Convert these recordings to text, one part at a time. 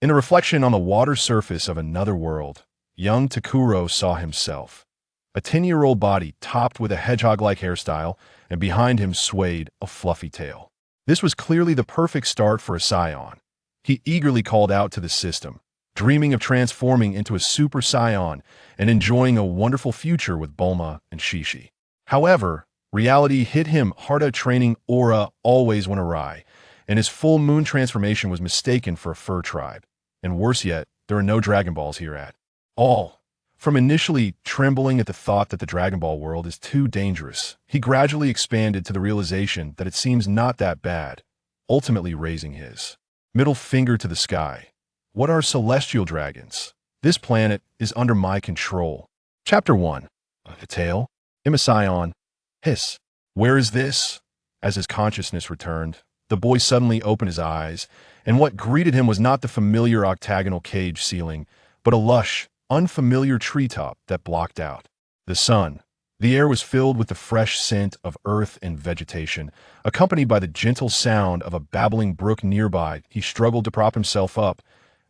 In the reflection on the water surface of another world, young Takuro saw himself. A 10-year-old body topped with a hedgehog-like hairstyle, and behind him swayed a fluffy tail. This was clearly the perfect start for a Saiyan. He eagerly called out to the system, dreaming of transforming into a Super Saiyan and enjoying a wonderful future with Bulma and Shishi. However, reality hit him hard. A training aura always went awry, and his full moon transformation was mistaken for a fur tribe. And worse yet, there are no Dragon Balls here at all. From initially trembling at the thought that the Dragon Ball world is too dangerous, he gradually expanded to the realization that it seems not that bad, ultimately raising his middle finger to the sky. What are celestial dragons? This planet is under my control. Chapter 1. A tale? Saiyan. Hiss. Where is this? As his consciousness returned, the boy suddenly opened his eyes, and what greeted him was not the familiar octagonal cage ceiling, but a lush, unfamiliar treetop that blocked out the sun. The air was filled with the fresh scent of earth and vegetation, accompanied by the gentle sound of a babbling brook nearby. He struggled to prop himself up,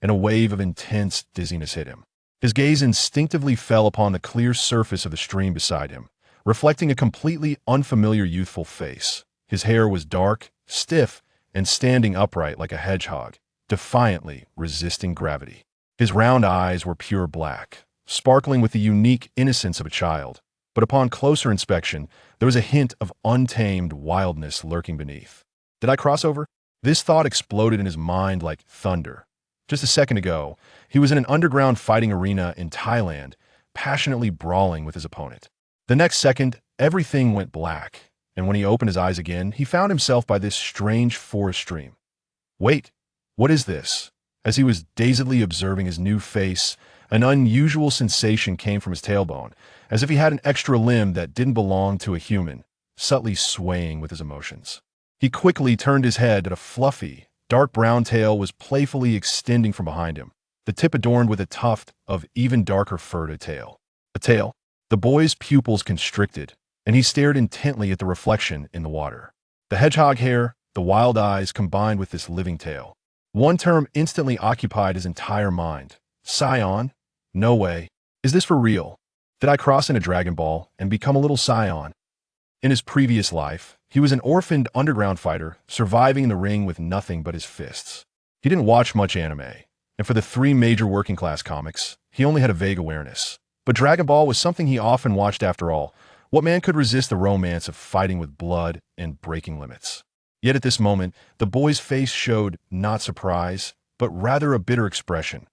and a wave of intense dizziness hit him. His gaze instinctively fell upon the clear surface of the stream beside him, reflecting a completely unfamiliar youthful face. His hair was dark, stiff, and standing upright like a hedgehog, defiantly resisting gravity. His round eyes were pure black, sparkling with the unique innocence of a child. But upon closer inspection, there was a hint of untamed wildness lurking beneath. Did I cross over? This thought exploded in his mind like thunder. Just a second ago, he was in an underground fighting arena in Thailand, passionately brawling with his opponent. The next second, everything went black, and when he opened his eyes again, he found himself by this strange forest stream. Wait, what is this? As he was dazedly observing his new face, an unusual sensation came from his tailbone, as if he had an extra limb that didn't belong to a human, subtly swaying with his emotions. He quickly turned his head, and a fluffy, dark brown tail was playfully extending from behind him, the tip adorned with a tuft of even darker fur to tail. A tail? The boy's pupils constricted, and he stared intently at the reflection in the water. The hedgehog hair, the wild eyes combined with this living tail. One term instantly occupied his entire mind. Saiyan? No way. Is this for real? Did I cross into Dragon Ball and become a little Saiyan? In his previous life, he was an orphaned underground fighter, surviving in the ring with nothing but his fists. He didn't watch much anime, and for the 3 major working-class comics, he only had a vague awareness. But Dragon Ball was something he often watched after all. What man could resist the romance of fighting with blood and breaking limits? Yet at this moment, the boy's face showed not surprise, but rather a bitter expression.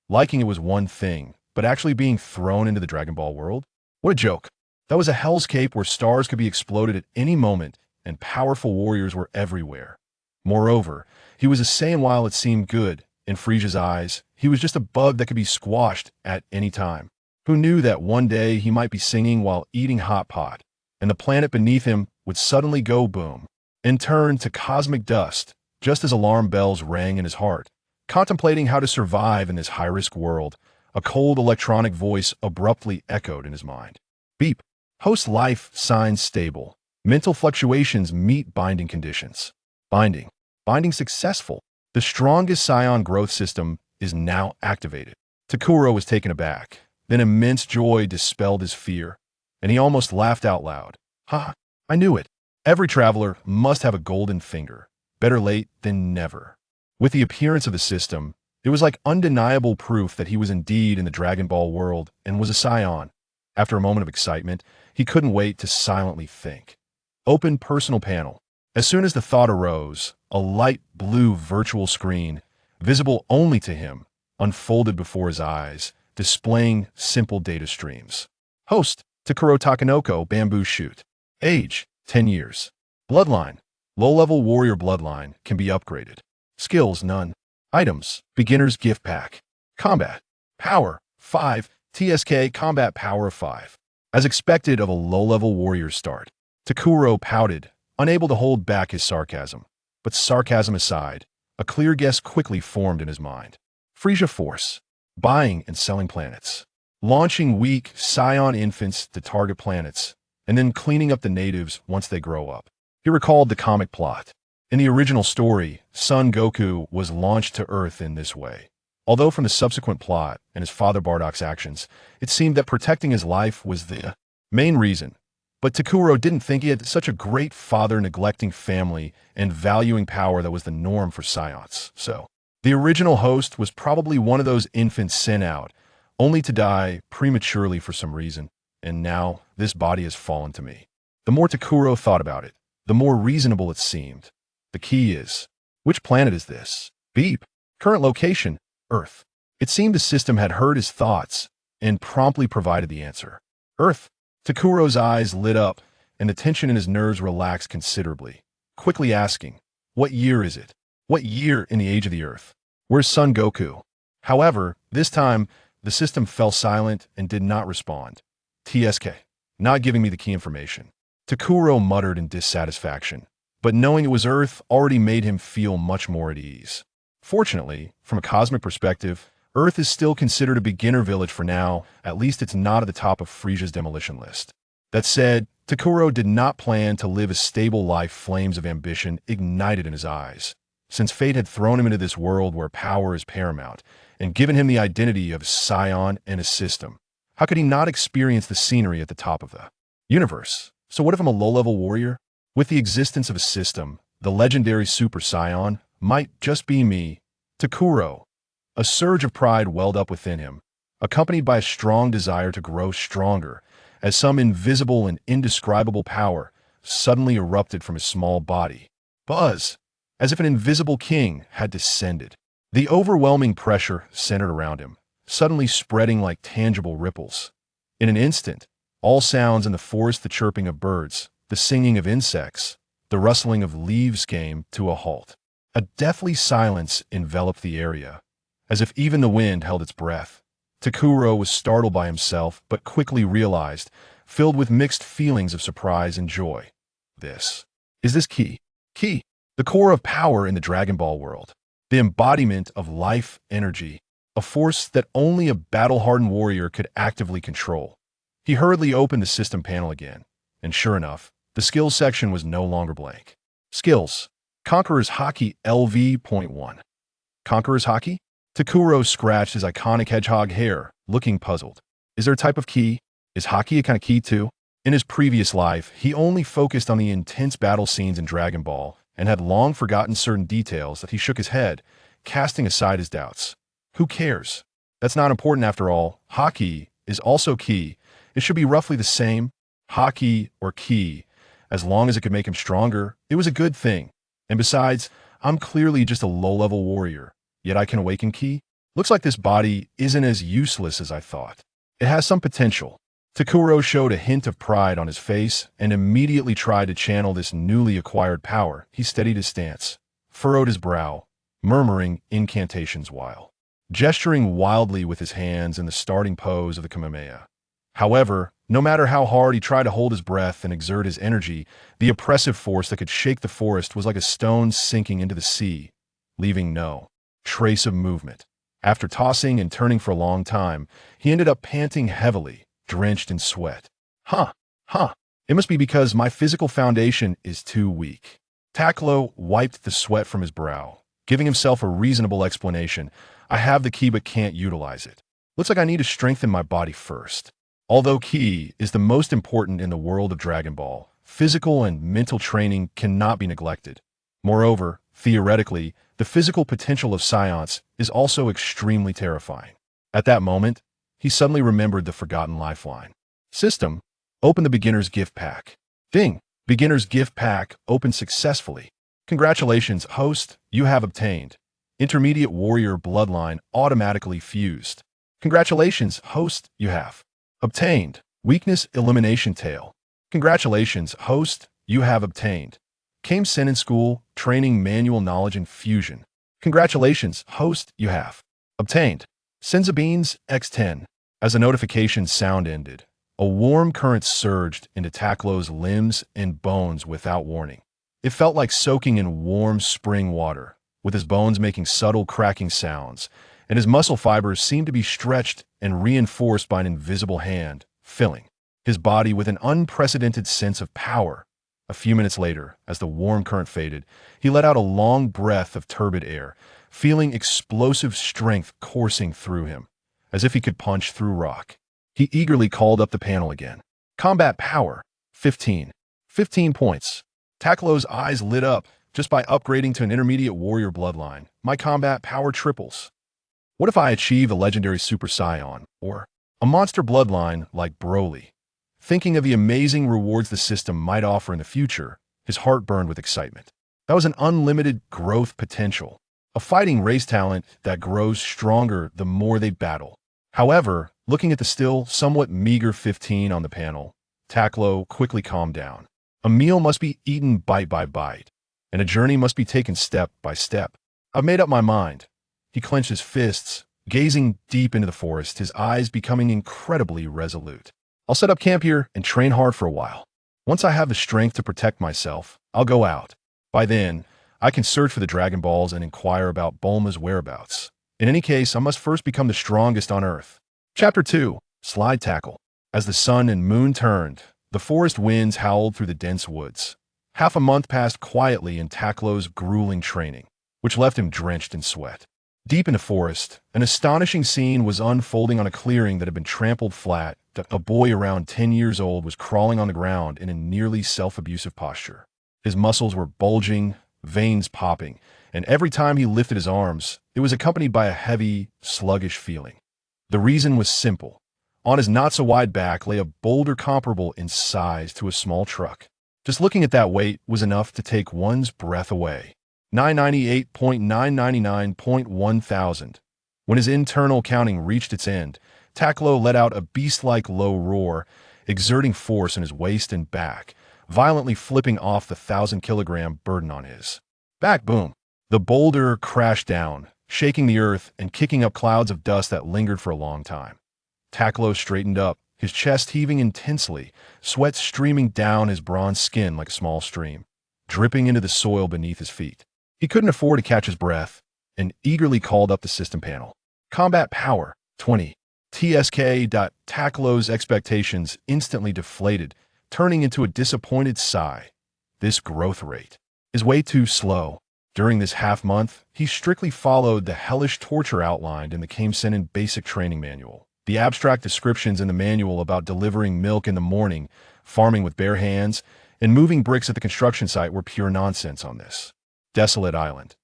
Liking it was one thing, but actually being thrown into the Dragon Ball world? What a joke. That was a hellscape where stars could be exploded at any moment, and powerful warriors were everywhere. Moreover, he was a Saiyan. While it seemed good, in Frieza's eyes, he was just a bug that could be squashed at any time. Who knew that one day he might be singing while eating hot pot, and the planet beneath him would suddenly go boom, and turn to cosmic dust, just as alarm bells rang in his heart. Contemplating how to survive in this high-risk world, a cold electronic voice abruptly echoed in his mind. Beep. Host life signs stable. Mental fluctuations meet binding conditions. Binding. Binding successful. The strongest Saiyan growth system is now activated. Takkuro was taken aback. Then immense joy dispelled his fear, and he almost laughed out loud. Ha! I knew it. Every traveler must have a golden finger. Better late than never. With the appearance of the system, it was like undeniable proof that he was indeed in the Dragon Ball world and was a Saiyan. After a moment of excitement, he couldn't wait to silently think. Open personal panel. As soon as the thought arose, a light blue virtual screen, visible only to him, unfolded before his eyes, displaying simple data streams. Host, Takuro Takanoko, bamboo shoot. Age, 10 years. Bloodline, low-level warrior bloodline, can be upgraded. Skills, none. Items, beginner's gift pack. Combat, power, 5, TSK combat power of 5. As expected of a low-level warrior start, Takkuro pouted, unable to hold back his sarcasm. But sarcasm aside, a clear guess quickly formed in his mind. Frieza Force. Buying and selling planets. Launching weak Saiyan infants to target planets, and then cleaning up the natives once they grow up. He recalled the comic plot. In the original story, Son Goku was launched to Earth in this way. Although from the subsequent plot and his father Bardock's actions, it seemed that protecting his life was the main reason. But Takuro didn't think he had such a great father neglecting family and valuing power that was the norm for Saiyans. So, the original host was probably one of those infants sent out, only to die prematurely for some reason, and now this body has fallen to me. The more Takuro thought about it, the more reasonable it seemed. The key is, which planet is this? Beep. Current location, Earth. It seemed the system had heard his thoughts and promptly provided the answer. Earth. Takuro's eyes lit up and the tension in his nerves relaxed considerably, quickly asking, what year is it? What year in the age of the Earth? Where's Son Goku? However, this time, the system fell silent and did not respond. TSK. Not giving me the key information. Takuro muttered in dissatisfaction, but knowing it was Earth already made him feel much more at ease. Fortunately, from a cosmic perspective, Earth is still considered a beginner village for now, at least it's not at the top of Friesia's demolition list. That said, Takuro did not plan to live a stable life. Flames of ambition ignited in his eyes. Since fate had thrown him into this world where power is paramount, and given him the identity of a Saiyan and a system, how could he not experience the scenery at the top of the universe? So what if I'm a low-level warrior? With the existence of a system, the legendary Super Saiyan might just be me. Takuro. A surge of pride welled up within him, accompanied by a strong desire to grow stronger, as some invisible and indescribable power suddenly erupted from his small body. Buzz! As if an invisible king had descended. The overwhelming pressure centered around him, suddenly spreading like tangible ripples. In an instant, all sounds in the forest, the chirping of birds, the singing of insects, the rustling of leaves came to a halt. A deathly silence enveloped the area, as if even the wind held its breath. Takuro was startled by himself, but quickly realized, filled with mixed feelings of surprise and joy. This is key. Key, the core of power in the Dragon Ball world, the embodiment of life energy, a force that only a battle-hardened warrior could actively control. He hurriedly opened the system panel again, and sure enough, the skills section was no longer blank. Skills. Conqueror's Haki LV.1. Conqueror's Haki? Takuro scratched his iconic hedgehog hair, looking puzzled. Is there a type of ki? Is Haki a kind of ki too? In his previous life, he only focused on the intense battle scenes in Dragon Ball and had long forgotten certain details that he shook his head, casting aside his doubts. Who cares? That's not important after all. Haki is also ki. It should be roughly the same. Haki or ki. As long as it could make him stronger, it was a good thing. And besides, I'm clearly just a low-level warrior. Yet I can awaken ki? Looks like this body isn't as useless as I thought. It has some potential. Takuro showed a hint of pride on his face and immediately tried to channel this newly acquired power. He steadied his stance, furrowed his brow, murmuring incantations while gesturing wildly with his hands in the starting pose of the Kamehameha. However, no matter how hard he tried to hold his breath and exert his energy, the oppressive force that could shake the forest was like a stone sinking into the sea, leaving no trace of movement. After tossing and turning for a long time, he ended up panting heavily, drenched in sweat. It must be because my physical foundation is too weak. Takkuro wiped the sweat from his brow, giving himself a reasonable explanation. I have the ki but can't utilize it. Looks like I need to strengthen my body first. Although ki is the most important in the world of Dragon Ball, physical and mental training cannot be neglected. Moreover, theoretically, the physical potential of Saiyans is also extremely terrifying. At that moment, he suddenly remembered the forgotten lifeline. System, open the beginner's gift pack. Ding! Beginner's gift pack opened successfully. Congratulations, host, you have obtained. Intermediate warrior bloodline automatically fused. Congratulations, host, you have obtained. Weakness elimination tail. Congratulations, host, you have obtained. Came Senin School, training manual knowledge and fusion. Congratulations, host, you have obtained. Senza Beans X10. As the notification sound ended, a warm current surged into Takkuro's limbs and bones without warning. It felt like soaking in warm spring water, with his bones making subtle cracking sounds, and his muscle fibers seemed to be stretched and reinforced by an invisible hand, filling his body with an unprecedented sense of power. A few minutes later, as the warm current faded, he let out a long breath of turbid air, feeling explosive strength coursing through him, as if he could punch through rock. He eagerly called up the panel again. Combat power, 15. 15 points. Takkuro's eyes lit up. Just by upgrading to an intermediate warrior bloodline, my combat power triples. What if I achieve a legendary Super Saiyan, or a monster bloodline like Broly? Thinking of the amazing rewards the system might offer in the future, his heart burned with excitement. That was an unlimited growth potential, a fighting race talent that grows stronger the more they battle. However, looking at the still somewhat meager 15 on the panel, Takkuro quickly calmed down. A meal must be eaten bite by bite, and a journey must be taken step by step. I've made up my mind. He clenched his fists, gazing deep into the forest, his eyes becoming incredibly resolute. I'll set up camp here and train hard for a while. Once I have the strength to protect myself, I'll go out. By then, I can search for the Dragon Balls and inquire about Bulma's whereabouts. In any case, I must first become the strongest on Earth. Chapter 2. Slide Tackle. As the sun and moon turned, the forest winds howled through the dense woods. Half a month passed quietly in Takkuro's grueling training, which left him drenched in sweat. Deep in the forest, an astonishing scene was unfolding on a clearing that had been trampled flat. A boy around 10 years old was crawling on the ground in a nearly self-abusive posture. His muscles were bulging, veins popping, and every time he lifted his arms, it was accompanied by a heavy, sluggish feeling. The reason was simple. On his not-so-wide back lay a boulder comparable in size to a small truck. Just looking at that weight was enough to take one's breath away. 998.999.1 thousand. When his internal counting reached its end, Takkuro let out a beast-like low roar, exerting force in his waist and back, violently flipping off the 1,000-kilogram burden on his back. Boom! The boulder crashed down, shaking the earth and kicking up clouds of dust that lingered for a long time. Takkuro straightened up, his chest heaving intensely, sweat streaming down his bronze skin like a small stream, dripping into the soil beneath his feet. He couldn't afford to catch his breath and eagerly called up the system panel. Combat power, 20. TSK. Takkuro's expectations instantly deflated, turning into a disappointed sigh. This growth rate is way too slow. During this half-month, he strictly followed the hellish torture outlined in the Kamesenin Basic Training Manual. The abstract descriptions in the manual about delivering milk in the morning, farming with bare hands, and moving bricks at the construction site were pure nonsense on this desolate island.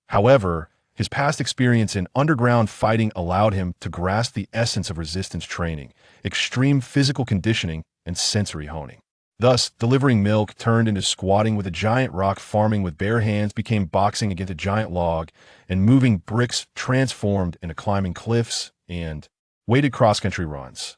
However, his past experience in underground fighting allowed him to grasp the essence of resistance training, extreme physical conditioning, and sensory honing. Thus, delivering milk turned into squatting with a giant rock, farming with bare hands became boxing against a giant log, and moving bricks transformed into climbing cliffs and weighted cross-country runs.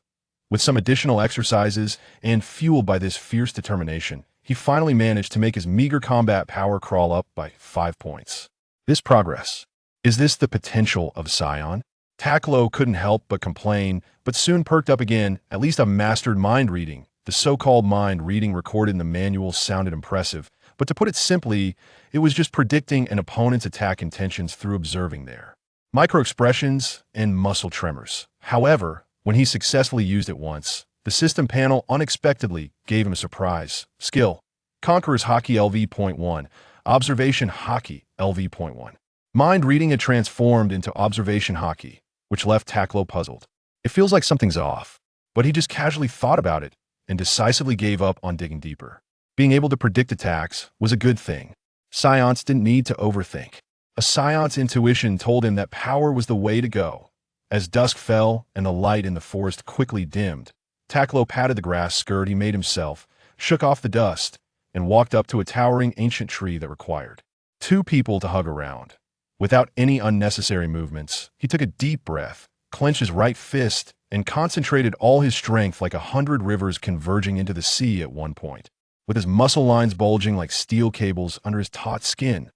With some additional exercises and fueled by this fierce determination, he finally managed to make his meager combat power crawl up by 5 points. This progress. Is this the potential of Saiyan? Takkuro couldn't help but complain, but soon perked up again. At least I've mastered mind reading. The so-called mind reading recorded in the manual sounded impressive, but to put it simply, it was just predicting an opponent's attack intentions through observing their micro-expressions and muscle tremors. However, when he successfully used it once, the system panel unexpectedly gave him a surprise. Skill. Conqueror's Hockey LV.1. Observation Hockey LV.1. Mind reading had transformed into Observation Hockey, which left Takkuro puzzled. It feels like something's off, but he just casually thought about it and decisively gave up on digging deeper. Being able to predict attacks was a good thing. Saiyans didn't need to overthink. A Saiyan's intuition told him that power was the way to go. As dusk fell and the light in the forest quickly dimmed, Takkuro patted the grass skirt he made himself, shook off the dust, and walked up to a towering ancient tree that required 2 people to hug around. Without any unnecessary movements, he took a deep breath, clenched his right fist, and concentrated all his strength like 100 rivers converging into the sea at one point, with his muscle lines bulging like steel cables under his taut skin.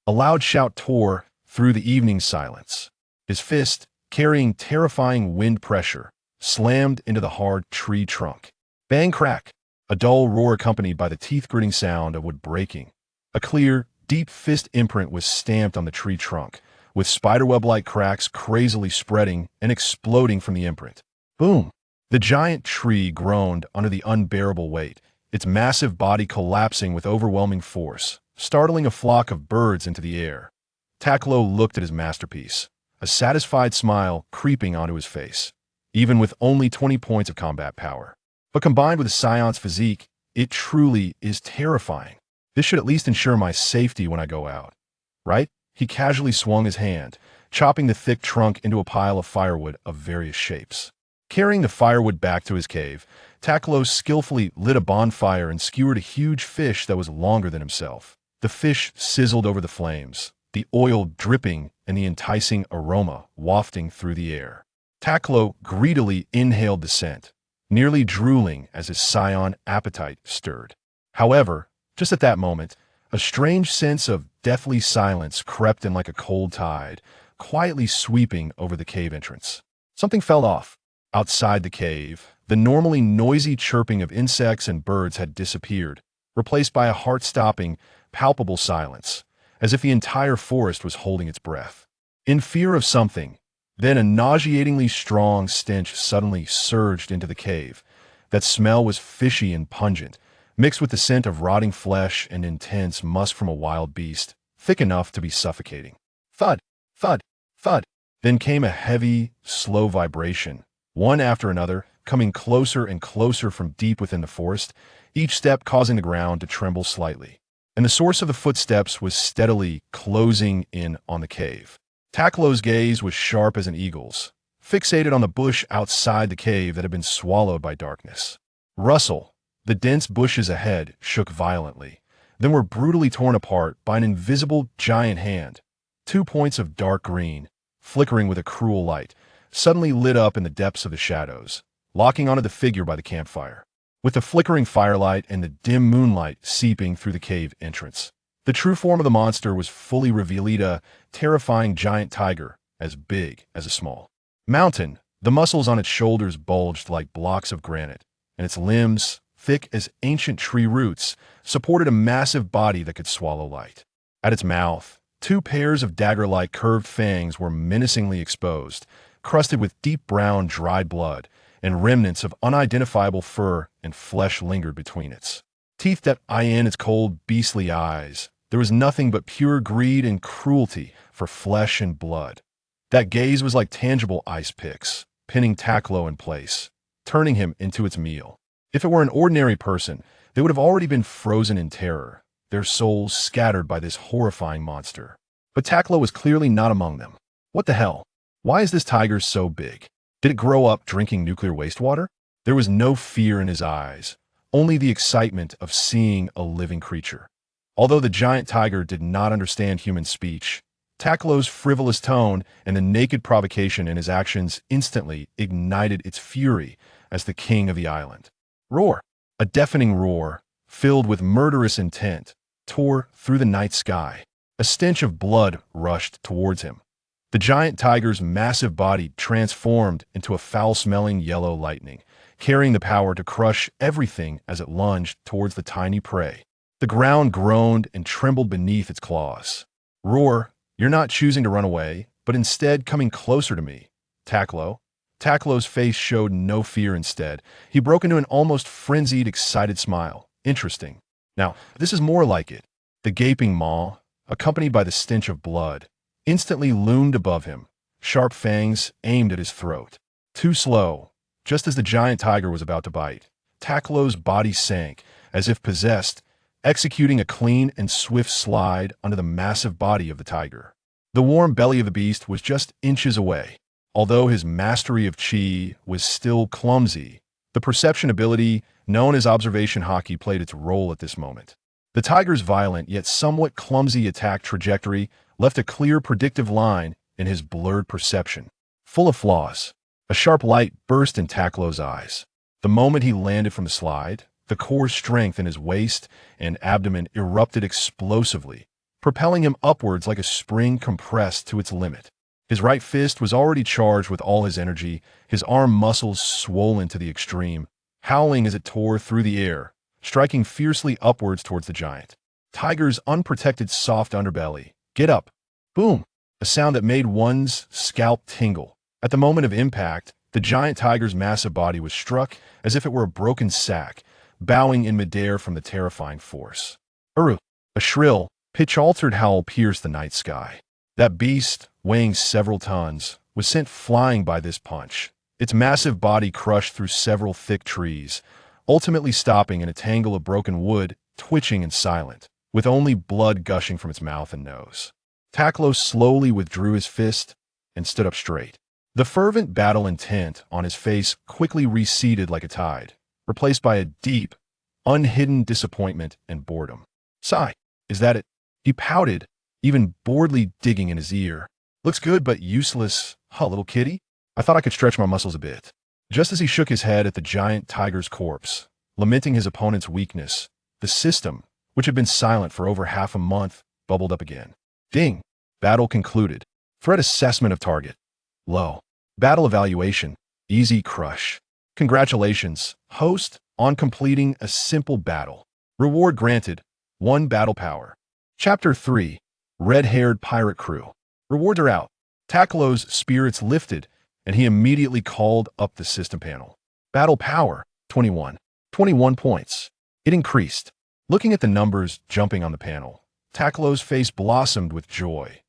A loud shout tore through the evening silence. His fist, carrying terrifying wind pressure, slammed into the hard tree trunk. Bang crack! A dull roar accompanied by the teeth-gritting sound of wood breaking. A clear, deep fist imprint was stamped on the tree trunk, with spiderweb-like cracks crazily spreading and exploding from the imprint. Boom! The giant tree groaned under the unbearable weight, its massive body collapsing with overwhelming force, startling a flock of birds into the air. Takkuro looked at his masterpiece, a satisfied smile creeping onto his face, even with only 20 points of combat power. But combined with Saiyan's physique, it truly is terrifying. This should at least ensure my safety when I go out. Right? He casually swung his hand, chopping the thick trunk into a pile of firewood of various shapes. Carrying the firewood back to his cave, Takkuro skillfully lit a bonfire and skewered a huge fish that was longer than himself. The fish sizzled over the flames, the oil dripping and the enticing aroma wafting through the air. Takkuro greedily inhaled the scent, nearly drooling as his Saiyan appetite stirred. However, just at that moment, a strange sense of deathly silence crept in like a cold tide, quietly sweeping over the cave entrance. Something fell off. Outside the cave, the normally noisy chirping of insects and birds had disappeared, replaced by a heart-stopping, palpable silence, as if the entire forest was holding its breath. In fear of something, then a nauseatingly strong stench suddenly surged into the cave. That smell was fishy and pungent, mixed with the scent of rotting flesh and intense musk from a wild beast, thick enough to be suffocating. Thud, thud, thud. Then came a heavy, slow vibration, one after another, coming closer and closer from deep within the forest, each step causing the ground to tremble slightly. And the source of the footsteps was steadily closing in on the cave. Takkuro's gaze was sharp as an eagle's, fixated on the bush outside the cave that had been swallowed by darkness. Rustle. The dense bushes ahead shook violently, then were brutally torn apart by an invisible giant hand. 2 points of dark green, flickering with a cruel light, suddenly lit up in the depths of the shadows, locking onto the figure by the campfire. With the flickering firelight and the dim moonlight seeping through the cave entrance, the true form of the monster was fully revealed, a terrifying giant tiger, as big as a small mountain. The muscles on its shoulders bulged like blocks of granite, and its limbs, thick as ancient tree roots, supported a massive body that could swallow light. At its mouth, 2 pairs of dagger-like curved fangs were menacingly exposed, crusted with deep brown dried blood, and remnants of unidentifiable fur and flesh lingered between its teeth that eye in its cold, beastly eyes. There was nothing but pure greed and cruelty for flesh and blood. That gaze was like tangible ice picks, pinning Takkuro in place, turning him into its meal. If it were an ordinary person, they would have already been frozen in terror, their souls scattered by this horrifying monster. But Takkuro was clearly not among them. What the hell? Why is this tiger so big? Did it grow up drinking nuclear wastewater? There was no fear in his eyes, only the excitement of seeing a living creature. Although the giant tiger did not understand human speech, Takkuro's frivolous tone and the naked provocation in his actions instantly ignited its fury as the king of the island. Roar! A deafening roar, filled with murderous intent, tore through the night sky. A stench of blood rushed towards him. The giant tiger's massive body transformed into a foul-smelling yellow lightning, carrying the power to crush everything as it lunged towards the tiny prey. The ground groaned and trembled beneath its claws. Roar, you're not choosing to run away, but instead coming closer to me. Takkuro. Takkuro's face showed no fear instead. He broke into an almost frenzied, excited smile. Interesting. Now, this is more like it. The gaping maw, accompanied by the stench of blood, instantly loomed above him, sharp fangs aimed at his throat. Too slow, just as the giant tiger was about to bite, Takkuro's body sank, as if possessed, executing a clean and swift slide under the massive body of the tiger. The warm belly of the beast was just inches away. Although his mastery of chi was still clumsy, the perception ability known as observation hockey played its role at this moment. The tiger's violent yet somewhat clumsy attack trajectory left a clear predictive line in his blurred perception. Full of flaws, a sharp light burst in Takkuro's eyes. The moment he landed from the slide, the core strength in his waist and abdomen erupted explosively, propelling him upwards like a spring compressed to its limit. His right fist was already charged with all his energy, his arm muscles swollen to the extreme, howling as it tore through the air, striking fiercely upwards towards the giant tiger's unprotected soft underbelly. Get up! Boom! A sound that made one's scalp tingle. At the moment of impact, the giant tiger's massive body was struck as if it were a broken sack, bowing in midair from the terrifying force. Uru! A shrill, pitch-altered howl pierced the night sky. That beast, weighing several tons, was sent flying by this punch. Its massive body crushed through several thick trees, ultimately stopping in a tangle of broken wood, twitching and silent, with only blood gushing from its mouth and nose. Takkuro slowly withdrew his fist and stood up straight. The fervent battle intent on his face quickly receded like a tide, replaced by a deep, unhidden disappointment and boredom. "Sigh, is that it?" He pouted, even boredly digging in his ear. "Looks good, but useless, huh, little kitty? I thought I could stretch my muscles a bit." Just as he shook his head at the giant tiger's corpse, lamenting his opponent's weakness, the system, which had been silent for over half a month, bubbled up again. Ding! Battle concluded. Threat assessment of target. Low. Battle evaluation. Easy crush. Congratulations, host, on completing a simple battle. Reward granted. 1 battle power. Chapter 3. Red-haired pirate crew. Rewards are out. Takkuro's spirits lifted, and he immediately called up the system panel. Battle power, 21. 21 points. It increased. Looking at the numbers jumping on the panel, Takkuro's face blossomed with joy.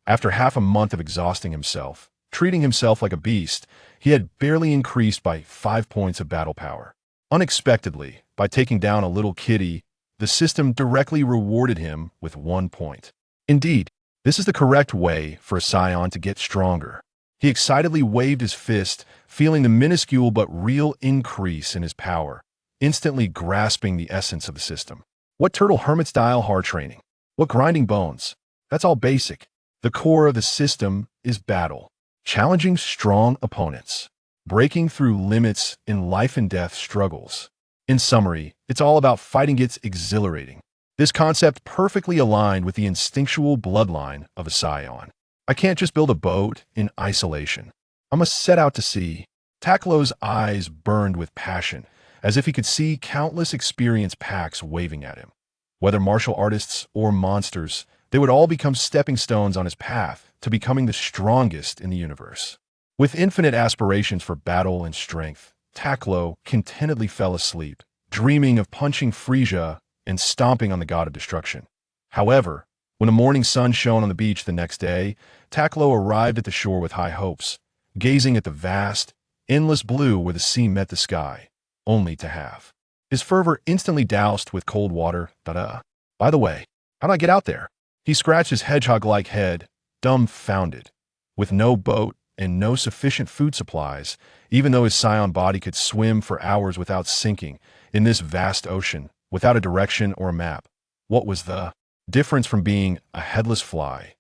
After half a month of exhausting himself, treating himself like a beast, he had barely increased by 5 points of battle power. Unexpectedly, by taking down a little kitty, the system directly rewarded him with 1 point. Indeed, this is the correct way for a Saiyan to get stronger. He excitedly waved his fist, feeling the minuscule but real increase in his power, instantly grasping the essence of the system. What turtle hermit-style hard training? What grinding bones? That's all basic. The core of the system is battle. Challenging strong opponents. Breaking through limits in life-and-death struggles. In summary, it's all about fighting gets exhilarating. This concept perfectly aligned with the instinctual bloodline of a Saiyan. I can't just build a boat in isolation. I must set out to sea. Takkuro's eyes burned with passion, as if he could see countless experienced packs waving at him. Whether martial artists or monsters, they would all become stepping stones on his path to becoming the strongest in the universe. With infinite aspirations for battle and strength, Takkuro contentedly fell asleep, dreaming of punching Frisia and stomping on the god of destruction. However, when the morning sun shone on the beach the next day, Takkuro arrived at the shore with high hopes, gazing at the vast, endless blue where the sea met the sky, only to have his fervor instantly doused with cold water. By the way, how'd I get out there? He scratched his hedgehog-like head, dumbfounded. With no boat and no sufficient food supplies, even though his Saiyan body could swim for hours without sinking, in this vast ocean, without a direction or a map, what was the difference from being a headless fly?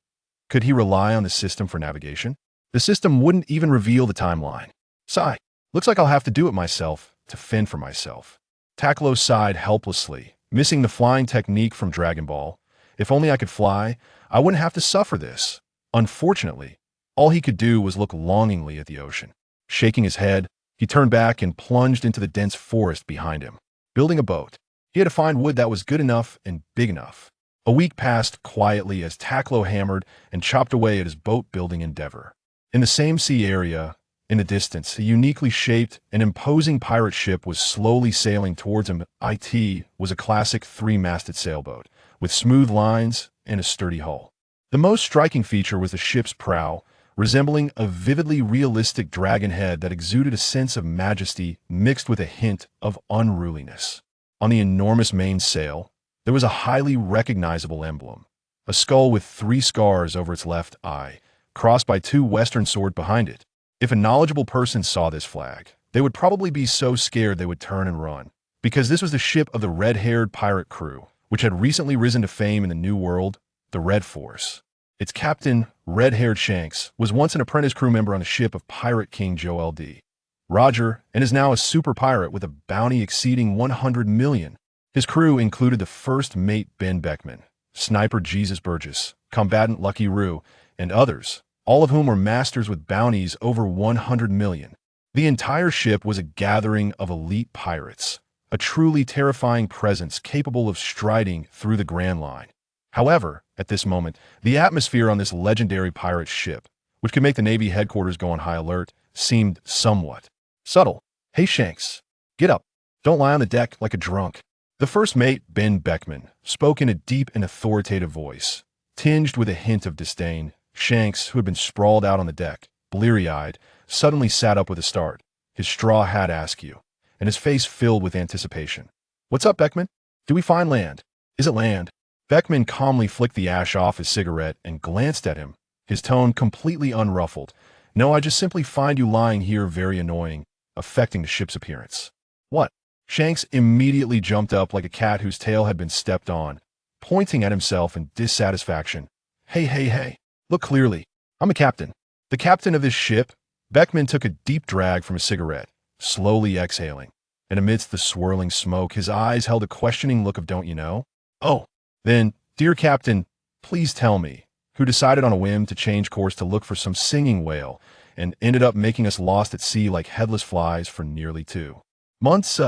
Could he rely on the system for navigation? The system wouldn't even reveal the timeline. Sigh, looks like I'll have to do it myself to fend for myself. Takkuro sighed helplessly, missing the flying technique from Dragon Ball. If only I could fly, I wouldn't have to suffer this. Unfortunately, all he could do was look longingly at the ocean. Shaking his head, he turned back and plunged into the dense forest behind him. Building a boat, he had to find wood that was good enough and big enough. A week passed quietly as Takkuro hammered and chopped away at his boat-building endeavor. In the same sea area, in the distance, a uniquely shaped and imposing pirate ship was slowly sailing towards him. It was a classic 3-masted sailboat, with smooth lines and a sturdy hull. The most striking feature was the ship's prow, resembling a vividly realistic dragon head that exuded a sense of majesty mixed with a hint of unruliness. On the enormous mainsail, there was a highly recognizable emblem, a skull with 3 scars over its left eye, crossed by 2 western swords behind it. If a knowledgeable person saw this flag, they would probably be so scared they would turn and run, because this was the ship of the red-haired pirate crew, which had recently risen to fame in the New World, the Red Force. Its captain, red-haired Shanks, was once an apprentice crew member on the ship of Pirate King Joel D. Roger, and is now a super pirate with a bounty exceeding 100 million. His crew included the first mate Ben Beckman, sniper Jesus Burgess, combatant Lucky Roo, and others, all of whom were masters with bounties over 100 million. The entire ship was a gathering of elite pirates, a truly terrifying presence capable of striding through the Grand Line. However, at this moment, the atmosphere on this legendary pirate ship, which could make the Navy headquarters go on high alert, seemed somewhat subtle. "Hey Shanks, get up. Don't lie on the deck like a drunk." The first mate, Ben Beckman, spoke in a deep and authoritative voice, tinged with a hint of disdain, Shanks, who had been sprawled out on the deck, bleary-eyed, suddenly sat up with a start, his straw hat askew, and his face filled with anticipation. "What's up, Beckman? Do we find land? Is it land?" Beckman calmly flicked the ash off his cigarette and glanced at him, his tone completely unruffled. "No, I just simply find you lying here very annoying, affecting the ship's appearance." "What?" Shanks immediately jumped up like a cat whose tail had been stepped on, pointing at himself in dissatisfaction. Hey, look clearly. I'm a captain. The captain of this ship." Beckman took a deep drag from his cigarette, slowly exhaling, and amidst the swirling smoke, his eyes held a questioning look of "don't you know?" "Oh, then, dear Captain, please tell me, who decided on a whim to change course to look for some singing whale and ended up making us lost at sea like headless flies for nearly 2 months,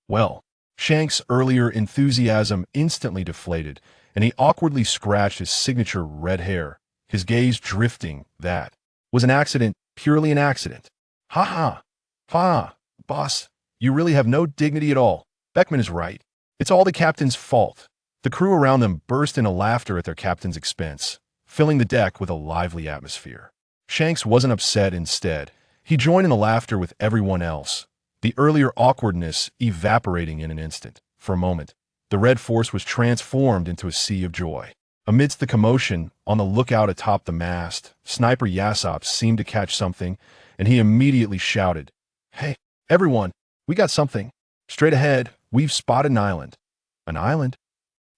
Well, Shanks' earlier enthusiasm instantly deflated, and he awkwardly scratched his signature red hair, his gaze drifting. "That was an accident, purely an accident." "Ha, boss, you really have no dignity at all." Beckman is right. "It's all the captain's fault." The crew around them burst into laughter at their captain's expense, filling the deck with a lively atmosphere. Shanks wasn't upset. Instead, he joined in the laughter with everyone else, the earlier awkwardness evaporating in an instant. For a moment, the red force was transformed into a sea of joy. Amidst the commotion, on the lookout atop the mast, Sniper Yassop seemed to catch something, and he immediately shouted, "Hey, everyone, we got something. Straight ahead, we've spotted an island." "An island?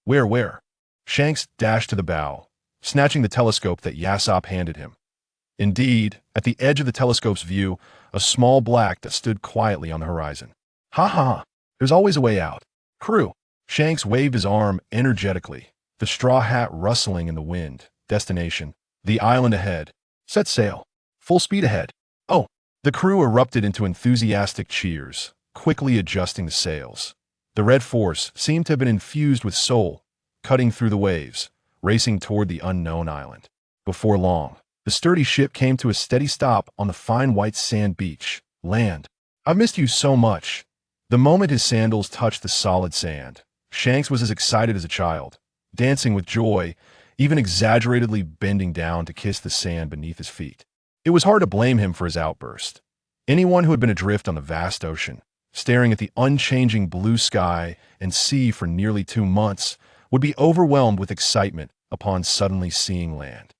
Where?" Shanks dashed to the bow, snatching the telescope that Yassop handed him. Indeed, at the edge of the telescope's view, a small black that stood quietly on the horizon. Ha, there's always a way out. "Crew." Shanks waved his arm energetically, the straw hat rustling in the wind. "Destination, the island ahead. Set sail. Full speed ahead." "Oh!" The crew erupted into enthusiastic cheers, quickly adjusting the sails. The red force seemed to have been infused with soul, cutting through the waves, racing toward the unknown island. Before long, the sturdy ship came to a steady stop on the fine white sand beach. "Land. I've missed you so much." The moment his sandals touched the solid sand, Shanks was as excited as a child, dancing with joy, even exaggeratedly bending down to kiss the sand beneath his feet. It was hard to blame him for his outburst. Anyone who had been adrift on the vast ocean, staring at the unchanging blue sky and sea for nearly 2 months, would be overwhelmed with excitement upon suddenly seeing land.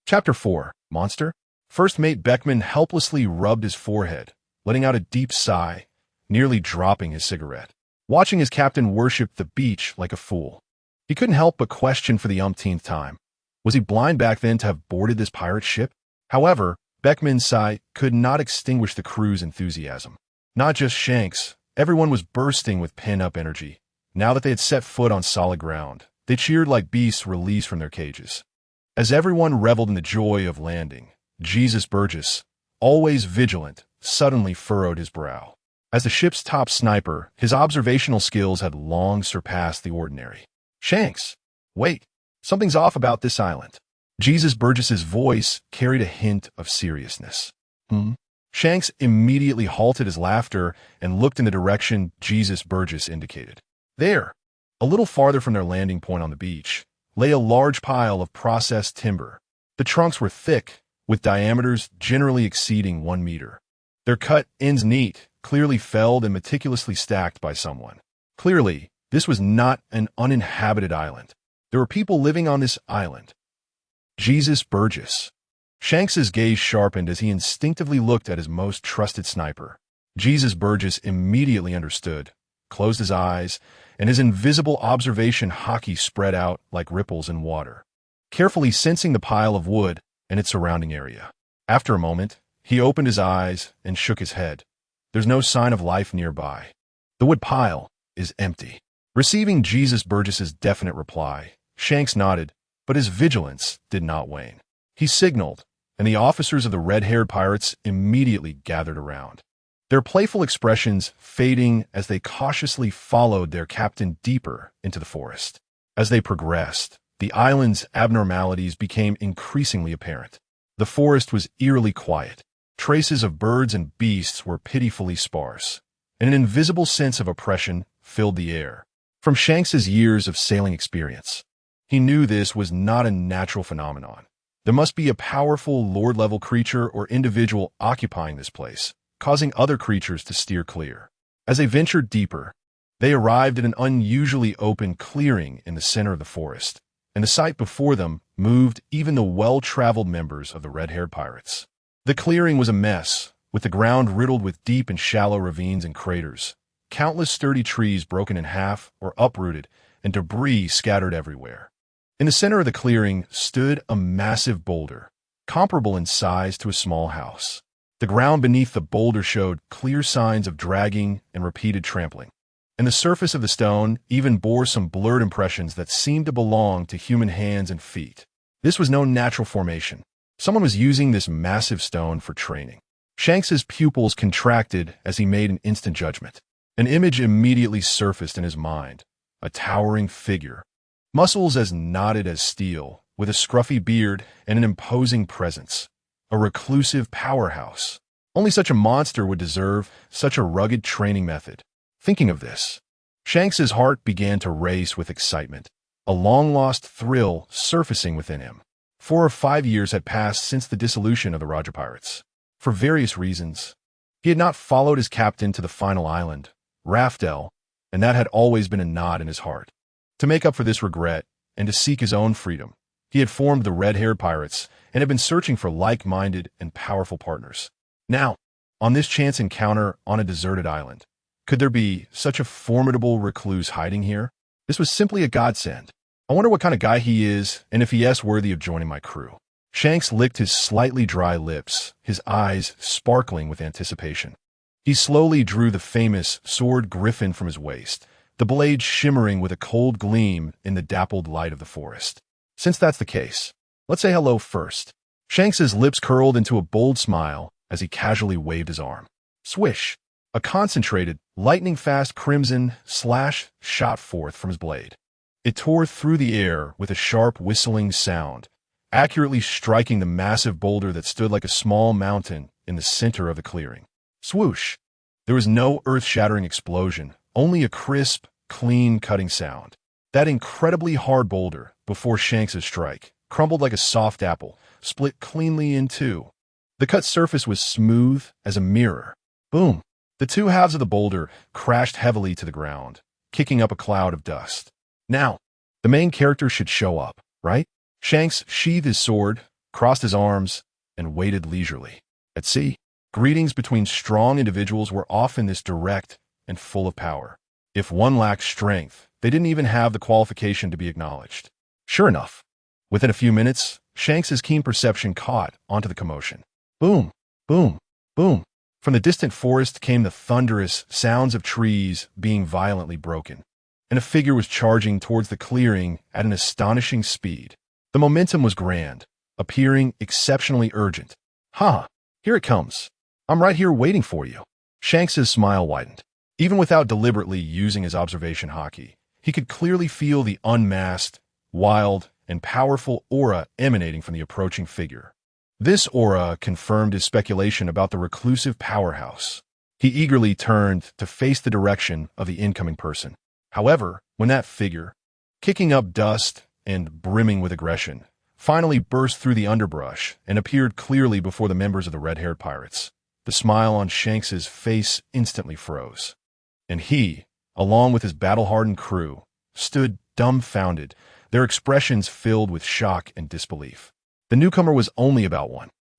Chapter 4. Monster? First Mate Beckman helplessly rubbed his forehead, letting out a deep sigh, nearly dropping his cigarette. Watching his captain worship the beach like a fool, he couldn't help but question for the umpteenth time. Was he blind back then to have boarded this pirate ship? However, Beckman's sigh could not extinguish the crew's enthusiasm. Not just Shanks, everyone was bursting with pent-up energy. Now that they had set foot on solid ground, they cheered like beasts released from their cages. As everyone reveled in the joy of landing, Jesus Burgess, always vigilant, suddenly furrowed his brow. As the ship's top sniper, his observational skills had long surpassed the ordinary. "Shanks, wait, something's off about this island." Jesus Burgess's voice carried a hint of seriousness. Shanks immediately halted his laughter and looked in the direction Jesus Burgess indicated. There, a little farther from their landing point on the beach, lay a large pile of processed timber. The trunks were thick, with diameters generally exceeding 1 meter. Their cut ends neat, clearly felled and meticulously stacked by someone. Clearly, this was not an uninhabited island. There were people living on this island. Jesus Burgess. Shanks's gaze sharpened as he instinctively looked at his most trusted sniper. Jesus Burgess immediately understood, closed his eyes, and his invisible observation hockey spread out like ripples in water, carefully sensing the pile of wood and its surrounding area. After a moment, he opened his eyes and shook his head. There's no sign of life nearby. The wood pile is empty. Receiving Jesus Burgess's definite reply, Shanks nodded, but his vigilance did not wane. He signaled, and the officers of the red-haired pirates immediately gathered around, their playful expressions fading as they cautiously followed their captain deeper into the forest. As they progressed, the island's abnormalities became increasingly apparent. The forest was eerily quiet. Traces of birds and beasts were pitifully sparse, and an invisible sense of oppression filled the air. From Shanks's years of sailing experience, he knew this was not a natural phenomenon. There must be a powerful Lord-level creature or individual occupying this place, causing other creatures to steer clear. As they ventured deeper, they arrived at an unusually open clearing in the center of the forest, and the sight before them moved even the well-traveled members of the red-haired pirates. The clearing was a mess, with the ground riddled with deep and shallow ravines and craters, countless sturdy trees broken in half or uprooted, and debris scattered everywhere. In the center of the clearing stood a massive boulder, comparable in size to a small house. The ground beneath the boulder showed clear signs of dragging and repeated trampling, and the surface of the stone even bore some blurred impressions that seemed to belong to human hands and feet. This was no natural formation. Someone was using this massive stone for training. Shanks's pupils contracted as he made an instant judgment. An image immediately surfaced in his mind, a towering figure, muscles as knotted as steel, with a scruffy beard and an imposing presence. A reclusive powerhouse. Only such a monster would deserve such a rugged training method. Thinking of this, Shanks's heart began to race with excitement, a long-lost thrill surfacing within him. 4 or 5 years had passed since the dissolution of the Roger Pirates. For various reasons, he had not followed his captain to the final island, Raftel, and that had always been a knot in his heart. To make up for this regret, and to seek his own freedom, he had formed the Red-Haired Pirates and had been searching for like-minded and powerful partners. Now, on this chance encounter on a deserted island, could there be such a formidable recluse hiding here? This was simply a godsend. I wonder what kind of guy he is and if he is worthy of joining my crew. Shanks licked his slightly dry lips, his eyes sparkling with anticipation. He slowly drew the famous sword griffin from his waist, the blade shimmering with a cold gleam in the dappled light of the forest. Since that's the case, let's say hello first. Shanks's lips curled into a bold smile as he casually waved his arm. Swish! A concentrated, lightning-fast crimson slash shot forth from his blade. It tore through the air with a sharp whistling sound, accurately striking the massive boulder that stood like a small mountain in the center of the clearing. Swoosh! There was no earth-shattering explosion, only a crisp, clean cutting sound. That incredibly hard boulder, before Shanks's strike, crumbled like a soft apple, split cleanly in two. The cut surface was smooth as a mirror. Boom! The two halves of the boulder crashed heavily to the ground, kicking up a cloud of dust. Now, the main character should show up, right? Shanks sheathed his sword, crossed his arms, and waited leisurely. At sea, greetings between strong individuals were often this direct and full of power. If one lacked strength, they didn't even have the qualification to be acknowledged. Sure enough, within a few minutes, Shanks's keen perception caught onto the commotion. Boom, boom, boom. From the distant forest came the thunderous sounds of trees being violently broken, and a figure was charging towards the clearing at an astonishing speed. The momentum was grand, appearing exceptionally urgent. Ha! Here it comes. I'm right here waiting for you. Shanks's smile widened. Even without deliberately using his observation hockey, he could clearly feel the unmasked, wild, and powerful aura emanating from the approaching figure. This aura confirmed his speculation about the reclusive powerhouse. He eagerly turned to face the direction of the incoming person. However, when that figure, kicking up dust and brimming with aggression, finally burst through the underbrush and appeared clearly before the members of the Red-Haired Pirates, the smile on Shanks's face instantly froze. And he, along with his battle-hardened crew, stood dumbfounded, their expressions filled with shock and disbelief. The newcomer was only about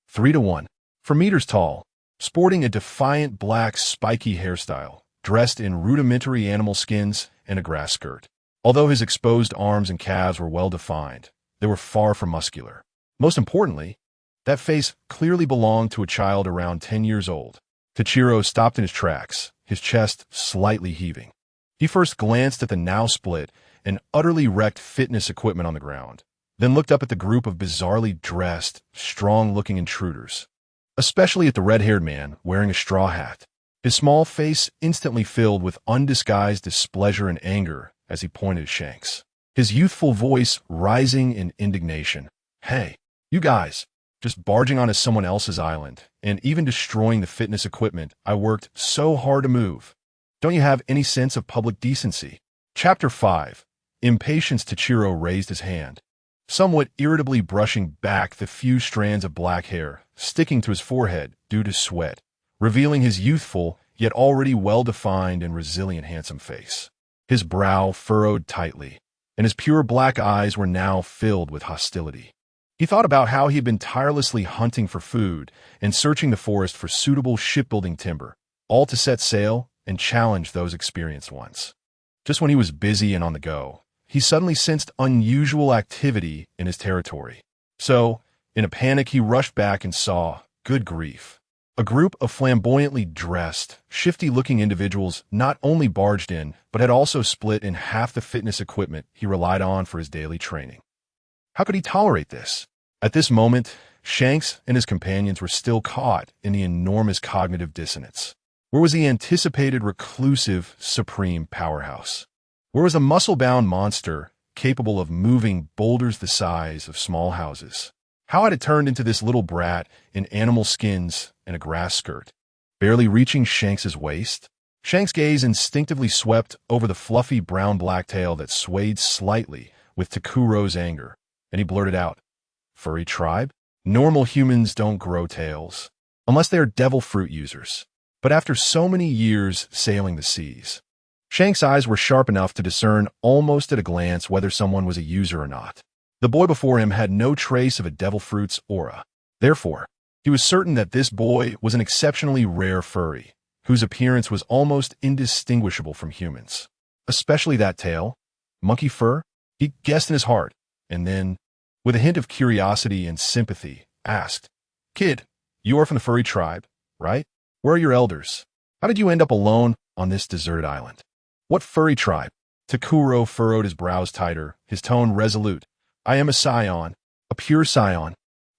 3 to 1, 4 meters tall, sporting a defiant black spiky hairstyle, dressed in rudimentary animal skins and a grass skirt. Although his exposed arms and calves were well-defined, they were far from muscular. Most importantly, that face clearly belonged to a child around 10 years old. Takkuro stopped in his tracks, his chest slightly heaving. He first glanced at the now split and utterly wrecked fitness equipment on the ground, then looked up at the group of bizarrely dressed, strong-looking intruders, especially at the red-haired man wearing a straw hat. His small face instantly filled with undisguised displeasure and anger as he pointed at Shanks, his youthful voice rising in indignation. Hey, you guys, just barging onto someone else's island and even destroying the fitness equipment I worked so hard to move. Don't you have any sense of public decency? Chapter 5. Impatience. Takkuro raised his hand. somewhat irritably brushing back the few strands of black hair sticking to his forehead due to sweat, revealing his youthful yet already well-defined and resilient handsome face. His brow furrowed tightly, and his pure black eyes were now filled with hostility. He thought about how he had been tirelessly hunting for food and searching the forest for suitable shipbuilding timber, all to set sail and challenge those experienced ones. Just when he was busy and on the go, he suddenly sensed unusual activity in his territory. So, in a panic, he rushed back and saw, good grief, a group of flamboyantly dressed, shifty-looking individuals not only barged in, but had also split in half the fitness equipment he relied on for his daily training. How could he tolerate this? At this moment, Shanks and his companions were still caught in the enormous cognitive dissonance. Where was the anticipated reclusive, supreme powerhouse? Where was a muscle-bound monster capable of moving boulders the size of small houses? How had it turned into this little brat in animal skins and a grass skirt, barely reaching Shanks's waist? Shanks' gaze instinctively swept over the fluffy brown-black tail that swayed slightly with Takkuro's anger, and he blurted out, "Furry tribe? Normal humans don't grow tails, unless they are devil fruit users." But after so many years sailing the seas, Shanks' eyes were sharp enough to discern almost at a glance whether someone was a user or not. The boy before him had no trace of a devil fruit's aura. Therefore, he was certain that this boy was an exceptionally rare furry, whose appearance was almost indistinguishable from humans. Especially that tail, monkey fur, he guessed in his heart, and then, with a hint of curiosity and sympathy, asked, "Kid, you are from the furry tribe, right? Where are your elders? How did you end up alone on this deserted island?" "What furry tribe?" Takkuro furrowed his brows tighter, his tone resolute. "I am a Saiyan, a pure Saiyan,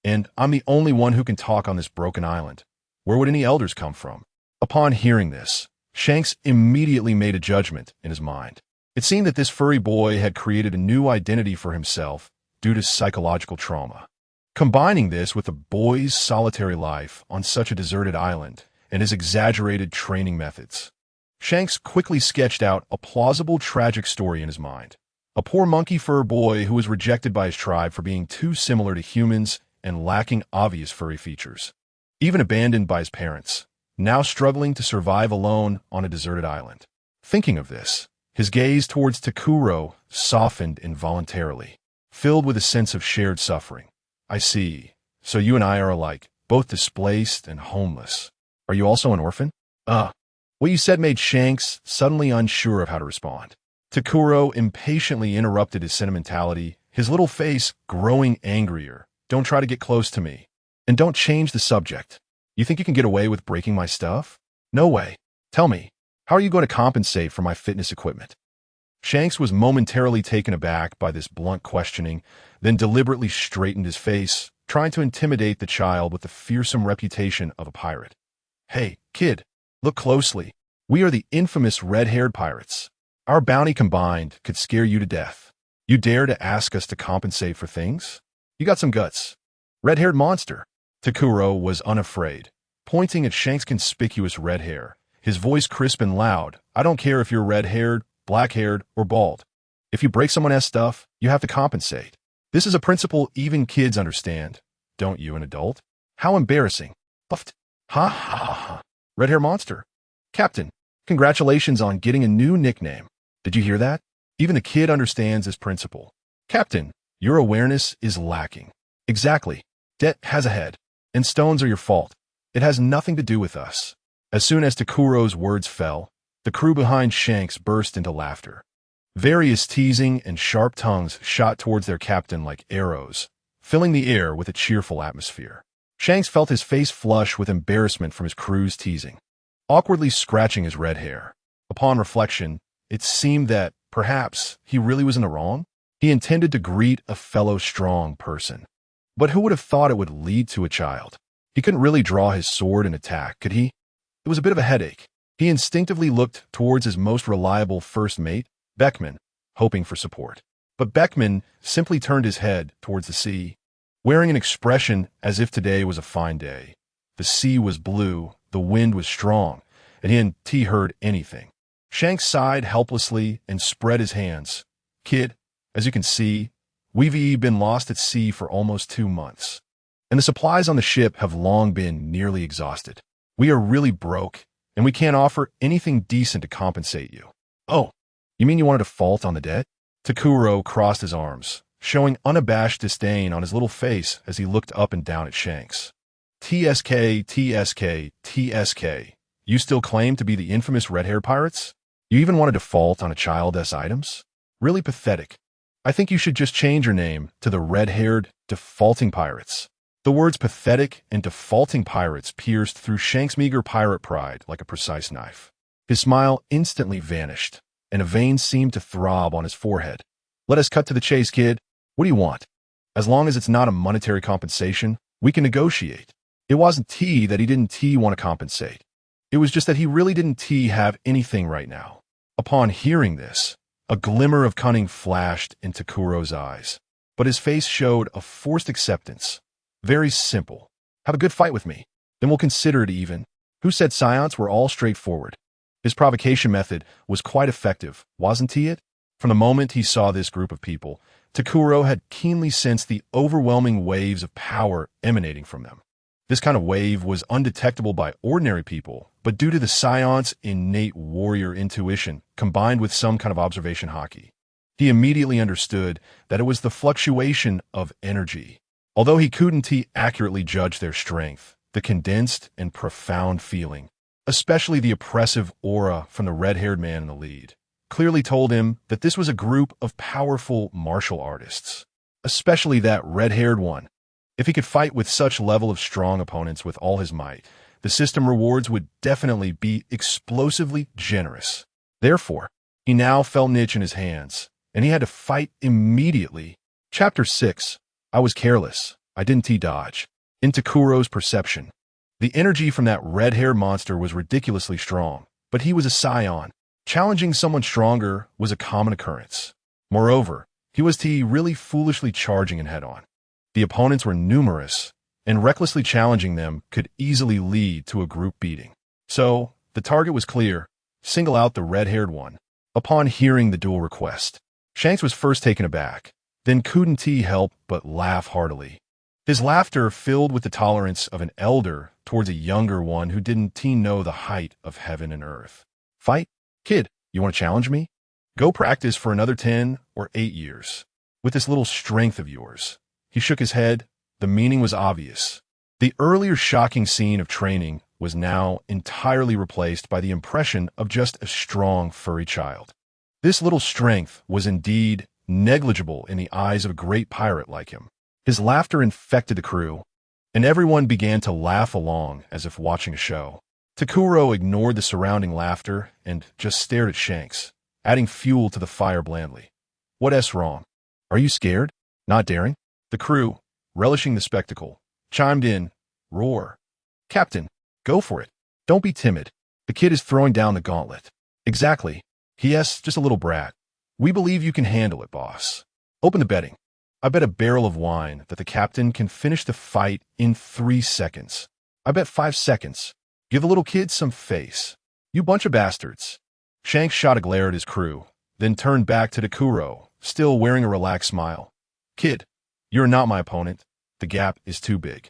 and I'm the only one who can talk on this broken island. Where would any elders come from?" Upon hearing this, Shanks immediately made a judgment in his mind. It seemed that this furry boy had created a new identity for himself due to psychological trauma. Combining this with the boy's solitary life on such a deserted island and his exaggerated training methods, Shanks quickly sketched out a plausible tragic story in his mind. A poor monkey fur boy who was rejected by his tribe for being too similar to humans and lacking obvious furry features. Even abandoned by his parents, now struggling to survive alone on a deserted island. Thinking of this, his gaze towards Takkuro softened involuntarily, filled with a sense of shared suffering. "I see. So you and I are alike, both displaced and homeless. Are you also an orphan?" What you said made Shanks suddenly unsure of how to respond. Takkuro impatiently interrupted his sentimentality, his little face growing angrier. "Don't try to get close to me. And don't change the subject. You think you can get away with breaking my stuff? No way. Tell me, how are you going to compensate for my fitness equipment?" Shanks was momentarily taken aback by this blunt questioning, then deliberately straightened his face, trying to intimidate the child with the fearsome reputation of a pirate. "Hey, kid, look closely. We are the infamous red-haired pirates. Our bounty combined could scare you to death. You dare to ask us to compensate for things? You got some guts. Red-haired monster." Takkuro was unafraid, pointing at Shanks' conspicuous red hair, his voice crisp and loud. "I don't care if you're red-haired, black-haired, or bald. If you break someone else's stuff, you have to compensate. This is a principle even kids understand. Don't you, an adult? How embarrassing." "Buffed. Ha ha ha. Red hair monster. Captain, congratulations on getting a new nickname. Did you hear that? Even the kid understands this principle. Captain, your awareness is lacking." "Exactly. Debt has a head, and stones are your fault. It has nothing to do with us." As soon as Takkuro's words fell, the crew behind Shanks burst into laughter. Various teasing and sharp tongues shot towards their captain like arrows, filling the air with a cheerful atmosphere. Shanks felt his face flush with embarrassment from his crew's teasing, awkwardly scratching his red hair. Upon reflection, it seemed that, perhaps, he really was in the wrong. He intended to greet a fellow strong person. But who would have thought it would lead to a child? He couldn't really draw his sword and attack, could he? It was a bit of a headache. He instinctively looked towards his most reliable first mate, Beckman, hoping for support. But Beckman simply turned his head towards the sea, wearing an expression as if today was a fine day. The sea was blue, the wind was strong, and he hadn't heard anything. Shanks sighed helplessly and spread his hands. "Kid, as you can see, We've been lost at sea for almost 2 months, and the supplies on the ship have long been nearly exhausted. We are really broke, and we can't offer anything decent to compensate you. Oh, you mean you wanted to default on the debt? Takkuro crossed his arms, showing unabashed disdain on his little face as he looked up and down at Shanks. TSK, TSK, TSK. You still claim to be the infamous red-haired pirates? You even want to default on a child's items? Really pathetic. I think you should just change your name to the red-haired defaulting pirates. The words pathetic and defaulting pirates pierced through Shanks' meager pirate pride like a precise knife. His smile instantly vanished, and a vein seemed to throb on his forehead. Let us cut to the chase, kid. What do you want? As long as it's not a monetary compensation, we can negotiate. It wasn't that he didn't want to compensate. It was just that he really didn't have anything right now. Upon hearing this, a glimmer of cunning flashed in Takkuro's eyes, but his face showed a forced acceptance. Very simple. Have a good fight with me, then we'll consider it even. Who said Saiyans were all straightforward? His provocation method was quite effective, wasn't it? From the moment he saw this group of people, Takkuro had keenly sensed the overwhelming waves of power emanating from them. This kind of wave was undetectable by ordinary people, but due to the Saiyans' innate warrior intuition combined with some kind of observation hockey, he immediately understood that it was the fluctuation of energy. Although he couldn't accurately judge their strength, the condensed and profound feeling, especially the oppressive aura from the red-haired man in the lead, clearly told him that this was a group of powerful martial artists, especially that red-haired one. If he could fight with such level of strong opponents with all his might, the system rewards would definitely be explosively generous. Therefore, he now felt an itch in his hands, and he had to fight immediately. Chapter 6. I was careless. I didn't dodge. In Takkuro's perception, the energy from that red-haired monster was ridiculously strong, but he was a Saiyan. Challenging someone stronger was a common occurrence. Moreover, he was really foolishly charging in head-on. The opponents were numerous, and recklessly challenging them could easily lead to a group beating. So, the target was clear: single out the red-haired one. Upon hearing the duel request, Shanks was first taken aback, then couldn't help but laugh heartily. His laughter filled with the tolerance of an elder towards a younger one who didn't know the height of heaven and earth. Fight? Kid, you want to challenge me? Go practice for another 10 or 8 years. With this little strength of yours. He shook his head. The meaning was obvious. The earlier shocking scene of training was now entirely replaced by the impression of just a strong, furry child. This little strength was indeed negligible in the eyes of a great pirate like him. His laughter infected the crew, and everyone began to laugh along as if watching a show. Takkuro ignored the surrounding laughter and just stared at Shanks, adding fuel to the fire blandly. What's wrong? Are you scared? Not daring? The crew, relishing the spectacle, chimed in. Roar. Captain, go for it. Don't be timid. The kid is throwing down the gauntlet. Exactly. Yes, just a little brat. We believe you can handle it, boss. Open the betting. I bet a barrel of wine that the captain can finish the fight in 3 seconds. I bet 5 seconds. Give the little kid some face. You bunch of bastards. Shanks shot a glare at his crew, then turned back to Takkuro, still wearing a relaxed smile. Kid, you're not my opponent. The gap is too big.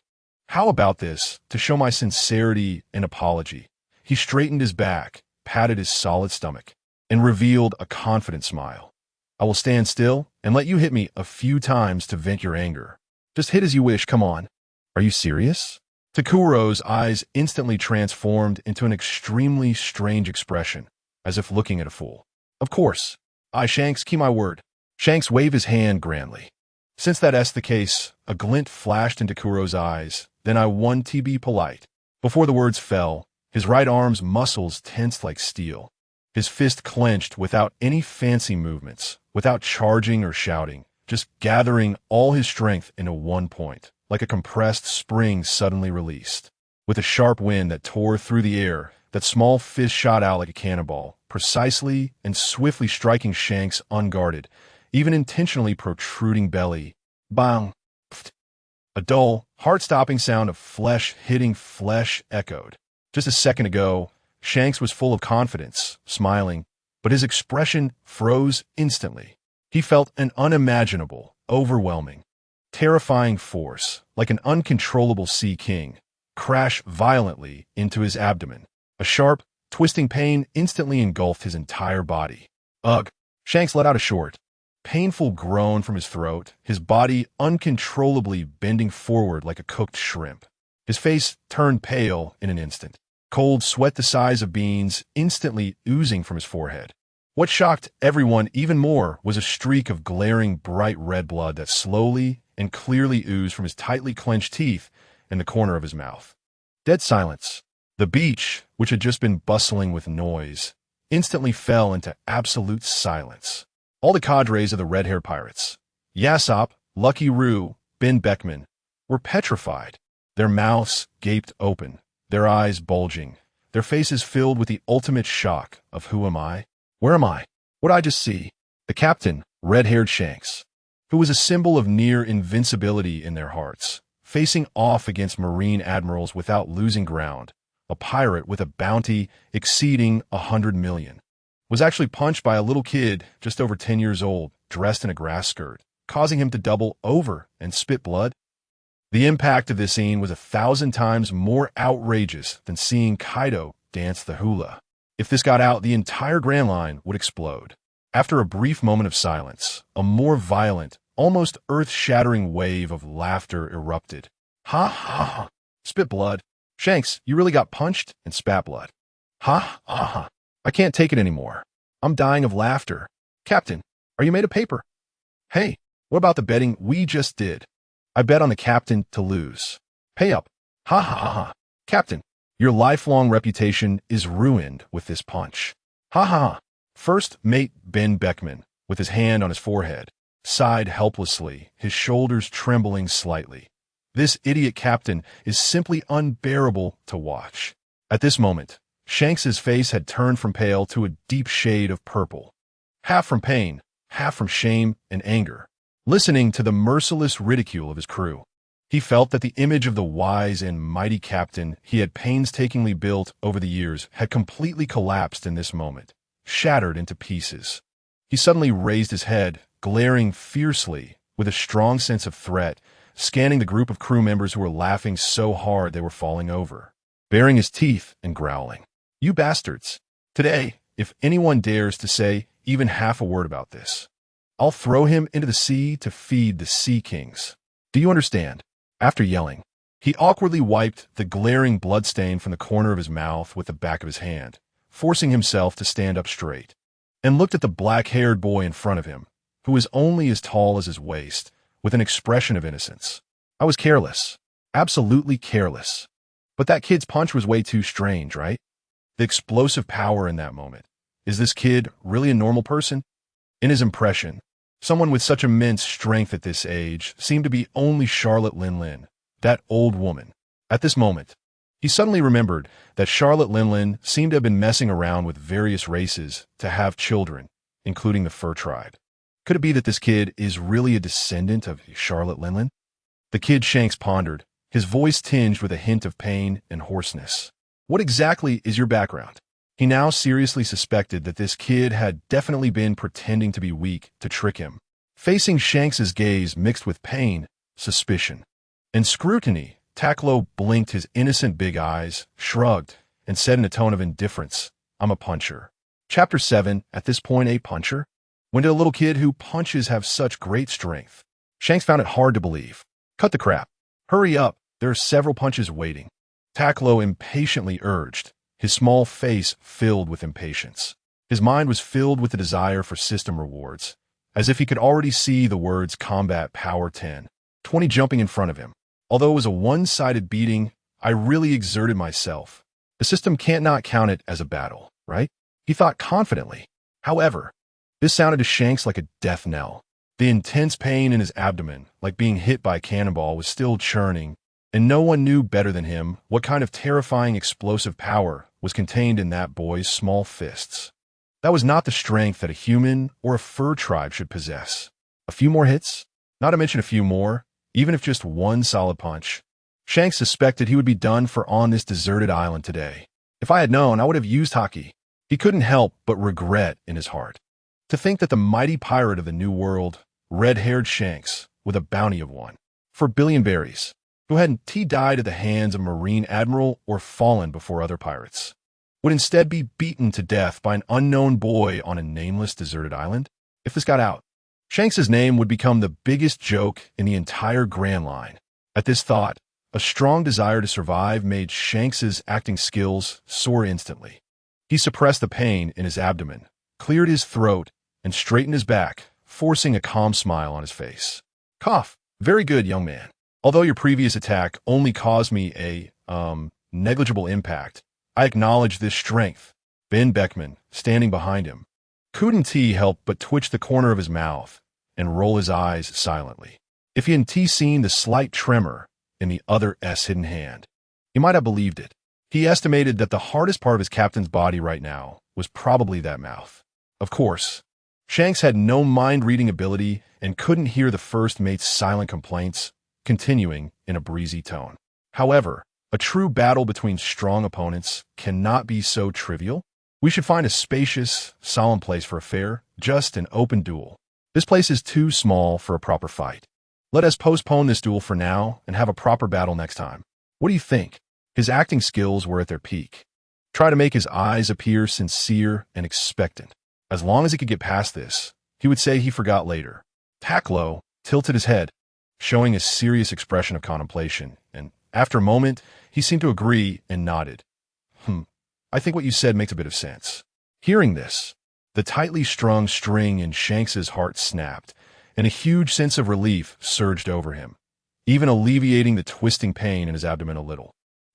How about this, to show my sincerity and apology? He straightened his back, patted his solid stomach, and revealed a confident smile. I will stand still and let you hit me a few times to vent your anger. Just hit as you wish, come on. Are you serious? Takkuro's eyes instantly transformed into an extremely strange expression, as if looking at a fool. Of course. I, Shanks, keep my word. Shanks waved his hand grandly. Since that's the case, a glint flashed in Takkuro's eyes, then I won to be polite. Before the words fell, his right arm's muscles tensed like steel. His fist clenched without any fancy movements, without charging or shouting, just gathering all his strength into one point, like a compressed spring suddenly released. With a sharp wind that tore through the air, that small fist shot out like a cannonball, precisely and swiftly striking Shanks unguarded, even intentionally protruding belly. Bang! Pft. A dull, heart-stopping sound of flesh hitting flesh echoed. Just a second ago, Shanks was full of confidence, smiling, but his expression froze instantly. He felt an unimaginable, overwhelming, terrifying force, like an uncontrollable sea king, crashed violently into his abdomen. A sharp, twisting pain instantly engulfed his entire body. Ugh! Shanks let out a short, painful groan from his throat, his body uncontrollably bending forward like a cooked shrimp. His face turned pale in an instant, cold sweat the size of beans instantly oozing from his forehead. What shocked everyone even more was a streak of glaring bright red blood that slowly and clearly oozed from his tightly clenched teeth in the corner of his mouth. Dead silence. The beach, which had just been bustling with noise, instantly fell into absolute silence. All the cadres of the red-haired pirates, Yasopp, Lucky Roo, Ben Beckman, were petrified. Their mouths gaped open, their eyes bulging, their faces filled with the ultimate shock of who am I? Where am I? What did I just see? The captain, red-haired Shanks, who was a symbol of near invincibility in their hearts, facing off against marine admirals without losing ground, a pirate with a bounty exceeding 100 million, was actually punched by a little kid just over 10 years old, dressed in a grass skirt, causing him to double over and spit blood. The impact of this scene was 1,000 times more outrageous than seeing Kaido dance the hula. If this got out, the entire Grand Line would explode. After a brief moment of silence, a more violent, almost earth-shattering wave of laughter erupted. Ha ha ha! Spit blood. Shanks, you really got punched and spat blood. Ha ha ha! I can't take it anymore. I'm dying of laughter. Captain, are you made of paper? Hey, what about the betting we just did? I bet on the captain to lose. Pay up. Ha ha ha ha. Captain, your lifelong reputation is ruined with this punch. Ha ha ha. First mate Ben Beckman, with his hand on his forehead, sighed helplessly, his shoulders trembling slightly. This idiot captain is simply unbearable to watch. At this moment, Shanks's face had turned from pale to a deep shade of purple, half from pain, half from shame and anger. Listening to the merciless ridicule of his crew, he felt that the image of the wise and mighty captain he had painstakingly built over the years had completely collapsed in this moment, shattered into pieces. He suddenly raised his head, glaring fiercely, with a strong sense of threat, scanning the group of crew members who were laughing so hard they were falling over, baring his teeth and growling. You bastards! Today, if anyone dares to say even half a word about this, I'll throw him into the sea to feed the sea kings. Do you understand? After yelling, he awkwardly wiped the glaring bloodstain from the corner of his mouth with the back of his hand, forcing himself to stand up straight, and looked at the black-haired boy in front of him, who was only as tall as his waist, with an expression of innocence. I was careless. Absolutely careless. But that kid's punch was way too strange, right? The explosive power in that moment. Is this kid really a normal person? In his impression, someone with such immense strength at this age seemed to be only Charlotte Linlin, that old woman. At this moment, he suddenly remembered that Charlotte Linlin seemed to have been messing around with various races to have children, including the Fur Tribe. Could it be that this kid is really a descendant of Charlotte Linlin? The kid Shanks pondered, his voice tinged with a hint of pain and hoarseness. What exactly is your background? He now seriously suspected that this kid had definitely been pretending to be weak to trick him. Facing Shanks's gaze mixed with pain, suspicion, and scrutiny, Takkuro blinked his innocent big eyes, shrugged, and said in a tone of indifference, I'm a puncher. Chapter 7, at this point a puncher? When did a little kid who punches have such great strength? Shanks found it hard to believe. Cut the crap. Hurry up, there are several punches waiting. Takkuro impatiently urged, his small face filled with impatience. His mind was filled with the desire for system rewards, as if he could already see the words Combat Power 10, 20 jumping in front of him. Although it was a one-sided beating, I really exerted myself. The system can't not count it as a battle, right? He thought confidently. However, this sounded to Shanks like a death knell. The intense pain in his abdomen, like being hit by a cannonball, was still churning, and no one knew better than him what kind of terrifying explosive power was contained in that boy's small fists. That was not the strength that a human or a fur tribe should possess. A few more hits? Not to mention a few more, even if just one solid punch. Shanks suspected he would be done for on this deserted island today. If I had known, I would have used hockey. He couldn't help but regret in his heart. To think that the mighty pirate of the New World, red-haired Shanks, with a bounty of one. For billion berries. Who hadn't he died at the hands of Marine Admiral or fallen before other pirates? Would instead be beaten to death by an unknown boy on a nameless deserted island? If this got out, Shanks's name would become the biggest joke in the entire Grand Line. At this thought, a strong desire to survive made Shanks's acting skills soar instantly. He suppressed the pain in his abdomen, cleared his throat, and straightened his back, forcing a calm smile on his face. Cough. Very good, young man. Although your previous attack only caused me a, negligible impact, I acknowledge this strength. Ben Beckman, standing behind him, couldn't he help but twitch the corner of his mouth and roll his eyes silently. If he hadn't seen the slight tremor in the other S hidden hand, he might have believed it. He estimated that the hardest part of his captain's body right now was probably that mouth. Of course, Shanks had no mind-reading ability and couldn't hear the first mate's silent complaints, continuing in a breezy tone. However, a true battle between strong opponents cannot be so trivial. We should find a spacious, solemn place for a fair, just and open duel. This place is too small for a proper fight. Let us postpone this duel for now and have a proper battle next time. What do you think? His acting skills were at their peak. Try to make his eyes appear sincere and expectant. As long as he could get past this, he would say he forgot later. Takkuro tilted his head, showing a serious expression of contemplation, and after a moment, he seemed to agree and nodded. I think what you said makes a bit of sense. Hearing this, the tightly strung string in Shanks's heart snapped, and a huge sense of relief surged over him, even alleviating the twisting pain in his abdomen a little.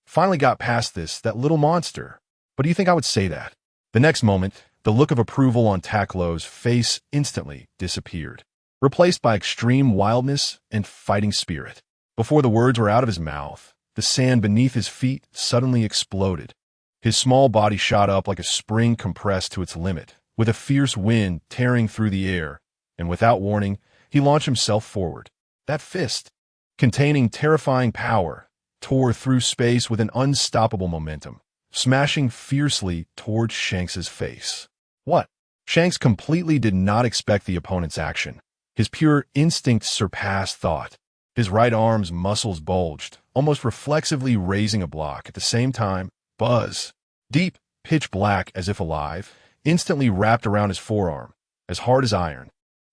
Finally got past this, that little monster. But do you think I would say that? The next moment, the look of approval on Takkuro's face instantly disappeared, replaced by extreme wildness and fighting spirit. Before the words were out of his mouth, the sand beneath his feet suddenly exploded. His small body shot up like a spring compressed to its limit, with a fierce wind tearing through the air, and without warning, he launched himself forward. That fist, containing terrifying power, tore through space with an unstoppable momentum, smashing fiercely towards Shanks's face. What? Shanks completely did not expect the opponent's action. His pure instinct surpassed thought. His right arm's muscles bulged, almost reflexively raising a block. At the same time, buzz, deep, pitch black as if alive, instantly wrapped around his forearm, as hard as iron.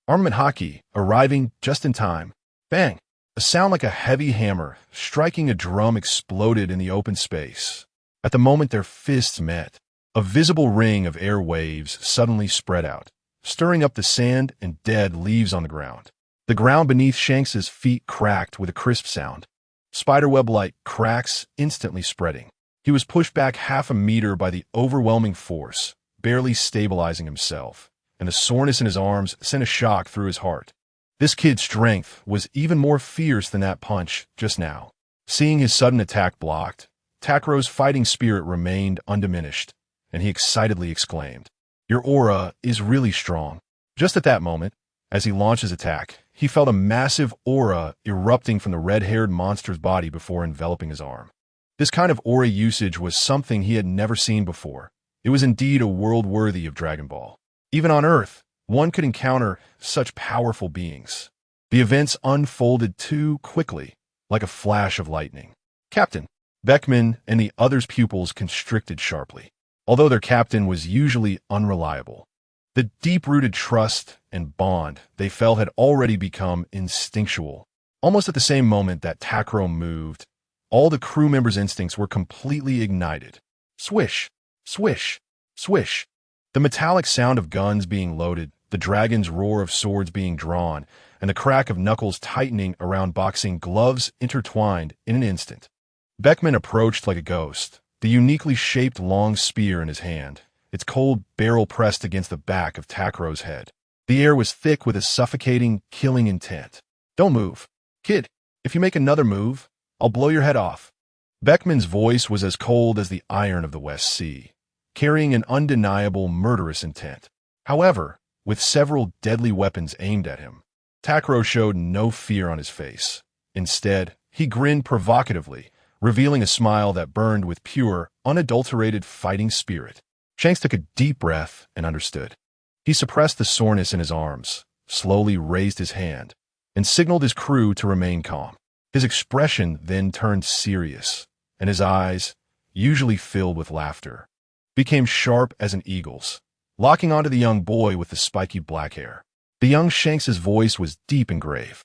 Armament hockey, arriving just in time. Bang! A sound like a heavy hammer striking a drum exploded in the open space. At the moment their fists met, a visible ring of air waves suddenly spread out, stirring up the sand and dead leaves on the ground. The ground beneath Shanks's feet cracked with a crisp sound. Spiderweb-like cracks instantly spreading. He was pushed back half a meter by the overwhelming force, barely stabilizing himself, and the soreness in his arms sent a shock through his heart. This kid's strength was even more fierce than that punch just now. Seeing his sudden attack blocked, Takkuro's fighting spirit remained undiminished, and he excitedly exclaimed, "Your aura is really strong." Just at that moment, as he launched his attack, he felt a massive aura erupting from the red-haired monster's body before enveloping his arm. This kind of aura usage was something he had never seen before. It was indeed a world worthy of Dragon Ball. Even on Earth, one could encounter such powerful beings. The events unfolded too quickly, like a flash of lightning. Captain Beckman and the others' pupils constricted sharply, although their captain was usually unreliable. The deep-rooted trust and bond they felt had already become instinctual. Almost at the same moment that Takkuro moved, all the crew members' instincts were completely ignited. Swish, swish, swish. The metallic sound of guns being loaded, the dragon's roar of swords being drawn, and the crack of knuckles tightening around boxing gloves intertwined in an instant. Beckman approached like a ghost, the uniquely shaped long spear in his hand, its cold barrel pressed against the back of Takkuro's head. The air was thick with a suffocating, killing intent. "Don't move. Kid, if you make another move, I'll blow your head off." Beckman's voice was as cold as the iron of the West Sea, carrying an undeniable murderous intent. However, with several deadly weapons aimed at him, Takkuro showed no fear on his face. Instead, he grinned provocatively, revealing a smile that burned with pure, unadulterated fighting spirit. Shanks took a deep breath and understood. He suppressed the soreness in his arms, slowly raised his hand and signaled his crew to remain calm. His expression then turned serious, and his eyes, usually filled with laughter, became sharp as an eagle's, locking onto the young boy with the spiky black hair. The young Shanks's voice was deep and grave,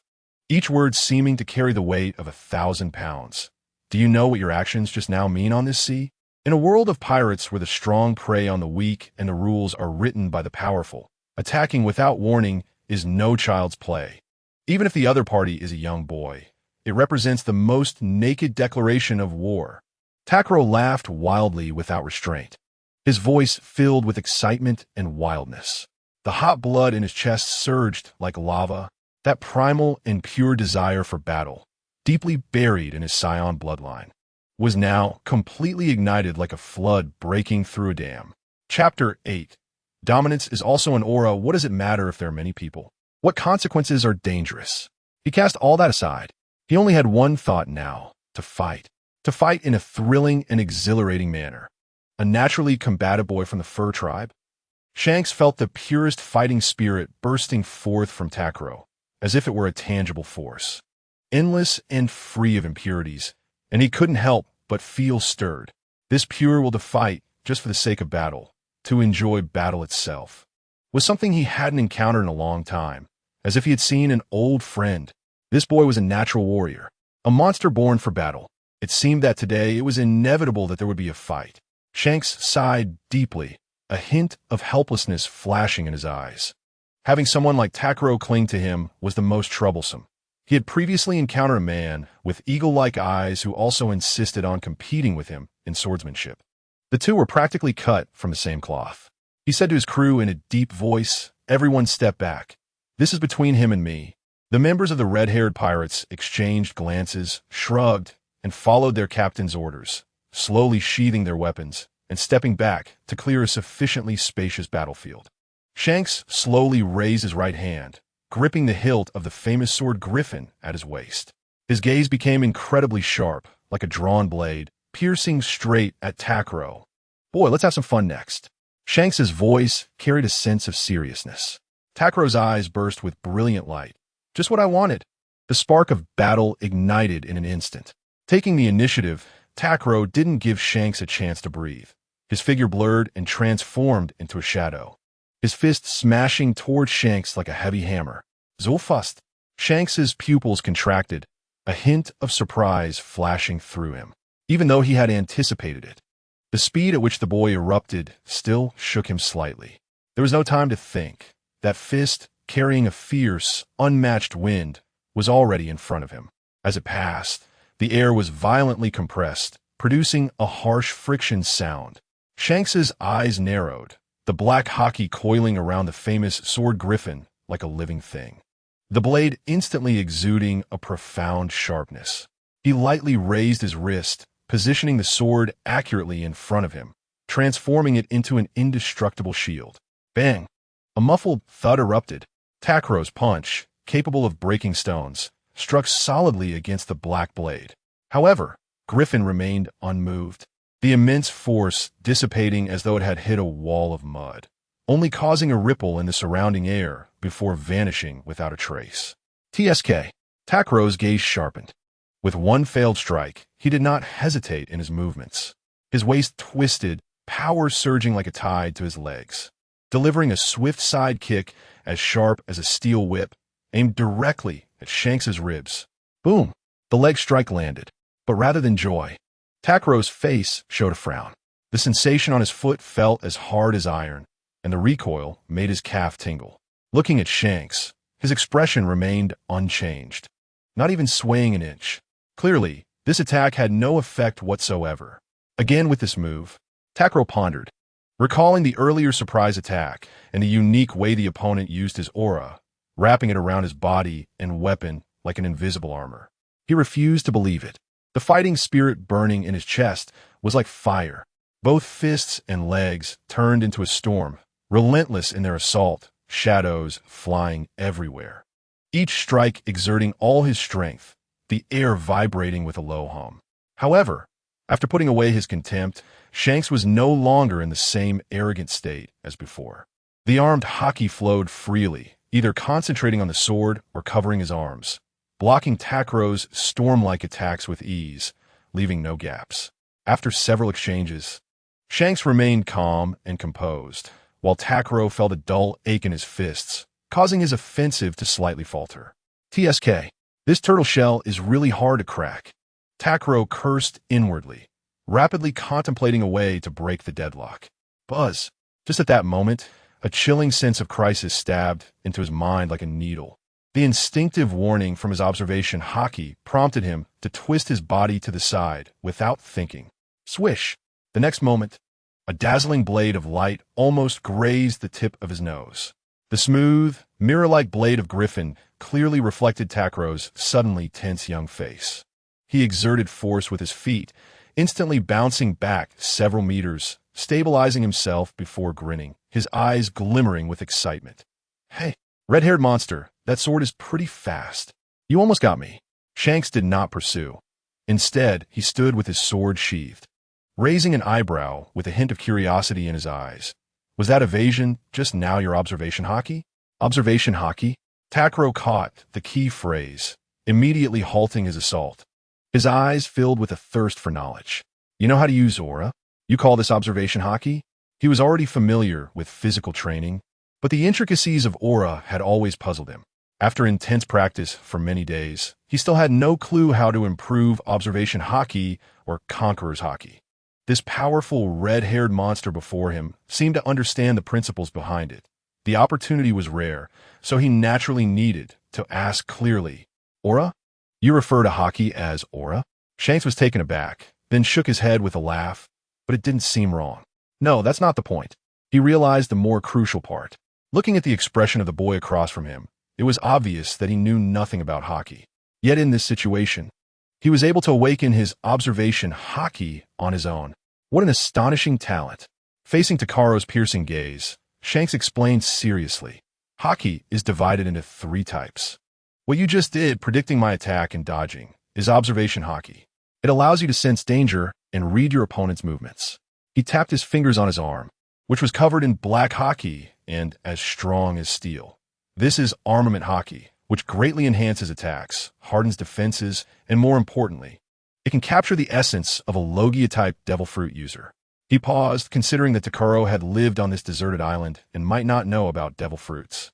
each word seeming to carry the weight of 1,000 pounds. Do you know what your actions just now mean on this sea? In a world of pirates where the strong prey on the weak and the rules are written by the powerful, attacking without warning is no child's play. Even if the other party is a young boy, it represents the most naked declaration of war. Takkuro laughed wildly without restraint, his voice filled with excitement and wildness. The hot blood in his chest surged like lava, that primal and pure desire for battle, deeply buried in his Saiyan bloodline, was now completely ignited like a flood breaking through a dam. Chapter 8. Dominance is also an aura. What does it matter if there are many people? What consequences are dangerous? He cast all that aside. He only had one thought now: to fight. To fight in a thrilling and exhilarating manner. A naturally combative boy from the fur tribe, Shanks felt the purest fighting spirit bursting forth from Takkuro, as if it were a tangible force, endless and free of impurities, and he couldn't help but feel stirred. This pure will to fight just for the sake of battle, to enjoy battle itself, was something he hadn't encountered in a long time, as if he had seen an old friend. This boy was a natural warrior, a monster born for battle. It seemed that today it was inevitable that there would be a fight. Shanks sighed deeply, a hint of helplessness flashing in his eyes. Having someone like Takkuro cling to him was the most troublesome. He had previously encountered a man with eagle-like eyes who also insisted on competing with him in swordsmanship. The two were practically cut from the same cloth. He said to his crew in a deep voice, "Everyone step back. This is between him and me." The members of the red-haired pirates exchanged glances, shrugged, and followed their captain's orders, slowly sheathing their weapons and stepping back to clear a sufficiently spacious battlefield. Shanks slowly raised his right hand, gripping the hilt of the famous sword Griffin at his waist. His gaze became incredibly sharp, like a drawn blade, piercing straight at Takkuro. "Boy, let's have some fun next." Shanks's voice carried a sense of seriousness. Takkuro's eyes burst with brilliant light. "Just what I wanted." The spark of battle ignited in an instant. Taking the initiative, Takkuro didn't give Shanks a chance to breathe. His figure blurred and transformed into a shadow, his fist smashing toward Shanks like a heavy hammer. "Zulfust." Shanks's pupils contracted, a hint of surprise flashing through him, even though he had anticipated it. The speed at which the boy erupted still shook him slightly. There was no time to think. That fist, carrying a fierce, unmatched wind, was already in front of him. As it passed, the air was violently compressed, producing a harsh friction sound. Shanks's eyes narrowed, the black hockey coiling around the famous sword Griffin like a living thing, the blade instantly exuding a profound sharpness. He lightly raised his wrist, positioning the sword accurately in front of him, transforming it into an indestructible shield. Bang! A muffled thud erupted. Takkuro's punch, capable of breaking stones, struck solidly against the black blade. However, Griffin remained unmoved, the immense force dissipating as though it had hit a wall of mud, only causing a ripple in the surrounding air before vanishing without a trace. TSK. Takkuro's gaze sharpened. With one failed strike, he did not hesitate in his movements. His waist twisted, power surging like a tide to his legs, delivering a swift side kick as sharp as a steel whip, aimed directly at Shanks's ribs. Boom! The leg strike landed, but rather than joy, Takkuro's face showed a frown. The sensation on his foot felt as hard as iron, and the recoil made his calf tingle. Looking at Shanks, his expression remained unchanged, not even swaying an inch. Clearly, this attack had no effect whatsoever. Again with this move, Takkuro pondered, recalling the earlier surprise attack and the unique way the opponent used his aura, wrapping it around his body and weapon like an invisible armor. He refused to believe it. The fighting spirit burning in his chest was like fire. Both fists and legs turned into a storm, relentless in their assault, shadows flying everywhere. Each strike exerting all his strength, the air vibrating with a low hum. However, after putting away his contempt, Shanks was no longer in the same arrogant state as before. The armed hockey flowed freely, either concentrating on the sword or covering his arms, blocking Takkuro's storm-like attacks with ease, leaving no gaps. After several exchanges, Shanks remained calm and composed, while Takkuro felt a dull ache in his fists, causing his offensive to slightly falter. TSK. This turtle shell is really hard to crack. Takkuro cursed inwardly, rapidly contemplating a way to break the deadlock. Buzz. Just at that moment, a chilling sense of crisis stabbed into his mind like a needle. The instinctive warning from his observation haki prompted him to twist his body to the side without thinking. Swish! The next moment, a dazzling blade of light almost grazed the tip of his nose. The smooth, mirror-like blade of Griffin clearly reflected Takkuro's suddenly tense young face. He exerted force with his feet, instantly bouncing back several meters, stabilizing himself before grinning, his eyes glimmering with excitement. Hey, red-haired monster, that sword is pretty fast. You almost got me. Shanks did not pursue. Instead, he stood with his sword sheathed, raising an eyebrow with a hint of curiosity in his eyes. Was that evasion just now your observation haki? Observation haki? Takkuro caught the key phrase, immediately halting his assault. His eyes filled with a thirst for knowledge. You know how to use aura? You call this observation haki? He was already familiar with physical training, but the intricacies of aura had always puzzled him. After intense practice for many days, he still had no clue how to improve observation haki or conqueror's haki. This powerful red-haired monster before him seemed to understand the principles behind it. The opportunity was rare, so he naturally needed to ask clearly, Aura? You refer to haki as aura? Shanks was taken aback, then shook his head with a laugh, but it didn't seem wrong. No, that's not the point. He realized the more crucial part. Looking at the expression of the boy across from him, it was obvious that he knew nothing about haki. Yet in this situation, he was able to awaken his observation haki on his own. What an astonishing talent. Facing Takkuro's piercing gaze, Shanks explained seriously. Haki is divided into 3 types. What you just did, predicting my attack and dodging, is observation haki. It allows you to sense danger and read your opponent's movements. He tapped his fingers on his arm, which was covered in black haki and as strong as steel. This is armament haki, which greatly enhances attacks, hardens defenses, and more importantly, it can capture the essence of a Logia-type devil fruit user. He paused, considering that Takkuro had lived on this deserted island and might not know about devil fruits,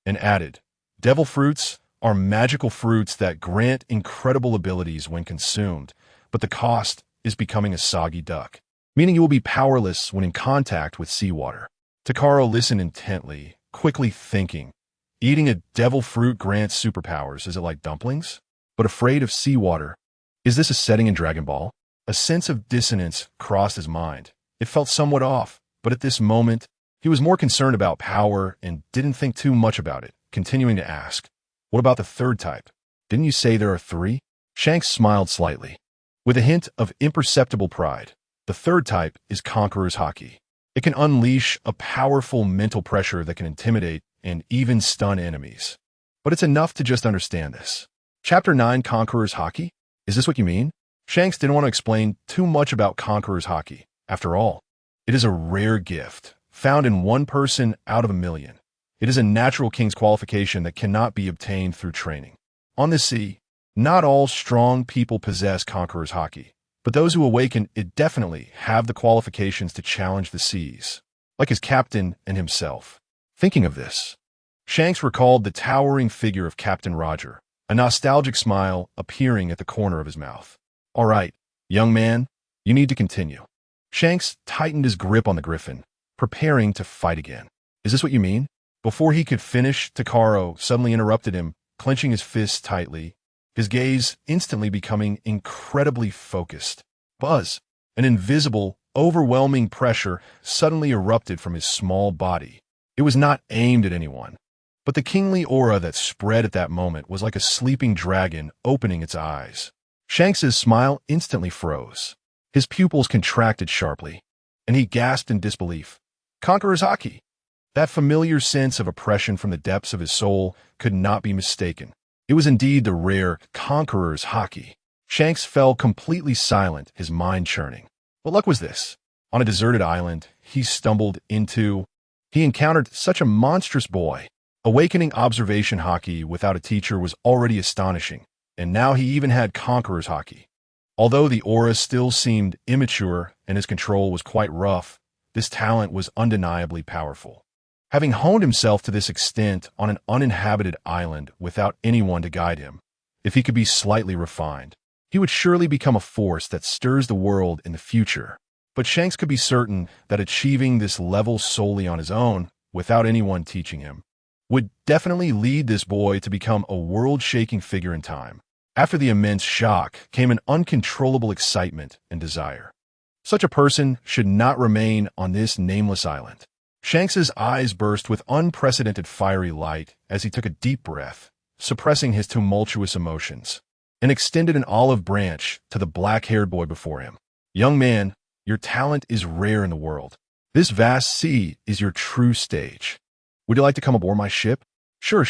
and added, devil fruits are magical fruits that grant incredible abilities when consumed, but the cost is becoming a soggy duck, meaning you will be powerless when in contact with seawater. Takkuro listened intently, quickly thinking, eating a devil fruit grants superpowers, is it like dumplings? But afraid of seawater. Is this a setting in Dragon Ball? A sense of dissonance crossed his mind. It felt somewhat off, but at this moment, he was more concerned about power and didn't think too much about it, continuing to ask, what about the 3rd type? Didn't you say there are 3? Shanks smiled slightly, with a hint of imperceptible pride. The 3rd type is Conqueror's Haki. It can unleash a powerful mental pressure that can intimidate and even stun enemies. But it's enough to just understand this. Chapter 9, Conqueror's Haki? Is this what you mean? Shanks didn't want to explain too much about Conqueror's Haki. After all, it is a rare gift, found in 1 person out of 1,000,000. It is a natural king's qualification that cannot be obtained through training. On the sea, not all strong people possess Conqueror's Haki, but those who awaken it definitely have the qualifications to challenge the seas, like his captain and himself. Thinking of this, Shanks recalled the towering figure of Captain Roger, a nostalgic smile appearing at the corner of his mouth. All right, young man, you need to continue. Shanks tightened his grip on the griffin, preparing to fight again. Is this what you mean? Before he could finish, Takkuro suddenly interrupted him, clenching his fists tightly, his gaze instantly becoming incredibly focused. Buzz, an invisible, overwhelming pressure suddenly erupted from his small body. It was not aimed at anyone, but the kingly aura that spread at that moment was like a sleeping dragon opening its eyes. Shanks's smile instantly froze. His pupils contracted sharply, and he gasped in disbelief. Conqueror's Haki! That familiar sense of oppression from the depths of his soul could not be mistaken. It was indeed the rare Conqueror's Haki. Shanks fell completely silent, his mind churning. What luck was this? On a deserted island, he encountered such a monstrous boy. Awakening observation hockey without a teacher was already astonishing, and now he even had Conqueror's hockey. Although the aura still seemed immature and his control was quite rough, this talent was undeniably powerful. Having honed himself to this extent on an uninhabited island without anyone to guide him, if he could be slightly refined, he would surely become a force that stirs the world in the future. But Shanks could be certain that achieving this level solely on his own, without anyone teaching him, would definitely lead this boy to become a world-shaking figure in time. After the immense shock came an uncontrollable excitement and desire. Such a person should not remain on this nameless island. Shanks's eyes burst with unprecedented fiery light as he took a deep breath, suppressing his tumultuous emotions, and extended an olive branch to the black-haired boy before him. Young man, your talent is rare in the world. This vast sea is your true stage. Would you like to come aboard my ship? Sure.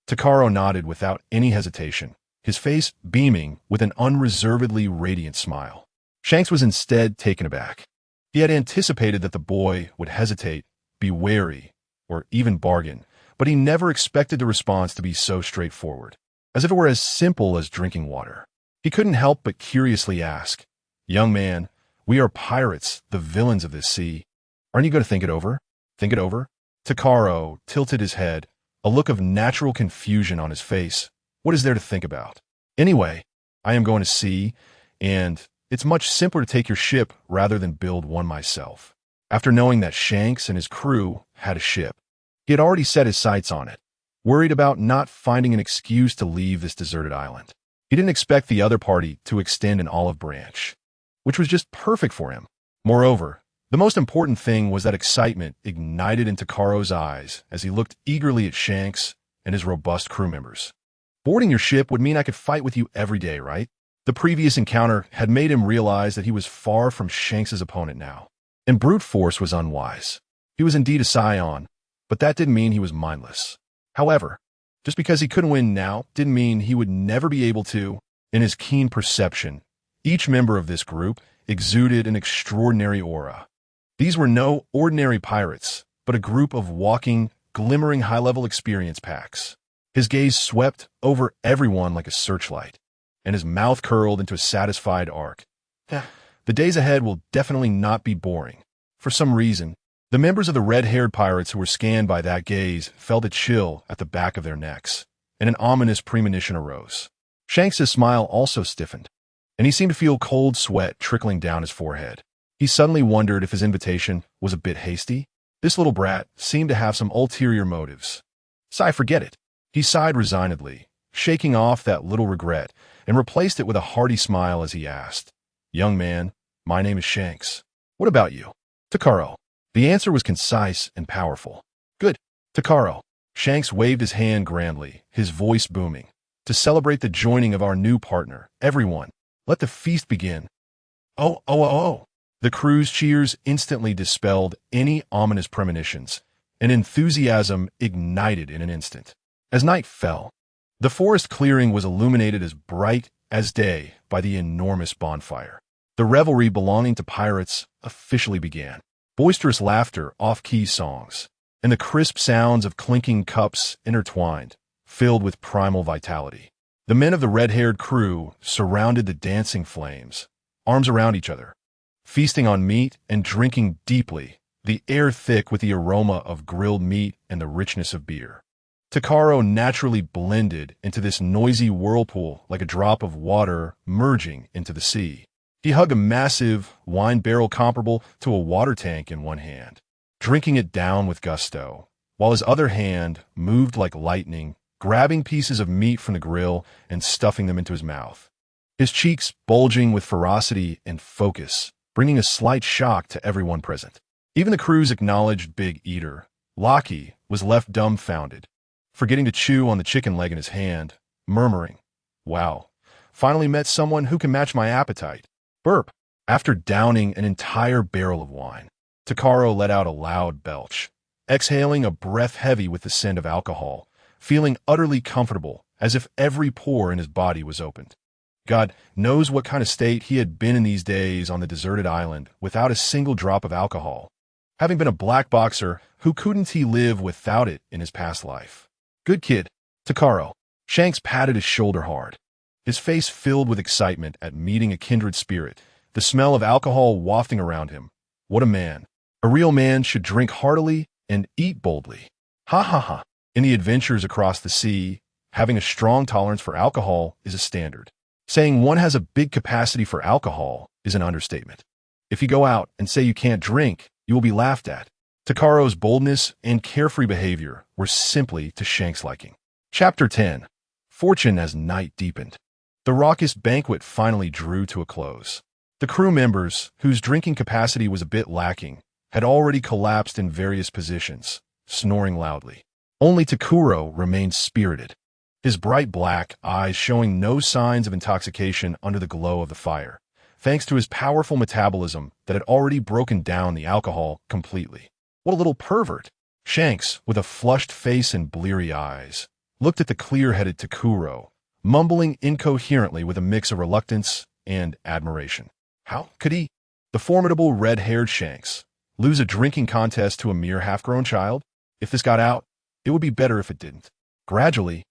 Takkuro nodded without any hesitation, his face beaming with an unreservedly radiant smile. Shanks was instead taken aback. He had anticipated that the boy would hesitate, be wary, or even bargain, but he never expected the response to be so straightforward, as if it were as simple as drinking water. He couldn't help but curiously ask, "Young man, we are pirates, the villains of this sea. Aren't you going to think it over? Think it over?" Takkuro tilted his head, a look of natural confusion on his face. What is there to think about? Anyway, I am going to sea, and it's much simpler to take your ship rather than build one myself. After knowing that Shanks and his crew had a ship, he had already set his sights on it, worried about not finding an excuse to leave this deserted island. He didn't expect the other party to extend an olive branch, which was just perfect for him. Moreover, the most important thing was that excitement ignited in Takkuro's eyes as he looked eagerly at Shanks and his robust crew members. Boarding your ship would mean I could fight with you every day, right? The previous encounter had made him realize that he was far from Shanks's opponent now, and brute force was unwise. He was indeed a Saiyan, but that didn't mean he was mindless. However, just because he couldn't win now didn't mean he would never be able to. In his keen perception, each member of this group exuded an extraordinary aura. These were no ordinary pirates, but a group of walking, glimmering high-level experience packs. His gaze swept over everyone like a searchlight, and his mouth curled into a satisfied arc. The days ahead will definitely not be boring. For some reason, the members of the red-haired pirates who were scanned by that gaze felt a chill at the back of their necks, and an ominous premonition arose. Shanks' smile also stiffened, and he seemed to feel cold sweat trickling down his forehead. He suddenly wondered if his invitation was a bit hasty. This little brat seemed to have some ulterior motives. Forget it. He sighed resignedly, shaking off that little regret, and replaced it with a hearty smile as he asked, "Young man, my name is Shanks. What about you?" "Takkuro." The answer was concise and powerful. "Good, Takkuro." Shanks waved his hand grandly, his voice booming. "To celebrate the joining of our new partner, everyone, let the feast begin." Oh. The crew's cheers instantly dispelled any ominous premonitions, and enthusiasm ignited in an instant. As night fell, the forest clearing was illuminated as bright as day by the enormous bonfire. The revelry belonging to pirates officially began. Boisterous laughter, off-key songs, and the crisp sounds of clinking cups intertwined, filled with primal vitality. The men of the red-haired crew surrounded the dancing flames, arms around each other, feasting on meat and drinking deeply, the air thick with the aroma of grilled meat and the richness of beer. Takkuro naturally blended into this noisy whirlpool like a drop of water merging into the sea. He hugged a massive wine barrel comparable to a water tank in one hand, drinking it down with gusto, while his other hand moved like lightning, grabbing pieces of meat from the grill and stuffing them into his mouth. His cheeks bulging with ferocity and focus, bringing a slight shock to everyone present. Even the crew's acknowledged big eater, Lockie, was left dumbfounded, forgetting to chew on the chicken leg in his hand, murmuring, "Wow, finally met someone who can match my appetite." Burp. After downing an entire barrel of wine, Takkuro let out a loud belch, exhaling a breath heavy with the scent of alcohol, feeling utterly comfortable, as if every pore in his body was opened. God knows what kind of state he had been in these days on the deserted island without a single drop of alcohol. Having been a black boxer, who couldn't he live without it in his past life? Good kid, Takuro. Shanks patted his shoulder hard, his face filled with excitement at meeting a kindred spirit, the smell of alcohol wafting around him. What a man. A real man should drink heartily and eat boldly. Ha ha ha. In the adventures across the sea, having a strong tolerance for alcohol is a standard. Saying one has a big capacity for alcohol is an understatement. If you go out and say you can't drink, you will be laughed at. Takuro's boldness and carefree behavior were simply to Shanks' liking. Chapter 10. Fortune as night deepened. The raucous banquet finally drew to a close. The crew members, whose drinking capacity was a bit lacking, had already collapsed in various positions, snoring loudly. Only Takkuro remained spirited, his bright black eyes showing no signs of intoxication under the glow of the fire, thanks to his powerful metabolism that had already broken down the alcohol completely. What a little pervert! Shanks, with a flushed face and bleary eyes, looked at the clear-headed Takkuro, mumbling incoherently with a mix of reluctance and admiration. How could he, the formidable red-haired Shanks, lose a drinking contest to a mere half-grown child? If this got out, it would be better if it didn't. Gradually,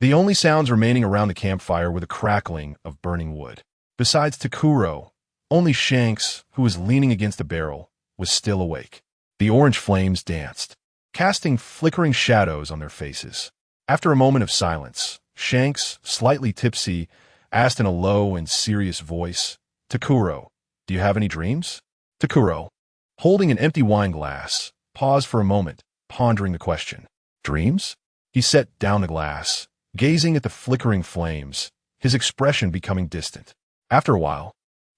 the only sounds remaining around the campfire were the crackling of burning wood. Besides Takkuro, only Shanks, who was leaning against a barrel, was still awake. The orange flames danced, casting flickering shadows on their faces. After a moment of silence, Shanks, slightly tipsy, asked in a low and serious voice, "Takkuro, do you have any dreams?" Takkuro, holding an empty wine glass, paused for a moment, pondering the question. Dreams? He set down the glass, gazing at the flickering flames, his expression becoming distant. After a while,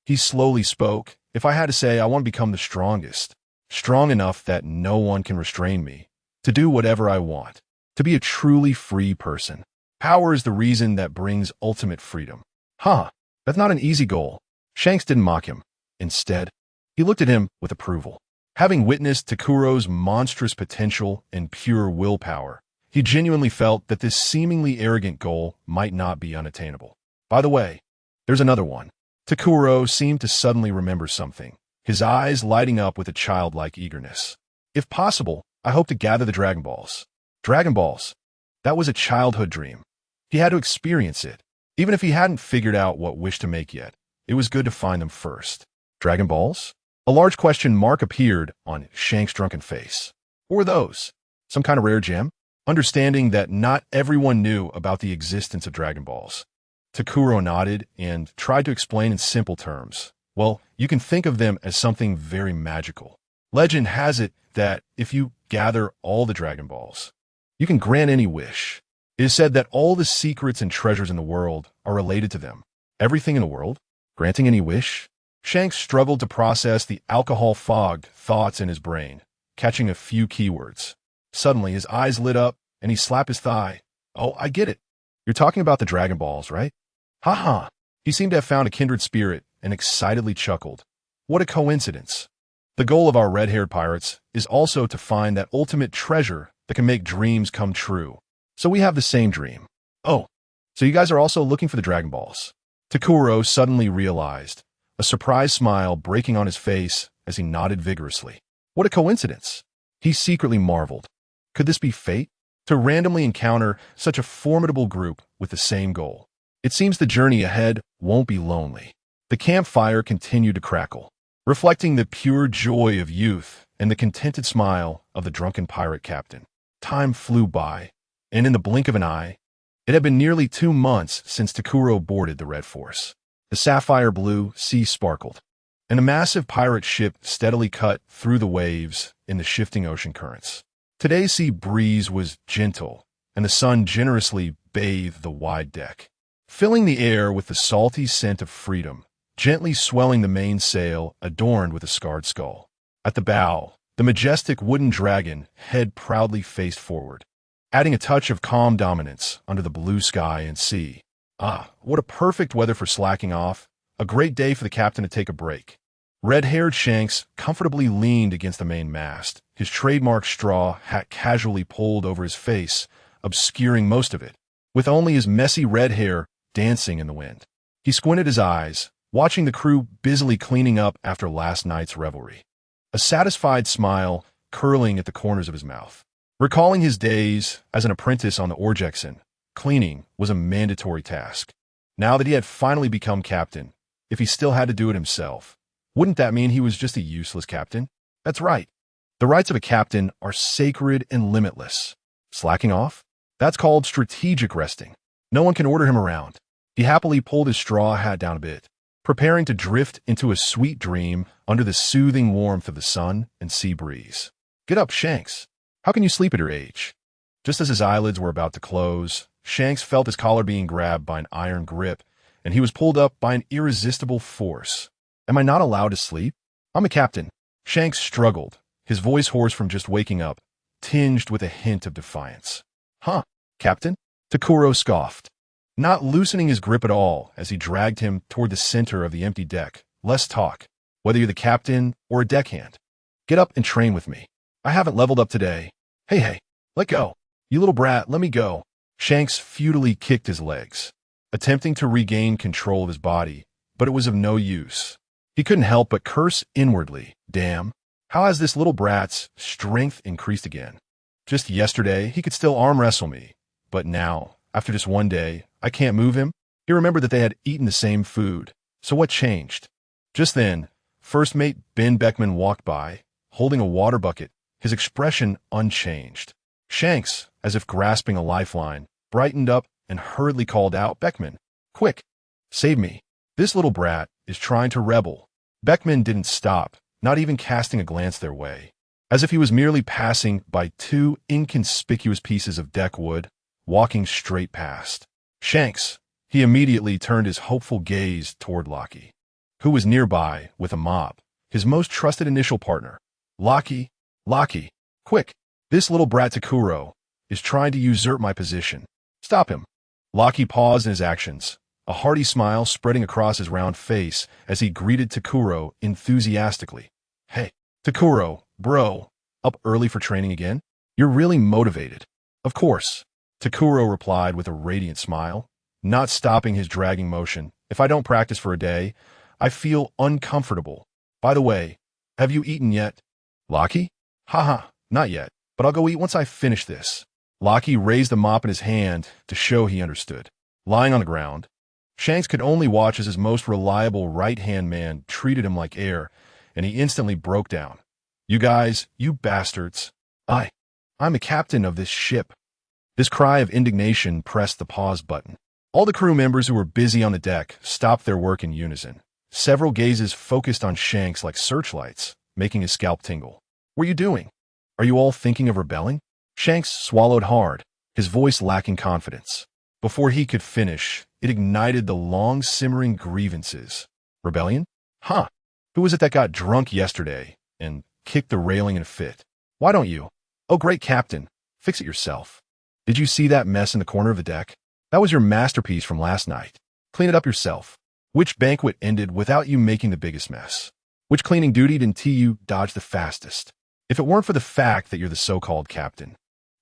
he slowly spoke. If I had to say, I want to become the strongest, strong enough that no one can restrain me, to do whatever I want, to be a truly free person. Power is the reason that brings ultimate freedom. Huh, that's not an easy goal. Shanks didn't mock him. Instead, he looked at him with approval. Having witnessed Takkuro's monstrous potential and pure willpower, he genuinely felt that this seemingly arrogant goal might not be unattainable. By the way, there's another one. Takkuro seemed to suddenly remember something, his eyes lighting up with a childlike eagerness. If possible, I hope to gather the Dragon Balls. Dragon Balls. That was a childhood dream. He had to experience it. Even if he hadn't figured out what wish to make yet, it was good to find them first. Dragon Balls? A large question mark appeared on Shanks' drunken face. What were those? Some kind of rare gem? Understanding that not everyone knew about the existence of Dragon Balls, Takkuro nodded and tried to explain in simple terms. Well, you can think of them as something very magical. Legend has it that if you gather all the Dragon Balls, you can grant any wish. It is said that all the secrets and treasures in the world are related to them. Everything in the world? Granting any wish? Shanks struggled to process the alcohol-fogged thoughts in his brain, catching a few keywords. Suddenly, his eyes lit up, and he slapped his thigh. Oh, I get it. You're talking about the Dragon Balls, right? Ha ha. He seemed to have found a kindred spirit and excitedly chuckled. What a coincidence. The goal of our red-haired pirates is also to find that ultimate treasure that can make dreams come true. So we have the same dream. Oh, so you guys are also looking for the Dragon Balls. Takkuro suddenly realized, a surprised smile breaking on his face as he nodded vigorously. What a coincidence. He secretly marveled. Could this be fate? To randomly encounter such a formidable group with the same goal. It seems the journey ahead won't be lonely. The campfire continued to crackle, reflecting the pure joy of youth and the contented smile of the drunken pirate captain. Time flew by, and in the blink of an eye, it had been nearly 2 months since Takkuro boarded the Red Force. The sapphire blue sea sparkled, and a massive pirate ship steadily cut through the waves in the shifting ocean currents. Today's sea breeze was gentle, and the sun generously bathed the wide deck, filling the air with the salty scent of freedom, gently swelling the mainsail adorned with a scarred skull. At the bow, the majestic wooden dragon head proudly faced forward, adding a touch of calm dominance under the blue sky and sea. Ah, what a perfect weather for slacking off, a great day for the captain to take a break. Red-haired Shanks comfortably leaned against the main mast, his trademark straw hat casually pulled over his face, obscuring most of it, with only his messy red hair dancing in the wind. He squinted his eyes, watching the crew busily cleaning up after last night's revelry, a satisfied smile curling at the corners of his mouth. Recalling his days as an apprentice on the Orjexen, cleaning was a mandatory task. Now that he had finally become captain, if he still had to do it himself, wouldn't that mean he was just a useless captain? That's right. The rights of a captain are sacred and limitless. Slacking off? That's called strategic resting. No one can order him around. He happily pulled his straw hat down a bit, preparing to drift into a sweet dream under the soothing warmth of the sun and sea breeze. Get up, Shanks. How can you sleep at your age? Just as his eyelids were about to close, Shanks felt his collar being grabbed by an iron grip, and he was pulled up by an irresistible force. Am I not allowed to sleep? I'm a captain. Shanks struggled, his voice hoarse from just waking up, tinged with a hint of defiance. Huh, Captain? Takkuro scoffed, not loosening his grip at all as he dragged him toward the center of the empty deck. Less talk, whether you're the captain or a deckhand. Get up and train with me. I haven't leveled up today. Hey, let go. You little brat, let me go. Shanks futilely kicked his legs, attempting to regain control of his body, but it was of no use. He couldn't help but curse inwardly. Damn, how has this little brat's strength increased again? Just yesterday, he could still arm wrestle me, but now, after just one day, I can't move him. He remembered that they had eaten the same food, so what changed? Just then, First Mate Ben Beckman walked by, holding a water bucket, his expression unchanged. Shanks, as if grasping a lifeline, brightened up and hurriedly called out, Beckman, quick, save me. This little brat is trying to rebel. Beckman didn't stop, not even casting a glance their way, as if he was merely passing by two inconspicuous pieces of deck wood, walking straight past. Shanks, he immediately turned his hopeful gaze toward Lockie, who was nearby with a mop, his most trusted initial partner. Lockie, quick, this little brat Takkuro is trying to usurp my position. Stop him. Lockie paused in his actions, a hearty smile spreading across his round face as he greeted Takkuro enthusiastically. Hey, Takkuro, bro, up early for training again? You're really motivated. Of course, Takkuro replied with a radiant smile, not stopping his dragging motion. If I don't practice for a day, I feel uncomfortable. By the way, have you eaten yet? Lockie? Haha, not yet, but I'll go eat once I finish this. Lockie raised the mop in his hand to show he understood. Lying on the ground, Shanks could only watch as his most reliable right-hand man treated him like air, and he instantly broke down. You guys, you bastards. I'm a captain of this ship. This cry of indignation pressed the pause button. All the crew members who were busy on the deck stopped their work in unison. Several gazes focused on Shanks like searchlights, making his scalp tingle. What are you doing? Are you all thinking of rebelling? Shanks swallowed hard, his voice lacking confidence. Before he could finish, it ignited the long-simmering grievances. Rebellion? Huh. Who was it that got drunk yesterday and kicked the railing in a fit? Why don't you? Oh, great captain. Fix it yourself. Did you see that mess in the corner of the deck? That was your masterpiece from last night. Clean it up yourself. Which banquet ended without you making the biggest mess? Which cleaning duty didn't you dodge the fastest? If it weren't for the fact that you're the so-called captain,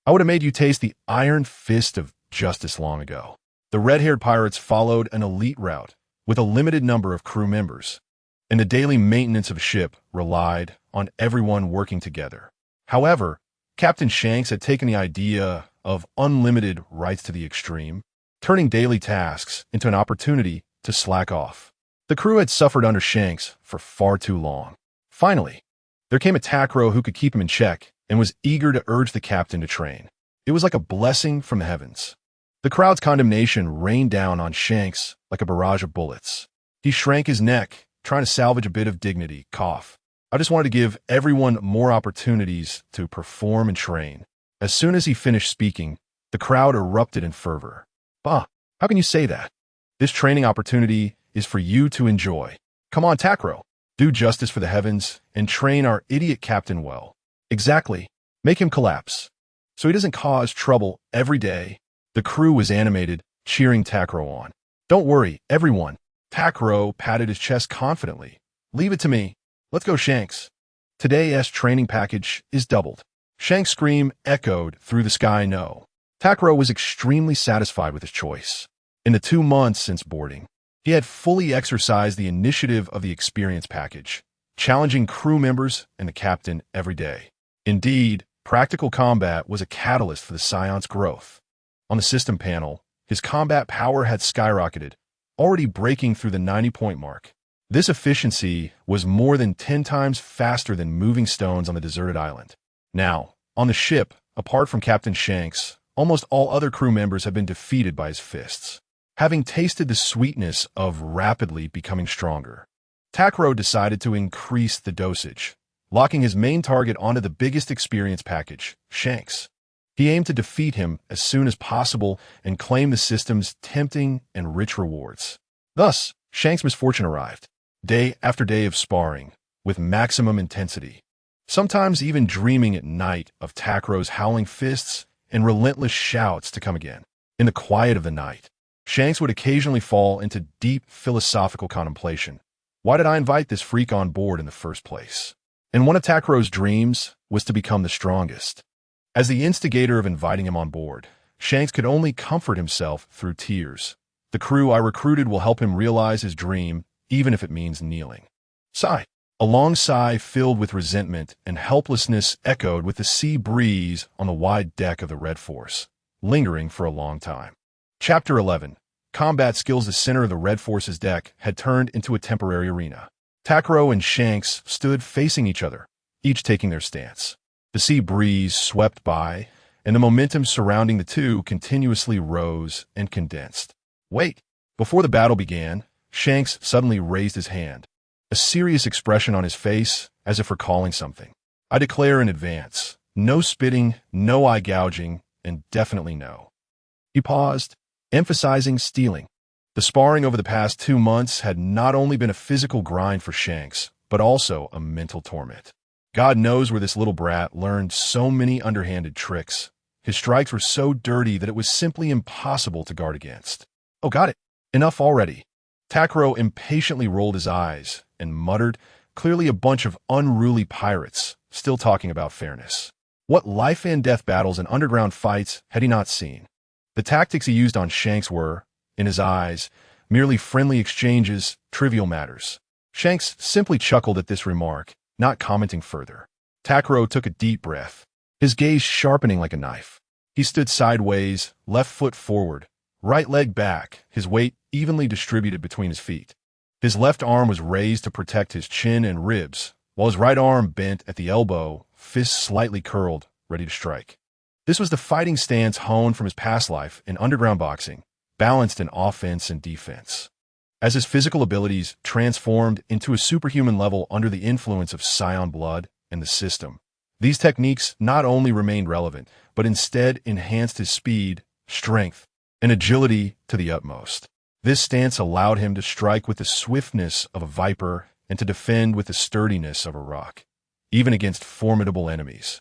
I would have made you taste the iron fist of justice long ago. The red-haired pirates followed an elite route with a limited number of crew members, and the daily maintenance of a ship relied on everyone working together. However, Captain Shanks had taken the idea of unlimited rights to the extreme, turning daily tasks into an opportunity to slack off. The crew had suffered under Shanks for far too long. Finally, there came a Takkuro who could keep him in check and was eager to urge the captain to train. It was like a blessing from the heavens. The crowd's condemnation rained down on Shanks like a barrage of bullets. He shrank his neck, trying to salvage a bit of dignity. Cough. I just wanted to give everyone more opportunities to perform and train. As soon as he finished speaking, the crowd erupted in fervor. Bah, how can you say that? This training opportunity is for you to enjoy. Come on, Takkuro. Do justice for the heavens and train our idiot captain well. Exactly. Make him collapse, so he doesn't cause trouble every day. The crew was animated, cheering Takkuro on. Don't worry, everyone. Takkuro patted his chest confidently. Leave it to me. Let's go, Shanks. Today's training package is doubled. Shanks' scream echoed through the sky. No. Takkuro was extremely satisfied with his choice. In the 2 months since boarding, he had fully exercised the initiative of the experience package, challenging crew members and the captain every day. Indeed, Practical combat was a catalyst for the Scion's growth. On the system panel, his combat power had skyrocketed, already breaking through the 90-point mark. This efficiency was more than 10 times faster than moving stones on the deserted island. Now, on the ship, apart from Captain Shanks, almost all other crew members have been defeated by his fists. Having tasted the sweetness of rapidly becoming stronger, Takkuro decided to increase the dosage, locking his main target onto the biggest experience package, Shanks. He aimed to defeat him as soon as possible and claim the system's tempting and rich rewards. Thus, Shanks' misfortune arrived, day after day of sparring, with maximum intensity, sometimes even dreaming at night of Takkuro's howling fists and relentless shouts to come again. In the quiet of the night, Shanks would occasionally fall into deep philosophical contemplation. Why did I invite this freak on board in the first place? And one of Takkuro's dreams was to become the strongest. As the instigator of inviting him on board, Shanks could only comfort himself through tears. The crew I recruited will help him realize his dream, even if it means kneeling. Sigh. A long sigh filled with resentment and helplessness echoed with the sea breeze on the wide deck of the Red Force, lingering for a long time. Chapter 11. Combat skills. The center of the Red Force's deck had turned into a temporary arena. Takkuro and Shanks stood facing each other, each taking their stance. The sea breeze swept by, and the momentum surrounding the two continuously rose and condensed. Wait! Before the battle began, Shanks suddenly raised his hand, a serious expression on his face, as if recalling something. I declare in advance, no spitting, no eye gouging, and definitely no. He paused, emphasizing stealing. The sparring over the past 2 months had not only been a physical grind for Shanks, but also a mental torment. God knows where this little brat learned so many underhanded tricks. His strikes were so dirty that it was simply impossible to guard against. Oh, got it. Enough already. Takkuro impatiently rolled his eyes and muttered, clearly a bunch of unruly pirates, still talking about fairness. What life-and-death battles and underground fights had he not seen? The tactics he used on Shanks were, in his eyes, merely friendly exchanges, trivial matters. Shanks simply chuckled at this remark, not commenting further. Takkuro took a deep breath, his gaze sharpening like a knife. He stood sideways, left foot forward, right leg back, his weight evenly distributed between his feet. His left arm was raised to protect his chin and ribs, while his right arm bent at the elbow, fists slightly curled, ready to strike. This was the fighting stance honed from his past life in underground boxing, balanced in offense and defense. As his physical abilities transformed into a superhuman level under the influence of Saiyan blood and the system, these techniques not only remained relevant, but instead enhanced his speed, strength, and agility to the utmost. This stance allowed him to strike with the swiftness of a viper and to defend with the sturdiness of a rock, even against formidable enemies.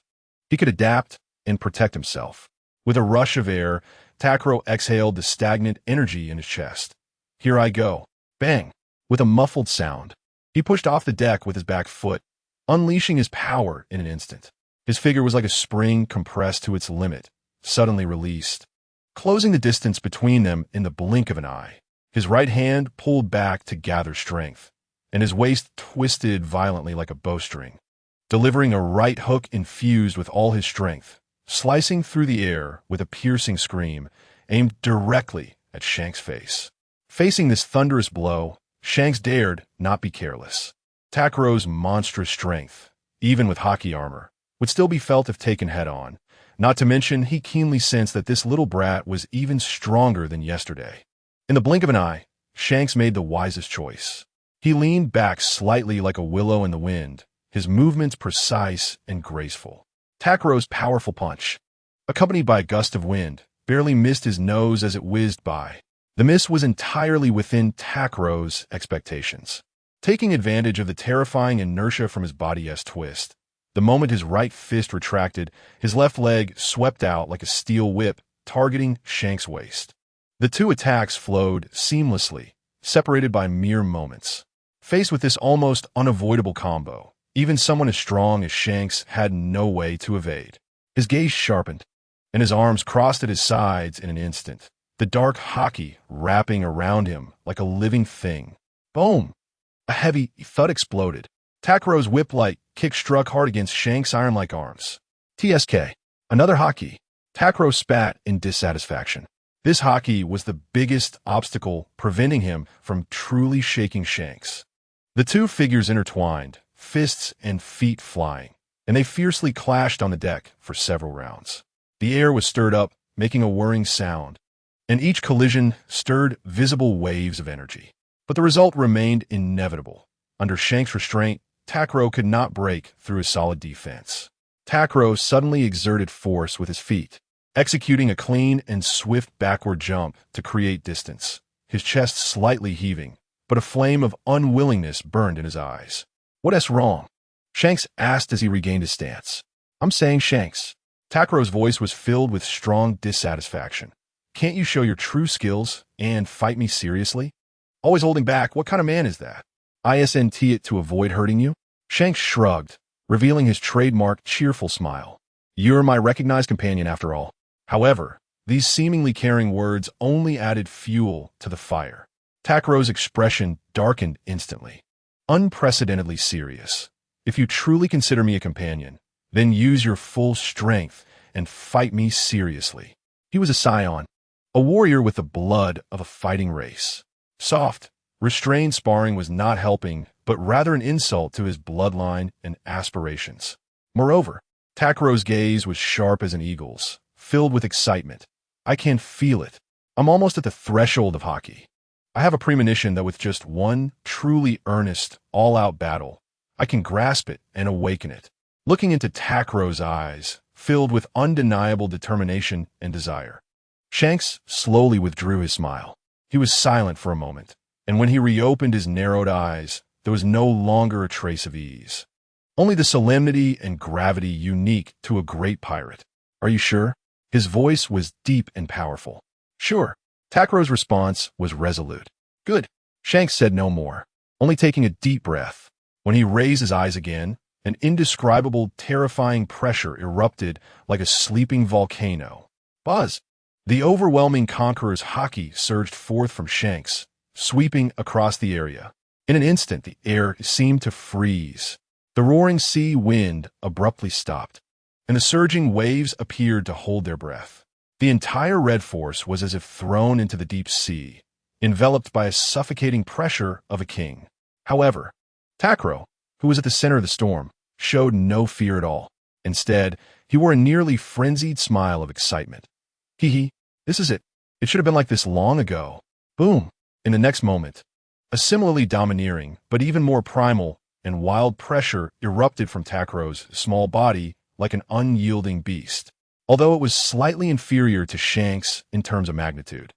He could adapt and protect himself. With a rush of air, Takkuro exhaled the stagnant energy in his chest. Here I go. Bang! With a muffled sound, he pushed off the deck with his back foot, unleashing his power in an instant. His figure was like a spring compressed to its limit, suddenly released, closing the distance between them in the blink of an eye. His right hand pulled back to gather strength, and his waist twisted violently like a bowstring, delivering a right hook infused with all his strength, slicing through the air with a piercing scream, aimed directly at Shanks' face. Facing this thunderous blow, Shanks dared not be careless. Takkuro's monstrous strength, even with hockey armor, would still be felt if taken head-on. Not to mention, he keenly sensed that this little brat was even stronger than yesterday. In the blink of an eye, Shanks made the wisest choice. He leaned back slightly like a willow in the wind, his movements precise and graceful. Takkuro's powerful punch, accompanied by a gust of wind, barely missed his nose as it whizzed by. The miss was entirely within Takkuro's expectations. Taking advantage of the terrifying inertia from his body's twist, the moment his right fist retracted, his left leg swept out like a steel whip, targeting Shanks' waist. The two attacks flowed seamlessly, separated by mere moments. Faced with this almost unavoidable combo, even someone as strong as Shanks had no way to evade. His gaze sharpened, and his arms crossed at his sides in an instant, the dark hockey wrapping around him like a living thing. Boom! A heavy thud exploded. Takkuro's whip-like kick struck hard against Shanks' iron-like arms. TSK. Another hockey. Takkuro spat in dissatisfaction. This hockey was the biggest obstacle preventing him from truly shaking Shanks. The two figures intertwined, fists and feet flying, and they fiercely clashed on the deck for several rounds. The air was stirred up, making a whirring sound, and each collision stirred visible waves of energy. But the result remained inevitable. Under Shanks' restraint, Takkuro could not break through his solid defense. Takkuro suddenly exerted force with his feet, executing a clean and swift backward jump to create distance, his chest slightly heaving, but a flame of unwillingness burned in his eyes. "What's wrong?" Shanks asked as he regained his stance. "I'm saying, Shanks." Takkuro's voice was filled with strong dissatisfaction. "Can't you show your true skills and fight me seriously? Always holding back, what kind of man is that? Isn't it to avoid hurting you?" Shanks shrugged, revealing his trademark cheerful smile. "You're my recognized companion after all." However, these seemingly caring words only added fuel to the fire. Takkuro's expression darkened instantly. "Unprecedentedly serious. If you truly consider me a companion, then use your full strength and fight me seriously." He was a Saiyan, a warrior with the blood of a fighting race. Soft, restrained sparring was not helping, but rather an insult to his bloodline and aspirations. Moreover, Takkuro's gaze was sharp as an eagle's, filled with excitement. "I can feel it. I'm almost at the threshold of hockey. I have a premonition that with just one truly earnest, all-out battle, I can grasp it and awaken it." Looking into Takkuro's eyes, filled with undeniable determination and desire, Shanks slowly withdrew his smile. He was silent for a moment, and when he reopened his narrowed eyes, there was no longer a trace of ease. Only the solemnity and gravity unique to a great pirate. "Are you sure?" His voice was deep and powerful. "Sure." Takkuro's response was resolute. "Good." Shanks said no more, only taking a deep breath. When he raised his eyes again, an indescribable, terrifying pressure erupted like a sleeping volcano. Buzz! The overwhelming conqueror's hockey surged forth from Shanks, sweeping across the area. In an instant, the air seemed to freeze. The roaring sea wind abruptly stopped, and the surging waves appeared to hold their breath. The entire Red Force was as if thrown into the deep sea, enveloped by a suffocating pressure of a king. However, Takkuro, who was at the center of the storm, showed no fear at all. Instead, he wore a nearly frenzied smile of excitement. "Hee, this is it. It should have been like this long ago." Boom! In the next moment, a similarly domineering, but even more primal and wild pressure erupted from Takkuro's small body like an unyielding beast, although it was slightly inferior to Shanks in terms of magnitude.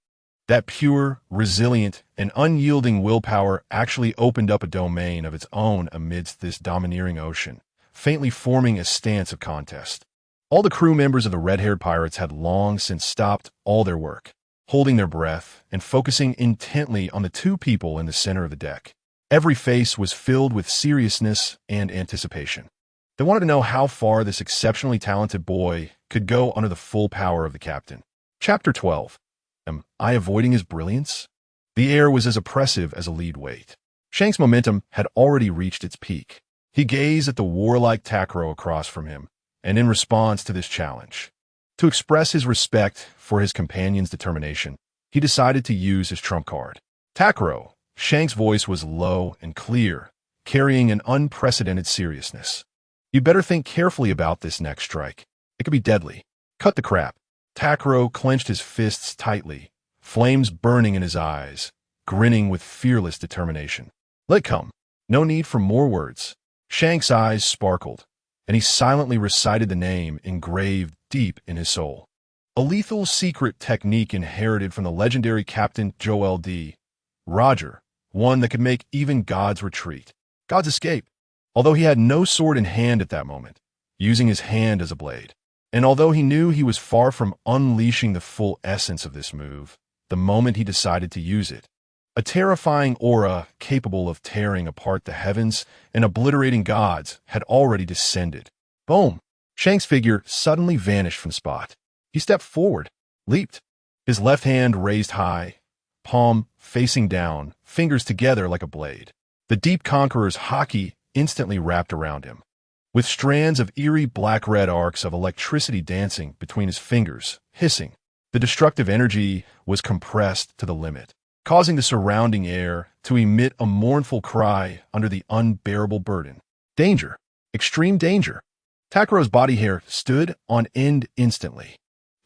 That pure, resilient, and unyielding willpower actually opened up a domain of its own amidst this domineering ocean, faintly forming a stance of contest. All the crew members of the red-haired pirates had long since stopped all their work, holding their breath and focusing intently on the two people in the center of the deck. Every face was filled with seriousness and anticipation. They wanted to know how far this exceptionally talented boy could go under the full power of the captain. Chapter 12. Am I avoiding his brilliance? The air was as oppressive as a lead weight. Shanks' momentum had already reached its peak. He gazed at the warlike Takkuro across from him, and in response to this challenge, to express his respect for his companion's determination, he decided to use his trump card. "Takkuro." Shanks' voice was low and clear, carrying an unprecedented seriousness. "You'd better think carefully about this next strike. It could be deadly. Cut the crap." Takkuro clenched his fists tightly, flames burning in his eyes, grinning with fearless determination. "Let it come. No need for more words." Shanks' eyes sparkled, and he silently recited the name engraved deep in his soul. A lethal secret technique inherited from the legendary Captain Joel D. Roger, one that could make even gods retreat. Gods escape. Although he had no sword in hand at that moment, using his hand as a blade. And although he knew he was far from unleashing the full essence of this move, the moment he decided to use it, a terrifying aura capable of tearing apart the heavens and obliterating gods had already descended. Boom! Shanks' figure suddenly vanished from the spot. He stepped forward, leaped, his left hand raised high, palm facing down, fingers together like a blade. The deep conqueror's hockey instantly wrapped around him. with strands of eerie black-red arcs of electricity dancing between his fingers, hissing. The destructive energy was compressed to the limit, causing the surrounding air to emit a mournful cry under the unbearable burden. Danger. Extreme danger. Takkuro's body hair stood on end instantly.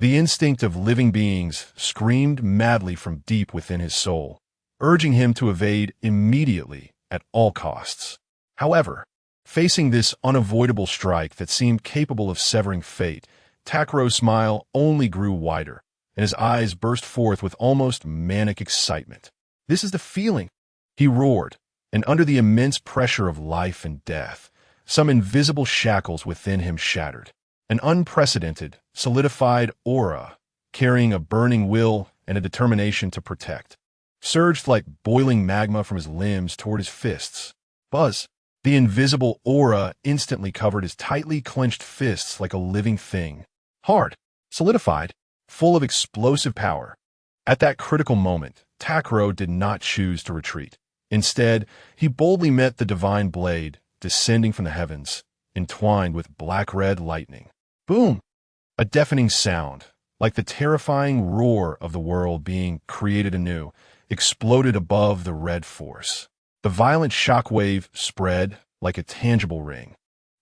The instinct of living beings screamed madly from deep within his soul, urging him to evade immediately at all costs. However, facing this unavoidable strike that seemed capable of severing fate, Takkuro's smile only grew wider, and his eyes burst forth with almost manic excitement. This is the feeling, he roared, and under the immense pressure of life and death, some invisible shackles within him shattered. An unprecedented, solidified aura, carrying a burning will and a determination to protect, surged like boiling magma from his limbs toward his fists. Buzz! The invisible aura instantly covered his tightly clenched fists like a living thing. Hard, solidified, full of explosive power. At that critical moment, Takkuro did not choose to retreat. Instead, he boldly met the divine blade, descending from the heavens, entwined with black-red lightning. Boom! A deafening sound, like the terrifying roar of the world being created anew, exploded above the red force. The violent shockwave spread like a tangible ring,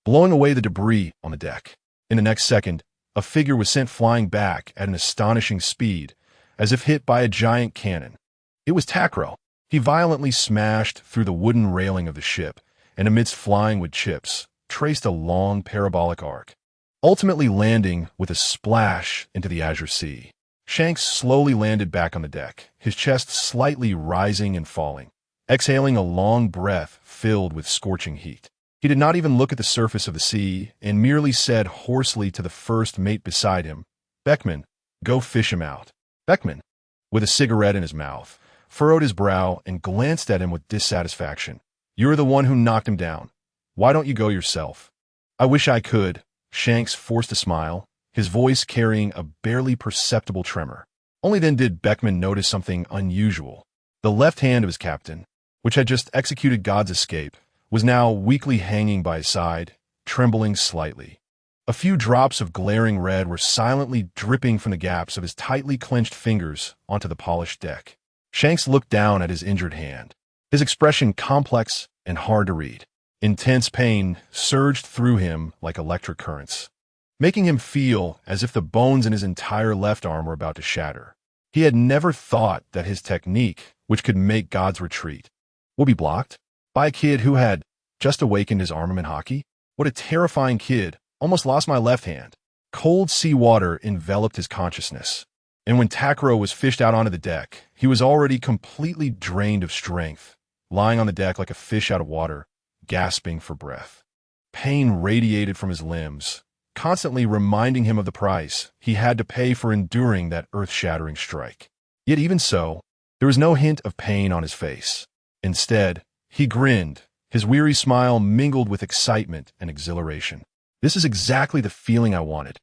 blowing away the debris on the deck. In the next second, a figure was sent flying back at an astonishing speed, as if hit by a giant cannon. It was Takkuro. He violently smashed through the wooden railing of the ship, and amidst flying wood chips, traced a long parabolic arc, ultimately landing with a splash into the azure sea. Shanks slowly landed back on the deck, his chest slightly rising and falling, exhaling a long breath filled with scorching heat. He did not even look at the surface of the sea and merely said hoarsely to the first mate beside him, "Beckman, go fish him out." Beckman, with a cigarette in his mouth, furrowed his brow and glanced at him with dissatisfaction. "You're the one who knocked him down. Why don't you go yourself?" "I wish I could." Shanks forced a smile, his voice carrying a barely perceptible tremor. Only then did Beckman notice something unusual. The left hand of his captain, which had just executed God's escape, was now weakly hanging by his side, trembling slightly. A few drops of glaring red were silently dripping from the gaps of his tightly clenched fingers onto the polished deck. Shanks looked down at his injured hand, his expression complex and hard to read. Intense pain surged through him like electric currents, making him feel as if the bones in his entire left arm were about to shatter. He had never thought that his technique, which could make God's retreat, would be blocked by a kid who had just awakened his armament hockey. What a terrifying kid. Almost lost my left hand. Cold seawater enveloped his consciousness, and when Takkuro was fished out onto the deck, he was already completely drained of strength, lying on the deck like a fish out of water, gasping for breath. Pain radiated from his limbs, constantly reminding him of the price he had to pay for enduring that earth-shattering strike. Yet even so, there was no hint of pain on his face. Instead, he grinned, his weary smile mingled with excitement and exhilaration. "This is exactly the feeling I wanted."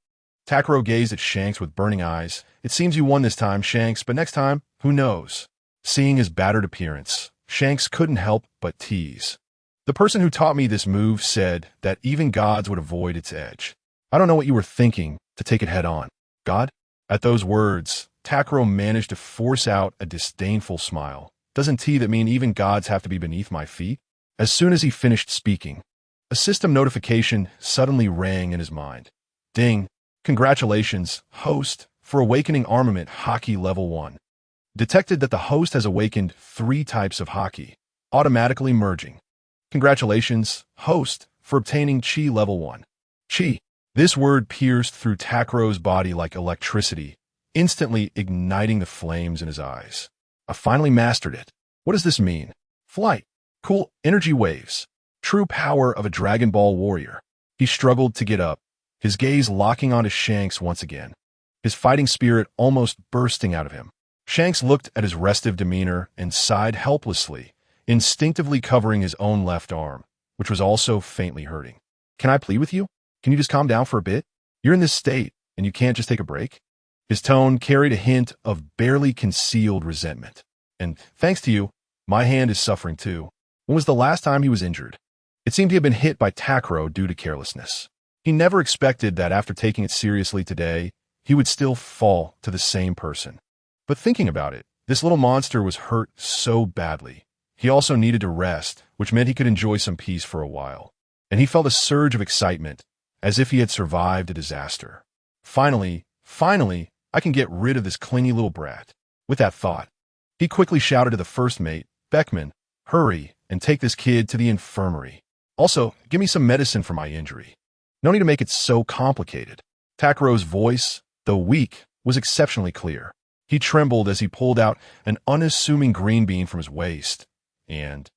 Takkuro gazed at Shanks with burning eyes. "It seems you won this time, Shanks, but next time, who knows?" Seeing his battered appearance, Shanks couldn't help but tease. "The person who taught me this move said that even gods would avoid its edge. I don't know what you were thinking to take it head on." "God?" At those words, Takkuro managed to force out a disdainful smile. "Doesn't tea that mean even gods have to be beneath my feet?" As soon as he finished speaking, a system notification suddenly rang in his mind. Ding! Congratulations, host, for awakening armament hockey level 1. Detected that the host has awakened 3 types of hockey, automatically merging. Congratulations, host, for obtaining chi level 1. Chi. This word pierced through Takkuro's body like electricity, instantly igniting the flames in his eyes. "I finally mastered it. What does this mean?" "Flight. Cool energy waves. True power of a Dragon Ball warrior." He struggled to get up, his gaze locking onto Shanks once again, his fighting spirit almost bursting out of him. Shanks looked at his restive demeanor and sighed helplessly, instinctively covering his own left arm, which was also faintly hurting. "Can I plead with you? Can you just calm down for a bit? You're in this state, and you can't just take a break?" His tone carried a hint of barely concealed resentment. "And thanks to you, my hand is suffering too. When was the last time he was injured?" It seemed he had been hit by Takkuro due to carelessness. He never expected that after taking it seriously today, he would still fall to the same person. But thinking about it, this little monster was hurt so badly. He also needed to rest, which meant he could enjoy some peace for a while. And he felt a surge of excitement, as if he had survived a disaster. Finally, I can get rid of this clingy little brat. With that thought, he quickly shouted to the first mate, Beckman, hurry and take this kid to the infirmary. Also, give me some medicine for my injury. No need to make it so complicated. Takkuro's voice, though weak, was exceptionally clear. He trembled as he pulled out an unassuming green bean from his waist, and,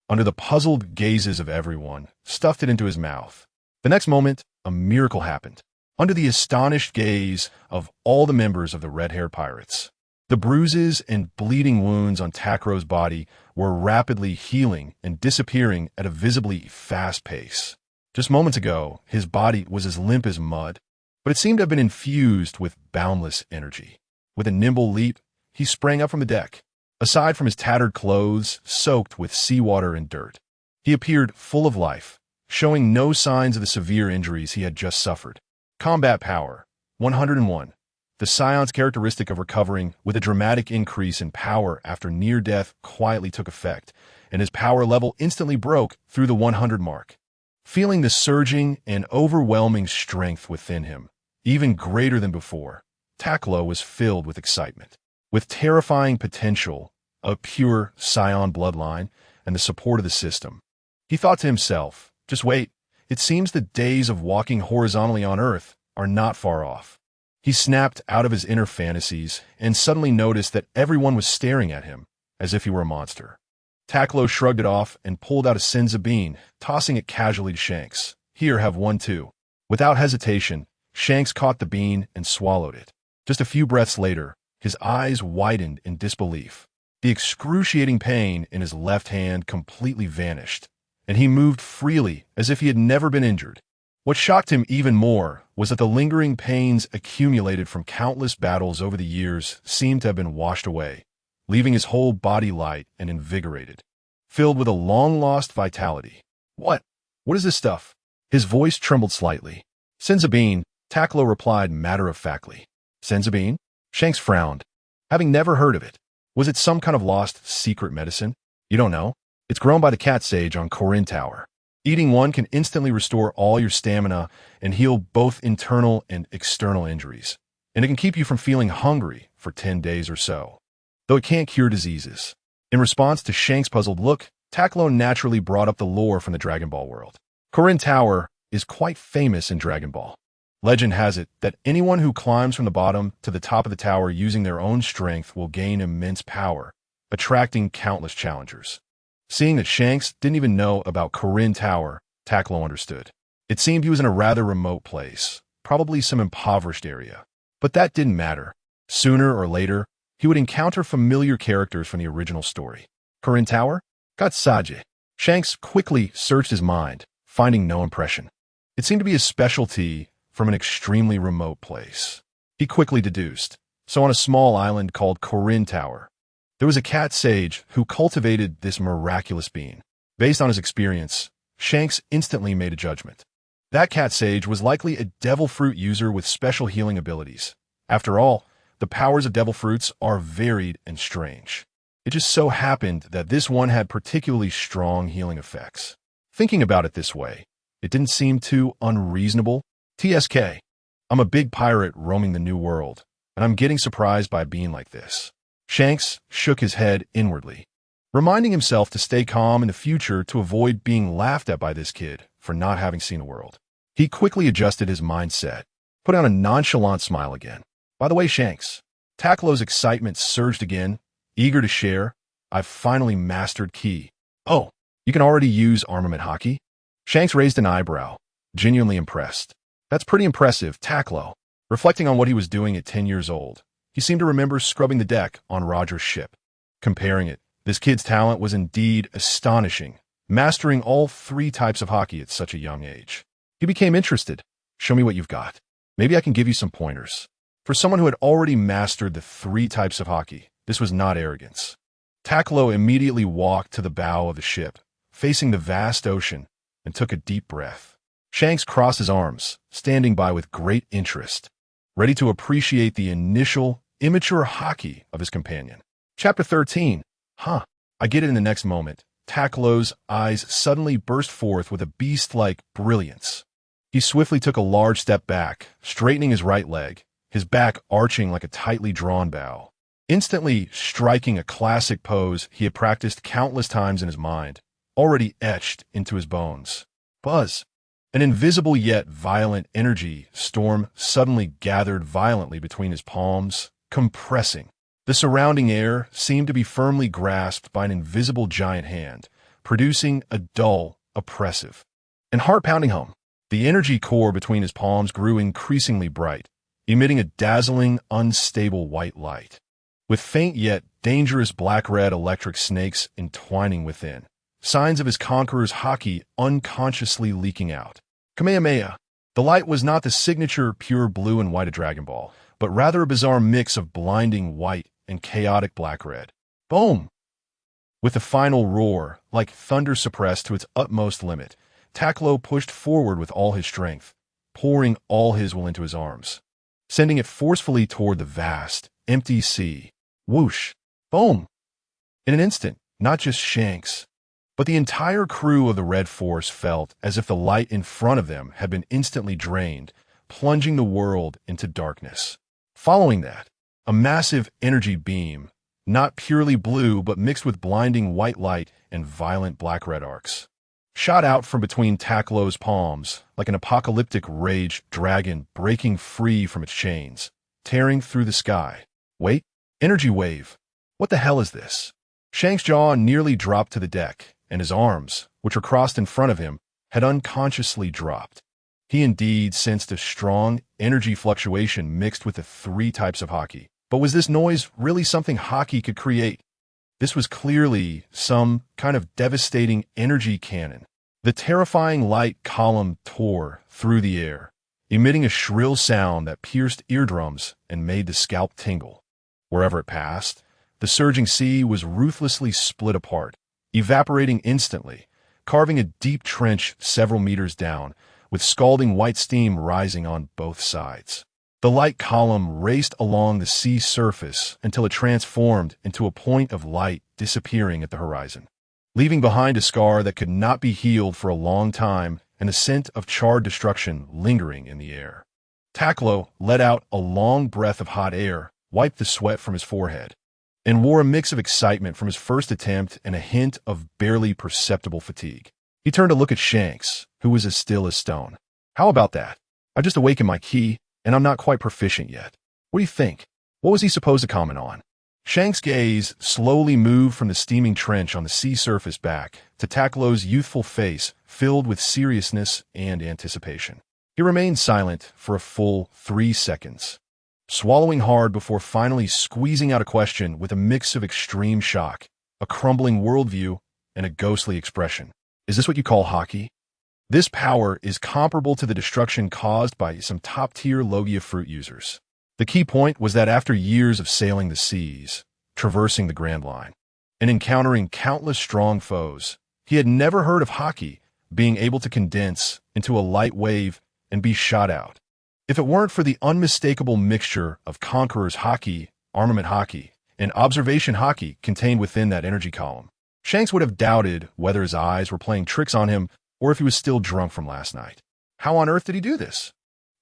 under the puzzled gazes of everyone, stuffed it into his mouth. The next moment, a miracle happened. Under the astonished gaze of all the members of the red-haired pirates, the bruises and bleeding wounds on Takkuro's body were rapidly healing and disappearing at a visibly fast pace. Just moments ago, his body was as limp as mud, but it seemed to have been infused with boundless energy. With a nimble leap, he sprang up from the deck. Aside from his tattered clothes, soaked with seawater and dirt, he appeared full of life, showing no signs of the severe injuries he had just suffered. Combat power, 101. The Scion's characteristic of recovering with a dramatic increase in power after near-death quietly took effect, and his power level instantly broke through the 100 mark. Feeling the surging and overwhelming strength within him, even greater than before, Takkuro was filled with excitement. With terrifying potential, a pure Saiyan bloodline, and the support of the system, he thought to himself, just wait, it seems the days of walking horizontally on Earth are not far off. He snapped out of his inner fantasies and suddenly noticed that everyone was staring at him, as if he were a monster. Takkuro shrugged it off and pulled out a senzu bean, tossing it casually to Shanks. Here, have one too. Without hesitation, Shanks caught the bean and swallowed it. Just a few breaths later, his eyes widened in disbelief. The excruciating pain in his left hand completely vanished, and he moved freely as if he had never been injured. What shocked him even more was that the lingering pains accumulated from countless battles over the years seemed to have been washed away, leaving his whole body light and invigorated, filled with a long-lost vitality. What is this stuff? His voice trembled slightly. Senzu bean, Takkuro replied matter-of-factly. Senzu bean? Shanks frowned, having never heard of it. Was it some kind of lost secret medicine? You don't know? It's grown by the cat sage on Corin Tower. Eating one can instantly restore all your stamina and heal both internal and external injuries. And it can keep you from feeling hungry for 10 days or so, though it can't cure diseases. In response to Shanks' puzzled look, Takkuro naturally brought up the lore from the Dragon Ball world. Corin Tower is quite famous in Dragon Ball. Legend has it that anyone who climbs from the bottom to the top of the tower using their own strength will gain immense power, attracting countless challengers. Seeing that Shanks didn't even know about Corin Tower, Takkuro understood. It seemed he was in a rather remote place, probably some impoverished area. But that didn't matter. Sooner or later, he would encounter familiar characters from the original story. Corin Tower? Gatsaje. Shanks quickly searched his mind, finding no impression. It seemed to be a specialty from an extremely remote place. He quickly deduced. So on a small island called Corin Tower, there was a cat sage who cultivated this miraculous bean. Based on his experience, Shanks instantly made a judgment. That cat sage was likely a devil fruit user with special healing abilities. After all, the powers of devil fruits are varied and strange. It just so happened that this one had particularly strong healing effects. Thinking about it this way, it didn't seem too unreasonable. TSK, I'm a big pirate roaming the new world, and I'm getting surprised by a bean like this. Shanks shook his head inwardly, reminding himself to stay calm in the future to avoid being laughed at by this kid for not having seen the world. He quickly adjusted his mindset, put on a nonchalant smile again. By the way, Shanks, Takkuro's excitement surged again, eager to share. I've finally mastered Ki. Oh, you can already use armament hockey? Shanks raised an eyebrow, genuinely impressed. That's pretty impressive, Takkuro. Reflecting on what he was doing at 10 years old, he seemed to remember scrubbing the deck on Roger's ship. Comparing it, this kid's talent was indeed astonishing, mastering all 3 types of hockey at such a young age. He became interested. Show me what you've got. Maybe I can give you some pointers. For someone who had already mastered the 3 types of hockey, this was not arrogance. Takkuro immediately walked to the bow of the ship, facing the vast ocean, and took a deep breath. Shanks crossed his arms, standing by with great interest, ready to appreciate the initial, immature haki of his companion. Chapter 13. Huh. I get it in the next moment. Takkuro's eyes suddenly burst forth with a beast-like brilliance. He swiftly took a large step back, straightening his right leg, his back arching like a tightly drawn bow, instantly striking a classic pose he had practiced countless times in his mind, already etched into his bones. Buzz! An invisible yet violent energy storm suddenly gathered violently between his palms, compressing. The surrounding air seemed to be firmly grasped by an invisible giant hand, producing a dull, oppressive, and heart-pounding hum. The energy core between his palms grew increasingly bright, emitting a dazzling, unstable white light, with faint yet dangerous black-red electric snakes entwining within, signs of his conqueror's haki unconsciously leaking out. Kamehameha. The light was not the signature pure blue and white of Dragon Ball, but rather a bizarre mix of blinding white and chaotic black-red. Boom! With the final roar, like thunder suppressed to its utmost limit, Takkuro pushed forward with all his strength, pouring all his will into his arms, sending it forcefully toward the vast, empty sea. Whoosh! Boom! In an instant, not just Shanks, but the entire crew of the Red Force felt as if the light in front of them had been instantly drained, plunging the world into darkness. Following that, a massive energy beam, not purely blue but mixed with blinding white light and violent black-red arcs, shot out from between Takkuro's palms like an apocalyptic rage dragon breaking free from its chains, tearing through the sky. Wait, energy wave. What the hell is this? Shanks' jaw nearly dropped to the deck, and his arms, which were crossed in front of him, had unconsciously dropped. He indeed sensed a strong energy fluctuation mixed with the three types of haki. But was this noise really something haki could create? This was clearly some kind of devastating energy cannon. The terrifying light column tore through the air, emitting a shrill sound that pierced eardrums and made the scalp tingle. Wherever it passed, the surging sea was ruthlessly split apart, evaporating instantly, carving a deep trench several meters down, with scalding white steam rising on both sides. The light column raced along the sea surface until it transformed into a point of light disappearing at the horizon, leaving behind a scar that could not be healed for a long time and a scent of charred destruction lingering in the air. Takkuro let out a long breath of hot air, wiped the sweat from his forehead, and wore a mix of excitement from his first attempt and a hint of barely perceptible fatigue. He turned to look at Shanks, who was as still as stone. How about that? I just awakened my ki, and I'm not quite proficient yet. What do you think? What was he supposed to comment on? Shanks' gaze slowly moved from the steaming trench on the sea surface back to Takkuro's youthful face filled with seriousness and anticipation. He remained silent for a full 3 seconds, swallowing hard before finally squeezing out a question with a mix of extreme shock, a crumbling worldview, and a ghostly expression. Is this what you call haki? This power is comparable to the destruction caused by some top-tier Logia fruit users. The key point was that after years of sailing the seas, traversing the Grand Line, and encountering countless strong foes, he had never heard of haki being able to condense into a light wave and be shot out. If it weren't for the unmistakable mixture of Conqueror's haki, armament haki, and observation haki contained within that energy column, Shanks would have doubted whether his eyes were playing tricks on him or if he was still drunk from last night. How on earth did he do this?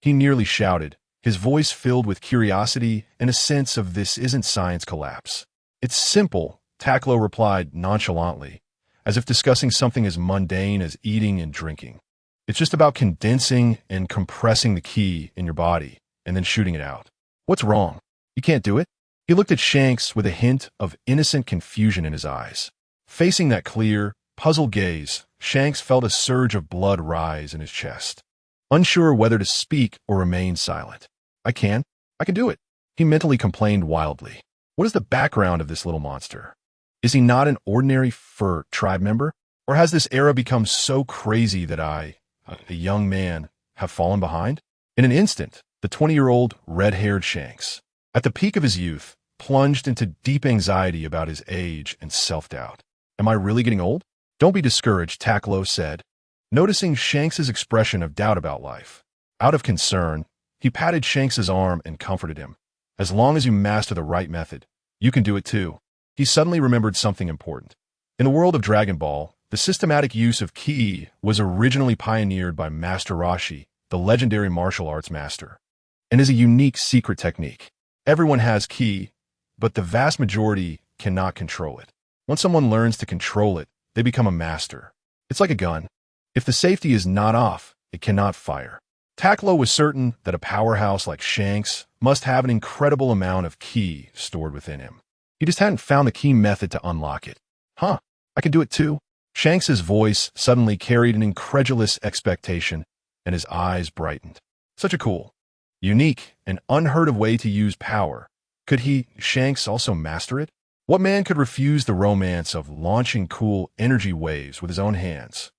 He nearly shouted, his voice filled with curiosity and a sense of this isn't science collapse. It's simple, Takkuro replied nonchalantly, as if discussing something as mundane as eating and drinking. It's just about condensing and compressing the ki in your body and then shooting it out. What's wrong? You can't do it? He looked at Shanks with a hint of innocent confusion in his eyes. Facing that clear, puzzled gaze, Shanks felt a surge of blood rise in his chest, unsure whether to speak or remain silent. I can do it, he mentally complained wildly. What is the background of this little monster? Is he not an ordinary fur tribe member? Or has this era become so crazy that I, a young man, have fallen behind? In an instant, the 20-year-old red-haired Shanks, at the peak of his youth, plunged into deep anxiety about his age and self-doubt. Am I really getting old? Don't be discouraged, Takkuro said, noticing Shanks's expression of doubt about life. Out of concern, he patted Shanks's arm and comforted him. As long as you master the right method, you can do it too. He suddenly remembered something important. In the world of Dragon Ball, the systematic use of ki was originally pioneered by Master Roshi, the legendary martial arts master, and is a unique secret technique. Everyone has ki, but the vast majority cannot control it. Once someone learns to control it, they become a master. It's like a gun. If the safety is not off, it cannot fire. Takkuro was certain that a powerhouse like Shanks must have an incredible amount of ki stored within him. He just hadn't found the key method to unlock it. Huh, I can do it too. Shanks's voice suddenly carried an incredulous expectation, and his eyes brightened. Such a cool, unique, and unheard of way to use power. Could he, Shanks, also master it? What man could refuse the romance of launching cool energy waves with his own hands?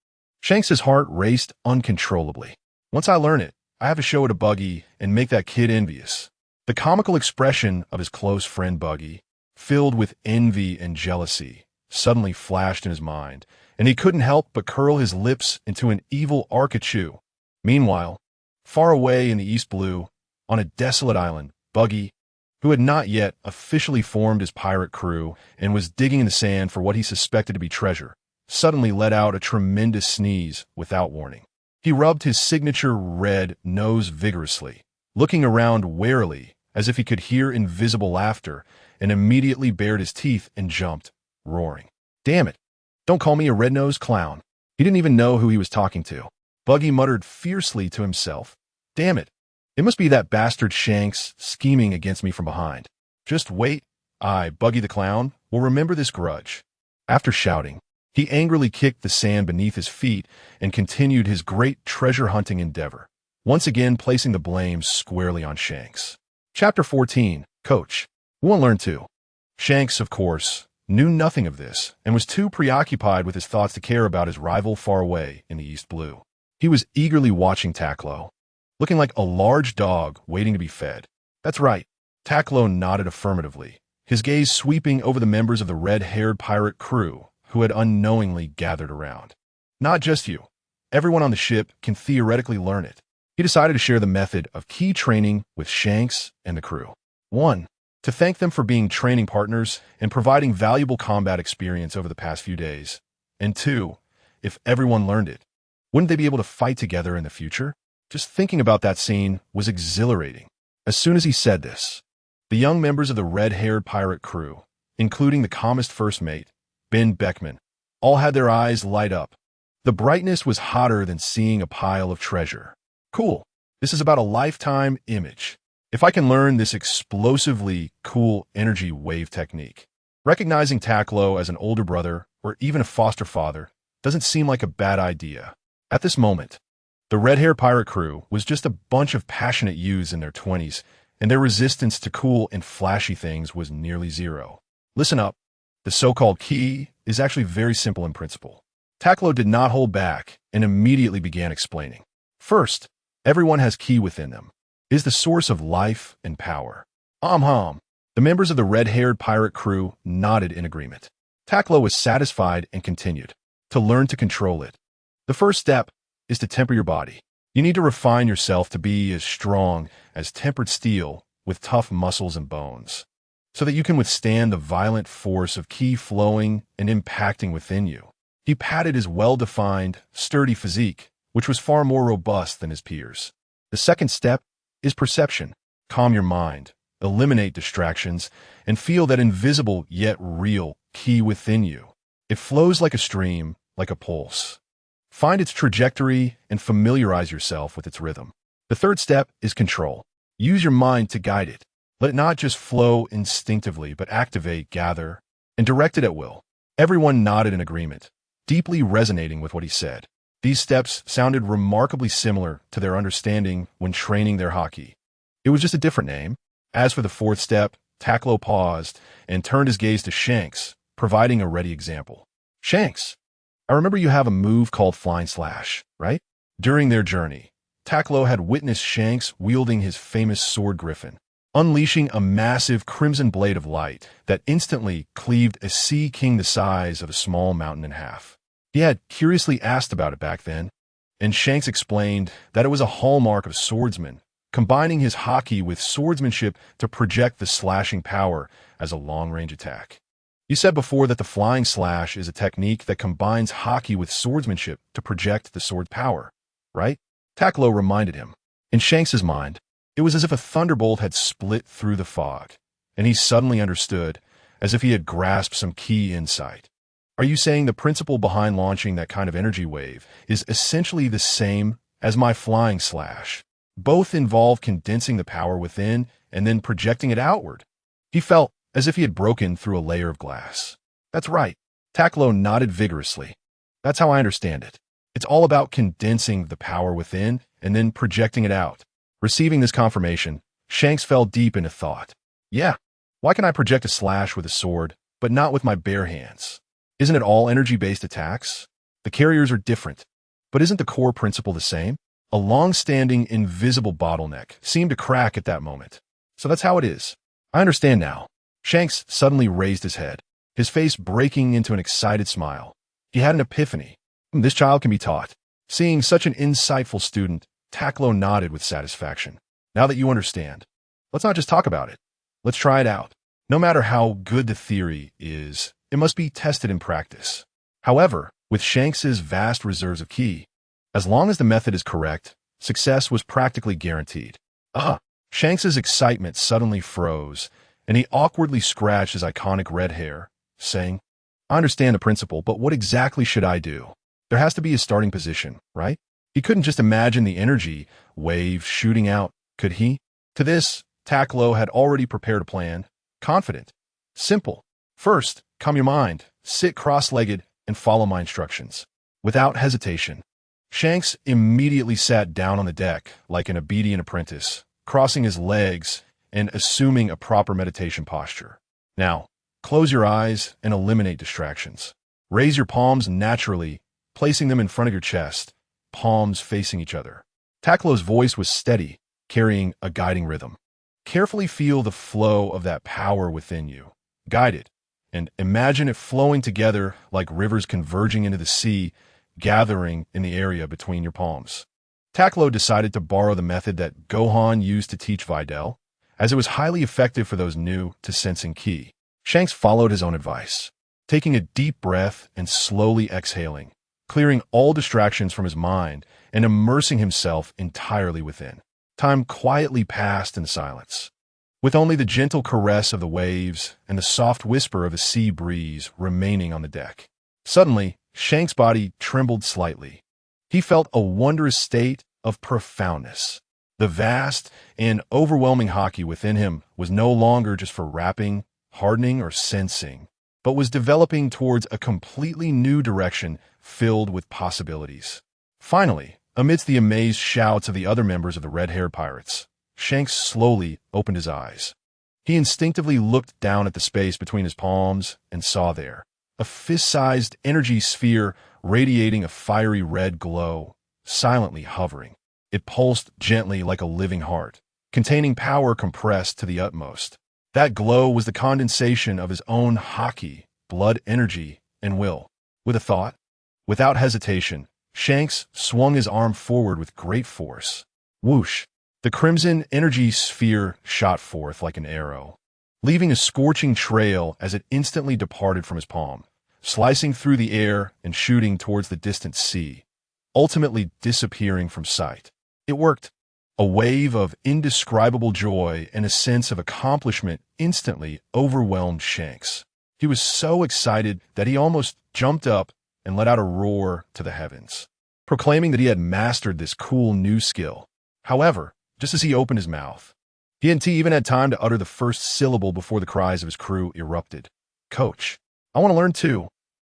Shanks's heart raced uncontrollably. Once I learn it, I have to show it to Buggy and make that kid envious. The comical expression of his close friend Buggy, filled with envy and jealousy, suddenly flashed in his mind, and he couldn't help but curl his lips into an evil arcachew. Meanwhile, far away in the East Blue, on a desolate island, Buggy, who had not yet officially formed his pirate crew and was digging in the sand for what he suspected to be treasure, suddenly let out a tremendous sneeze without warning. He rubbed his signature red nose vigorously, looking around warily as if he could hear invisible laughter, and immediately bared his teeth and jumped, roaring. Damn it! Don't call me a red-nosed clown. He didn't even know who he was talking to. Buggy muttered fiercely to himself. Damn it! It must be that bastard Shanks scheming against me from behind. Just wait. I, Buggy the Clown, will remember this grudge. After shouting, he angrily kicked the sand beneath his feet and continued his great treasure-hunting endeavor, once again placing the blame squarely on Shanks. Chapter 14, Coach. We won't learn too. Shanks, of course, knew nothing of this and was too preoccupied with his thoughts to care about his rival far away in the East Blue. He was eagerly watching Takkuro, looking like a large dog waiting to be fed. That's right. Takkuro nodded affirmatively, his gaze sweeping over the members of the red-haired pirate crew who had unknowingly gathered around. Not just you. Everyone on the ship can theoretically learn it. He decided to share the method of key training with Shanks and the crew. 1. To thank them for being training partners and providing valuable combat experience over the past few days. And 2. If everyone learned it, wouldn't they be able to fight together in the future? Just thinking about that scene was exhilarating. As soon as he said this, the young members of the red-haired pirate crew, including the calmest first mate, Ben Beckman, all had their eyes light up. The brightness was hotter than seeing a pile of treasure. Cool. This is about a lifetime image. If I can learn this explosively cool energy wave technique, recognizing Takkuro as an older brother or even a foster father doesn't seem like a bad idea. At this moment, the red-haired pirate crew was just a bunch of passionate youths in their 20s, and their resistance to cool and flashy things was nearly zero. Listen up. The so-called ki is actually very simple in principle. Takkuro did not hold back and immediately began explaining. First, everyone has ki within them. It is the source of life and power. The members of the red-haired pirate crew nodded in agreement. Takkuro was satisfied and continued. To learn to control it. The first step is to temper your body. You need to refine yourself to be as strong as tempered steel with tough muscles and bones, so that you can withstand the violent force of ki flowing and impacting within you. He patted his well-defined, sturdy physique, which was far more robust than his peers. The second step is perception. Calm your mind, eliminate distractions, and feel that invisible yet real ki within you. It flows like a stream, like a pulse. Find its trajectory and familiarize yourself with its rhythm. The third step is control. Use your mind to guide it. Let it not just flow instinctively, but activate, gather, and direct it at will. Everyone nodded in agreement, deeply resonating with what he said. These steps sounded remarkably similar to their understanding when training their haki. It was just a different name. As for the fourth step, Takkuro paused and turned his gaze to Shanks, providing a ready example. Shanks, I remember you have a move called Flying Slash, right? During their journey, Takkuro had witnessed Shanks wielding his famous sword griffin, unleashing a massive crimson blade of light that instantly cleaved a sea king the size of a small mountain in half. He had curiously asked about it back then, and Shanks explained that it was a hallmark of swordsmen, combining his haki with swordsmanship to project the slashing power as a long-range attack. You said before that the flying slash is a technique that combines haki with swordsmanship to project the sword power, right? Takkuro reminded him. In Shanks's mind, it was as if a thunderbolt had split through the fog, and he suddenly understood, as if he had grasped some key insight. Are you saying the principle behind launching that kind of energy wave is essentially the same as my flying slash? Both involve condensing the power within and then projecting it outward. He felt as if he had broken through a layer of glass. That's right. Takkuro nodded vigorously. That's how I understand it. It's all about condensing the power within and then projecting it out. Receiving this confirmation, Shanks fell deep into thought. Yeah, why can I project a slash with a sword, but not with my bare hands? Isn't it all energy-based attacks? The carriers are different, but isn't the core principle the same? A long-standing, invisible bottleneck seemed to crack at that moment. So that's how it is. I understand now. Shanks suddenly raised his head, his face breaking into an excited smile. He had an epiphany. This child can be taught. Seeing such an insightful student, Takkuro nodded with satisfaction. Now that you understand, let's not just talk about it. Let's try it out. No matter how good the theory is, it must be tested in practice. However, with Shanks's vast reserves of ki, as long as the method is correct, success was practically guaranteed. Shanks's excitement suddenly froze, and he awkwardly scratched his iconic red hair, saying, I understand the principle, but what exactly should I do? There has to be a starting position, right? He couldn't just imagine the energy wave shooting out, could he? To this, Takkuro had already prepared a plan, confident, simple. First, calm your mind, sit cross-legged, and follow my instructions. Without hesitation, Shanks immediately sat down on the deck like an obedient apprentice, crossing his legs and assuming a proper meditation posture. Now, close your eyes and eliminate distractions. Raise your palms naturally, placing them in front of your chest, palms facing each other. Takkuro's voice was steady, carrying a guiding rhythm. Carefully feel the flow of that power within you. Guide it, and imagine it flowing together like rivers converging into the sea, gathering in the area between your palms. Takkuro decided to borrow the method that Gohan used to teach Videl, as it was highly effective for those new to sensing ki. Shanks followed his own advice, taking a deep breath and slowly exhaling, clearing all distractions from his mind and immersing himself entirely within. Time quietly passed in silence, with only the gentle caress of the waves and the soft whisper of a sea breeze remaining on the deck. Suddenly, Shanks' body trembled slightly. He felt a wondrous state of profoundness. The vast and overwhelming haki within him was no longer just for wrapping, hardening, or sensing, but was developing towards a completely new direction filled with possibilities. Finally, amidst the amazed shouts of the other members of the red-haired pirates, Shanks slowly opened his eyes. He instinctively looked down at the space between his palms and saw there a fist-sized energy sphere radiating a fiery red glow, silently hovering. It pulsed gently like a living heart, containing power compressed to the utmost. That glow was the condensation of his own haki, blood energy, and will. With a thought, without hesitation, Shanks swung his arm forward with great force. Whoosh! The crimson energy sphere shot forth like an arrow, leaving a scorching trail as it instantly departed from his palm, slicing through the air and shooting towards the distant sea, ultimately disappearing from sight. It worked. A wave of indescribable joy and a sense of accomplishment instantly overwhelmed Shanks. He was so excited that he almost jumped up and let out a roar to the heavens, proclaiming that he had mastered this cool new skill. However, just as he opened his mouth, he hadn't even had time to utter the first syllable before the cries of his crew erupted. Coach, I want to learn too.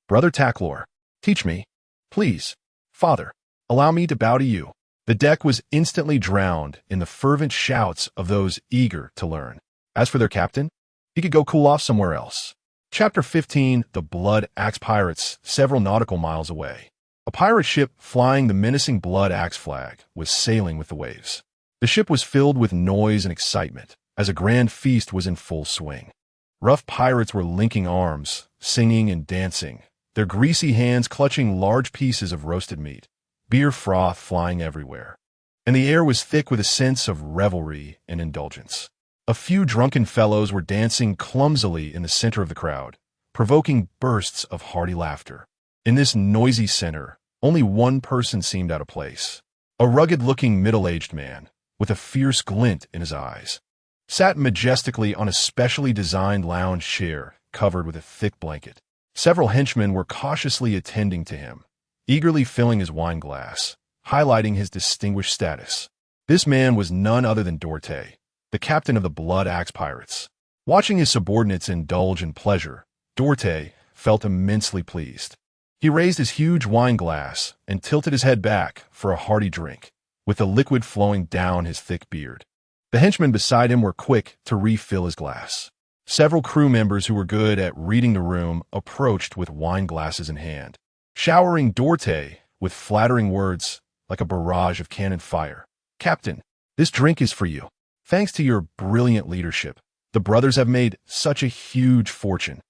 Brother Takkuro, teach me. Please. Father, allow me to bow to you. The deck was instantly drowned in the fervent shouts of those eager to learn. As for their captain, he could go cool off somewhere else. Chapter 15, The Blood Axe Pirates, several nautical miles away. A pirate ship flying the menacing Blood Axe flag was sailing with the waves. The ship was filled with noise and excitement, as a grand feast was in full swing. Rough pirates were linking arms, singing and dancing, their greasy hands clutching large pieces of roasted meat. beer froth flying everywhere. And the air was thick with a sense of revelry and indulgence. A few drunken fellows were dancing clumsily in the center of the crowd, provoking bursts of hearty laughter. In this noisy center, only one person seemed out of place. A rugged-looking middle-aged man, with a fierce glint in his eyes, sat majestically on a specially designed lounge chair covered with a thick blanket. Several henchmen were cautiously attending to him, eagerly filling his wine glass, highlighting his distinguished status. This man was none other than Dorte, the captain of the Blood Axe Pirates. Watching his subordinates indulge in pleasure, Dorte felt immensely pleased. He raised his huge wine glass and tilted his head back for a hearty drink, with the liquid flowing down his thick beard. The henchmen beside him were quick to refill his glass. Several crew members who were good at reading the room approached with wine glasses in hand, showering Dorte with flattering words like a barrage of cannon fire. "Captain, this drink is for you. Thanks to your brilliant leadership, the brothers have made such a huge fortune."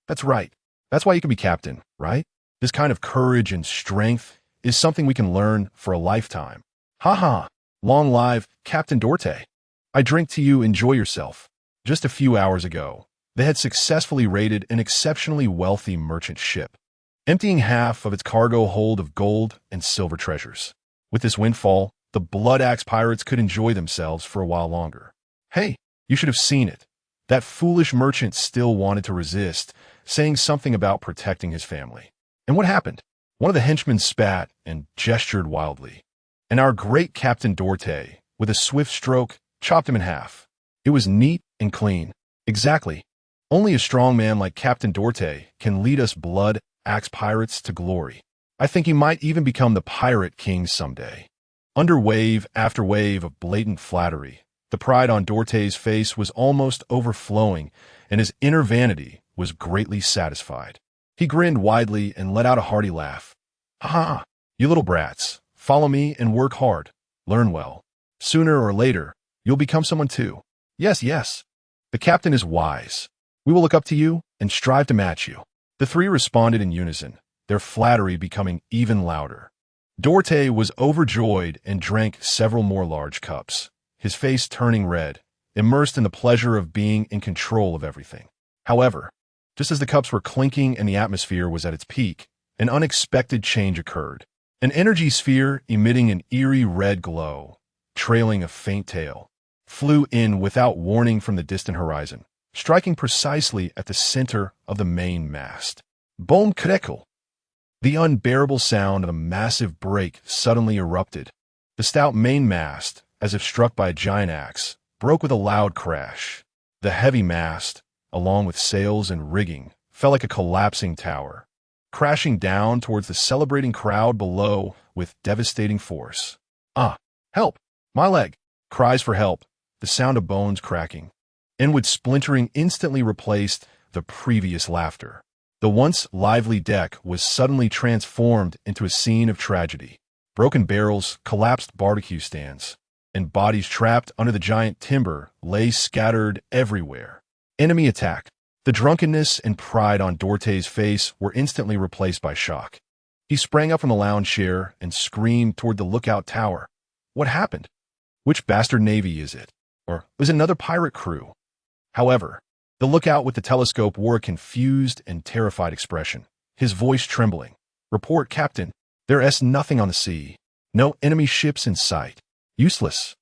"That's right. That's why you can be captain, right? This kind of courage and strength is something we can learn for a lifetime." "Ha ha! Long live Captain Dorte. I drink to you, enjoy yourself." Just a few hours ago, they had successfully raided an exceptionally wealthy merchant ship, emptying half of its cargo hold of gold and silver treasures. With this windfall, the Blood Axe Pirates could enjoy themselves for a while longer. Hey, you should have seen it. That foolish merchant still wanted to resist, saying something about protecting his family. And what happened? One of the henchmen spat and gestured wildly, and our great Captain Dorte, with a swift stroke, chopped him in half. It was neat and clean. Exactly. Only a strong man like Captain Dorte can lead us Blood Axe Pirates to glory. I think he might even become the Pirate King someday. Under wave after wave of blatant flattery, the pride on Dorte's face was almost overflowing, and his inner vanity was greatly satisfied. He grinned widely and let out a hearty laugh. "Ha ha! You little brats, follow me and work hard. Learn well. Sooner or later, you'll become someone too. Yes, yes. The captain is wise. We will look up to you and strive to match you." The three responded in unison, their flattery becoming even louder. Dorte was overjoyed and drank several more large cups, his face turning red, immersed in the pleasure of being in control of everything. However, just as the cups were clinking and the atmosphere was at its peak, an unexpected change occurred. An energy sphere emitting an eerie red glow, trailing a faint tail, flew in without warning from the distant horizon, striking precisely at the center of the main mast. Boom krekel! The unbearable sound of a massive break suddenly erupted. The stout main mast, as if struck by a giant axe, broke with a loud crash. The heavy mast, along with sails and rigging, fell like a collapsing tower, crashing down towards the celebrating crowd below with devastating force. "Ah, help! My leg!" Cries for help, the sound of bones cracking. Inwood splintering instantly replaced the previous laughter. The once lively deck was suddenly transformed into a scene of tragedy. Broken barrels, collapsed barbecue stands, and bodies trapped under the giant timber lay scattered everywhere. Enemy attack. The drunkenness and pride on Dorte's face were instantly replaced by shock. He sprang up from the lounge chair and screamed toward the lookout tower. What happened? Which bastard navy is it? Or was it another pirate crew? However, the lookout with the telescope wore a confused and terrified expression, his voice trembling. "Report, Captain. There is nothing on the sea. No enemy ships in sight. Useless."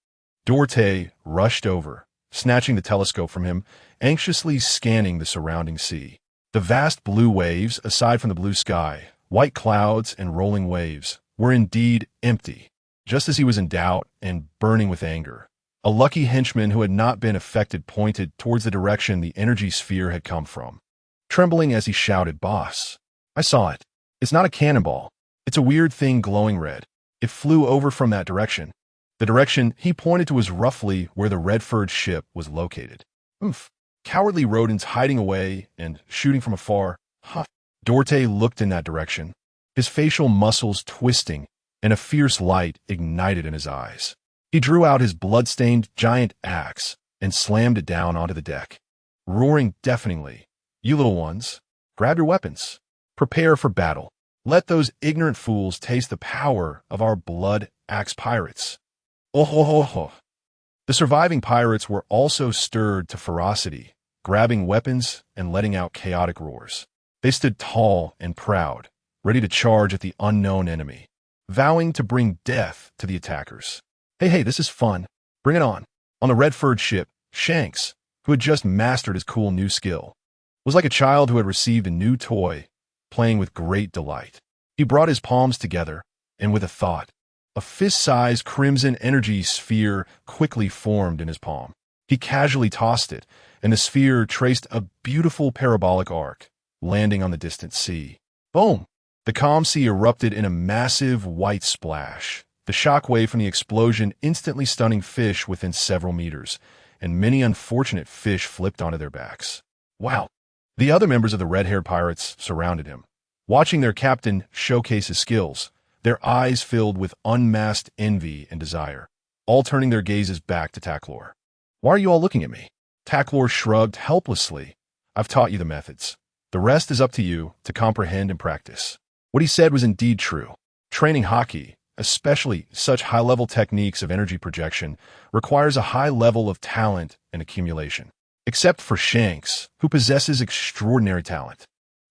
Dorte rushed over, snatching the telescope from him, anxiously scanning the surrounding sea. The vast blue waves, aside from the blue sky, white clouds and rolling waves, were indeed empty. Just as he was in doubt and burning with anger, a lucky henchman who had not been affected pointed towards the direction the energy sphere had come from. Trembling as he shouted, "Boss, I saw it. It's not a cannonball. It's a weird thing glowing red. It flew over from that direction." The direction he pointed to was roughly where the red-furred ship was located. "Oof. Cowardly rodents hiding away and shooting from afar. Huh." Dorte looked in that direction, his facial muscles twisting, and a fierce light ignited in his eyes. He drew out his blood-stained giant axe and slammed it down onto the deck, roaring deafeningly, "You little ones, grab your weapons. Prepare for battle. Let those ignorant fools taste the power of our blood-axe pirates. Oh ho ho ho. The surviving pirates were also stirred to ferocity, grabbing weapons and letting out chaotic roars. They stood tall and proud, ready to charge at the unknown enemy, vowing to bring death to the attackers. Hey, this is fun. Bring it on. On the red-furred ship, Shanks, who had just mastered his cool new skill, was like a child who had received a new toy, playing with great delight. He brought his palms together, and with a thought, a fist-sized crimson energy sphere quickly formed in his palm. He casually tossed it, and the sphere traced a beautiful parabolic arc, landing on the distant sea. Boom! The calm sea erupted in a massive white splash, the shockwave from the explosion instantly stunning fish within several meters, and many unfortunate fish flipped onto their backs. Wow! The other members of the red-haired pirates surrounded him, watching their captain showcase his skills, their eyes filled with unmasked envy and desire, all turning their gazes back to Takkuro. Why are you all looking at me? Takkuro shrugged helplessly. I've taught you the methods. The rest is up to you to comprehend and practice. What he said was indeed true. Training hockey, especially such high-level techniques of energy projection, requires a high level of talent and accumulation. Except for Shanks, who possesses extraordinary talent.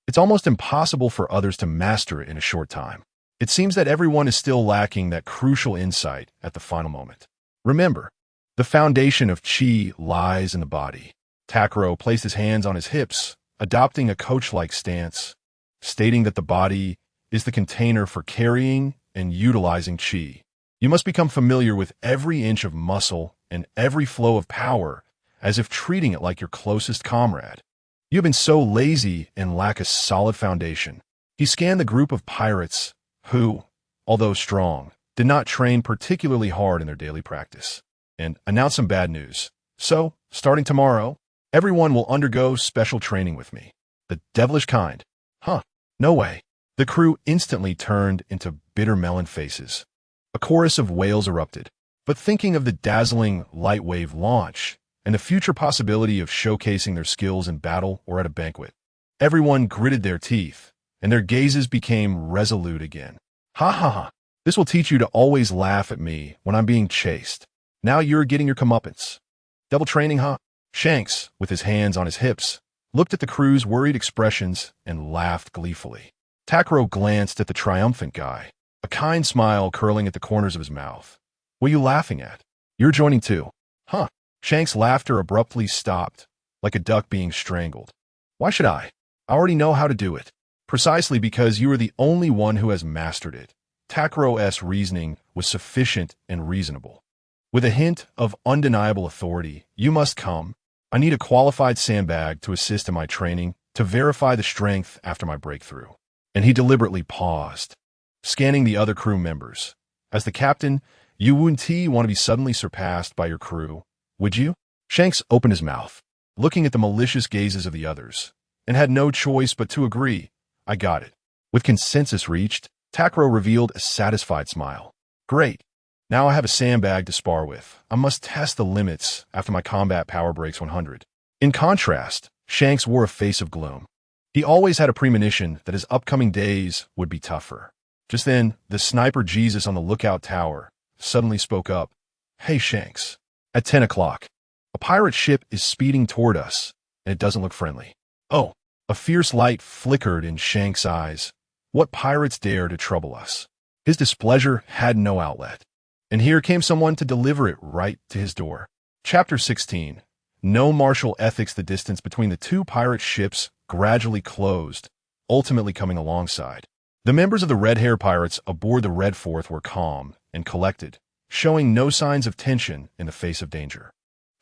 It's almost impossible for others to master it in a short time. It seems that everyone is still lacking that crucial insight at the final moment. Remember, the foundation of chi lies in the body. Takkuro placed his hands on his hips, adopting a coach-like stance, stating that the body is the container for carrying and utilizing chi. You must become familiar with every inch of muscle and every flow of power, as if treating it like your closest comrade. You have been so lazy and lack a solid foundation. He scanned the group of pirates who, although strong, did not train particularly hard in their daily practice, and announced some bad news. So, starting tomorrow, everyone will undergo special training with me. The devilish kind. Huh, no way. The crew instantly turned into bitter melon faces. A chorus of wails erupted, but thinking of the dazzling light wave launch, and the future possibility of showcasing their skills in battle or at a banquet. Everyone gritted their teeth, and their gazes became resolute again. Ha ha ha. This will teach you to always laugh at me when I'm being chased. Now you're getting your comeuppance. Double training, huh? Shanks, with his hands on his hips, looked at the crew's worried expressions and laughed gleefully. Takkuro glanced at the triumphant guy, a kind smile curling at the corners of his mouth. What are you laughing at? You're joining too. Huh? Shanks' laughter abruptly stopped, like a duck being strangled. Why should I? I already know how to do it. Precisely because you are the only one who has mastered it. Takkuro's reasoning was sufficient and reasonable. With a hint of undeniable authority, you must come. I need a qualified sandbag to assist in my training to verify the strength after my breakthrough. And he deliberately paused, scanning the other crew members. As the captain, you wouldn't want to be suddenly surpassed by your crew, would you? Shanks opened his mouth, looking at the malicious gazes of the others, and had no choice but to agree. I got it. With consensus reached, Takkuro revealed a satisfied smile. Great. Now I have a sandbag to spar with. I must test the limits after my combat power breaks 100. In contrast, Shanks wore a face of gloom. He always had a premonition that his upcoming days would be tougher. Just then, the sniper Jesus on the lookout tower suddenly spoke up. Hey, Shanks. At 10 o'clock, a pirate ship is speeding toward us, and it doesn't look friendly. Oh, a fierce light flickered in Shanks' eyes. What pirates dare to trouble us? His displeasure had no outlet, and here came someone to deliver it right to his door. Chapter 16. No martial ethics. The distance between the two pirate ships gradually closed, ultimately coming alongside. The members of the red-haired pirates aboard the Red Fourth were calm and collected, showing no signs of tension in the face of danger.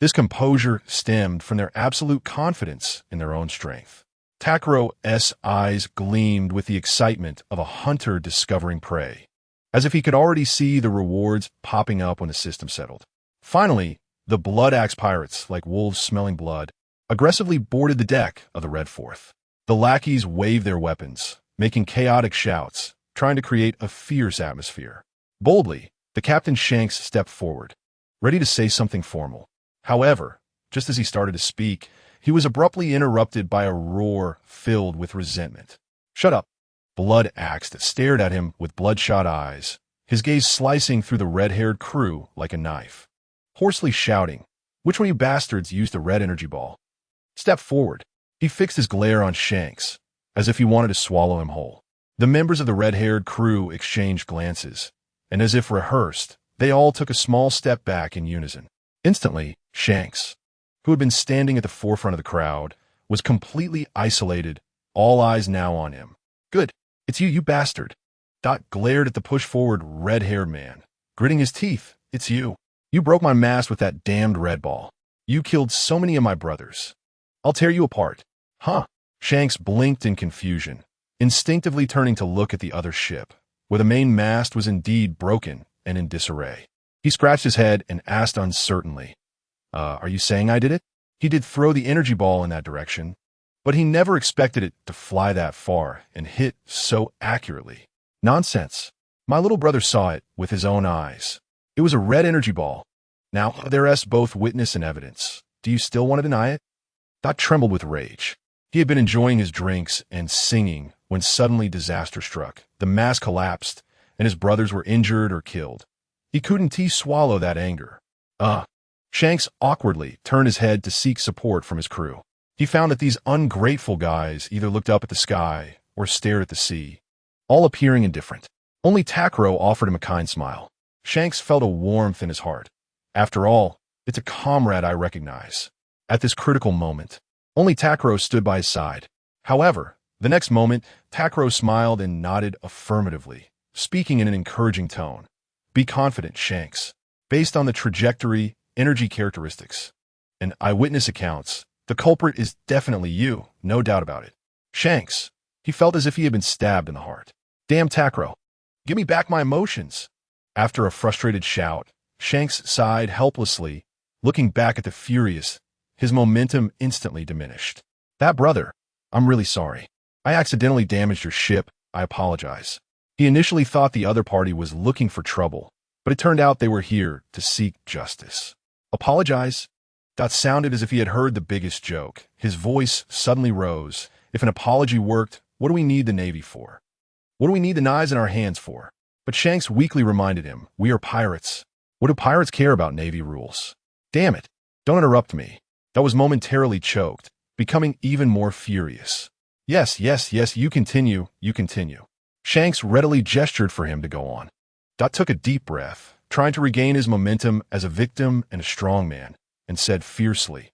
This composure stemmed from their absolute confidence in their own strength. Takkuro's eyes gleamed with the excitement of a hunter discovering prey, as if he could already see the rewards popping up when the system settled. Finally, the blood-axe pirates, like wolves smelling blood, aggressively boarded the deck of the Red Fourth. The lackeys waved their weapons, making chaotic shouts, trying to create a fierce atmosphere. Boldly, the Captain Shanks stepped forward, ready to say something formal. However, just as he started to speak, he was abruptly interrupted by a roar filled with resentment. Shut up. blood axe that stared at him with bloodshot eyes, his gaze slicing through the red-haired crew like a knife. Hoarsely shouting, "Which one of you bastards used the red energy ball?" Step forward. He fixed his glare on Shanks, as if he wanted to swallow him whole. The members of the red-haired crew exchanged glances, and as if rehearsed, they all took a small step back in unison. Instantly, Shanks, who had been standing at the forefront of the crowd, was completely isolated, all eyes now on him. "Good, it's you, you bastard." Dot glared at the push-forward red-haired man, gritting his teeth. "It's you. You broke my mast with that damned red ball. You killed so many of my brothers. I'll tear you apart." "Huh?" Shanks blinked in confusion, instinctively turning to look at the other ship, where the main mast was indeed broken and in disarray. He scratched his head and asked uncertainly, Are you saying I did it?" He did throw the energy ball in that direction, but he never expected it to fly that far and hit so accurately. "Nonsense. My little brother saw it with his own eyes. It was a red energy ball. Now, there's both witness and evidence. Do you still want to deny it?" Dot trembled with rage. He had been enjoying his drinks and singing when suddenly disaster struck. The mast collapsed, and his brothers were injured or killed. He couldn't swallow that anger. Shanks awkwardly turned his head to seek support from his crew. He found that these ungrateful guys either looked up at the sky or stared at the sea, all appearing indifferent. Only Takkuro offered him a kind smile. Shanks felt a warmth in his heart. After all, it's a comrade I recognize. At this critical moment, only Takkuro stood by his side. However, the next moment, Takkuro smiled and nodded affirmatively, speaking in an encouraging tone. "Be confident, Shanks. Based on the trajectory, energy characteristics, and eyewitness accounts, the culprit is definitely you, no doubt about it." Shanks, he felt as if he had been stabbed in the heart. "Damn Takkuro. Give me back my emotions." After a frustrated shout, Shanks sighed helplessly, looking back at the furious. His momentum instantly diminished. "That brother, I'm really sorry. I accidentally damaged your ship. I apologize." He initially thought the other party was looking for trouble, but it turned out they were here to seek justice. "Apologize?" That sounded as if he had heard the biggest joke. His voice suddenly rose. "If an apology worked, what do we need the Navy for? What do we need the knives in our hands for?" But Shanks weakly reminded him, "We are pirates. What do pirates care about Navy rules?" "Damn it, don't interrupt me." That was momentarily choked, becoming even more furious. Yes, you continue, you continue." Shanks readily gestured for him to go on. Dot took a deep breath, trying to regain his momentum as a victim and a strong man, and said fiercely,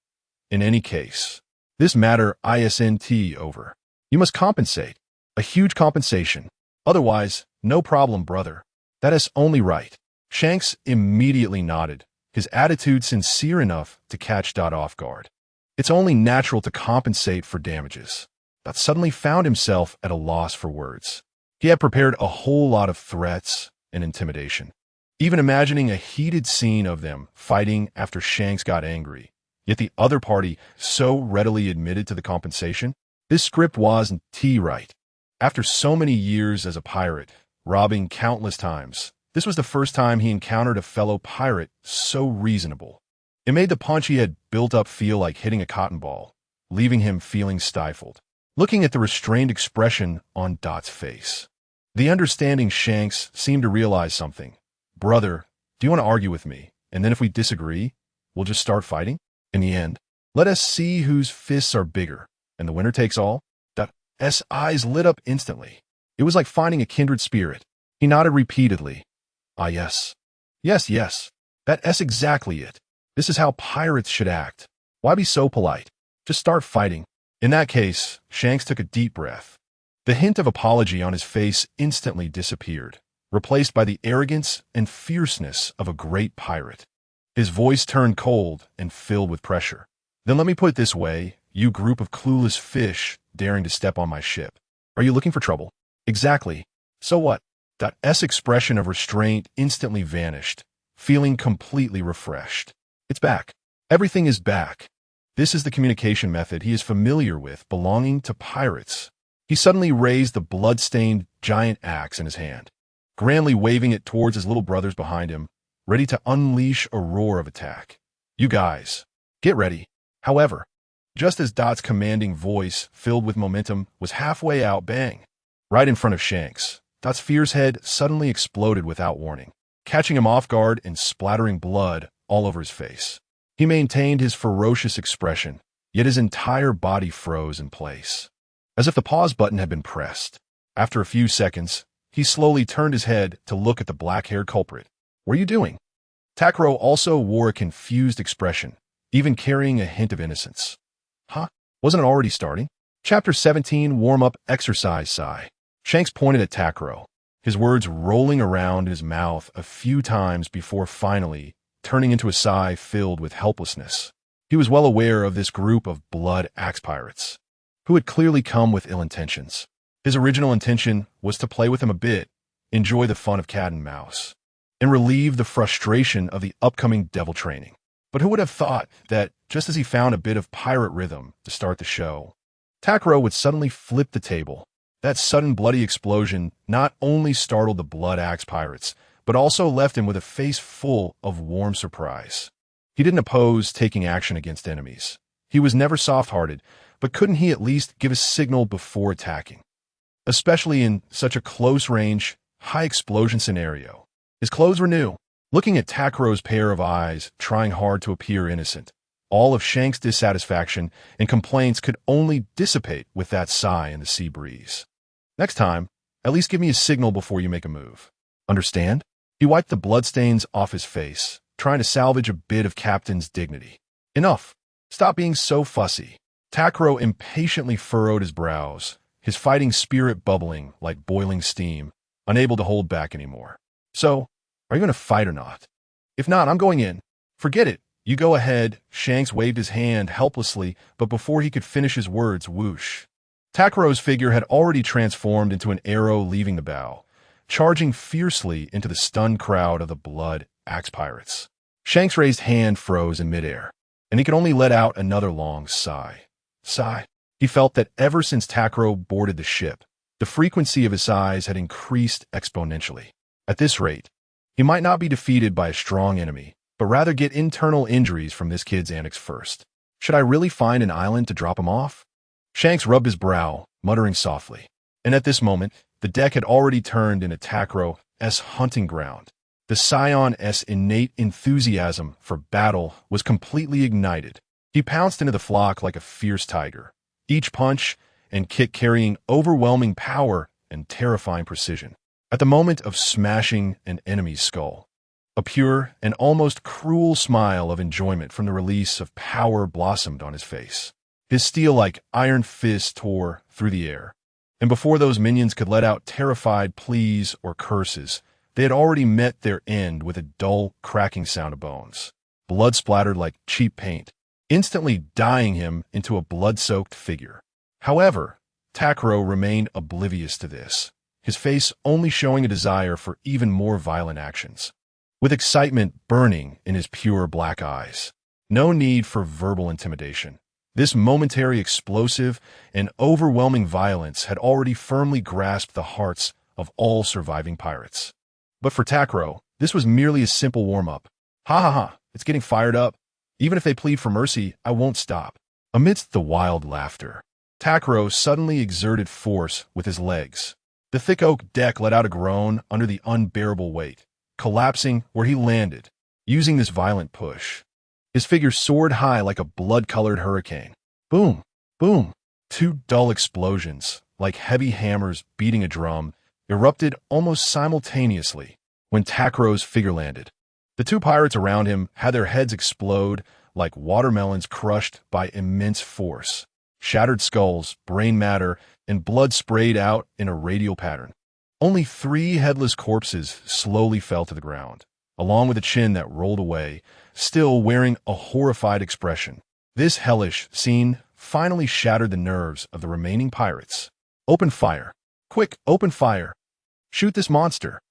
"In any case, this matter isn't over. You must compensate. A huge compensation. Otherwise, no problem, brother. That is only right." Shanks immediately nodded, his attitude sincere enough to catch Dot off guard. It's only natural to compensate for damages. Dot suddenly found himself at a loss for words. He had prepared a whole lot of threats and intimidation, even imagining a heated scene of them fighting after Shanks got angry. Yet the other party so readily admitted to the compensation. This script wasn't right. After so many years as a pirate, robbing countless times, this was the first time he encountered a fellow pirate so reasonable. It made the punch he had built up feel like hitting a cotton ball, leaving him feeling stifled. Looking at the restrained expression on Dot's face, the understanding Shanks seemed to realize something. "Brother, do you want to argue with me? And then if we disagree, we'll just start fighting? In the end, let us see whose fists are bigger, and the winner takes all?" Dot's eyes lit up instantly. It was like finding a kindred spirit. He nodded repeatedly. "Ah, yes. Yes. That's exactly it. This is how pirates should act. Why be so polite? Just start fighting." In that case, Shanks took a deep breath. The hint of apology on his face instantly disappeared, replaced by the arrogance and fierceness of a great pirate. His voice turned cold and filled with pressure. "Then let me put it this way, you group of clueless fish daring to step on my ship. Are you looking for trouble?" "Exactly. So what?" Dot's expression of restraint instantly vanished, feeling completely refreshed. "It's back. Everything is back." This is the communication method he is familiar with belonging to pirates. He suddenly raised the blood-stained giant axe in his hand, grandly waving it towards his little brothers behind him, ready to unleash a roar of attack. "You guys, get ready." However, just as Dot's commanding voice, filled with momentum, was halfway out, bang! right in front of Shanks. Dot's fierce head suddenly exploded without warning, catching him off guard and splattering blood all over his face. He maintained his ferocious expression, yet his entire body froze in place, as if the pause button had been pressed. After a few seconds, he slowly turned his head to look at the black-haired culprit. "What are you doing?" Takkuro also wore a confused expression, even carrying a hint of innocence. "Huh? Wasn't it already starting?" Chapter 17, Warm-Up Exercise Sigh. Shanks pointed at Takkuro, his words rolling around in his mouth a few times before finally turning into a sigh filled with helplessness. He was well aware of this group of blood axe pirates, who had clearly come with ill intentions. His original intention was to play with them a bit, enjoy the fun of cat and mouse, and relieve the frustration of the upcoming devil training. But who would have thought that, just as he found a bit of pirate rhythm to start the show, Takkuro would suddenly flip the table. That sudden bloody explosion not only startled the blood axe pirates, but also left him with a face full of warm surprise. He didn't oppose taking action against enemies. He was never soft-hearted, but couldn't he at least give a signal before attacking? Especially in such a close-range, high-explosion scenario. His clothes were new. Looking at Takkuro's pair of eyes, trying hard to appear innocent, all of Shanks' dissatisfaction and complaints could only dissipate with that sigh in the sea breeze. "Next time, at least give me a signal before you make a move. Understand?" He wiped the bloodstains off his face, trying to salvage a bit of Captain's dignity. "Enough. Stop being so fussy." Takkuro impatiently furrowed his brows, his fighting spirit bubbling like boiling steam, unable to hold back anymore. "So, are you going to fight or not? If not, I'm going in." "Forget it. You go ahead." Shanks waved his hand helplessly, but before he could finish his words, whoosh. Takkuro's figure had already transformed into an arrow leaving the bow, charging fiercely into the stunned crowd of the blood axe pirates. Shanks' raised hand froze in midair, and he could only let out another long sigh. He felt that ever since Takkuro boarded the ship, the frequency of his sighs had increased exponentially. At this rate, he might not be defeated by a strong enemy, but rather get internal injuries from this kid's antics first. Should I really find an island to drop him off? Shanks rubbed his brow, muttering softly. And at this moment, the deck had already turned into Takkuro's hunting ground. The Saiyan's innate enthusiasm for battle was completely ignited. He pounced into the flock like a fierce tiger, each punch and kick carrying overwhelming power and terrifying precision. At the moment of smashing an enemy's skull, a pure and almost cruel smile of enjoyment from the release of power blossomed on his face. His steel-like iron fist tore through the air, and before those minions could let out terrified pleas or curses, they had already met their end with a dull, cracking sound of bones. Blood splattered like cheap paint, instantly dyeing him into a blood-soaked figure. However, Takkuro remained oblivious to this, his face only showing a desire for even more violent actions, with excitement burning in his pure black eyes. No need for verbal intimidation. This momentary explosive and overwhelming violence had already firmly grasped the hearts of all surviving pirates. But for Takkuro, this was merely a simple warm-up. "Ha ha ha, it's getting fired up. Even if they plead for mercy, I won't stop." Amidst the wild laughter, Takkuro suddenly exerted force with his legs. The thick oak deck let out a groan under the unbearable weight, collapsing where he landed. Using this violent push, his figure soared high like a blood-colored hurricane. Boom! Boom! Two dull explosions, like heavy hammers beating a drum, erupted almost simultaneously when Takkuro's figure landed. The two pirates around him had their heads explode like watermelons crushed by immense force. Shattered skulls, brain matter, and blood sprayed out in a radial pattern. Only 3 headless corpses slowly fell to the ground, along with a chin that rolled away, still wearing a horrified expression. This hellish scene finally shattered the nerves of the remaining pirates. "Open fire! Quick, open fire! Shoot this monster!"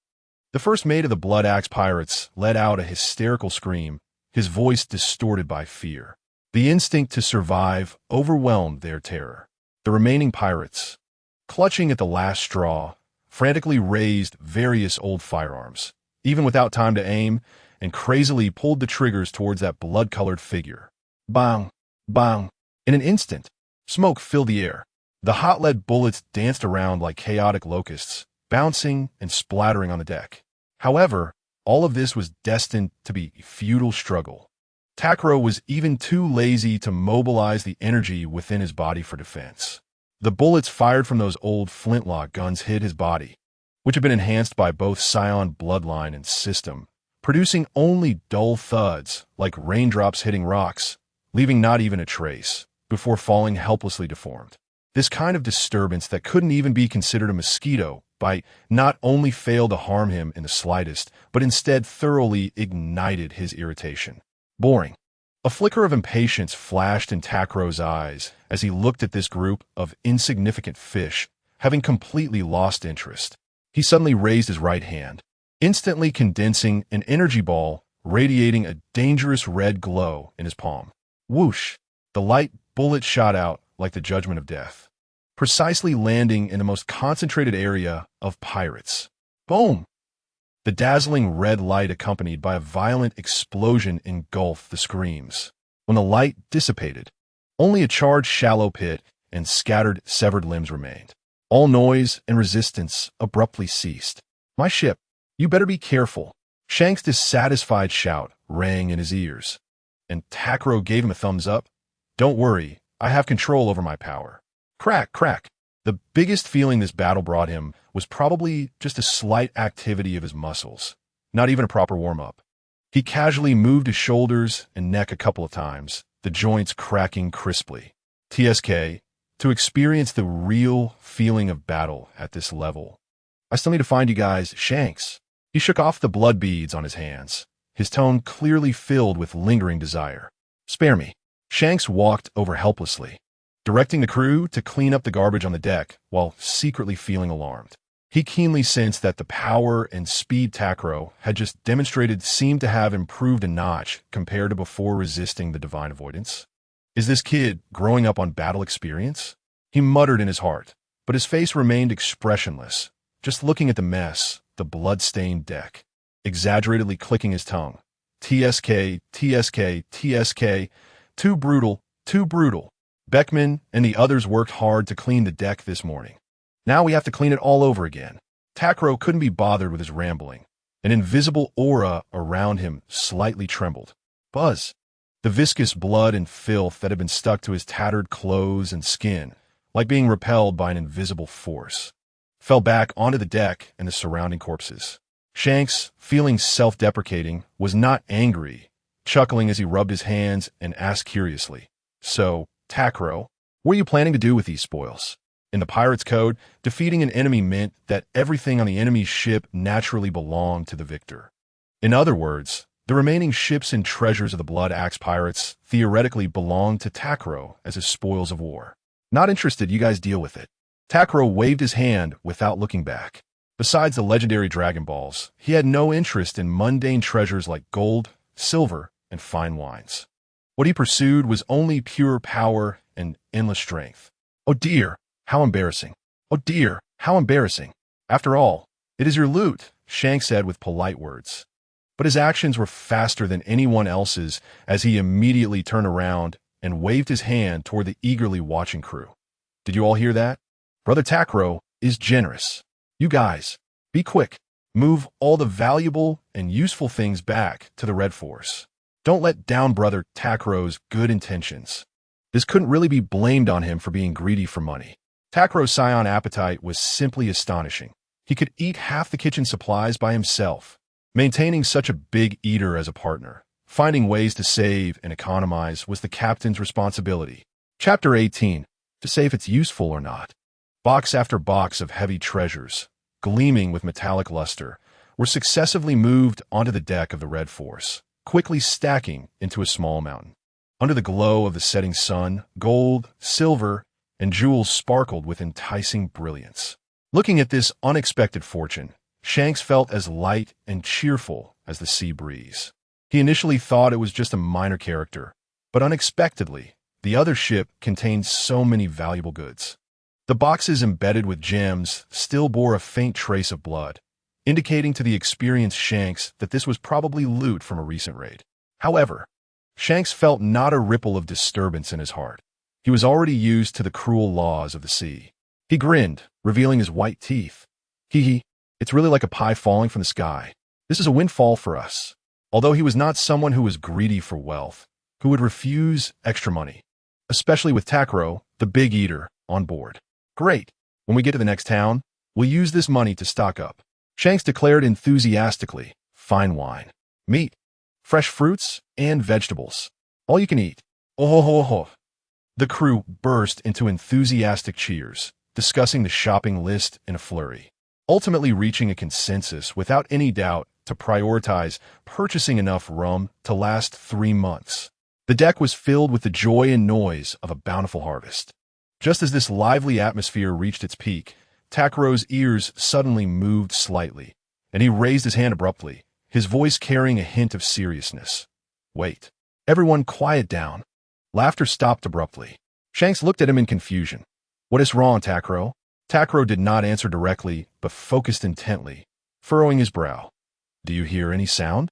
The first mate of the Blood Axe pirates let out a hysterical scream, his voice distorted by fear. The instinct to survive overwhelmed their terror. The remaining pirates, clutching at the last straw, frantically raised various old firearms, even without time to aim, and crazily pulled the triggers towards that blood-colored figure. Bang! Bang! In an instant, smoke filled the air. The hot lead bullets danced around like chaotic locusts, bouncing and splattering on the deck. However, all of this was destined to be a futile struggle. Takkuro was even too lazy to mobilize the energy within his body for defense. The bullets fired from those old flintlock guns hit his body, which had been enhanced by both Saiyan bloodline and system, producing only dull thuds like raindrops hitting rocks, leaving not even a trace, before falling helplessly deformed. This kind of disturbance that couldn't even be considered a mosquito bite not only failed to harm him in the slightest, but instead thoroughly ignited his irritation. Boring. A flicker of impatience flashed in Takkuro's eyes as he looked at this group of insignificant fish, having completely lost interest. He suddenly raised his right hand, instantly condensing an energy ball, radiating a dangerous red glow in his palm. Whoosh! The light bullet shot out like the judgment of death, precisely landing in the most concentrated area of pirates. Boom! The dazzling red light accompanied by a violent explosion engulfed the screams. When the light dissipated, only a charred shallow pit and scattered severed limbs remained. All noise and resistance abruptly ceased. "My ship, you better be careful." Shanks' dissatisfied shout rang in his ears, and Takkuro gave him a thumbs up. "Don't worry, I have control over my power." Crack, crack. The biggest feeling this battle brought him was probably just a slight activity of his muscles, not even a proper warm-up. He casually moved his shoulders and neck a couple of times, the joints cracking crisply. TSK, to experience the real feeling of battle at this level. "I still need to find you guys, Shanks." He shook off the blood beads on his hands, his tone clearly filled with lingering desire. "Spare me." Shanks walked over helplessly, directing the crew to clean up the garbage on the deck while secretly feeling alarmed. He keenly sensed that the power and speed Takkuro had just demonstrated seemed to have improved a notch compared to before resisting the divine avoidance. Is this kid growing up on battle experience? He muttered in his heart, but his face remained expressionless, just looking at the mess, the blood-stained deck, exaggeratedly clicking his tongue. TSK, TSK, TSK, too brutal, too brutal. Beckman and the others worked hard to clean the deck this morning. Now we have to clean it all over again. Takkuro couldn't be bothered with his rambling. An invisible aura around him slightly trembled. Buzz. The viscous blood and filth that had been stuck to his tattered clothes and skin, like being repelled by an invisible force, fell back onto the deck and the surrounding corpses. Shanks, feeling self-deprecating, was not angry, chuckling as he rubbed his hands and asked curiously, "So, Takkuro, what are you planning to do with these spoils?" In the pirate's code, defeating an enemy meant that everything on the enemy's ship naturally belonged to the victor. In other words, the remaining ships and treasures of the Blood Axe pirates theoretically belonged to Takkuro as his spoils of war. "Not interested, you guys deal with it." Takkuro waved his hand without looking back. Besides the legendary Dragon Balls, he had no interest in mundane treasures like gold, silver, and fine wines. What he pursued was only pure power and endless strength. Oh dear, how embarrassing. Oh dear, how embarrassing. After all, it is your loot, Shanks said with polite words. But his actions were faster than anyone else's as he immediately turned around and waved his hand toward the eagerly watching crew. "Did you all hear that? Brother Takkuro is generous. You guys, be quick. Move all the valuable and useful things back to the Red Force. Don't let down Brother Takkuro's good intentions." This couldn't really be blamed on him for being greedy for money. Takkuro's Saiyan appetite was simply astonishing. He could eat half the kitchen supplies by himself. Maintaining such a big eater as a partner, finding ways to save and economize was the captain's responsibility. Chapter 18. To say if it's useful or not. Box after box of heavy treasures, gleaming with metallic luster, were successively moved onto the deck of the Red Force, quickly stacking into a small mountain. Under the glow of the setting sun, gold, silver, and jewels sparkled with enticing brilliance. Looking at this unexpected fortune, Shanks felt as light and cheerful as the sea breeze. He initially thought it was just a minor character, but unexpectedly, the other ship contained so many valuable goods. The boxes embedded with gems still bore a faint trace of blood, indicating to the experienced Shanks that this was probably loot from a recent raid. However, Shanks felt not a ripple of disturbance in his heart. He was already used to the cruel laws of the sea. He grinned, revealing his white teeth. Hee, it's really like a pie falling from the sky. This is a windfall for us. Although he was not someone who was greedy for wealth, who would refuse extra money, especially with Takkuro, the big eater, on board. Great. When we get to the next town, we'll use this money to stock up. Shanks declared enthusiastically. Fine wine, meat, fresh fruits, and vegetables. All you can eat. Oh ho ho ho. The crew burst into enthusiastic cheers, discussing the shopping list in a flurry, ultimately reaching a consensus without any doubt to prioritize purchasing enough rum to last 3 months. The deck was filled with the joy and noise of a bountiful harvest. Just as this lively atmosphere reached its peak, Takkuro's ears suddenly moved slightly, and he raised his hand abruptly, his voice carrying a hint of seriousness. Wait. Everyone quiet down. Laughter stopped abruptly. Shanks looked at him in confusion. What is wrong, Takkuro? Takkuro did not answer directly, but focused intently, furrowing his brow. Do you hear any sound?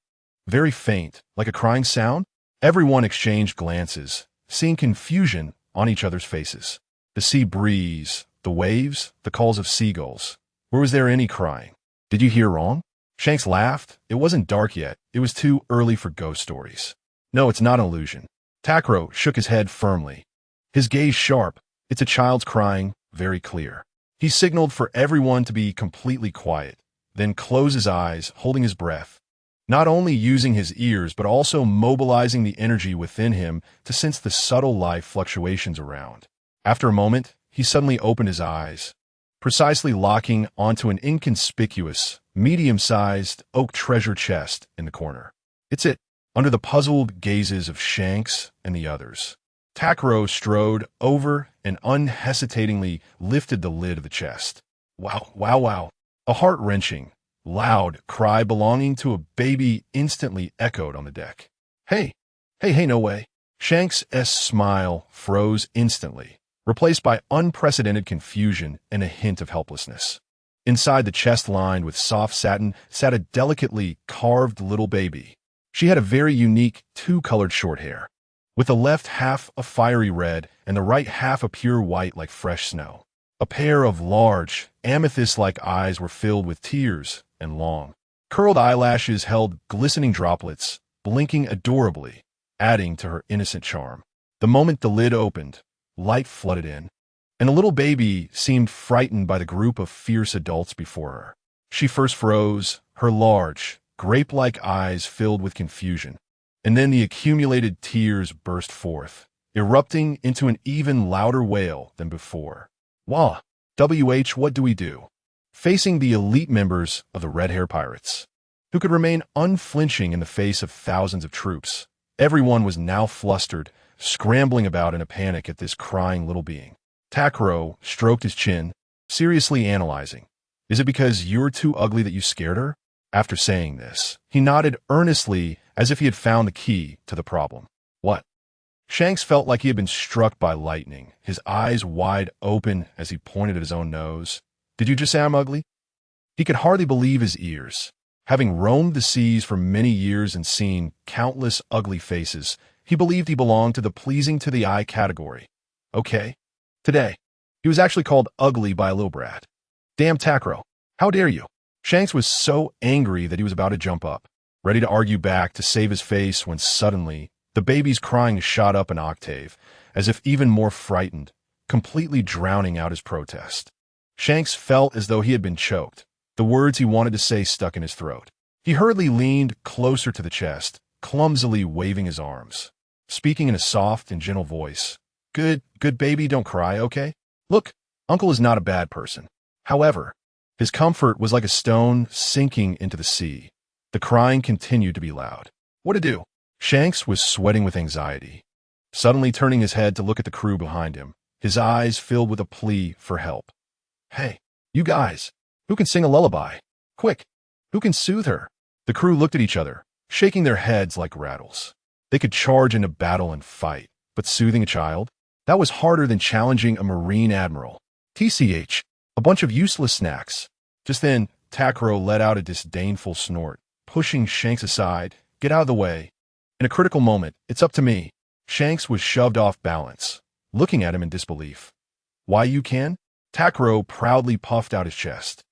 Very faint, like a crying sound? Everyone exchanged glances, seeing confusion on each other's faces. The sea breeze, the waves, the calls of seagulls. Or was there any crying? Did you hear wrong? Shanks laughed. It wasn't dark yet. It was too early for ghost stories. No, it's not an illusion. Takkuro shook his head firmly. His gaze sharp. It's a child's crying, very clear. He signaled for everyone to be completely quiet, then close his eyes, holding his breath, not only using his ears but also mobilizing the energy within him to sense the subtle life fluctuations around. After a moment, he suddenly opened his eyes, precisely locking onto an inconspicuous, medium-sized oak treasure chest in the corner. It's it. Under the puzzled gazes of Shanks and the others, Takkuro strode over and unhesitatingly lifted the lid of the chest. Wow, wow, wow. A heart-wrenching, loud cry belonging to a baby instantly echoed on the deck. Hey, no way. Shanks' smile froze instantly, replaced by unprecedented confusion and a hint of helplessness. Inside the chest lined with soft satin sat a delicately carved little baby. She had a very unique two-colored short hair, with the left half a fiery red and the right half a pure white like fresh snow. A pair of large, amethyst-like eyes were filled with tears, and long, curled eyelashes held glistening droplets, blinking adorably, adding to her innocent charm. The moment the lid opened, light flooded in, and the little baby seemed frightened by the group of fierce adults before her. She first froze, her large, grape-like eyes filled with confusion, and then the accumulated tears burst forth, erupting into an even louder wail than before. Wah! What do we do? Facing the elite members of the Red Hair Pirates, who could remain unflinching in the face of thousands of troops, everyone was now flustered, scrambling about in a panic at this crying little being. Takkuro stroked his chin, seriously analyzing. Is it because you're too ugly that you scared her? After saying this, he nodded earnestly as if he had found the key to the problem. What? Shanks felt like he had been struck by lightning, his eyes wide open as he pointed at his own nose. Did you just say I'm ugly? He could hardly believe his ears. Having roamed the seas for many years and seen countless ugly faces, he believed he belonged to the pleasing to the eye category. Okay. Today, he was actually called ugly by a little brat. Damn Takkuro, how dare you? Shanks was so angry that he was about to jump up, ready to argue back to save his face when suddenly the baby's crying shot up an octave, as if even more frightened, completely drowning out his protest. Shanks felt as though he had been choked, the words he wanted to say stuck in his throat. He hurriedly leaned closer to the chest, clumsily waving his arms, speaking in a soft and gentle voice. Good baby, don't cry, okay? Look, Uncle is not a bad person. However, his comfort was like a stone sinking into the sea. The crying continued to be loud. What to do? Shanks was sweating with anxiety, suddenly turning his head to look at the crew behind him, his eyes filled with a plea for help. Hey, you guys, who can sing a lullaby? Quick, who can soothe her? The crew looked at each other, shaking their heads like rattles. They could charge into battle and fight, but soothing a child? That was harder than challenging a Marine Admiral. TCH, a bunch of useless snacks. Just then, Takkuro let out a disdainful snort, pushing Shanks aside. Get out of the way. In a critical moment, it's up to me. Shanks was shoved off balance, looking at him in disbelief. Why you can? Takkuro proudly puffed out his chest,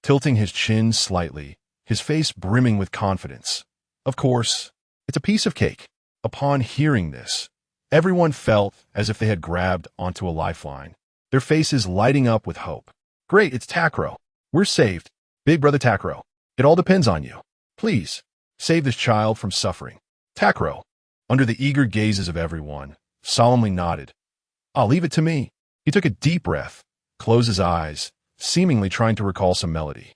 tilting his chin slightly, his face brimming with confidence. Of course, it's a piece of cake. Upon hearing this, everyone felt as if they had grabbed onto a lifeline, their faces lighting up with hope. Great, it's Takkuro. We're saved. Big brother Takkuro. It all depends on you. Please, save this child from suffering. Takkuro, under the eager gazes of everyone, solemnly nodded. I'll leave it to me. He took a deep breath, closed his eyes, seemingly trying to recall some melody.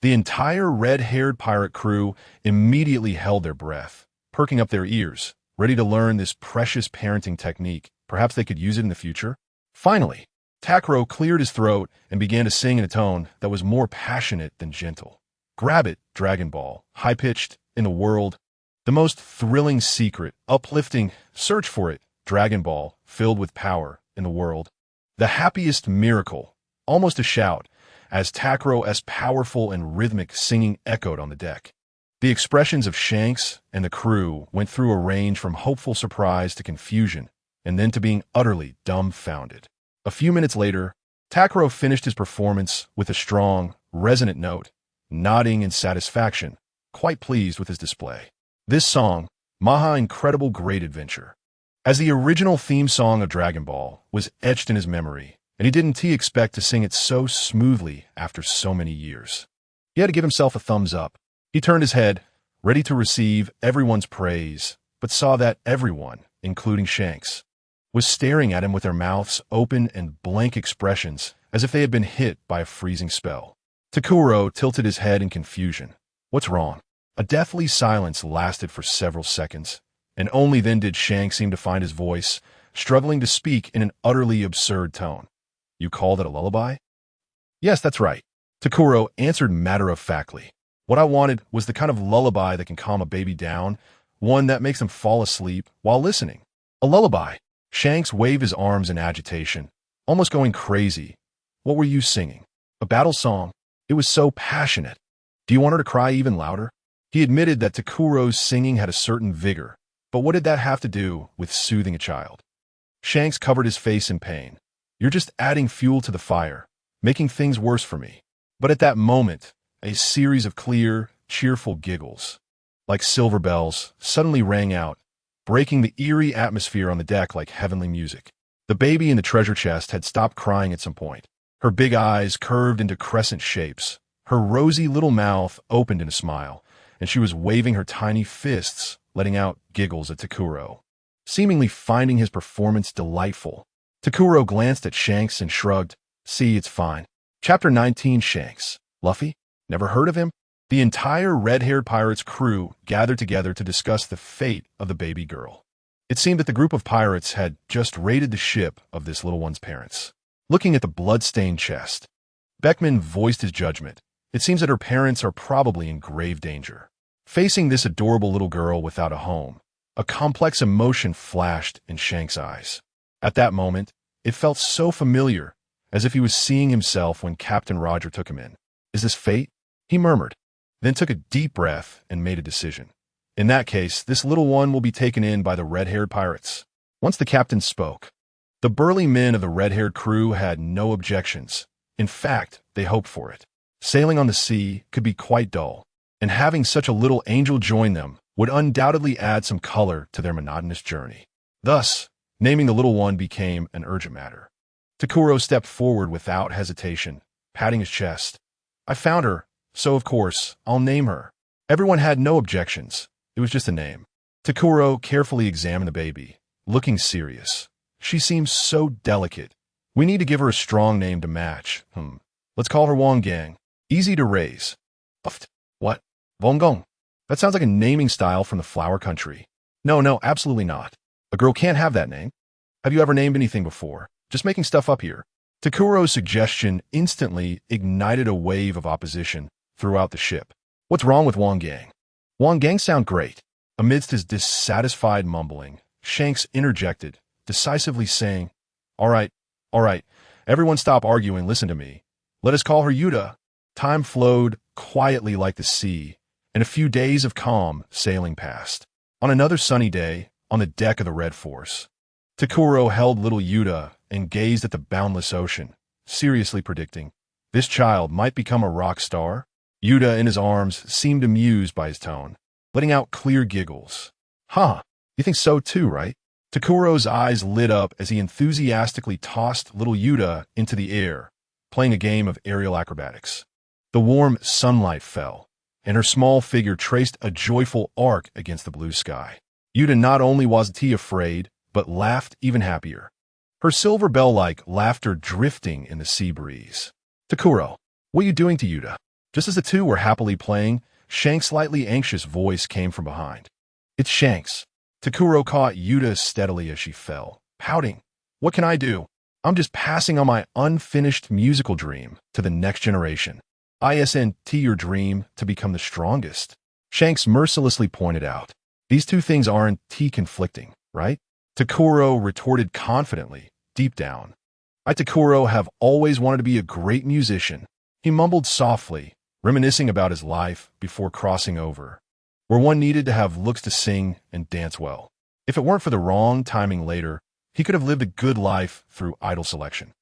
The entire red-haired pirate crew immediately held their breath, perking up their ears, ready to learn this precious parenting technique. Perhaps they could use it in the future. Finally, Takkuro cleared his throat and began to sing in a tone that was more passionate than gentle. Grab it, Dragon Ball, high-pitched, in the world. The most thrilling secret, uplifting, search for it, Dragon Ball, filled with power, in the world. The happiest miracle, almost a shout, as Takkuro's powerful and rhythmic singing echoed on the deck. The expressions of Shanks and the crew went through a range from hopeful surprise to confusion, and then to being utterly dumbfounded. A few minutes later, Takkuro finished his performance with a strong, resonant note, nodding in satisfaction, quite pleased with his display. This song, Maha Incredible Great Adventure, as the original theme song of Dragon Ball, was etched in his memory, and he didn't expect to sing it so smoothly after so many years. He had to give himself a thumbs up. He turned his head, ready to receive everyone's praise, but saw that everyone, including Shanks, was staring at him with their mouths open and blank expressions as if they had been hit by a freezing spell. Takkuro tilted his head in confusion. What's wrong? A deathly silence lasted for several seconds, and only then did Shanks seem to find his voice, struggling to speak in an utterly absurd tone. You called it a lullaby? Yes, that's right. Takkuro answered matter-of-factly. What I wanted was the kind of lullaby that can calm a baby down, one that makes him fall asleep while listening. A lullaby. Shanks waved his arms in agitation, almost going crazy. What were you singing? A battle song. It was so passionate. Do you want her to cry even louder? He admitted that Takkuro's singing had a certain vigor, but what did that have to do with soothing a child? Shanks covered his face in pain. You're just adding fuel to the fire, making things worse for me. But at that moment, a series of clear, cheerful giggles, like silver bells, suddenly rang out, breaking the eerie atmosphere on the deck like heavenly music. The baby in the treasure chest had stopped crying at some point. Her big eyes curved into crescent shapes. Her rosy little mouth opened in a smile, and she was waving her tiny fists, letting out giggles at Takkuro, seemingly finding his performance delightful. Takkuro glanced at Shanks and shrugged. See, it's fine. Chapter 19, Shanks. Luffy? Never heard of him? The entire red-haired pirates' crew gathered together to discuss the fate of the baby girl. It seemed that the group of pirates had just raided the ship of this little one's parents. Looking at the blood-stained chest, Beckman voiced his judgment. It seems that her parents are probably in grave danger. Facing this adorable little girl without a home, a complex emotion flashed in Shanks' eyes. At that moment, it felt so familiar, as if he was seeing himself when Captain Roger took him in. Is this fate? He murmured, then took a deep breath and made a decision. In that case, this little one will be taken in by the red-haired pirates. Once the captain spoke, the burly men of the red-haired crew had no objections. In fact, they hoped for it. Sailing on the sea could be quite dull, and having such a little angel join them would undoubtedly add some color to their monotonous journey. Thus, naming the little one became an urgent matter. Takkuro stepped forward without hesitation, patting his chest. I found her, so of course, I'll name her. Everyone had no objections. It was just a name. Takkuro carefully examined the baby, looking serious. She seems so delicate. We need to give her a strong name to match. Let's call her Wongang. Easy to raise. Uft. What? Wongong. That sounds like a naming style from the flower country. No, absolutely not. A girl can't have that name. Have you ever named anything before? Just making stuff up here. Takkuro's suggestion instantly ignited a wave of opposition throughout the ship. What's wrong with Wongang? Wongang sound great. Amidst his dissatisfied mumbling, Shanks interjected, decisively saying, All right, everyone stop arguing, listen to me. Let us call her Yuta. Time flowed quietly like the sea, and a few days of calm sailing passed. On another sunny day, on the deck of the Red Force, Takuro held little Yuta and gazed at the boundless ocean, seriously predicting, this child might become a rock star. Yuta in his arms seemed amused by his tone, letting out clear giggles. Huh, you think so too, right? Takuro's eyes lit up as he enthusiastically tossed little Yuta into the air, playing a game of aerial acrobatics. The warm sunlight fell, and her small figure traced a joyful arc against the blue sky. Yuta not only wasn't afraid, but laughed even happier. Her silver bell-like laughter drifting in the sea breeze. Takuro, what are you doing to Yuta? Just as the two were happily playing, Shanks' slightly anxious voice came from behind. It's Shanks. Takuro caught Yuta steadily as she fell, pouting. What can I do? I'm just passing on my unfinished musical dream to the next generation. ISNT your dream to become the strongest. Shanks mercilessly pointed out. These two things aren't conflicting, right? Takkuro retorted confidently, deep down. I, Takkuro, have always wanted to be a great musician. He mumbled softly, reminiscing about his life before crossing over, where one needed to have looks to sing and dance well. If it weren't for the wrong timing later, he could have lived a good life through idol selection.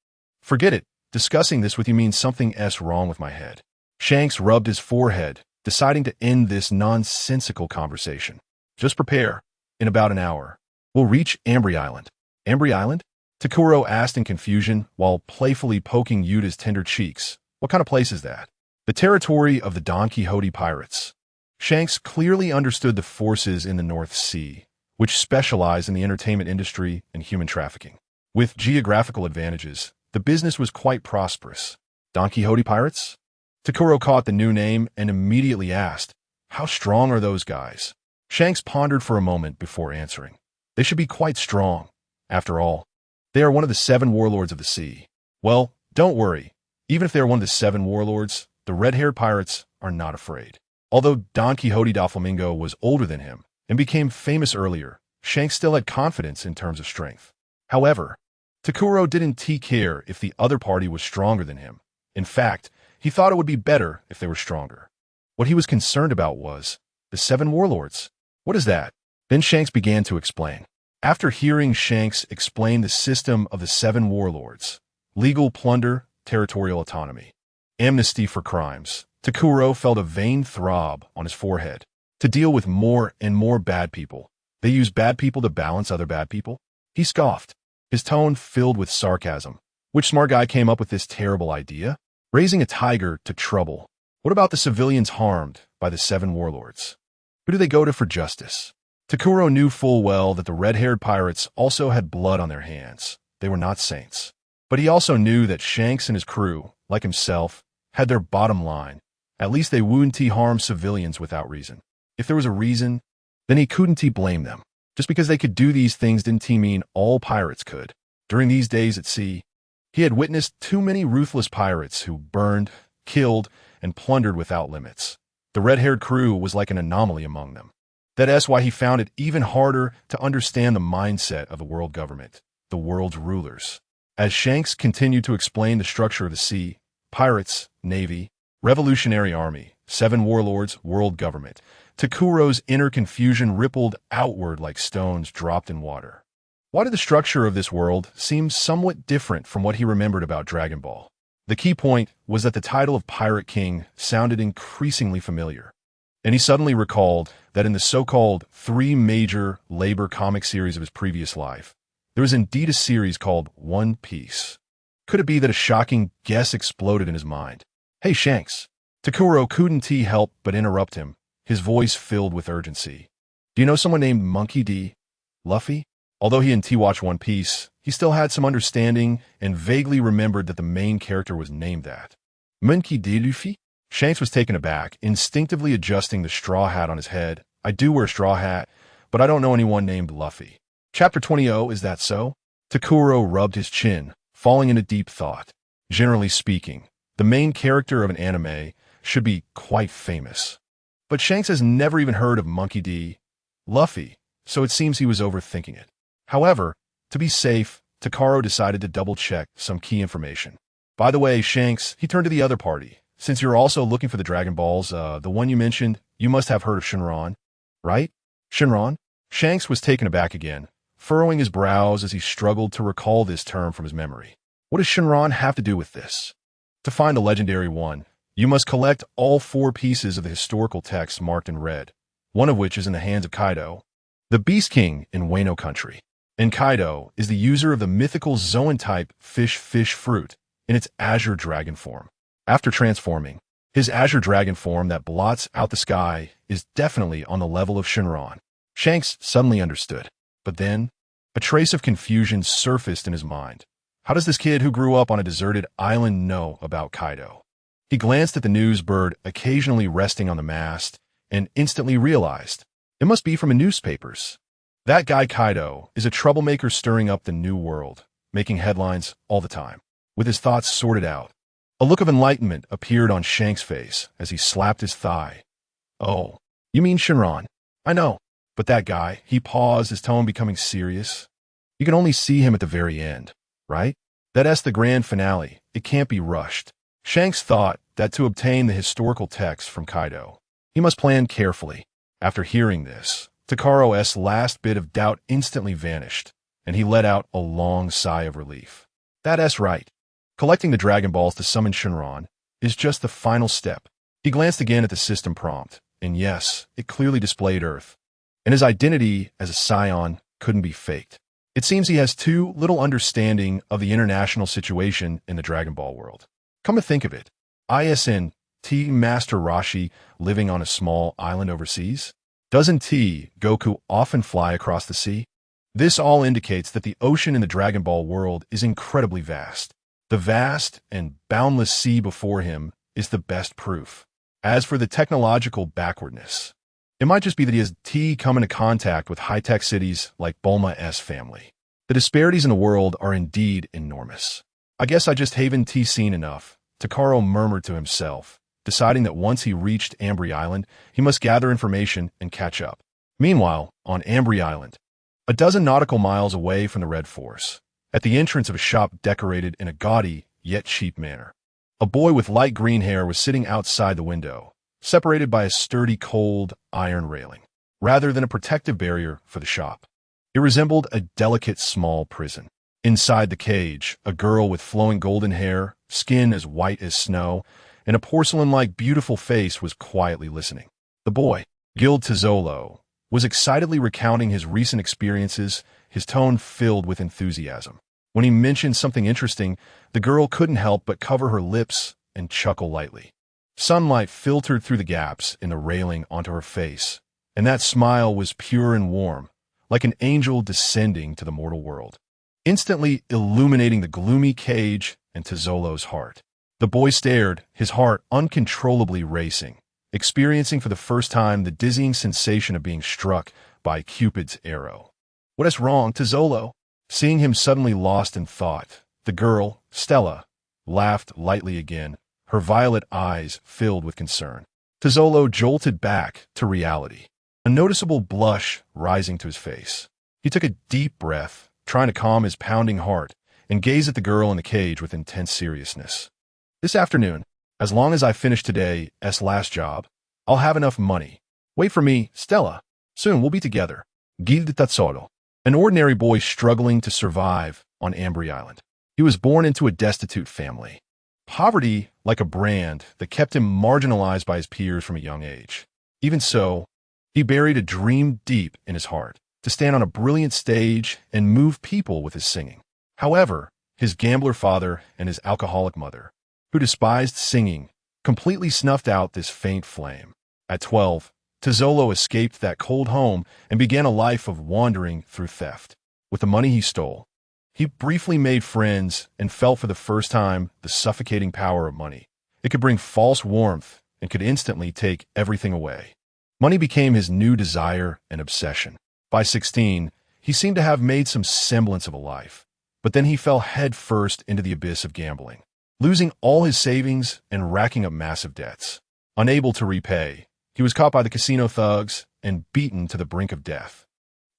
Forget it. Discussing this with you means something wrong with my head. Shanks rubbed his forehead, deciding to end this nonsensical conversation. Just prepare. In about an hour, we'll reach Ambry Island. Ambry Island? Takkuro asked in confusion while playfully poking Yuta's tender cheeks. What kind of place is that? The territory of the Don Quixote pirates. Shanks clearly understood the forces in the North Sea, which specialize in the entertainment industry and human trafficking. With geographical advantages, the business was quite prosperous. Don Quixote pirates? Takkuro caught the new name and immediately asked, how strong are those guys? Shanks pondered for a moment before answering. They should be quite strong. After all, they are one of the 7 warlords of the sea. Well, don't worry. Even if they are one of the 7 warlords, the red-haired pirates are not afraid. Although Don Quixote da Flamingo was older than him and became famous earlier, Shanks still had confidence in terms of strength. However, Takkuro didn't care if the other party was stronger than him. In fact, he thought it would be better if they were stronger. What he was concerned about was the 7 warlords. What is that? Then Shanks began to explain. After hearing Shanks explain the system of the 7 warlords, legal plunder, territorial autonomy, amnesty for crimes, Takkuro felt a vain throb on his forehead. To deal with more and more bad people, they use bad people to balance other bad people? He scoffed, his tone filled with sarcasm. Which smart guy came up with this terrible idea? Raising a tiger to trouble. What about the civilians harmed by the 7 warlords? Who do they go to for justice? Takkuro knew full well that the red-haired pirates also had blood on their hands. They were not saints. But he also knew that Shanks and his crew, like himself, had their bottom line. At least they wouldn't harm civilians without reason. If there was a reason, then he couldn't blame them. Just because they could do these things didn't mean all pirates could. During these days at sea, he had witnessed too many ruthless pirates who burned, killed, and plundered without limits. The red-haired crew was like an anomaly among them. That's why he found it even harder to understand the mindset of the world government, the world's rulers. As Shanks continued to explain the structure of the sea, pirates, navy, revolutionary army, 7 warlords, world government, Takkuro's inner confusion rippled outward like stones dropped in water. Why did the structure of this world seem somewhat different from what he remembered about Dragon Ball? The key point was that the title of Pirate King sounded increasingly familiar, and he suddenly recalled that in the so-called 3 major labor comic series of his previous life, there was indeed a series called One Piece. Could it be that a shocking guess exploded in his mind? Hey, Shanks. Takkuro couldn't help but interrupt him, his voice filled with urgency. Do you know someone named Monkey D. Luffy? Although he didn't watch One Piece, he still had some understanding and vaguely remembered that the main character was named that. Monkey D. Luffy? Shanks was taken aback, instinctively adjusting the straw hat on his head. I do wear a straw hat, but I don't know anyone named Luffy. Chapter 20, is that so? Takkuro rubbed his chin, falling into deep thought. Generally speaking, the main character of an anime should be quite famous. But Shanks has never even heard of Monkey D. Luffy, so it seems he was overthinking it. However, to be safe, Takkuro decided to double-check some key information. By the way, Shanks, he turned to the other party. Since you're also looking for the Dragon Balls, the one you mentioned, you must have heard of Shinron, right? Shinron? Shanks was taken aback again, furrowing his brows as he struggled to recall this term from his memory. What does Shinron have to do with this? To find the legendary one, you must collect all 4 pieces of the historical text marked in red, one of which is in the hands of Kaido, the Beast King in Wano country. And Kaido is the user of the mythical Zoan-type fish fruit in its azure dragon form. After transforming, his azure dragon form that blots out the sky is definitely on the level of Shinron. Shanks suddenly understood, but then a trace of confusion surfaced in his mind. How does this kid who grew up on a deserted island know about Kaido? He glanced at the news bird occasionally resting on the mast and instantly realized it must be from the newspapers. That guy Kaido is a troublemaker stirring up the new world, making headlines all the time. With his thoughts sorted out, a look of enlightenment appeared on Shanks' face as he slapped his thigh. Oh, you mean Shinron? I know, but that guy, he paused, his tone becoming serious. You can only see him at the very end, right? That's the grand finale. It can't be rushed. Shanks thought that to obtain the historical text from Kaido, he must plan carefully. After hearing this, Takuro's last bit of doubt instantly vanished, and he let out a long sigh of relief. That's right. Collecting the Dragon Balls to summon Shinron is just the final step. He glanced again at the system prompt, and yes, it clearly displayed Earth. And his identity as a Saiyan couldn't be faked. It seems he has too little understanding of the international situation in the Dragon Ball world. Come to think of it, isn't Master Roshi living on a small island overseas? Doesn't Goku often fly across the sea? This all indicates that the ocean in the Dragon Ball world is incredibly vast. The vast and boundless sea before him is the best proof. As for the technological backwardness, it might just be that he has come into contact with high-tech cities like Bulma's family. The disparities in the world are indeed enormous. I guess I just haven't seen enough, Takuro murmured to himself, deciding that once he reached Ambry Island, he must gather information and catch up. Meanwhile, on Ambry Island, a dozen nautical miles away from the Red Force, at the entrance of a shop decorated in a gaudy yet cheap manner, a boy with light green hair was sitting outside the window, separated by a sturdy cold iron railing, rather than a protective barrier for the shop. It resembled a delicate small prison. Inside the cage, a girl with flowing golden hair, skin as white as snow, and a porcelain-like beautiful face was quietly listening. The boy, Guild Tizzolo, was excitedly recounting his recent experiences, his tone filled with enthusiasm. When he mentioned something interesting, the girl couldn't help but cover her lips and chuckle lightly. Sunlight filtered through the gaps in the railing onto her face, and that smile was pure and warm, like an angel descending to the mortal world, instantly illuminating the gloomy cage and Tizzolo's heart. The boy stared, his heart uncontrollably racing, experiencing for the first time the dizzying sensation of being struck by Cupid's arrow. What is wrong, Tizzolo? Seeing him suddenly lost in thought, the girl, Stella, laughed lightly again, her violet eyes filled with concern. Tizzolo jolted back to reality, a noticeable blush rising to his face. He took a deep breath, trying to calm his pounding heart, and gazed at the girl in the cage with intense seriousness. This afternoon, as long as I finish today's last job, I'll have enough money. Wait for me, Stella. Soon we'll be together. Guild Tatsoro, an ordinary boy struggling to survive on Ambry Island. He was born into a destitute family. Poverty like a brand that kept him marginalized by his peers from a young age. Even so, he buried a dream deep in his heart, to stand on a brilliant stage and move people with his singing. However, his gambler father and his alcoholic mother, who despised singing, completely snuffed out this faint flame. At 12, Tizzolo escaped that cold home and began a life of wandering through theft. With the money he stole, he briefly made friends and felt for the first time the suffocating power of money. It could bring false warmth and could instantly take everything away. Money became his new desire and obsession. By 16, he seemed to have made some semblance of a life, but then he fell headfirst into the abyss of gambling, losing all his savings and racking up massive debts. Unable to repay, he was caught by the casino thugs and beaten to the brink of death.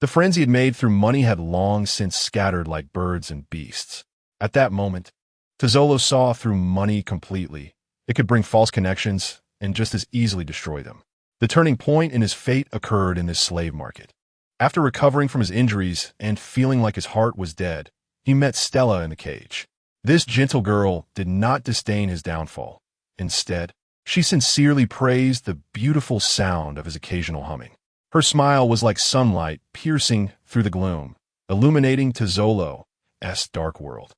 The friends he had made through money had long since scattered like birds and beasts. At that moment, Tizzolo saw through money completely. It could bring false connections and just as easily destroy them. The turning point in his fate occurred in this slave market. After recovering from his injuries and feeling like his heart was dead, he met Stella in the cage. This gentle girl did not disdain his downfall. Instead, she sincerely praised the beautiful sound of his occasional humming. Her smile was like sunlight piercing through the gloom, illuminating Tazzolo's dark world.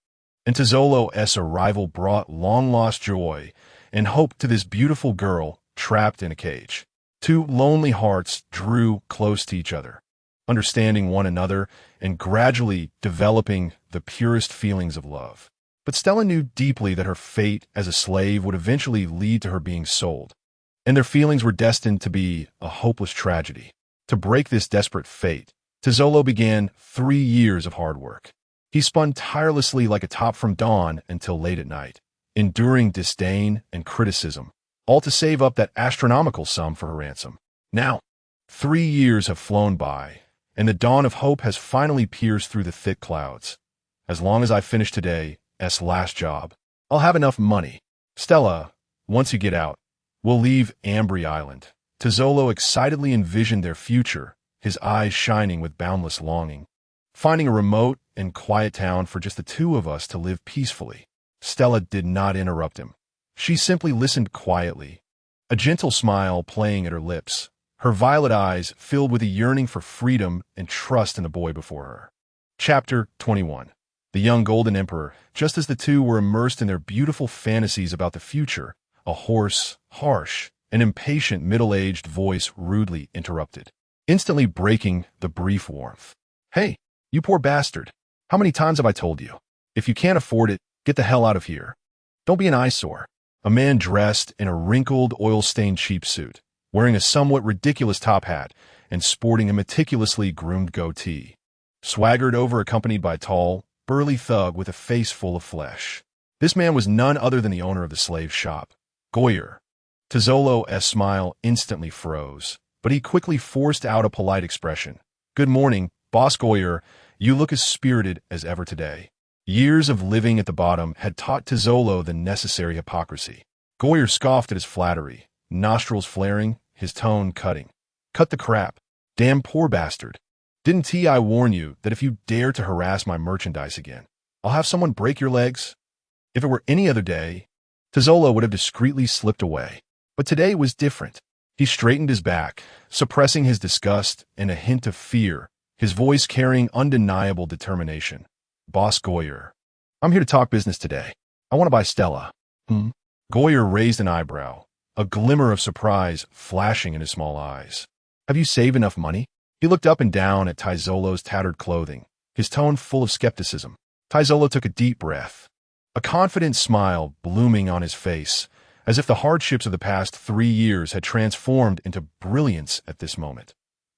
And Tazzolo's arrival brought long-lost joy and hope to this beautiful girl trapped in a cage. Two lonely hearts drew close to each other, understanding one another and gradually developing the purest feelings of love. But Stella knew deeply that her fate as a slave would eventually lead to her being sold, and their feelings were destined to be a hopeless tragedy. To break this desperate fate, Tazzolo began 3 years of hard work. He spun tirelessly like a top from dawn until late at night, enduring disdain and criticism, all to save up that astronomical sum for her ransom. Now, 3 years have flown by, and the dawn of hope has finally pierced through the thick clouds. As long as I finish today's last job, I'll have enough money. Stella, once you get out, we'll leave Ambry Island. Tazzolo excitedly envisioned their future, his eyes shining with boundless longing. Finding a remote and quiet town for just the two of us to live peacefully. Stella did not interrupt him. She simply listened quietly, a gentle smile playing at her lips, her violet eyes filled with a yearning for freedom and trust in the boy before her. Chapter 21. The young Golden Emperor. Just as the two were immersed in their beautiful fantasies about the future, a hoarse, harsh, and impatient middle-aged voice rudely interrupted, instantly breaking the brief warmth. Hey, you poor bastard. How many times have I told you? If you can't afford it, get the hell out of here. Don't be an eyesore. A man dressed in a wrinkled, oil-stained cheap suit, wearing a somewhat ridiculous top hat and sporting a meticulously groomed goatee, swaggered over accompanied by a tall, burly thug with a face full of flesh. This man was none other than the owner of the slave shop, Goyer. Tazzolo's smile instantly froze, but he quickly forced out a polite expression. Good morning, Boss Goyer. You look as spirited as ever today. Years of living at the bottom had taught Tazzolo the necessary hypocrisy. Goyer scoffed at his flattery, nostrils flaring, his tone cutting. Cut the crap. Damn poor bastard. Didn't I warn you that if you dare to harass my merchandise again, I'll have someone break your legs? If it were any other day, Tazzolo would have discreetly slipped away. But today was different. He straightened his back, suppressing his disgust and a hint of fear, his voice carrying undeniable determination. Boss Goyer, I'm here to talk business today. I want to buy Stella. Goyer raised an eyebrow, a glimmer of surprise flashing in his small eyes. Have you saved enough money? He looked up and down at Tazzolo's tattered clothing, his tone full of skepticism. Tazzolo took a deep breath, a confident smile blooming on his face, as if the hardships of the past 3 years had transformed into brilliance at this moment.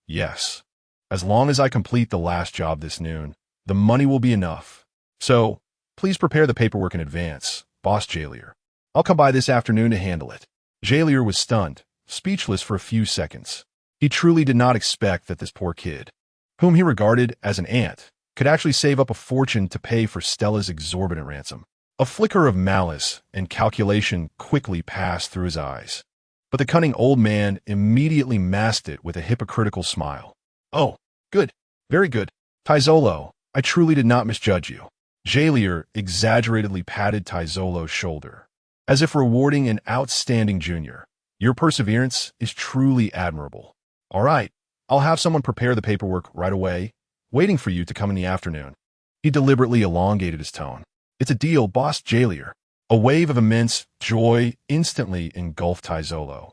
Yes. As long as I complete the last job this noon, the money will be enough. So, please prepare the paperwork in advance, Boss Jailier. I'll come by this afternoon to handle it. Jailier was stunned, speechless for a few seconds. He truly did not expect that this poor kid, whom he regarded as an ant, could actually save up a fortune to pay for Stella's exorbitant ransom. A flicker of malice and calculation quickly passed through his eyes, but the cunning old man immediately masked it with a hypocritical smile. Oh, good, very good. Tazzolo, I truly did not misjudge you. Jailier exaggeratedly patted Tazzolo's shoulder, as if rewarding an outstanding junior. Your perseverance is truly admirable. All right, I'll have someone prepare the paperwork right away, waiting for you to come in the afternoon. He deliberately elongated his tone. It's a deal, Boss Jailier. A wave of immense joy instantly engulfed Tazzolo,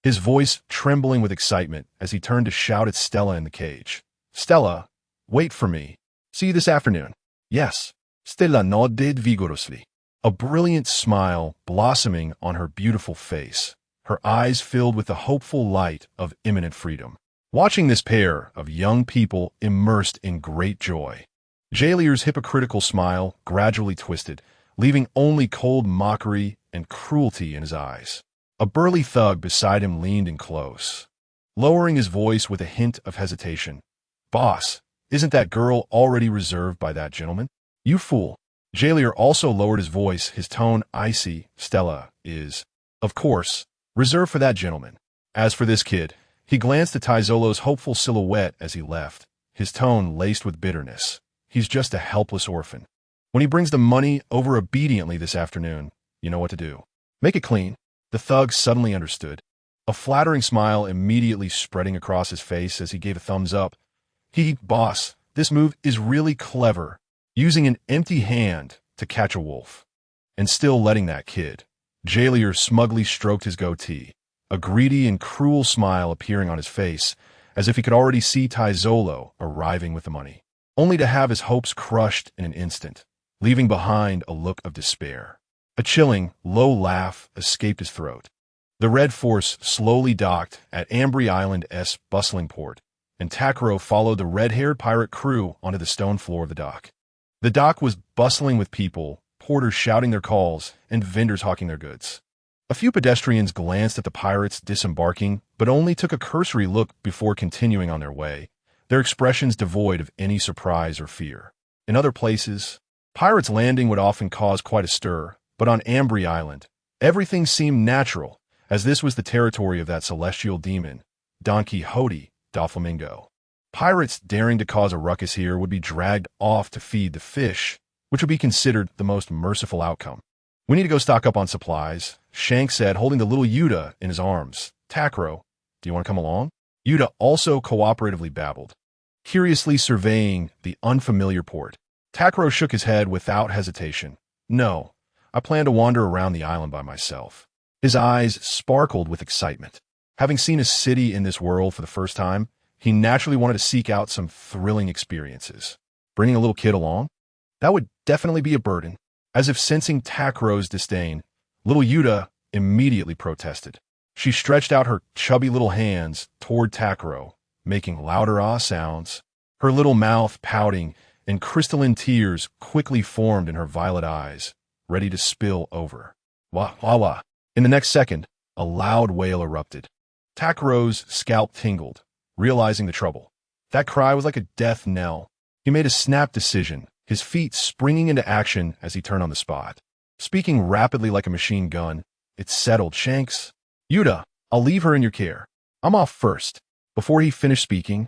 his voice trembling with excitement as he turned to shout at Stella in the cage. Stella, wait for me. See you this afternoon. Yes. Stella nodded vigorously, a brilliant smile blossoming on her beautiful face, her eyes filled with the hopeful light of imminent freedom. Watching this pair of young people immersed in great joy, Jailier's hypocritical smile gradually twisted, leaving only cold mockery and cruelty in his eyes. A burly thug beside him leaned in close, lowering his voice with a hint of hesitation. Boss, isn't that girl already reserved by that gentleman? You fool. Jailier also lowered his voice, his tone icy. Stella is, of course, reserved for that gentleman. As for this kid, he glanced at Tazzolo's hopeful silhouette as he left. his tone laced with bitterness. He's just a helpless orphan. When he brings the money over obediently this afternoon, you know what to do. Make it clean. The thug suddenly understood, a flattering smile immediately spreading across his face as he gave a thumbs up. Boss, this move is really clever, using an empty hand to catch a wolf. And still letting that kid. Jailier smugly stroked his goatee, a greedy and cruel smile appearing on his face, as if he could already see Taizolo arriving with the money, only to have his hopes crushed in an instant, leaving behind a look of despair. A chilling, low laugh escaped his throat. The Red Force slowly docked at Ambry Island's bustling port, and Takkuro followed the red-haired pirate crew onto the stone floor of the dock. The dock was bustling with people, porters shouting their calls, and vendors hawking their goods. A few pedestrians glanced at the pirates disembarking, but only took a cursory look before continuing on their way, their expressions devoid of any surprise or fear. In other places, pirates landing would often cause quite a stir, but on Ambry Island, everything seemed natural, as this was the territory of that celestial demon, Don Quixote Doflamingo. Pirates daring to cause a ruckus here would be dragged off to feed the fish, which would be considered the most merciful outcome. We need to go stock up on supplies, Shanks said, holding the little Yuta in his arms. Takkuro, do you want to come along? Yuta also cooperatively babbled, curiously surveying the unfamiliar port. Takkuro shook his head without hesitation. No, I plan to wander around the island by myself. His eyes sparkled with excitement. Having seen a city in this world for the first time, he naturally wanted to seek out some thrilling experiences. Bringing a little kid along? That would definitely be a burden. As if sensing Takkuro's disdain, little Yuta immediately protested. She stretched out her chubby little hands toward Takkuro, making louder ah sounds. Her little mouth pouting, and crystalline tears quickly formed in her violet eyes, ready to spill over. Wah, wah, wah. In the next second, a loud wail erupted. Takkuro's scalp tingled, realizing the trouble. That cry was like a death knell. He made a snap decision, his feet springing into action as he turned on the spot. Speaking rapidly like a machine gun, "It's settled, Shanks. Yuta, I'll leave her in your care. I'm off first." Before he finished speaking,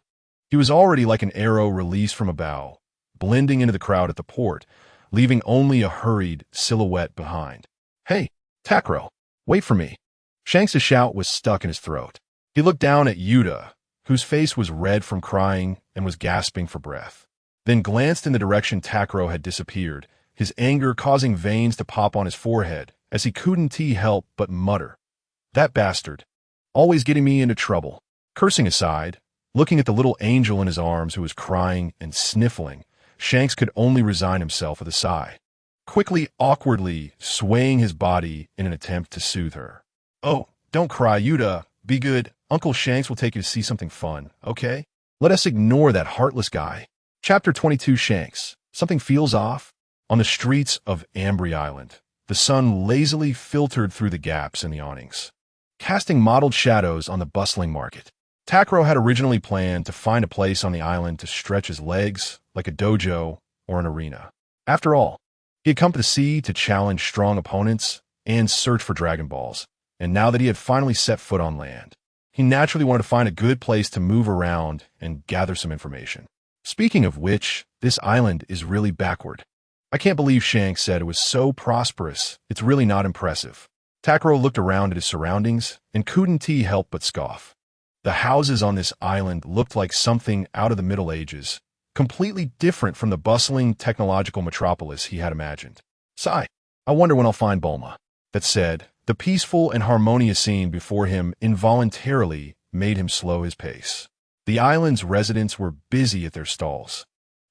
he was already like an arrow released from a bow, blending into the crowd at the port, leaving only a hurried silhouette behind. "Hey, Takkuro, wait for me." Shanks' shout was stuck in his throat. He looked down at Yuta, whose face was red from crying and was gasping for breath, then glanced in the direction Takkuro had disappeared, his anger causing veins to pop on his forehead as he couldn't help but mutter, "That bastard, always getting me into trouble." Cursing aside, looking at the little angel in his arms who was crying and sniffling, Shanks could only resign himself with a sigh, quickly, awkwardly swaying his body in an attempt to soothe her. "Oh, don't cry, Yuta. Be good. Uncle Shanks will take you to see something fun, okay? Let us ignore that heartless guy." Chapter 22. Shanks. Something feels off. On the streets of Ambry Island, the sun lazily filtered through the gaps in the awnings, casting mottled shadows on the bustling market. Takkuro had originally planned to find a place on the island to stretch his legs, like a dojo or an arena. After all, he had come to the sea to challenge strong opponents and search for Dragon Balls, and now that he had finally set foot on land, he naturally wanted to find a good place to move around and gather some information. Speaking of which, this island is really backward. I can't believe Shanks said it was so prosperous. It's really not impressive. Takkuro looked around at his surroundings and couldn't help but scoff. The houses on this island looked like something out of the Middle Ages, completely different from the bustling technological metropolis he had imagined. Sigh, I wonder when I'll find Bulma. That said, the peaceful and harmonious scene before him involuntarily made him slow his pace. The island's residents were busy at their stalls,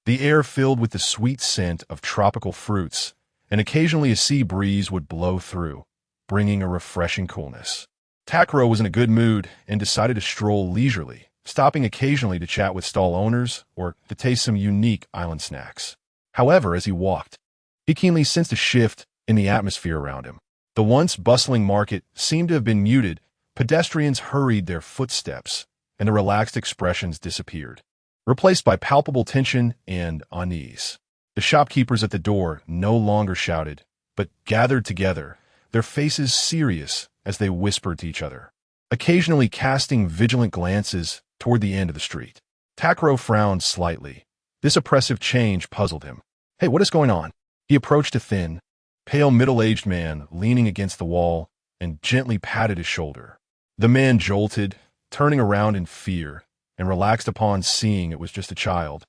the air filled with the sweet scent of tropical fruits, and occasionally a sea breeze would blow through, bringing a refreshing coolness. Takkuro was in a good mood and decided to stroll leisurely, stopping occasionally to chat with stall owners or to taste some unique island snacks. However, as he walked, he keenly sensed a shift in the atmosphere around him. The once bustling market seemed to have been muted, pedestrians hurried their footsteps, and the relaxed expressions disappeared, replaced by palpable tension and unease. The shopkeepers at the door no longer shouted, but gathered together, their faces serious as they whispered to each other, occasionally casting vigilant glances toward the end of the street. Takkuro frowned slightly. This oppressive change puzzled him. Hey, what is going on? He approached a thin, pale middle-aged man leaning against the wall and gently patted his shoulder. The man jolted, turning around in fear, and relaxed upon seeing it was just a child.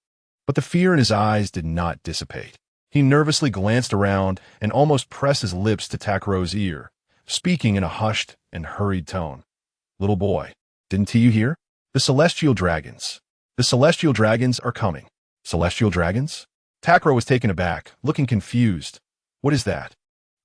But the fear in his eyes did not dissipate. He nervously glanced around and almost pressed his lips to Takkuro's ear, speaking in a hushed and hurried tone. Little boy, didn't you hear? The celestial dragons. The celestial dragons are coming. Celestial dragons? Takkuro was taken aback, looking confused. What is that?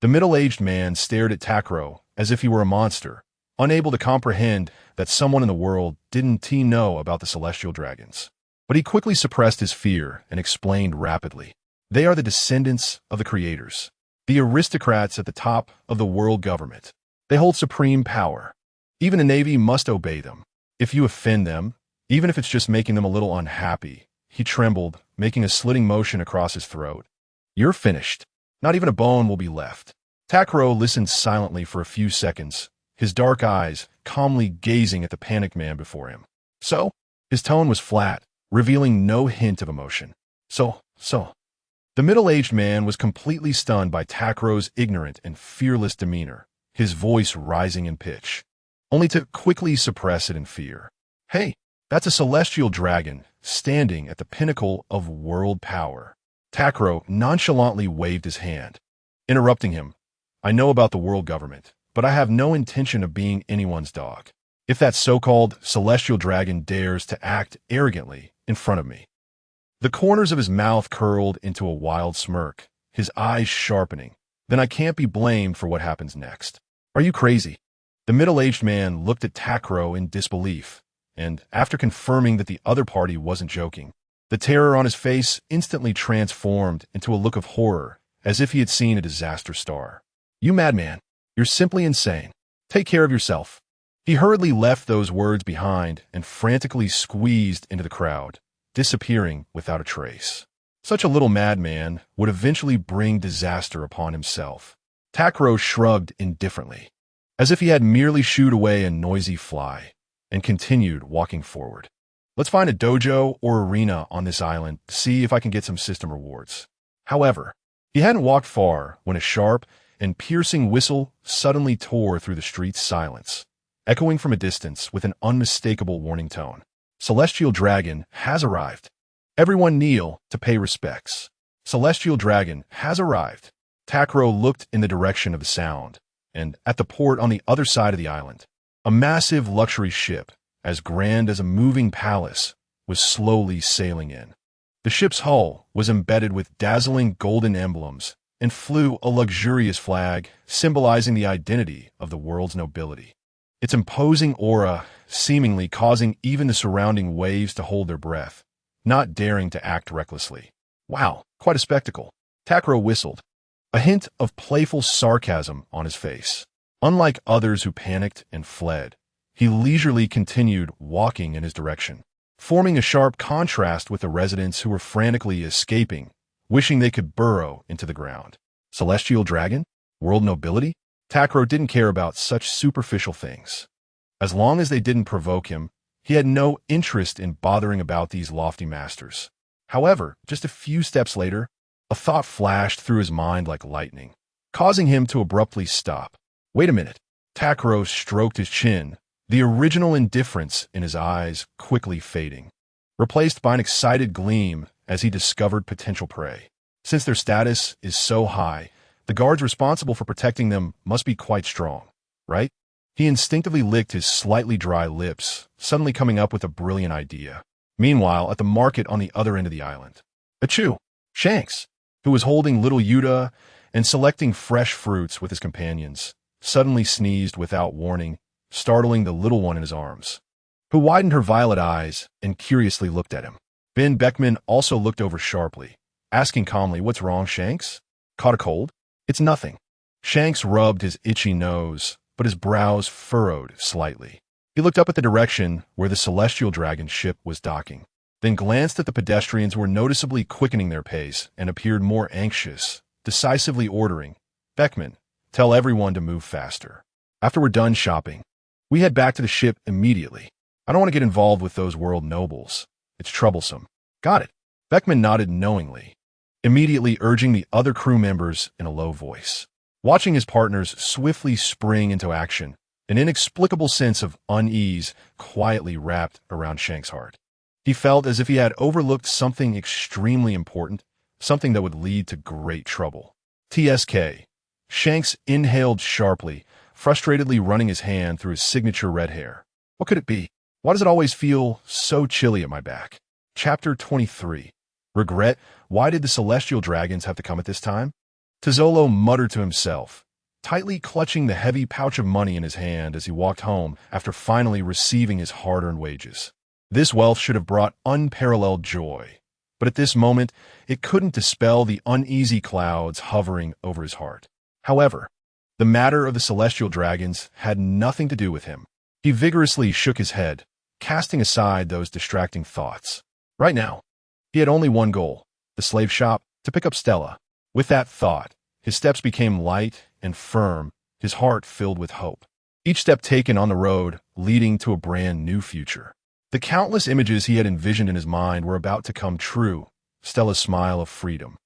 The middle-aged man stared at Takkuro as if he were a monster, unable to comprehend that someone in the world didn't know about the celestial dragons. But he quickly suppressed his fear and explained rapidly. They are the descendants of the creators, the aristocrats at the top of the world government. They hold supreme power. Even the Navy must obey them. If you offend them, even if it's just making them a little unhappy, he trembled, making a slitting motion across his throat. You're finished. Not even a bone will be left. Takkuro listened silently for a few seconds, his dark eyes calmly gazing at the panicked man before him. So? His tone was flat, revealing no hint of emotion. So. The middle-aged man was completely stunned by Takkuro's ignorant and fearless demeanor, his voice rising in pitch, only to quickly suppress it in fear. Hey, that's a celestial dragon standing at the pinnacle of world power. Takkuro nonchalantly waved his hand, interrupting him. I know about the world government, but I have no intention of being anyone's dog. If that so-called celestial dragon dares to act arrogantly in front of me. The corners of his mouth curled into a wild smirk, his eyes sharpening. Then I can't be blamed for what happens next. Are you crazy? The middle-aged man looked at Takkuro in disbelief, and after confirming that the other party wasn't joking, the terror on his face instantly transformed into a look of horror, as if he had seen a disaster star. You madman, you're simply insane. Take care of yourself. He hurriedly left those words behind and frantically squeezed into the crowd, disappearing without a trace. Such a little madman would eventually bring disaster upon himself. Takkuro shrugged indifferently, as if he had merely shooed away a noisy fly, and continued walking forward. Let's find a dojo or arena on this island to see if I can get some system rewards. However, he hadn't walked far when a sharp and piercing whistle suddenly tore through the street's silence, echoing from a distance with an unmistakable warning tone. Celestial Dragon has arrived. Everyone kneel to pay respects. Celestial Dragon has arrived. Takkuro looked in the direction of the sound, and at the port on the other side of the island, a massive luxury ship, as grand as a moving palace, was slowly sailing in. The ship's hull was embedded with dazzling golden emblems and flew a luxurious flag symbolizing the identity of the world's nobility. Its imposing aura seemingly causing even the surrounding waves to hold their breath, not daring to act recklessly. Wow, quite a spectacle. Takkuro whistled, a hint of playful sarcasm on his face. Unlike others who panicked and fled, he leisurely continued walking in his direction, forming a sharp contrast with the residents who were frantically escaping, wishing they could burrow into the ground. Celestial Dragon? World nobility? Takkuro didn't care about such superficial things. As long as they didn't provoke him, he had no interest in bothering about these lofty masters. However, just a few steps later, a thought flashed through his mind like lightning, causing him to abruptly stop. Wait a minute. Takkuro stroked his chin, the original indifference in his eyes quickly fading, replaced by an excited gleam as he discovered potential prey. Since their status is so high, the guards responsible for protecting them must be quite strong, right? He instinctively licked his slightly dry lips, suddenly coming up with a brilliant idea. Meanwhile, at the market on the other end of the island, Achoo! Shanks, who was holding little Yuta and selecting fresh fruits with his companions, suddenly sneezed without warning, startling the little one in his arms, who widened her violet eyes and curiously looked at him. Ben Beckman also looked over sharply, asking calmly, "What's wrong, Shanks? Caught a cold?" "It's nothing." Shanks rubbed his itchy nose, but his brows furrowed slightly. He looked up at the direction where the celestial dragon ship was docking, then glanced at the pedestrians who were noticeably quickening their pace and appeared more anxious, decisively ordering, "Beckman, tell everyone to move faster. After we're done shopping, we head back to the ship immediately. I don't want to get involved with those world nobles. It's troublesome. Got it. Beckman nodded knowingly, immediately urging the other crew members in a low voice. Watching his partners swiftly spring into action, an inexplicable sense of unease quietly wrapped around Shanks' heart. He felt as if he had overlooked something extremely important, something that would lead to great trouble. TSK. Shanks inhaled sharply, frustratedly running his hand through his signature red hair. What could it be? Why does it always feel so chilly at my back? Chapter 23. Regret? Why did the celestial dragons have to come at this time? Tazzolo muttered to himself, tightly clutching the heavy pouch of money in his hand as he walked home after finally receiving his hard-earned wages. This wealth should have brought unparalleled joy, but at this moment, it couldn't dispel the uneasy clouds hovering over his heart. However, the matter of the celestial dragons had nothing to do with him. He vigorously shook his head, casting aside those distracting thoughts. Right now, he had only one goal, the slave shop, to pick up Stella. With that thought, his steps became light and firm, his heart filled with hope. Each step taken on the road leading to a brand new future. The countless images he had envisioned in his mind were about to come true. Stella's smile of freedom,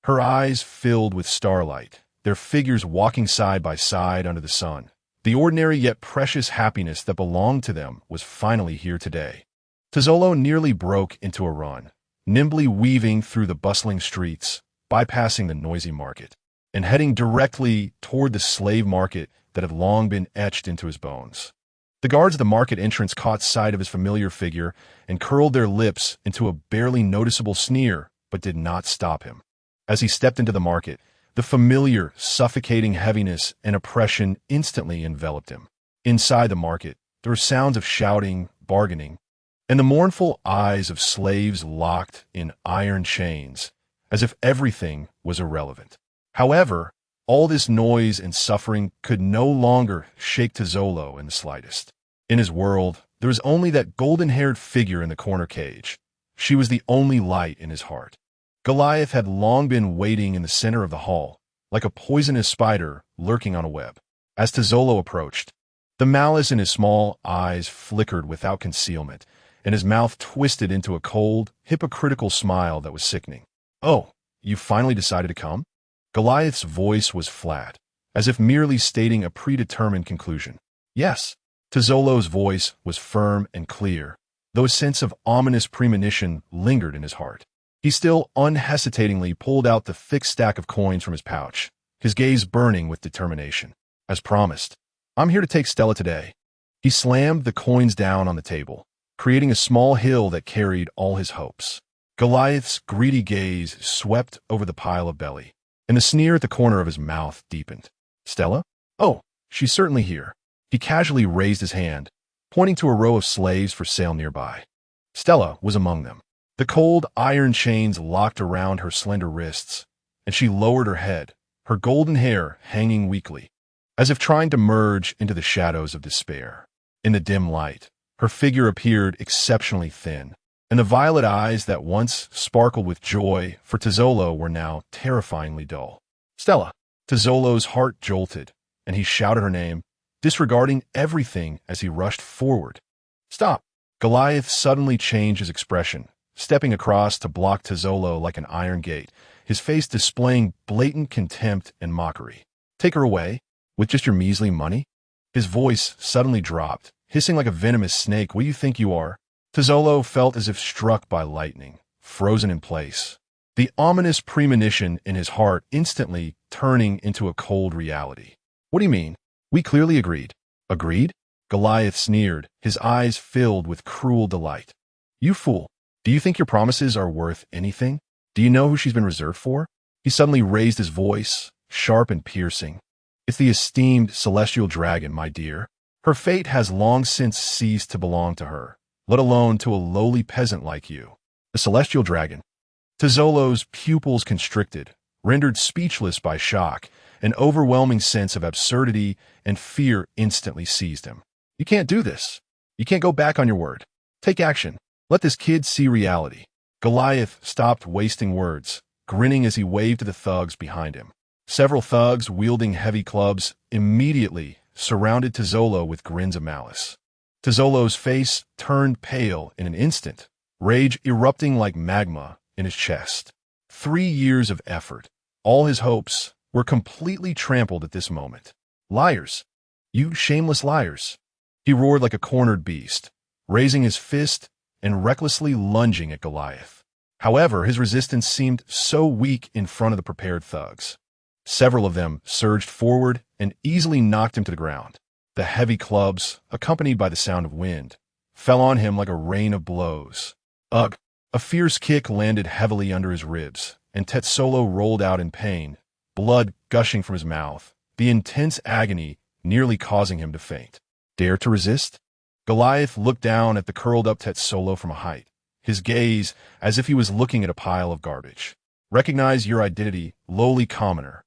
her eyes filled with starlight, their figures walking side by side under the sun. The ordinary yet precious happiness that belonged to them was finally here today. Tazzolo nearly broke into a run, nimbly weaving through the bustling streets, bypassing the noisy market, and heading directly toward the slave market that had long been etched into his bones. The guards at the market entrance caught sight of his familiar figure and curled their lips into a barely noticeable sneer, but did not stop him. As he stepped into the market, the familiar, suffocating heaviness and oppression instantly enveloped him. Inside the market, there were sounds of shouting, bargaining, and the mournful eyes of slaves locked in iron chains, as if everything was irrelevant. However, all this noise and suffering could no longer shake Tazzolo in the slightest. In his world, there was only that golden-haired figure in the corner cage. She was the only light in his heart. Goliath had long been waiting in the center of the hall, like a poisonous spider lurking on a web. As Tazzolo approached, the malice in his small eyes flickered without concealment, and his mouth twisted into a cold, hypocritical smile that was sickening. "Oh, you finally decided to come?" Goliath's voice was flat, as if merely stating a predetermined conclusion. "Yes." Tazzolo's voice was firm and clear, though a sense of ominous premonition lingered in his heart. He still unhesitatingly pulled out the thick stack of coins from his pouch, his gaze burning with determination. "As promised, I'm here to take Stella today." He slammed the coins down on the table, creating a small hill that carried all his hopes. Goliath's greedy gaze swept over the pile of belly, and the sneer at the corner of his mouth deepened. "Stella? Oh, she's certainly here." He casually raised his hand, pointing to a row of slaves for sale nearby. Stella was among them. The cold iron chains locked around her slender wrists, and she lowered her head, her golden hair hanging weakly, as if trying to merge into the shadows of despair. In the dim light, her figure appeared exceptionally thin, and the violet eyes that once sparkled with joy for Tazzolo were now terrifyingly dull. "Stella!" Tazzolo's heart jolted, and he shouted her name, disregarding everything as he rushed forward. "Stop!" Goliath suddenly changed his expression, stepping across to block Tazzolo like an iron gate, his face displaying blatant contempt and mockery. "Take her away? With just your measly money?" His voice suddenly dropped, hissing like a venomous snake. "What do you think you are?" Tazzolo felt as if struck by lightning, frozen in place, the ominous premonition in his heart instantly turning into a cold reality. "What do you mean? We clearly agreed." "Agreed?" Goliath sneered, his eyes filled with cruel delight. "You fool. Do you think your promises are worth anything? Do you know who she's been reserved for?" He suddenly raised his voice, sharp and piercing. "It's the esteemed celestial dragon, my dear. Her fate has long since ceased to belong to her, let alone to a lowly peasant like you." The celestial dragon. Tazzolo's pupils constricted, rendered speechless by shock. An overwhelming sense of absurdity and fear instantly seized him. "You can't do this. You can't go back on your word. Take action. Let this kid see reality." Goliath stopped wasting words, grinning as he waved to the thugs behind him. Several thugs wielding heavy clubs immediately surrounded Tazzolo with grins of malice. Tazzolo's face turned pale in an instant, rage erupting like magma in his chest. 3 years of effort, all his hopes, were completely trampled at this moment. Liars! You shameless liars! He roared like a cornered beast, raising his fist and recklessly lunging at Goliath. However, his resistance seemed so weak in front of the prepared thugs. Several of them surged forward and easily knocked him to the ground. The heavy clubs, accompanied by the sound of wind, fell on him like a rain of blows. Ugh! A fierce kick landed heavily under his ribs, and Takkuro rolled out in pain, blood gushing from his mouth, the intense agony nearly causing him to faint. Dare to resist? Goliath looked down at the curled-up Takkuro from a height, his gaze as if he was looking at a pile of garbage. Recognize your identity, lowly commoner.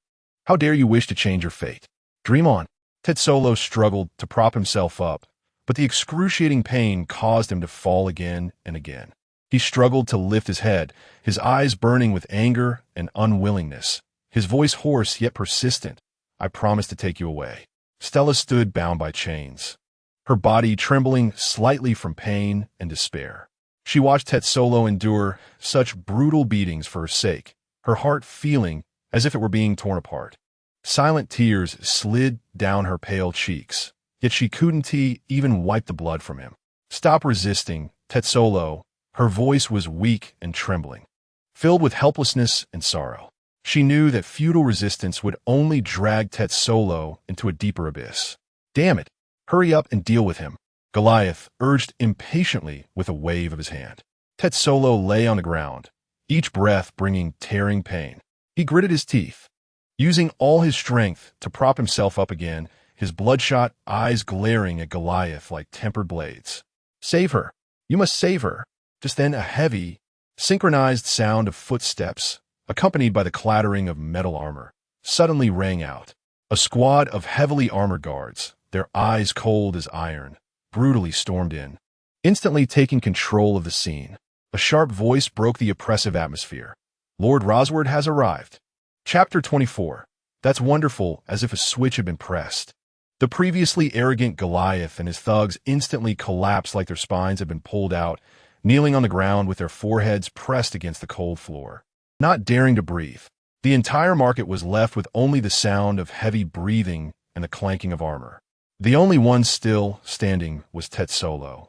How dare you wish to change your fate? Dream on. Takkuro struggled to prop himself up, but the excruciating pain caused him to fall again and again. He struggled to lift his head, his eyes burning with anger and unwillingness, his voice hoarse yet persistent. I promise to take you away. Stella stood bound by chains, her body trembling slightly from pain and despair. She watched Takkuro endure such brutal beatings for her sake, her heart feeling as if it were being torn apart. Silent tears slid down her pale cheeks, yet she couldn't even wipe the blood from him. Stop resisting, Takkuro. Her voice was weak and trembling, filled with helplessness and sorrow. She knew that futile resistance would only drag Takkuro into a deeper abyss. Damn it! Hurry up and deal with him, Goliath urged impatiently with a wave of his hand. Takkuro lay on the ground, each breath bringing tearing pain. He gritted his teeth, using all his strength to prop himself up again, his bloodshot eyes glaring at Goliath like tempered blades. Save her! You must save her! Just then a heavy, synchronized sound of footsteps, accompanied by the clattering of metal armor, suddenly rang out. A squad of heavily armored guards, their eyes cold as iron, brutally stormed in, instantly taking control of the scene. A sharp voice broke the oppressive atmosphere. Lord Rosward has arrived. Chapter 24. That's wonderful, as if a switch had been pressed. The previously arrogant Goliath and his thugs instantly collapsed like their spines had been pulled out, kneeling on the ground with their foreheads pressed against the cold floor, not daring to breathe. The entire market was left with only the sound of heavy breathing and the clanking of armor. The only one still standing was Takkuro,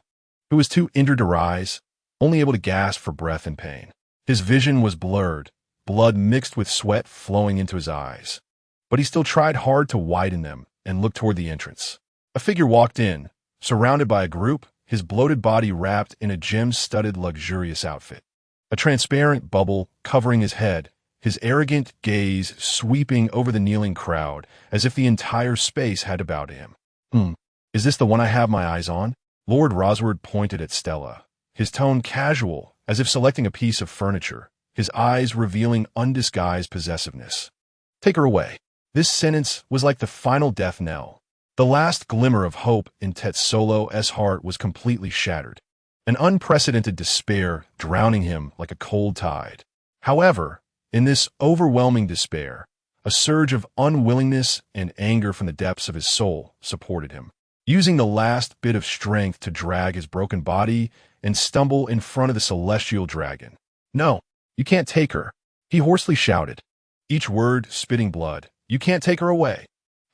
who was too injured to rise, only able to gasp for breath and pain. His vision was blurred, blood mixed with sweat flowing into his eyes. But he still tried hard to widen them and look toward the entrance. A figure walked in, surrounded by a group, his bloated body wrapped in a gem-studded luxurious outfit. A transparent bubble covering his head, his arrogant gaze sweeping over the kneeling crowd as if the entire space had to bow to him. Is this the one I have my eyes on? Lord Rosward pointed at Stella, his tone casual, as if selecting a piece of furniture, his eyes revealing undisguised possessiveness. Take her away. This sentence was like the final death knell. The last glimmer of hope in Takkuro's heart was completely shattered, an unprecedented despair drowning him like a cold tide. However, in this overwhelming despair, a surge of unwillingness and anger from the depths of his soul supported him, using the last bit of strength to drag his broken body and stumble in front of the celestial dragon. No, you can't take her, he hoarsely shouted, each word spitting blood. You can't take her away.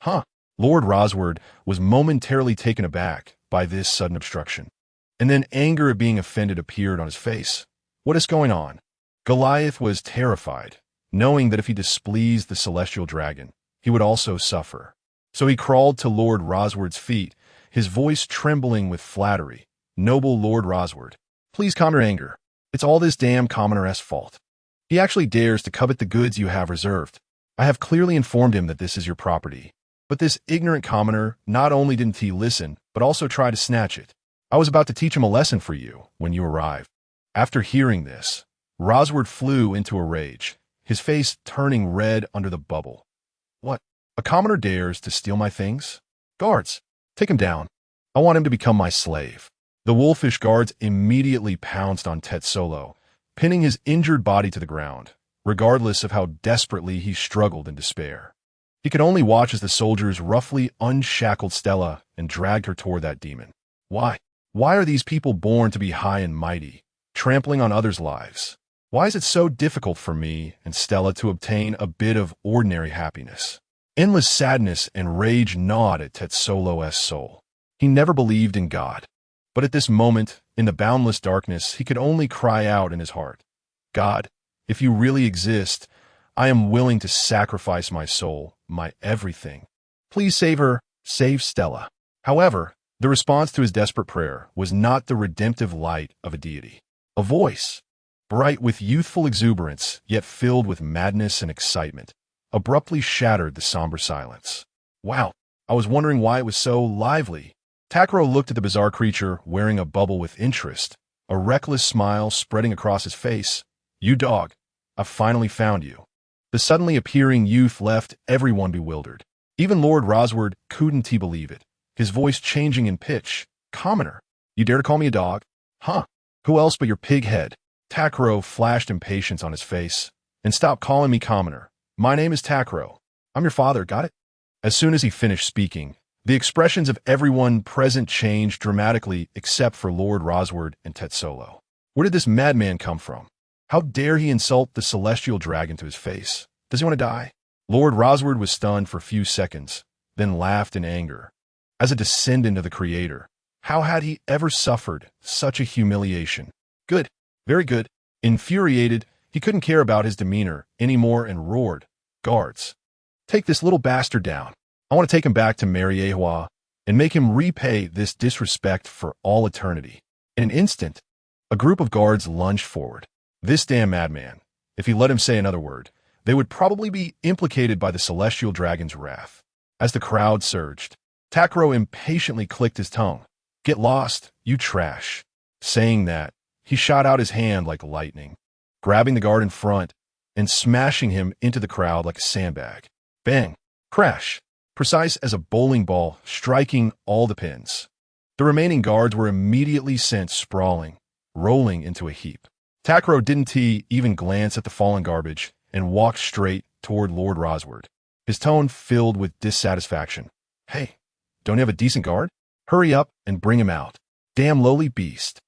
Huh? Lord Rosward was momentarily taken aback by this sudden obstruction, and then anger at being offended appeared on his face. What is going on? Goliath was terrified, knowing that if he displeased the celestial dragon, he would also suffer. So he crawled to Lord Rosward's feet, his voice trembling with flattery. Noble Lord Rosward, please calm your anger. It's all this damn commoner's fault. He actually dares to covet the goods you have reserved. I have clearly informed him that this is your property. But this ignorant commoner not only didn't he listen, but also try to snatch it. I was about to teach him a lesson for you when you arrived. After hearing this, Rosward flew into a rage, his face turning red under the bubble. What? A commoner dares to steal my things? Guards, take him down. I want him to become my slave. The wolfish guards immediately pounced on Takkuro, pinning his injured body to the ground, regardless of how desperately he struggled in despair. He could only watch as the soldiers roughly unshackled Stella and dragged her toward that demon. Why? Why are these people born to be high and mighty, trampling on others' lives. Why is it so difficult for me and Stella to obtain a bit of ordinary happiness? Endless sadness and rage gnawed at Tetsulo's soul. He never believed in God. But at this moment, in the boundless darkness, he could only cry out in his heart, God, if you really exist, I am willing to sacrifice my soul, my everything. Please save her, save Stella. However, the response to his desperate prayer was not the redemptive light of a deity. A voice, bright with youthful exuberance, yet filled with madness and excitement, abruptly shattered the somber silence. Wow, I was wondering why it was so lively. Takkuro looked at the bizarre creature wearing a bubble with interest, a reckless smile spreading across his face. You dog, I've finally found you. The suddenly appearing youth left everyone bewildered. Even Lord Rosward couldn't he believe it, his voice changing in pitch. Commoner, you dare to call me a dog? Huh? Who else but your pig head? Takkuro flashed impatience on his face. And stop calling me commoner. My name is Takkuro. I'm your father, got it? As soon as he finished speaking, the expressions of everyone present changed dramatically except for Lord Rosward and Tetsulo. Where did this madman come from? How dare he insult the celestial dragon to his face? Does he want to die? Lord Rosward was stunned for a few seconds, then laughed in anger. As a descendant of the Creator, how had he ever suffered such a humiliation? Good, very good. Infuriated, he couldn't care about his demeanor anymore and roared, Guards, take this little bastard down. I want to take him back to Mariehua and make him repay this disrespect for all eternity. In an instant, a group of guards lunged forward. This damn madman, if he let him say another word, they would probably be implicated by the celestial dragon's wrath. As the crowd surged, Takkuro impatiently clicked his tongue. Get lost, you trash. Saying that, he shot out his hand like lightning, grabbing the guard in front and smashing him into the crowd like a sandbag. Bang! Crash! Precise as a bowling ball, striking all the pins. The remaining guards were immediately sent sprawling, rolling into a heap. Takkuro didn't even glance at the fallen garbage and walked straight toward Lord Rosward, his tone filled with dissatisfaction. Hey, don't you have a decent guard? Hurry up and bring him out. Damn lowly beast.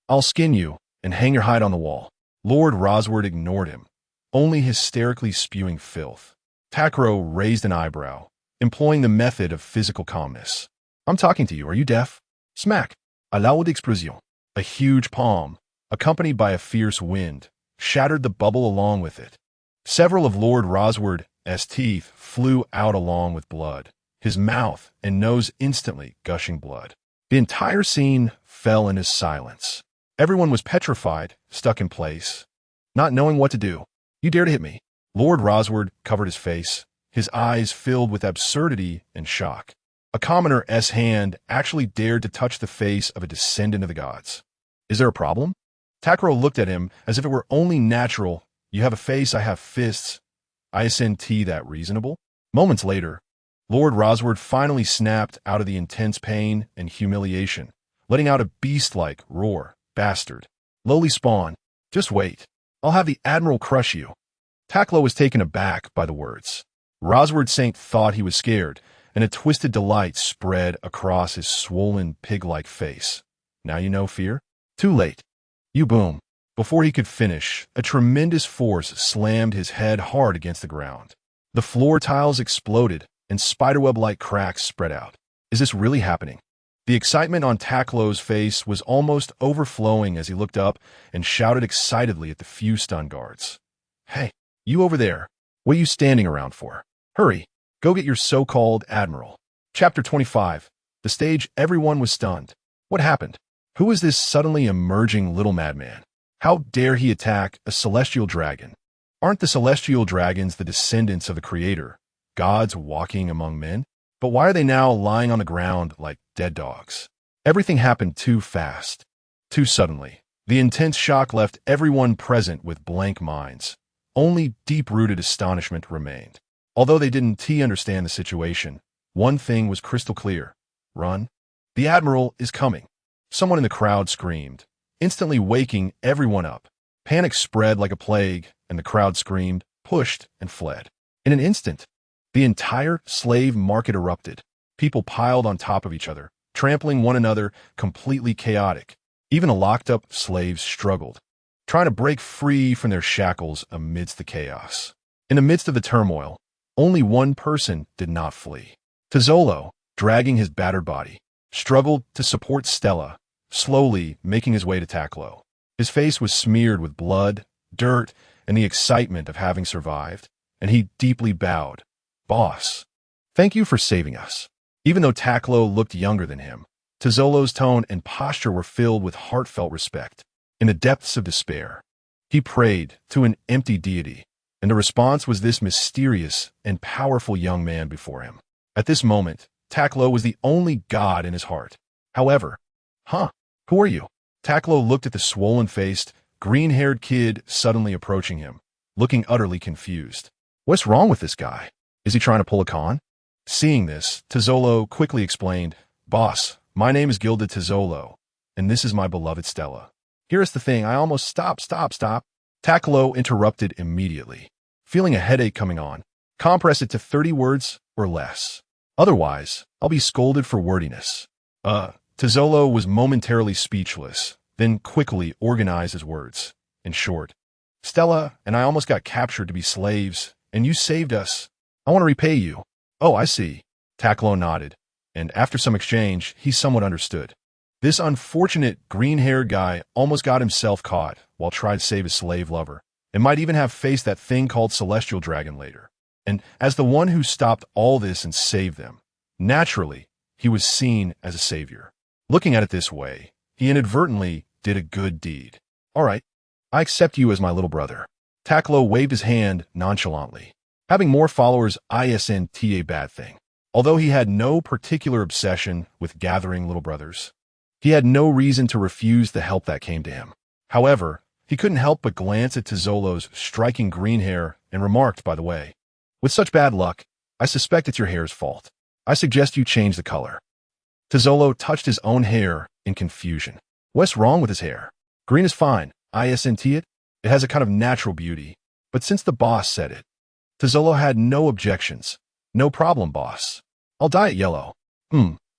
I'll skin you and hang your hide on the wall. Lord Rosward ignored him, only hysterically spewing filth. Takkuro raised an eyebrow, employing the method of physical calmness. I'm talking to you, are you deaf? Smack. A loud explosion. A huge palm, accompanied by a fierce wind, shattered the bubble along with it. Several of Lord Rosward's teeth flew out along with blood, his mouth and nose instantly gushing blood. The entire scene fell into silence. Everyone was petrified, stuck in place, not knowing what to do. You dare to hit me? Lord Rosward covered his face, his eyes filled with absurdity and shock. A commoner's hand actually dared to touch the face of a descendant of the gods. Is there a problem? Takkuro looked at him as if it were only natural. You have a face, I have fists. Isn't that reasonable? Moments later, Lord Rosward finally snapped out of the intense pain and humiliation, letting out a beast-like roar. Bastard. Lowly spawn. Just wait. I'll have the Admiral crush you. Takkuro was taken aback by the words. Rosward Saint thought he was scared, and a twisted delight spread across his swollen pig-like face. Now you know fear? Too late. You boom. Before he could finish, a tremendous force slammed his head hard against the ground. The floor tiles exploded, and spiderweb-like cracks spread out. Is this really happening? The excitement on Takkuro's face was almost overflowing as he looked up and shouted excitedly at the few stun guards. Hey, you over there, what are you standing around for? Hurry, go get your so-called Admiral. Chapter 25. The stage, everyone was stunned. What happened? Who is this suddenly emerging little madman? How dare he attack a celestial dragon? Aren't the celestial dragons the descendants of the Creator, gods walking among men? But why are they now lying on the ground like dead dogs? Everything happened too fast, too suddenly. The intense shock left everyone present with blank minds. Only deep-rooted astonishment remained. Although they didn't understand the situation, one thing was crystal clear. Run. The Admiral is coming. Someone in the crowd screamed, instantly waking everyone up. Panic spread like a plague, and the crowd screamed, pushed, and fled. In an instant, the entire slave market erupted. People piled on top of each other, trampling one another, completely chaotic. Even the locked-up slaves struggled, trying to break free from their shackles amidst the chaos. In the midst of the turmoil, only one person did not flee. Tazzolo, dragging his battered body, struggled to support Stella, slowly making his way to Takkuro. His face was smeared with blood, dirt, and the excitement of having survived, and he deeply bowed. "Boss, thank you for saving us." Even though Takkuro looked younger than him, Tazzolo's tone and posture were filled with heartfelt respect. In the depths of despair, he prayed to an empty deity, and the response was this mysterious and powerful young man before him. At this moment, Takkuro was the only god in his heart. However, who are you? Takkuro looked at the swollen-faced, green-haired kid suddenly approaching him, looking utterly confused. What's wrong with this guy? Is he trying to pull a con? Seeing this, Tazzolo quickly explained, "Boss, my name is Gilda Tazzolo, and this is my beloved Stella." Here's the thing, I almost stop. Takkuro interrupted immediately. Feeling a headache coming on, compress it to 30 words or less. Otherwise, I'll be scolded for wordiness. Tazzolo was momentarily speechless, then quickly organized his words. In short, Stella and I almost got captured to be slaves, and you saved us. I want to repay you. Oh, I see. Takkuro nodded, and after some exchange, he somewhat understood. This unfortunate green-haired guy almost got himself caught while trying to save his slave lover, and might even have faced that thing called Celestial Dragon later. And as the one who stopped all this and saved them, naturally, he was seen as a savior. Looking at it this way, he inadvertently did a good deed. All right, I accept you as my little brother. Takkuro waved his hand nonchalantly. Having more followers isn't a bad thing. Although he had no particular obsession with gathering little brothers, he had no reason to refuse the help that came to him. However, he couldn't help but glance at Tazzolo's striking green hair and remarked, by the way, "With such bad luck, I suspect it's your hair's fault. I suggest you change the color." Tazzolo touched his own hair in confusion. What's wrong with his hair? Green is fine, isn't it? It has a kind of natural beauty. But since the boss said it, Tazzolo had no objections. No problem, boss. I'll dye it yellow.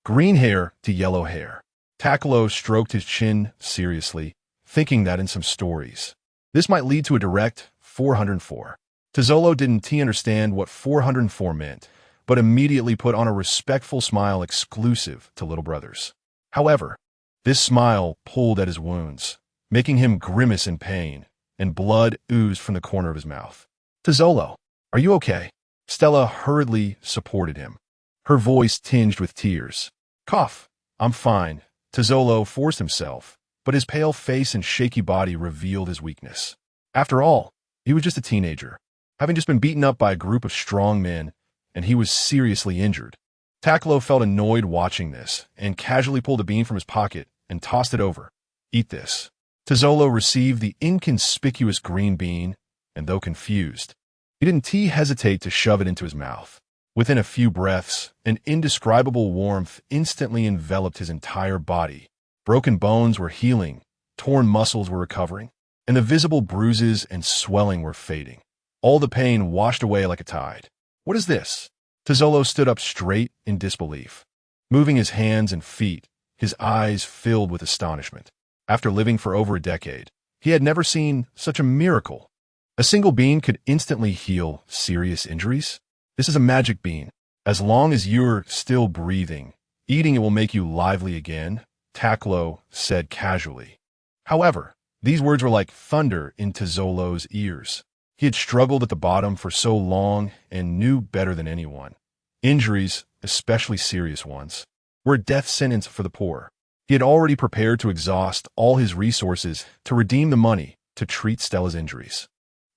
Green hair to yellow hair. Takkuro stroked his chin seriously, thinking that in some stories, this might lead to a direct 404. Tazzolo didn't understand what 404 meant, but immediately put on a respectful smile exclusive to little brothers. However, this smile pulled at his wounds, making him grimace in pain, and blood oozed from the corner of his mouth. "Tazzolo, are you okay?" Stella hurriedly supported him, her voice tinged with tears. "Cough, I'm fine." Tazzolo forced himself, but his pale face and shaky body revealed his weakness. After all, he was just a teenager, having just been beaten up by a group of strong men, and he was seriously injured. Takkuro felt annoyed watching this, and casually pulled a bean from his pocket and tossed it over. "Eat this." Tazzolo received the inconspicuous green bean, and though confused, he didn't hesitate to shove it into his mouth. Within a few breaths, an indescribable warmth instantly enveloped his entire body. Broken bones were healing, torn muscles were recovering, and the visible bruises and swelling were fading. All the pain washed away like a tide. "What is this?" Tazzolo stood up straight in disbelief, moving his hands and feet, his eyes filled with astonishment. After living for over a decade, he had never seen such a miracle. A single bean could instantly heal serious injuries? This is a magic bean. As long as you're still breathing, eating it will make you lively again, Takkuro said casually. However, these words were like thunder in Tazzolo's ears. He had struggled at the bottom for so long and knew better than anyone. Injuries, especially serious ones, were a death sentence for the poor. He had already prepared to exhaust all his resources to redeem the money to treat Stella's injuries.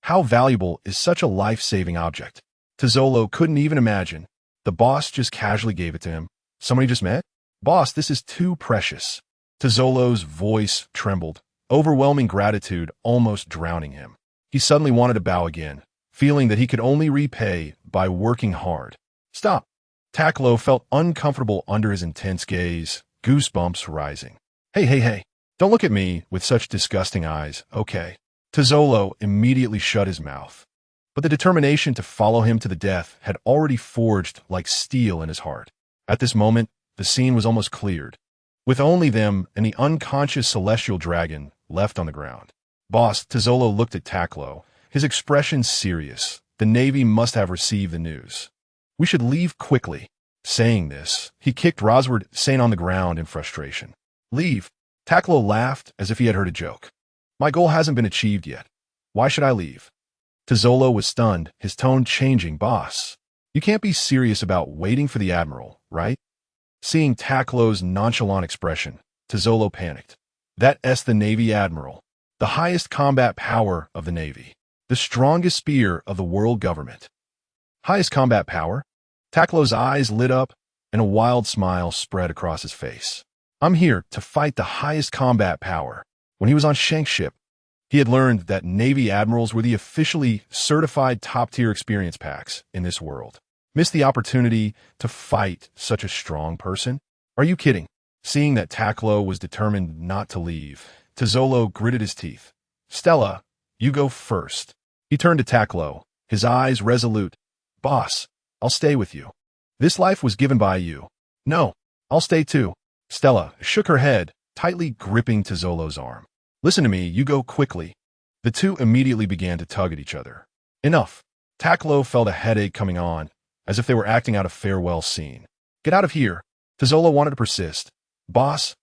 How valuable is such a life-saving object? Tazzolo couldn't even imagine. The boss just casually gave it to him. Somebody just met? "Boss, this is too precious." Tazzolo's voice trembled, overwhelming gratitude almost drowning him. He suddenly wanted to bow again, feeling that he could only repay by working hard. "Stop." Takkuro felt uncomfortable under his intense gaze, goosebumps rising. Hey, don't look at me with such disgusting eyes, okay?" Tazzolo immediately shut his mouth, but the determination to follow him to the death had already forged like steel in his heart. At this moment, the scene was almost cleared. with only them and the unconscious celestial dragon left on the ground. Boss, Tazzolo looked at Takkuro, his expression serious. The Navy must have received the news. We should leave quickly. Saying this, he kicked Rosward Sane on the ground in frustration. Leave. Takkuro laughed as if he had heard a joke. My goal hasn't been achieved yet. Why should I leave? Tazzolo was stunned, his tone changing. Boss, you can't be serious about waiting for the Admiral, right? Seeing Takkuro's nonchalant expression, Tazzolo panicked. That's the Navy Admiral, the highest combat power of the Navy, the strongest spear of the world government. Highest combat power? Takkuro's eyes lit up, and a wild smile spread across his face. I'm here to fight the highest combat power. When he was on Shanks' ship, he had learned that Navy admirals were the officially certified top-tier experience packs in this world. Missed the opportunity to fight such a strong person? Are you kidding? Seeing that Takkuro was determined not to leave, Tazzolo gritted his teeth. Stella, you go first. He turned to Takkuro, his eyes resolute. Boss, I'll stay with you. This life was given by you. No, I'll stay too. Stella shook her head, tightly gripping Tazzolo's arm. Listen to me, you go quickly. The two immediately began to tug at each other. Enough. Takkuro felt a headache coming on, as if they were acting out a farewell scene. Get out of here. Tazzolo wanted to persist. Boss,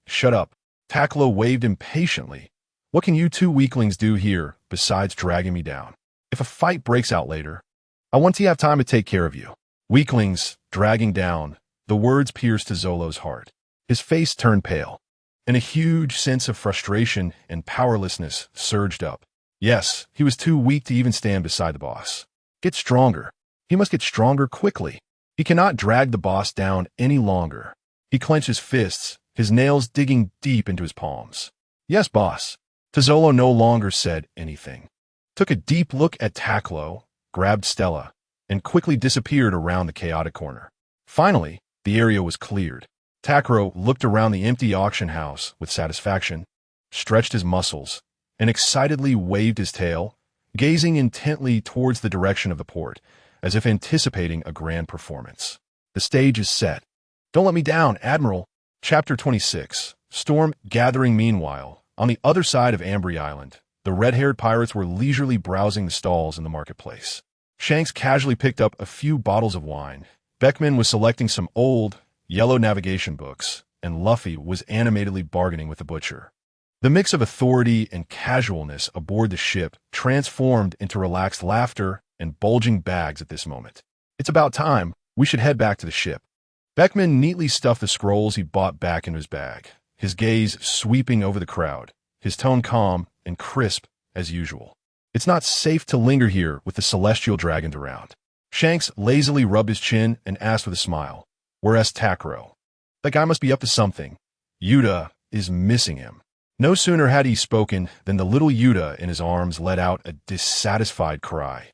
shut up. Takkuro waved impatiently. What can you two weaklings do here besides dragging me down? If a fight breaks out later, I want to have time to take care of you. Weaklings, dragging down. The words pierced Tazzolo's heart. His face turned pale, and a huge sense of frustration and powerlessness surged up. Yes, he was too weak to even stand beside the boss. Get stronger. He must get stronger quickly. He cannot drag the boss down any longer. He clenched his fists, his nails digging deep into his palms. Yes, boss. Tazzolo no longer said anything. Took a deep look at Takkuro, grabbed Stella, and quickly disappeared around the chaotic corner. Finally, the area was cleared. Takkuro looked around the empty auction house with satisfaction, stretched his muscles, and excitedly waved his tail, gazing intently towards the direction of the port, as if anticipating a grand performance. The stage is set. Don't let me down, Admiral. Chapter 26. Storm gathering. Meanwhile, on the other side of Ambry Island, the red-haired pirates were leisurely browsing the stalls in the marketplace. Shanks casually picked up a few bottles of wine. Beckman was selecting some old, yellow navigation books, and Luffy was animatedly bargaining with the butcher. The mix of authority and casualness aboard the ship transformed into relaxed laughter and bulging bags at this moment. It's about time. We should head back to the ship. Beckman neatly stuffed the scrolls he bought back into his bag, his gaze sweeping over the crowd, his tone calm and crisp as usual. It's not safe to linger here with the celestial dragons around. Shanks lazily rubbed his chin and asked with a smile, whereas Takkuro, that guy must be up to something. Yuta is missing him. No sooner had he spoken than the little Yuta in his arms let out a dissatisfied cry,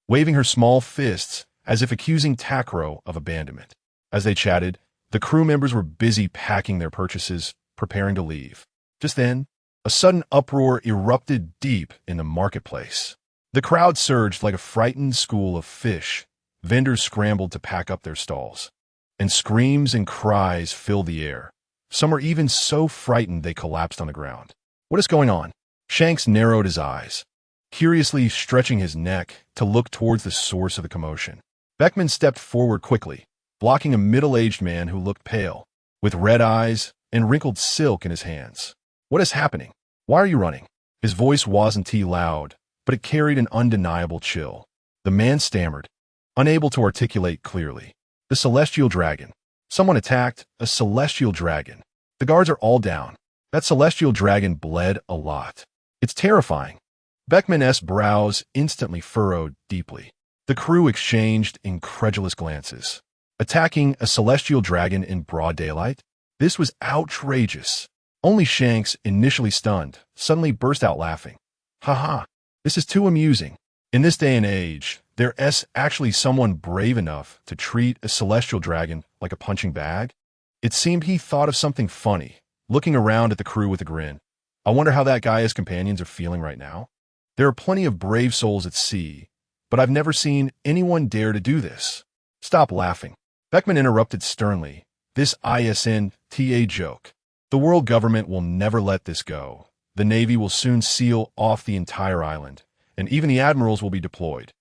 waving her small fists as if accusing Takkuro of abandonment. As they chatted, the crew members were busy packing their purchases, preparing to leave. Just then, a sudden uproar erupted deep in the marketplace. The crowd surged like a frightened school of fish. Vendors scrambled to pack up their stalls, and screams and cries filled the air. Some were even so frightened they collapsed on the ground. What is going on? Shanks narrowed his eyes, curiously stretching his neck to look towards the source of the commotion. Beckman stepped forward quickly, blocking a middle-aged man who looked pale, with red eyes and wrinkled silk in his hands. What is happening? Why are you running? His voice wasn't too loud, but it carried an undeniable chill. The man stammered, unable to articulate clearly. The celestial dragon. Someone attacked a celestial dragon. The guards are all down. That celestial dragon bled a lot. It's terrifying. Beckman's brows instantly furrowed deeply. The crew exchanged incredulous glances. Attacking a celestial dragon in broad daylight? This was outrageous. Only Shanks, initially stunned, suddenly burst out laughing. Haha, this is too amusing. In this day and age, there's actually someone brave enough to treat a celestial dragon like a punching bag? It seemed he thought of something funny, looking around at the crew with a grin. I wonder how that guy and his companions are feeling right now. There are plenty of brave souls at sea, but I've never seen anyone dare to do this. Stop laughing. Beckman interrupted sternly, This ISNTA joke. The world government will never let this go. The Navy will soon seal off the entire island, and even the admirals will be deployed.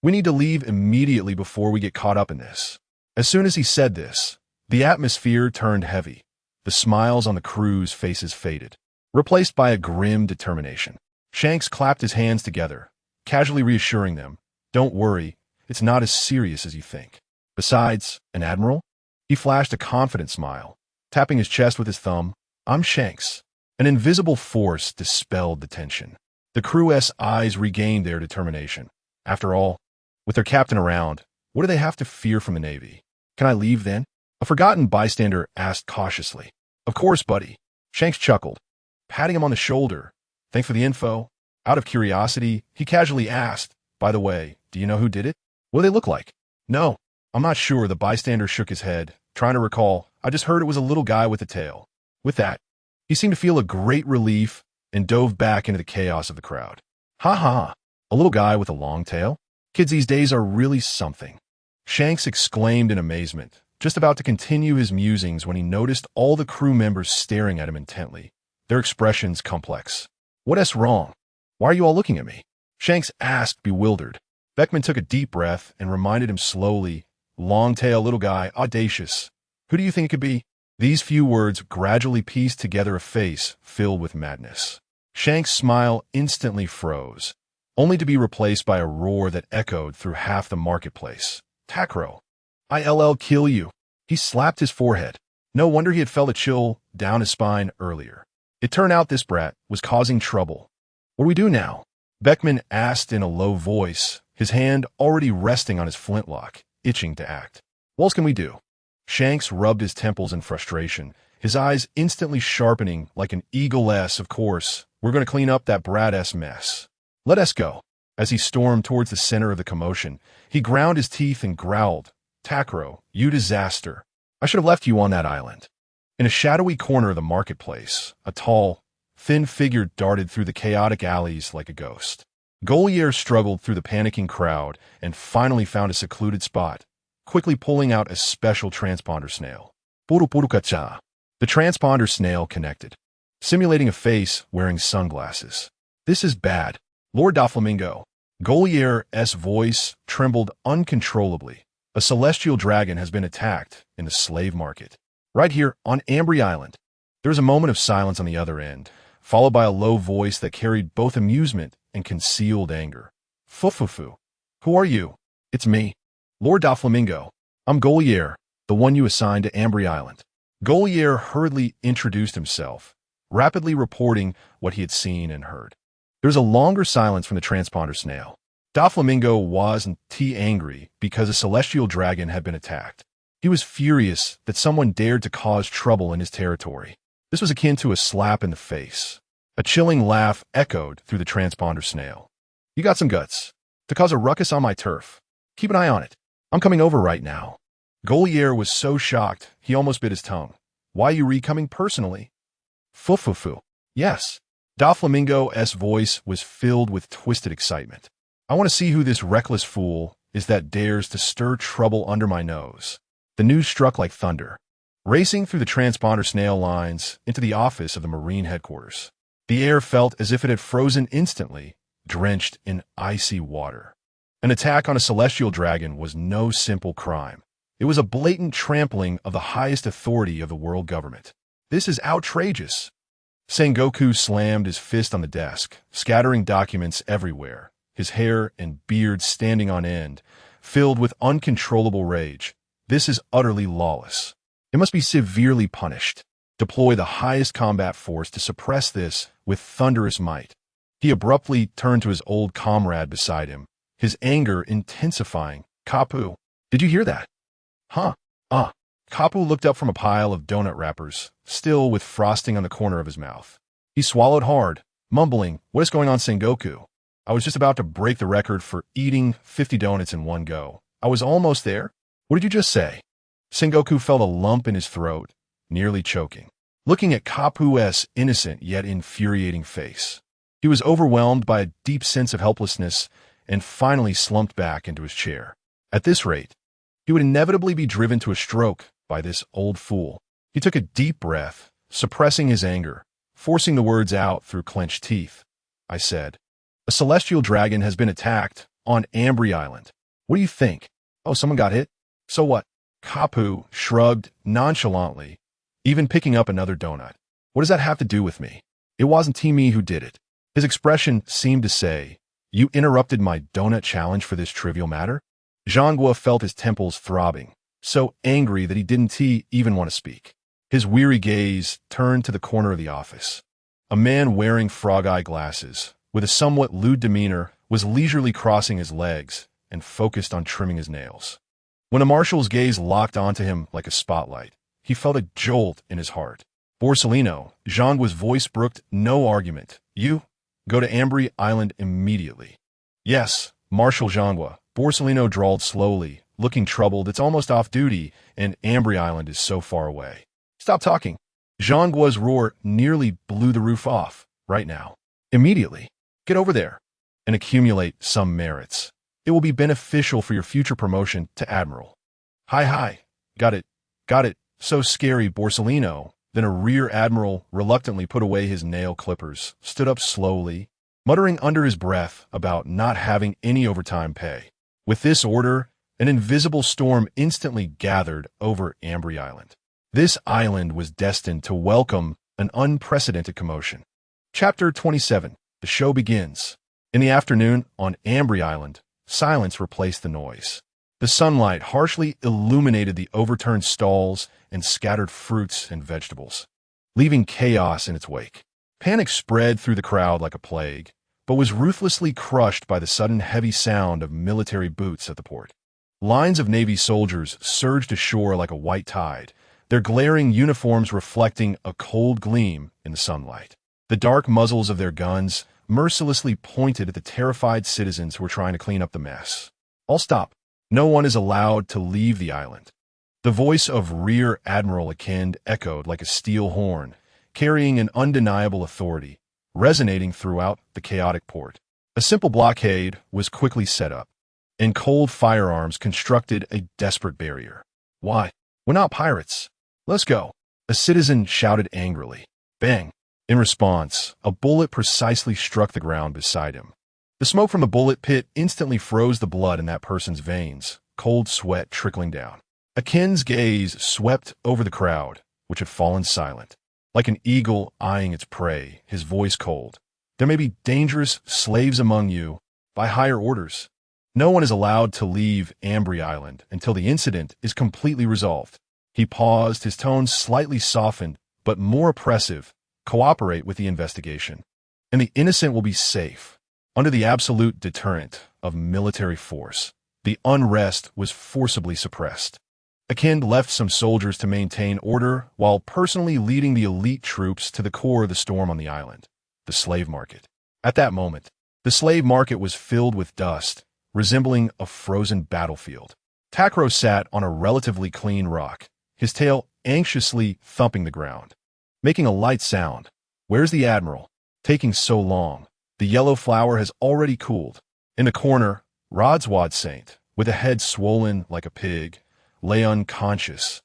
We need to leave immediately before we get caught up in this. As soon as he said this, the atmosphere turned heavy. The smiles on the crew's faces faded, replaced by a grim determination. Shanks clapped his hands together, casually reassuring them, "Don't worry, it's not as serious as you think. Besides, an admiral?" He flashed a confident smile, tapping his chest with his thumb. "I'm Shanks." An invisible force dispelled the tension. The crew's eyes regained their determination. After all, with their captain around, what do they have to fear from the Navy? "Can I leave then?" A forgotten bystander asked cautiously. "Of course, buddy." Shanks chuckled, patting him on the shoulder. "Thanks for the info." Out of curiosity, he casually asked, "By the way, do you know who did it? What do they look like?" "No, I'm not sure." The bystander shook his head, trying to recall. "I just heard it was a little guy with a tail." With that, he seemed to feel a great relief and dove back into the chaos of the crowd. "Ha ha, a little guy with a long tail? Kids these days are really something." Shanks exclaimed in amazement, just about to continue his musings when he noticed all the crew members staring at him intently, their expressions complex. "What's wrong? Why are you all looking at me?" Shanks asked, bewildered. Beckman took a deep breath and reminded him slowly, "Long tail, little guy, audacious. Who do you think it could be?" These few words gradually pieced together a face filled with madness. Shanks' smile instantly froze, only to be replaced by a roar that echoed through half the marketplace. "Takkuro! I'll kill you!" He slapped his forehead. No wonder he had felt a chill down his spine earlier. It turned out this brat was causing trouble. "What do we do now?" Beckman asked in a low voice, his hand already resting on his flintlock, itching to act. "What else can we do?" Shanks rubbed his temples in frustration, his eyes instantly sharpening like an eagle-s. "Of course, we're going to clean up that brat-s mess. Let us go." As he stormed towards the center of the commotion, he ground his teeth and growled, "Takkuro, you disaster. I should have left you on that island." In a shadowy corner of the marketplace, a tall, thin figure darted through the chaotic alleys like a ghost. Golier struggled through the panicking crowd and finally found a secluded spot, quickly pulling out a special transponder snail. Purupurukacha. The transponder snail connected, simulating a face wearing sunglasses. "This is bad. Lord Doflamingo." Golier's voice trembled uncontrollably. "A celestial dragon has been attacked in the slave market. Right here on Ambry Island." There was a moment of silence on the other end, followed by a low voice that carried both amusement and concealed anger. "Fufufu. Who are you?" "It's me, Lord Doflamingo. I'm Golier, the one you assigned to Ambry Island." Golier hurriedly introduced himself, rapidly reporting what he had seen and heard. There was a longer silence from the transponder snail. Doflamingo wasn't angry because a celestial dragon had been attacked. He was furious that someone dared to cause trouble in his territory. This was akin to a slap in the face. A chilling laugh echoed through the transponder snail. "You got some guts to cause a ruckus on my turf. Keep an eye on it. I'm coming over right now." Golier was so shocked he almost bit his tongue. "Why are you coming personally?" "Fufufu. Yes." Doflamingo's voice was filled with twisted excitement. "I want to see who this reckless fool is that dares to stir trouble under my nose." The news struck like thunder, racing through the transponder snail lines into the office of the Marine headquarters. The air felt as if it had frozen instantly, drenched in icy water. An attack on a celestial dragon was no simple crime. It was a blatant trampling of the highest authority of the world government. "This is outrageous." Sengoku slammed his fist on the desk, scattering documents everywhere, his hair and beard standing on end, filled with uncontrollable rage. "This is utterly lawless. It must be severely punished. Deploy the highest combat force to suppress this with thunderous might." He abruptly turned to his old comrade beside him, his anger intensifying. "Kapu, did you hear that?" "Huh? Kapu looked up from a pile of donut wrappers, still with frosting on the corner of his mouth. He swallowed hard, mumbling, "What is going on, Sengoku? I was just about to break the record for eating 50 donuts in one go. I was almost there." "What did you just say?" Sengoku felt a lump in his throat, nearly choking, looking at Kapu's innocent yet infuriating face. He was overwhelmed by a deep sense of helplessness and finally slumped back into his chair. At this rate, he would inevitably be driven to a stroke by this old fool. He took a deep breath, suppressing his anger, forcing the words out through clenched teeth. I said, "A celestial dragon has been attacked on Ambry Island. What do you think?" "Oh, someone got hit? So what?" Kapu shrugged nonchalantly, even picking up another donut. "What does that have to do with me? It wasn't Timmy who did it." His expression seemed to say, "You interrupted my donut challenge for this trivial matter?" Zhangguo felt his temples throbbing, so angry that he didn't even want to speak. His weary gaze turned to the corner of the office. A man wearing frog-eye glasses, with a somewhat lewd demeanor, was leisurely crossing his legs and focused on trimming his nails. When a marshal's gaze locked onto him like a spotlight, he felt a jolt in his heart. "Borsellino," Zhangguo's voice brooked no argument. "You go to Ambry Island immediately." "Yes, Marshal Zhangguo," Borsellino drawled slowly, looking troubled. "It's almost off duty, and Ambry Island is so far away." "Stop talking." Zhangguo's roar nearly blew the roof off. "Right now. Immediately. Get over there and accumulate some merits. It will be beneficial for your future promotion to Admiral." Hi. Got it. So scary, Borsellino. Then a rear admiral reluctantly put away his nail clippers, stood up slowly, muttering under his breath about not having any overtime pay. With this order, an invisible storm instantly gathered over Ambry Island. This island was destined to welcome an unprecedented commotion. Chapter 27. The show begins. In the afternoon, on Ambry Island, silence replaced the noise. The sunlight harshly illuminated the overturned stalls and scattered fruits and vegetables, leaving chaos in its wake. Panic spread through the crowd like a plague, but was ruthlessly crushed by the sudden heavy sound of military boots at the port. Lines of Navy soldiers surged ashore like a white tide, their glaring uniforms reflecting a cold gleam in the sunlight. The dark muzzles of their guns mercilessly pointed at the terrified citizens who were trying to clean up the mess. "All stop. No one is allowed to leave the island." The voice of Rear Admiral Akend echoed like a steel horn, carrying an undeniable authority, resonating throughout the chaotic port. A simple blockade was quickly set up, and cold firearms constructed a desperate barrier. "Why? We're not pirates. Let's go," a citizen shouted angrily. Bang! In response, a bullet precisely struck the ground beside him. The smoke from the bullet pit instantly froze the blood in that person's veins, cold sweat trickling down. Akend's gaze swept over the crowd, which had fallen silent. Like an eagle eyeing its prey, his voice cold. "There may be dangerous slaves among you. By higher orders, no one is allowed to leave Ambry Island until the incident is completely resolved." He paused, his tone slightly softened, but more oppressive. "Cooperate with the investigation, and the innocent will be safe." Under the absolute deterrent of military force, the unrest was forcibly suppressed. Akend left some soldiers to maintain order while personally leading the elite troops to the core of the storm on the island, the slave market. At that moment, the slave market was filled with dust, resembling a frozen battlefield. Takkuro sat on a relatively clean rock, his tail anxiously thumping the ground, making a light sound. "Where's the Admiral? Taking so long. The yellow flower has already cooled." In the corner, Rodswad Saint, with a head swollen like a pig, lay unconscious,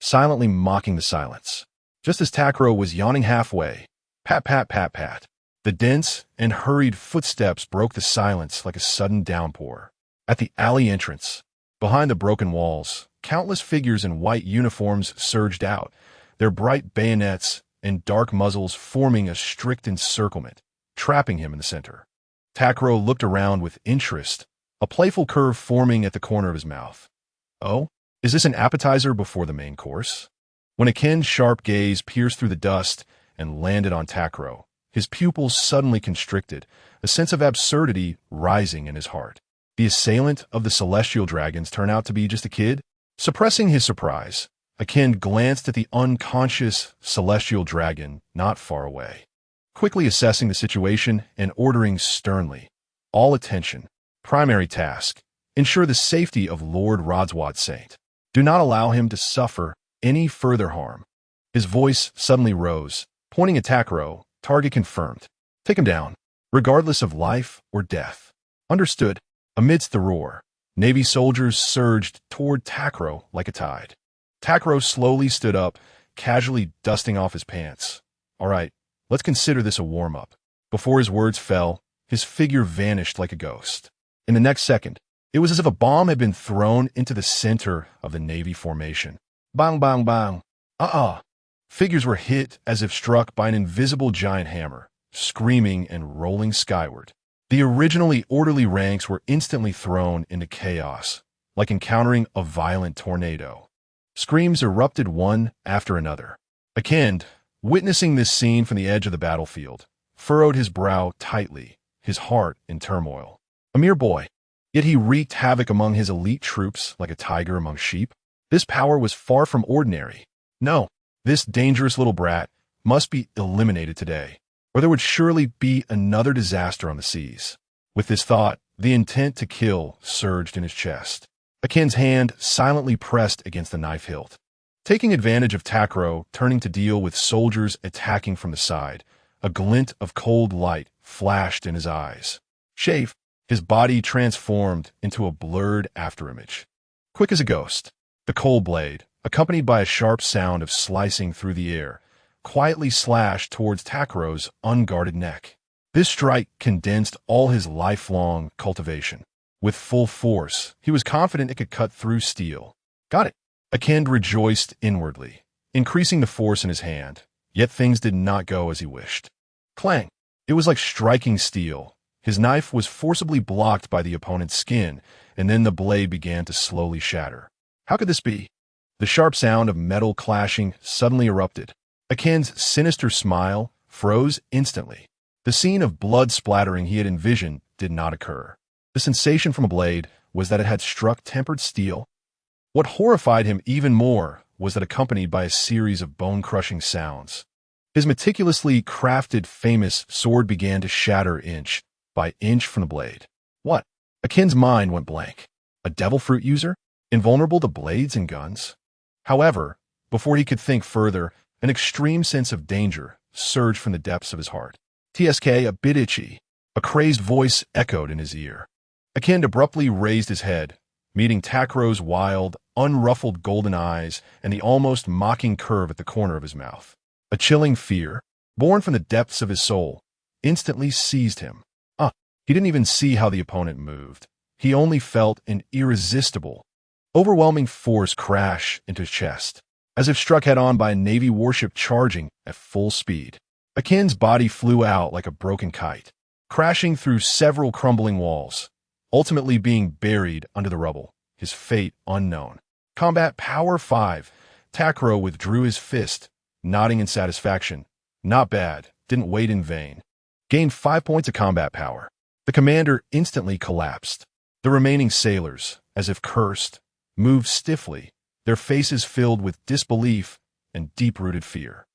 silently mocking the silence. Just as Takkuro was yawning halfway, pat, pat, pat, pat, the dense and hurried footsteps broke the silence like a sudden downpour. At the alley entrance, behind the broken walls, countless figures in white uniforms surged out, their bright bayonets and dark muzzles forming a strict encirclement, trapping him in the center. Takkuro looked around with interest, a playful curve forming at the corner of his mouth. "Oh? Is this an appetizer before the main course?" When Akend's sharp gaze pierced through the dust and landed on Takkuro, his pupils suddenly constricted, a sense of absurdity rising in his heart. The assailant of the celestial dragons turned out to be just a kid? Suppressing his surprise, Akend glanced at the unconscious celestial dragon not far away, quickly assessing the situation and ordering sternly, "All attention. Primary task. Ensure the safety of Lord Rodswad Saint. Do not allow him to suffer any further harm." His voice suddenly rose, pointing at Takkuro. "Target confirmed. Take him down, regardless of life or death." "Understood." Amidst the roar, Navy soldiers surged toward Takkuro like a tide. Takkuro slowly stood up, casually dusting off his pants. All right, let's consider this a warm-up. Before his words fell, his figure vanished like a ghost. In the next second, it was as if a bomb had been thrown into the center of the Navy formation. Bang, bang, bang. Figures were hit as if struck by an invisible giant hammer, screaming and rolling skyward. The originally orderly ranks were instantly thrown into chaos, like encountering a violent tornado. Screams erupted one after another. Akend, witnessing this scene from the edge of the battlefield, furrowed his brow tightly, his heart in turmoil. A mere boy, yet he wreaked havoc among his elite troops like a tiger among sheep. This power was far from ordinary. No, this dangerous little brat must be eliminated today, or there would surely be another disaster on the seas. With this thought, the intent to kill surged in his chest. Akend's hand silently pressed against the knife hilt. Taking advantage of Takkuro turning to deal with soldiers attacking from the side, a glint of cold light flashed in his eyes. Shave, his body transformed into a blurred afterimage. Quick as a ghost, the cold blade, accompanied by a sharp sound of slicing through the air, quietly slashed towards Takkuro's unguarded neck. This strike condensed all his lifelong cultivation. With full force, he was confident it could cut through steel. Got it. Akend rejoiced inwardly, increasing the force in his hand, yet things did not go as he wished. Clang! It was like striking steel. His knife was forcibly blocked by the opponent's skin, and then the blade began to slowly shatter. How could this be? The sharp sound of metal clashing suddenly erupted. Akend's sinister smile froze instantly. The scene of blood splattering he had envisioned did not occur. The sensation from a blade was that it had struck tempered steel. What horrified him even more was that accompanied by a series of bone-crushing sounds. His meticulously crafted famous sword began to shatter inch by inch from the blade. What? Akend's mind went blank. A devil fruit user? Invulnerable to blades and guns? However, before he could think further, an extreme sense of danger surged from the depths of his heart. TSK, a bit itchy. A crazed voice echoed in his ear. Akend abruptly raised his head, meeting Takkuro's wild, unruffled golden eyes and the almost mocking curve at the corner of his mouth. A chilling fear, born from the depths of his soul, instantly seized him. He didn't even see how the opponent moved. He only felt an irresistible, overwhelming force crash into his chest, as if struck head-on by a Navy warship charging at full speed. Akend's body flew out like a broken kite, crashing through several crumbling walls, ultimately being buried under the rubble, his fate unknown. Combat Power 5. Takkuro withdrew his fist, nodding in satisfaction. Not bad, didn't wait in vain. Gained 5 points of combat power. The commander instantly collapsed. The remaining sailors, as if cursed, moved stiffly, their faces filled with disbelief and deep-rooted fear.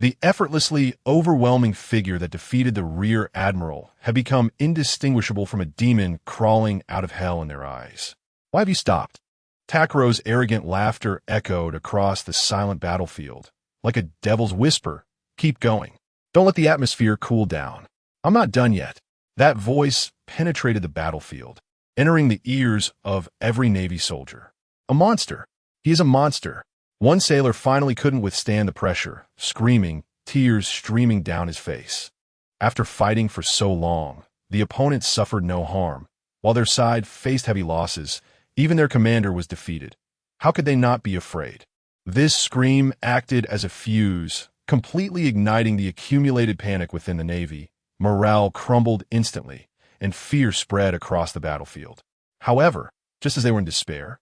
The effortlessly overwhelming figure that defeated the rear admiral had become indistinguishable from a demon crawling out of hell in their eyes. Why have you stopped? Takkuro's arrogant laughter echoed across the silent battlefield, like a devil's whisper. Keep going. Don't let the atmosphere cool down. I'm not done yet. That voice penetrated the battlefield, entering the ears of every Navy soldier. A monster. He is a monster. One sailor finally couldn't withstand the pressure, screaming, tears streaming down his face. After fighting for so long, the opponents suffered no harm. While their side faced heavy losses, even their commander was defeated. How could they not be afraid? This scream acted as a fuse, completely igniting the accumulated panic within the Navy. Morale crumbled instantly, and fear spread across the battlefield. However, just as they were in despair,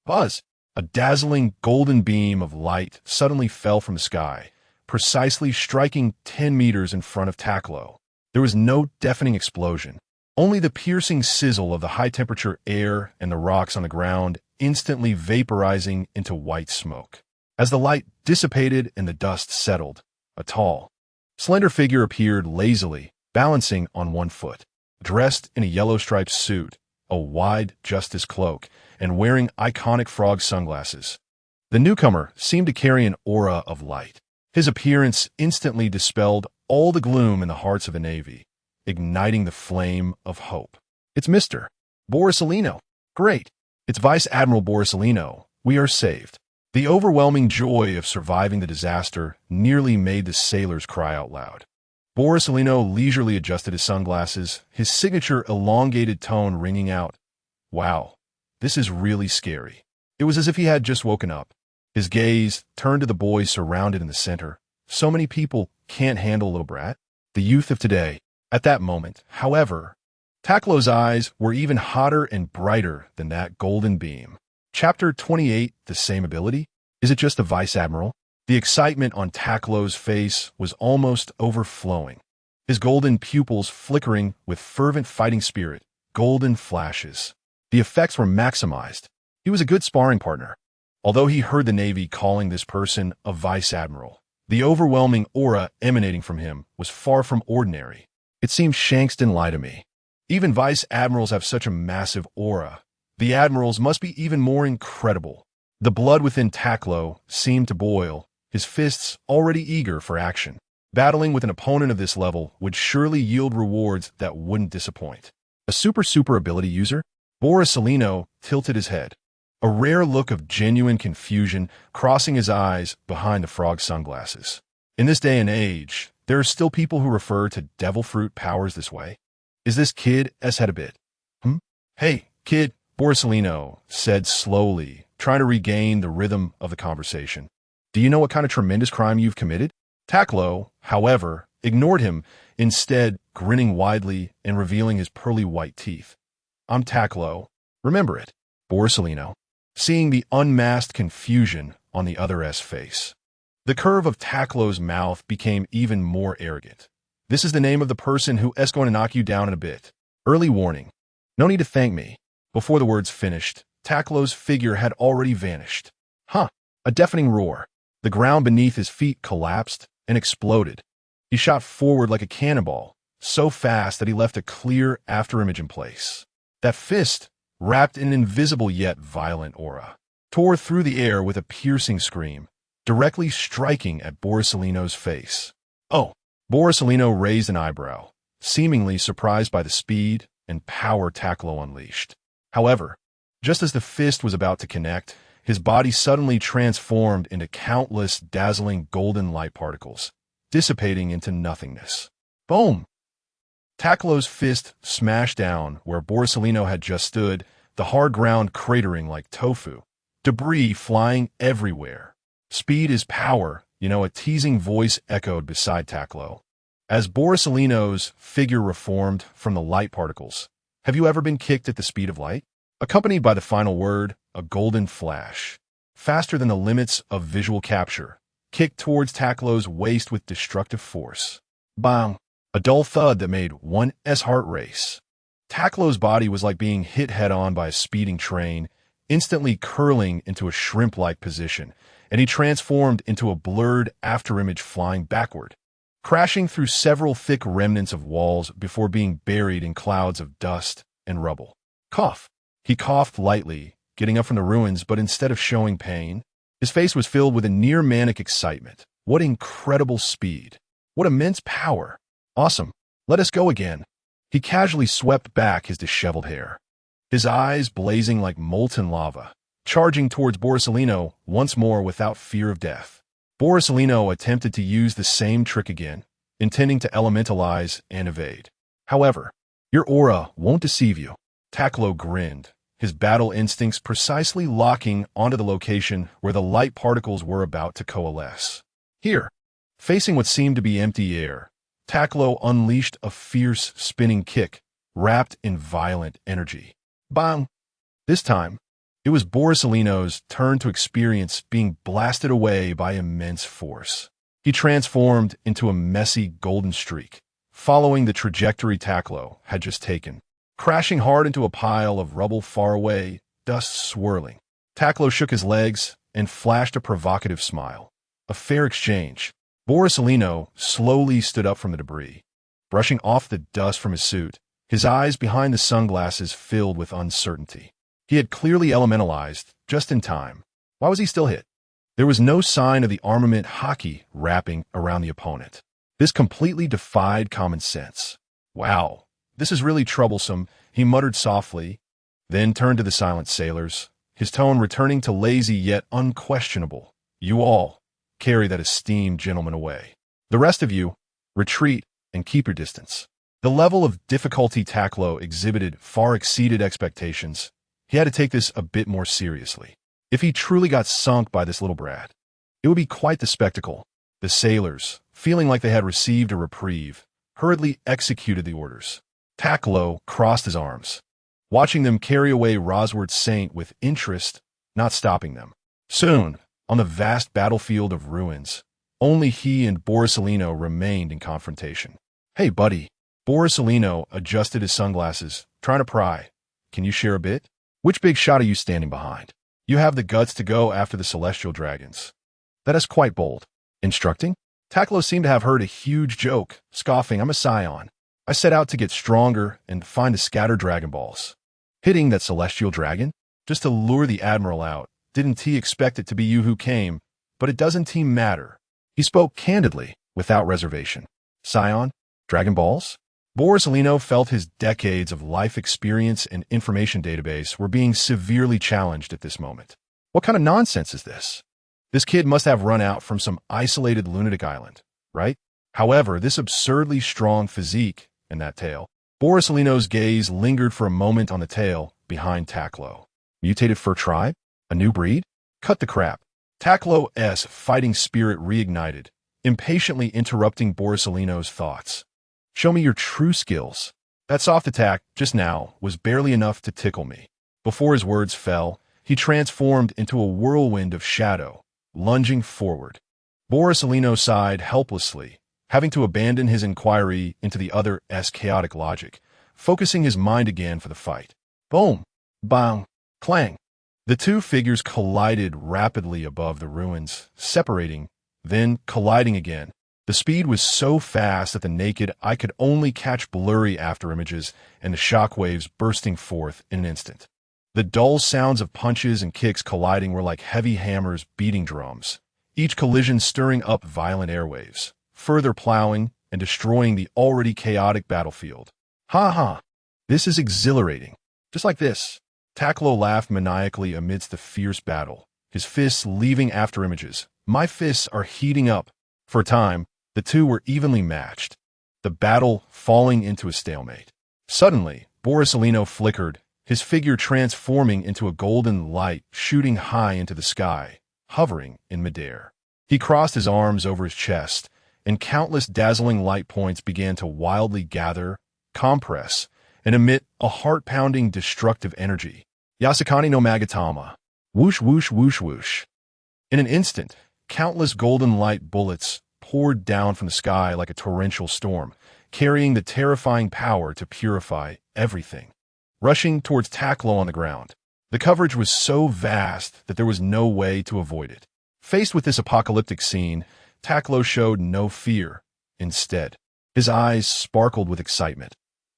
buzz! A dazzling golden beam of light suddenly fell from the sky, precisely striking 10 meters in front of Takkuro. There was no deafening explosion, only the piercing sizzle of the high-temperature air and the rocks on the ground instantly vaporizing into white smoke. As the light dissipated and the dust settled, a tall, slender figure appeared lazily, balancing on one foot, dressed in a yellow-striped suit, a wide justice cloak, and wearing iconic frog sunglasses. The newcomer seemed to carry an aura of light. His appearance instantly dispelled all the gloom in the hearts of the Navy, igniting the flame of hope. It's Mr. Borisellino. Great. It's Vice Admiral Borisellino. We are saved. The overwhelming joy of surviving the disaster nearly made the sailors cry out loud. Borsalino leisurely adjusted his sunglasses, his signature elongated tone ringing out. Wow, this is really scary. It was as if he had just woken up. His gaze turned to the boys surrounded in the center. So many people can't handle a little brat. The youth of today. At that moment, however, Takkuro's eyes were even hotter and brighter than that golden beam. Chapter 28, The Same Ability? Is it just a Vice Admiral? The excitement on Takkuro's face was almost overflowing. His golden pupils flickering with fervent fighting spirit, golden flashes. The effects were maximized. He was a good sparring partner. Although he heard the Navy calling this person a Vice Admiral, the overwhelming aura emanating from him was far from ordinary. It seemed Shanks didn't lie to me. Even Vice Admirals have such a massive aura. The Admirals must be even more incredible. The blood within Takkuro seemed to boil, his fists already eager for action. Battling with an opponent of this level would surely yield rewards that wouldn't disappoint. A super ability user? Borsalino tilted his head, a rare look of genuine confusion crossing his eyes behind the frog sunglasses. In this day and age, there are still people who refer to devil fruit powers this way. Is this kid had a bit? Hey, kid, Borsalino said slowly, trying to regain the rhythm of the conversation. Do you know what kind of tremendous crime you've committed? Takkuro, however, ignored him, instead grinning widely and revealing his pearly white teeth. I'm Takkuro. Remember it, Borsalino, seeing the unmasked confusion on the other's face. The curve of Takkuro's mouth became even more arrogant. This is the name of the person who is going to knock you down in a bit. Early warning. No need to thank me. Before the words finished, Takkuro's figure had already vanished. A deafening roar. The ground beneath his feet collapsed and exploded. He shot forward like a cannonball, so fast that he left a clear afterimage in place. That fist, wrapped in an invisible yet violent aura, tore through the air with a piercing scream, directly striking at Borsalino's face. Oh! Borsalino raised an eyebrow, seemingly surprised by the speed and power Takkuro unleashed. However, just as the fist was about to connect, his body suddenly transformed into countless dazzling golden light particles, dissipating into nothingness. Boom! Takkuro's fist smashed down where Borsalino had just stood, the hard ground cratering like tofu, debris flying everywhere. Speed is power, a teasing voice echoed beside Takkuro. As Borsalino's figure reformed from the light particles, have you ever been kicked at the speed of light? Accompanied by the final word, a golden flash. Faster than the limits of visual capture, kicked towards Takkuro's waist with destructive force. Bang! A dull thud that made one's heart race. Takkuro's body was like being hit head-on by a speeding train, instantly curling into a shrimp-like position, and he transformed into a blurred afterimage flying backward, crashing through several thick remnants of walls before being buried in clouds of dust and rubble. Cough. He coughed lightly, getting up from the ruins, but instead of showing pain, his face was filled with a near-manic excitement. What incredible speed. What immense power. Awesome. Let us go again. He casually swept back his disheveled hair, his eyes blazing like molten lava, charging towards Borsalino once more without fear of death. Borsalino attempted to use the same trick again, intending to elementalize and evade. However, your aura won't deceive you. Takkuro grinned, his battle instincts precisely locking onto the location where the light particles were about to coalesce. Here, facing what seemed to be empty air, Takkuro unleashed a fierce spinning kick, wrapped in violent energy. Bang! This time, it was Borsalino's turn to experience being blasted away by immense force. He transformed into a messy golden streak, following the trajectory Takkuro had just taken, crashing hard into a pile of rubble far away, dust swirling. Takkuro shook his legs and flashed a provocative smile. A fair exchange. Borsalino slowly stood up from the debris, brushing off the dust from his suit, his eyes behind the sunglasses filled with uncertainty. He had clearly elementalized, just in time. Why was he still hit? There was no sign of the armament hockey wrapping around the opponent. This completely defied common sense. Wow, this is really troublesome, he muttered softly, then turned to the silent sailors, his tone returning to lazy yet unquestionable. "You all carry that esteemed gentleman away. The rest of you, retreat and keep your distance." The level of difficulty Takkuro exhibited far exceeded expectations. He had to take this a bit more seriously. If he truly got sunk by this little brat, it would be quite the spectacle. The sailors, feeling like they had received a reprieve, hurriedly executed the orders. Takkuro crossed his arms, watching them carry away Rosward's saint with interest, not stopping them. Soon, on the vast battlefield of ruins, only he and Borsalino remained in confrontation. "Hey, buddy." Borsalino adjusted his sunglasses, trying to pry. "Can you share a bit? Which big shot are you standing behind? You have the guts to go after the celestial dragons. That is quite bold." "Instructing?" Takkuro seemed to have heard a huge joke, scoffing. "I'm a Saiyan. I set out to get stronger and find the scattered Dragon Balls. Hitting that celestial dragon? Just to lure the Admiral out. Didn't he expect it to be you who came? But it doesn't matter." He spoke candidly, without reservation. "Saiyan? Dragon Balls?" Borsalino felt his decades of life experience and information database were being severely challenged at this moment. What kind of nonsense is this? This kid must have run out from some isolated lunatic island, right? However, this absurdly strong physique and that tail. Borsalino's gaze lingered for a moment on the tail behind Takkuro. Mutated fur tribe? A new breed? Cut the crap. Takkuro's fighting spirit reignited, impatiently interrupting Borsalino's thoughts. "Show me your true skills. That soft attack, just now, was barely enough to tickle me." Before his words fell, he transformed into a whirlwind of shadow, lunging forward. Borsalino sighed helplessly, having to abandon his inquiry into the other's chaotic logic, focusing his mind again for the fight. Boom! Bang! Clang! The two figures collided rapidly above the ruins, separating, then colliding again. The speed was so fast that the naked eye could only catch blurry afterimages and the shockwaves bursting forth in an instant. The dull sounds of punches and kicks colliding were like heavy hammers beating drums, each collision stirring up violent airwaves, further plowing and destroying the already chaotic battlefield. "Ha ha! This is exhilarating. Just like this." Takkuro laughed maniacally amidst the fierce battle, his fists leaving afterimages. "My fists are heating up." For a time, the two were evenly matched, the battle falling into a stalemate. Suddenly, Borsalino flickered, his figure transforming into a golden light shooting high into the sky, hovering in midair. He crossed his arms over his chest, and countless dazzling light points began to wildly gather, compress, and emit a heart-pounding destructive energy. Yasukani no Magatama. Whoosh, whoosh, whoosh, whoosh. In an instant, countless golden light bullets poured down from the sky like a torrential storm, carrying the terrifying power to purify everything. Rushing towards Takkuro on the ground, the coverage was so vast that there was no way to avoid it. Faced with this apocalyptic scene, Takkuro showed no fear. Instead, his eyes sparkled with excitement.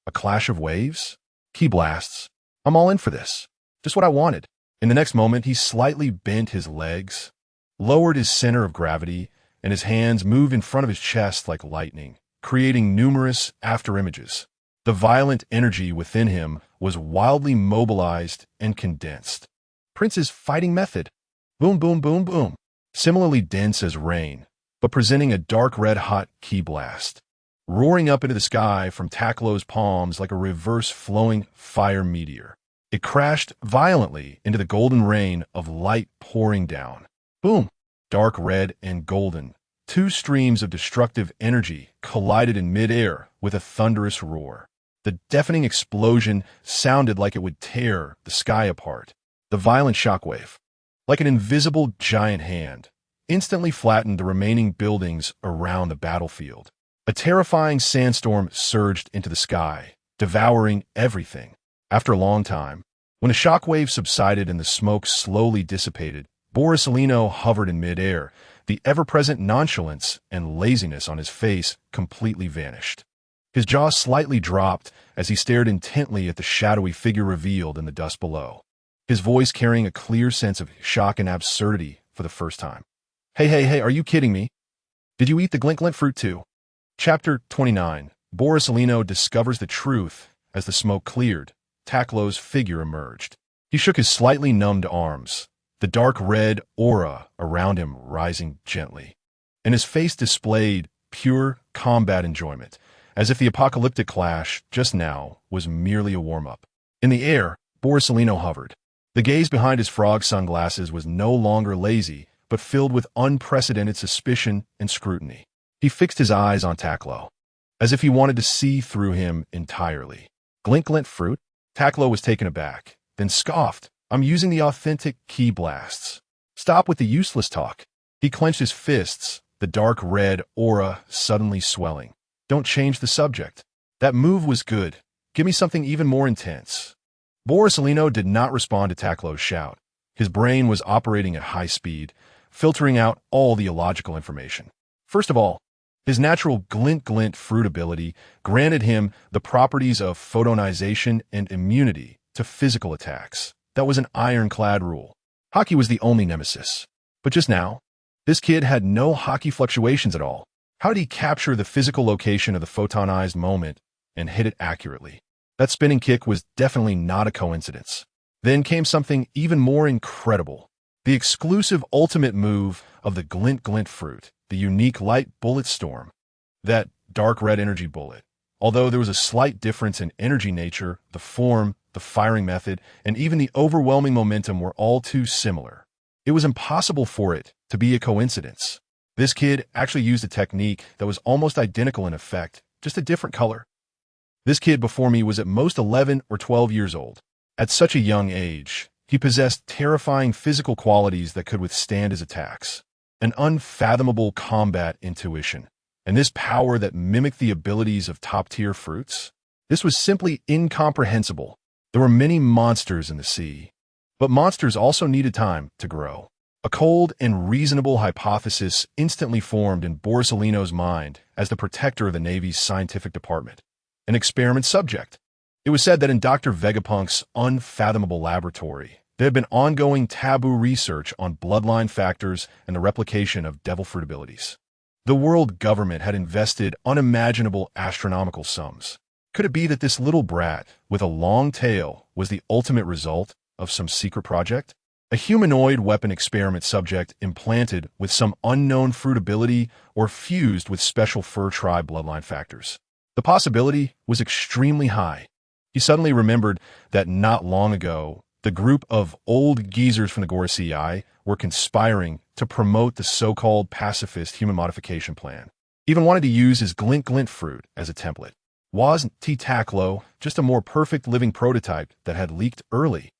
A clash of waves? Ki blasts. I'm all in for this. Just what I wanted. In the next moment, he slightly bent his legs, lowered his center of gravity, and his hands moved in front of his chest like lightning, creating numerous afterimages. The violent energy within him was wildly mobilized and condensed. Prince's fighting method. Boom, boom, boom, boom. Similarly dense as rain, but presenting a dark red-hot ki blast, roaring up into the sky from Takkuro's palms like a reverse-flowing fire meteor. It crashed violently into the golden rain of light pouring down. Boom! Dark red and golden, two streams of destructive energy collided in midair with a thunderous roar. The deafening explosion sounded like it would tear the sky apart. The violent shockwave, like an invisible giant hand, instantly flattened the remaining buildings around the battlefield. A terrifying sandstorm surged into the sky, devouring everything. After a long time, when the shockwave subsided and the smoke slowly dissipated, Borsalino hovered in midair. The ever-present nonchalance and laziness on his face completely vanished. His jaw slightly dropped as he stared intently at the shadowy figure revealed in the dust below, his voice carrying a clear sense of shock and absurdity for the first time. Hey, are you kidding me? Did you eat the glint fruit too? Chapter 29. Borsalino discovers the truth as the smoke cleared. Takkuro's figure emerged. He shook his slightly numbed arms, the dark red aura around him rising gently, and his face displayed pure combat enjoyment, as if the apocalyptic clash just now was merely a warm-up. In the air, Borsalino hovered. The gaze behind his frog sunglasses was no longer lazy, but filled with unprecedented suspicion and scrutiny. He fixed his eyes on Takkuro, as if he wanted to see through him entirely. Glint glint fruit? Takkuro was taken aback, then scoffed. I'm using the authentic ki blasts. Stop with the useless talk. He clenched his fists, the dark red aura suddenly swelling. Don't change the subject. That move was good. Give me something even more intense. Borsalino did not respond to Takkuro's shout. His brain was operating at high speed, filtering out all the illogical information. First of all, his natural glint-glint fruit ability granted him the properties of photonization and immunity to physical attacks. That was an ironclad rule. Hockey was the only nemesis. But just now, this kid had no hockey fluctuations at all. How did he capture the physical location of the photonized moment and hit it accurately? That spinning kick was definitely not a coincidence. Then came something even more incredible. The exclusive ultimate move of the glint glint fruit, the unique light bullet storm. That dark red energy bullet. Although there was a slight difference in energy nature, the form, the firing method, and even the overwhelming momentum were all too similar. It was impossible for it to be a coincidence. This kid actually used a technique that was almost identical in effect, just a different color. This kid before me was at most 11 or 12 years old. At such a young age, he possessed terrifying physical qualities that could withstand his attacks, an unfathomable combat intuition, and this power that mimicked the abilities of top-tier fruits. This was simply incomprehensible. There were many monsters in the sea, but monsters also needed time to grow. A cold and reasonable hypothesis instantly formed in Borsalino's mind as the protector of the Navy's scientific department. An experiment subject. It was said that in Dr. Vegapunk's unfathomable laboratory, there had been ongoing taboo research on bloodline factors and the replication of devil fruit abilities. The world government had invested unimaginable astronomical sums. Could it be that this little brat with a long tail was the ultimate result of some secret project? A humanoid weapon experiment subject implanted with some unknown fruit ability or fused with special fur tribe bloodline factors. The possibility was extremely high. He suddenly remembered that not long ago, the group of old geezers from the Gorosei were conspiring to promote the so-called pacifist human modification plan. Even wanted to use his glint glint fruit as a template. Wasn't Takkuro just a more perfect living prototype that had leaked early?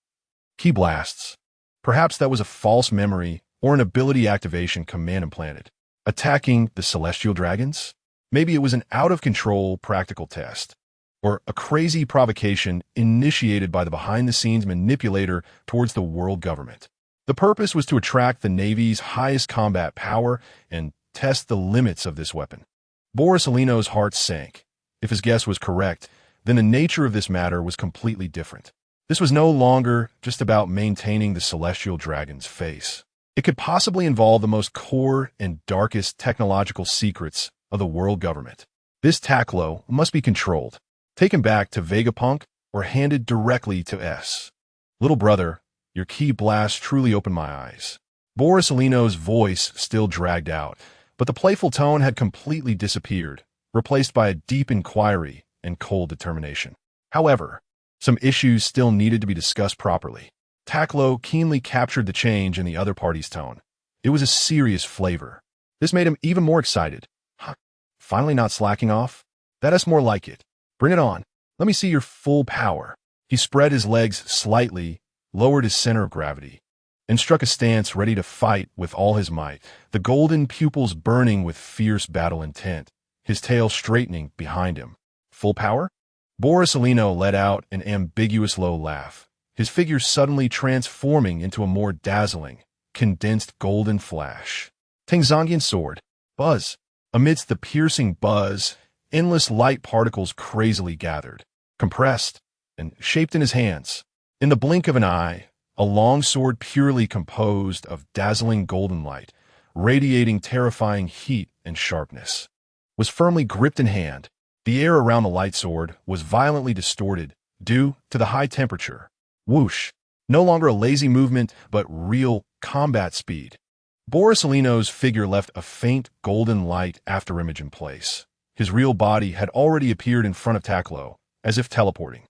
Ki blasts. Perhaps that was a false memory or an ability activation command implanted. Attacking the celestial dragons? Maybe it was an out-of-control practical test, or a crazy provocation initiated by the behind-the-scenes manipulator towards the world government. The purpose was to attract the Navy's highest combat power and test the limits of this weapon. Borsalino's heart sank. If his guess was correct, then the nature of this matter was completely different. This was no longer just about maintaining the celestial dragon's face. It could possibly involve the most core and darkest technological secrets of the world government. This Takkuro must be controlled, taken back to Vegapunk, or handed directly to S. Little brother, your ki blast truly opened my eyes. Borsalino's voice still dragged out, but the playful tone had completely disappeared, replaced by a deep inquiry and cold determination. However, some issues still needed to be discussed properly. Takkuro keenly captured the change in the other party's tone. It was a serious flavor. This made him even more excited. Huh, finally not slacking off? That's more like it. Bring it on. Let me see your full power. He spread his legs slightly, lowered his center of gravity, and struck a stance ready to fight with all his might, the golden pupils burning with fierce battle intent, his tail straightening behind him. Full power? Borsalino let out an ambiguous low laugh, his figure suddenly transforming into a more dazzling, condensed golden flash. Tangzongian sword. Buzz. Amidst the piercing buzz, endless light particles crazily gathered, compressed, and shaped in his hands. In the blink of an eye, a long sword purely composed of dazzling golden light, radiating terrifying heat and sharpness, was firmly gripped in hand. The air around the light sword was violently distorted due to the high temperature. Whoosh! No longer a lazy movement, but real combat speed. Borsalino's figure left a faint golden light afterimage in place. His real body had already appeared in front of Takkuro, as if teleporting.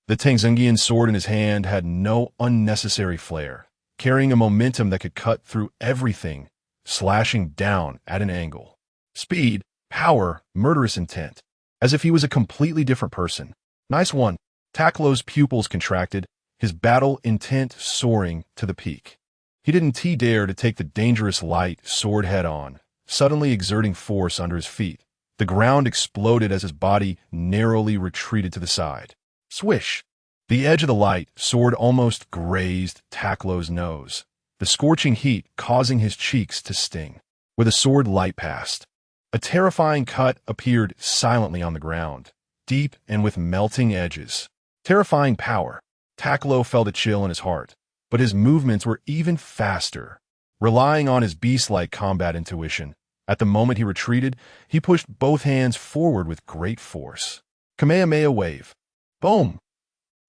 The Tenzungian sword in his hand had no unnecessary flair, carrying a momentum that could cut through everything, slashing down at an angle. Speed, power, murderous intent. As if he was a completely different person. Nice one. Takkuro's pupils contracted, his battle intent soaring to the peak. He didn't dare to take the dangerous light sword head-on, suddenly exerting force under his feet. The ground exploded as his body narrowly retreated to the side. Swish! The edge of the light sword almost grazed Takkuro's nose, the scorching heat causing his cheeks to sting. Where the sword light passed, a terrifying cut appeared silently on the ground, deep and with melting edges. Terrifying power. Takkuro felt a chill in his heart, but his movements were even faster. Relying on his beast-like combat intuition, at the moment he retreated, he pushed both hands forward with great force. Kamehameha wave. Boom!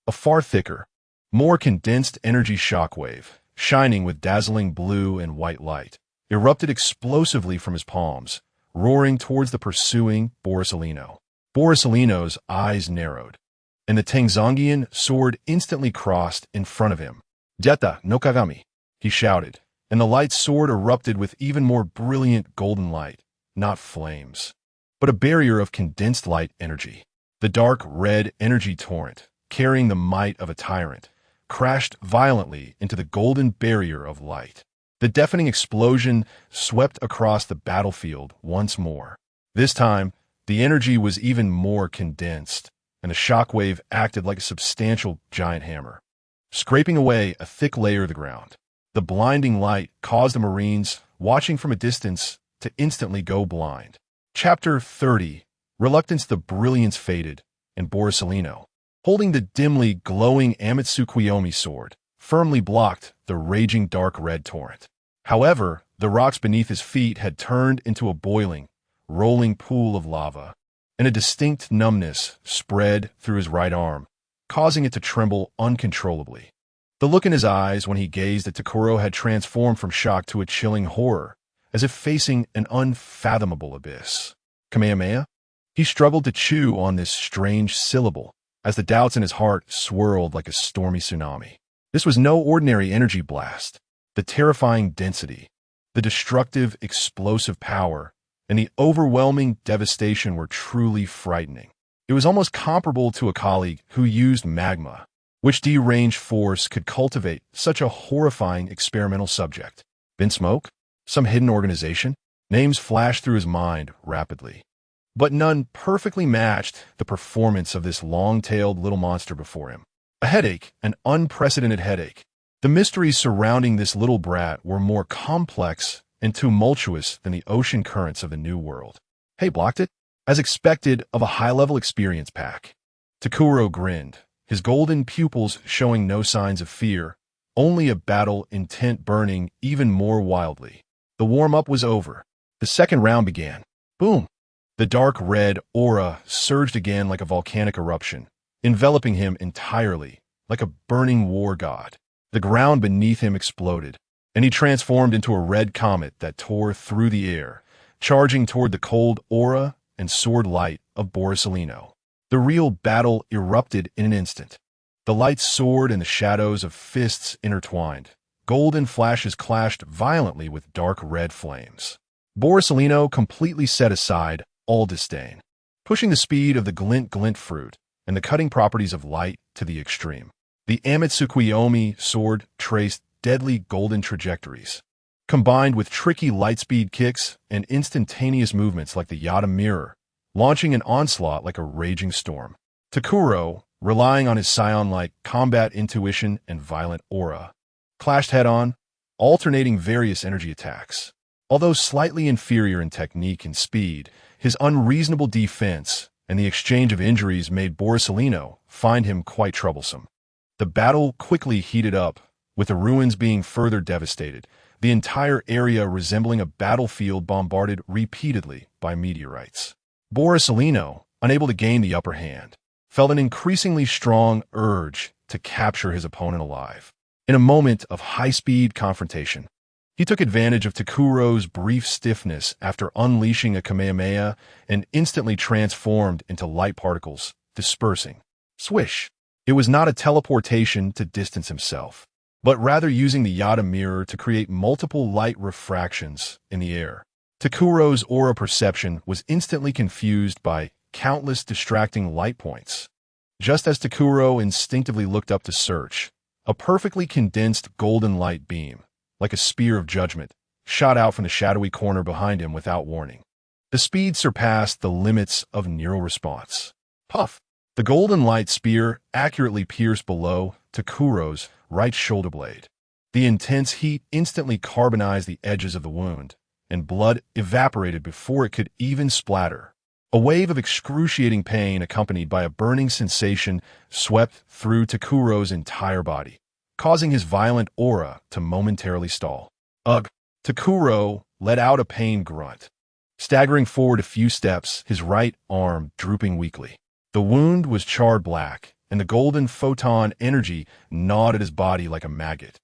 A far thicker, more condensed energy shockwave, shining with dazzling blue and white light, erupted explosively from his palms, roaring towards the pursuing Borsalino. Borsalino's eyes narrowed, and the Tenzungian sword instantly crossed in front of him. Deta no Kagami, he shouted, and the light sword erupted with even more brilliant golden light, not flames, but a barrier of condensed light energy. The dark red energy torrent, carrying the might of a tyrant, crashed violently into the golden barrier of light. The deafening explosion swept across the battlefield once more. This time, the energy was even more condensed, and the shockwave acted like a substantial giant hammer, scraping away a thick layer of the ground. The blinding light caused the Marines, watching from a distance, to instantly go blind. Chapter 30. Reluctance. The brilliance faded, and Borsalino, holding the dimly glowing Amatsukuyomi sword, firmly blocked the raging dark red torrent. However, the rocks beneath his feet had turned into a boiling, rolling pool of lava, and a distinct numbness spread through his right arm, causing it to tremble uncontrollably. The look in his eyes when he gazed at Takkuro had transformed from shock to a chilling horror, as if facing an unfathomable abyss. Kamehameha? He struggled to chew on this strange syllable, as the doubts in his heart swirled like a stormy tsunami. This was no ordinary energy blast. The terrifying density, the destructive, explosive power, and the overwhelming devastation were truly frightening. It was almost comparable to a colleague who used magma, which deranged force could cultivate such a horrifying experimental subject. Been smoke? Some hidden organization? Names flashed through his mind rapidly, but none perfectly matched the performance of this long-tailed little monster before him. A headache, an unprecedented headache. The mysteries surrounding this little brat were more complex and tumultuous than the ocean currents of the New World. Hey, blocked it? As expected of a high-level experience pack. Takkuro grinned, his golden pupils showing no signs of fear, only a battle intent burning even more wildly. The warm-up was over. The second round began. Boom! The dark red aura surged again like a volcanic eruption, enveloping him entirely, like a burning war god. The ground beneath him exploded, and he transformed into a red comet that tore through the air, charging toward the cold aura and sword light of Borsalino. The real battle erupted in an instant. The light sword and the shadows of fists intertwined. Golden flashes clashed violently with dark red flames. Borsalino completely set aside all disdain, pushing the speed of the glint fruit and the cutting properties of light to the extreme. The Amatsukuyomi sword traced deadly golden trajectories, combined with tricky lightspeed kicks and instantaneous movements like the Yata mirror, launching an onslaught like a raging storm. Takkuro, relying on his Saiyan-like combat intuition and violent aura, clashed head-on, alternating various energy attacks. Although slightly inferior in technique and speed, his unreasonable defense and the exchange of injuries made Borsalino find him quite troublesome. The battle quickly heated up, with the ruins being further devastated, the entire area resembling a battlefield bombarded repeatedly by meteorites. Borsalino, unable to gain the upper hand, felt an increasingly strong urge to capture his opponent alive. In a moment of high-speed confrontation, he took advantage of Takuro's brief stiffness after unleashing a Kamehameha and instantly transformed into light particles, dispersing. Swish! It was not a teleportation to distance himself, but rather using the Yada mirror to create multiple light refractions in the air. Takuro's aura perception was instantly confused by countless distracting light points. Just as Takkuro instinctively looked up to search, a perfectly condensed golden light beam, like a spear of judgment, shot out from the shadowy corner behind him without warning. The speed surpassed the limits of neural response. Puff! The golden light spear accurately pierced below Takkuro's right shoulder blade. The intense heat instantly carbonized the edges of the wound, and blood evaporated before it could even splatter. A wave of excruciating pain accompanied by a burning sensation swept through Takkuro's entire body, causing his violent aura to momentarily stall. Ugh! Takkuro let out a pained grunt, staggering forward a few steps, his right arm drooping weakly. The wound was charred black, and the golden photon energy gnawed at his body like a maggot.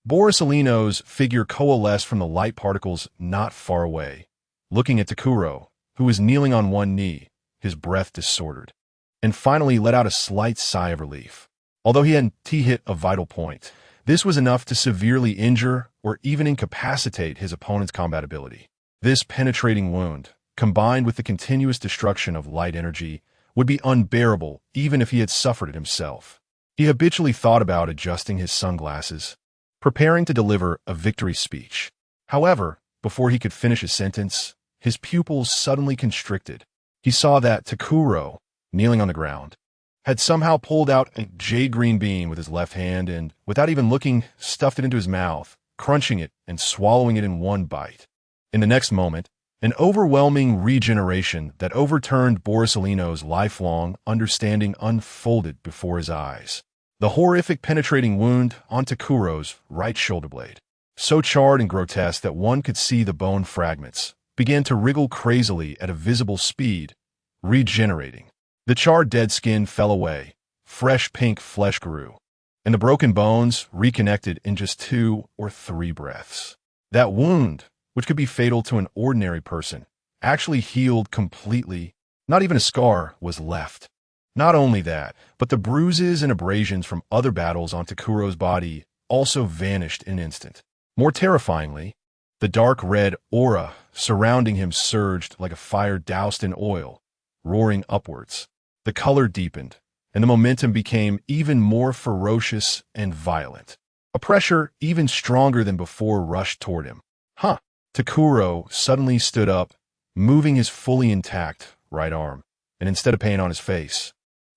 Borisolino's figure coalesced from the light particles not far away, looking at Takkuro, who was kneeling on one knee, his breath disordered, and finally let out a slight sigh of relief. Although he hadn't hit a vital point, this was enough to severely injure or even incapacitate his opponent's combat ability. This penetrating wound, combined with the continuous destruction of light energy, would be unbearable even if he had suffered it himself. He habitually thought about adjusting his sunglasses, preparing to deliver a victory speech. However, before he could finish his sentence, his pupils suddenly constricted. He saw that Takkuro, kneeling on the ground, had somehow pulled out a jade-green bean with his left hand and, without even looking, stuffed it into his mouth, crunching it and swallowing it in one bite. In the next moment, an overwhelming regeneration that overturned Borisolino's lifelong understanding unfolded before his eyes. The horrific penetrating wound on Takkuro's right shoulder blade, so charred and grotesque that one could see the bone fragments, began to wriggle crazily at a visible speed, regenerating. The charred dead skin fell away, fresh pink flesh grew, and the broken bones reconnected in just 2 or 3 breaths. That wound, which could be fatal to an ordinary person, actually healed completely. Not even a scar was left. Not only that, but the bruises and abrasions from other battles on Takkuro's body also vanished in an instant. More terrifyingly, the dark red aura surrounding him surged like a fire doused in oil, roaring upwards. The color deepened, and the momentum became even more ferocious and violent. A pressure even stronger than before rushed toward him. Huh! Takkuro suddenly stood up, moving his fully intact right arm, and instead of pain on his face,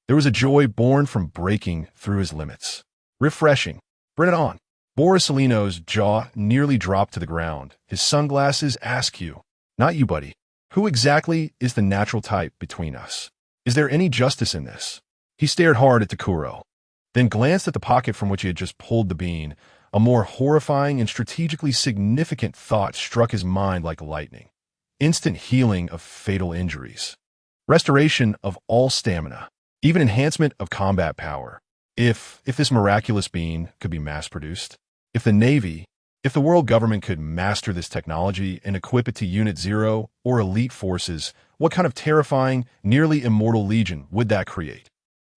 there was a joy born from breaking through his limits. Refreshing. Bring it on. Borisolino's jaw nearly dropped to the ground, his sunglasses askew. Not you, buddy. Who exactly is the natural type between us? Is there any justice in this? He stared hard at Takkuro, then glanced at the pocket from which he had just pulled the bean. A more horrifying and strategically significant thought struck his mind like lightning. Instant healing of fatal injuries. Restoration of all stamina. Even enhancement of combat power. If this miraculous bean could be mass-produced. If the Navy, if the world government could master this technology and equip it to Unit Zero or elite forces, what kind of terrifying, nearly immortal legion would that create?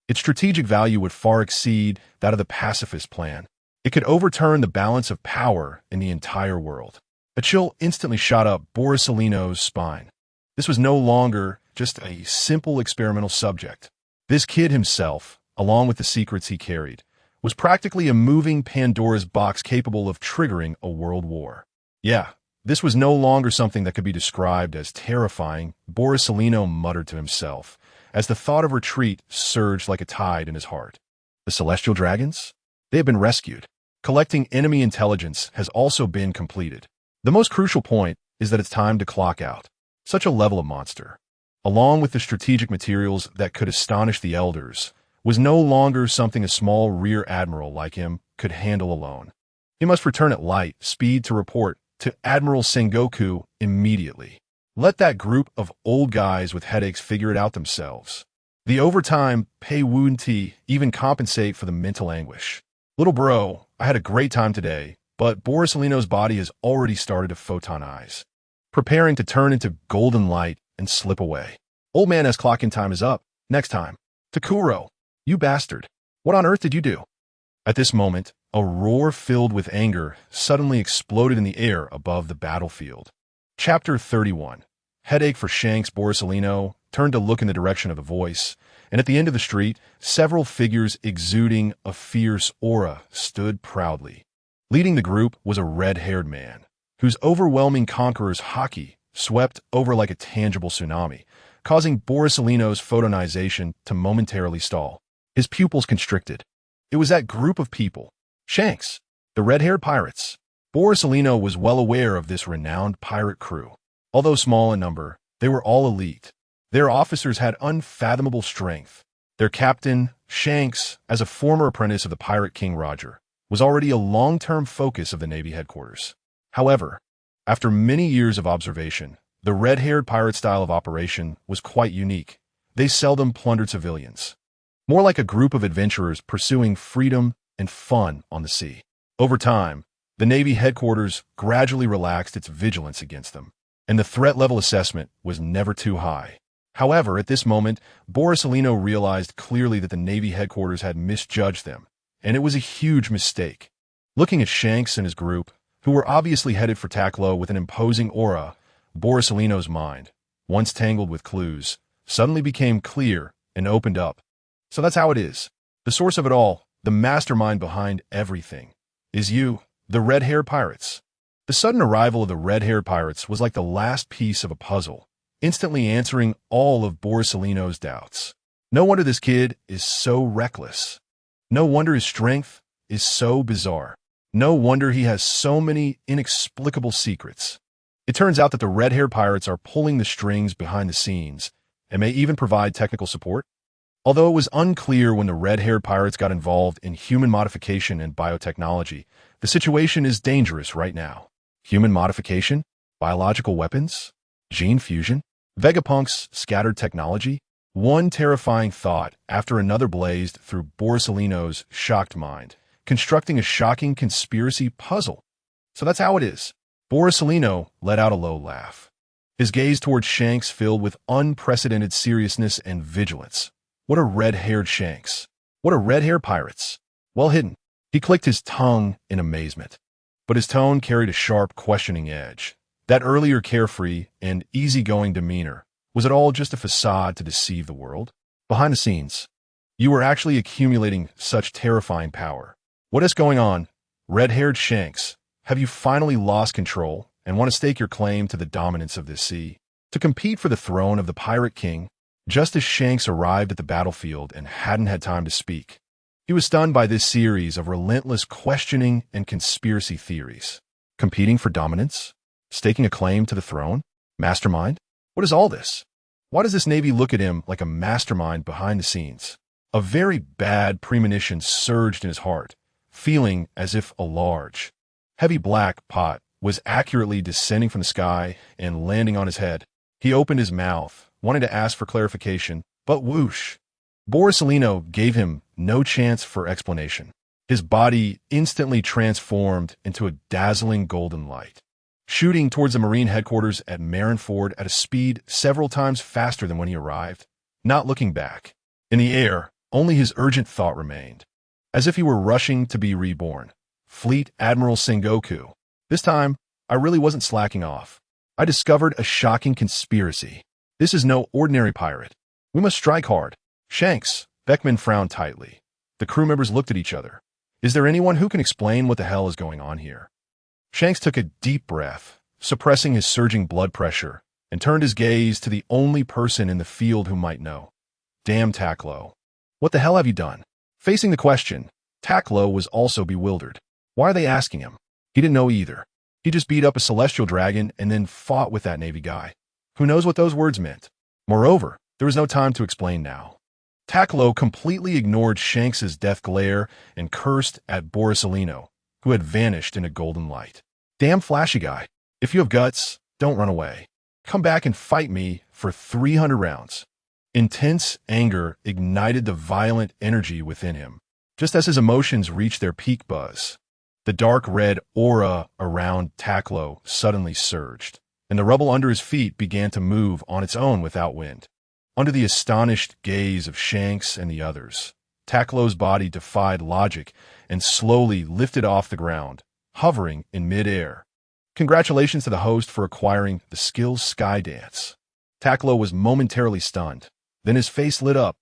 Its strategic value would far exceed that of the pacifist plan. It could overturn the balance of power in the entire world. A chill instantly shot up Borisolino's spine. This was no longer just a simple experimental subject. This kid himself, along with the secrets he carried, was practically a moving Pandora's box capable of triggering a world war. Yeah, this was no longer something that could be described as terrifying, Borisolino muttered to himself, as the thought of retreat surged like a tide in his heart. The celestial dragons? They have been rescued. Collecting enemy intelligence has also been completed. The most crucial point is that it's time to clock out. Such a level of monster, along with the strategic materials that could astonish the elders, was no longer something a small rear admiral like him could handle alone. He must return at light speed to report to Admiral Sengoku immediately. Let that group of old guys with headaches figure it out themselves. The overtime pay wouldn't even compensate for the mental anguish. Little bro, I had a great time today, but Borisolino's body has already started to photonize, preparing to turn into golden light and slip away. Old man as clock-in time is up. Next time. Takkuro, you bastard. What on earth did you do? At this moment, a roar filled with anger suddenly exploded in the air above the battlefield. Chapter 31. Headache for Shanks. Borisolino turned to look in the direction of the voice, and at the end of the street, several figures exuding a fierce aura stood proudly. Leading the group was a red-haired man, whose overwhelming conqueror's haki swept over like a tangible tsunami, causing Borisolino's photonization to momentarily stall. His pupils constricted. It was that group of people. Shanks, the red-haired pirates. Borisolino was well aware of this renowned pirate crew. Although small in number, they were all elite. Their officers had unfathomable strength. Their captain, Shanks, as a former apprentice of the pirate King Roger, was already a long-term focus of the Navy headquarters. However, after many years of observation, the red-haired pirate style of operation was quite unique. They seldom plundered civilians. More like a group of adventurers pursuing freedom and fun on the sea. Over time, the Navy headquarters gradually relaxed its vigilance against them, and the threat level assessment was never too high. However, at this moment, Borisolino realized clearly that the Navy headquarters had misjudged them, and it was a huge mistake. Looking at Shanks and his group, who were obviously headed for Takkuro with an imposing aura, Borisolino's mind, once tangled with clues, suddenly became clear and opened up. So that's how it is. The source of it all, the mastermind behind everything, is you, the red-haired pirates. The sudden arrival of the red-haired pirates was like the last piece of a puzzle, instantly answering all of Borisolino's doubts. No wonder this kid is so reckless. No wonder his strength is so bizarre. No wonder he has so many inexplicable secrets. It turns out that the red-haired pirates are pulling the strings behind the scenes and may even provide technical support. Although it was unclear when the red-haired pirates got involved in human modification and biotechnology, the situation is dangerous right now. Human modification? Biological weapons? Gene fusion? Vegapunk's scattered technology? One terrifying thought after another blazed through Borisolino's shocked mind, constructing a shocking conspiracy puzzle. So that's how it is. Borisolino let out a low laugh. His gaze towards Shanks filled with unprecedented seriousness and vigilance. What a red-haired Shanks. What a red-haired pirates. Well hidden. He clicked his tongue in amazement, but his tone carried a sharp, questioning edge. That earlier carefree and easygoing demeanor, was it all just a facade to deceive the world? Behind the scenes, you were actually accumulating such terrifying power. What is going on? Red-haired Shanks, have you finally lost control and want to stake your claim to the dominance of this sea? To compete for the throne of the Pirate King? Just as Shanks arrived at the battlefield and hadn't had time to speak, he was stunned by this series of relentless questioning and conspiracy theories. Competing for dominance? Staking a claim to the throne? Mastermind? What is all this? Why does this Navy look at him like a mastermind behind the scenes? A very bad premonition surged in his heart, feeling as if a large, heavy black pot was accurately descending from the sky and landing on his head. He opened his mouth, wanting to ask for clarification, but whoosh. Borisolino gave him no chance for explanation. His body instantly transformed into a dazzling golden light, shooting towards the Marine headquarters at Marineford at a speed several times faster than when he arrived. Not looking back. In the air, only his urgent thought remained. As if he were rushing to be reborn. Fleet Admiral Sengoku. This time, I really wasn't slacking off. I discovered a shocking conspiracy. This is no ordinary pirate. We must strike hard. Shanks, Beckman frowned tightly. The crew members looked at each other. Is there anyone who can explain what the hell is going on here? Shanks took a deep breath, suppressing his surging blood pressure, and turned his gaze to the only person in the field who might know. Damn Takkuro. What the hell have you done? Facing the question, Takkuro was also bewildered. Why are they asking him? He didn't know either. He just beat up a celestial dragon and then fought with that Navy guy. Who knows what those words meant? Moreover, there was no time to explain now. Takkuro completely ignored Shanks's death glare and cursed at Borisolino, who had vanished in a golden light. Damn flashy guy. If you have guts, don't run away. Come back and fight me for 300 rounds. Intense anger ignited the violent energy within him. Just as his emotions reached their peak buzz, The dark red aura around Takkuro suddenly surged, and the rubble under his feet began to move on its own without wind. Under the astonished gaze of Shanks and the others, Takkuro's body defied logic and slowly lifted off the ground, hovering in mid-air. Congratulations to the host for acquiring the Skills Sky Dance. Takkuro was momentarily stunned. Then his face lit up.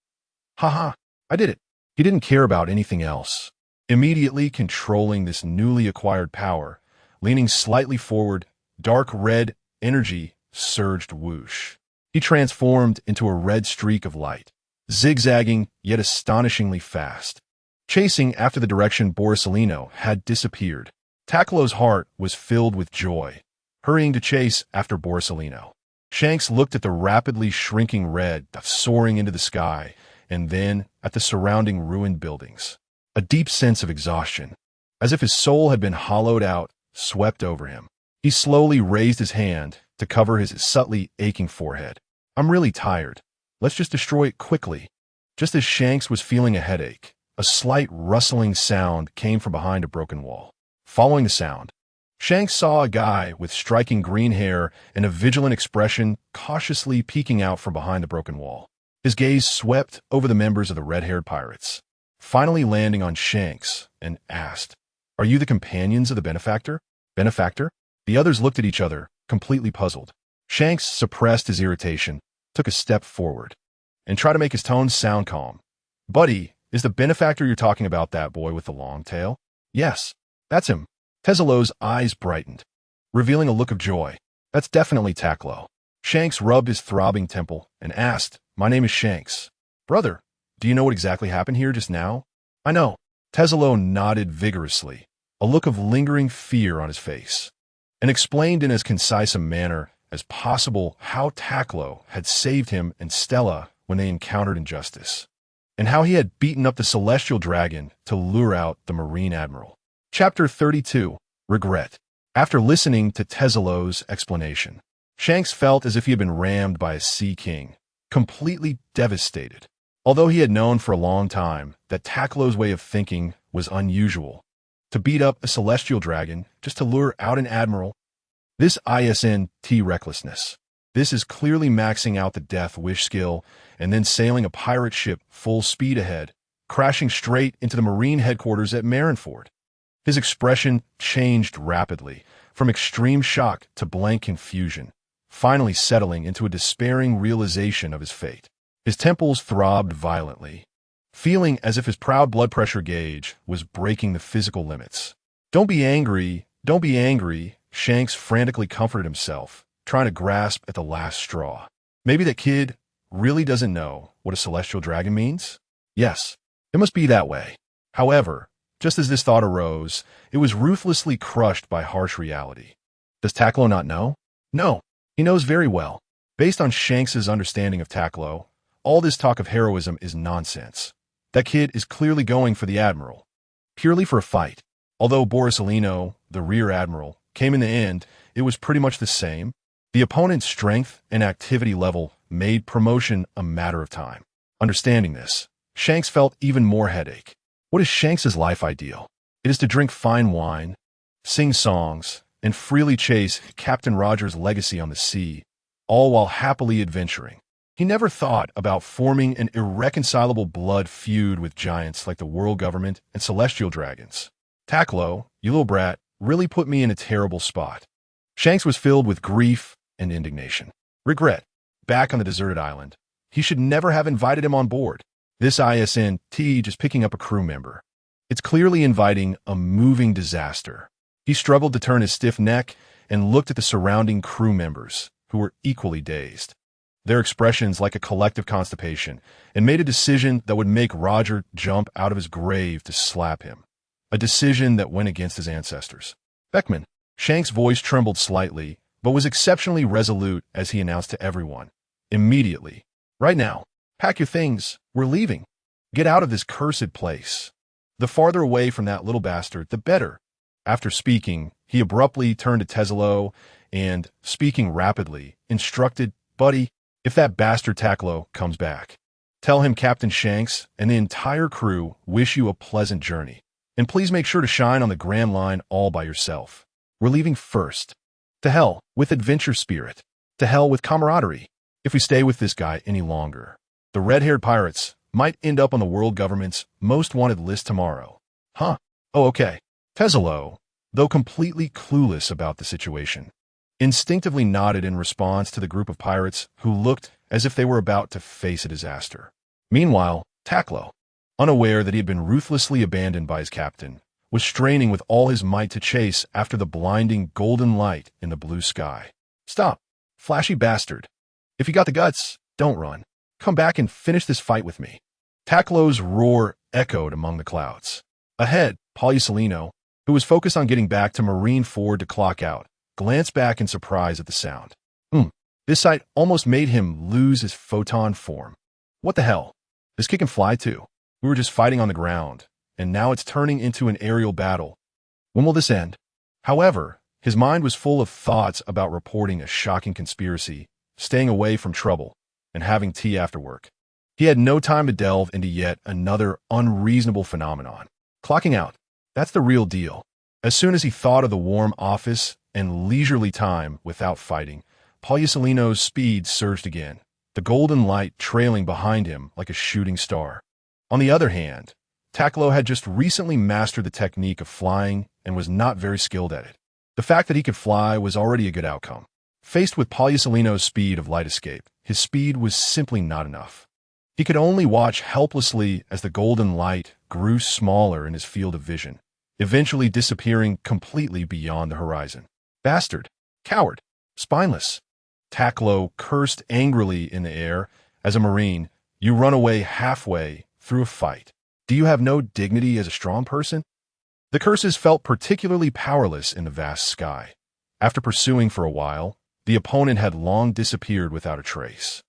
Haha, I did it. He didn't care about anything else. Immediately controlling this newly acquired power, leaning slightly forward, dark red energy surged whoosh. He transformed into a red streak of light, zigzagging yet astonishingly fast, chasing after the direction Borsalino had disappeared. Takkuro's heart was filled with joy, hurrying to chase after Borsalino. Shanks looked at the rapidly shrinking red soaring into the sky, and then at the surrounding ruined buildings. A deep sense of exhaustion, as if his soul had been hollowed out, swept over him. He slowly raised his hand to cover his subtly aching forehead. I'm really tired. Let's just destroy it quickly. Just as Shanks was feeling a headache, a slight rustling sound came from behind a broken wall. Following the sound, Shanks saw a guy with striking green hair and a vigilant expression cautiously peeking out from behind the broken wall. His gaze swept over the members of the red-haired pirates, finally landing on Shanks, and asked, Are you the companions of the benefactor? Benefactor? The others looked at each other, completely puzzled. Shanks suppressed his irritation, took a step forward, and tried to make his tone sound calm. Buddy, is the benefactor you're talking about that boy with the long tail? Yes, that's him. Tezulo's eyes brightened, revealing a look of joy. That's definitely Takkuro. Shanks rubbed his throbbing temple and asked, My name is Shanks. Brother, do you know what exactly happened here just now? I know. Tezulo nodded vigorously, a look of lingering fear on his face, and explained in as concise a manner as possible how Takkuro had saved him and Stella when they encountered injustice, and how he had beaten up the celestial dragon to lure out the Marine Admiral. Chapter 32, Regret. After listening to Tezulo's explanation, Shanks felt as if he had been rammed by a sea king, completely devastated. Although he had known for a long time that Takkuro's way of thinking was unusual, to beat up a celestial dragon just to lure out an admiral, this ISNT recklessness. This is clearly maxing out the death wish skill and then sailing a pirate ship full speed ahead, crashing straight into the Marine headquarters at Marineford. His expression changed rapidly, from extreme shock to blank confusion, finally settling into a despairing realization of his fate. His temples throbbed violently, feeling as if his proud blood pressure gauge was breaking the physical limits. Don't be angry, Shanks frantically comforted himself, trying to grasp at the last straw. Maybe that kid really doesn't know what a celestial dragon means? Yes, it must be that way. However, just as this thought arose, it was ruthlessly crushed by harsh reality. Does Takkuro not know? No, he knows very well. Based on Shanks's understanding of Takkuro, all this talk of heroism is nonsense. That kid is clearly going for the Admiral, purely for a fight. Although Borsalino, the rear admiral, came in the end, it was pretty much the same. The opponent's strength and activity level made promotion a matter of time. Understanding this, Shanks felt even more headache. What is Shanks's life ideal? It is to drink fine wine, sing songs, and freely chase Captain Roger's legacy on the sea, all while happily adventuring. He never thought about forming an irreconcilable blood feud with giants like the world government and celestial dragons. Takkuro, you little brat, really put me in a terrible spot. Shanks was filled with grief and indignation. Regret. Back on the deserted island. He should never have invited him on board. This ISNT just picking up a crew member. It's clearly inviting a moving disaster. He struggled to turn his stiff neck and looked at the surrounding crew members, who were equally dazed. Their expressions like a collective constipation, and made a decision that would make Roger jump out of his grave to slap him. A decision that went against his ancestors. Beckman. Shanks' voice trembled slightly, but was exceptionally resolute as he announced to everyone. Immediately. Right now. Pack your things. We're leaving. Get out of this cursed place. The farther away from that little bastard, the better. After speaking, he abruptly turned to Tezulo and, speaking rapidly, instructed, Buddy, if that bastard Takkuro comes back, tell him Captain Shanks and the entire crew wish you a pleasant journey. And please make sure to shine on the Grand Line all by yourself. We're leaving first. To hell with adventure spirit. To hell with camaraderie. If we stay with this guy any longer, the red-haired pirates might end up on the world government's most wanted list tomorrow. Huh? Oh, okay. Tezzalo, though completely clueless about the situation, instinctively nodded in response to the group of pirates who looked as if they were about to face a disaster. Meanwhile, Takkuro, unaware that he had been ruthlessly abandoned by his captain, was straining with all his might to chase after the blinding golden light in the blue sky. Stop, flashy bastard. If you got the guts, don't run. Come back and finish this fight with me. Takkuro's roar echoed among the clouds. Ahead, Polyucelino, who was focused on getting back to Marine Ford to clock out, glanced back in surprise at the sound. This sight almost made him lose his photon form. What the hell? This kid can fly too. We were just fighting on the ground, and now it's turning into an aerial battle. When will this end? However, his mind was full of thoughts about reporting a shocking conspiracy, staying away from trouble, and having tea after work. He had no time to delve into yet another unreasonable phenomenon. Clocking out. That's the real deal. As soon as he thought of the warm office and leisurely time without fighting, Polyucelino's speed surged again, the golden light trailing behind him like a shooting star. On the other hand, Takkuro had just recently mastered the technique of flying and was not very skilled at it. The fact that he could fly was already a good outcome. Faced with Polyucelino's speed of light escape, his speed was simply not enough. He could only watch helplessly as the golden light grew smaller in his field of vision, eventually disappearing completely beyond the horizon. Bastard! Coward! Spineless! Takkuro cursed angrily in the air. As a Marine, you run away halfway through a fight. Do you have no dignity as a strong person? The curses felt particularly powerless in the vast sky. After pursuing for a while, the opponent had long disappeared without a trace.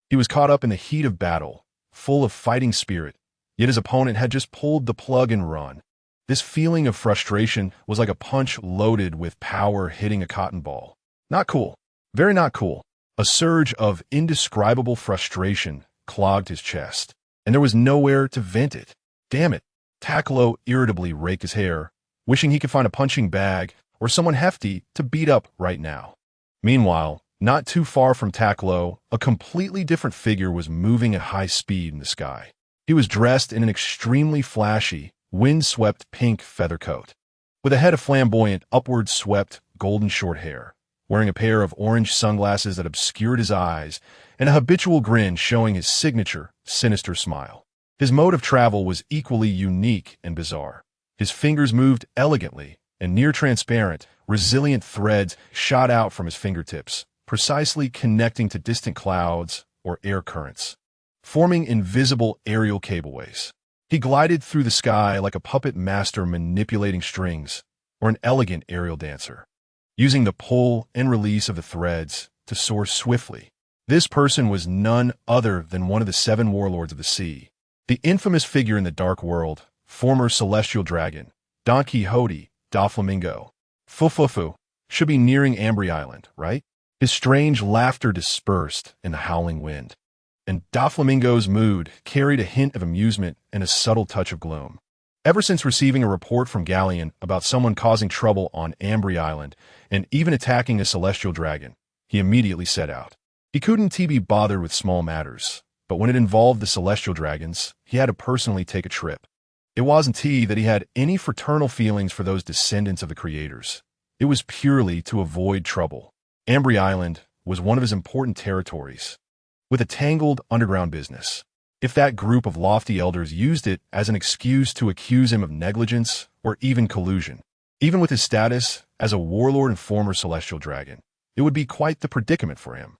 He was caught up in the heat of battle, full of fighting spirit, yet his opponent had just pulled the plug and run. This feeling of frustration was like a punch loaded with power hitting a cotton ball. Not cool. Very not cool. A surge of indescribable frustration clogged his chest, and there was nowhere to vent it. Damn it. Takkuro irritably raked his hair, wishing he could find a punching bag or someone hefty to beat up right now. Meanwhile, not too far from Takkuro, a completely different figure was moving at high speed in the sky. He was dressed in an extremely flashy, wind-swept pink feather coat, with a head of flamboyant, upward-swept, golden short hair, wearing a pair of orange sunglasses that obscured his eyes, and a habitual grin showing his signature, sinister smile. His mode of travel was equally unique and bizarre. His fingers moved elegantly, and near-transparent, resilient threads shot out from his fingertips, precisely connecting to distant clouds or air currents, forming invisible aerial cableways. He glided through the sky like a puppet master manipulating strings, or an elegant aerial dancer, using the pull and release of the threads to soar swiftly. This person was none other than one of the 7 warlords of the sea, the infamous figure in the dark world, former celestial dragon, Don Quixote Doflamingo. Fufufu should be nearing Ambry Island, right? His strange laughter dispersed in the howling wind, and Doflamingo's mood carried a hint of amusement and a subtle touch of gloom. Ever since receiving a report from Galleon about someone causing trouble on Ambry Island and even attacking a celestial dragon, he immediately set out. He couldn't be bothered with small matters, but when it involved the celestial dragons, he had to personally take a trip. It wasn't that he had any fraternal feelings for those descendants of the creators. It was purely to avoid trouble. Ambry Island was one of his important territories, with a tangled underground business. If that group of lofty elders used it as an excuse to accuse him of negligence or even collusion, even with his status as a warlord and former celestial dragon, it would be quite the predicament for him.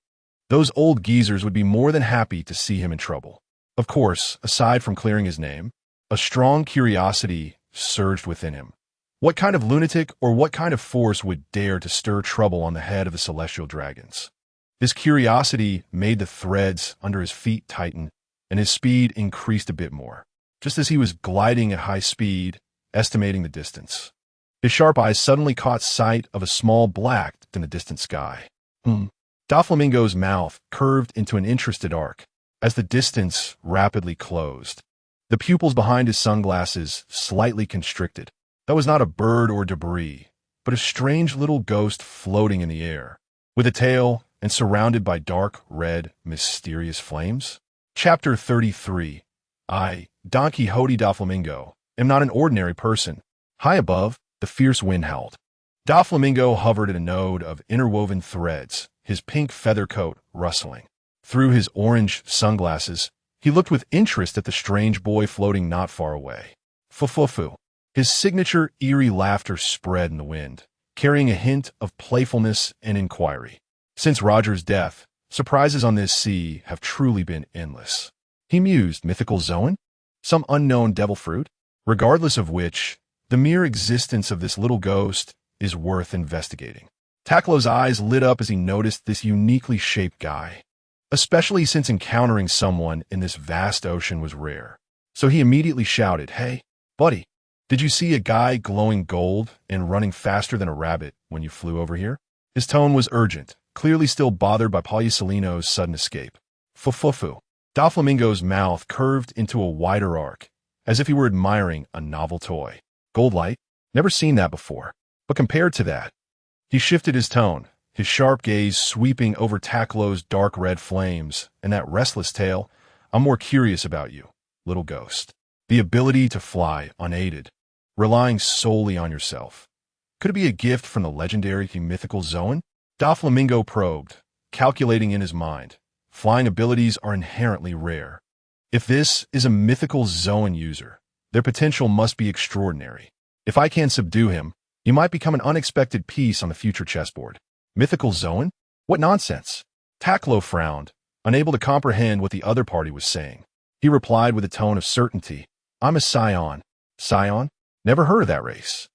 Those old geezers would be more than happy to see him in trouble. Of course, aside from clearing his name, a strong curiosity surged within him. What kind of lunatic or what kind of force would dare to stir trouble on the head of the celestial dragons? This curiosity made the threads under his feet tighten, and his speed increased a bit more, just as he was gliding at high speed, estimating the distance. His sharp eyes suddenly caught sight of a small black in the distant sky. Doflamingo's mouth curved into an interested arc as the distance rapidly closed. the pupils behind his sunglasses slightly constricted. That was not a bird or debris, but a strange little ghost floating in the air, with a tail and surrounded by dark, red, mysterious flames. Chapter 33. I, Don Quixote Doflamingo, am not an ordinary person. High above, the fierce wind howled. Doflamingo hovered at a node of interwoven threads, his pink feather coat rustling. Through his orange sunglasses, he looked with interest at the strange boy floating not far away. Fufufu. His signature eerie laughter spread in the wind, carrying a hint of playfulness and inquiry. Since Roger's death, surprises on this sea have truly been endless. He mused, mythical Zoan? Some unknown devil fruit? Regardless of which, the mere existence of this little ghost is worth investigating. Takkuro's eyes lit up as he noticed this uniquely shaped guy, especially since encountering someone in this vast ocean was rare. So he immediately shouted, "Hey, buddy, did you see a guy glowing gold and running faster than a rabbit when you flew over here?" His tone was urgent, clearly still bothered by Pagliasolino's sudden escape. Fufufu. Doflamingo's mouth curved into a wider arc, as if he were admiring a novel toy. Gold light? Never seen that before. But compared to that, he shifted his tone, his sharp gaze sweeping over Takkuro's dark red flames and that restless tail. "I'm more curious about you, little ghost. The ability to fly unaided, relying solely on yourself. Could it be a gift from the legendary mythical Zoan?" Doflamingo probed, calculating in his mind. Flying abilities are inherently rare. If this is a mythical Zoan user, their potential must be extraordinary. If I can subdue him, he might become an unexpected piece on the future chessboard. Mythical Zoan? What nonsense! Takkuro frowned, unable to comprehend what the other party was saying. He replied with a tone of certainty, "I'm a Saiyan." Saiyan? Never heard of that race.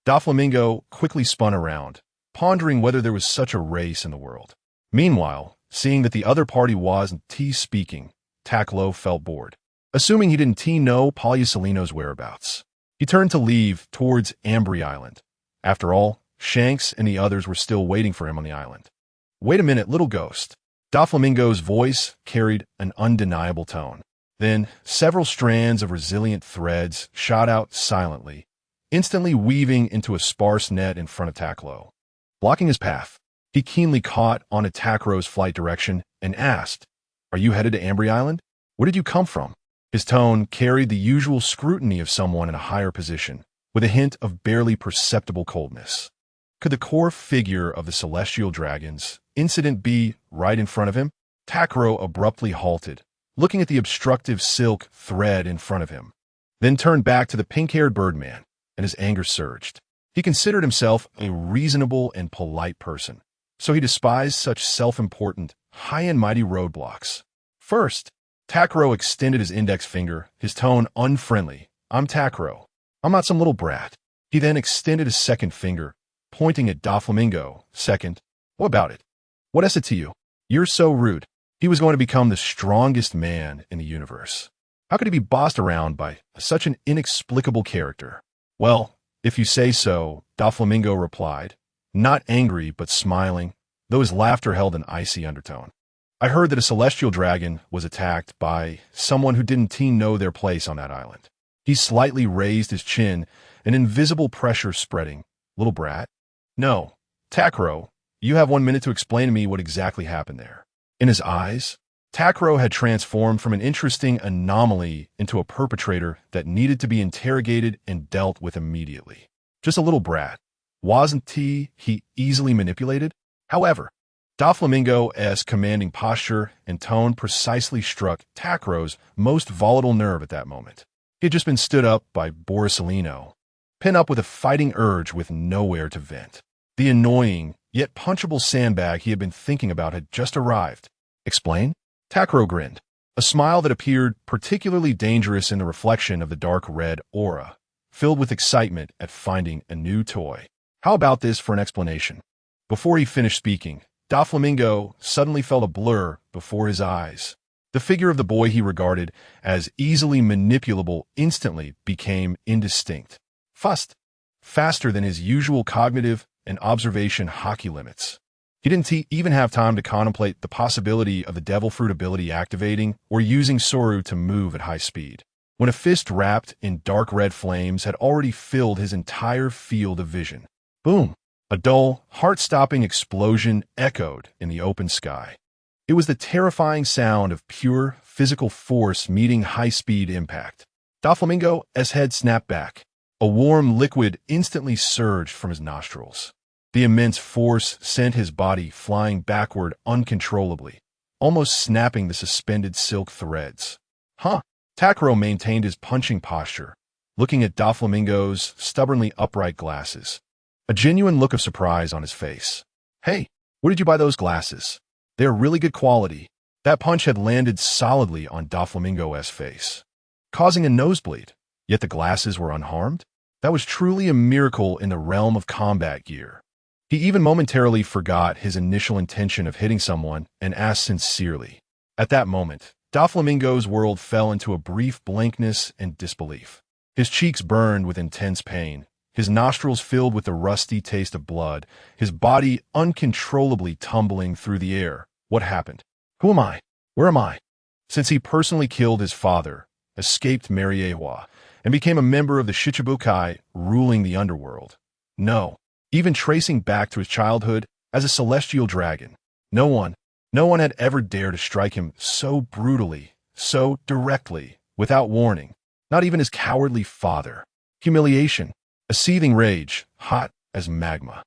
Doflamingo quickly spun around, pondering whether there was such a race in the world. Meanwhile, seeing that the other party wasn't speaking, Takkuro felt bored. Assuming he didn't know Pagliasolino's whereabouts, he turned to leave towards Ambry Island. After all, Shanks and the others were still waiting for him on the island. "Wait a minute, little ghost." Doflamingo's voice carried an undeniable tone. Then, several strands of resilient threads shot out silently, instantly weaving into a sparse net in front of Takkuro. Blocking his path, he keenly caught on to Takkuro's flight direction and asked, "Are you headed to Ambry Island? Where did you come from?" His tone carried the usual scrutiny of someone in a higher position, with a hint of barely perceptible coldness. Could the core figure of the celestial dragon's incident be right in front of him? Takkuro abruptly halted, looking at the obstructive silk thread in front of him, then turned back to the pink-haired birdman, and his anger surged. He considered himself a reasonable and polite person, so he despised such self-important, high-and-mighty roadblocks. First, Takkuro extended his index finger, his tone unfriendly. "I'm Takkuro. I'm not some little brat." He then extended his second finger, pointing at Doflamingo. "Second, what about it? What is it to you? You're so rude." He was going to become the strongest man in the universe. How could he be bossed around by such an inexplicable character? "Well, if you say so," Doflamingo replied, not angry but smiling, though his laughter held an icy undertone. "I heard that a celestial dragon was attacked by someone who didn't know their place on that island." He slightly raised his chin, an invisible pressure spreading. "Little brat?" "No. Takkuro, you have 1 minute to explain to me what exactly happened there." In his eyes, Takkuro had transformed from an interesting anomaly into a perpetrator that needed to be interrogated and dealt with immediately. Just a little brat. Wasn't he easily manipulated? However, Doflamingo's commanding posture and tone precisely struck Takkuro's most volatile nerve at that moment. He had just been stood up by Borisolino, pent up with a fighting urge with nowhere to vent. The annoying, yet punchable sandbag he had been thinking about had just arrived. "Explain?" Takkuro grinned, a smile that appeared particularly dangerous in the reflection of the dark red aura, filled with excitement at finding a new toy. "How about this for an explanation?" Before he finished speaking, Doflamingo suddenly felt a blur before his eyes. The figure of the boy he regarded as easily manipulable instantly became indistinct. Faster than his usual cognitive and observation hockey limits. He didn't even have time to contemplate the possibility of the devil fruit ability activating or using Soru to move at high speed. when a fist wrapped in dark red flames had already filled his entire field of vision. Boom! A dull, heart-stopping explosion echoed in the open sky. It was the terrifying sound of pure physical force meeting high-speed impact. Doflamingo's head snapped back. A warm liquid instantly surged from his nostrils. The immense force sent his body flying backward uncontrollably, almost snapping the suspended silk threads. Huh? Takkuro maintained his punching posture, looking at Doflamingo's stubbornly upright glasses. A genuine look of surprise on his face. Hey, where did you buy those glasses? They're really good quality. That punch had landed solidly on Doflamingo's face, causing a nosebleed, yet the glasses were unharmed? That was truly a miracle in the realm of combat gear. He even momentarily forgot his initial intention of hitting someone and asked sincerely. At that moment, Doflamingo's world fell into a brief blankness and disbelief. His cheeks burned with intense pain, his nostrils filled with the rusty taste of blood, his body uncontrollably tumbling through the air. What happened? Who am I? Where am I? Since he personally killed his father, escaped Mariewa, and became a member of the Shichibukai ruling the underworld. No, even tracing back to his childhood as a celestial dragon, no one had ever dared to strike him so brutally, so directly, without warning, not even his cowardly father. Humiliation, a seething rage, hot as magma,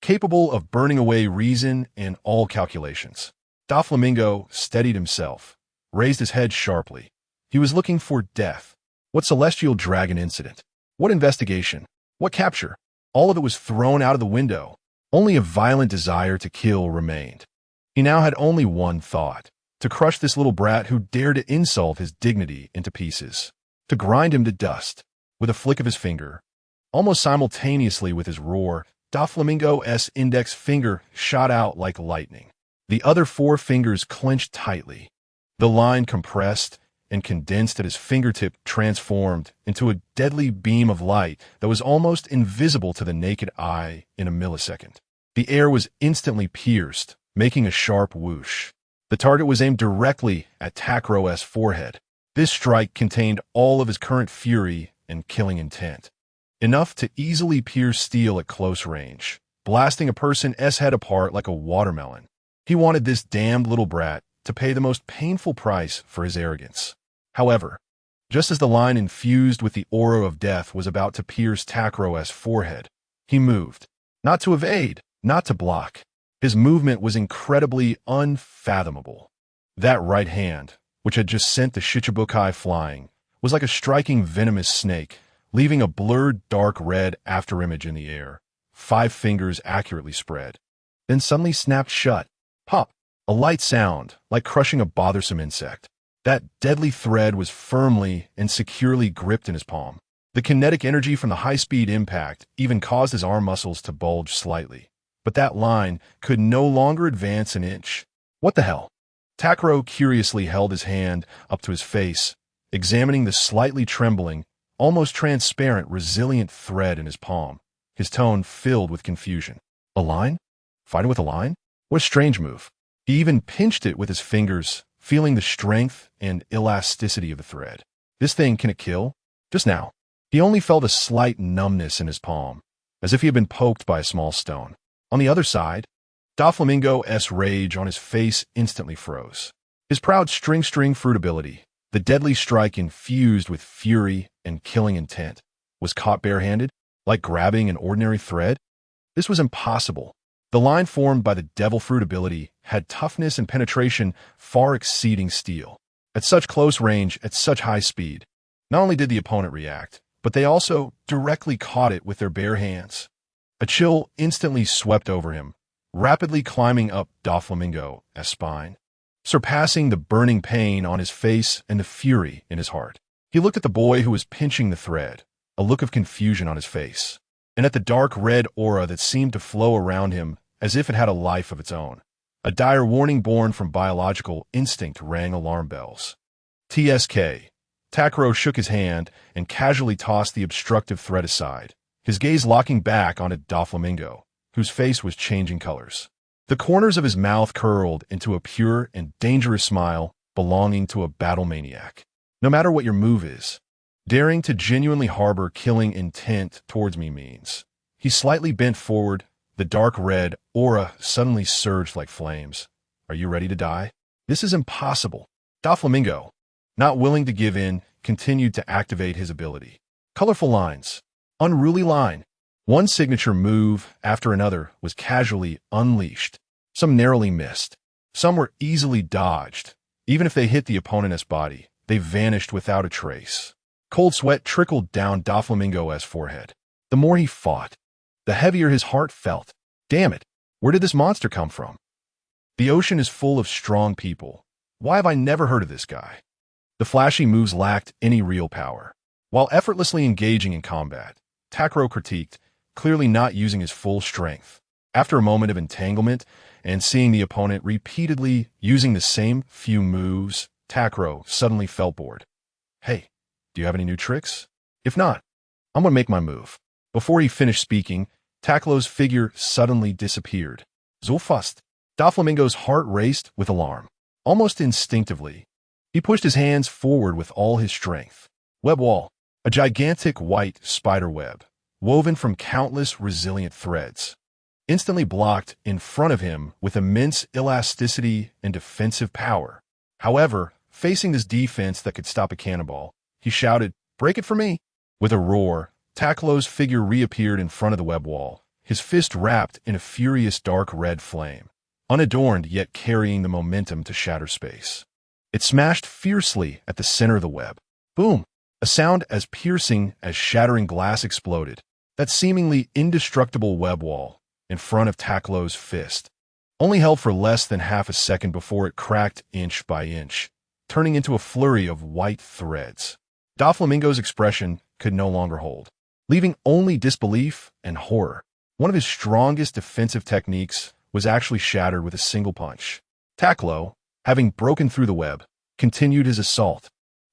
capable of burning away reason and all calculations. Doflamingo steadied himself, raised his head sharply. He was looking for death. What celestial dragon incident? What investigation? What capture? All of it was thrown out of the window. Only a violent desire to kill remained. He now had only one thought: to crush this little brat who dared to insult his dignity into pieces, to grind him to dust. With a flick of his finger, almost simultaneously with his roar, Doflamingo's index finger shot out like lightning. The other four fingers clenched tightly. The line compressed and condensed at his fingertip, transformed into a deadly beam of light that was almost invisible to the naked eye in a millisecond. The air was instantly pierced, making a sharp whoosh. The target was aimed directly at Takkuro's forehead. This strike contained all of his current fury and killing intent, enough to easily pierce steel at close range, blasting a person's head apart like a watermelon. He wanted this damned little brat to pay the most painful price for his arrogance. However, just as the line infused with the aura of death was about to pierce Takkuro's forehead, he moved, not to evade, not to block. His movement was incredibly unfathomable. That right hand, which had just sent the Shichibukai flying, was like a striking venomous snake, leaving a blurred dark red afterimage in the air, 5 fingers accurately spread. Then suddenly snapped shut. Pop! A light sound, like crushing a bothersome insect. That deadly thread was firmly and securely gripped in his palm. The kinetic energy from the high-speed impact even caused his arm muscles to bulge slightly. But that line could no longer advance an inch. What the hell? Takkuro curiously held his hand up to his face, examining the slightly trembling, almost transparent, resilient thread in his palm, his tone filled with confusion. A line? Fighting with a line? What a strange move. He even pinched it with his fingers, feeling the strength and elasticity of the thread. This thing, can it kill? Just now, he only felt a slight numbness in his palm, as if he had been poked by a small stone. On the other side, Doflamingo's rage on his face instantly froze. His proud string fruitability, the deadly strike infused with fury and killing intent, was caught barehanded, like grabbing an ordinary thread. This was impossible. The line formed by the devil fruit ability had toughness and penetration far exceeding steel. At such close range, at such high speed, not only did the opponent react, but they also directly caught it with their bare hands. A chill instantly swept over him, rapidly climbing up Doflamingo's spine, surpassing the burning pain on his face and the fury in his heart. He looked at the boy who was pinching the thread, a look of confusion on his face, and at the dark red aura that seemed to flow around him as if it had a life of its own. A dire warning born from biological instinct rang alarm bells. TSK. Takkuro shook his hand and casually tossed the obstructive thread aside, his gaze locking back onto Doflamingo, whose face was changing colors. The corners of his mouth curled into a pure and dangerous smile belonging to a battle maniac. No matter what your move is, Daring to genuinely harbor killing intent towards me means. He slightly bent forward, the dark red aura suddenly surged like flames. Are you ready to die? This is impossible. Doflamingo, not willing to give in, continued to activate his ability. Colorful lines. Unruly line. One signature move after another was casually unleashed. Some narrowly missed. Some were easily dodged. Even if they hit the opponent's body, they vanished without a trace. Cold sweat trickled down Doflamingo's forehead. The more he fought, the heavier his heart felt. Damn it, where did this monster come from? The ocean is full of strong people. Why have I never heard of this guy? The flashy moves lacked any real power. While effortlessly engaging in combat, Takkuro critiqued, clearly not using his full strength. After a moment of entanglement and seeing the opponent repeatedly using the same few moves, Takkuro suddenly felt bored. Hey, do you have any new tricks? If not, I'm gonna make my move. Before he finished speaking, Takkuro's figure suddenly disappeared. So fast. Doflamingo's heart raced with alarm. Almost instinctively, he pushed his hands forward with all his strength. Web wall, a gigantic white spider web, woven from countless resilient threads, instantly blocked in front of him with immense elasticity and defensive power. However, facing this defense that could stop a cannonball, he shouted, "Break it for me!" With a roar, Takkuro's figure reappeared in front of the web wall, his fist wrapped in a furious dark red flame, unadorned yet carrying the momentum to shatter space. It smashed fiercely at the center of the web. Boom! A sound as piercing as shattering glass exploded. That seemingly indestructible web wall in front of Takkuro's fist only held for less than half a second before it cracked inch by inch, turning into a flurry of white threads. Doflamingo's expression could no longer hold, leaving only disbelief and horror. One of his strongest defensive techniques was actually shattered with a single punch. Takkuro, having broken through the web, continued his assault.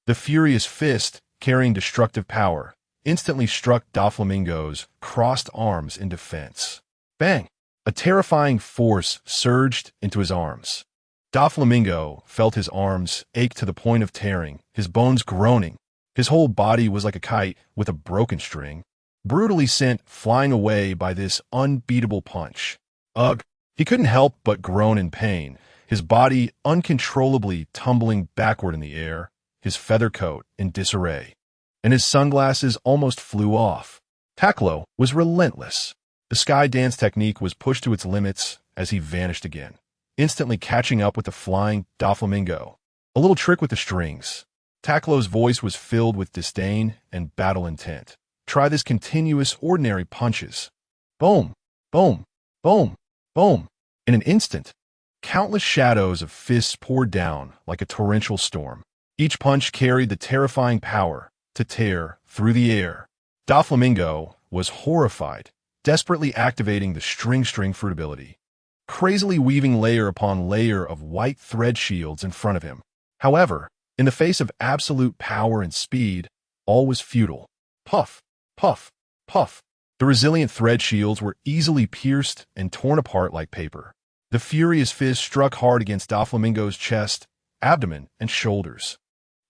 The furious fist, carrying destructive power, instantly struck Doflamingo's crossed arms in defense. Bang! A terrifying force surged into his arms. Doflamingo felt his arms ache to the point of tearing, his bones groaning. His whole body was like a kite with a broken string, brutally sent flying away by this unbeatable punch. Ugh! He couldn't help but groan in pain, his body uncontrollably tumbling backward in the air, his feather coat in disarray, and his sunglasses almost flew off. Takkuro was relentless. The sky dance technique was pushed to its limits as he vanished again, instantly catching up with the flying Doflamingo. A little trick with the strings. Takkuro's voice was filled with disdain and battle intent. Try this continuous ordinary punches. Boom, boom, boom, boom. In an instant, countless shadows of fists poured down like a torrential storm. Each punch carried the terrifying power to tear through the air. Doflamingo was horrified, desperately activating the string fruit ability, crazily weaving layer upon layer of white thread shields in front of him. However, in the face of absolute power and speed, all was futile. Puff, puff, puff. The resilient thread shields were easily pierced and torn apart like paper. The furious fist struck hard against Doflamingo's chest, abdomen, and shoulders.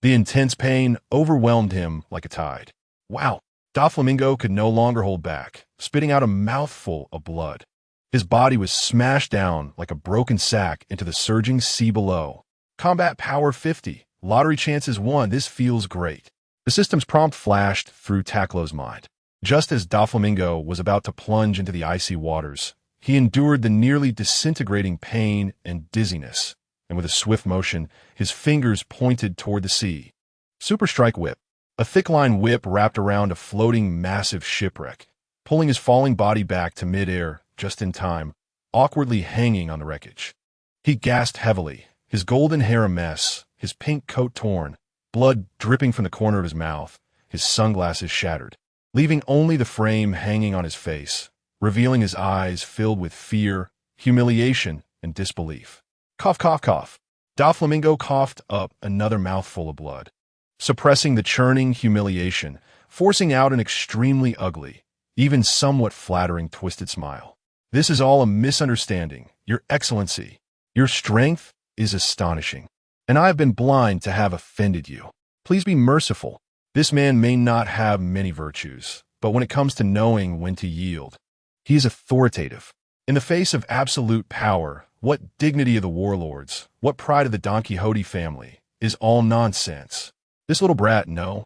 The intense pain overwhelmed him like a tide. Wow! Doflamingo could no longer hold back, spitting out a mouthful of blood. His body was smashed down like a broken sack into the surging sea below. Combat power 50. Lottery chances 1. This feels great. The system's prompt flashed through Takkuro's mind. Just as Doflamingo was about to plunge into the icy waters, he endured the nearly disintegrating pain and dizziness, and with a swift motion, his fingers pointed toward the sea. Super Strike Whip. A thick-line whip wrapped around a floating massive shipwreck, pulling his falling body back to midair just in time, awkwardly hanging on the wreckage. He gasped heavily, his golden hair a mess, his pink coat torn, blood dripping from the corner of his mouth, his sunglasses shattered, leaving only the frame hanging on his face, revealing his eyes filled with fear, humiliation, and disbelief. Cough, cough, cough. Doflamingo coughed up another mouthful of blood, suppressing the churning humiliation, forcing out an extremely ugly, even somewhat flattering twisted smile. This is all a misunderstanding, Your Excellency. Your strength is astonishing, and I have been blind to have offended you. Please be merciful. This man may not have many virtues, but when it comes to knowing when to yield, he is authoritative. In the face of absolute power, what dignity of the warlords, what pride of the Don Quixote family, is all nonsense. This little brat, no.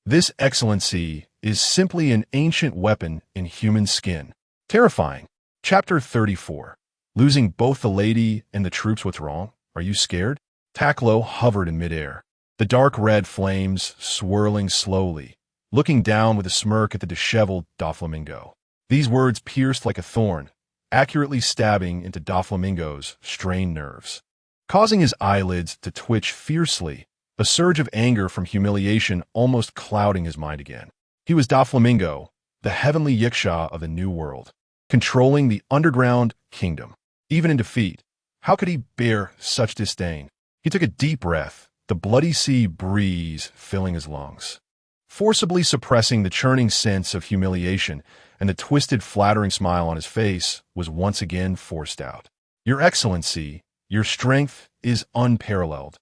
This excellency is simply an ancient weapon in human skin. Terrifying. Chapter 34. Losing both the lady and the troops, what's wrong? Are you scared? Takkuro hovered in midair, the dark red flames swirling slowly, looking down with a smirk at the disheveled Doflamingo. These words pierced like a thorn, accurately stabbing into Doflamingo's strained nerves, causing his eyelids to twitch fiercely, a surge of anger from humiliation almost clouding his mind again. He was Doflamingo, the heavenly Yiksha of the New World, controlling the underground kingdom. Even in defeat, how could he bear such disdain? He took a deep breath, the bloody sea breeze filling his lungs, forcibly suppressing the churning sense of humiliation, and the twisted, flattering smile on his face was once again forced out. Your Excellency, your strength is unparalleled,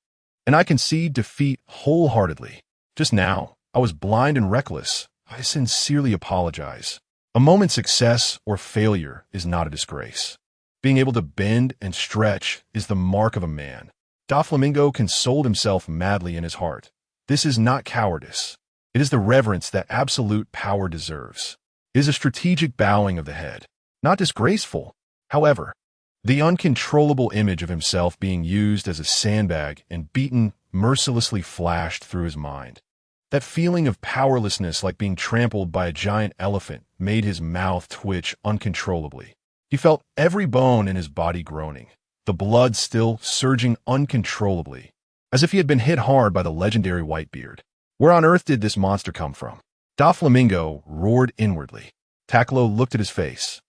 and I concede defeat wholeheartedly. Just now, I was blind and reckless. I sincerely apologize. A moment's success or failure is not a disgrace. Being able to bend and stretch is the mark of a man. Doflamingo consoled himself madly in his heart. This is not cowardice. It is the reverence that absolute power deserves. It is a strategic bowing of the head, not disgraceful. However, the uncontrollable image of himself being used as a sandbag and beaten mercilessly flashed through his mind. That feeling of powerlessness, like being trampled by a giant elephant, made his mouth twitch uncontrollably. He felt every bone in his body groaning, the blood still surging uncontrollably, as if he had been hit hard by the legendary Whitebeard. Where on earth did this monster come from? Doflamingo roared inwardly. Takkuro looked at his face,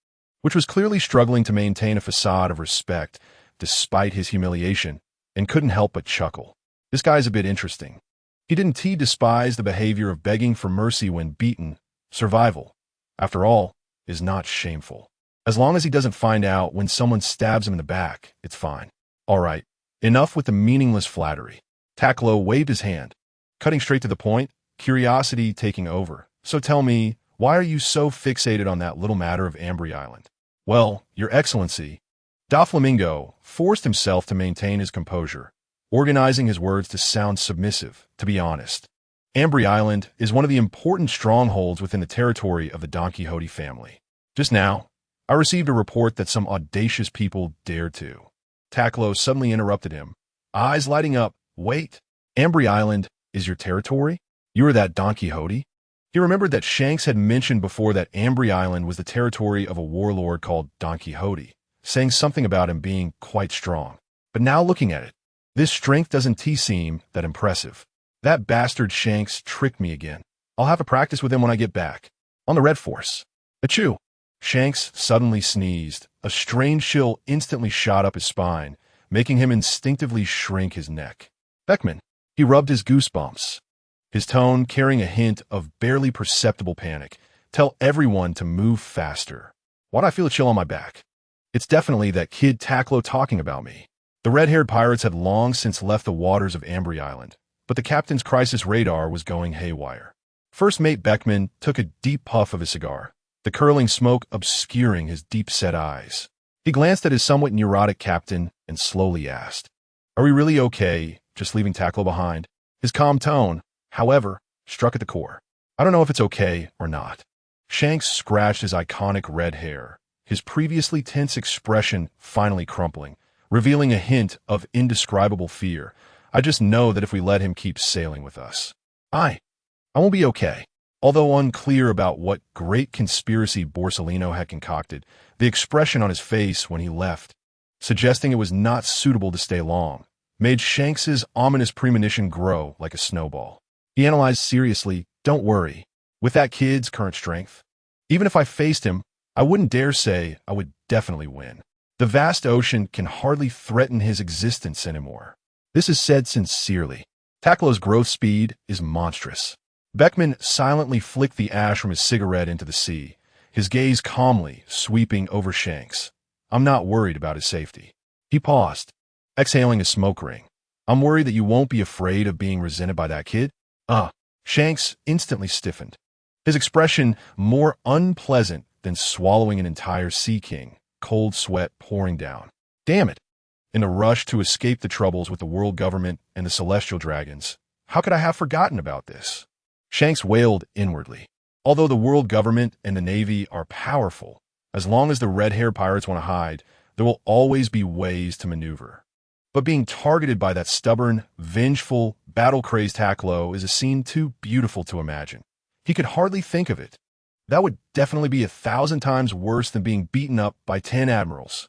which was clearly struggling to maintain a facade of respect despite his humiliation, and couldn't help but chuckle. This guy's a bit interesting. He didn't despise the behavior of begging for mercy when beaten. Survival, after all, is not shameful. As long as he doesn't find out when someone stabs him in the back, it's fine. All right, enough with the meaningless flattery. Takkuro waved his hand, cutting straight to the point, curiosity taking over. So tell me, why are you so fixated on that little matter of Ambry Island? Well, Your Excellency, Doflamingo forced himself to maintain his composure, organizing his words to sound submissive. To be honest, Ambry Island is one of the important strongholds within the territory of the Don Quixote family. Just now, I received a report that some audacious people dared to. Takkuro suddenly interrupted him, eyes lighting up. Wait, Ambry Island is your territory? You are that Don Quixote? He remembered that Shanks had mentioned before that Ambry Island was the territory of a warlord called Don Quixote, saying something about him being quite strong. But now looking at it, this strength doesn't seem that impressive. That bastard Shanks tricked me again. I'll have a practice with him when I get back. On the Red Force. Achoo! Shanks suddenly sneezed. A strange chill instantly shot up his spine, making him instinctively shrink his neck. Beckman. He rubbed his goosebumps, his tone carrying a hint of barely perceptible panic. Tell everyone to move faster. Why'd I feel a chill on my back? It's definitely that kid Takkuro talking about me. The red-haired pirates had long since left the waters of Ambry Island, but the captain's crisis radar was going haywire. First Mate Beckman took a deep puff of his cigar, the curling smoke obscuring his deep-set eyes. He glanced at his somewhat neurotic captain and slowly asked, "Are we really okay, just leaving Takkuro behind?" His calm tone, however, struck at the core. "I don't know if it's okay or not." Shanks scratched his iconic red hair, his previously tense expression finally crumpling, revealing a hint of indescribable fear. "I just know that if we let him keep sailing with us, I won't be okay." Although unclear about what great conspiracy Borsellino had concocted, the expression on his face when he left, suggesting it was not suitable to stay long, made Shanks's ominous premonition grow like a snowball. He analyzed seriously, "Don't worry. With that kid's current strength, even if I faced him, I wouldn't dare say I would definitely win. The vast ocean can hardly threaten his existence anymore." This is said sincerely. Takkuro's growth speed is monstrous. Beckman silently flicked the ash from his cigarette into the sea, his gaze calmly sweeping over Shanks. "I'm not worried about his safety." He paused, exhaling a smoke ring. "I'm worried that you won't be afraid of being resented by that kid." Shanks instantly stiffened, his expression more unpleasant than swallowing an entire sea king, cold sweat pouring down. Damn it! In a rush to escape the troubles with the world government and the celestial dragons, how could I have forgotten about this? Shanks wailed inwardly. Although the world government and the Navy are powerful, as long as the red-haired pirates want to hide, there will always be ways to maneuver. But being targeted by that stubborn, vengeful, battle-crazed Takkuro is a scene too beautiful to imagine. He could hardly think of it. That would definitely be 1,000 times worse than being beaten up by 10 admirals.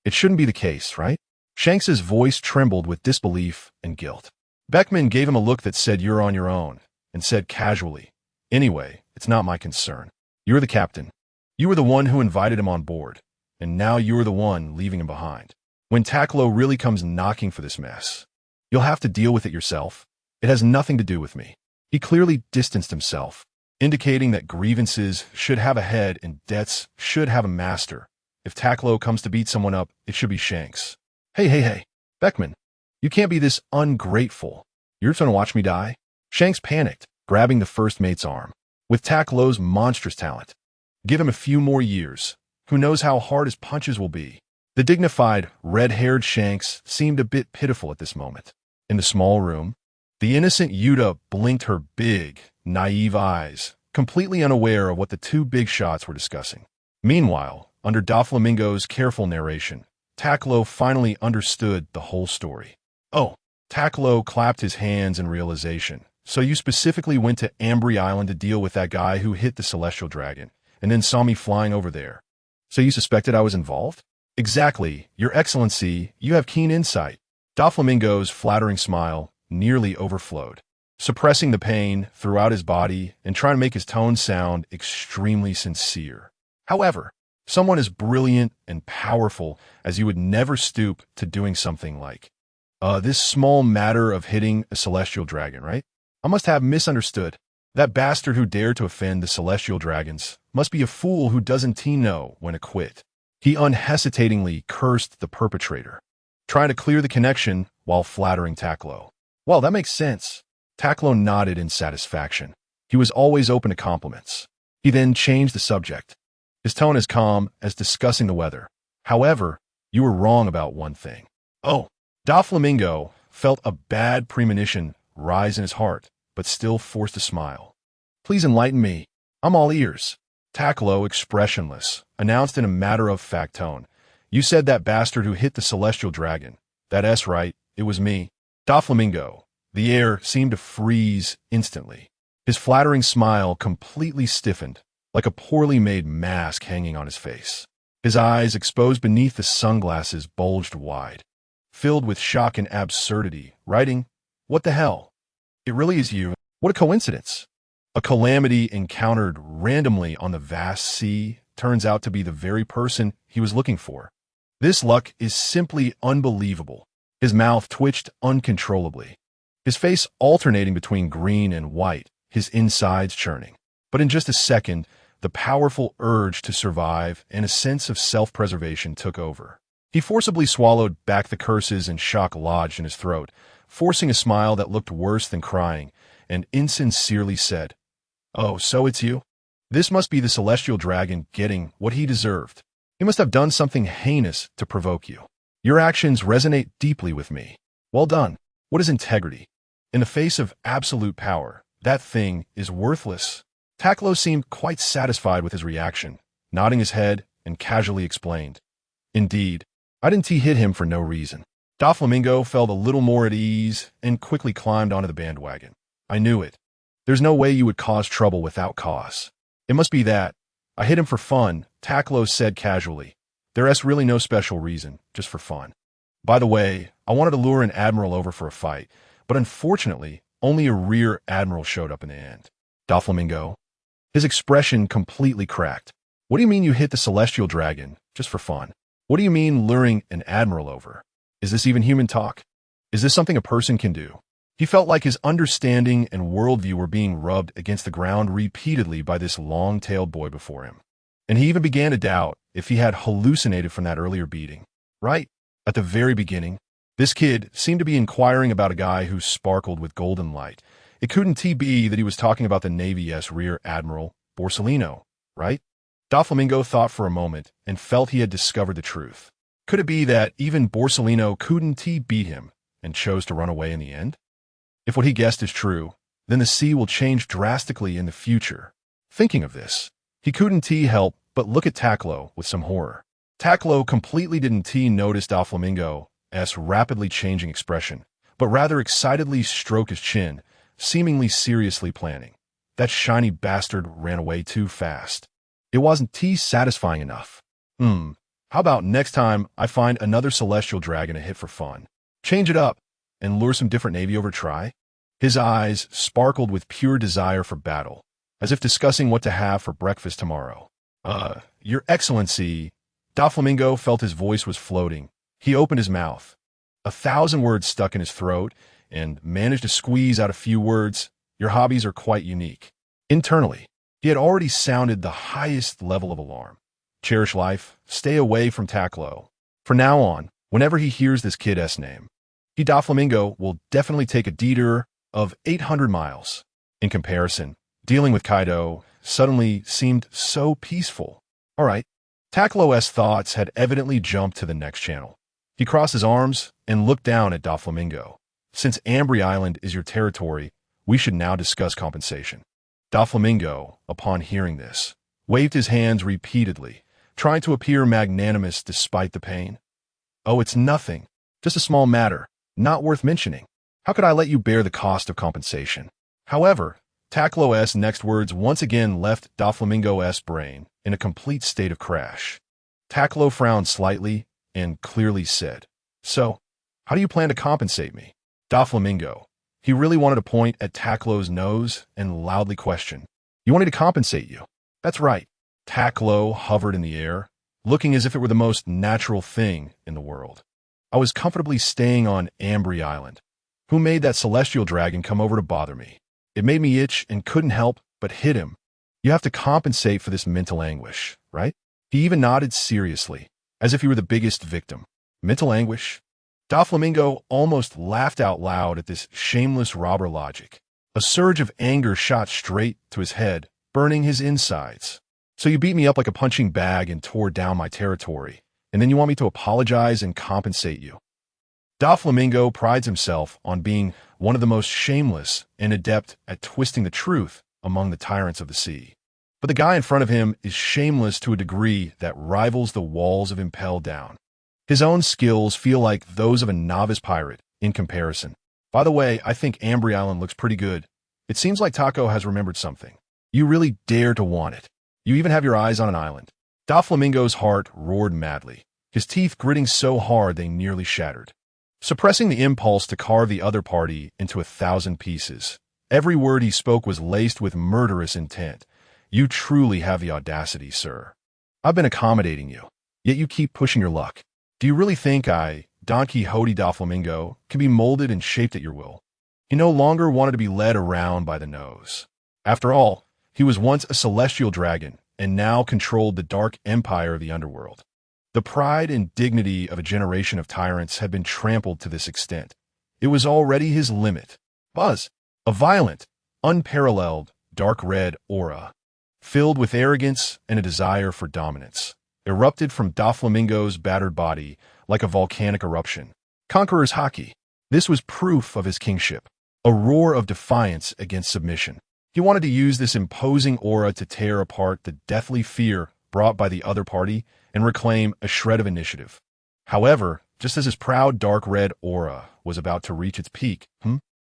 It shouldn't be the case, right? Shanks's voice trembled with disbelief and guilt. Beckman gave him a look that said, "You're on your own," and said casually, "Anyway, it's not my concern. You're the captain. You were the one who invited him on board, and now you're the one leaving him behind. When Takkuro really comes knocking for this mess, you'll have to deal with it yourself. It has nothing to do with me." He clearly distanced himself, indicating that grievances should have a head and debts should have a master. If Takkuro comes to beat someone up, it should be Shanks. Hey, Beckman, you can't be this ungrateful. You're trying to watch me die? Shanks panicked, grabbing the first mate's arm. With Takkuro's monstrous talent, give him a few more years. Who knows how hard his punches will be? The dignified, red-haired Shanks seemed a bit pitiful at this moment. In the small room, the innocent Yuta blinked her big, naive eyes, completely unaware of what the two big shots were discussing. Meanwhile, under Doflamingo's careful narration, Takkuro finally understood the whole story. Oh, Takkuro clapped his hands in realization. So you specifically went to Ambry Island to deal with that guy who hit the celestial dragon, and then saw me flying over there. So you suspected I was involved? Exactly, Your Excellency, you have keen insight. Doflamingo's flattering smile nearly overflowed, suppressing the pain throughout his body and trying to make his tone sound extremely sincere. However, someone as brilliant and powerful as you would never stoop to doing something like this small matter of hitting a celestial dragon, right? I must have misunderstood. That bastard who dared to offend the celestial dragons must be a fool who doesn't know when to quit. He unhesitatingly cursed the perpetrator, trying to clear the connection while flattering Takkuro. Well, that makes sense. Takkuro nodded in satisfaction. He was always open to compliments. He then changed the subject, his tone as calm as discussing the weather. However, you were wrong about one thing. Oh, Doflamingo felt a bad premonition rise in his heart, but still forced a smile. Please enlighten me. I'm all ears. Takkuro, expressionless, announced in a matter-of-fact tone. You said that bastard who hit the celestial dragon. That's right, it was me. Doflamingo. The air seemed to freeze instantly. His flattering smile completely stiffened, like a poorly made mask hanging on his face. His eyes, exposed beneath the sunglasses, bulged wide, filled with shock and absurdity, writing, "What the hell? It really is you. What a coincidence." A calamity encountered randomly on the vast sea turns out to be the very person he was looking for. This luck is simply unbelievable. His mouth twitched uncontrollably, his face alternating between green and white, his insides churning. But in just a second, the powerful urge to survive and a sense of self-preservation took over. He forcibly swallowed back the curses and shock lodged in his throat, forcing a smile that looked worse than crying, and insincerely said, "Oh, so it's you? This must be the celestial dragon getting what he deserved. He must have done something heinous to provoke you. Your actions resonate deeply with me. Well done. What is integrity? In the face of absolute power, that thing is worthless." Takkuro seemed quite satisfied with his reaction, nodding his head and casually explained, "Indeed, I didn't hit him for no reason." Doflamingo felt a little more at ease and quickly climbed onto the bandwagon. "I knew it. There's no way you would cause trouble without cause. It must be that. I hit him for fun," Takkuro said casually. "There's really no special reason, just for fun. By the way, I wanted to lure an admiral over for a fight, but unfortunately, only a rear admiral showed up in the end." Doflamingo. His expression completely cracked. "What do you mean you hit the celestial dragon, just for fun? What do you mean luring an admiral over? Is this even human talk? Is this something a person can do?" He felt like his understanding and worldview were being rubbed against the ground repeatedly by this long-tailed boy before him. And he even began to doubt if he had hallucinated from that earlier beating. Right at the very beginning, this kid seemed to be inquiring about a guy who sparkled with golden light, It couldn't be that he was talking about the Navy's Rear Admiral, Borsellino, right? Doflamingo thought for a moment and felt he had discovered the truth. Could it be that even Borsellino couldn't beat him and chose to run away in the end? If what he guessed is true, then the sea will change drastically in the future. Thinking of this, he couldn't help but look at Takkuro with some horror. Takkuro completely didn't notice Doflamingo's rapidly changing expression, but rather excitedly stroked his chin, seemingly seriously planning. That shiny bastard ran away too fast. It wasn't satisfying enough. How about next time I find another celestial dragon to hit for fun? Change it up and lure some different Navy over to try? His eyes sparkled with pure desire for battle, as if discussing what to have for breakfast tomorrow. Your Excellency. Doflamingo felt his voice was floating. He opened his mouth. 1,000 words stuck in his throat and managed to squeeze out a few words. Your hobbies are quite unique. Internally, he had already sounded the highest level of alarm. Cherish life, stay away from Takkuro. From now on, whenever he hears this kid's name, Doflamingo will definitely take a detour of 800 miles. In comparison, dealing with Kaido suddenly seemed so peaceful. All right, Takkuro's thoughts had evidently jumped to the next channel. He crossed his arms and looked down at Doflamingo. Since Ambry Island is your territory, we should now discuss compensation. Doflamingo, upon hearing this, waved his hands repeatedly, trying to appear magnanimous despite the pain. Oh, it's nothing. Just a small matter, not worth mentioning. How could I let you bear the cost of compensation? However, Takkuro's next words once again left Doflamingo's brain in a complete state of crash. Takkuro frowned slightly and clearly said, So, how do you plan to compensate me? Doflamingo. He really wanted to point at Takkuro's nose and loudly question, You want me to compensate you? That's right. Takkuro hovered in the air, looking as if it were the most natural thing in the world. I was comfortably staying on Ambry Island. Who made that celestial dragon come over to bother me? It made me itch and couldn't help but hit him. You have to compensate for this mental anguish, right? He even nodded seriously, as if he were the biggest victim. Mental anguish? Doflamingo almost laughed out loud at this shameless robber logic. A surge of anger shot straight to his head, burning his insides. So you beat me up like a punching bag and tore down my territory, and then you want me to apologize and compensate you. Doflamingo prides himself on being one of the most shameless and adept at twisting the truth among the tyrants of the sea. But the guy in front of him is shameless to a degree that rivals the walls of Impel Down. His own skills feel like those of a novice pirate in comparison. By the way, I think Ambry Island looks pretty good. It seems like Taco has remembered something. You really dare to want it. You even have your eyes on an island. Doflamingo's heart roared madly, his teeth gritting so hard they nearly shattered. Suppressing the impulse to carve the other party into 1,000 pieces, every word he spoke was laced with murderous intent. You truly have the audacity, sir. I've been accommodating you, yet you keep pushing your luck. Do you really think I, Don Quixote Doflamingo, can be molded and shaped at your will? He no longer wanted to be led around by the nose. After all, he was once a celestial dragon and now controlled the dark empire of the underworld. The pride and dignity of a generation of tyrants had been trampled to this extent. It was already his limit. Buzz, a violent, unparalleled, dark red aura, filled with arrogance and a desire for dominance, erupted from Doflamingo's battered body like a volcanic eruption. Conqueror's haki. This was proof of his kingship, a roar of defiance against submission. He wanted to use this imposing aura to tear apart the deathly fear brought by the other party and reclaim a shred of initiative. However, just as his proud dark red aura was about to reach its peak,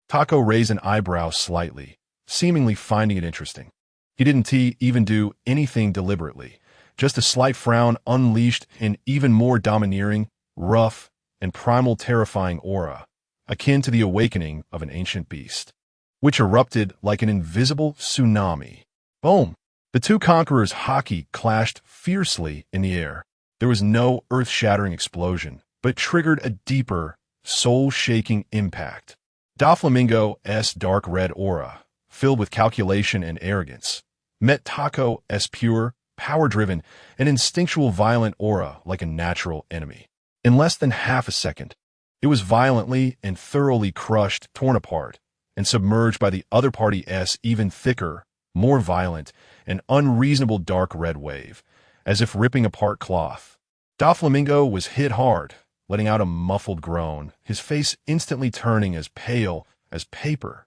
Taco raised an eyebrow slightly, seemingly finding it interesting. He didn't even do anything deliberately. Just a slight frown unleashed an even more domineering, rough, and primal terrifying aura, akin to the awakening of an ancient beast, which erupted like an invisible tsunami. Boom! The two conquerors' haki clashed fiercely in the air. There was no earth-shattering explosion, but triggered a deeper, soul-shaking impact. Doflamingo's dark red aura, filled with calculation and arrogance, met Taco's pure, power-driven, and instinctual violent aura like a natural enemy. In less than half a second, it was violently and thoroughly crushed, torn apart, and submerged by the other party's even thicker, more violent, and unreasonable dark red wave, as if ripping apart cloth. Doflamingo was hit hard, letting out a muffled groan, his face instantly turning as pale as paper.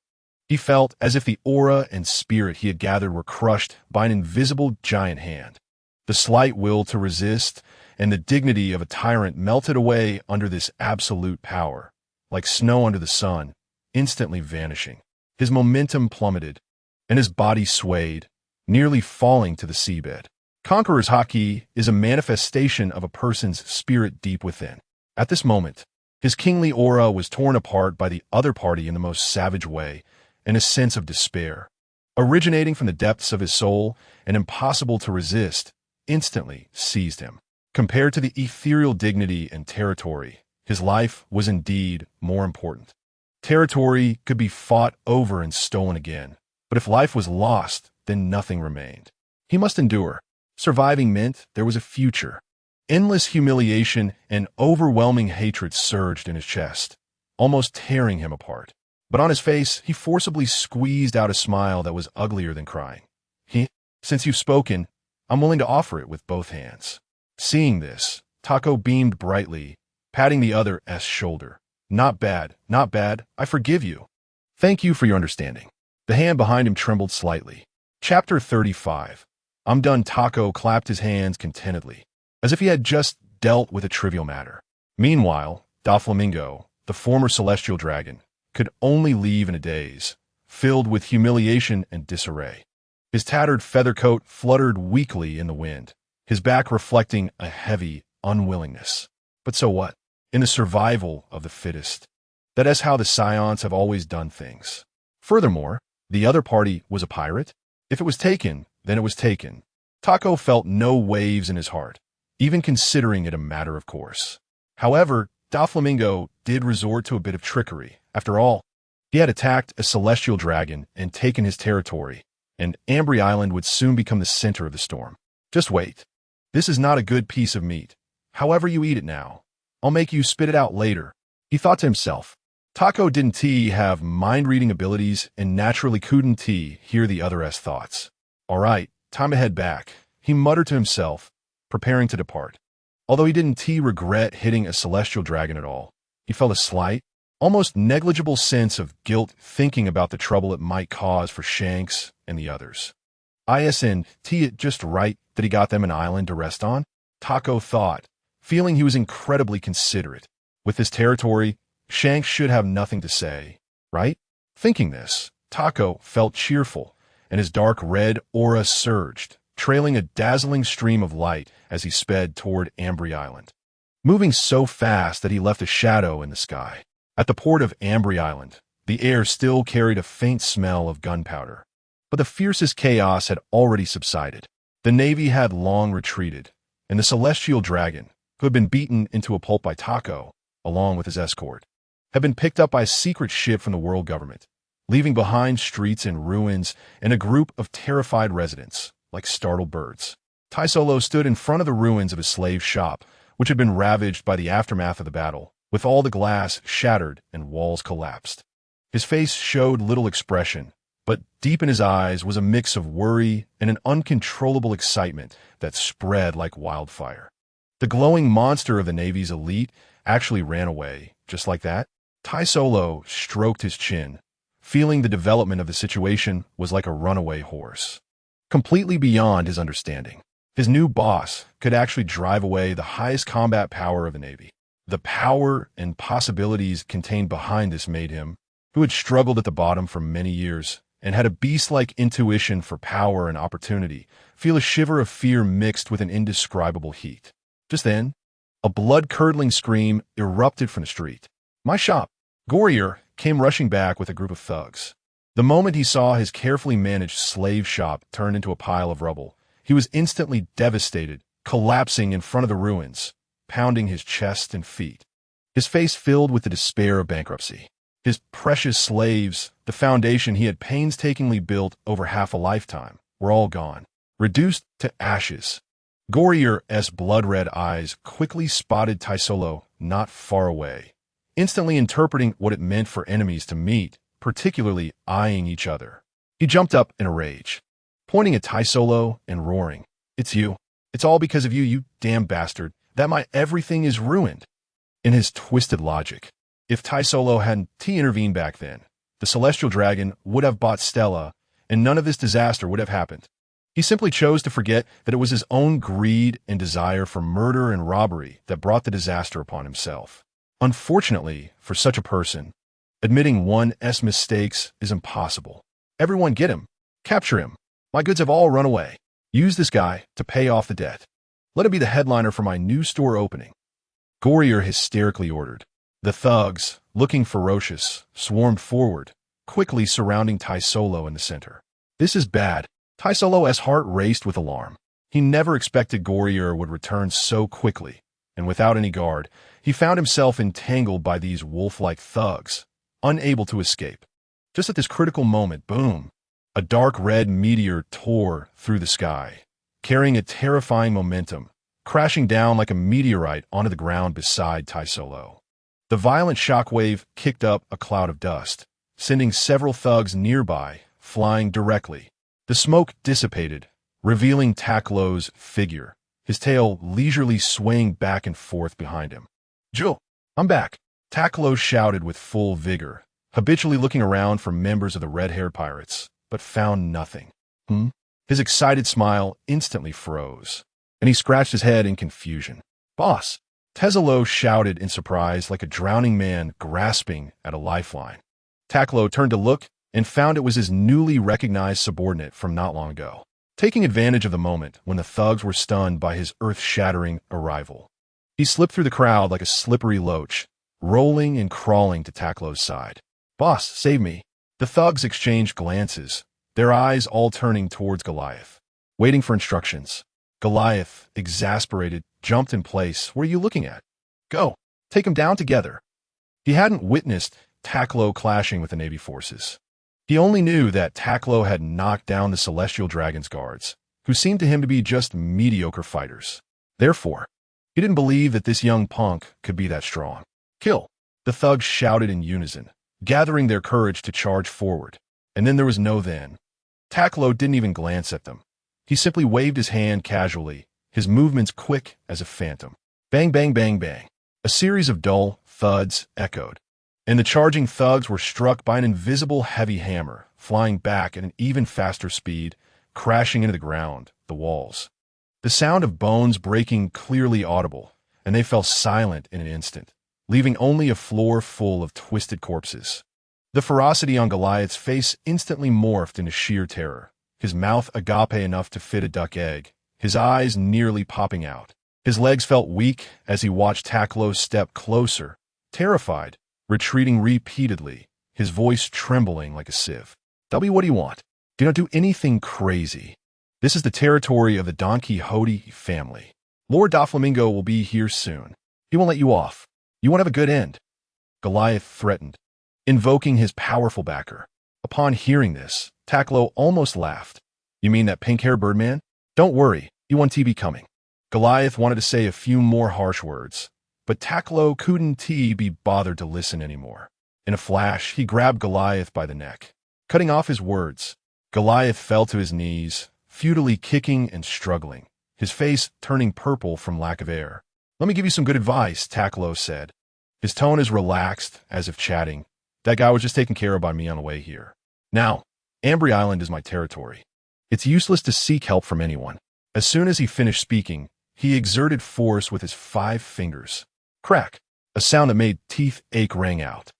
He felt as if the aura and spirit he had gathered were crushed by an invisible giant hand. The slight will to resist and the dignity of a tyrant melted away under this absolute power, like snow under the sun, instantly vanishing. His momentum plummeted, and his body swayed, nearly falling to the seabed. Conqueror's haki is a manifestation of a person's spirit deep within. At this moment, his kingly aura was torn apart by the other party in the most savage way, and a sense of despair, originating from the depths of his soul and impossible to resist, instantly seized him. Compared to the ethereal dignity and territory, his life was indeed more important. Territory could be fought over and stolen again, but if life was lost, then nothing remained. He must endure. Surviving meant there was a future. Endless humiliation and overwhelming hatred surged in his chest, almost tearing him apart. But on his face, he forcibly squeezed out a smile that was uglier than crying. Since you've spoken, I'm willing to offer it with both hands. Seeing this, Taco beamed brightly, patting the other's shoulder. Not bad, not bad, I forgive you. Thank you for your understanding. The hand behind him trembled slightly. Chapter 35. I'm done. Taco clapped his hands contentedly, as if he had just dealt with a trivial matter. Meanwhile, Doflamingo, the former celestial dragon, could only leave in a daze, filled with humiliation and disarray. His tattered feather coat fluttered weakly in the wind, his back reflecting a heavy unwillingness. But so what? In the survival of the fittest. That is how the Saiyans have always done things. Furthermore, the other party was a pirate. If it was taken, then it was taken. Taco felt no waves in his heart, even considering it a matter of course. However, Doflamingo did resort to a bit of trickery. After all, he had attacked a celestial dragon and taken his territory, and Ambry Island would soon become the center of the storm. Just wait. This is not a good piece of meat. However you eat it now, I'll make you spit it out later, he thought to himself. Taco didn't have mind-reading abilities and naturally couldn't hear the other's thoughts. All right, time to head back, he muttered to himself, preparing to depart. Although he didn't regret hitting a celestial dragon at all, he felt a slight, almost negligible sense of guilt thinking about the trouble it might cause for Shanks and the others. Isn't it just right that he got them an island to rest on? Taco thought, feeling he was incredibly considerate. With this territory, Shanks should have nothing to say, right? Thinking this, Taco felt cheerful, and his dark red aura surged, trailing a dazzling stream of light as he sped toward Ambry Island, moving so fast that he left a shadow in the sky. At the port of Ambry Island, the air still carried a faint smell of gunpowder, but the fiercest chaos had already subsided. The Navy had long retreated, and the celestial dragon, who had been beaten into a pulp by Taco, along with his escort, had been picked up by a secret ship from the world government, leaving behind streets in ruins and a group of terrified residents, like startled birds. Taisolo stood in front of the ruins of his slave shop, which had been ravaged by the aftermath of the battle, with all the glass shattered and walls collapsed. His face showed little expression, but deep in his eyes was a mix of worry and an uncontrollable excitement that spread like wildfire. The glowing monster of the Navy's elite actually ran away, just like that. Taisolo stroked his chin, feeling the development of the situation was like a runaway horse, completely beyond his understanding. His new boss could actually drive away the highest combat power of the Navy. The power and possibilities contained behind this made him, who had struggled at the bottom for many years and had a beast-like intuition for power and opportunity, feel a shiver of fear mixed with an indescribable heat. Just then, a blood-curdling scream erupted from the street. My shop. Gorier came rushing back with a group of thugs. The moment he saw his carefully managed slave shop turned into a pile of rubble, he was instantly devastated, collapsing in front of the ruins, pounding his chest and feet, his face filled with the despair of bankruptcy. His precious slaves, the foundation he had painstakingly built over half a lifetime, were all gone, reduced to ashes. Gorier's blood-red eyes quickly spotted Taisolo not far away, instantly interpreting what it meant for enemies to meet, particularly eyeing each other. He jumped up in a rage, pointing at Taisolo and roaring, "It's you. It's all because of you, you damn bastard. That my everything is ruined." In his twisted logic, if Taisolo hadn't intervened back then, the celestial dragon would have bought Stella, and none of this disaster would have happened. He simply chose to forget that it was his own greed and desire for murder and robbery that brought the disaster upon himself. Unfortunately, for such a person, admitting one's mistakes is impossible. Everyone get him. Capture him. My goods have all run away. Use this guy to pay off the debt. Let him be the headliner for my new store opening. Gorier hysterically ordered. The thugs, looking ferocious, swarmed forward, quickly surrounding Taisolo in the center. This is bad. Taisolo's heart raced with alarm. He never expected Gorier would return so quickly, and without any guard, he found himself entangled by these wolf-like thugs, unable to escape. Just at this critical moment, boom, a dark red meteor tore through the sky, carrying a terrifying momentum, crashing down like a meteorite onto the ground beside Taisolo. The violent shockwave kicked up a cloud of dust, sending several thugs nearby, flying directly. The smoke dissipated, revealing Takkuro's figure, his tail leisurely swaying back and forth behind him. "Jill, I'm back," Takkuro shouted with full vigor, habitually looking around for members of the red-haired pirates, but found nothing. His excited smile instantly froze, and he scratched his head in confusion. "Boss," Takkuro shouted in surprise like a drowning man grasping at a lifeline. Takkuro turned to look and found it was his newly recognized subordinate from not long ago, taking advantage of the moment when the thugs were stunned by his earth-shattering arrival. He slipped through the crowd like a slippery loach, rolling and crawling to Takkuro's side. "Boss, save me." The thugs exchanged glances, their eyes all turning towards Goliath, waiting for instructions. Goliath, exasperated, jumped in place. "What are you looking at? Go, take him down together." He hadn't witnessed Takkuro clashing with the Navy forces. He only knew that Takkuro had knocked down the Celestial Dragon's guards, who seemed to him to be just mediocre fighters. Therefore, he didn't believe that this young punk could be that strong. "Kill!" The thugs shouted in unison, gathering their courage to charge forward. And then there was no then. Takkuro didn't even glance at them. He simply waved his hand casually, his movements quick as a phantom. Bang, bang, bang, bang. A series of dull thuds echoed, and the charging thugs were struck by an invisible heavy hammer, flying back at an even faster speed, crashing into the ground, the walls. The sound of bones breaking clearly audible, and they fell silent in an instant, leaving only a floor full of twisted corpses. The ferocity on Goliath's face instantly morphed into sheer terror, his mouth agape enough to fit a duck egg, his eyes nearly popping out. His legs felt weak as he watched Takkuro step closer, terrified, retreating repeatedly, his voice trembling like a sieve. "W, what do you want? Do not do anything crazy. This is the territory of the Don Quixote family. Lord Doflamingo will be here soon. He won't let you off. You won't have a good end." Goliath threatened, invoking his powerful backer. Upon hearing this, Takkuro almost laughed. "You mean that pink-haired birdman? Don't worry, you want TB coming." Goliath wanted to say a few more harsh words, but Takkuro couldn't be bothered to listen anymore. In a flash, he grabbed Goliath by the neck, cutting off his words. Goliath fell to his knees, futilely kicking and struggling, his face turning purple from lack of air. "Let me give you some good advice," Takkuro said. His tone is relaxed, as if chatting. "That guy was just taken care of by me on the way here. Now, Ambry Island is my territory. It's useless to seek help from anyone." As soon as he finished speaking, he exerted force with his 5 fingers. Crack! A sound that made teeth ache rang out.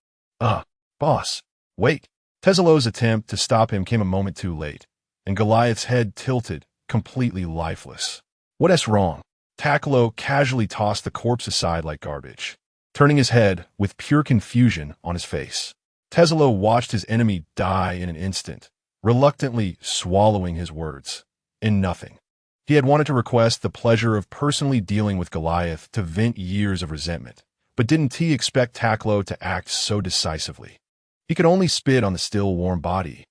Boss, wait." Tezulo's attempt to stop him came a moment too late, and Goliath's head tilted, completely lifeless. "What's wrong?" Takkuro casually tossed the corpse aside like garbage, turning his head with pure confusion on his face. Tezulo watched his enemy die in an instant, reluctantly swallowing his words. In nothing. He had wanted to request the pleasure of personally dealing with Goliath to vent years of resentment, but didn't he expect Takkuro to act so decisively? He could only spit on the still warm body.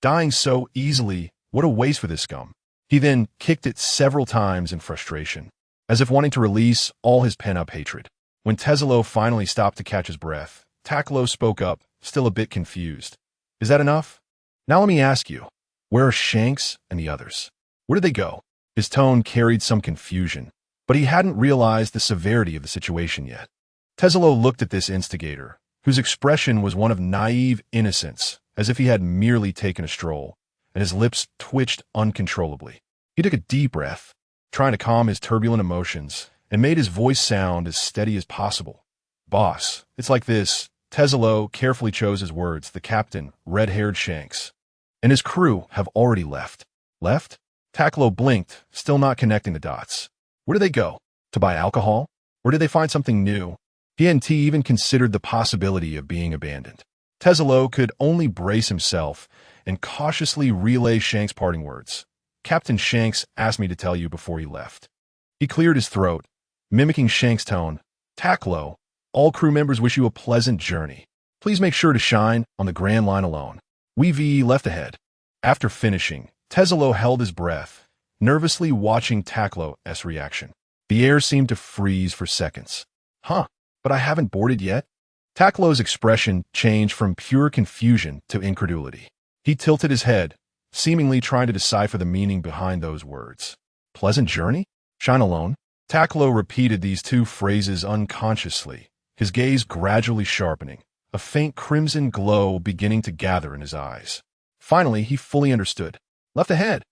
Dying so easily, what a waste for this scum. He then kicked it several times in frustration, as if wanting to release all his pent-up hatred. When Tezulo finally stopped to catch his breath, Takkuro spoke up, still a bit confused. Is that enough? Now let me ask you, where are Shanks and the others? Where did they go? His tone carried some confusion, but he hadn't realized the severity of the situation yet. Takkuro looked at this instigator, whose expression was one of naive innocence, as if he had merely taken a stroll, and his lips twitched uncontrollably. He took a deep breath, trying to calm his turbulent emotions, and made his voice sound as steady as possible. Boss, it's like this. Takkuro carefully chose his words. The captain, red-haired Shanks, and his crew have already left. Left? Takkuro blinked, still not connecting the dots. Where did they go? To buy alcohol? Or did they find something new? He hadn't even considered the possibility of being abandoned. Takkuro could only brace himself and cautiously relay Shanks' parting words. Captain Shanks asked me to tell you before he left. He cleared his throat, mimicking Shanks' tone. Takkuro, all crew members wish you a pleasant journey. Please make sure to shine on the Grand Line alone. We've left ahead. After finishing, Takkuro held his breath, nervously watching Takkuro's reaction. The air seemed to freeze for seconds. Huh, but I haven't boarded yet? Takkuro's expression changed from pure confusion to incredulity. He tilted his head, seemingly trying to decipher the meaning behind those words. Pleasant journey? Shine alone? Takkuro repeated these two phrases unconsciously, his gaze gradually sharpening, a faint crimson glow beginning to gather in his eyes. Finally, he fully understood. Left ahead.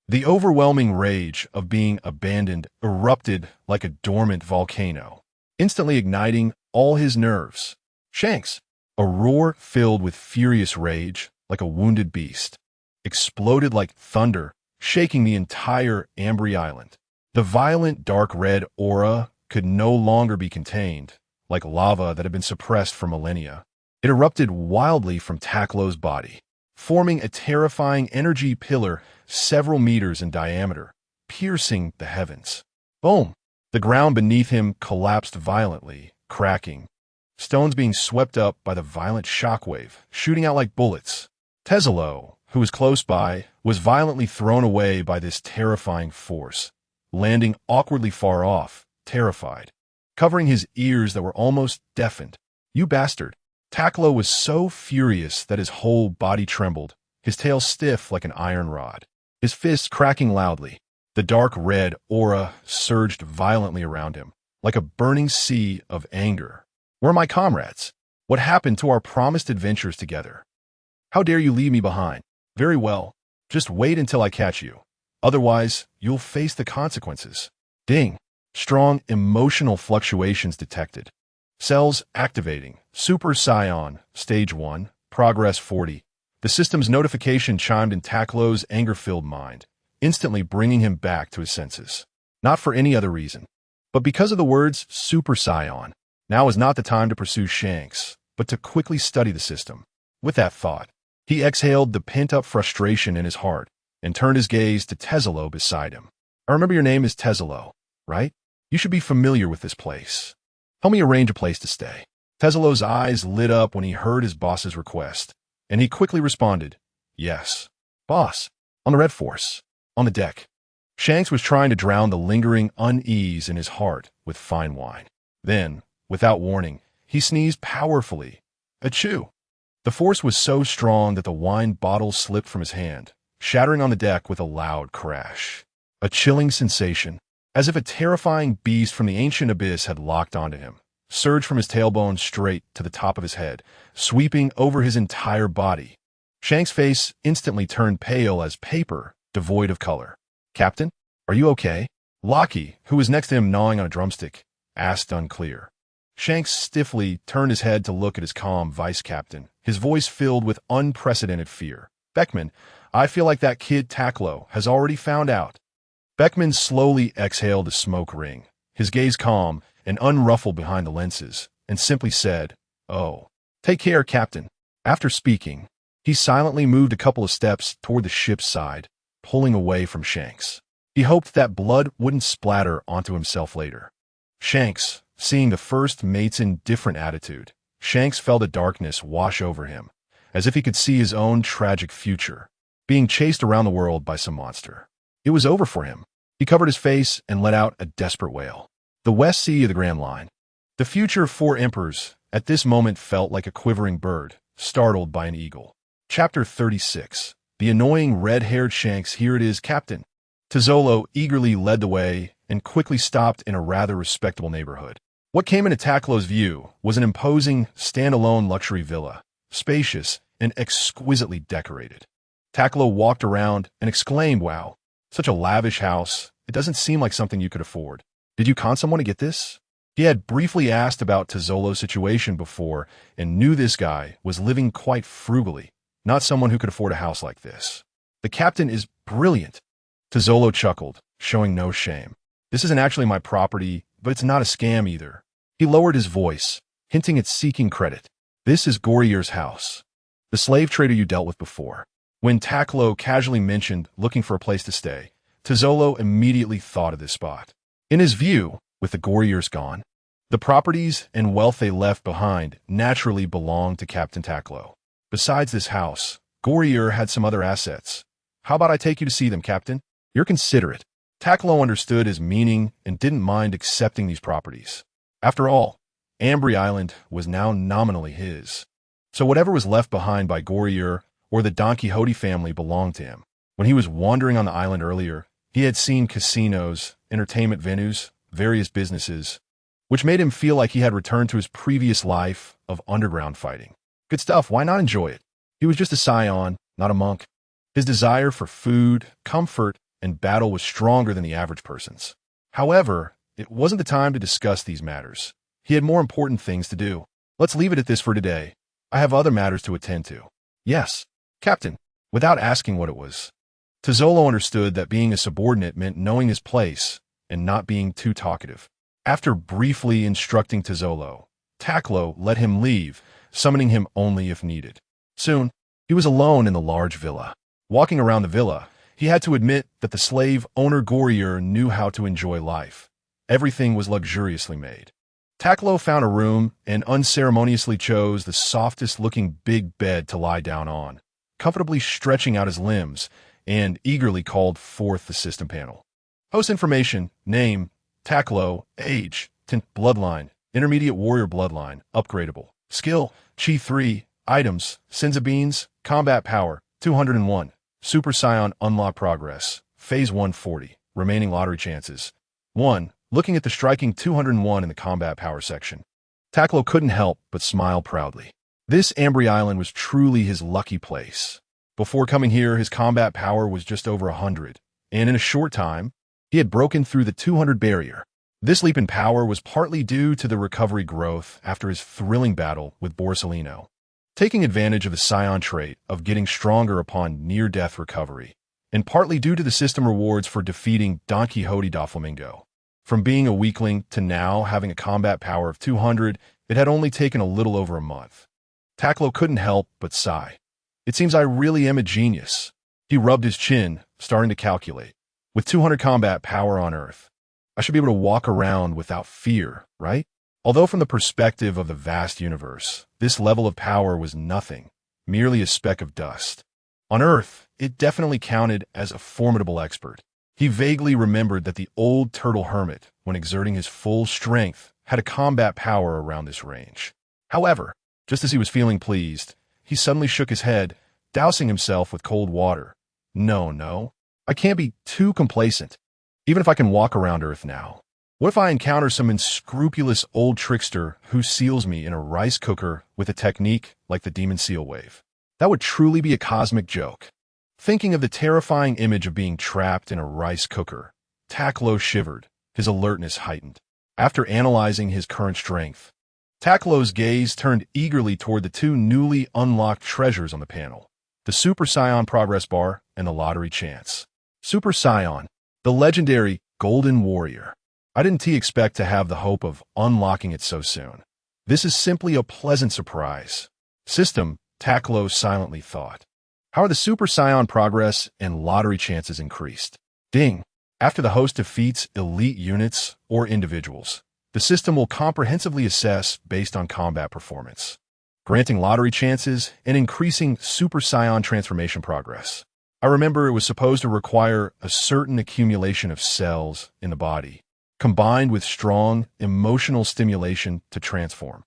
The overwhelming rage of being abandoned erupted like a dormant volcano, instantly igniting all his nerves. Shanks, a roar filled with furious rage, like a wounded beast, exploded like thunder, shaking the entire Ambry Island. The violent dark red aura could no longer be contained, like lava that had been suppressed for millennia. It erupted wildly from Takkuro's body, forming a terrifying energy pillar several meters in diameter, piercing the heavens. Boom! The ground beneath him collapsed violently, cracking, stones being swept up by the violent shockwave, shooting out like bullets. Takkuro, who was close by, was violently thrown away by this terrifying force, landing awkwardly far off, terrified, covering his ears that were almost deafened. You bastard! Takkuro was so furious that his whole body trembled, his tail stiff like an iron rod, his fists cracking loudly. The dark red aura surged violently around him, like a burning sea of anger. Where are my comrades? What happened to our promised adventures together? How dare you leave me behind? Very well, just wait until I catch you. Otherwise, you'll face the consequences. Ding! Strong emotional fluctuations detected. Cells activating. Super Saiyan, Stage 1, Progress 40. The system's notification chimed in Takkuro's anger-filled mind, instantly bringing him back to his senses. Not for any other reason, but because of the words Super Saiyan. Now is not the time to pursue Shanks, but to quickly study the system. With that thought, he exhaled the pent-up frustration in his heart and turned his gaze to Takkuro beside him. I remember your name is Takkuro, right? You should be familiar with this place. Help me arrange a place to stay. Takkuro's eyes lit up when he heard his boss's request, and he quickly responded, Yes, boss, on the Red Force, on the deck. Shanks was trying to drown the lingering unease in his heart with fine wine. Then, without warning, he sneezed powerfully. Achoo! The force was so strong that the wine bottle slipped from his hand, shattering on the deck with a loud crash. A chilling sensation, as if a terrifying beast from the ancient abyss had locked onto him, surged from his tailbone straight to the top of his head, sweeping over his entire body. Shanks' face instantly turned pale as paper, devoid of color. Captain, are you okay? Lockie, who was next to him gnawing on a drumstick, asked unclear. Shanks stiffly turned his head to look at his calm vice-captain, his voice filled with unprecedented fear. Beckman, I feel like that kid Takkuro has already found out. Beckman slowly exhaled a smoke ring, his gaze calm and unruffled behind the lenses, and simply said, Oh, take care, Captain. After speaking, he silently moved a couple of steps toward the ship's side, pulling away from Shanks. He hoped that blood wouldn't splatter onto himself later. Shanks, seeing the first mate's indifferent attitude, Shanks felt a darkness wash over him, as if he could see his own tragic future, being chased around the world by some monster. It was over for him. He covered his face and let out a desperate wail. The West Sea of the Grand Line. The future 4 emperors, at this moment felt like a quivering bird, startled by an eagle. Chapter 36. The annoying red-haired Shanks. Here it is, Captain. Tazzolo eagerly led the way and quickly stopped in a rather respectable neighborhood. What came into Takkuro's view was an imposing, standalone luxury villa, spacious and exquisitely decorated. Takkuro walked around and exclaimed, "Wow, such a lavish house. It doesn't seem like something you could afford. Did you con someone to get this?" He had briefly asked about Tazzolo's situation before and knew this guy was living quite frugally, not someone who could afford a house like this. "The captain is brilliant." Tazzolo chuckled, showing no shame. "This isn't actually my property, but it's not a scam either." He lowered his voice, hinting at seeking credit. "This is Gorier's house, the slave trader you dealt with before." When Takkuro casually mentioned looking for a place to stay, Tazzolo immediately thought of this spot. In his view, with the Goriers gone, the properties and wealth they left behind naturally belonged to Captain Takkuro. Besides this house, Gorier had some other assets. "How about I take you to see them, Captain? You're considerate." Takkuro understood his meaning and didn't mind accepting these properties. After all, Ambry Island was now nominally his. So whatever was left behind by Gorier or the Don Quixote family belonged to him. When he was wandering on the island earlier, he had seen casinos, entertainment venues, various businesses, which made him feel like he had returned to his previous life of underground fighting. Good stuff, why not enjoy it? He was just a Saiyan, not a monk. His desire for food, comfort, and battle was stronger than the average person's. However, it wasn't the time to discuss these matters. He had more important things to do. "Let's leave it at this for today. I have other matters to attend to." "Yes, Captain," without asking what it was. Tazzolo understood that being a subordinate meant knowing his place and not being too talkative. After briefly instructing Tazzolo, Takkuro let him leave, summoning him only if needed. Soon, he was alone in the large villa. Walking around the villa, he had to admit that the slave owner Gorier knew how to enjoy life. Everything was luxuriously made. Takkuro found a room and unceremoniously chose the softest-looking big bed to lie down on, comfortably stretching out his limbs, and eagerly called forth the system panel. Host information: name, Takkuro, age, bloodline, intermediate warrior bloodline, upgradable. Skill, Chi 3, items, Senza Beans, combat power, 201. Super Saiyan unlock progress, phase 140, remaining lottery chances. 1. Looking at the striking 201 in the combat power section, Takkuro couldn't help but smile proudly. This Ambry Island was truly his lucky place. Before coming here, his combat power was just over 100, and in a short time, he had broken through the 200 barrier. This leap in power was partly due to the recovery growth after his thrilling battle with Borsalino, taking advantage of the Saiyan trait of getting stronger upon near-death recovery, and partly due to the system rewards for defeating Don Quixote da Flamingo. From being a weakling to now having a combat power of 200, it had only taken a little over a month. Takkuro couldn't help but sigh. "It seems I really am a genius." He rubbed his chin, starting to calculate. With 200 combat power on Earth, I should be able to walk around without fear, right? Although from the perspective of the vast universe, this level of power was nothing, merely a speck of dust. On Earth, it definitely counted as a formidable expert. He vaguely remembered that the old turtle hermit, when exerting his full strength, had a combat power around this range. However, just as he was feeling pleased, he suddenly shook his head, dousing himself with cold water. No, I can't be too complacent, even if I can walk around Earth now. What if I encounter some unscrupulous old trickster who seals me in a rice cooker with a technique like the Demon Seal Wave? That would truly be a cosmic joke. Thinking of the terrifying image of being trapped in a rice cooker, Takkuro shivered, his alertness heightened. After analyzing his current strength, Takkuro's gaze turned eagerly toward the two newly unlocked treasures on the panel, the Super Saiyan Progress Bar and the Lottery Chance. Super Saiyan, the legendary Golden Warrior. I didn't expect to have the hope of unlocking it so soon. This is simply a pleasant surprise. System, Takkuro silently thought. How are the Super Saiyan Progress and Lottery Chances increased? Ding. After the host defeats elite units or individuals, the system will comprehensively assess based on combat performance, granting lottery chances and increasing Super Saiyan transformation progress. I remember it was supposed to require a certain accumulation of cells in the body, combined with strong emotional stimulation to transform.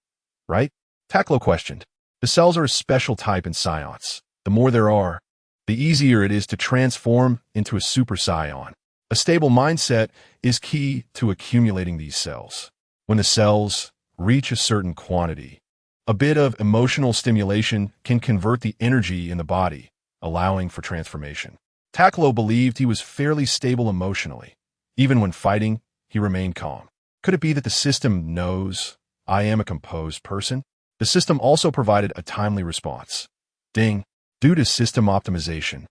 right? Takkuro questioned. The cells are a special type in Science. The more there are, the easier it is to transform into a Super Saiyan. A stable mindset is key to accumulating these cells. When the cells reach a certain quantity, a bit of emotional stimulation can convert the energy in the body, allowing for transformation. Takkuro believed he was fairly stable emotionally. Even when fighting, he remained calm. Could it be that the system knows I am a composed person? The system also provided a timely response. Ding. Due to system optimization,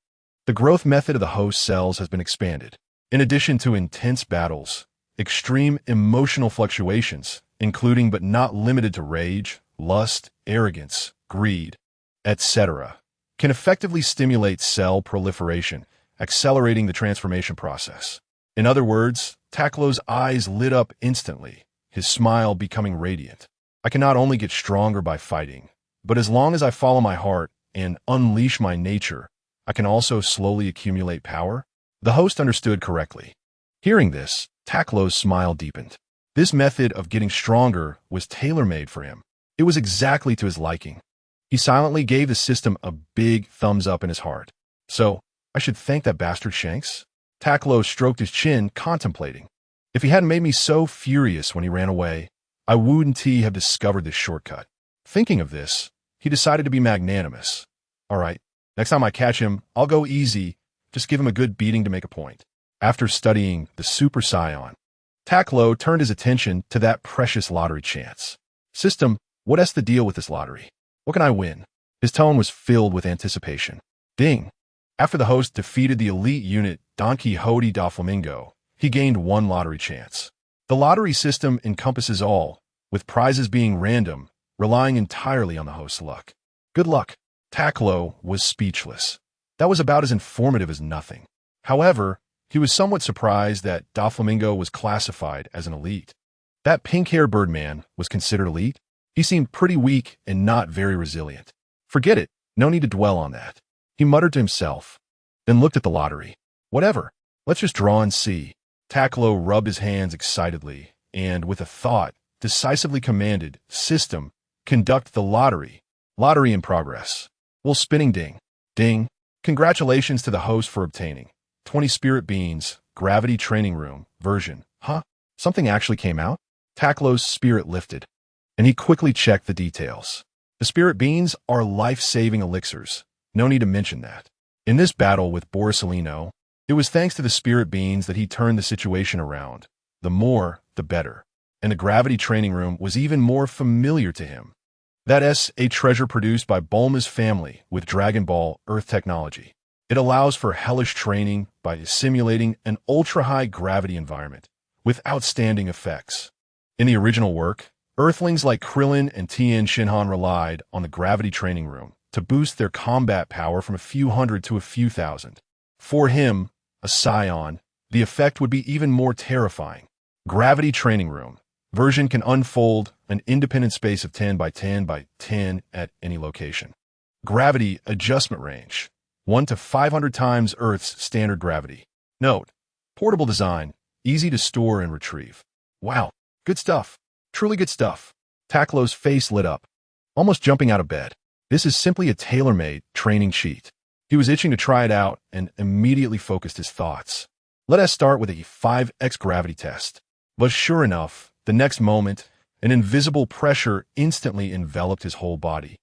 the growth method of the host cells has been expanded. In addition to intense battles, extreme emotional fluctuations, including but not limited to rage, lust, arrogance, greed, etc., can effectively stimulate cell proliferation, accelerating the transformation process. In other words, Takkuro's eyes lit up instantly, his smile becoming radiant. I can not only get stronger by fighting, but as long as I follow my heart and unleash my nature, I can also slowly accumulate power. The host understood correctly. Hearing this, Takkuro's smile deepened. This method of getting stronger was tailor-made for him. It was exactly to his liking. He silently gave the system a big thumbs up in his heart. So, I should thank that bastard Shanks? Takkuro stroked his chin, contemplating. If he hadn't made me so furious when he ran away, I wouldn't have discovered this shortcut. Thinking of this, he decided to be magnanimous. All right, next time I catch him, I'll go easy, just give him a good beating to make a point. After studying the Super Saiyan, Takkuro turned his attention to that precious lottery chance. System, what's the deal with this lottery? What can I win? His tone was filled with anticipation. Ding. After the host defeated the elite unit Don Quixote da Flamingo, he gained one lottery chance. The lottery system encompasses all, with prizes being random, relying entirely on the host's luck. Good luck. Takkuro was speechless. That was about as informative as nothing. However, he was somewhat surprised that Doflamingo was classified as an elite. That pink-haired birdman was considered elite. He seemed pretty weak and not very resilient. Forget it, no need to dwell on that. He muttered to himself, then looked at the lottery. Whatever, let's just draw and see. Takkuro rubbed his hands excitedly, and with a thought, decisively commanded, System, conduct the lottery. Lottery in progress. Well, spinning ding. Ding. Congratulations to the host for obtaining 20 spirit beans, gravity training room, version. Huh? Something actually came out? Takkuro's spirit lifted, and he quickly checked the details. The spirit beans are life-saving elixirs. No need to mention that. In this battle with Borsalino, it was thanks to the spirit beans that he turned the situation around. The more, the better. And the gravity training room was even more familiar to him. That's a treasure produced by Bulma's family with Dragon Ball Earth technology. It allows for hellish training by simulating an ultra-high gravity environment with outstanding effects. In the original work, Earthlings like Krillin and Tien Shinhan relied on the gravity training room to boost their combat power from a few hundred to a few thousand. For him, a Saiyan, the effect would be even more terrifying. Gravity training room version can unfold an independent space of 10 by 10 by 10 at any location. Gravity adjustment range, 1 to 500 times Earth's standard gravity. Note, portable design, easy to store and retrieve. Wow, good stuff. Truly good stuff. Takkuro's face lit up, almost jumping out of bed. This is simply a tailor-made training sheet. He was itching to try it out and immediately focused his thoughts. Let us start with a 5x gravity test. But sure enough, the next moment, an invisible pressure instantly enveloped his whole body,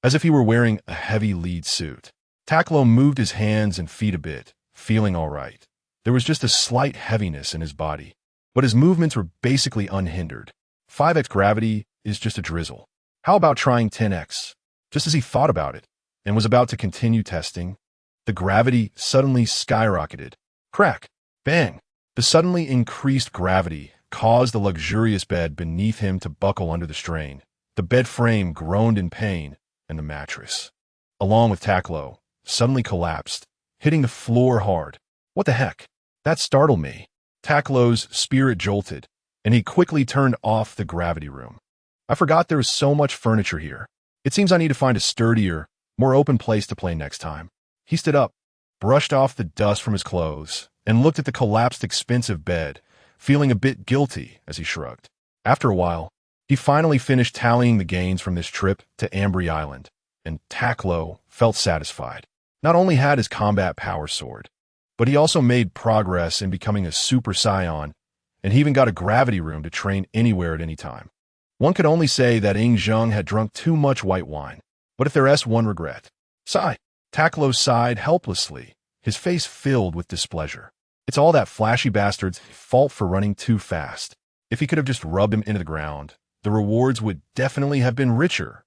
as if he were wearing a heavy lead suit. Takkuro moved his hands and feet a bit, feeling all right. There was just a slight heaviness in his body, but his movements were basically unhindered. 5x gravity is just a drizzle. How about trying 10x? Just as he thought about it, and was about to continue testing, the gravity suddenly skyrocketed. Crack! Bang! The suddenly increased gravity caused the luxurious bed beneath him to buckle under the strain. The bed frame groaned in pain, and the mattress, along with Takkuro, suddenly collapsed, hitting the floor hard. What the heck? That startled me. Takkuro's spirit jolted, and he quickly turned off the gravity room. I forgot there was so much furniture here. It seems I need to find a sturdier, more open place to play next time. He stood up, brushed off the dust from his clothes, and looked at the collapsed expensive bed, feeling a bit guilty as he shrugged. After a while, He finally finished tallying the gains from this trip to Ambry Island, and Takkuro felt satisfied. Not only had his combat power soared, but he also made progress in becoming a Super Saiyan, and he even got a gravity room to train anywhere at any time. One could only say that Zheng had drunk too much white wine, but if there is one regret. Sigh. Takkuro sighed helplessly, his face filled with displeasure. It's all that flashy bastard's fault for running too fast. If he could have just rubbed him into the ground, the rewards would definitely have been richer.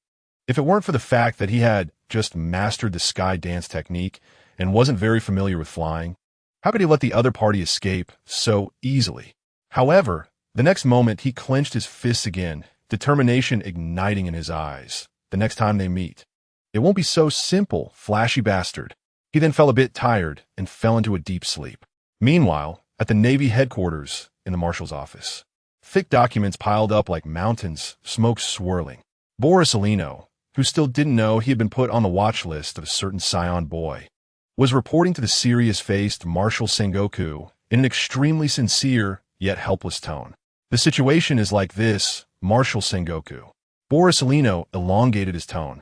If it weren't for the fact that he had just mastered the sky dance technique and wasn't very familiar with flying, how could he let the other party escape so easily? However, the next moment he clenched his fists again, determination igniting in his eyes. The next time they meet, it won't be so simple, flashy bastard. He then felt a bit tired and fell into a deep sleep. Meanwhile, at the Navy headquarters in the Marshal's office, thick documents piled up like mountains, smoke swirling. Boris, who still didn't know he had been put on the watch list of a certain Saiyan boy, was reporting to the serious-faced Marshal Sengoku in an extremely sincere yet helpless tone. The situation is like this, Marshal Sengoku. Boris elongated his tone,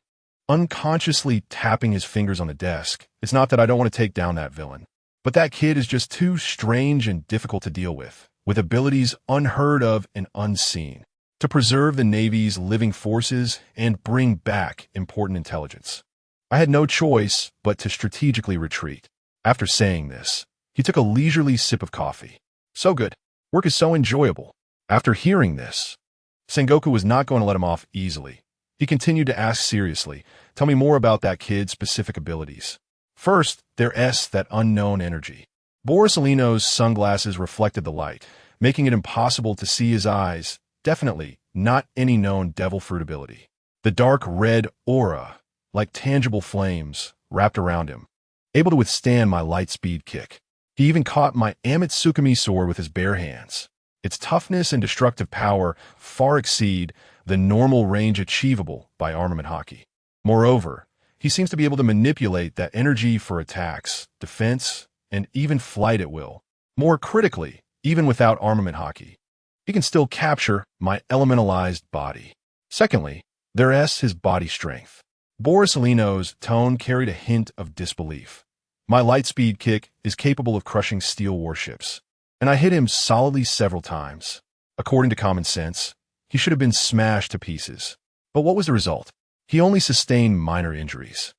unconsciously tapping his fingers on the desk. It's not that I don't want to take down that villain, but that kid is just too strange and difficult to deal with abilities unheard of and unseen, to preserve the Navy's living forces and bring back important intelligence. I had no choice but to strategically retreat. After saying this, he took a leisurely sip of coffee. So good. Work is so enjoyable. After hearing this, Sengoku was not going to let him off easily. He continued to ask seriously, tell me more about that kid's specific abilities. First, there's that unknown energy. Boris sunglasses reflected the light, making it impossible to see his eyes. Definitely not any known devil fruit ability. The dark red aura, like tangible flames, wrapped around him, able to withstand my light speed kick. He even caught my Amitsukami sword with his bare hands. Its toughness and destructive power far exceed the normal range achievable by armament hockey. Moreover, he seems to be able to manipulate that energy for attacks, defense, and even flight at will. More critically, even without armament hockey, he can still capture my elementalized body. Secondly, there's his body strength. Boris tone carried a hint of disbelief. My lightspeed kick is capable of crushing steel warships, and I hit him solidly several times. According to common sense, he should have been smashed to pieces. But what was the result? He only sustained minor injuries.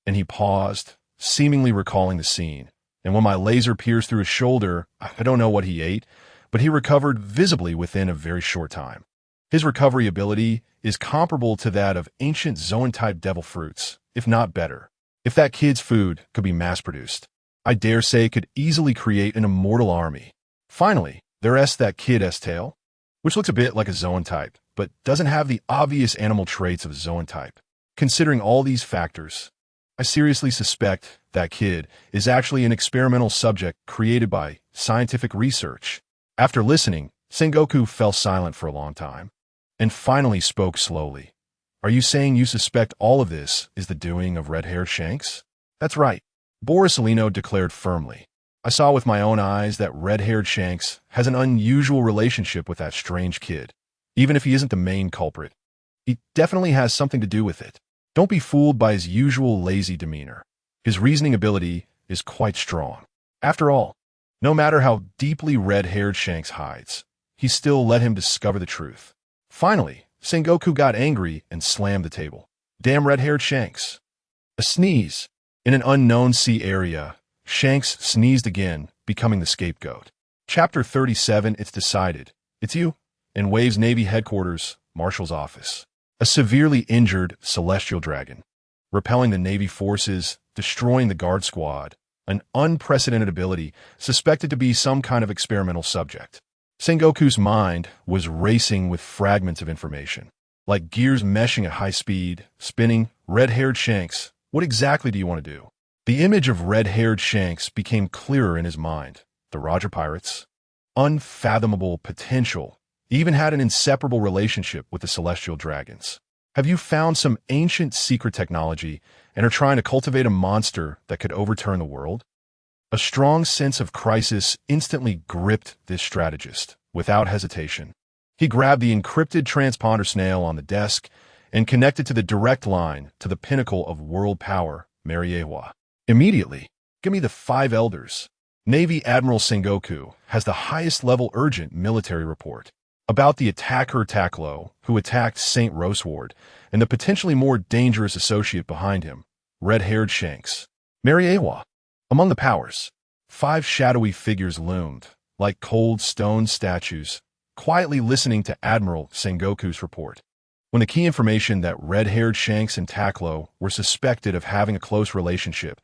And he paused, seemingly recalling the scene. And when my laser pierced through his shoulder, I don't know what he ate, but he recovered visibly within a very short time. His recovery ability is comparable to that of ancient Zoan-type devil fruits, if not better. If that kid's food could be mass-produced, I dare say it could easily create an immortal army. Finally, there's that kid's tail, which looks a bit like a Zoan-type, but doesn't have the obvious animal traits of a Zoan-type. Considering all these factors, I seriously suspect that kid is actually an experimental subject created by scientific research. After listening, Sengoku fell silent for a long time, and finally spoke slowly. Are you saying you suspect all of this is the doing of red-haired Shanks? That's right, Boris declared firmly. I saw with my own eyes that red-haired Shanks has an unusual relationship with that strange kid. Even if he isn't the main culprit, he definitely has something to do with it. Don't be fooled by his usual lazy demeanor. His reasoning ability is quite strong. After all, no matter how deeply red-haired Shanks hides, he still let him discover the truth. Finally, Sengoku got angry and slammed the table. Damn red-haired Shanks. A sneeze. In an unknown sea area, Shanks sneezed again, becoming the scapegoat. Chapter 37, It's decided. It's you. In Wave's Navy headquarters, Marshal's office. A severely injured celestial dragon, repelling the Navy forces, destroying the guard squad, an unprecedented ability suspected to be some kind of experimental subject. Sengoku's mind was racing with fragments of information, like gears meshing at high speed, spinning. Red-haired Shanks, what exactly do you want to do? The image of red-haired Shanks became clearer in his mind. The Roger Pirates, unfathomable potential, even had an inseparable relationship with the celestial dragons. Have you found some ancient secret technology and are trying to cultivate a monster that could overturn the world? A strong sense of crisis instantly gripped this strategist, without hesitation. He grabbed the encrypted transponder snail on the desk and connected to the direct line to the pinnacle of world power, Mariewa. Immediately, give me the 5 elders. Navy Admiral Sengoku has the highest-level urgent military report about the attacker Takkuro who attacked St. Roseward and the potentially more dangerous associate behind him, red-haired Shanks. Mariewa. Among the powers, 5 shadowy figures loomed, like cold stone statues, quietly listening to Admiral Sengoku's report. When the key information that red-haired Shanks and Takkuro were suspected of having a close relationship,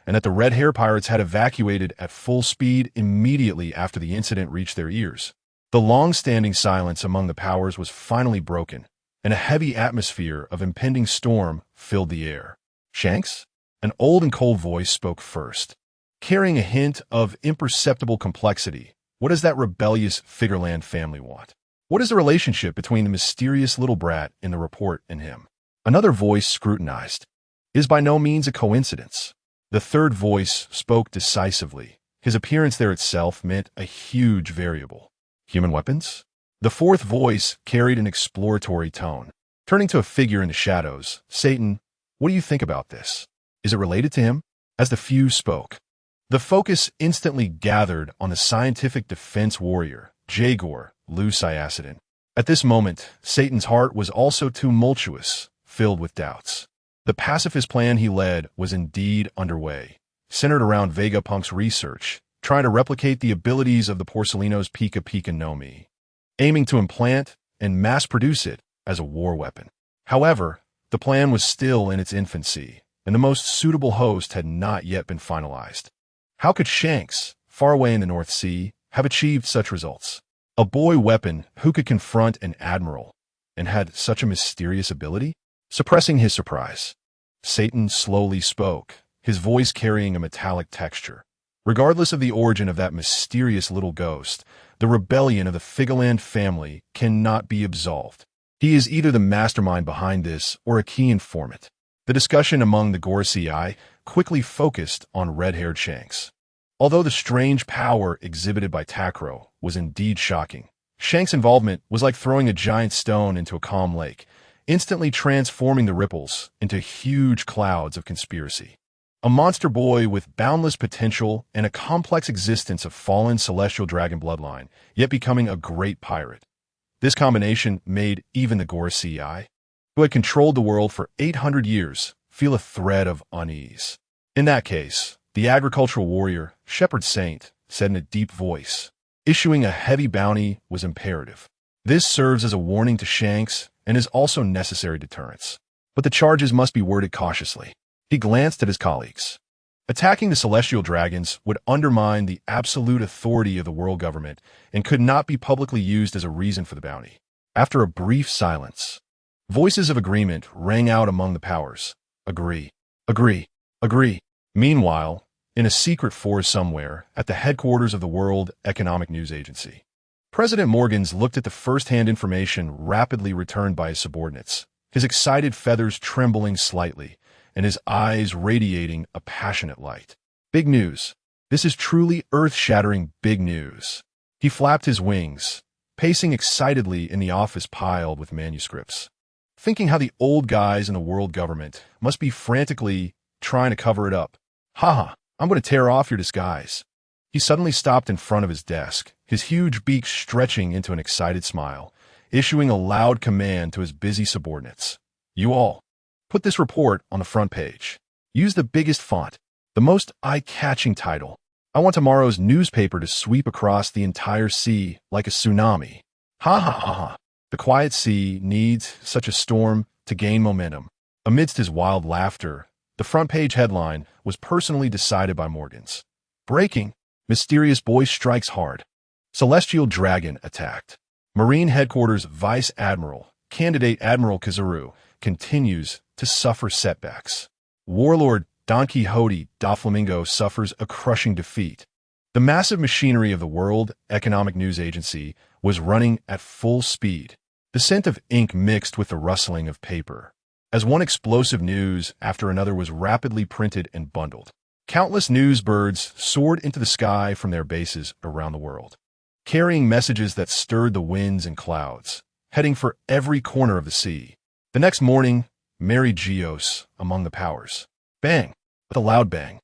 and that the Red Hair Pirates had evacuated at full speed immediately after the incident reached their ears, the long-standing silence among the powers was finally broken, and a heavy atmosphere of impending storm filled the air. Shanks? An old and cold voice spoke first, carrying a hint of imperceptible complexity. What does that rebellious Figureland family want? What is the relationship between the mysterious little brat in the report and him? Another voice scrutinized. It is by no means a coincidence. The third voice spoke decisively. His appearance there itself meant a huge variable. Human weapons? The fourth voice carried an exploratory tone. Turning to a figure in the shadows, Satan, what do you think about this? Is it related to him? As the few spoke, the focus instantly gathered on the scientific defense warrior, Jagor Luciacidin. At this moment, Satan's heart was also tumultuous, filled with doubts. The pacifist plan he led was indeed underway, centered around Vegapunk's research, trying to replicate the abilities of the Porcelino's Pika Pika no Mi, aiming to implant and mass-produce it as a war weapon. However, the plan was still in its infancy, and the most suitable host had not yet been finalized. How could Shanks, far away in the North Sea, have achieved such results? A boy weapon who could confront an admiral, and had such a mysterious ability? Suppressing his surprise, Satan slowly spoke, his voice carrying a metallic texture. Regardless of the origin of that mysterious little ghost, the rebellion of the Figureland family cannot be absolved. He is either the mastermind behind this or a key informant. The discussion among the Gorosei quickly focused on red-haired Shanks. Although the strange power exhibited by Takkuro was indeed shocking, Shanks' involvement was like throwing a giant stone into a calm lake, instantly transforming the ripples into huge clouds of conspiracy. A monster boy with boundless potential and a complex existence of fallen celestial dragon bloodline, yet becoming a great pirate. This combination made even the Gorosei, who had controlled the world for 800 years, feel a thread of unease. In that case, the agricultural warrior, Shepherd Saint, said in a deep voice, issuing a heavy bounty was imperative. This serves as a warning to Shanks and is also necessary deterrence. But the charges must be worded cautiously. He glanced at his colleagues. Attacking the celestial dragons would undermine the absolute authority of the world government and could not be publicly used as a reason for the bounty. After a brief silence, voices of agreement rang out among the powers. Agree. Agree. Agree. Meanwhile, in a secret forest somewhere at the headquarters of the World Economic News Agency, President Morgans looked at the first-hand information rapidly returned by his subordinates, his excited feathers trembling slightly, and his eyes radiating a passionate light. Big news. This is truly earth-shattering big news. He flapped his wings, pacing excitedly in the office piled with manuscripts, thinking how the old guys in the world government must be frantically trying to cover it up. Haha, I'm going to tear off your disguise. He suddenly stopped in front of his desk, his huge beak stretching into an excited smile, issuing a loud command to his busy subordinates. You all, put this report on the front page. Use the biggest font, the most eye-catching title. I want tomorrow's newspaper to sweep across the entire sea like a tsunami. Ha ha ha ha. The quiet sea needs such a storm to gain momentum. Amidst his wild laughter, the front page headline was personally decided by Morgans. Breaking. Mysterious boy strikes hard. Celestial dragon attacked. Marine Headquarters Vice Admiral, candidate Admiral Kazuru, continues to suffer setbacks. Warlord Don Quixote Doflamingo suffers a crushing defeat. The massive machinery of the World Economic News Agency was running at full speed, the scent of ink mixed with the rustling of paper, as one explosive news after another was rapidly printed and bundled. Countless news birds soared into the sky from their bases around the world, carrying messages that stirred the winds and clouds, heading for every corner of the sea. The next morning, Mary Geos among the powers. Bang! With a loud bang.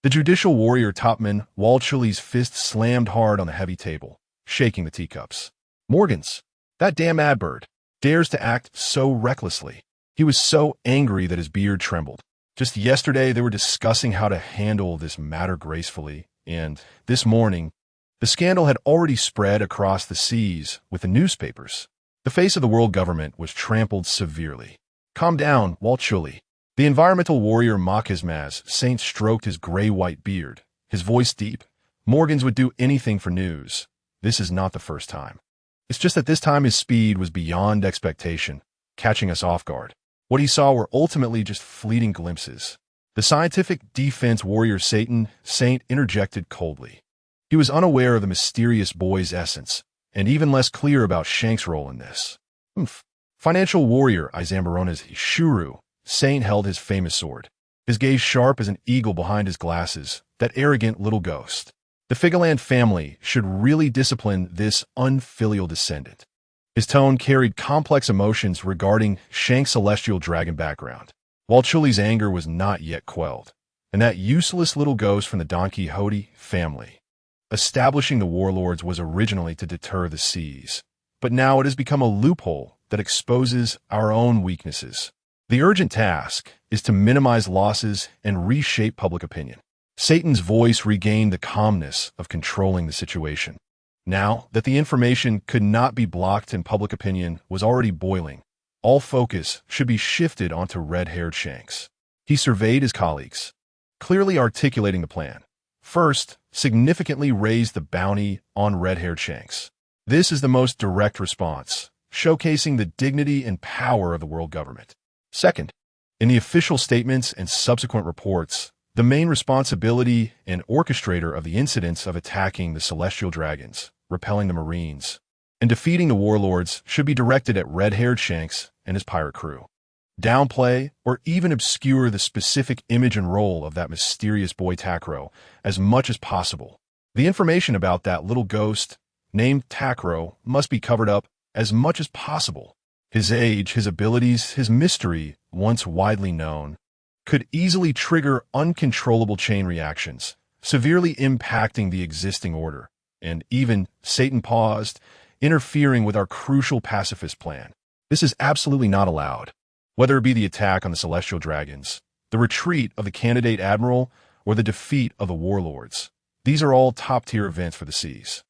The judicial warrior topman Walchuli's fist slammed hard on the heavy table, shaking the teacups. Morgans, that damn adbird, dares to act so recklessly. He was so angry that his beard trembled. Just yesterday they were discussing how to handle this matter gracefully, and this morning, the scandal had already spread across the seas with the newspapers. The face of the world government was trampled severely. Calm down, Walchuli. The environmental warrior Machizmaz Saint stroked his gray-white beard, his voice deep. Morgans would do anything for news. This is not the first time. It's just that this time his speed was beyond expectation, catching us off guard. What he saw were ultimately just fleeting glimpses. The scientific defense warrior Saint interjected coldly. He was unaware of the mysterious boy's essence, and even less clear about Shanks' role in this. Financial warrior Izambarona's Shuru, Saint held his famous sword, his gaze sharp as an eagle behind his glasses, that arrogant little ghost. The Figaland family should really discipline this unfilial descendant. His tone carried complex emotions regarding Shanks' celestial dragon background. Walchuli's anger was not yet quelled, and that useless little ghost from the Don Quixote family. Establishing the warlords was originally to deter the seas, but now it has become a loophole that exposes our own weaknesses. The urgent task is to minimize losses and reshape public opinion. Satan's voice regained the calmness of controlling the situation. Now that the information could not be blocked and public opinion was already boiling, all focus should be shifted onto red-haired Shanks. He surveyed his colleagues, clearly articulating the plan. First, significantly raise the bounty on red-haired Shanks. This is the most direct response, showcasing the dignity and power of the world government. Second, in the official statements and subsequent reports, the main responsibility and orchestrator of the incidents of attacking the celestial dragons, repelling the Marines, and defeating the warlords should be directed at red-haired Shanks and his pirate crew. Downplay or even obscure the specific image and role of that mysterious boy Takkuro as much as possible. The information about that little ghost named Takkuro must be covered up as much as possible. His age, his abilities, his mystery, once widely known, could easily trigger uncontrollable chain reactions, severely impacting the existing order, and even, Satan paused, interfering with our crucial pacifist plan. This is absolutely not allowed. Whether it be the attack on the celestial dragons, the retreat of the candidate Admiral, or the defeat of the warlords, these are all top-tier events for the seas.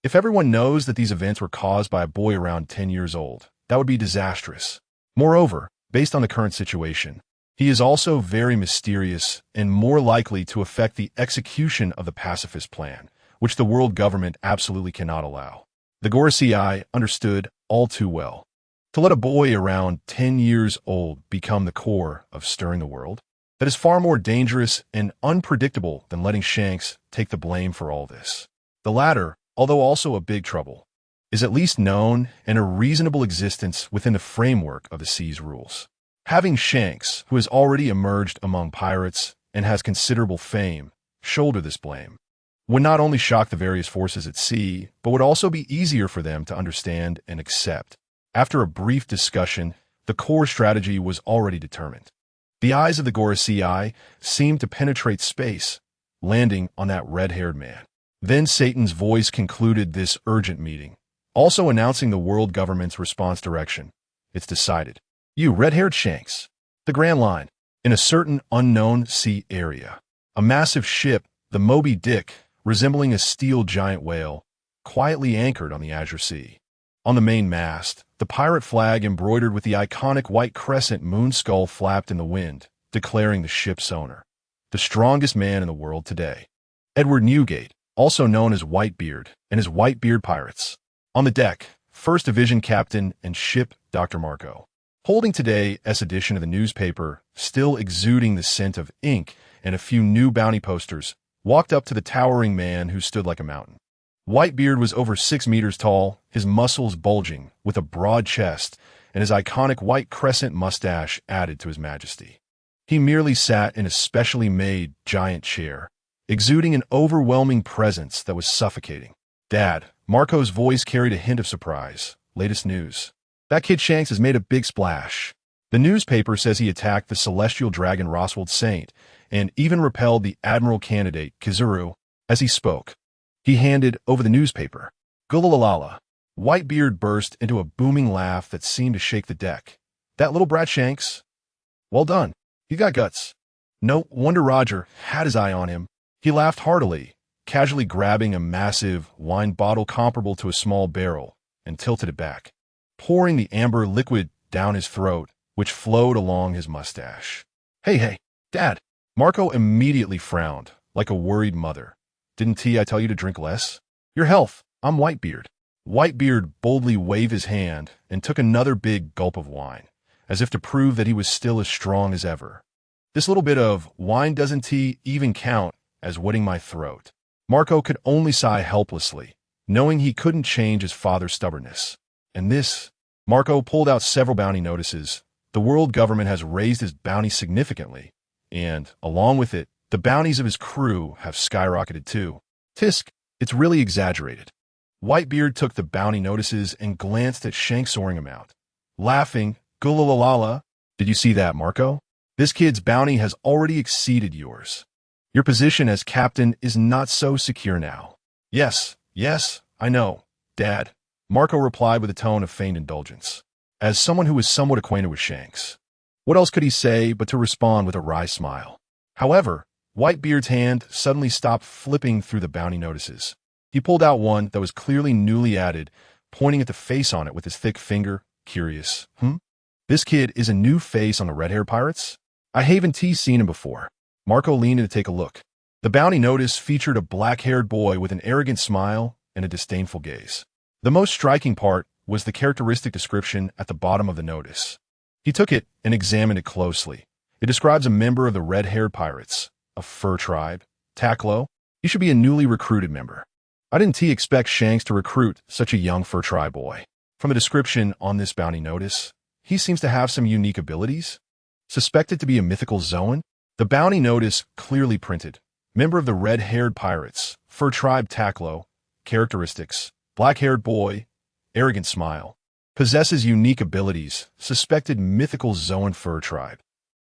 If everyone knows that these events were caused by a boy around 10 years old, that would be disastrous. Moreover, based on the current situation, he is also very mysterious and more likely to affect the execution of the pacifist plan, which the world government absolutely cannot allow. The Gorosei understood all too well. To let a boy around 10 years old become the core of stirring the world, that is far more dangerous and unpredictable than letting Shanks take the blame for all this. The latter, although also a big trouble, is at least known and a reasonable existence within the framework of the sea's rules. Having Shanks, who has already emerged among pirates and has considerable fame, shoulder this blame, would not only shock the various forces at sea, but would also be easier for them to understand and accept. After a brief discussion, the core strategy was already determined. The eyes of the Gorosei seemed to penetrate space, landing on that red-haired man. Then Satan's voice concluded this urgent meeting, also announcing the world government's response direction. It's decided. You red-haired Shanks. The Grand Line. In a certain unknown sea area, a massive ship, the Moby Dick, resembling a steel giant whale, quietly anchored on the azure sea. On the main mast, the pirate flag embroidered with the iconic white crescent moon skull flapped in the wind, declaring the ship's owner, the strongest man in the world today. Edward Newgate, also known as Whitebeard, and his Whitebeard Pirates. On the deck, 1st Division Captain and ship Dr. Marco. Holding today's edition of the newspaper, still exuding the scent of ink and a few new bounty posters, walked up to the towering man who stood like a mountain. Whitebeard was over 6 meters tall, his muscles bulging, with a broad chest, and his iconic white crescent mustache added to his majesty. He merely sat in a specially made giant chair, exuding an overwhelming presence that was suffocating. Dad, Marco's voice carried a hint of surprise. Latest news. That kid Shanks has made a big splash. The newspaper says he attacked the celestial dragon Roswald Saint and even repelled the Admiral candidate, Kizuru, as he spoke. He handed over the newspaper. Gulalala. Whitebeard burst into a booming laugh that seemed to shake the deck. That little brat Shanks? Well done. You got guts. No wonder Roger had his eye on him. He laughed heartily, casually grabbing a massive wine bottle comparable to a small barrel and tilted it back, pouring the amber liquid down his throat, which flowed along his mustache. Hey, Dad. Marco immediately frowned, like a worried mother. Didn't I tell you to drink less? Your health. I'm Whitebeard. Whitebeard boldly waved his hand and took another big gulp of wine, as if to prove that he was still as strong as ever. This little bit of wine doesn't even count as wetting my throat. Marco could only sigh helplessly, knowing he couldn't change his father's stubbornness. And this, Marco pulled out several bounty notices. The world government has raised his bounty significantly, and, along with it, the bounties of his crew have skyrocketed too. Tisk, it's really exaggerated. Whitebeard took the bounty notices and glanced at Shanks soaring him out. Laughing, Gulalala, did you see that, Marco? This kid's bounty has already exceeded yours. Your position as captain is not so secure now. Yes, I know, Dad, Marco replied with a tone of feigned indulgence, as someone who was somewhat acquainted with Shanks. What else could he say but to respond with a wry smile? However, Whitebeard's hand suddenly stopped flipping through the bounty notices. He pulled out one that was clearly newly added, pointing at the face on it with his thick finger, curious. This kid is a new face on the red-haired pirates? I haven't seen him before. Marco leaned in to take a look. The bounty notice featured a black-haired boy with an arrogant smile and a disdainful gaze. The most striking part was the characteristic description at the bottom of the notice. He took it and examined it closely. It describes a member of the red-haired pirates, a fur tribe. Takkuro, he should be a newly recruited member. I didn't expect Shanks to recruit such a young fur tribe boy. From the description on this bounty notice, he seems to have some unique abilities. Suspected to be a mythical Zoan, the bounty notice clearly printed, member of the red-haired pirates, fur tribe Takkuro, characteristics, black-haired boy, arrogant smile, possesses unique abilities, suspected mythical Zoan fur tribe.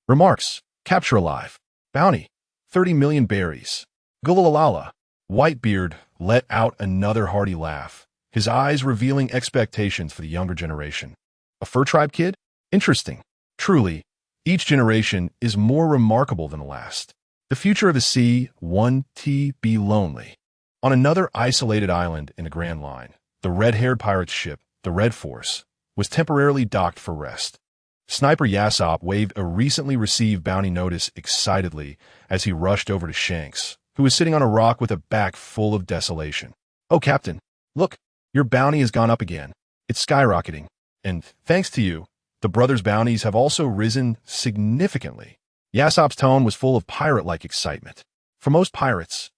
Remarks, capture alive, bounty, 30 million berries. Gulalala. Whitebeard let out another hearty laugh, his eyes revealing expectations for the younger generation. A fur tribe kid? Interesting. Truly, each generation is more remarkable than the last. The future of the sea, one be lonely. On another isolated island in the Grand Line, the red-haired pirate's ship, the Red Force, was temporarily docked for rest. Sniper Yassop waved a recently received bounty notice excitedly as he rushed over to Shanks, who was sitting on a rock with a back full of desolation. Oh, Captain, look, your bounty has gone up again. It's skyrocketing. And thanks to you, the brothers' bounties have also risen significantly. Yassop's tone was full of pirate-like excitement. For most pirates,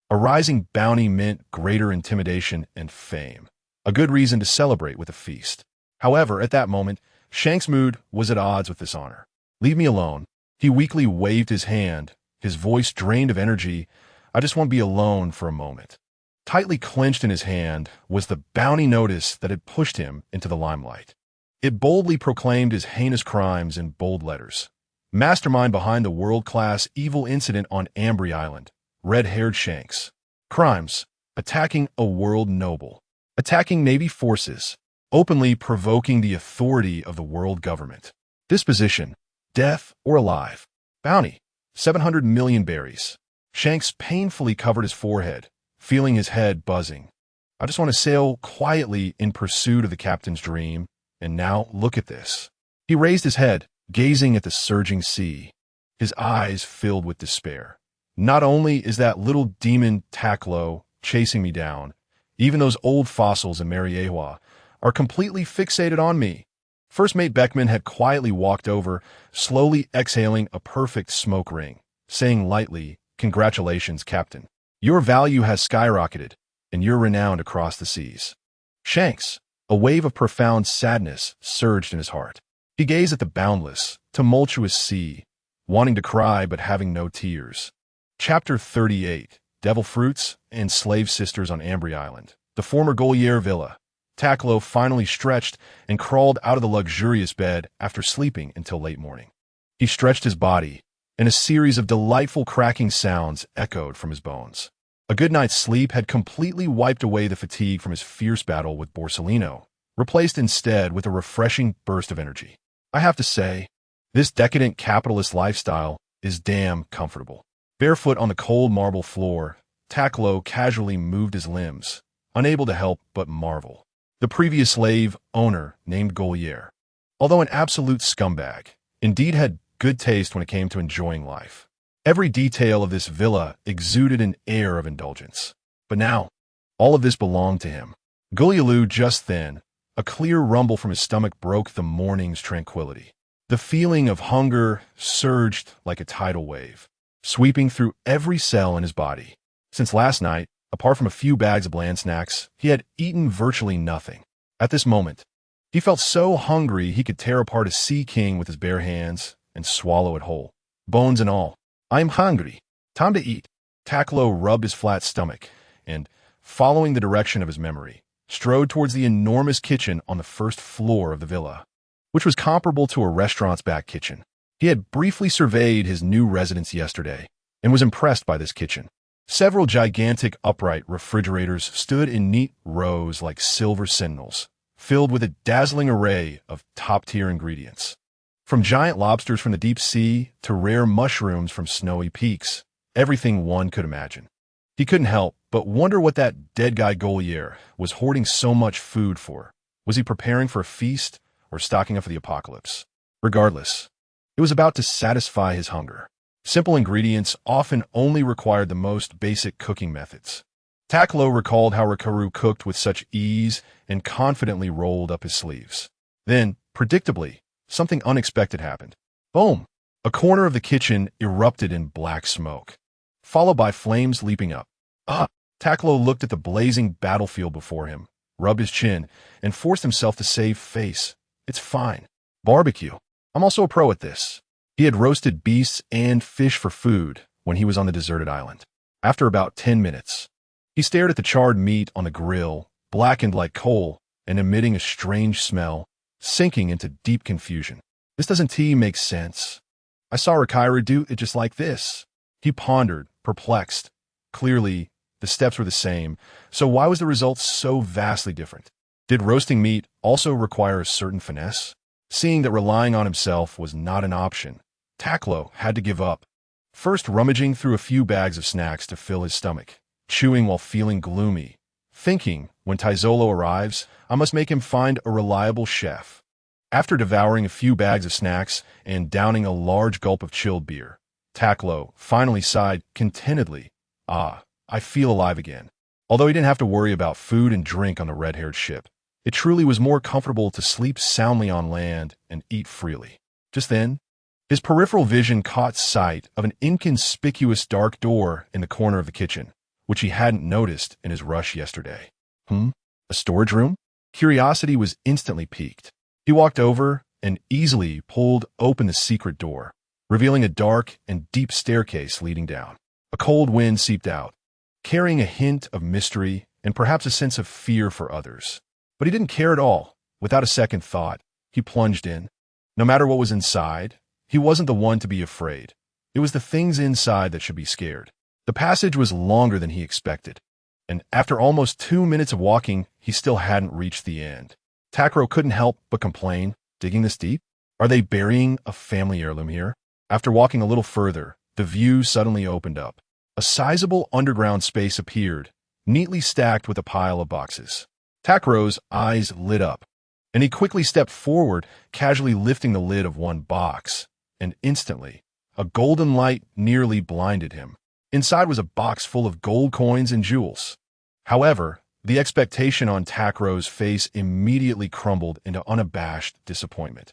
a rising bounty meant greater intimidation and fame, a good reason to celebrate with a feast. However, at that moment, Shanks' mood was at odds with this honor. Leave me alone. He weakly waved his hand, his voice drained of energy. I just want to be alone for a moment. Tightly clenched in his hand was the bounty notice that had pushed him into the limelight. It boldly proclaimed his heinous crimes in bold letters. Mastermind behind the world-class evil incident on Ambry Island, red-haired Shanks. Crimes, attacking a world noble, attacking Navy forces, openly provoking the authority of the world government. Disposition, death or alive. Bounty, 700 million berries. Shanks painfully covered his forehead, feeling his head buzzing. I just want to sail quietly in pursuit of the captain's dream, and now look at this. He raised his head, gazing at the surging sea, his eyes filled with despair. Not only is that little demon Takkuro chasing me down, even those old fossils in Mariewa are completely fixated on me. First Mate Beckman had quietly walked over, slowly exhaling a perfect smoke ring, saying lightly, "Congratulations, Captain. Your value has skyrocketed, and you're renowned across the seas." Shanks, a wave of profound sadness surged in his heart. He gazed at the boundless, tumultuous sea, wanting to cry but having no tears. Chapter 38, Devil Fruits and Slave Sisters on Ambry Island. the former Golier villa. Takkuro finally stretched and crawled out of the luxurious bed after sleeping until late morning. He stretched his body, and a series of delightful cracking sounds echoed from his bones. A good night's sleep had completely wiped away the fatigue from his fierce battle with Borsellino, replaced instead with a refreshing burst of energy. I have to say, this decadent capitalist lifestyle is damn comfortable. Barefoot on the cold marble floor, Takkuro casually moved his limbs, unable to help but marvel. The previous slave owner, named Golier, although an absolute scumbag, indeed had good taste when it came to enjoying life. Every detail of this villa exuded an air of indulgence. But now, all of this belonged to him. Golialu just then, a clear rumble from his stomach broke the morning's tranquility. The feeling of hunger surged like a tidal wave, sweeping through every cell in his body. Since last night, apart from a few bags of bland snacks, he had eaten virtually nothing. At this moment, he felt so hungry he could tear apart a sea king with his bare hands and swallow it whole, bones and all. "I'm hungry. Time to eat." Takkuro rubbed his flat stomach and, following the direction of his memory, strode towards the enormous kitchen on the first floor of the villa, which was comparable to a restaurant's back kitchen. He had briefly surveyed his new residence yesterday and was impressed by this kitchen. Several gigantic upright refrigerators stood in neat rows like silver sentinels, filled with a dazzling array of top-tier ingredients. From giant lobsters from the deep sea to rare mushrooms from snowy peaks, everything one could imagine. He couldn't help but wonder what that dead guy Golier was hoarding so much food for. Was he preparing for a feast or stocking up for the apocalypse? Regardless, it was about to satisfy his hunger. Simple ingredients often only required the most basic cooking methods. Takkuro recalled how Rikaru cooked with such ease and confidently rolled up his sleeves. Then, predictably, something unexpected happened. Boom! A corner of the kitchen erupted in black smoke, followed by flames leaping up. Takkuro looked at the blazing battlefield before him, rubbed his chin, and forced himself to save face. It's fine. Barbecue. I'm also a pro at this. He had roasted beasts and fish for food when he was on the deserted island. After about 10 minutes, he stared at the charred meat on the grill, blackened like coal and emitting a strange smell, sinking into deep confusion. This doesn't make sense. I saw Rikaru do it just like this. He pondered, perplexed. Clearly, the steps were the same, so why was the result so vastly different? Did roasting meat also require a certain finesse? Seeing that relying on himself was not an option, Takkuro had to give up. First rummaging through a few bags of snacks to fill his stomach, chewing while feeling gloomy, thinking, when Taizolo arrives, I must make him find a reliable chef. After devouring a few bags of snacks and downing a large gulp of chilled beer, Takkuro finally sighed contentedly. I feel alive again. Although he didn't have to worry about food and drink on the red-haired ship, it truly was more comfortable to sleep soundly on land and eat freely. Just then, his peripheral vision caught sight of an inconspicuous dark door in the corner of the kitchen, which he hadn't noticed in his rush yesterday. A storage room? Curiosity was instantly piqued. He walked over and easily pulled open the secret door, revealing a dark and deep staircase leading down. A cold wind seeped out, carrying a hint of mystery and perhaps a sense of fear for others. But he didn't care at all. Without a second thought, he plunged in. No matter what was inside, he wasn't the one to be afraid. It was the things inside that should be scared. The passage was longer than he expected, and after almost 2 minutes of walking, he still hadn't reached the end. Takkuro couldn't help but complain, digging this deep? Are they burying a family heirloom here? After walking a little further, the view suddenly opened up. A sizable underground space appeared, neatly stacked with a pile of boxes. Takkuro's eyes lit up, and he quickly stepped forward, casually lifting the lid of one box, and instantly, a golden light nearly blinded him. Inside was a box full of gold coins and jewels. However, the expectation on Takkuro's face immediately crumbled into unabashed disappointment.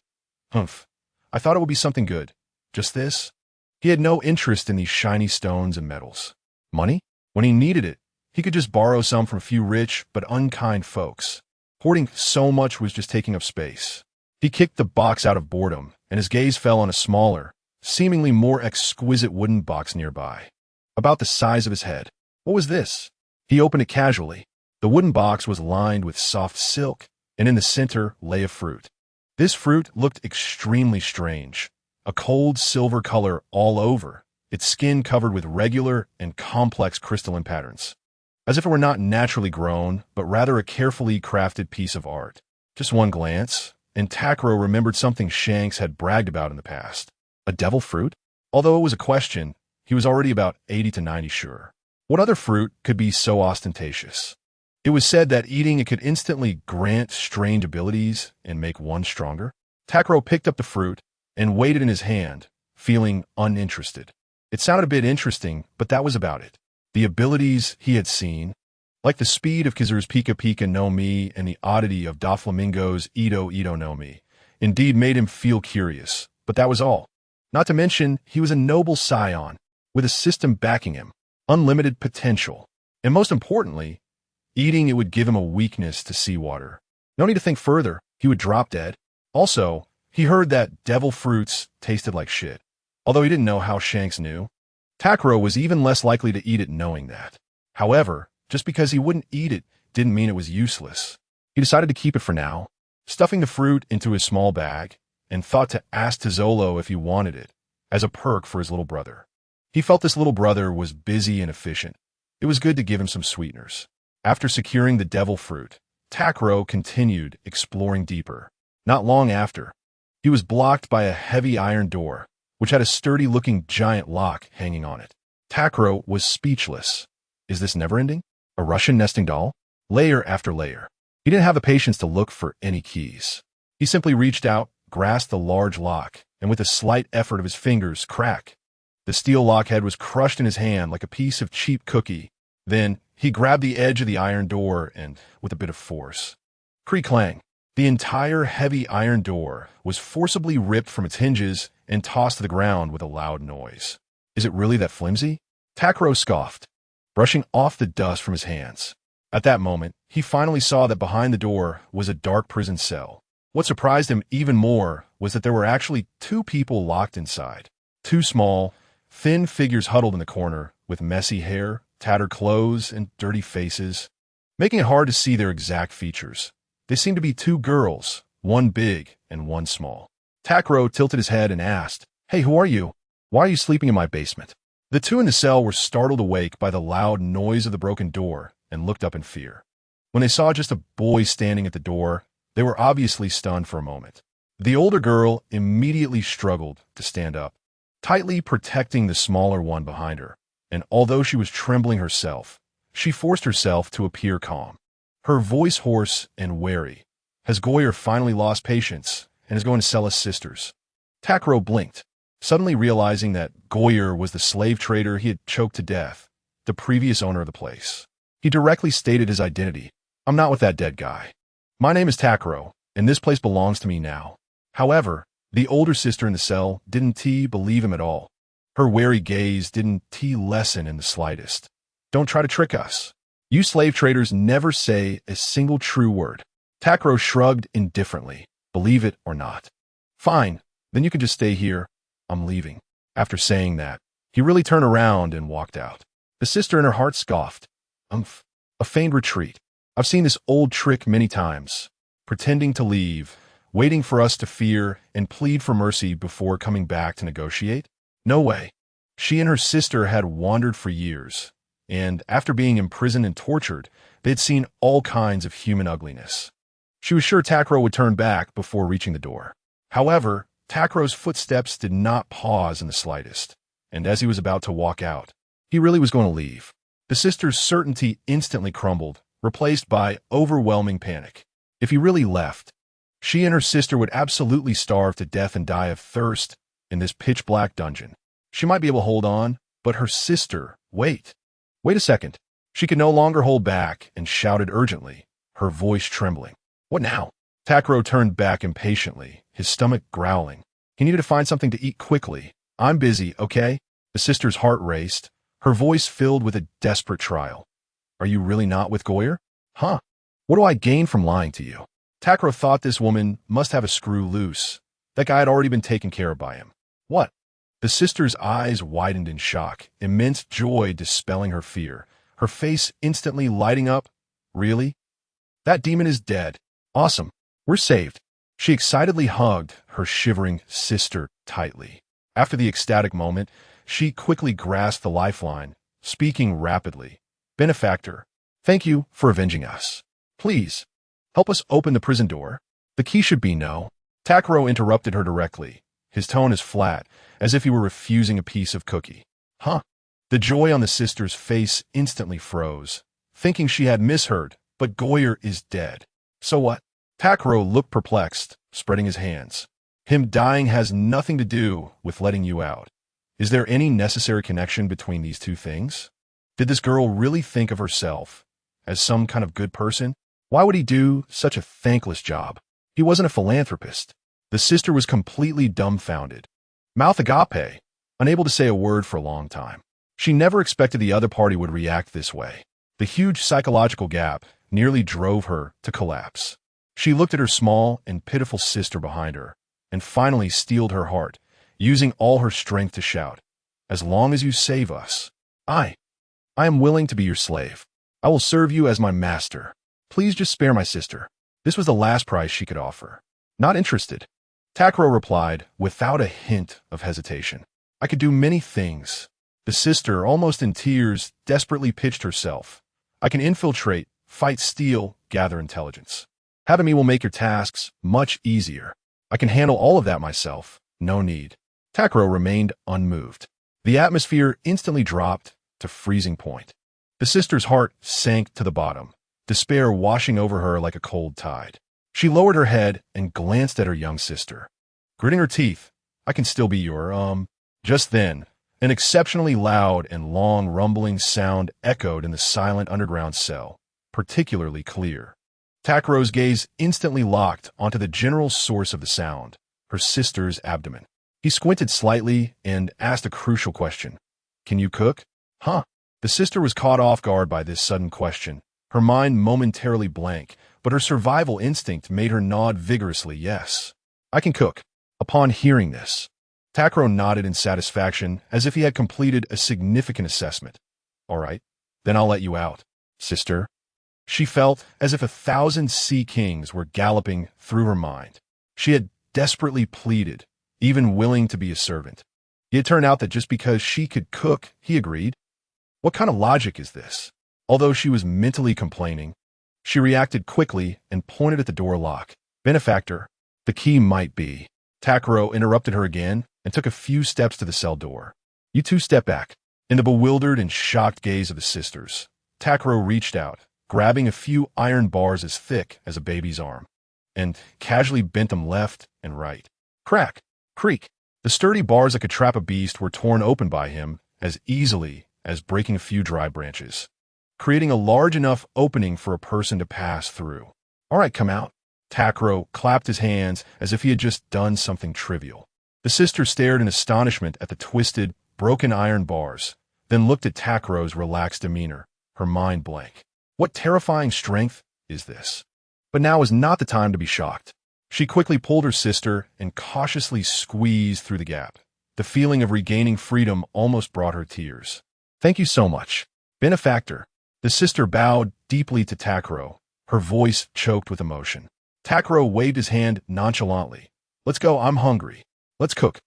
I thought it would be something good. Just this? He had no interest in these shiny stones and metals. Money? When he needed it, he could just borrow some from a few rich but unkind folks. Hoarding so much was just taking up space. He kicked the box out of boredom, and his gaze fell on a smaller, seemingly more exquisite wooden box nearby, about the size of his head. What was this? He opened it casually. The wooden box was lined with soft silk, and in the center lay a fruit. This fruit looked extremely strange, a cold silver color all over, its skin covered with regular and complex crystalline patterns, as if it were not naturally grown, but rather a carefully crafted piece of art. Just one glance, and Takkuro remembered something Shanks had bragged about in the past. A devil fruit? Although it was a question, he was already about 80 to 90 sure. What other fruit could be so ostentatious? It was said that eating it could instantly grant strange abilities and make one stronger. Takkuro picked up the fruit and weighed it in his hand, feeling uninterested. It sounded a bit interesting, but that was about it. The abilities he had seen, like the speed of Kizaru's Pika Pika no Mi and the oddity of Doflamingo's Ito Ito no Mi, indeed made him feel curious, but that was all. Not to mention, he was a noble Saiyan, with a system backing him, unlimited potential, and most importantly, eating it would give him a weakness to seawater. No need to think further, he would drop dead. Also, he heard that devil fruits tasted like shit, although he didn't know how Shanks knew. Takkuro was even less likely to eat it knowing that. However, just because he wouldn't eat it didn't mean it was useless. He decided to keep it for now, stuffing the fruit into his small bag, and thought to ask Tizolo if he wanted it, as a perk for his little brother. He felt this little brother was busy and efficient. It was good to give him some sweeteners. After securing the devil fruit, Takkuro continued exploring deeper. Not long after, he was blocked by a heavy iron door, which had a sturdy-looking giant lock hanging on it. Takkuro was speechless. Is this never-ending? A Russian nesting doll? Layer after layer. He didn't have the patience to look for any keys. He simply reached out, grasped the large lock, and with a slight effort of his fingers, crack. The steel lock head was crushed in his hand like a piece of cheap cookie. Then, he grabbed the edge of the iron door and, with a bit of force, creak-clang, the entire heavy iron door was forcibly ripped from its hinges and tossed to the ground with a loud noise. Is it really that flimsy? Takkuro scoffed, brushing off the dust from his hands. At that moment, he finally saw that behind the door was a dark prison cell. What surprised him even more was that there were actually two people locked inside. Two small, thin figures huddled in the corner with messy hair, tattered clothes, and dirty faces, making it hard to see their exact features. They seemed to be two girls, one big and one small. Takkuro tilted his head and asked, "Hey, who are you? Why are you sleeping in my basement?" The two in the cell were startled awake by the loud noise of the broken door and looked up in fear. When they saw just a boy standing at the door, they were obviously stunned for a moment. The older girl immediately struggled to stand up, tightly protecting the smaller one behind her, and although she was trembling herself, she forced herself to appear calm. Her voice hoarse and wary. Has Goyer finally lost patience and is going to sell us sisters? Takkuro blinked, suddenly realizing that Goyer was the slave trader he had choked to death, the previous owner of the place. He directly stated his identity. "I'm not with that dead guy. My name is Takkuro, and this place belongs to me now." However, the older sister in the cell didn't believe him at all. Her wary gaze didn't lessen in the slightest. "Don't try to trick us. You slave traders never say a single true word." Takkuro shrugged indifferently. "Believe it or not." "Fine, then you can just stay here. I'm leaving." After saying that, he really turned around and walked out. The sister in her heart scoffed. A feigned retreat. I've seen this old trick many times. Pretending to leave, waiting for us to fear and plead for mercy before coming back to negotiate? No way. She and her sister had wandered for years, and after being imprisoned and tortured, they had seen all kinds of human ugliness. She was sure Takkuro would turn back before reaching the door. However, Takkuro's footsteps did not pause in the slightest, and as he was about to walk out, he really was going to leave. The sister's certainty instantly crumbled, replaced by overwhelming panic. If he really left, she and her sister would absolutely starve to death and die of thirst in this pitch-black dungeon. She might be able to hold on, but her sister, wait a second. She could no longer hold back and shouted urgently, her voice trembling. "What now?" Takkuro turned back impatiently, his stomach growling. He needed to find something to eat quickly. "I'm busy, okay?" The sister's heart raced, her voice filled with a desperate trial. "Are you really not with Goyer? Huh? What do I gain from lying to you?" Takkuro thought this woman must have a screw loose. That guy had already been taken care of by him. "What?" The sister's eyes widened in shock, immense joy dispelling her fear, her face instantly lighting up. Really? That demon is dead. Awesome. We're saved. She excitedly hugged her shivering sister tightly. After the ecstatic moment, she quickly grasped the lifeline, speaking rapidly. Benefactor, thank you for avenging us. Please, help us open the prison door. The key should be no. Takkuro interrupted her directly, his tone as flat, as if he were refusing a piece of cookie. Huh? The joy on the sister's face instantly froze, thinking she had misheard, but Goyer is dead. So what? Takkuro looked perplexed, spreading his hands. Him dying has nothing to do with letting you out. Is there any necessary connection between these two things? Did this girl really think of herself as some kind of good person? Why would he do such a thankless job? He wasn't a philanthropist. The sister was completely dumbfounded. Mouth agape, unable to say a word for a long time. She never expected the other party would react this way. The huge psychological gap nearly drove her to collapse. She looked at her small and pitiful sister behind her, and finally steeled her heart, using all her strength to shout, "As long as you save us, I am willing to be your slave. I will serve you as my master. Please just spare my sister." This was the last price she could offer. Not interested. Takkuro replied, without a hint of hesitation. I could do many things. The sister, almost in tears, desperately pitched herself. I can infiltrate, fight, steal, gather intelligence. Having me will make your tasks much easier. I can handle all of that myself. No need. Takkuro remained unmoved. The atmosphere instantly dropped to freezing point. The sister's heart sank to the bottom, despair washing over her like a cold tide. She lowered her head and glanced at her young sister. Gritting her teeth, I can still be your, Just then, an exceptionally loud and long rumbling sound echoed in the silent underground cell, particularly clear. Takkuro's gaze instantly locked onto the general source of the sound, her sister's abdomen. He squinted slightly and asked a crucial question. Can you cook? Huh? The sister was caught off guard by this sudden question, her mind momentarily blank, but her survival instinct made her nod vigorously yes. I can cook. Upon hearing this, Takkuro nodded in satisfaction as if he had completed a significant assessment. All right, then I'll let you out, sister. She felt as if 1,000 sea kings were galloping through her mind. She had desperately pleaded, even willing to be a servant. It turned out that just because she could cook, he agreed. What kind of logic is this? Although she was mentally complaining, she reacted quickly and pointed at the door lock. Benefactor, the key might be. Takkuro interrupted her again and took a few steps to the cell door. You two step back. In the bewildered and shocked gaze of the sisters, Takkuro reached out, grabbing a few iron bars as thick as a baby's arm, and casually bent them left and right. Crack! Creak! The sturdy bars that could trap a beast were torn open by him as easily as breaking a few dry branches, creating a large enough opening for a person to pass through. All right, come out. Takkuro clapped his hands as if he had just done something trivial. The sister stared in astonishment at the twisted, broken iron bars, then looked at Takkuro's relaxed demeanor, her mind blank. What terrifying strength is this? But now is not the time to be shocked. She quickly pulled her sister and cautiously squeezed through the gap. The feeling of regaining freedom almost brought her tears. Thank you so much, benefactor. The sister bowed deeply to Takkuro, her voice choked with emotion. Takkuro waved his hand nonchalantly. Let's go, I'm hungry. Let's cook.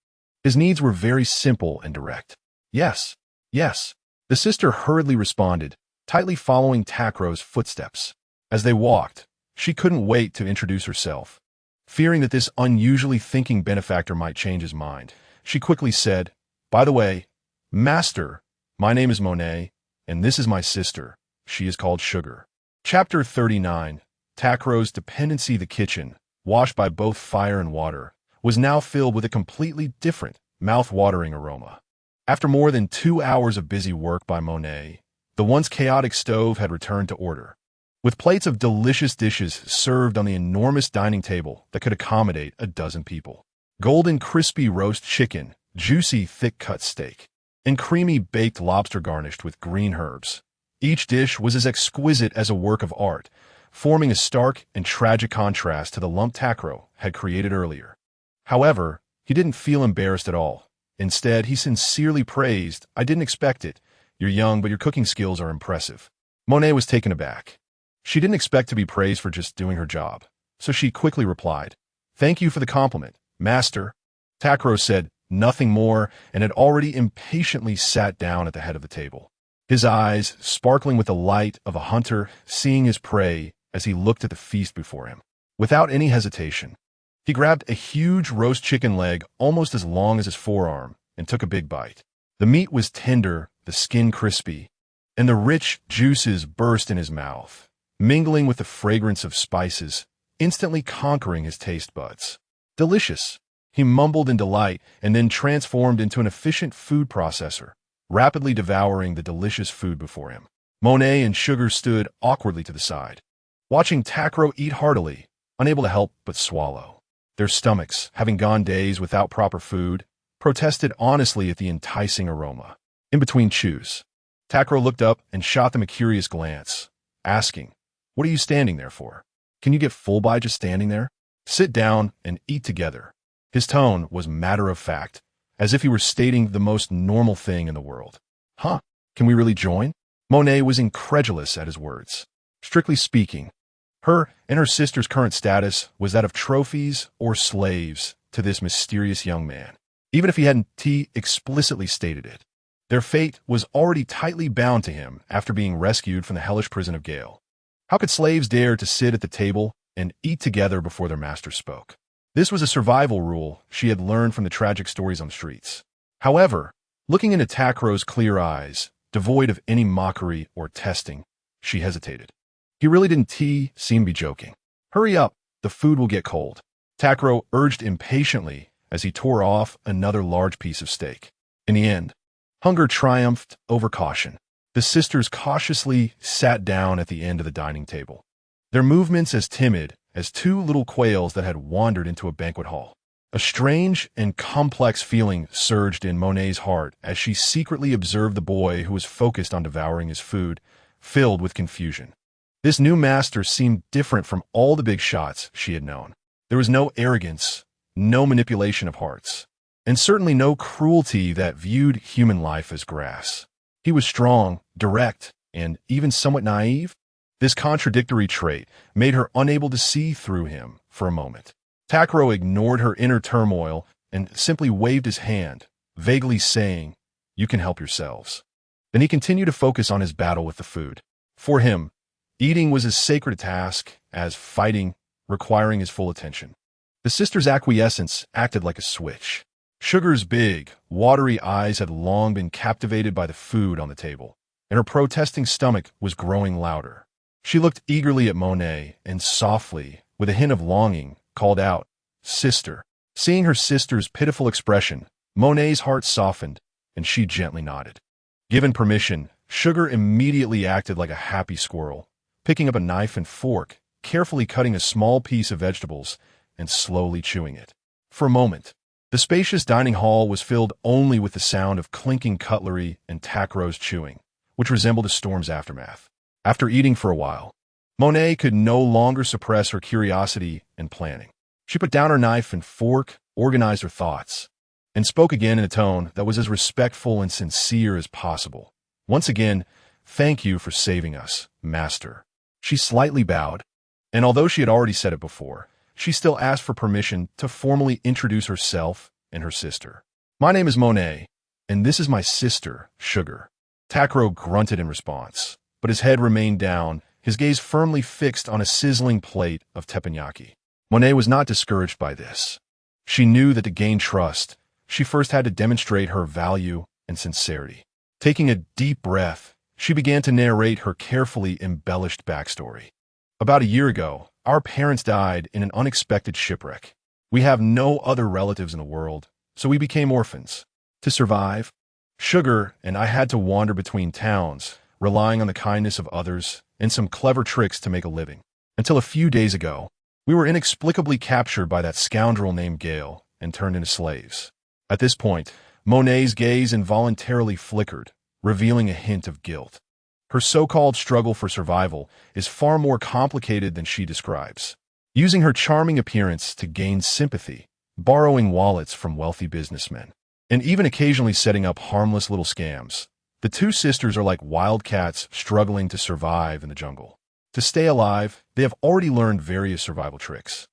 His needs were very simple and direct. Yes, yes. The sister hurriedly responded, tightly following Takkuro's footsteps. As they walked, she couldn't wait to introduce herself. Fearing that this unusually thinking benefactor might change his mind, she quickly said, By the way, Master, my name is Monet, and this is my sister. She is called Sugar. Chapter 39, Takkuro's dependency. The kitchen, washed by both fire and water, was now filled with a completely different, mouth-watering aroma. After more than 2 hours of busy work by Monet, the once chaotic stove had returned to order, with plates of delicious dishes served on the enormous dining table that could accommodate a dozen people. Golden crispy roast chicken, juicy thick-cut steak, and creamy baked lobster garnished with green herbs. Each dish was as exquisite as a work of art, forming a stark and tragic contrast to the lump Takkuro had created earlier. However, he didn't feel embarrassed at all. Instead, he sincerely praised, I didn't expect it. You're young, but your cooking skills are impressive. Monet was taken aback. She didn't expect to be praised for just doing her job, so she quickly replied, "Thank you for the compliment, Master." Takkuro said nothing more and had already impatiently sat down at the head of the table, his eyes sparkling with the light of a hunter seeing his prey as he looked at the feast before him. Without any hesitation, he grabbed a huge roast chicken leg almost as long as his forearm and took a big bite. The meat was tender, the skin crispy, and the rich juices burst in his mouth, mingling with the fragrance of spices, instantly conquering his taste buds. "Delicious," he mumbled in delight and then transformed into an efficient food processor, rapidly devouring the delicious food before him. Monet and Sugar stood awkwardly to the side, watching Takkuro eat heartily, unable to help but swallow. Their stomachs, having gone days without proper food, protested honestly at the enticing aroma. In between chews, Takkuro looked up and shot them a curious glance, asking, "What are you standing there for? Can you get full by just standing there? Sit down and eat together." His tone was matter-of-fact, as if he were stating the most normal thing in the world. "Huh? Can we really join?" Monet was incredulous at his words. Strictly speaking, her and her sister's current status was that of trophies or slaves to this mysterious young man, even if he hadn't explicitly stated it. Their fate was already tightly bound to him after being rescued from the hellish prison of Gale. How could slaves dare to sit at the table and eat together before their master spoke? This was a survival rule she had learned from the tragic stories on the streets. However, looking into Takkuro's clear eyes, devoid of any mockery or testing, she hesitated. He really didn't seem to be joking. "Hurry up, the food will get cold," Takkuro urged impatiently as he tore off another large piece of steak. In the end, hunger triumphed over caution. The sisters cautiously sat down at the end of the dining table, their movements as timid as two little quails that had wandered into a banquet hall. A strange and complex feeling surged in Monet's heart as she secretly observed the boy who was focused on devouring his food, filled with confusion. This new master seemed different from all the big shots she had known. There was no arrogance, no manipulation of hearts, and certainly no cruelty that viewed human life as grass. He was strong, direct, and even somewhat naive. This contradictory trait made her unable to see through him for a moment. Takkuro ignored her inner turmoil and simply waved his hand, vaguely saying, "You can help yourselves." Then he continued to focus on his battle with the food. For him, eating was as sacred a task as fighting, requiring his full attention. The sister's acquiescence acted like a switch. Sugar's big, watery eyes had long been captivated by the food on the table, and her protesting stomach was growing louder. She looked eagerly at Monet and softly, with a hint of longing, called out, "Sister." Seeing her sister's pitiful expression, Monet's heart softened, and she gently nodded. Given permission, Sugar immediately acted like a happy squirrel, picking up a knife and fork, carefully cutting a small piece of vegetables, and slowly chewing it. For a moment, the spacious dining hall was filled only with the sound of clinking cutlery and Takkuro's chewing, which resembled a storm's aftermath. After eating for a while, Monet could no longer suppress her curiosity and planning. She put down her knife and fork, organized her thoughts, and spoke again in a tone that was as respectful and sincere as possible. "Once again, thank you for saving us, Master." She slightly bowed, and although she had already said it before, she still asked for permission to formally introduce herself and her sister. "My name is Monet, and this is my sister, Sugar." Takkuro grunted in response, but his head remained down, his gaze firmly fixed on a sizzling plate of teppanyaki. Monet was not discouraged by this. She knew that to gain trust, she first had to demonstrate her value and sincerity. Taking a deep breath, she began to narrate her carefully embellished backstory. "About a year ago, our parents died in an unexpected shipwreck. We have no other relatives in the world, so we became orphans. To survive, Sugar and I had to wander between towns, relying on the kindness of others and some clever tricks to make a living. Until a few days ago, we were inexplicably captured by that scoundrel named Gale and turned into slaves." At this point, Monet's gaze involuntarily flickered, revealing a hint of guilt. Her so-called struggle for survival is far more complicated than she describes. Using her charming appearance to gain sympathy, borrowing wallets from wealthy businessmen, and even occasionally setting up harmless little scams, the two sisters are like wildcats struggling to survive in the jungle. To stay alive, they have already learned various survival tricks.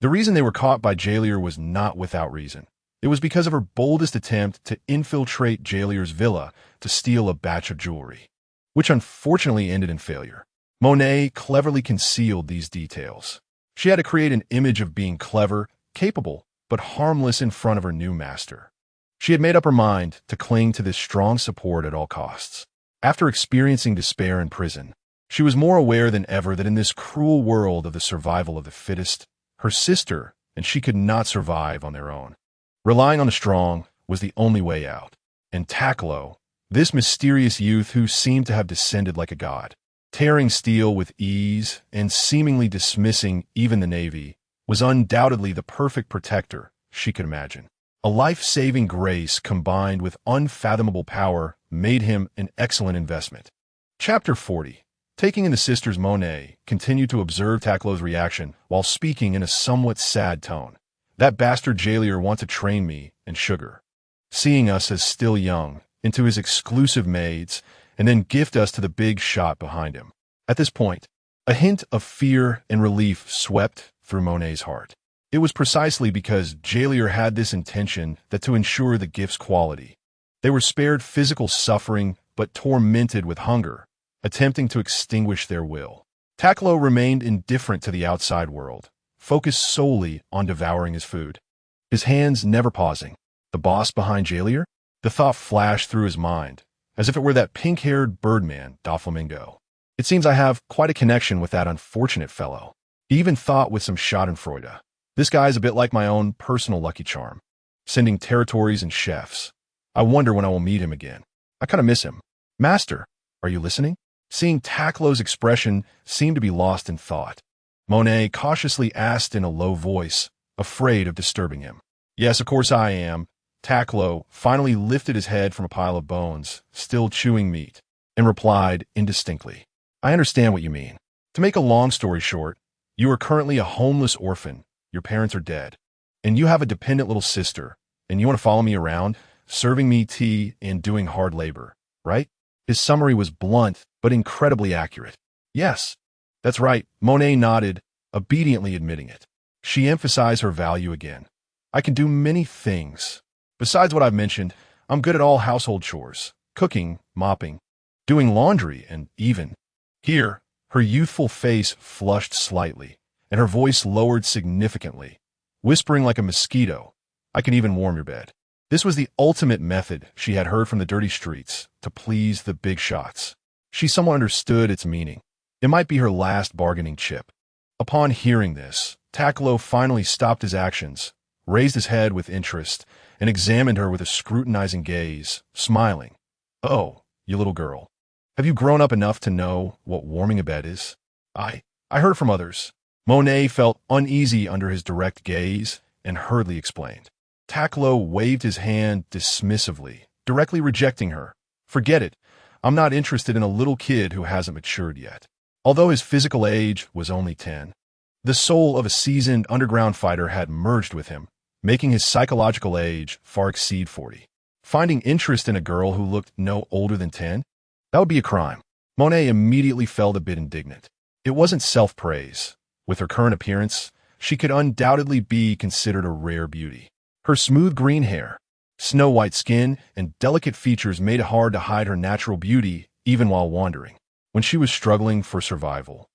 The reason they were caught by Jailier was not without reason. It was because of her boldest attempt to infiltrate Jailier's villa to steal a batch of jewelry, which unfortunately ended in failure. Monet cleverly concealed these details. She had to create an image of being clever, capable, but harmless in front of her new master. She had made up her mind to cling to this strong support at all costs. After experiencing despair in prison, she was more aware than ever that in this cruel world of the survival of the fittest, her sister and she could not survive on their own. Relying on the strong was the only way out. And Takkuro, this mysterious youth who seemed to have descended like a god, tearing steel with ease and seemingly dismissing even the Navy, was undoubtedly the perfect protector she could imagine. A life-saving grace combined with unfathomable power made him an excellent investment. Chapter 40. Taking in the sisters, Monet continued to observe Takkuro's reaction while speaking in a somewhat sad tone. That bastard Jailier wants to train me and sugar, seeing us as still young, into his exclusive maids, and then gift us to the big shot behind him. At this point, a hint of fear and relief swept through Monet's heart. It was precisely because Jailier had this intention that to ensure the gift's quality, they were spared physical suffering but tormented with hunger, attempting to extinguish their will. Takkuro remained indifferent to the outside world, focused solely on devouring his food, his hands never pausing. The boss behind Jailier? The thought flashed through his mind, as if it were that pink-haired birdman, Doflamingo. It seems I have quite a connection with that unfortunate fellow. He even thought with some schadenfreude. This guy's a bit like my own personal Lucky Charm, sending territories and chefs. I wonder when I will meet him again. I kind of miss him. Master, are you listening? Seeing Takkuro's expression seemed to be lost in thought, Monet cautiously asked in a low voice, afraid of disturbing him. Yes, of course I am. Takkuro finally lifted his head from a pile of bones, still chewing meat, and replied indistinctly. I understand what you mean. To make a long story short, you are currently a homeless orphan. Your parents are dead, and you have a dependent little sister, and you want to follow me around, serving me tea and doing hard labor, right? His summary was blunt, but incredibly accurate. Yes, that's right. Monet nodded, obediently admitting it. She emphasized her value again. I can do many things. Besides what I've mentioned, I'm good at all household chores, cooking, mopping, doing laundry, and even. Here, her youthful face flushed slightly, and her voice lowered significantly, whispering like a mosquito, I can even warm your bed. This was the ultimate method she had heard from the dirty streets to please the big shots. She somewhat understood its meaning. It might be her last bargaining chip. Upon hearing this, Takkuro finally stopped his actions, raised his head with interest, and examined her with a scrutinizing gaze, smiling. Oh, you little girl. Have you grown up enough to know what warming a bed is? I heard from others. Monet felt uneasy under his direct gaze and hurriedly explained. Takkuro waved his hand dismissively, directly rejecting her. Forget it. I'm not interested in a little kid who hasn't matured yet. Although his physical age was only 10, the soul of a seasoned underground fighter had merged with him, making his psychological age far exceed 40. Finding interest in a girl who looked no older than 10? That would be a crime. Monet immediately felt a bit indignant. It wasn't self-praise. With her current appearance, she could undoubtedly be considered a rare beauty. Her smooth green hair, snow-white skin, and delicate features made it hard to hide her natural beauty even while wandering. When she was struggling for survival,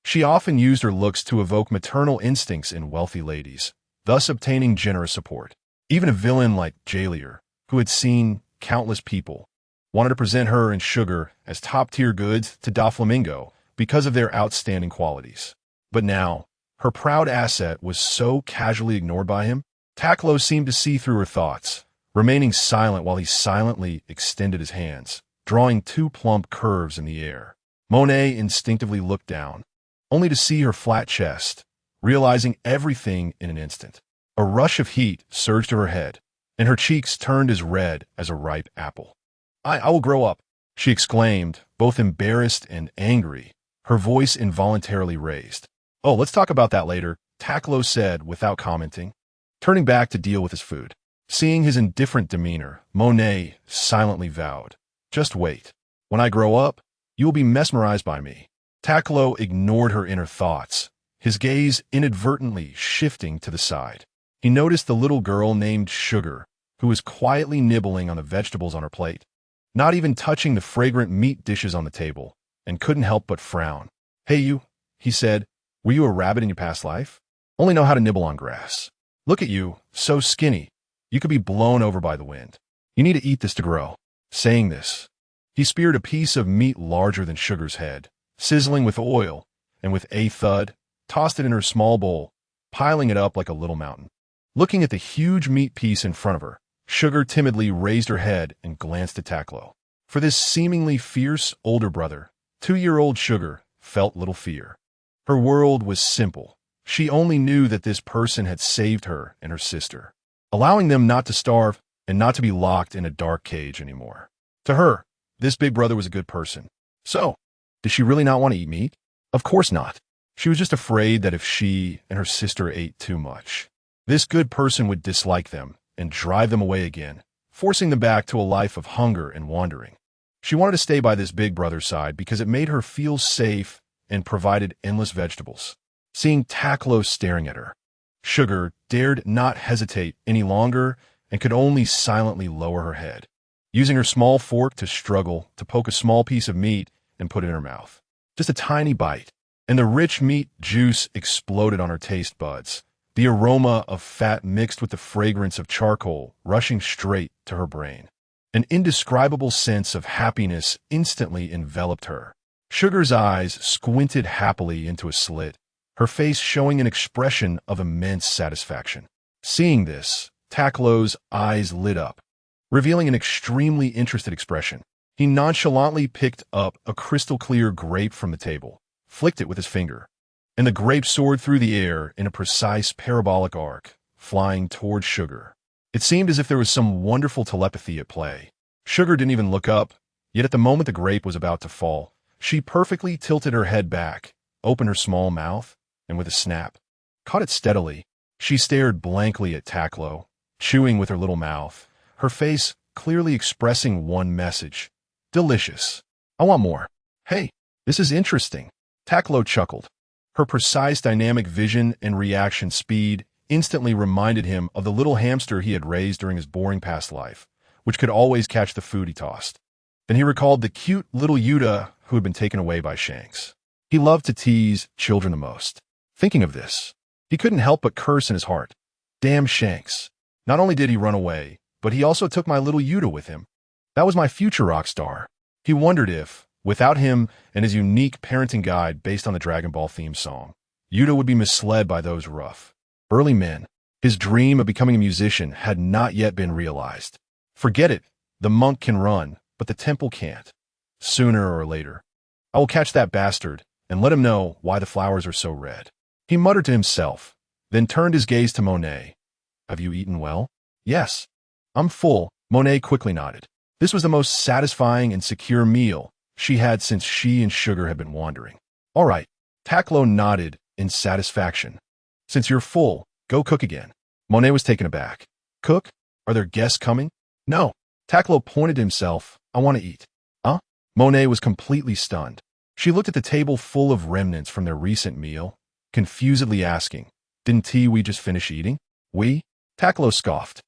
she often used her looks to evoke maternal instincts in wealthy ladies, thus obtaining generous support. Even a villain like Jailier, who had seen countless people, wanted to present her and Sugar as top-tier goods to Doflamingo because of their outstanding qualities. But now, her proud asset was so casually ignored by him, Takkuro seemed to see through her thoughts, remaining silent while he silently extended his hands, drawing two plump curves in the air. Monet instinctively looked down, only to see her flat chest, realizing everything in an instant. A rush of heat surged to her head, and her cheeks turned as red as a ripe apple. I will grow up, she exclaimed, both embarrassed and angry, her voice involuntarily raised. Oh, let's talk about that later, Takkuro said without commenting, turning back to deal with his food. Seeing his indifferent demeanor, Monet silently vowed, just wait. When I grow up, you will be mesmerized by me. Takkuro ignored her inner thoughts, his gaze inadvertently shifting to the side. He noticed the little girl named Sugar, who was quietly nibbling on the vegetables on her plate, not even touching the fragrant meat dishes on the table, and couldn't help but frown. "Hey you," he said, "were you a rabbit in your past life? Only know how to nibble on grass. Look at you, so skinny. You could be blown over by the wind. You need to eat this to grow." Saying this, he speared a piece of meat larger than Sugar's head, sizzling with oil, and with a thud, tossed it in her small bowl, piling it up like a little mountain. Looking at the huge meat piece in front of her, Sugar timidly raised her head and glanced at Takkuro. For this seemingly fierce older brother, 2-year-old Sugar felt little fear. Her world was simple. She only knew that this person had saved her and her sister, allowing them not to starve and not to be locked in a dark cage anymore. To her, this big brother was a good person. So, did she really not want to eat meat? Of course not. She was just afraid that if she and her sister ate too much, this good person would dislike them and drive them away again, forcing them back to a life of hunger and wandering. She wanted to stay by this big brother's side because it made her feel safe and provided endless vegetables. Seeing Takkuro staring at her, Sugar dared not hesitate any longer and could only silently lower her head, using her small fork to struggle to poke a small piece of meat and put it in her mouth. Just a tiny bite, and the rich meat juice exploded on her taste buds, the aroma of fat mixed with the fragrance of charcoal rushing straight to her brain. An indescribable sense of happiness instantly enveloped her. Sugar's eyes squinted happily into a slit, her face showing an expression of immense satisfaction. Seeing this, Takkuro's eyes lit up, revealing an extremely interested expression. He nonchalantly picked up a crystal-clear grape from the table, flicked it with his finger, and the grape soared through the air in a precise parabolic arc, flying toward Sugar. It seemed as if there was some wonderful telepathy at play. Sugar didn't even look up, yet at the moment the grape was about to fall, she perfectly tilted her head back, opened her small mouth, and with a snap, caught it steadily. She stared blankly at Takkuro, chewing with her little mouth, her face clearly expressing one message: delicious. I want more. Hey, this is interesting. Takkuro chuckled. Her precise dynamic vision and reaction speed instantly reminded him of the little hamster he had raised during his boring past life, which could always catch the food he tossed. Then he recalled the cute little Yuta who had been taken away by Shanks. He loved to tease children the most. Thinking of this, he couldn't help but curse in his heart. Damn Shanks. Not only did he run away, but he also took my little Yuta with him. That was my future rock star. He wondered if, without him and his unique parenting guide based on the Dragon Ball theme song, Yuta would be misled by those rough, early men. His dream of becoming a musician had not yet been realized. Forget it. The monk can run, but the temple can't. Sooner or later, I will catch that bastard and let him know why the flowers are so red. He muttered to himself, then turned his gaze to Monet. Have you eaten well? Yes. I'm full. Monet quickly nodded. This was the most satisfying and secure meal she had since she and Sugar had been wandering. All right. Takkuro nodded in satisfaction. Since you're full, go cook again. Monet was taken aback. Cook? Are there guests coming? No. Takkuro pointed to himself. I want to eat. Huh? Monet was completely stunned. She looked at the table full of remnants from their recent meal, confusedly asking, didn't we just finish eating? We? Takkuro scoffed,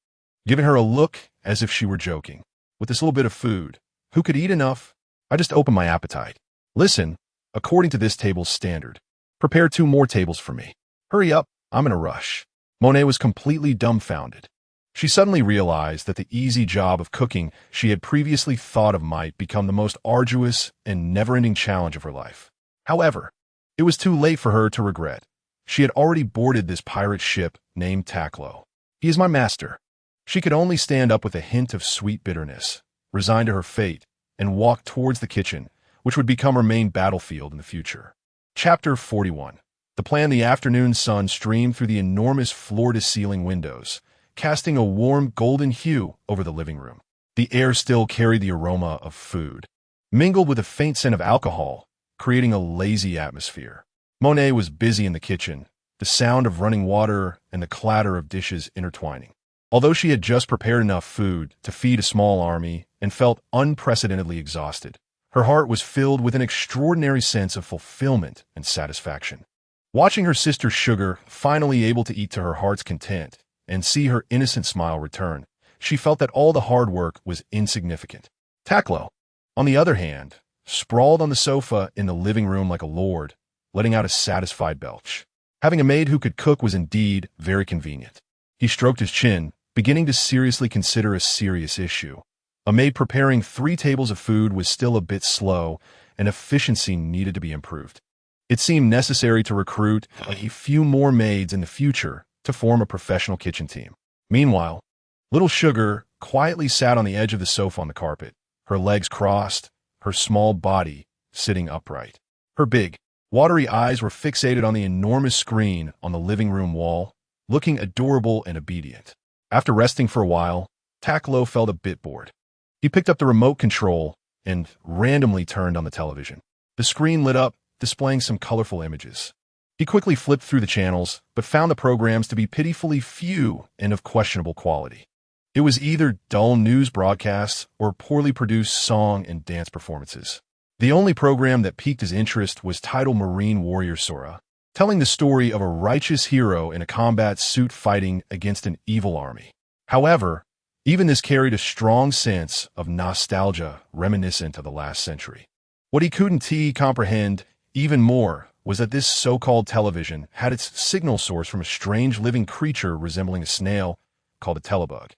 giving her a look as if she were joking. With this little bit of food, who could eat enough? I just opened my appetite. Listen, according to this table's standard, prepare 2 more tables for me. Hurry up, I'm in a rush. Monet was completely dumbfounded. She suddenly realized that the easy job of cooking she had previously thought of might become the most arduous and never-ending challenge of her life. However, it was too late for her to regret. She had already boarded this pirate ship named Takkuro. He is my master. She could only stand up with a hint of sweet bitterness, resign to her fate, and walk towards the kitchen, which would become her main battlefield in the future. Chapter 41. The afternoon sun streamed through the enormous floor-to-ceiling windows, casting a warm golden hue over the living room. The air still carried the aroma of food, mingled with a faint scent of alcohol, creating a lazy atmosphere. Monet was busy in the kitchen, the sound of running water and the clatter of dishes intertwining. Although she had just prepared enough food to feed a small army and felt unprecedentedly exhausted, Her heart was filled with an extraordinary sense of fulfillment and satisfaction. Watching her sister Sugar finally able to eat to her heart's content and see her innocent smile return, she felt that all the hard work was insignificant. Takkuro, on the other hand, sprawled on the sofa in the living room like a lord, letting out a satisfied belch. Having a maid who could cook was indeed very convenient. He stroked his chin, beginning to seriously consider a serious issue. A maid preparing 3 tables of food was still a bit slow, and efficiency needed to be improved. It seemed necessary to recruit a few more maids in the future to form a professional kitchen team. Meanwhile, little Sugar quietly sat on the edge of the sofa on the carpet, her legs crossed, her small body sitting upright. Her big, watery eyes were fixated on the enormous screen on the living room wall, looking adorable and obedient. After resting for a while, Takkuro felt a bit bored. He picked up the remote control and randomly turned on the television. The screen lit up, displaying some colorful images. He quickly flipped through the channels, but found the programs to be pitifully few and of questionable quality. It was either dull news broadcasts or poorly produced song and dance performances. The only program that piqued his interest was titled Marine Warrior Sora, telling the story of a righteous hero in a combat suit fighting against an evil army. However, even this carried a strong sense of nostalgia reminiscent of the last century. What he couldn't comprehend even more was that this so-called television had its signal source from a strange living creature resembling a snail called a telebug.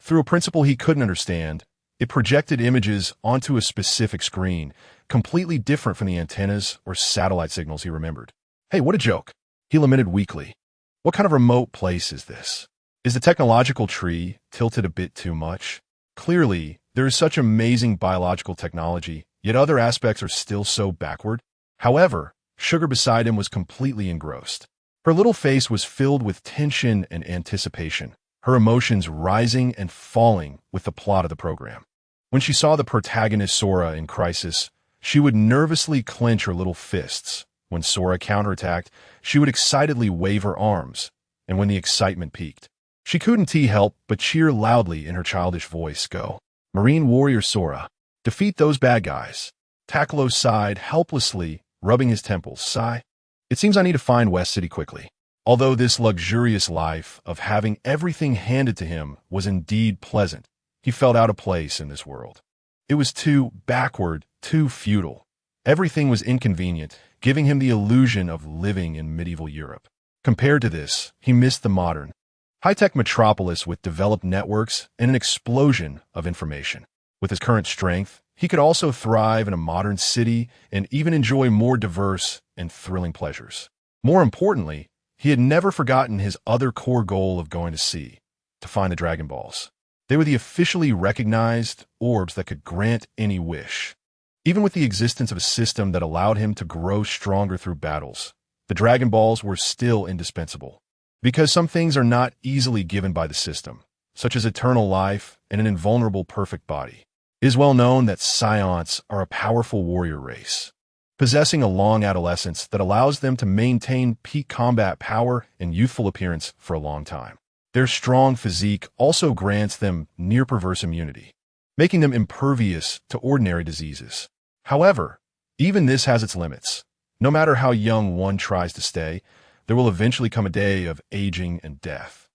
Through a principle he couldn't understand, it projected images onto a specific screen, completely different from the antennas or satellite signals he remembered. "Hey, what a joke," he lamented weakly. "What kind of remote place is this? Is the technological tree tilted a bit too much? Clearly, there is such amazing biological technology, yet other aspects are still so backward." However, Sugar beside him was completely engrossed. Her little face was filled with tension and anticipation, her emotions rising and falling with the plot of the program. When she saw the protagonist Sora in crisis, she would nervously clench her little fists. When Sora counterattacked, she would excitedly wave her arms, and when the excitement peaked, she couldn't help but cheer loudly in her childish voice. "Go, Marine Warrior Sora, defeat those bad guys." Takkuro sighed helplessly, rubbing his temples. Sigh. "It seems I need to find West City quickly." Although this luxurious life of having everything handed to him was indeed pleasant, he felt out of place in this world. It was too backward, too feudal. Everything was inconvenient, giving him the illusion of living in medieval Europe. Compared to this, he missed the modern, high-tech metropolis with developed networks and an explosion of information. With his current strength, he could also thrive in a modern city and even enjoy more diverse and thrilling pleasures. More importantly, he had never forgotten his other core goal of going to sea, to find the Dragon Balls. They were the officially recognized orbs that could grant any wish. Even with the existence of a system that allowed him to grow stronger through battles, the Dragon Balls were still indispensable. Because some things are not easily given by the system, such as eternal life and an invulnerable perfect body. It is well known that Saiyans are a powerful warrior race, possessing a long adolescence that allows them to maintain peak combat power and youthful appearance for a long time. Their strong physique also grants them near-perverse immunity, making them impervious to ordinary diseases. However, even this has its limits. No matter how young one tries to stay, there will eventually come a day of aging and death.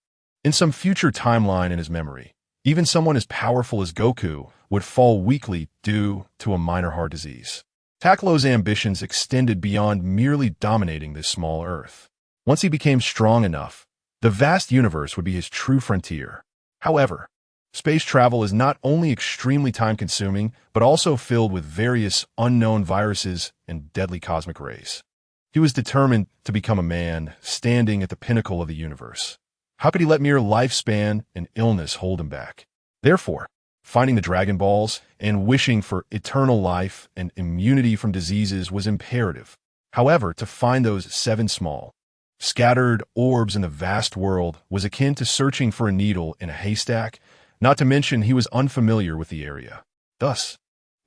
In some future timeline in his memory, even someone as powerful as Goku would fall weakly due to a minor heart disease. Takkuro's ambitions extended beyond merely dominating this small Earth. Once he became strong enough, the vast universe would be his true frontier. However, space travel is not only extremely time-consuming, but also filled with various unknown viruses and deadly cosmic rays. He was determined to become a man standing at the pinnacle of the universe. How could he let mere lifespan and illness hold him back? Therefore, finding the Dragon Balls and wishing for eternal life and immunity from diseases was imperative. However, to find those 7 small, scattered orbs in the vast world was akin to searching for a needle in a haystack, not to mention he was unfamiliar with the area. Thus,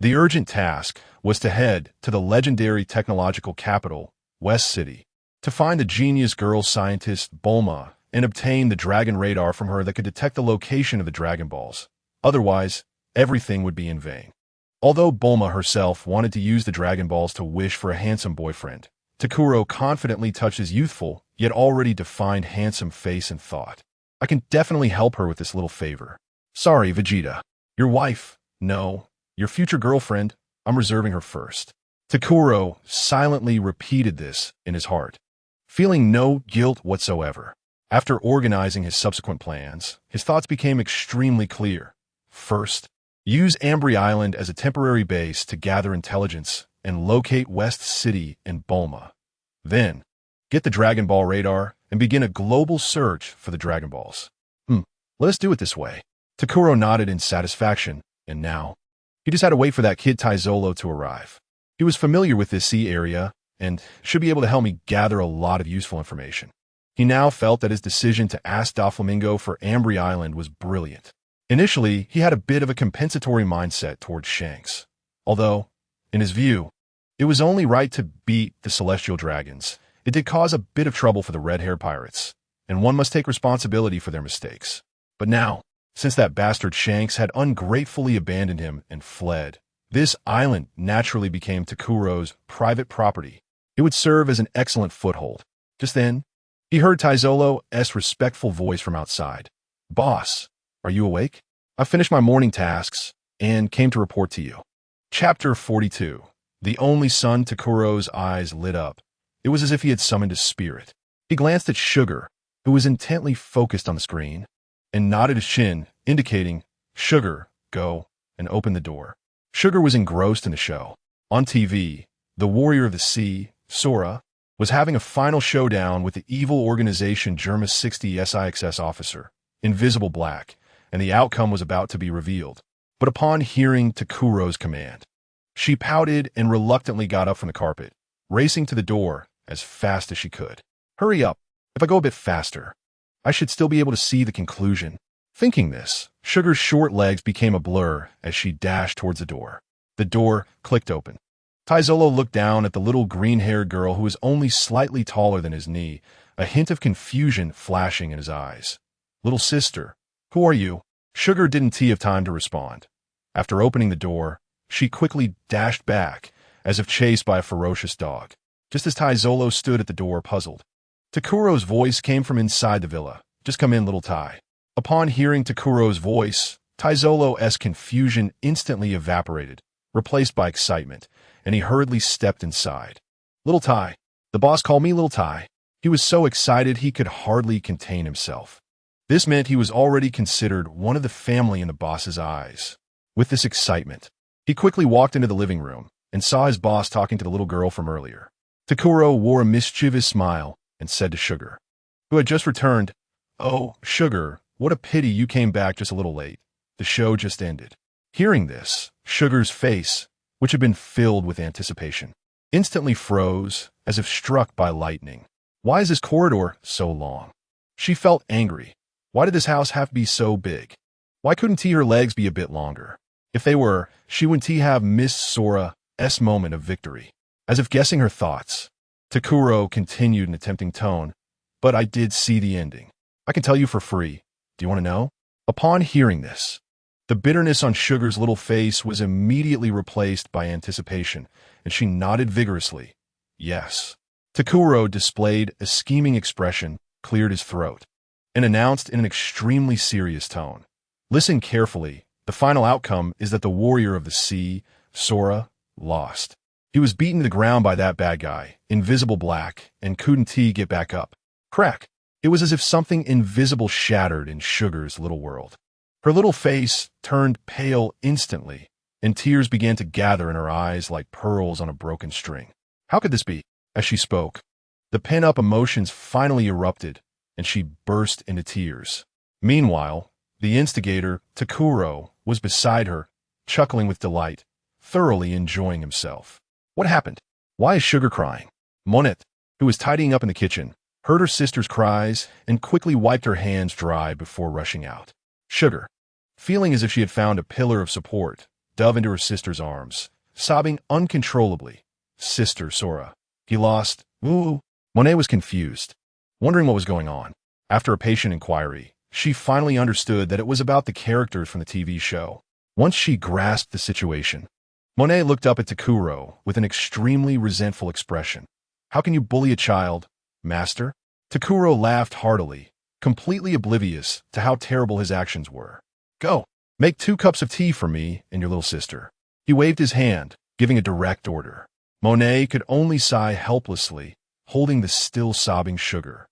the urgent task was to head to the legendary technological capital, West City, to find the genius girl scientist Bulma and obtain the dragon radar from her that could detect the location of the Dragon Balls. Otherwise, everything would be in vain. Although Bulma herself wanted to use the Dragon Balls to wish for a handsome boyfriend, Takuro confidently touched his youthful, yet already defined handsome face and thought, I can definitely help her with this little favor. Sorry, Vegeta. Your wife, no, your future girlfriend, I'm reserving her first. Takuro silently repeated this in his heart, feeling no guilt whatsoever. After organizing his subsequent plans, his thoughts became extremely clear. First, use Ambry Island as a temporary base to gather intelligence and locate West City and Bulma. Then, get the Dragon Ball radar and begin a global search for the Dragon Balls. Let us do it this way. Takuro nodded in satisfaction, and now, he just had to wait for that kid Taizolo to arrive. He was familiar with this sea area and should be able to help me gather a lot of useful information. He now felt that his decision to ask Doflamingo for Ambry Island was brilliant. Initially, he had a bit of a compensatory mindset towards Shanks, although, in his view, it was only right to beat the Celestial Dragons. It did cause a bit of trouble for the red-haired pirates, and one must take responsibility for their mistakes. But now, since that bastard Shanks had ungratefully abandoned him and fled, this island naturally became Takuro's private property. It would serve as an excellent foothold. Just then, he heard Taizolo's respectful voice from outside. Boss, are you awake? I've finished my morning tasks and came to report to you. Chapter 42. The only son. Takuro's eyes lit up. It was as if he had summoned a spirit. He glanced at Sugar, who was intently focused on the screen, and nodded his chin, indicating, Sugar, go, and open the door. Sugar was engrossed in the show. On TV, the warrior of the sea, Sora, was having a final showdown with the evil organization Germa 60 SIXS officer, Invisible Black, and the outcome was about to be revealed. But upon hearing Takuro's command, she pouted and reluctantly got up from the carpet, racing to the door as fast as she could. Hurry up. If I go a bit faster, I should still be able to see the conclusion. Thinking this, Sugar's short legs became a blur as she dashed towards the door. The door clicked open. Taizolo looked down at the little green-haired girl who was only slightly taller than his knee, a hint of confusion flashing in his eyes. Little sister, who are you? Sugar didn't have time to respond. After opening the door, she quickly dashed back, as if chased by a ferocious dog, just as Taizolo stood at the door puzzled. Takuro's voice came from inside the villa. Just come in, little Tai. Upon hearing Takuro's voice, Taizolo's confusion instantly evaporated, replaced by excitement, and he hurriedly stepped inside. Little Tai. The boss called me Little Tai. He was so excited he could hardly contain himself. This meant he was already considered one of the family in the boss's eyes. With this excitement, he quickly walked into the living room and saw his boss talking to the little girl from earlier. Takuro wore a mischievous smile and said to Sugar, who had just returned, Oh, Sugar, what a pity you came back just a little late. The show just ended. Hearing this, Sugar's face, which had been filled with anticipation, instantly froze as if struck by lightning. Why is this corridor so long? She felt angry. Why did this house have to be so big? Why couldn't her legs be a bit longer? If they were, she wouldn't have missed Sora's moment of victory. As if guessing her thoughts, Takuro continued in a tempting tone, but I did see the ending. I can tell you for free. Do you want to know? Upon hearing this, the bitterness on Sugar's little face was immediately replaced by anticipation, and she nodded vigorously. Yes. Takuro displayed a scheming expression, cleared his throat, and announced in an extremely serious tone. Listen carefully. The final outcome is that the warrior of the sea, Sora, lost. He was beaten to the ground by that bad guy, Invisible Black, and couldn't get back up. Crack. It was as if something invisible shattered in Sugar's little world. Her little face turned pale instantly, and tears began to gather in her eyes like pearls on a broken string. How could this be? As she spoke, the pent-up emotions finally erupted, and she burst into tears. Meanwhile, the instigator, Takkuro, was beside her, chuckling with delight, thoroughly enjoying himself. What happened? Why is Sugar crying? Monet, who was tidying up in the kitchen, heard her sister's cries and quickly wiped her hands dry before rushing out. Sugar, feeling as if she had found a pillar of support, dove into her sister's arms, sobbing uncontrollably. Sister Sora. He lost. Ooh. Monet was confused, wondering what was going on. After a patient inquiry, she finally understood that it was about the characters from the TV show. Once she grasped the situation, Monet looked up at Takkuro with an extremely resentful expression. How can you bully a child, master? Takkuro laughed heartily, completely oblivious to how terrible his actions were. Go, make 2 cups of tea for me and your little sister. He waved his hand, giving a direct order. Monet could only sigh helplessly, holding the still sobbing sugar,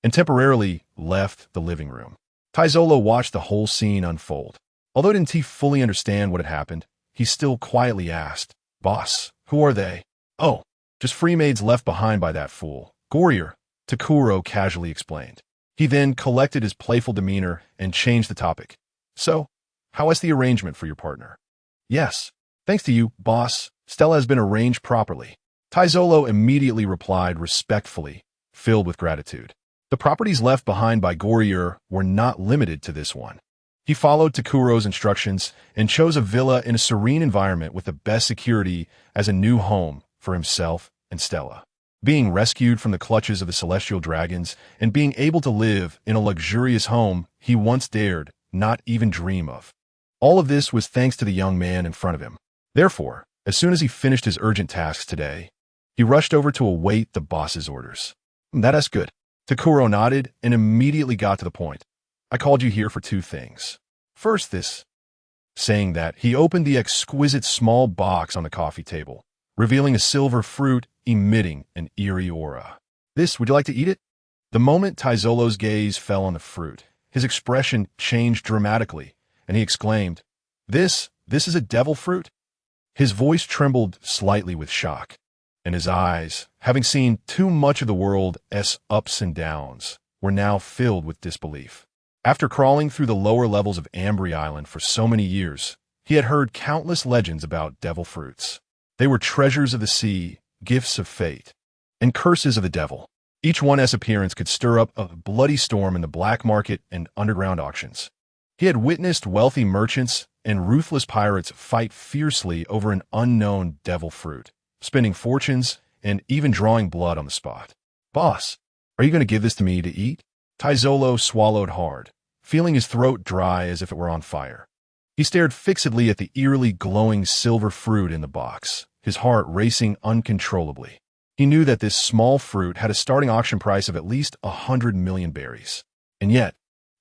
and temporarily left the living room. Taizolo watched the whole scene unfold. Although didn't he fully understand what had happened, he still quietly asked, Boss, who are they? Oh, just free maids left behind by that fool. Gourier, Takkuro casually explained. He then collected his playful demeanor and changed the topic. So, how is the arrangement for your partner? Yes, thanks to you, boss, Stella has been arranged properly. Taizolo immediately replied respectfully, filled with gratitude. The properties left behind by Gourier were not limited to this one. He followed Takkuro's instructions and chose a villa in a serene environment with the best security as a new home for himself and Stella. Being rescued from the clutches of the celestial dragons and being able to live in a luxurious home he once dared not even dream of. All of this was thanks to the young man in front of him. Therefore, as soon as he finished his urgent tasks today, he rushed over to await the boss's orders. That's good. Takkuro nodded and immediately got to the point. I called you here for 2 things. First this. Saying that, he opened the exquisite small box on the coffee table, revealing a silver fruit emitting an eerie aura. This, would you like to eat it? The moment Taizolo's gaze fell on the fruit, his expression changed dramatically, and he exclaimed, This is a devil fruit? His voice trembled slightly with shock, and his eyes, having seen too much of the world's ups and downs, were now filled with disbelief. After crawling through the lower levels of Ambry Island for so many years, he had heard countless legends about devil fruits. They were treasures of the sea, gifts of fate, and curses of the devil. Each one's appearance could stir up a bloody storm in the black market and underground auctions. He had witnessed wealthy merchants and ruthless pirates fight fiercely over an unknown devil fruit, spending fortunes and even drawing blood on the spot. Boss, are you going to give this to me to eat? Taizolo swallowed hard, feeling his throat dry as if it were on fire. He stared fixedly at the eerily glowing silver fruit in the box, his heart racing uncontrollably. He knew that this small fruit had a starting auction price of at least 100 million berries. And yet,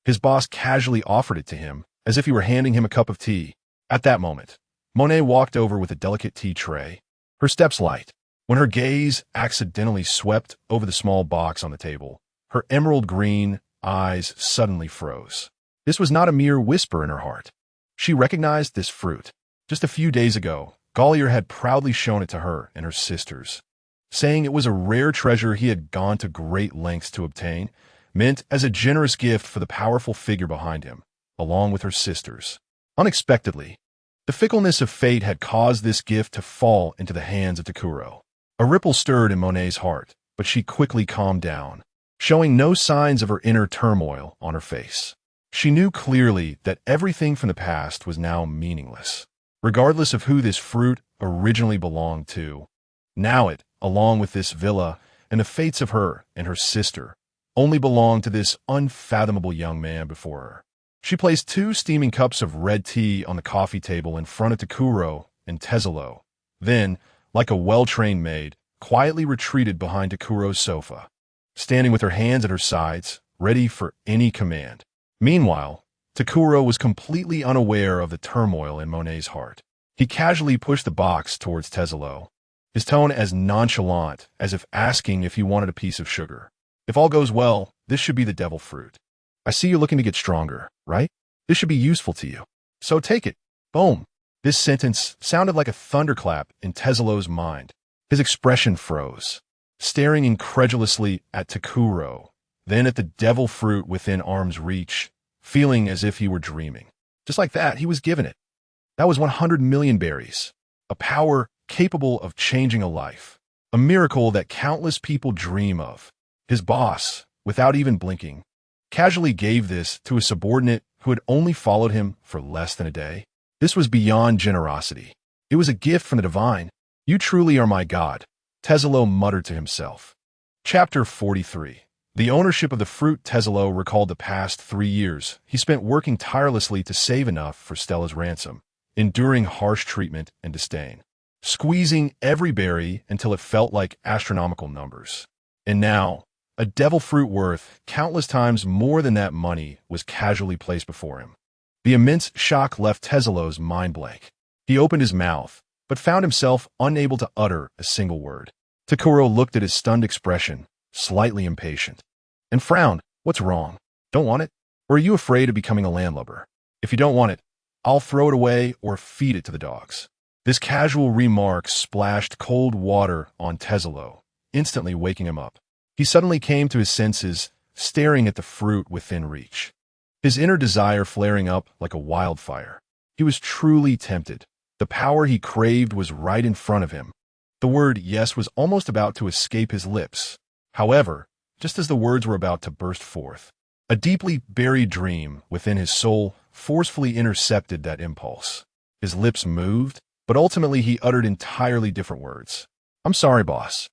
his boss casually offered it to him, as if he were handing him a cup of tea. At that moment, Monet walked over with a delicate tea tray, her steps light. When her gaze accidentally swept over the small box on the table, her emerald green eyes suddenly froze. This was not a mere whisper in her heart. She recognized this fruit. Just a few days ago, Gourier had proudly shown it to her and her sisters, saying it was a rare treasure he had gone to great lengths to obtain, meant as a generous gift for the powerful figure behind him, along with her sisters. Unexpectedly, the fickleness of fate had caused this gift to fall into the hands of Takkuro. A ripple stirred in Monet's heart, but she quickly calmed down, showing no signs of her inner turmoil on her face. She knew clearly that everything from the past was now meaningless, regardless of who this fruit originally belonged to. Now it, along with this villa and the fates of her and her sister, only belonged to this unfathomable young man before her. She placed 2 steaming cups of red tea on the coffee table in front of Takkuro and Taizolo. Then, like a well-trained maid, quietly retreated behind Takkuro's sofa, standing with her hands at her sides, ready for any command. Meanwhile, Takkuro was completely unaware of the turmoil in Monet's heart. He casually pushed the box towards Taizolo, his tone as nonchalant as if asking if he wanted a piece of sugar. If all goes well, this should be the devil fruit. I see you're looking to get stronger, right? This should be useful to you. So take it. Boom. This sentence sounded like a thunderclap in Taizolo's mind. His expression froze, staring incredulously at Takkuro, then at the devil fruit within arm's reach, feeling as if he were dreaming. Just like that, he was given it. That was 100 million berries, a power capable of changing a life, a miracle that countless people dream of. His boss, without even blinking, casually gave this to a subordinate who had only followed him for less than a day. This was beyond generosity. It was a gift from the divine. You truly are my God, Taizolo muttered to himself. Chapter 43. The ownership of the fruit. Taizolo recalled the past 3 years he spent working tirelessly to save enough for Stella's ransom, enduring harsh treatment and disdain. squeezing every berry until it felt like astronomical numbers. And now, a devil fruit worth countless times more than that money was casually placed before him. The immense shock left Teselo's mind blank. He opened his mouth, but found himself unable to utter a single word. Takkuro looked at his stunned expression, slightly impatient, and frowned. What's wrong? Don't want it? Or are you afraid of becoming a landlubber? If you don't want it, I'll throw it away or feed it to the dogs. This casual remark splashed cold water on Teselo, instantly waking him up. He suddenly came to his senses, staring at the fruit within reach. His inner desire flaring up like a wildfire. He was truly tempted. The power he craved was right in front of him. The word yes was almost about to escape his lips. However, just as the words were about to burst forth, a deeply buried dream within his soul forcefully intercepted that impulse. His lips moved, but ultimately he uttered entirely different words. I'm sorry, boss.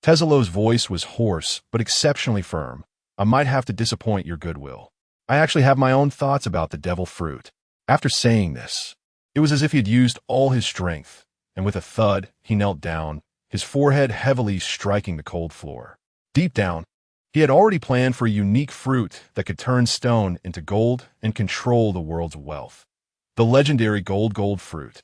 Teselo's voice was hoarse, but exceptionally firm. I might have to disappoint your goodwill. I actually have my own thoughts about the devil fruit. After saying this, it was as if he had used all his strength, and with a thud, he knelt down, his forehead heavily striking the cold floor. Deep down, he had already planned for a unique fruit that could turn stone into gold and control the world's wealth. The legendary gold fruit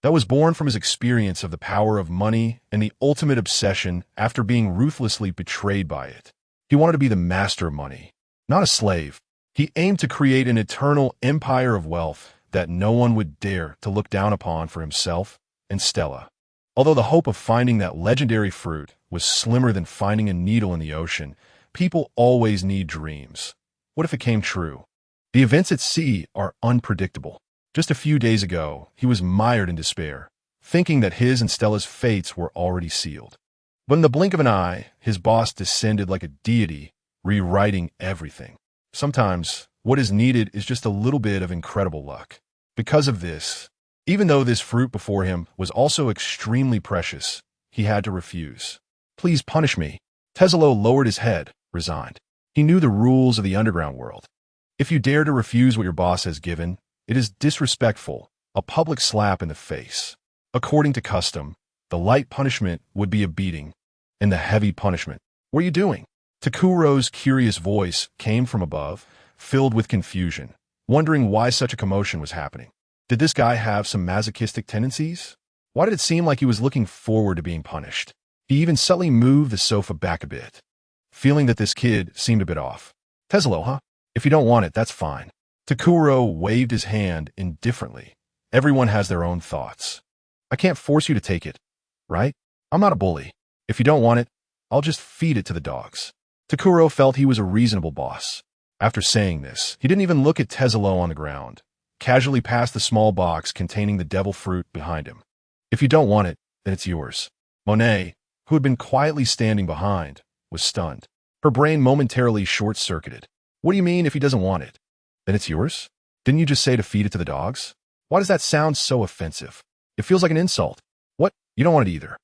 that was born from his experience of the power of money and the ultimate obsession after being ruthlessly betrayed by it. He wanted to be the master of money, not a slave. He aimed to create an eternal empire of wealth that no one would dare to look down upon for himself and Stella. Although the hope of finding that legendary fruit was slimmer than finding a needle in the ocean, people always need dreams. What if it came true? The events at sea are unpredictable. Just a few days ago, he was mired in despair, thinking that his and Stella's fates were already sealed. But in the blink of an eye, his boss descended like a deity, rewriting everything. Sometimes, what is needed is just a little bit of incredible luck. Because of this, even though this fruit before him was also extremely precious, he had to refuse. Please punish me. Teselo lowered his head, resigned. He knew the rules of the underground world. If you dare to refuse what your boss has given, it is disrespectful, a public slap in the face. According to custom, the light punishment would be a beating, and the heavy punishment. What are you doing? Takkuro's curious voice came from above, filled with confusion, wondering why such a commotion was happening. Did this guy have some masochistic tendencies? Why did it seem like he was looking forward to being punished? He even subtly moved the sofa back a bit, feeling that this kid seemed a bit off. Teselo, huh? If you don't want it, that's fine. Takkuro waved his hand indifferently. Everyone has their own thoughts. I can't force you to take it, right? I'm not a bully. If you don't want it, I'll just feed it to the dogs. Takkuro felt he was a reasonable boss. After saying this, he didn't even look at Teselo on the ground, casually passed the small box containing the devil fruit behind him. If you don't want it, then it's yours. Monet, who had been quietly standing behind, was stunned. Her brain momentarily short-circuited. What do you mean if he doesn't want it? Then it's yours? Didn't you just say to feed it to the dogs? Why does that sound so offensive? It feels like an insult. What? You don't want it either.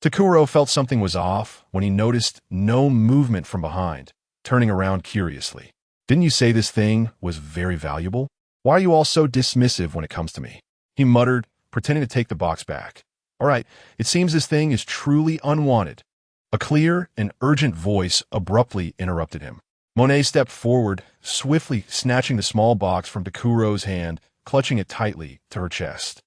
Takkuro felt something was off when he noticed no movement from behind, turning around curiously. Didn't you say this thing was very valuable? Why are you all so dismissive when it comes to me? He muttered, pretending to take the box back. All right, it seems this thing is truly unwanted. A clear and urgent voice abruptly interrupted him. Monet stepped forward, swiftly snatching the small box from Takkuro's hand, clutching it tightly to her chest.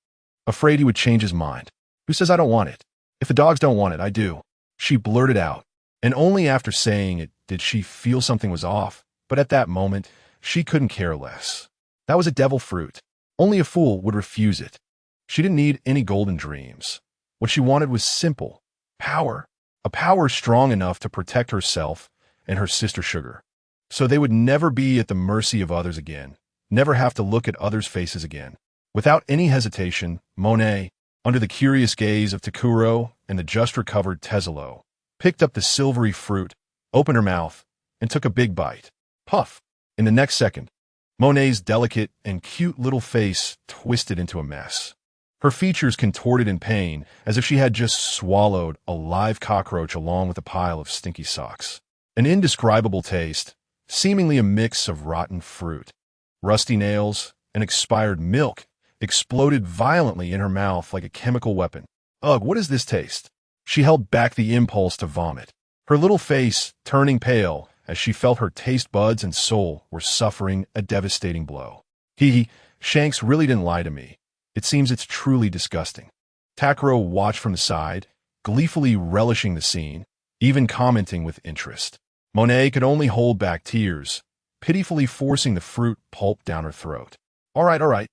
Afraid he would change his mind. Who says I don't want it? If the dogs don't want it, I do. She blurted out, and only after saying it did she feel something was off, but at that moment, she couldn't care less. That was a devil fruit. Only a fool would refuse it. She didn't need any golden dreams. What she wanted was simple power, a power strong enough to protect herself and her sister Sugar, so they would never be at the mercy of others again, never have to look at others' faces again. Without any hesitation, Monet, under the curious gaze of Takkuro and the just-recovered Teselo, picked up the silvery fruit, opened her mouth, and took a big bite. Puff! In the next second, Monet's delicate and cute little face twisted into a mess. Her features contorted in pain as if she had just swallowed a live cockroach along with a pile of stinky socks. An indescribable taste, seemingly a mix of rotten fruit, rusty nails, and expired milk, exploded violently in her mouth like a chemical weapon. Ugh, what is this taste? She held back the impulse to vomit, her little face turning pale as she felt her taste buds and soul were suffering a devastating blow. Shanks really didn't lie to me. It seems it's truly disgusting. Takkuro watched from the side, gleefully relishing the scene, even commenting with interest. Monet could only hold back tears, pitifully forcing the fruit pulp down her throat. All right.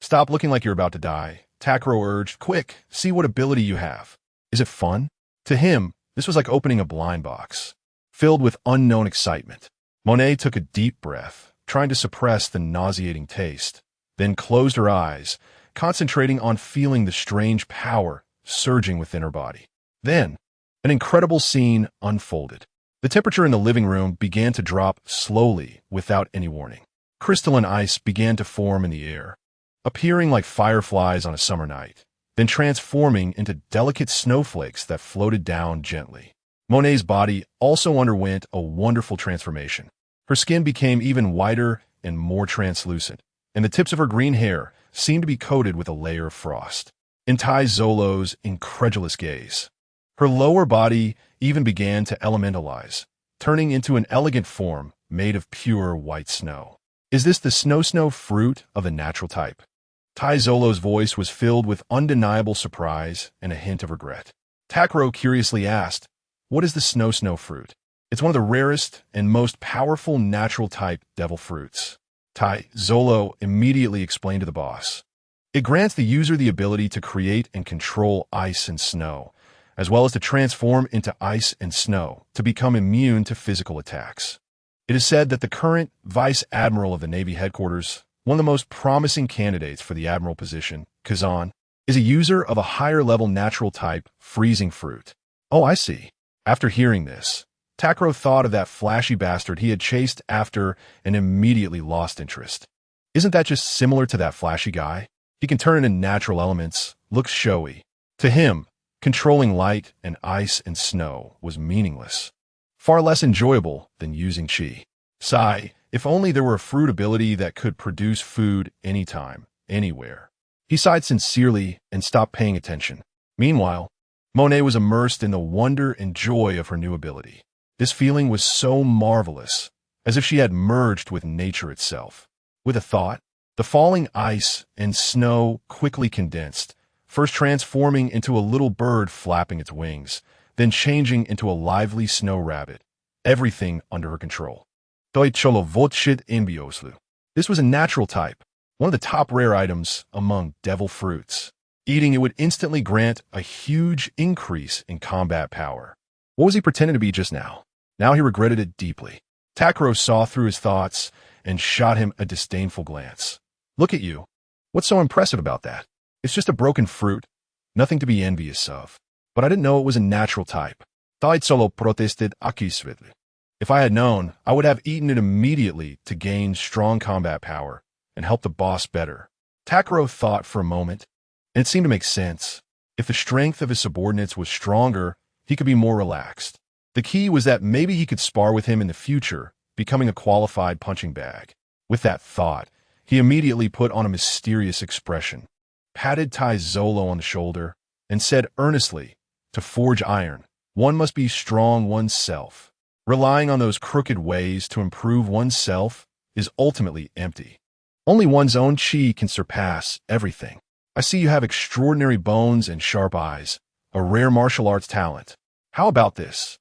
Stop looking like you're about to die, Takkuro urged. Quick, see what ability you have. Is it fun? To him, this was like opening a blind box, filled with unknown excitement. Monet took a deep breath, trying to suppress the nauseating taste, then closed her eyes, concentrating on feeling the strange power surging within her body. Then, an incredible scene unfolded. The temperature in the living room began to drop slowly without any warning. Crystalline ice began to form in the air, appearing like fireflies on a summer night, then transforming into delicate snowflakes that floated down gently. Monet's body also underwent a wonderful transformation. Her skin became even whiter and more translucent, and the tips of her green hair seemed to be coated with a layer of frost. In Tai Zolo's incredulous gaze, her lower body even began to elementalize, turning into an elegant form made of pure white snow. Is this the snow fruit of a natural type? Tai Zolo's voice was filled with undeniable surprise and a hint of regret. Takkuro curiously asked, what is the snow fruit? It's one of the rarest and most powerful natural type devil fruits. Tai Zolo immediately explained to the boss. It grants the user the ability to create and control ice and snow, as well as to transform into ice and snow to become immune to physical attacks. It is said that the current Vice Admiral of the Navy headquarters, one of the most promising candidates for the Admiral position, Kazan, is a user of a higher-level natural type freezing fruit. Oh, I see. After hearing this, Takkuro thought of that flashy bastard he had chased after and immediately lost interest. Isn't that just similar to that flashy guy? He can turn into natural elements, looks showy. To him, controlling light and ice and snow was meaningless, far less enjoyable than using chi. Sigh, if only there were a fruit ability that could produce food anytime, anywhere. He sighed sincerely and stopped paying attention. Meanwhile, Monet was immersed in the wonder and joy of her new ability. This feeling was so marvelous, as if she had merged with nature itself. With a thought, the falling ice and snow quickly condensed, first transforming into a little bird flapping its wings, then changing into a lively snow rabbit, everything under her control. This was a natural type, one of the top rare items among devil fruits. Eating it would instantly grant a huge increase in combat power. What was he pretending to be just now? Now he regretted it deeply. Takkuro saw through his thoughts and shot him a disdainful glance. Look at you. What's so impressive about that? It's just a broken fruit, nothing to be envious of. But I didn't know it was a natural type. Taitsolo protested akisvidly. If I had known, I would have eaten it immediately to gain strong combat power and help the boss better. Takkuro thought for a moment, and it seemed to make sense. If the strength of his subordinates was stronger, he could be more relaxed. The key was that maybe he could spar with him in the future, becoming a qualified punching bag. With that thought, he immediately put on a mysterious expression, patted Tai Zolo on the shoulder, and said earnestly, to forge iron, one must be strong oneself. Relying on those crooked ways to improve oneself is ultimately empty. Only one's own chi can surpass everything. I see you have extraordinary bones and sharp eyes, a rare martial arts talent. How about this?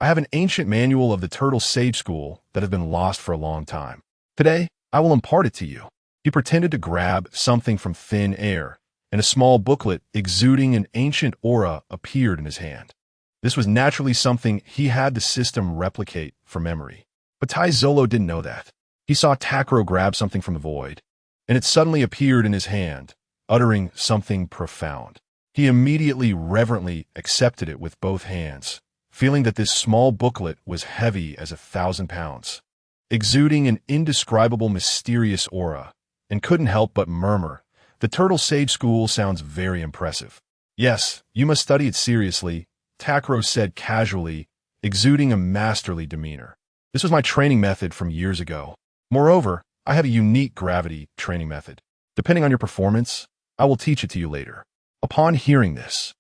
I have an ancient manual of the Turtle Sage School that has been lost for a long time. Today, I will impart it to you. He pretended to grab something from thin air, and a small booklet exuding an ancient aura appeared in his hand. This was naturally something he had the system replicate from memory. But Tai Zolo didn't know that. He saw Takkuro grab something from the void, and it suddenly appeared in his hand, uttering something profound. He immediately reverently accepted it with both hands, feeling that this small booklet was heavy as 1,000 pounds, exuding an indescribable mysterious aura, and couldn't help but murmur, "The Turtle Sage School sounds very impressive." "Yes, you must study it seriously," Takkuro said casually, exuding a masterly demeanor. "This was my training method from years ago. Moreover, I have a unique gravity training method. Depending on your performance, I will teach it to you later." Upon hearing this,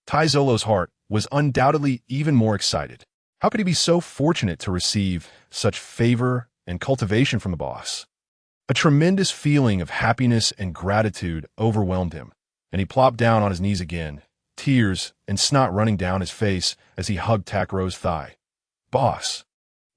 Tai Zolo's heart was undoubtedly even more excited. How could he be so fortunate to receive such favor and cultivation from the boss? A tremendous feeling of happiness and gratitude overwhelmed him, and he plopped down on his knees again, tears and snot running down his face as he hugged Takuro's thigh. Boss.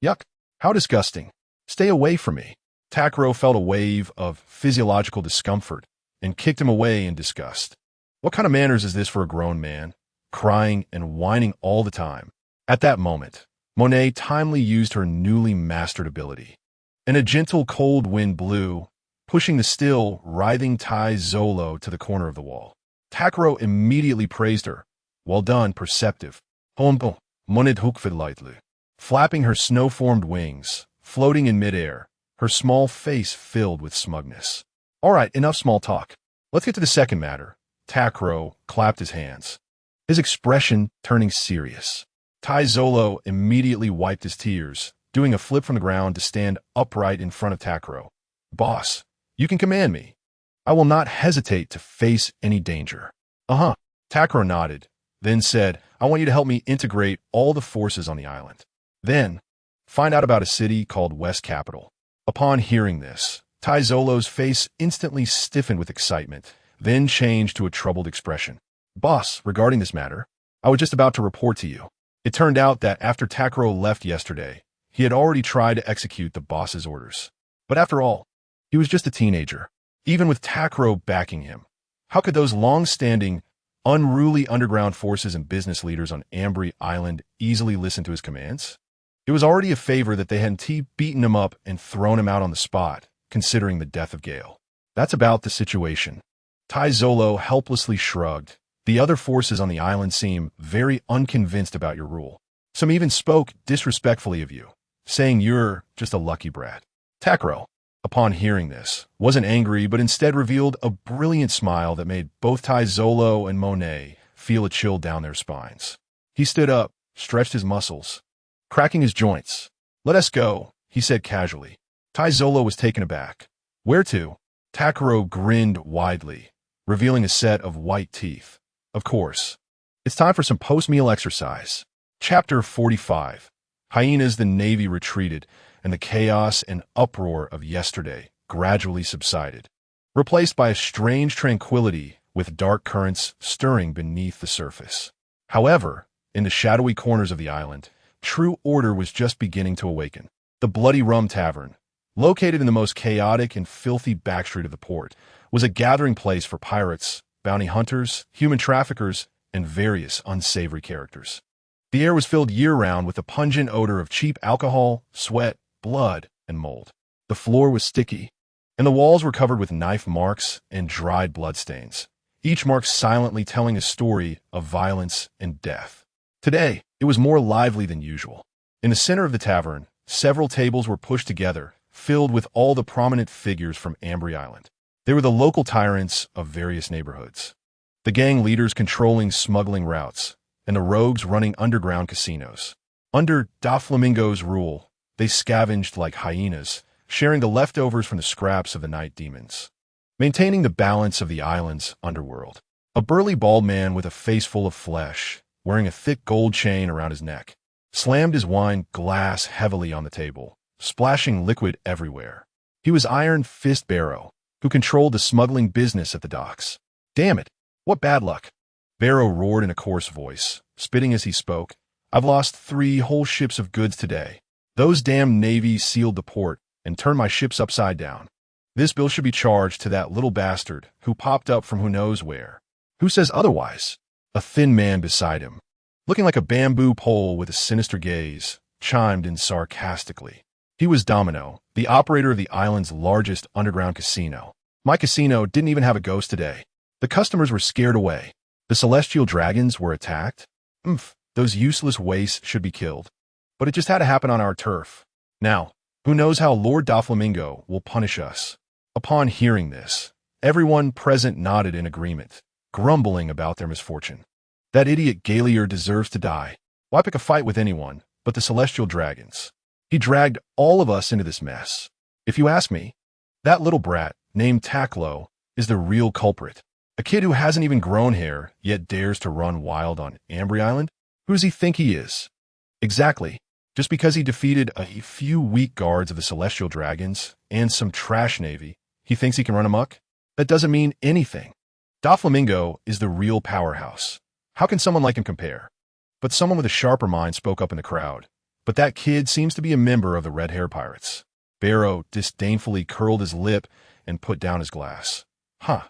Yuck. How disgusting. Stay away from me. Takuro felt a wave of physiological discomfort and kicked him away in disgust. What kind of manners is this for a grown man, crying and whining all the time? At that moment, Monet timely used her newly mastered ability, and a gentle cold wind blew, pushing the still writhing Tai Zolo to the corner of the wall. Takkuro immediately praised her. Well done, perceptive. Hombo, Monet hukvidlightly. Flapping her snow-formed wings, floating in midair, her small face filled with smugness. All right, enough small talk. Let's get to the second matter. Takkuro clapped his hands, his expression turning serious. Tai Zolo immediately wiped his tears, doing a flip from the ground to stand upright in front of Takkuro. Boss, you can command me. I will not hesitate to face any danger. Uh-huh. Takkuro nodded, then said, I want you to help me integrate all the forces on the island. Then, find out about a city called West Capital. Upon hearing this, Tai Zolo's face instantly stiffened with excitement, then changed to a troubled expression. Boss, regarding this matter, I was just about to report to you. It turned out that after Takkuro left yesterday, he had already tried to execute the boss's orders. But after all, he was just a teenager. Even with Takkuro backing him, how could those long-standing, unruly underground forces and business leaders on Ambry Island easily listen to his commands? It was already a favor that they hadn't beaten him up and thrown him out on the spot, considering the death of Gale. That's about the situation. Tai Zolo helplessly shrugged. The other forces on the island seem very unconvinced about your rule. Some even spoke disrespectfully of you, saying you're just a lucky brat. Takkuro, upon hearing this, wasn't angry but instead revealed a brilliant smile that made both Tai Zolo and Monet feel a chill down their spines. He stood up, stretched his muscles, cracking his joints. Let us go, he said casually. Tai Zolo was taken aback. Where to? Takkuro grinned widely, revealing a set of white teeth. Of course. It's time for some post-meal exercise. Chapter 45. Hyenas. The Navy retreated, and the chaos and uproar of yesterday gradually subsided, replaced by a strange tranquility with dark currents stirring beneath the surface. However, in the shadowy corners of the island, true order was just beginning to awaken. The Bloody Rum Tavern, located in the most chaotic and filthy backstreet of the port, was a gathering place for pirates, bounty hunters, human traffickers, and various unsavory characters. The air was filled year-round with the pungent odor of cheap alcohol, sweat, blood, and mold. The floor was sticky, and the walls were covered with knife marks and dried bloodstains, each mark silently telling a story of violence and death. Today, it was more lively than usual. In the center of the tavern, several tables were pushed together, filled with all the prominent figures from Ambry Island. They were the local tyrants of various neighborhoods, the gang leaders controlling smuggling routes, and the rogues running underground casinos. Under Doflamingo's rule, they scavenged like hyenas, sharing the leftovers from the scraps of the night demons, maintaining the balance of the island's underworld. A burly bald man with a face full of flesh, wearing a thick gold chain around his neck, slammed his wine glass heavily on the table, splashing liquid everywhere. He was Iron Fist Barrow, who controlled the smuggling business at the docks. Damn it, what bad luck. Barrow roared in a coarse voice, spitting as he spoke. I've lost 3 whole ships of goods today. Those damn navies sealed the port and turned my ships upside down. This bill should be charged to that little bastard who popped up from who knows where. Who says otherwise? A thin man beside him, looking like a bamboo pole with a sinister gaze, chimed in sarcastically. He was Domino, the operator of the island's largest underground casino. My casino didn't even have a ghost today. The customers were scared away. The celestial dragons were attacked. Those useless wastes should be killed. But it just had to happen on our turf. Now, who knows how Lord Doflamingo will punish us? Upon hearing this, everyone present nodded in agreement, grumbling about their misfortune. That idiot Galeer deserves to die. Why pick a fight with anyone but the celestial dragons? He dragged all of us into this mess. If you ask me, that little brat named Takkuro is the real culprit. A kid who hasn't even grown hair, yet dares to run wild on Ambry Island? Who does he think he is? Exactly. Just because he defeated a few weak guards of the Celestial Dragons and some trash navy, he thinks he can run amok? That doesn't mean anything. Doflamingo is the real powerhouse. How can someone like him compare? But someone with a sharper mind spoke up in the crowd. But that kid seems to be a member of the Red Hair Pirates. Barrow disdainfully curled his lip and put down his glass. Huh.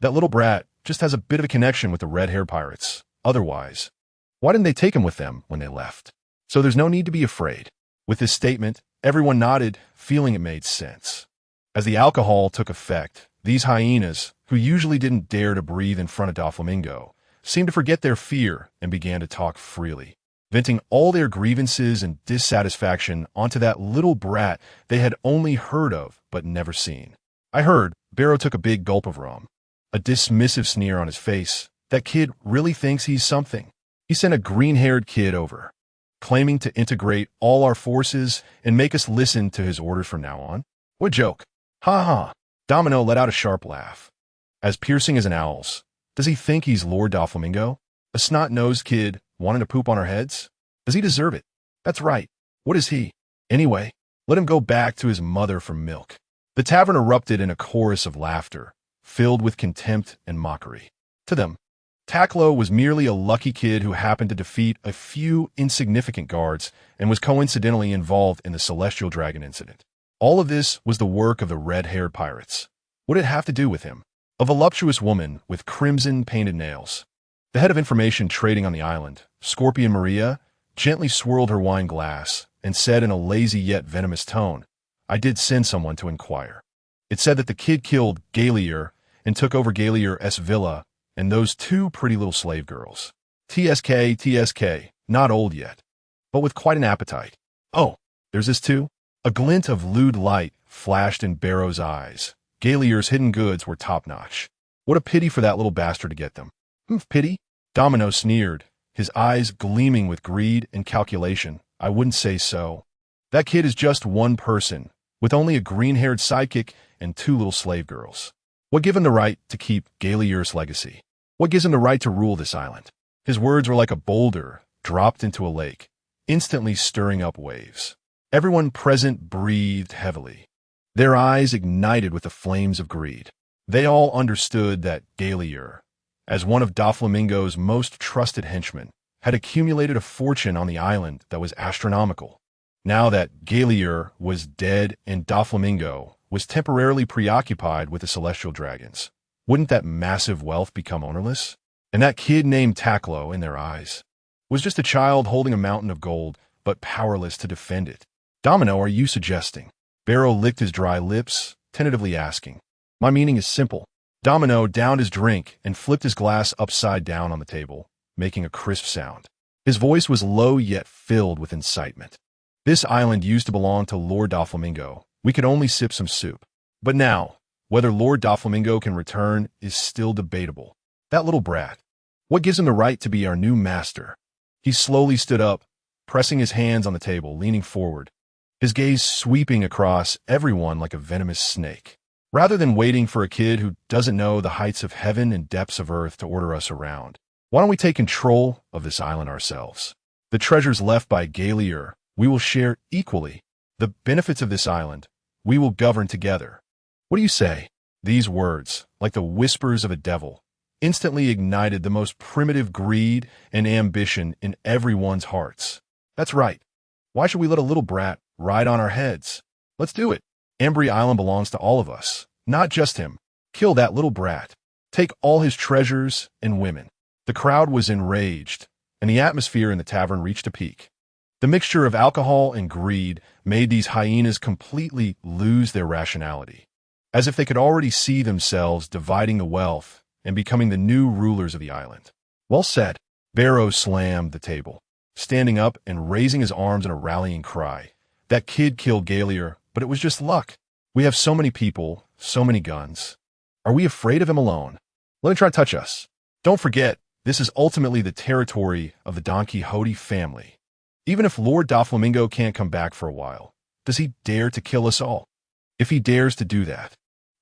That little brat just has a bit of a connection with the Red Hair Pirates. Otherwise, why didn't they take him with them when they left? So there's no need to be afraid. With this statement, everyone nodded, feeling it made sense. As the alcohol took effect, these hyenas, who usually didn't dare to breathe in front of Doflamingo, seemed to forget their fear and began to talk freely, venting all their grievances and dissatisfaction onto that little brat they had only heard of but never seen. I heard Barrow took a big gulp of rum. A dismissive sneer on his face. That kid really thinks he's something. He sent a green-haired kid over, claiming to integrate all our forces and make us listen to his orders from now on. What joke. Ha ha. Domino let out a sharp laugh. As piercing as an owl's. Does he think he's Lord Doflamingo? A snot-nosed kid wanting to poop on our heads? Does he deserve it? That's right. What is he? Anyway, let him go back to his mother for milk. The tavern erupted in a chorus of laughter, filled with contempt and mockery. To them, Takkuro was merely a lucky kid who happened to defeat a few insignificant guards and was coincidentally involved in the Celestial Dragon incident. All of this was the work of the red-haired pirates. What did it have to do with him? A voluptuous woman with crimson-painted nails. The head of information trading on the island, Scorpion Maria, gently swirled her wine glass and said in a lazy yet venomous tone, I did send someone to inquire. It said that the kid killed Galier and took over Galier's villa and those two pretty little slave girls. TSK, not old yet, but with quite an appetite. Oh, there's this too? A glint of lewd light flashed in Barrow's eyes. Galier's hidden goods were top-notch. What a pity for that little bastard to get them. Pity? Domino sneered, his eyes gleaming with greed and calculation. I wouldn't say so. That kid is just one person, with only a green-haired sidekick and two little slave girls. What gives him the right to keep Galier's legacy? What gives him the right to rule this island? His words were like a boulder dropped into a lake, instantly stirring up waves. Everyone present breathed heavily. Their eyes ignited with the flames of greed. They all understood that Galier, as one of Doflamingo's most trusted henchmen, had accumulated a fortune on the island that was astronomical. Now that Galier was dead and Doflamingo was temporarily preoccupied with the Celestial Dragons, wouldn't that massive wealth become ownerless? And that kid named Takkuro, in their eyes, was just a child holding a mountain of gold, but powerless to defend it. Domino, are you suggesting? Barrow licked his dry lips, tentatively asking. My meaning is simple. Domino downed his drink and flipped his glass upside down on the table, making a crisp sound. His voice was low yet filled with incitement. This island used to belong to Lord Doflamingo. We could only sip some soup. But now, whether Lord Doflamingo can return is still debatable. That little brat. What gives him the right to be our new master? He slowly stood up, pressing his hands on the table, leaning forward, his gaze sweeping across everyone like a venomous snake. Rather than waiting for a kid who doesn't know the heights of heaven and depths of earth to order us around, why don't we take control of this island ourselves? The treasures left by Galier we will share equally. The benefits of this island we will govern together. What do you say? These words, like the whispers of a devil, instantly ignited the most primitive greed and ambition in everyone's hearts. That's right. Why should we let a little brat ride on our heads? Let's do it. Ambry Island belongs to all of us, not just him. Kill that little brat. Take all his treasures and women. The crowd was enraged, and the atmosphere in the tavern reached a peak. The mixture of alcohol and greed made these hyenas completely lose their rationality, as if they could already see themselves dividing the wealth and becoming the new rulers of the island. Well said. Barrow slammed the table, standing up and raising his arms in a rallying cry. That kid killed Galier, but it was just luck. We have so many people, so many guns. Are we afraid of him alone? Let him try to touch us. Don't forget, this is ultimately the territory of the Don Quixote family. Even if Lord Doflamingo can't come back for a while, does he dare to kill us all? If he dares to do that,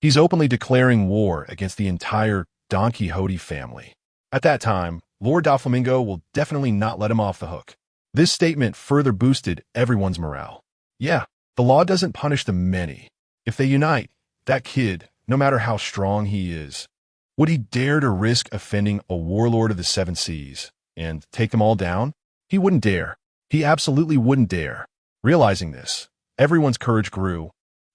he's openly declaring war against the entire Don Quixote family. At that time, Lord Doflamingo will definitely not let him off the hook. This statement further boosted everyone's morale. Yeah, the law doesn't punish the many. If they unite, that kid, no matter how strong he is, would he dare to risk offending a warlord of the Seven Seas and take them all down? He wouldn't dare. He absolutely wouldn't dare. Realizing this, everyone's courage grew,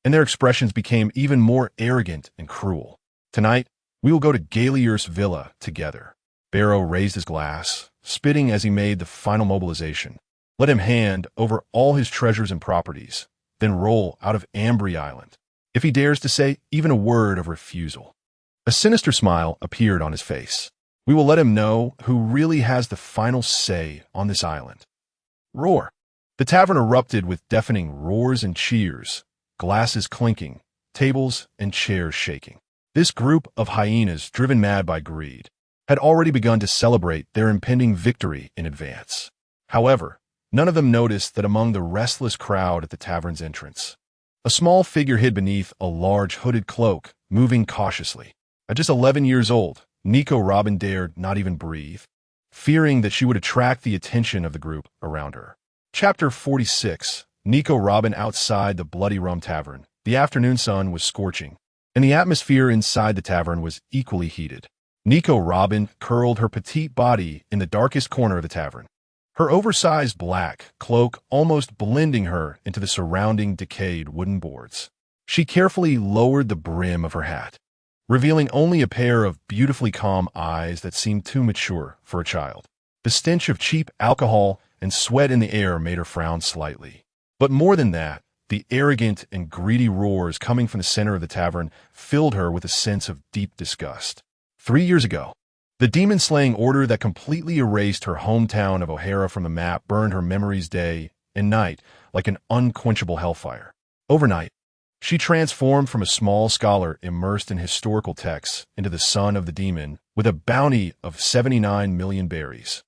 and their expressions became even more arrogant and cruel. Tonight, we will go to Galier's villa together. Barrow raised his glass, spitting as he made the final mobilization. Let him hand over all his treasures and properties, then roll out of Ambry Island, if he dares to say even a word of refusal. A sinister smile appeared on his face. We will let him know who really has the final say on this island. Roar. The tavern erupted with deafening roars and cheers, glasses clinking, tables and chairs shaking. This group of hyenas, driven mad by greed, had already begun to celebrate their impending victory in advance. However, none of them noticed that among the restless crowd at the tavern's entrance, a small figure hid beneath a large hooded cloak, moving cautiously. At just 11 years old, Nico Robin dared not even breathe, fearing that she would attract the attention of the group around her. Chapter 46. Nico Robin outside the Bloody Rum Tavern. The afternoon sun was scorching, and the atmosphere inside the tavern was equally heated. Nico Robin curled her petite body in the darkest corner of the tavern, her oversized black cloak almost blending her into the surrounding decayed wooden boards. She carefully lowered the brim of her hat, revealing only a pair of beautifully calm eyes that seemed too mature for a child. The stench of cheap alcohol and sweat in the air made her frown slightly. But more than that, the arrogant and greedy roars coming from the center of the tavern filled her with a sense of deep disgust. 3 years ago, the demon-slaying order that completely erased her hometown of O'Hara from the map burned her memories day and night like an unquenchable hellfire. Overnight, she transformed from a small scholar immersed in historical texts into the son of the demon with a bounty of 79 million berries.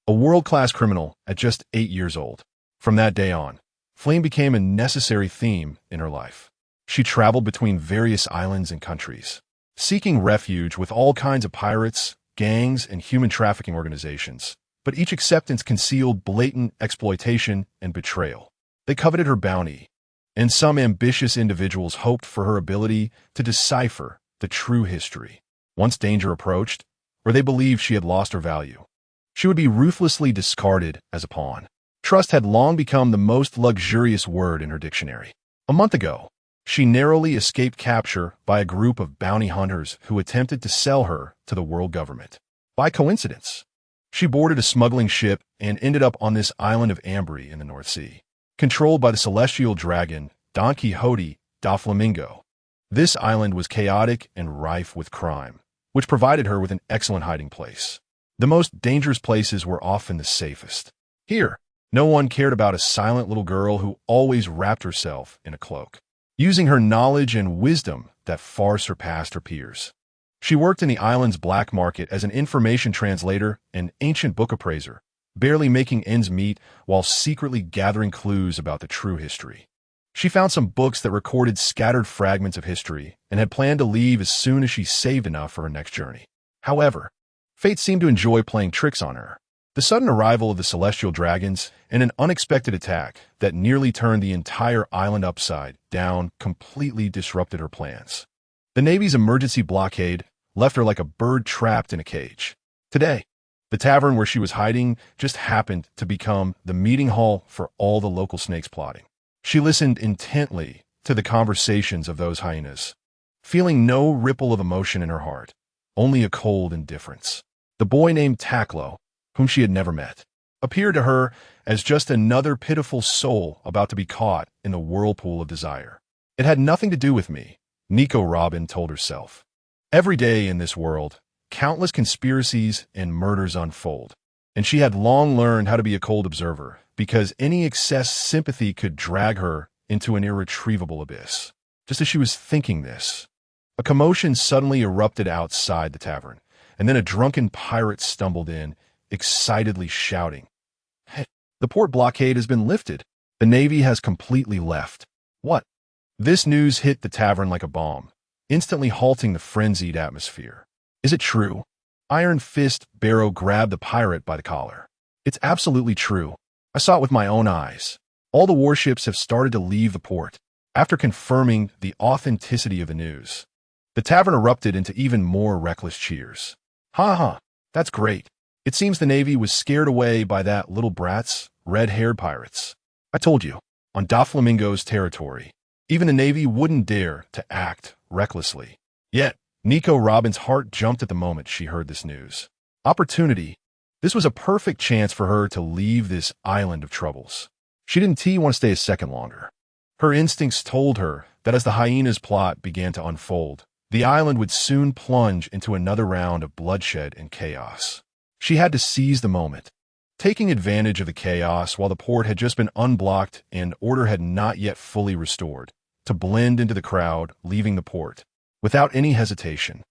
A world-class criminal at just 8 years old. From that day on, Flame became a necessary theme in her life. She traveled between various islands and countries, seeking refuge with all kinds of pirates, gangs, and human trafficking organizations, but each acceptance concealed blatant exploitation and betrayal. They coveted her bounty, and some ambitious individuals hoped for her ability to decipher the true history. Once danger approached, or they believed she had lost her value, she would be ruthlessly discarded as a pawn. Trust had long become the most luxurious word in her dictionary. A month ago, she narrowly escaped capture by a group of bounty hunters who attempted to sell her to the world government. By coincidence, she boarded a smuggling ship and ended up on this island of Ambry in the North Sea, controlled by the celestial dragon Don Quixote Doflamingo. This island was chaotic and rife with crime, which provided her with an excellent hiding place. The most dangerous places were often the safest. Here, no one cared about a silent little girl who always wrapped herself in a cloak, using her knowledge and wisdom that far surpassed her peers. She worked in the island's black market as an information translator and ancient book appraiser, barely making ends meet while secretly gathering clues about the true history. She found some books that recorded scattered fragments of history and had planned to leave as soon as she saved enough for her next journey. However, fate seemed to enjoy playing tricks on her. The sudden arrival of the celestial dragons and an unexpected attack that nearly turned the entire island upside down completely disrupted her plans. The Navy's emergency blockade left her like a bird trapped in a cage. Today, the tavern where she was hiding just happened to become the meeting hall for all the local snakes plotting. She listened intently to the conversations of those hyenas, feeling no ripple of emotion in her heart, only a cold indifference. The boy named Takkuro, whom she had never met, appeared to her as just another pitiful soul about to be caught in the whirlpool of desire. It had nothing to do with me, Nico Robin told herself. Every day in this world, countless conspiracies and murders unfold, and she had long learned how to be a cold observer because any excess sympathy could drag her into an irretrievable abyss. Just as she was thinking this, a commotion suddenly erupted outside the tavern, and then a drunken pirate stumbled in, excitedly shouting, "Hey, the port blockade has been lifted. The Navy has completely left." What? This news hit the tavern like a bomb, instantly halting the frenzied atmosphere. Is it true? Iron Fist Barrow grabbed the pirate by the collar. It's absolutely true. I saw it with my own eyes. All the warships have started to leave the port. After confirming the authenticity of the news, the tavern erupted into even more reckless cheers. Ha ha, that's great. It seems the Navy was scared away by that little brat's red-haired pirates. I told you, on Doflamingo's territory, even the Navy wouldn't dare to act recklessly. Yet, Nico Robin's heart jumped at the moment she heard this news. Opportunity. This was a perfect chance for her to leave this island of troubles. She didn't want to stay a second longer. Her instincts told her that as the hyena's plot began to unfold, the island would soon plunge into another round of bloodshed and chaos. She had to seize the moment, taking advantage of the chaos while the port had just been unblocked and order had not yet fully restored, to blend into the crowd leaving the port. Without any hesitation,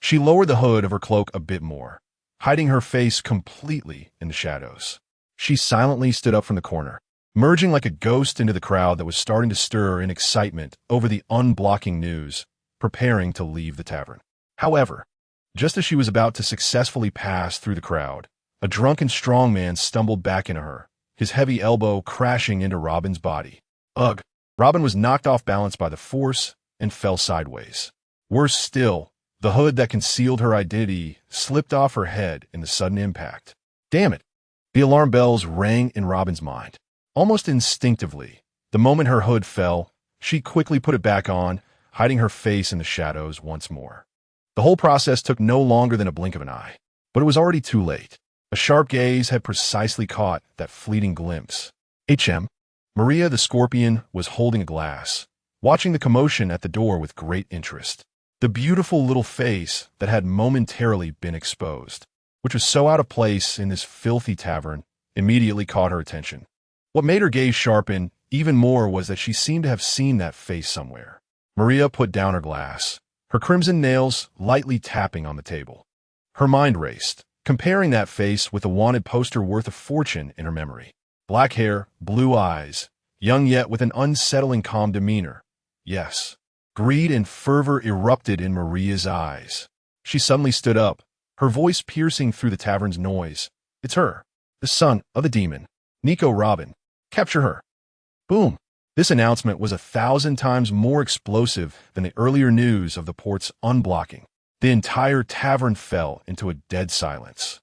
she lowered the hood of her cloak a bit more, hiding her face completely in the shadows. She silently stood up from the corner, merging like a ghost into the crowd that was starting to stir in excitement over the unblocking news, preparing to leave the tavern. However, just as she was about to successfully pass through the crowd, a drunken strongman stumbled back into her, his heavy elbow crashing into Robin's body. Ugh! Robin was knocked off balance by the force and fell sideways. Worse still, the hood that concealed her identity slipped off her head in the sudden impact. Damn it! The alarm bells rang in Robin's mind. Almost instinctively, the moment her hood fell, she quickly put it back on, hiding her face in the shadows once more. The whole process took no longer than a blink of an eye, but it was already too late. A sharp gaze had precisely caught that fleeting glimpse. Maria the Scorpion was holding a glass, watching the commotion at the door with great interest. The beautiful little face that had momentarily been exposed, which was so out of place in this filthy tavern, immediately caught her attention. What made her gaze sharpen even more was that she seemed to have seen that face somewhere. Maria put down her glass, her crimson nails lightly tapping on the table. Her mind raced, comparing that face with a wanted poster worth a fortune in her memory. Black hair, blue eyes, young yet with an unsettling calm demeanor. Yes, greed and fervor erupted in Maria's eyes. She suddenly stood up, her voice piercing through the tavern's noise. It's her, the son of the demon, Nico Robin. Capture her. Boom. This announcement was 1,000 times more explosive than the earlier news of the port's unblocking. The entire tavern fell into a dead silence,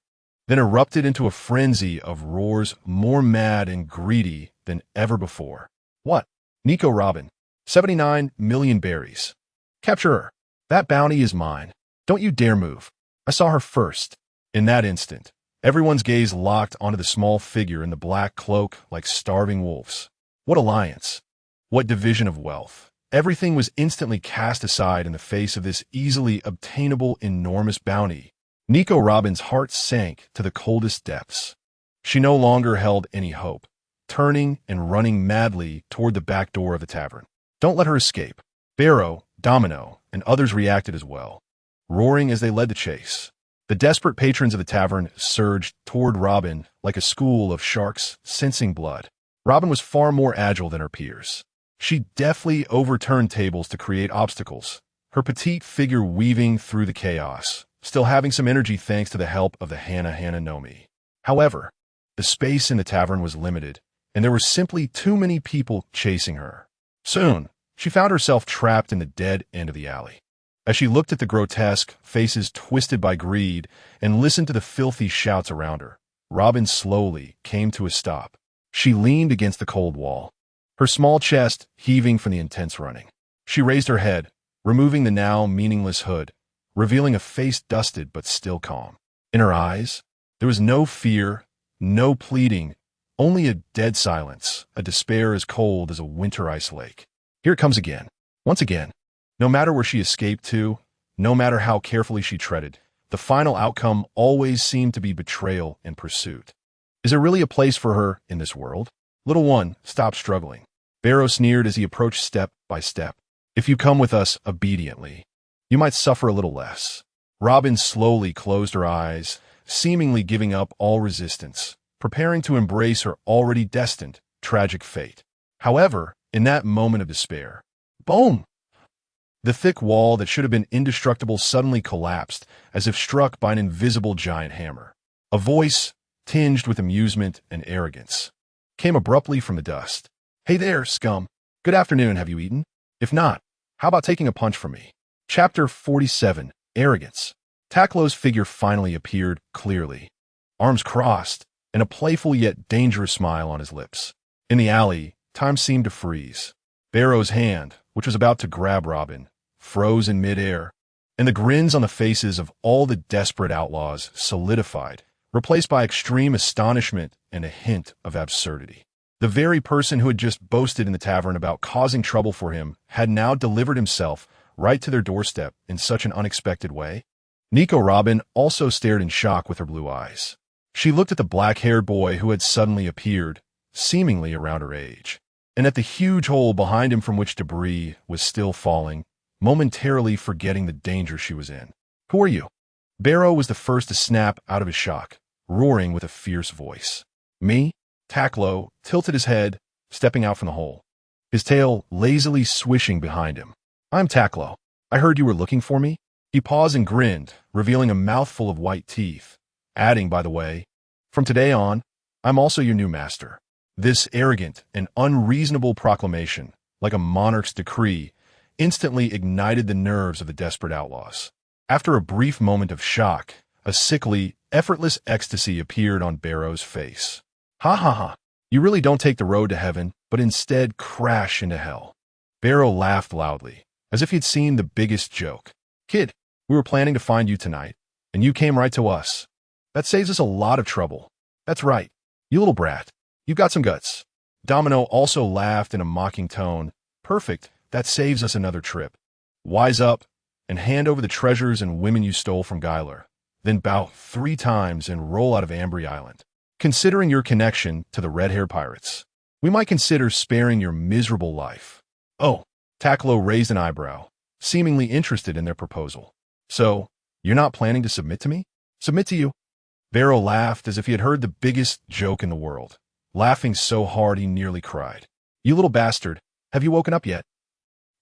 then erupted into a frenzy of roars more mad and greedy than ever before. What? Nico Robin. 79 million berries. Capture her. That bounty is mine. Don't you dare move. I saw her first. In that instant, everyone's gaze locked onto the small figure in the black cloak like starving wolves. What alliance? What division of wealth? Everything was instantly cast aside in the face of this easily obtainable enormous bounty. Nico Robin's heart sank to the coldest depths. She no longer held any hope, turning and running madly toward the back door of the tavern. Don't let her escape. Barrow, Domino, and others reacted as well, roaring as they led the chase. The desperate patrons of the tavern surged toward Robin like a school of sharks sensing blood. Robin was far more agile than her peers. She deftly overturned tables to create obstacles, her petite figure weaving through the chaos, still having some energy thanks to the help of the Hana Nomi. However, the space in the tavern was limited, and there were simply too many people chasing her. Soon, she found herself trapped in the dead end of the alley. As she looked at the grotesque faces twisted by greed and listened to the filthy shouts around her, Robin slowly came to a stop. She leaned against the cold wall, her small chest heaving from the intense running. She raised her head, removing the now meaningless hood, revealing a face dusted but still calm. In her eyes, there was no fear, no pleading, only a dead silence, a despair as cold as a winter ice lake. Here it comes again. Once again. No matter where she escaped to, no matter how carefully she treaded, the final outcome always seemed to be betrayal and pursuit. Is there really a place for her in this world? Little one, stop struggling. Barrow sneered as he approached step by step. If you come with us obediently, you might suffer a little less. Robin slowly closed her eyes, seemingly giving up all resistance, preparing to embrace her already destined, tragic fate. However, in that moment of despair, boom! The thick wall that should have been indestructible suddenly collapsed, as if struck by an invisible giant hammer. A voice, tinged with amusement and arrogance, came abruptly from the dust. "Hey there, scum. Good afternoon, have you eaten? If not, how about taking a punch from me?" Chapter 47, Arrogance. Takkuro's figure finally appeared clearly, arms crossed, and a playful yet dangerous smile on his lips. In the alley, time seemed to freeze. Barrow's hand, which was about to grab Robin, froze in midair, and the grins on the faces of all the desperate outlaws solidified, replaced by extreme astonishment and a hint of absurdity. The very person who had just boasted in the tavern about causing trouble for him had now delivered himself right to their doorstep in such an unexpected way. Nico Robin also stared in shock with her blue eyes. She looked at the black-haired boy who had suddenly appeared, seemingly around her age, and at the huge hole behind him from which debris was still falling, momentarily forgetting the danger she was in. "Who are you?" Barrow was the first to snap out of his shock, roaring with a fierce voice. "Me?" Takkuro tilted his head, stepping out from the hole, his tail lazily swishing behind him. "I'm Takkuro. I heard you were looking for me." He paused and grinned, revealing a mouthful of white teeth, adding, by the way, "From today on, I'm also your new master." This arrogant and unreasonable proclamation, like a monarch's decree, instantly ignited the nerves of the desperate outlaws. After a brief moment of shock, a sickly, effortless ecstasy appeared on Barrow's face. "Ha ha ha. You really don't take the road to heaven, but instead crash into hell." Barrow laughed loudly, as if he'd seen the biggest joke. "Kid, we were planning to find you tonight, and you came right to us. That saves us a lot of trouble." "That's right. You little brat. You've got some guts." Domino also laughed in a mocking tone. "Perfect. That saves us another trip. Wise up and hand over the treasures and women you stole from Gyler. Then bow 3 times and roll out of Ambry Island. Considering your connection to the red-haired pirates, we might consider sparing your miserable life." "Oh," Takkuro raised an eyebrow, seemingly interested in their proposal. "So, you're not planning to submit to me?" "Submit to you?" Barrow laughed as if he had heard the biggest joke in the world, laughing so hard he nearly cried. "You little bastard, have you woken up yet?"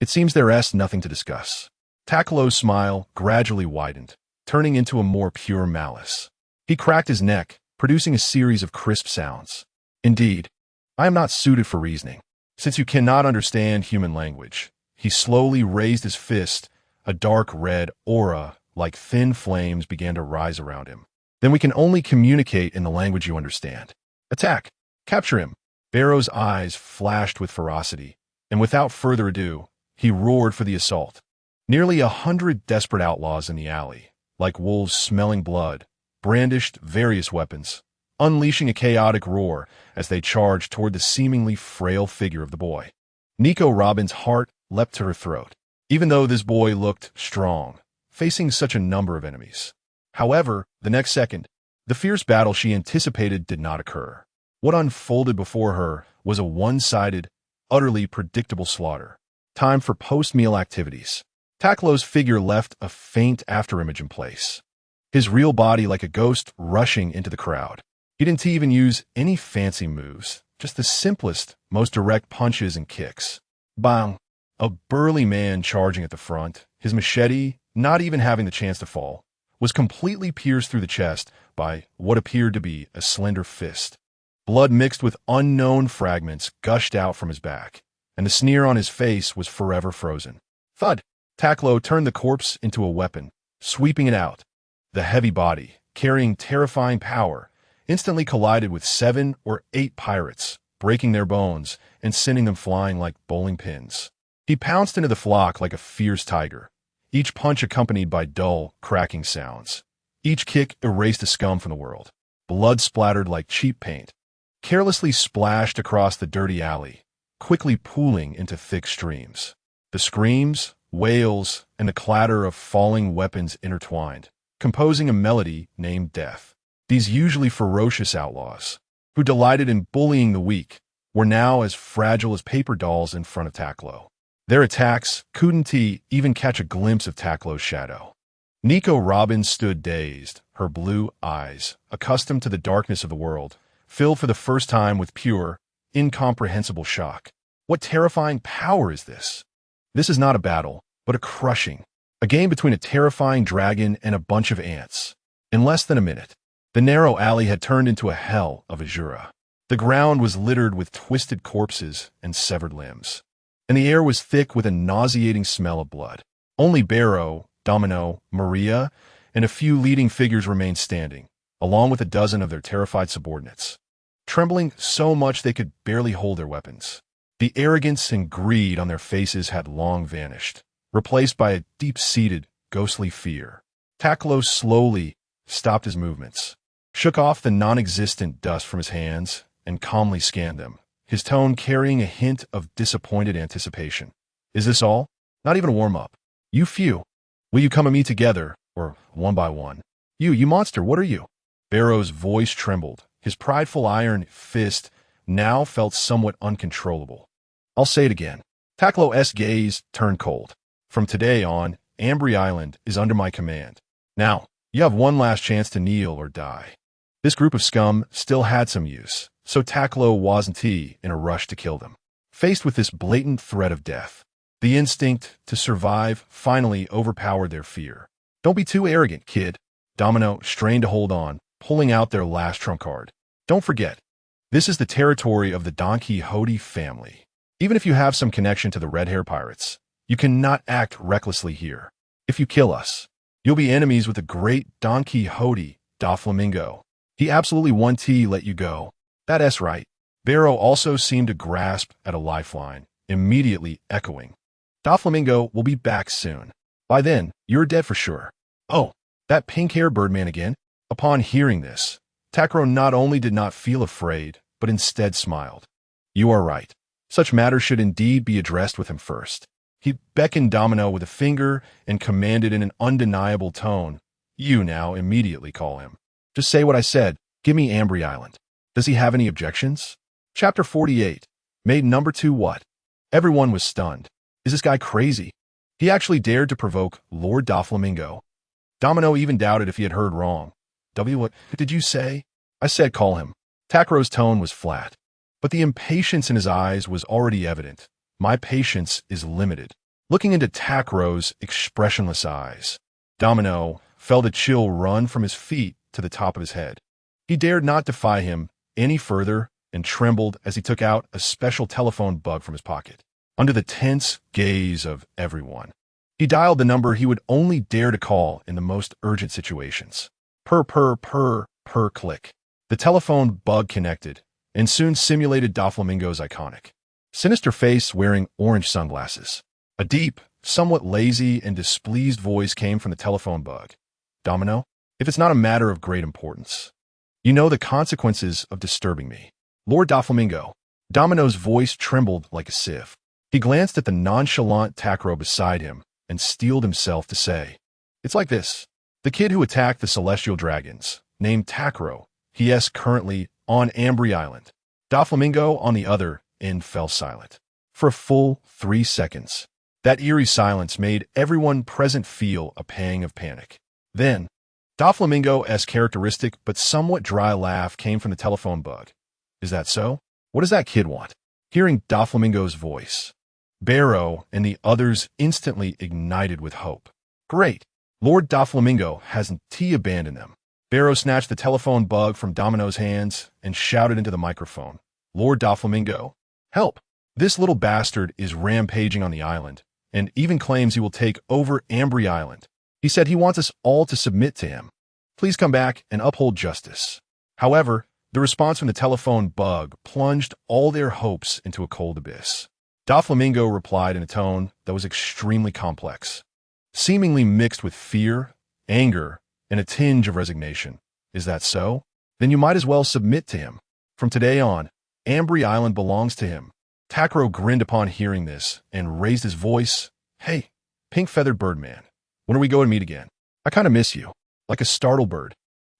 "It seems there's nothing to discuss." Takkuro's smile gradually widened, turning into a more pure malice. He cracked his neck, producing a series of crisp sounds. "Indeed, I am not suited for reasoning. Since you cannot understand human language." He slowly raised his fist. A dark red aura, like thin flames, began to rise around him. "Then we can only communicate in the language you understand. Attack! Capture him!" Barrow's eyes flashed with ferocity, and without further ado, he roared for the assault. Nearly 100 desperate outlaws in the alley, like wolves smelling blood, brandished various weapons, unleashing a chaotic roar as they charged toward the seemingly frail figure of the boy. Nico Robin's heart leapt to her throat, even though this boy looked strong, facing such a number of enemies. However, the next second, the fierce battle she anticipated did not occur. What unfolded before her was a one-sided, utterly predictable slaughter. Time for post-meal activities. Takkuro's figure left a faint afterimage in place, his real body like a ghost rushing into the crowd. He didn't even use any fancy moves, just the simplest, most direct punches and kicks. Bang! A burly man charging at the front, his machete, not even having the chance to fall, was completely pierced through the chest by what appeared to be a slender fist. Blood mixed with unknown fragments gushed out from his back, and the sneer on his face was forever frozen. Thud! Takkuro turned the corpse into a weapon, sweeping it out. The heavy body, carrying terrifying power, instantly collided with 7 or 8 pirates, breaking their bones and sending them flying like bowling pins. He pounced into the flock like a fierce tiger, each punch accompanied by dull, cracking sounds. Each kick erased the scum from the world. Blood splattered like cheap paint, carelessly splashed across the dirty alley, quickly pooling into thick streams. The screams, wails, and the clatter of falling weapons intertwined, composing a melody named Death. These usually ferocious outlaws, who delighted in bullying the weak, were now as fragile as paper dolls in front of Takkuro. Their attacks couldn't even catch a glimpse of Takkuro's shadow. Nico Robin stood dazed, her blue eyes, accustomed to the darkness of the world, filled for the first time with pure, incomprehensible shock. What terrifying power is this? This is not a battle, but a crushing. A game between a terrifying dragon and a bunch of ants. In less than a minute, the narrow alley had turned into a hell of Azura. The ground was littered with twisted corpses and severed limbs, and the air was thick with a nauseating smell of blood. Only Barrow, Domino, Maria, and a few leading figures remained standing, along with a dozen of their terrified subordinates, trembling so much they could barely hold their weapons. The arrogance and greed on their faces had long vanished, replaced by a deep-seated, ghostly fear. Takkuro slowly stopped his movements, shook off the non-existent dust from his hands, and calmly scanned them, his tone carrying a hint of disappointed anticipation. Is this all? Not even a warm-up. You few. Will you come and me together, or one by one? You monster, what are you? Barrow's voice trembled. His prideful iron fist now felt somewhat uncontrollable. I'll say it again. Takkuro's gaze turned cold. From today on, Ambry Island is under my command. Now, you have one last chance to kneel or die. This group of scum still had some use, so Takkuro wasn't in a rush to kill them. Faced with this blatant threat of death, the instinct to survive finally overpowered their fear. Don't be too arrogant, kid. Domino strained to hold on, pulling out their last trump card. Don't forget, this is the territory of the Don Quixote family. Even if you have some connection to the Red Hair Pirates, you cannot act recklessly here. If you kill us, you'll be enemies with the great Don Quixote, Doflamingo. He absolutely won't let you go. That's right. Barrow also seemed to grasp at a lifeline, immediately echoing. Doflamingo will be back soon. By then, you're dead for sure. Oh, that pink-haired birdman again? Upon hearing this, Takkuro not only did not feel afraid, but instead smiled. You are right. Such matters should indeed be addressed with him first. He beckoned Domino with a finger and commanded in an undeniable tone, You now immediately call him. Just say what I said. Give me Ambry Island. Does he have any objections? Chapter 48. Maid number 2 what? Everyone was stunned. Is this guy crazy? He actually dared to provoke Lord Doflamingo. Domino even doubted if he had heard wrong. What did you say? I said call him. Takkuro's tone was flat, but the impatience in his eyes was already evident. My patience is limited. Looking into Takkuro's expressionless eyes, Domino felt a chill run from his feet to the top of his head. He dared not defy him any further and trembled as he took out a special telephone bug from his pocket. Under the tense gaze of everyone, he dialed the number he would only dare to call in the most urgent situations. Purr, click. The telephone bug connected and soon simulated Doflamingo's iconic, sinister face wearing orange sunglasses. A deep, somewhat lazy and displeased voice came from the telephone bug. Domino, if it's not a matter of great importance, you know the consequences of disturbing me. Lord Doflamingo. Domino's voice trembled like a sieve. He glanced at the nonchalant Takkuro beside him and steeled himself to say, It's like this. The kid who attacked the celestial dragons, named Takkuro, he is currently on Ambry Island. Doflamingo, on the other end, fell silent. For a full 3 seconds. That eerie silence made everyone present feel a pang of panic. Then, Doflamingo's characteristic but somewhat dry laugh came from the telephone bug. Is that so? What does that kid want? Hearing Doflamingo's voice, Barrow and the others instantly ignited with hope. Great! Lord Doflamingo hasn't abandoned them. Barrow snatched the telephone bug from Domino's hands and shouted into the microphone. Lord Doflamingo, help! This little bastard is rampaging on the island and even claims he will take over Ambry Island. He said he wants us all to submit to him. Please come back and uphold justice. However, the response from the telephone bug plunged all their hopes into a cold abyss. Doflamingo replied in a tone that was extremely complex, seemingly mixed with fear, anger, and a tinge of resignation. Is that so? Then you might as well submit to him. From today on, Ambry Island belongs to him. Takkuro grinned upon hearing this and raised his voice. Hey, pink-feathered birdman, when are we going to meet again? I kind of miss you, like a startled bird.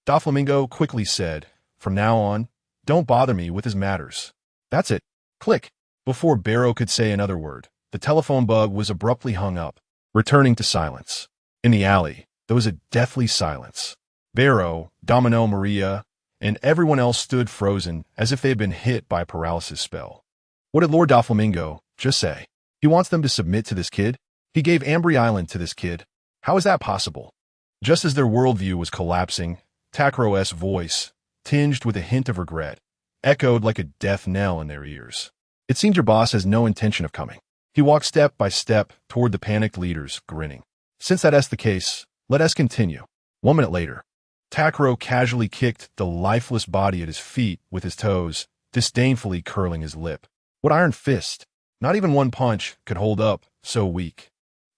Doflamingo quickly said, From now on, don't bother me with his matters. That's it. Click. Before Barrow could say another word, the telephone bug was abruptly hung up, returning to silence. In the alley, there was a deathly silence. Barrow, Domino, Maria, and everyone else stood frozen as if they had been hit by a paralysis spell. What did Lord Doflamingo just say? He wants them to submit to this kid? He gave Ambry Island to this kid. How is that possible? Just as their worldview was collapsing, Takkuro's voice, tinged with a hint of regret, echoed like a death knell in their ears. It seems your boss has no intention of coming. He walked step by step toward the panicked leaders, grinning. Since that's the case, let us continue. 1 minute later, Takkuro casually kicked the lifeless body at his feet with his toes, disdainfully curling his lip. What iron fist? Not even one punch could hold up, so weak.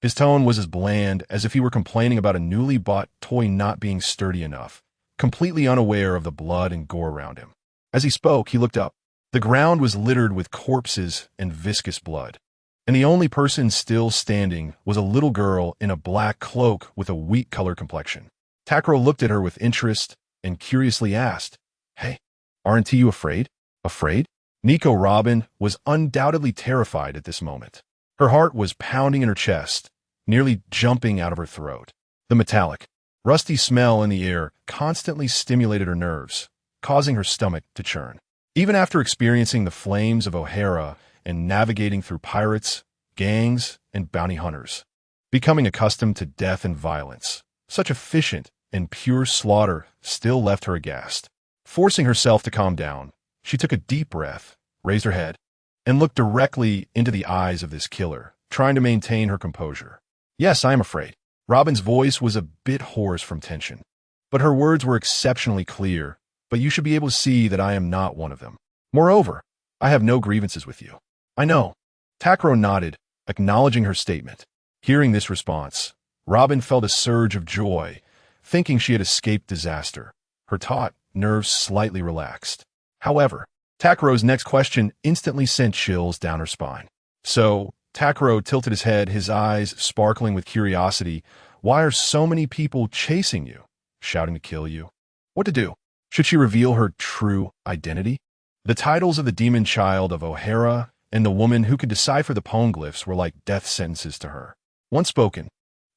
His tone was as bland as if he were complaining about a newly bought toy not being sturdy enough, completely unaware of the blood and gore around him. As he spoke, he looked up. The ground was littered with corpses and viscous blood, and the only person still standing was a little girl in a black cloak with a wheat-colored complexion. Takkuro looked at her with interest and curiously asked, "Hey, aren't you afraid?" Afraid? Nico Robin was undoubtedly terrified at this moment. Her heart was pounding in her chest, nearly jumping out of her throat. The metallic, rusty smell in the air constantly stimulated her nerves, causing her stomach to churn. Even after experiencing the flames of O'Hara and navigating through pirates, gangs, and bounty hunters, becoming accustomed to death and violence, such efficient and pure slaughter still left her aghast. Forcing herself to calm down, she took a deep breath, raised her head, and looked directly into the eyes of this killer, trying to maintain her composure. "Yes, I am afraid." Robin's voice was a bit hoarse from tension, but her words were exceptionally clear. "But you should be able to see that I am not one of them. Moreover, I have no grievances with you." "I know." Takkuro nodded, acknowledging her statement. Hearing this response, Robin felt a surge of joy, thinking she had escaped disaster. Her taut nerves slightly relaxed. However, Takkuro's next question instantly sent chills down her spine. "So," Takkuro tilted his head, his eyes sparkling with curiosity, "why are so many people chasing you, shouting to kill you? What to do? Should she reveal her true identity?" The titles of the demon child of O'Hara and the woman who could decipher the poneglyphs were like death sentences to her. Once spoken,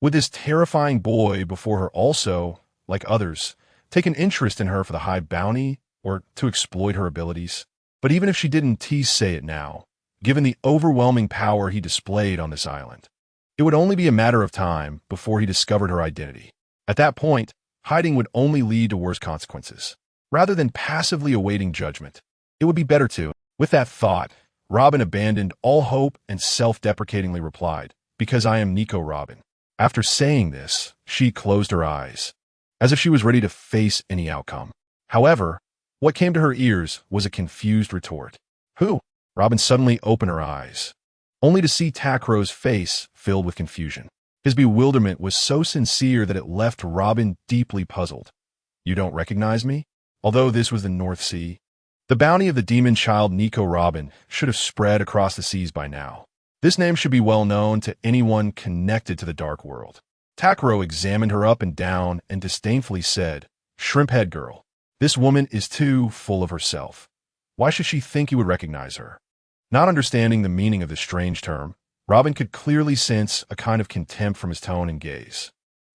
would this terrifying boy before her also, like others, take an interest in her for the high bounty or to exploit her abilities? But even if she didn't say it now, given the overwhelming power he displayed on this island, it would only be a matter of time before he discovered her identity. At that point, hiding would only lead to worse consequences. Rather than passively awaiting judgment, it would be better to. With that thought, Robin abandoned all hope and self-deprecatingly replied, "Because I am Nico Robin." After saying this, she closed her eyes, as if she was ready to face any outcome. However, what came to her ears was a confused retort. "Who?" Robin suddenly opened her eyes, only to see Takkuro's face filled with confusion. His bewilderment was so sincere that it left Robin deeply puzzled. "You don't recognize me?" Although this was the North Sea, the bounty of the demon child Nico Robin should have spread across the seas by now. This name should be well known to anyone connected to the dark world. Takkuro examined her up and down and disdainfully said, "Shrimphead girl, this woman is too full of herself. Why should she think you would recognize her?" Not understanding the meaning of this strange term, Robin could clearly sense a kind of contempt from his tone and gaze.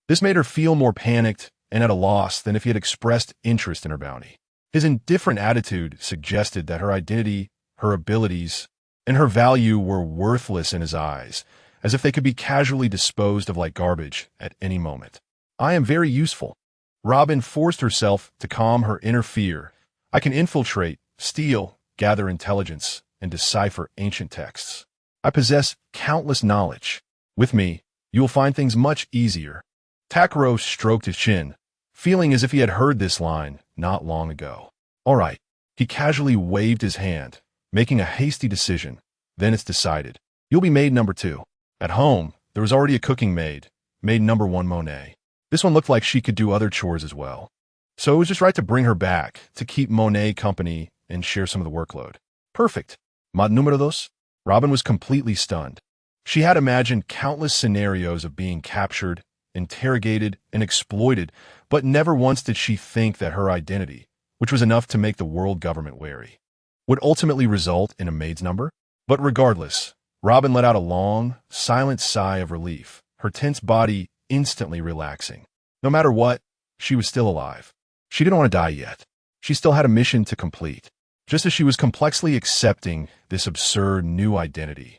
This made her feel more panicked and at a loss than if he had expressed interest in her bounty. His indifferent attitude suggested that her identity, her abilities, and her value were worthless in his eyes, as if they could be casually disposed of like garbage at any moment. "I am very useful." Robin forced herself to calm her inner fear. "I can infiltrate, steal, gather intelligence, and decipher ancient texts. I possess countless knowledge. With me, you will find things much easier." Takkuro stroked his chin, feeling as if he had heard this line not long ago. "All right." He casually waved his hand, making a hasty decision. "Then it's decided. You'll be maid number 2. At home, there was already a cooking maid, maid number 1 Monet. This one looked like she could do other chores as well. So it was just right to bring her back, to keep Monet company and share some of the workload. Perfect. Maid numero 2? Robin was completely stunned. She had imagined countless scenarios of being captured, interrogated, and exploited, but never once did she think that her identity, which was enough to make the world government wary, would ultimately result in a maid's number. But regardless, Robin let out a long, silent sigh of relief, her tense body instantly relaxing. No matter what, she was still alive. She didn't want to die yet. She still had a mission to complete. Just as she was complexly accepting this absurd new identity,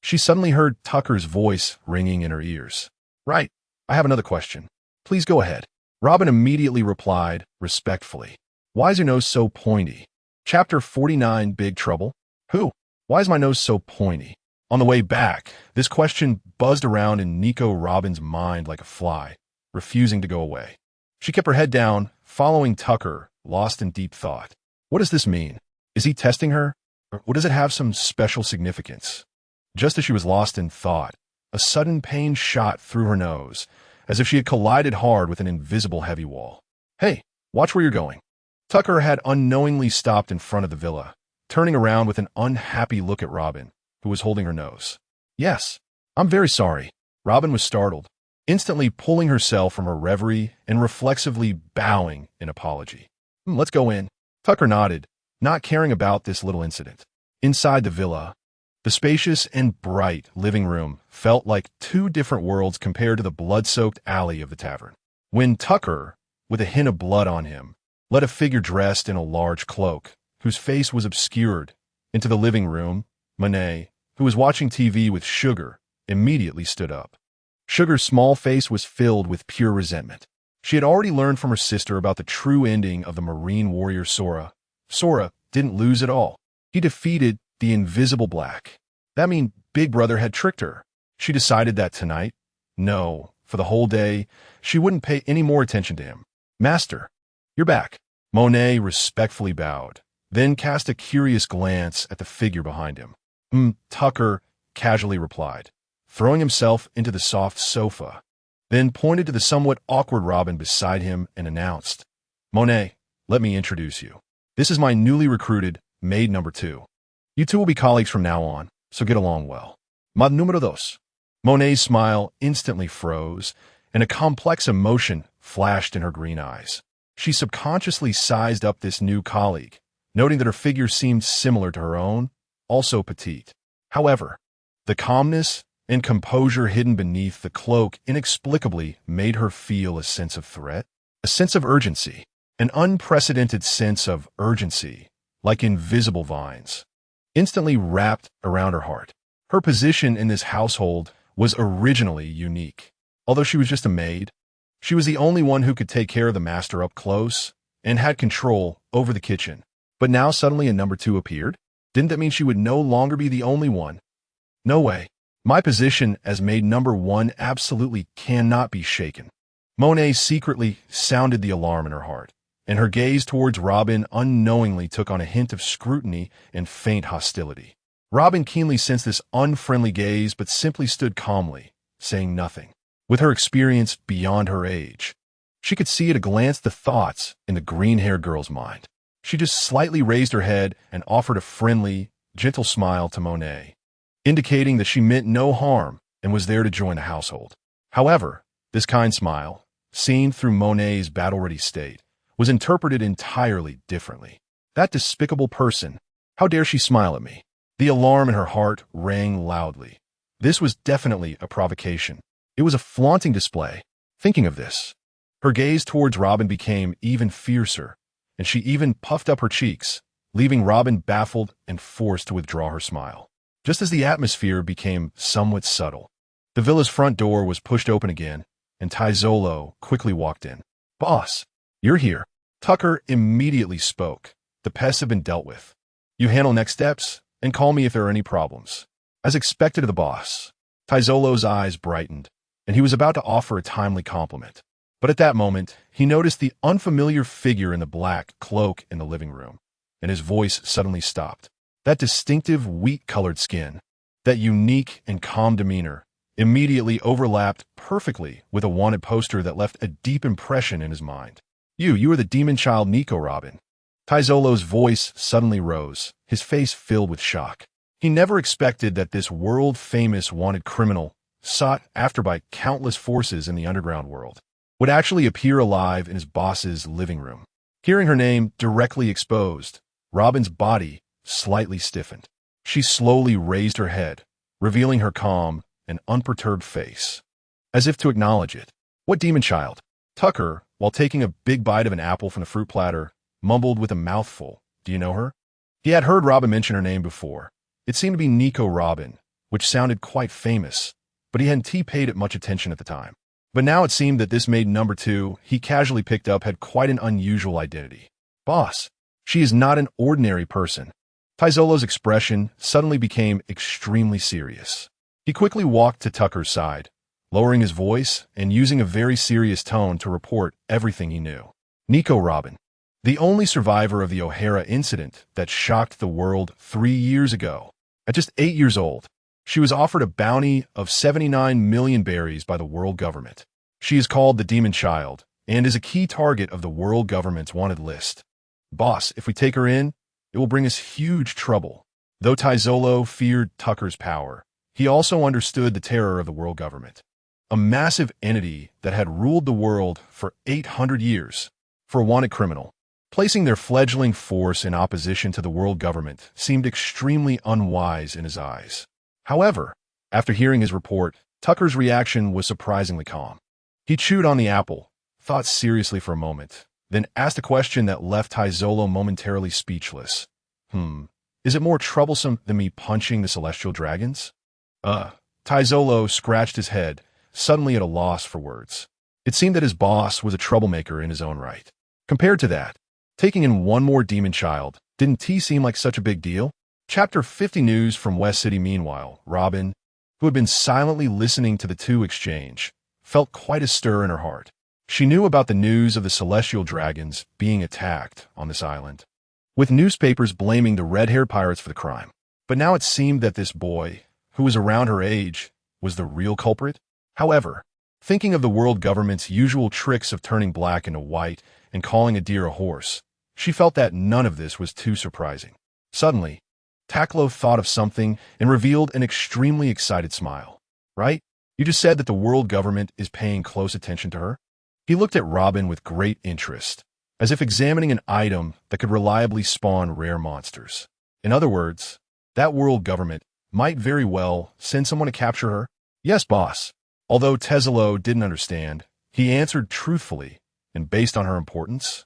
She suddenly heard Tucker's voice ringing in her ears. Right, I have another question. Please go ahead. Robin immediately replied, respectfully. Why is your nose so pointy? Chapter 49, Big Trouble? Who? Why is my nose so pointy? On the way back, this question buzzed around in Nico Robin's mind like a fly, refusing to go away. She kept her head down, following Tucker, lost in deep thought. What does this mean? Is he testing her? Or does it have some special significance? Just as she was lost in thought, a sudden pain shot through her nose, as if she had collided hard with an invisible heavy wall. Hey, watch where you're going. Tucker had unknowingly stopped in front of the villa, turning around with an unhappy look at Robin, who was holding her nose. Yes, I'm very sorry. Robin was startled, instantly pulling herself from her reverie and reflexively bowing in apology. Let's go in. Tucker nodded, not caring about this little incident. Inside the villa, the spacious and bright living room felt like two different worlds compared to the blood-soaked alley of the tavern. When Tucker, with a hint of blood on him, led a figure dressed in a large cloak, whose face was obscured, into the living room, Maid, who was watching TV with Sugar, immediately stood up. Sugar's small face was filled with pure resentment. She had already learned from her sister about the true ending of the Marine warrior Sora. Sora didn't lose at all. He defeated the invisible Black. That means Big Brother had tricked her. She decided that tonight, no, for the whole day, she wouldn't pay any more attention to him. Master, you're back. Monet respectfully bowed, then cast a curious glance at the figure behind him. Tucker casually replied, throwing himself into the soft sofa, then pointed to the somewhat awkward Robin beside him and announced, Monet, let me introduce you. This is my newly recruited Maid number 2. You two will be colleagues from now on, so get along well. Maid número 2. Monet's smile instantly froze, and a complex emotion flashed in her green eyes. She subconsciously sized up this new colleague, noting that her figure seemed similar to her own, also petite. However, the calmness and composure hidden beneath the cloak inexplicably made her feel a sense of threat, a sense of urgency, an unprecedented sense of urgency, like invisible vines, instantly wrapped around her heart. Her position in this household was originally unique. Although she was just a maid, she was the only one who could take care of the master up close and had control over the kitchen. But now suddenly a number 2 appeared? Didn't that mean she would no longer be the only one? No way. My position as maid number 1 absolutely cannot be shaken. Monet secretly sounded the alarm in her heart, and her gaze towards Robin unknowingly took on a hint of scrutiny and faint hostility. Robin keenly sensed this unfriendly gaze but simply stood calmly, saying nothing. With her experience beyond her age, she could see at a glance the thoughts in the green-haired girl's mind. She just slightly raised her head and offered a friendly, gentle smile to Monet, indicating that she meant no harm and was there to join the household. However, this kind smile, seen through Monet's battle-ready state, was interpreted entirely differently. That despicable person, how dare she smile at me? The alarm in her heart rang loudly. This was definitely a provocation. It was a flaunting display. Thinking of this, her gaze towards Robin became even fiercer, and she even puffed up her cheeks, leaving Robin baffled and forced to withdraw her smile. Just as the atmosphere became somewhat subtle, the villa's front door was pushed open again, and Taizolo quickly walked in. Boss, you're here. Tucker immediately spoke. The pests have been dealt with. You handle next steps, and call me if there are any problems. As expected of the boss, Taizolo's eyes brightened, and he was about to offer a timely compliment. But at that moment, he noticed the unfamiliar figure in the black cloak in the living room, and his voice suddenly stopped. That distinctive wheat-colored skin, that unique and calm demeanor, immediately overlapped perfectly with a wanted poster that left a deep impression in his mind. You are the demon child Nico Robin. Taizolo's voice suddenly rose, his face filled with shock. He never expected that this world-famous wanted criminal, sought after by countless forces in the underground world, would actually appear alive in his boss's living room. Hearing her name directly exposed, Robin's body slightly stiffened. She slowly raised her head, revealing her calm and unperturbed face, as if to acknowledge it. What demon child? Tucker, while taking a big bite of an apple from the fruit platter, mumbled with a mouthful, Do you know her? He had heard Robin mention her name before. It seemed to be Nico Robin, which sounded quite famous, but he hadn't paid it much attention at the time. But now it seemed that this maid number 2 he casually picked up had quite an unusual identity. Boss, she is not an ordinary person. Taizolo's expression suddenly became extremely serious. He quickly walked to Tucker's side, lowering his voice and using a very serious tone to report everything he knew. Nico Robin, the only survivor of the O'Hara incident that shocked the world 3 years ago. At just 8 years old, she was offered a bounty of 79 million berries by the world government. She is called the Demon Child and is a key target of the world government's wanted list. Boss, if we take her in, it will bring us huge trouble. Though Taizolo feared Tucker's power, he also understood the terror of the world government, a massive entity that had ruled the world for 800 years. For a wanted criminal, placing their fledgling force in opposition to the world government seemed extremely unwise in his eyes. However, after hearing his report, Tucker's reaction was surprisingly calm. He chewed on the apple, thought seriously for a moment, then asked a question that left Taizolo momentarily speechless. Is it more troublesome than me punching the celestial dragons? Taizolo scratched his head, suddenly at a loss for words. It seemed that his boss was a troublemaker in his own right. Compared to that, taking in one more demon child didn't seem like such a big deal? Chapter 50 News from West City. Meanwhile, Robin, who had been silently listening to the two exchange, felt quite a stir in her heart. She knew about the news of the celestial dragons being attacked on this island, with newspapers blaming the red-haired pirates for the crime. But now it seemed that this boy, who was around her age, was the real culprit. However, thinking of the world government's usual tricks of turning black into white and calling a deer a horse, she felt that none of this was too surprising. Suddenly, Takkuro thought of something and revealed an extremely excited smile. Right? You just said that the world government is paying close attention to her? He looked at Robin with great interest, as if examining an item that could reliably spawn rare monsters. In other words, that world government might very well send someone to capture her? Yes, boss. Although Taizolo didn't understand, he answered truthfully, and based on her importance,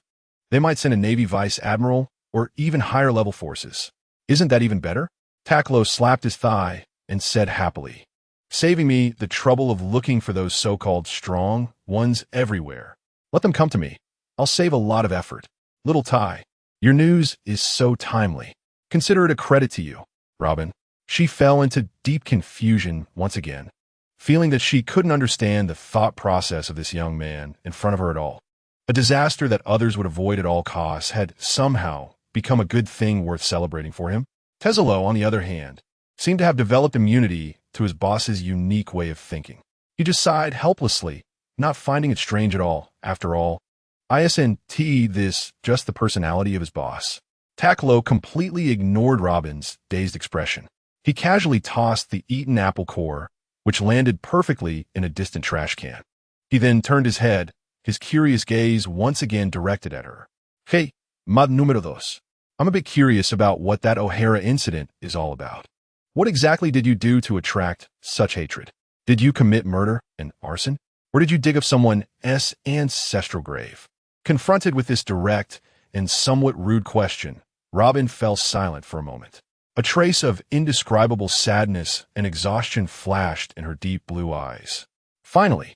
they might send a Navy Vice Admiral or even higher-level forces. Isn't that even better? Takkuro slapped his thigh and said happily, saving me the trouble of looking for those so-called strong ones everywhere. Let them come to me. I'll save a lot of effort. Little Tai, your news is so timely. Consider it a credit to you, Robin. She fell into deep confusion once again, feeling that she couldn't understand the thought process of this young man in front of her at all. A disaster that others would avoid at all costs had somehow become a good thing worth celebrating for him. Taizolo, on the other hand, seemed to have developed immunity to his boss's unique way of thinking. He just sighed helplessly, not finding it strange at all. After all, isn't this just the personality of his boss? Takkuro completely ignored Robin's dazed expression. He casually tossed the eaten apple core, which landed perfectly in a distant trash can. He then turned his head, his curious gaze once again directed at her. Hey, Maid número 2. I'm a bit curious about what that O'Hara incident is all about. What exactly did you do to attract such hatred? Did you commit murder and arson? Or did you dig up someone's ancestral grave? Confronted with this direct and somewhat rude question, Robin fell silent for a moment. A trace of indescribable sadness and exhaustion flashed in her deep blue eyes. Finally,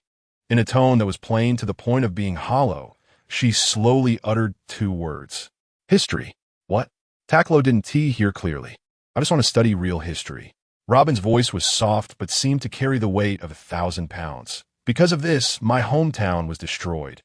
in a tone that was plain to the point of being hollow, she slowly uttered 2 words. History. What? Takkuro didn't hear clearly. I just want to study real history. Robin's voice was soft but seemed to carry the weight of 1,000 pounds. Because of this, my hometown was destroyed,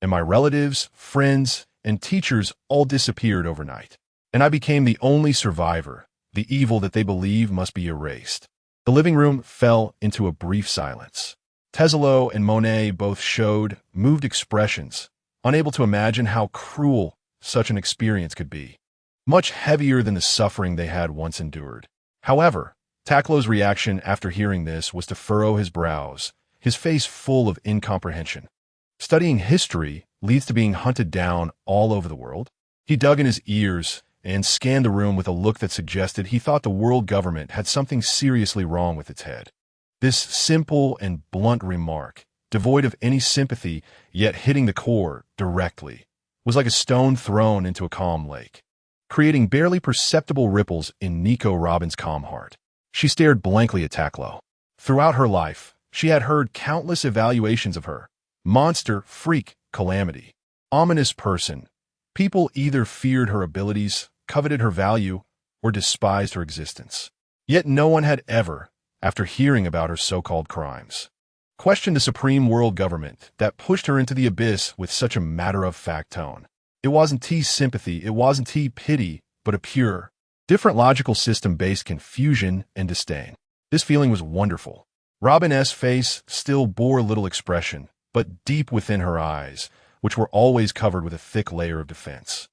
and my relatives, friends, and teachers all disappeared overnight. And I became the only survivor, the evil that they believe must be erased. The living room fell into a brief silence. Taizolo and Monet both showed moved expressions, unable to imagine how cruel such an experience could be, much heavier than the suffering they had once endured. However, Takkuro's reaction after hearing this was to furrow his brows, his face full of incomprehension. Studying history leads to being hunted down all over the world. He dug in his ears and scanned the room with a look that suggested he thought the world government had something seriously wrong with its head. This simple and blunt remark, devoid of any sympathy yet hitting the core directly, was like a stone thrown into a calm lake, creating barely perceptible ripples in Nico Robin's calm heart. She stared blankly at Takkuro. Throughout her life, she had heard countless evaluations of her. Monster, freak, calamity. Ominous person. People either feared her abilities, coveted her value, or despised her existence. Yet no one had ever, after hearing about her so-called crimes, questioned the supreme world government that pushed her into the abyss with such a matter-of-fact tone. It wasn't sympathy, it wasn't pity, but a pure, different logical system-based confusion and disdain. This feeling was wonderful. Robin's face still bore little expression, but deep within her eyes, which were always covered with a thick layer of defense,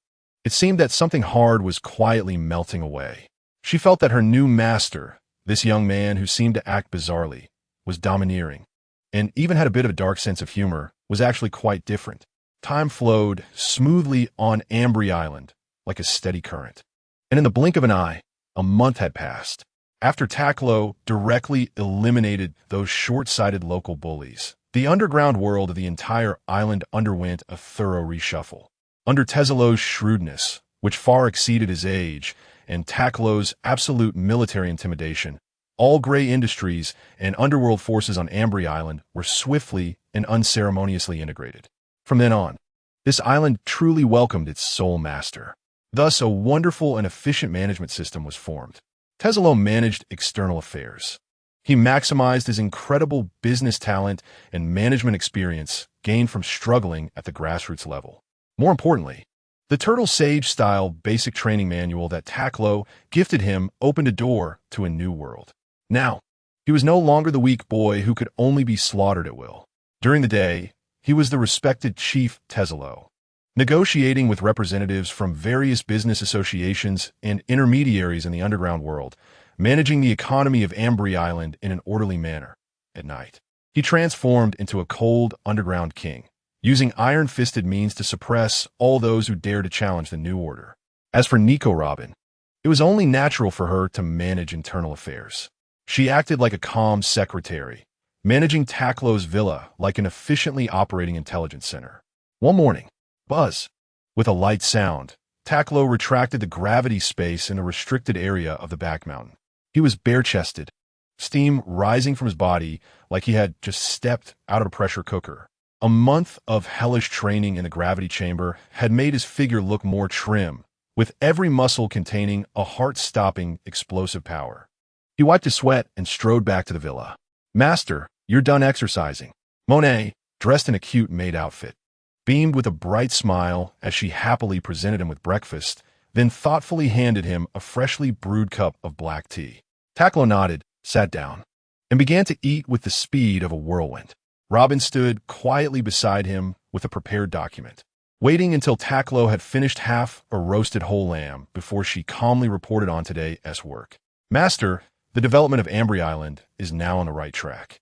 it seemed that something hard was quietly melting away. She felt that her new master, this young man who seemed to act bizarrely, was domineering, and even had a bit of a dark sense of humor, was actually quite different. Time flowed smoothly on Ambry Island, like a steady current. And in the blink of an eye, a month had passed. After Takkuro directly eliminated those short-sighted local bullies, the underground world of the entire island underwent a thorough reshuffle. Under Tetsulo's shrewdness, which far exceeded his age, and Takkuro's absolute military intimidation, all gray industries and underworld forces on Ambry Island were swiftly and unceremoniously integrated. From then on, this island truly welcomed its sole master. Thus, a wonderful and efficient management system was formed. Tetsulo managed external affairs. He maximized his incredible business talent and management experience gained from struggling at the grassroots level. More importantly, the Turtle Sage-style basic training manual that Takkuro gifted him opened a door to a new world. Now, he was no longer the weak boy who could only be slaughtered at will. During the day, he was the respected Chief Tetsulo, negotiating with representatives from various business associations and intermediaries in the underground world, managing the economy of Ambry Island in an orderly manner. At night, he transformed into a cold underground king, using iron-fisted means to suppress all those who dared to challenge the new order. As for Nico Robin, it was only natural for her to manage internal affairs. She acted like a calm secretary, managing Takkuro's villa like an efficiently operating intelligence center. One morning, buzz! With a light sound, Takkuro retracted the gravity space in a restricted area of the back mountain. He was bare-chested, steam rising from his body like he had just stepped out of a pressure cooker. A month of hellish training in the gravity chamber had made his figure look more trim, with every muscle containing a heart-stopping, explosive power. He wiped his sweat and strode back to the villa. "Master, you're done exercising." Monet, dressed in a cute maid outfit, beamed with a bright smile as she happily presented him with breakfast, then thoughtfully handed him a freshly brewed cup of black tea. Takkuro nodded, sat down, and began to eat with the speed of a whirlwind. Robin stood quietly beside him with a prepared document, waiting until Takkuro had finished half a roasted whole lamb before she calmly reported on today's work. "Master, the development of Ambry Island is now on the right track.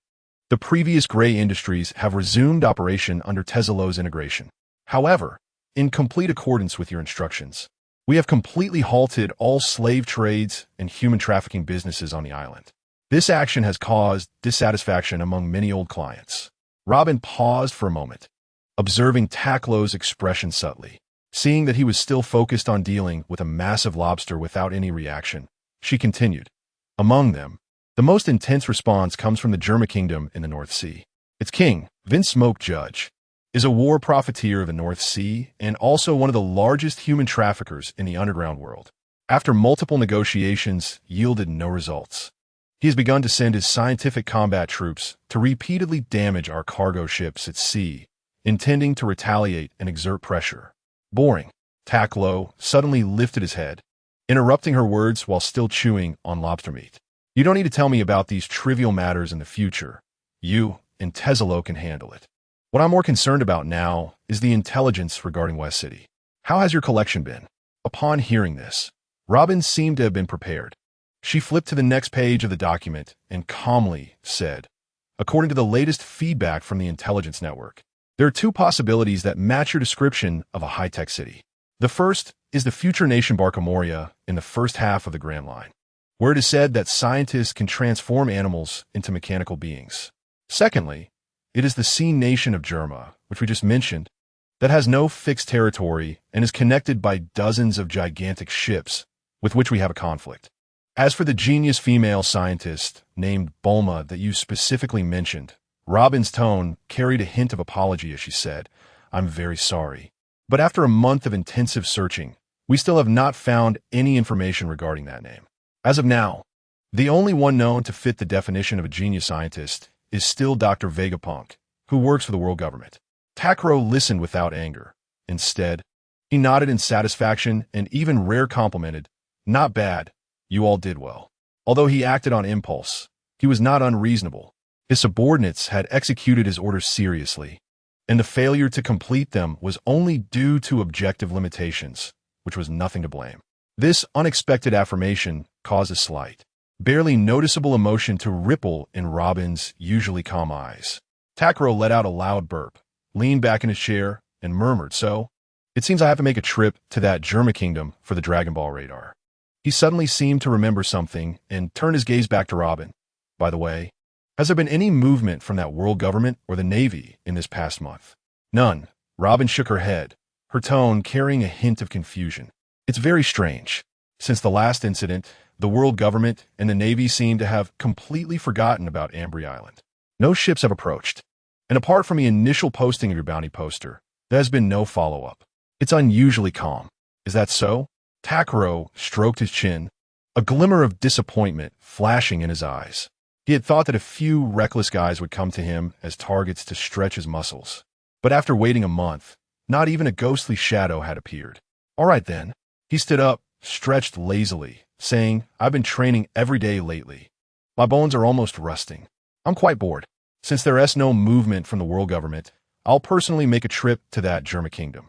The previous gray industries have resumed operation under Tetsulo's integration. However, in complete accordance with your instructions, we have completely halted all slave trades and human trafficking businesses on the island. This action has caused dissatisfaction among many old clients." Robin paused for a moment, observing Takkuro's expression subtly. Seeing that he was still focused on dealing with a massive lobster without any reaction, she continued. "Among them, the most intense response comes from the German kingdom in the North Sea. Its king, Vince Smoke Judge, is a war profiteer of the North Sea and also one of the largest human traffickers in the underground world. After multiple negotiations yielded no results, he has begun to send his scientific combat troops to repeatedly damage our cargo ships at sea, intending to retaliate and exert pressure." "Boring." Takkuro suddenly lifted his head, interrupting her words while still chewing on lobster meat. "You don't need to tell me about these trivial matters in the future. You and Tetsulo can handle it. What I'm more concerned about now is the intelligence regarding West City. How has your collection been?" Upon hearing this, Robin seemed to have been prepared. She flipped to the next page of the document and calmly said, "According to the latest feedback from the intelligence network, there are two possibilities that match your description of a high-tech city. The first is the future nation Barcamoria in the first half of the Grand Line, where it is said that scientists can transform animals into mechanical beings. Secondly, it is the sea nation of Germa, which we just mentioned, that has no fixed territory and is connected by dozens of gigantic ships with which we have a conflict. As for the genius female scientist named Bulma that you specifically mentioned, Robin's tone carried a hint of apology as she said, "I'm very sorry. But after a month of intensive searching, we still have not found any information regarding that name. As of now, the only one known to fit the definition of a genius scientist is still Dr. Vegapunk, who works for the world government." Takkuro listened without anger. Instead, he nodded in satisfaction and even rare complimented, "Not bad. You all did well." Although he acted on impulse, he was not unreasonable. His subordinates had executed his orders seriously, and the failure to complete them was only due to objective limitations, which was nothing to blame. This unexpected affirmation caused a slight, barely noticeable emotion to ripple in Robin's usually calm eyes. Takkuro let out a loud burp, leaned back in his chair, and murmured, "So, it seems I have to make a trip to that Germa Kingdom for the Dragon Ball radar." He suddenly seemed to remember something and turned his gaze back to Robin. "By the way, has there been any movement from that world government or the Navy in this past month?" "None." Robin shook her head, her tone carrying a hint of confusion. "It's very strange. Since the last incident, the world government and the Navy seem to have completely forgotten about Ambry Island. No ships have approached. And apart from the initial posting of your bounty poster, there has been no follow-up. It's unusually calm. Is that so?" Takkuro stroked his chin, a glimmer of disappointment flashing in his eyes. He had thought that a few reckless guys would come to him as targets to stretch his muscles. But after waiting a month, not even a ghostly shadow had appeared. "All right then." He stood up, stretched lazily, saying, "I've been training every day lately. My bones are almost rusting. I'm quite bored. Since there is no movement from the world government, I'll personally make a trip to that Germa Kingdom."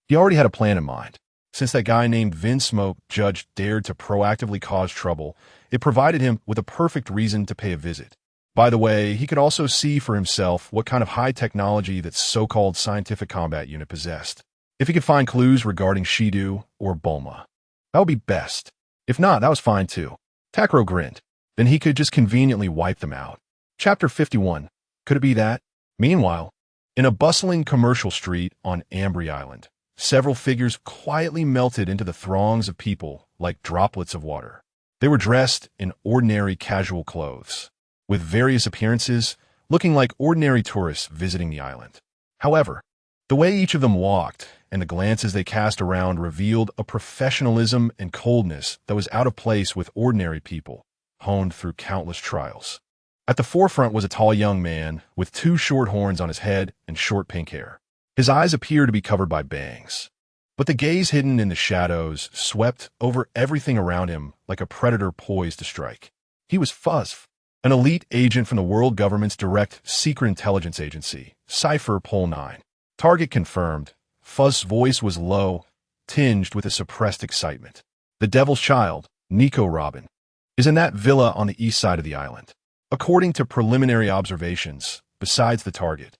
He already had a plan in mind. Since that guy named Vin Smoke Judge dared to proactively cause trouble, it provided him with a perfect reason to pay a visit. By the way, he could also see for himself what kind of high technology that so-called scientific combat unit possessed. If he could find clues regarding Shido or Bulma, that would be best. If not, that was fine too. Takkuro grinned. Then he could just conveniently wipe them out. Chapter 51. Could it be that? Meanwhile, in a bustling commercial street on Ambry Island, several figures quietly melted into the throngs of people like droplets of water. They were dressed in ordinary casual clothes, with various appearances looking like ordinary tourists visiting the island. However, the way each of them walked and the glances they cast around revealed a professionalism and coldness that was out of place with ordinary people, honed through countless trials. At the forefront was a tall young man with two short horns on his head and short pink hair. His eyes appeared to be covered by bangs, but the gaze hidden in the shadows swept over everything around him like a predator poised to strike. He was Fuzz, an elite agent from the world government's direct secret intelligence agency, Cipher Pol 9. Target confirmed. Fuzz's voice was low, tinged with a suppressed excitement. "The Devil's Child, Nico Robin, is in that villa on the east side of the island. According to preliminary observations, besides the target,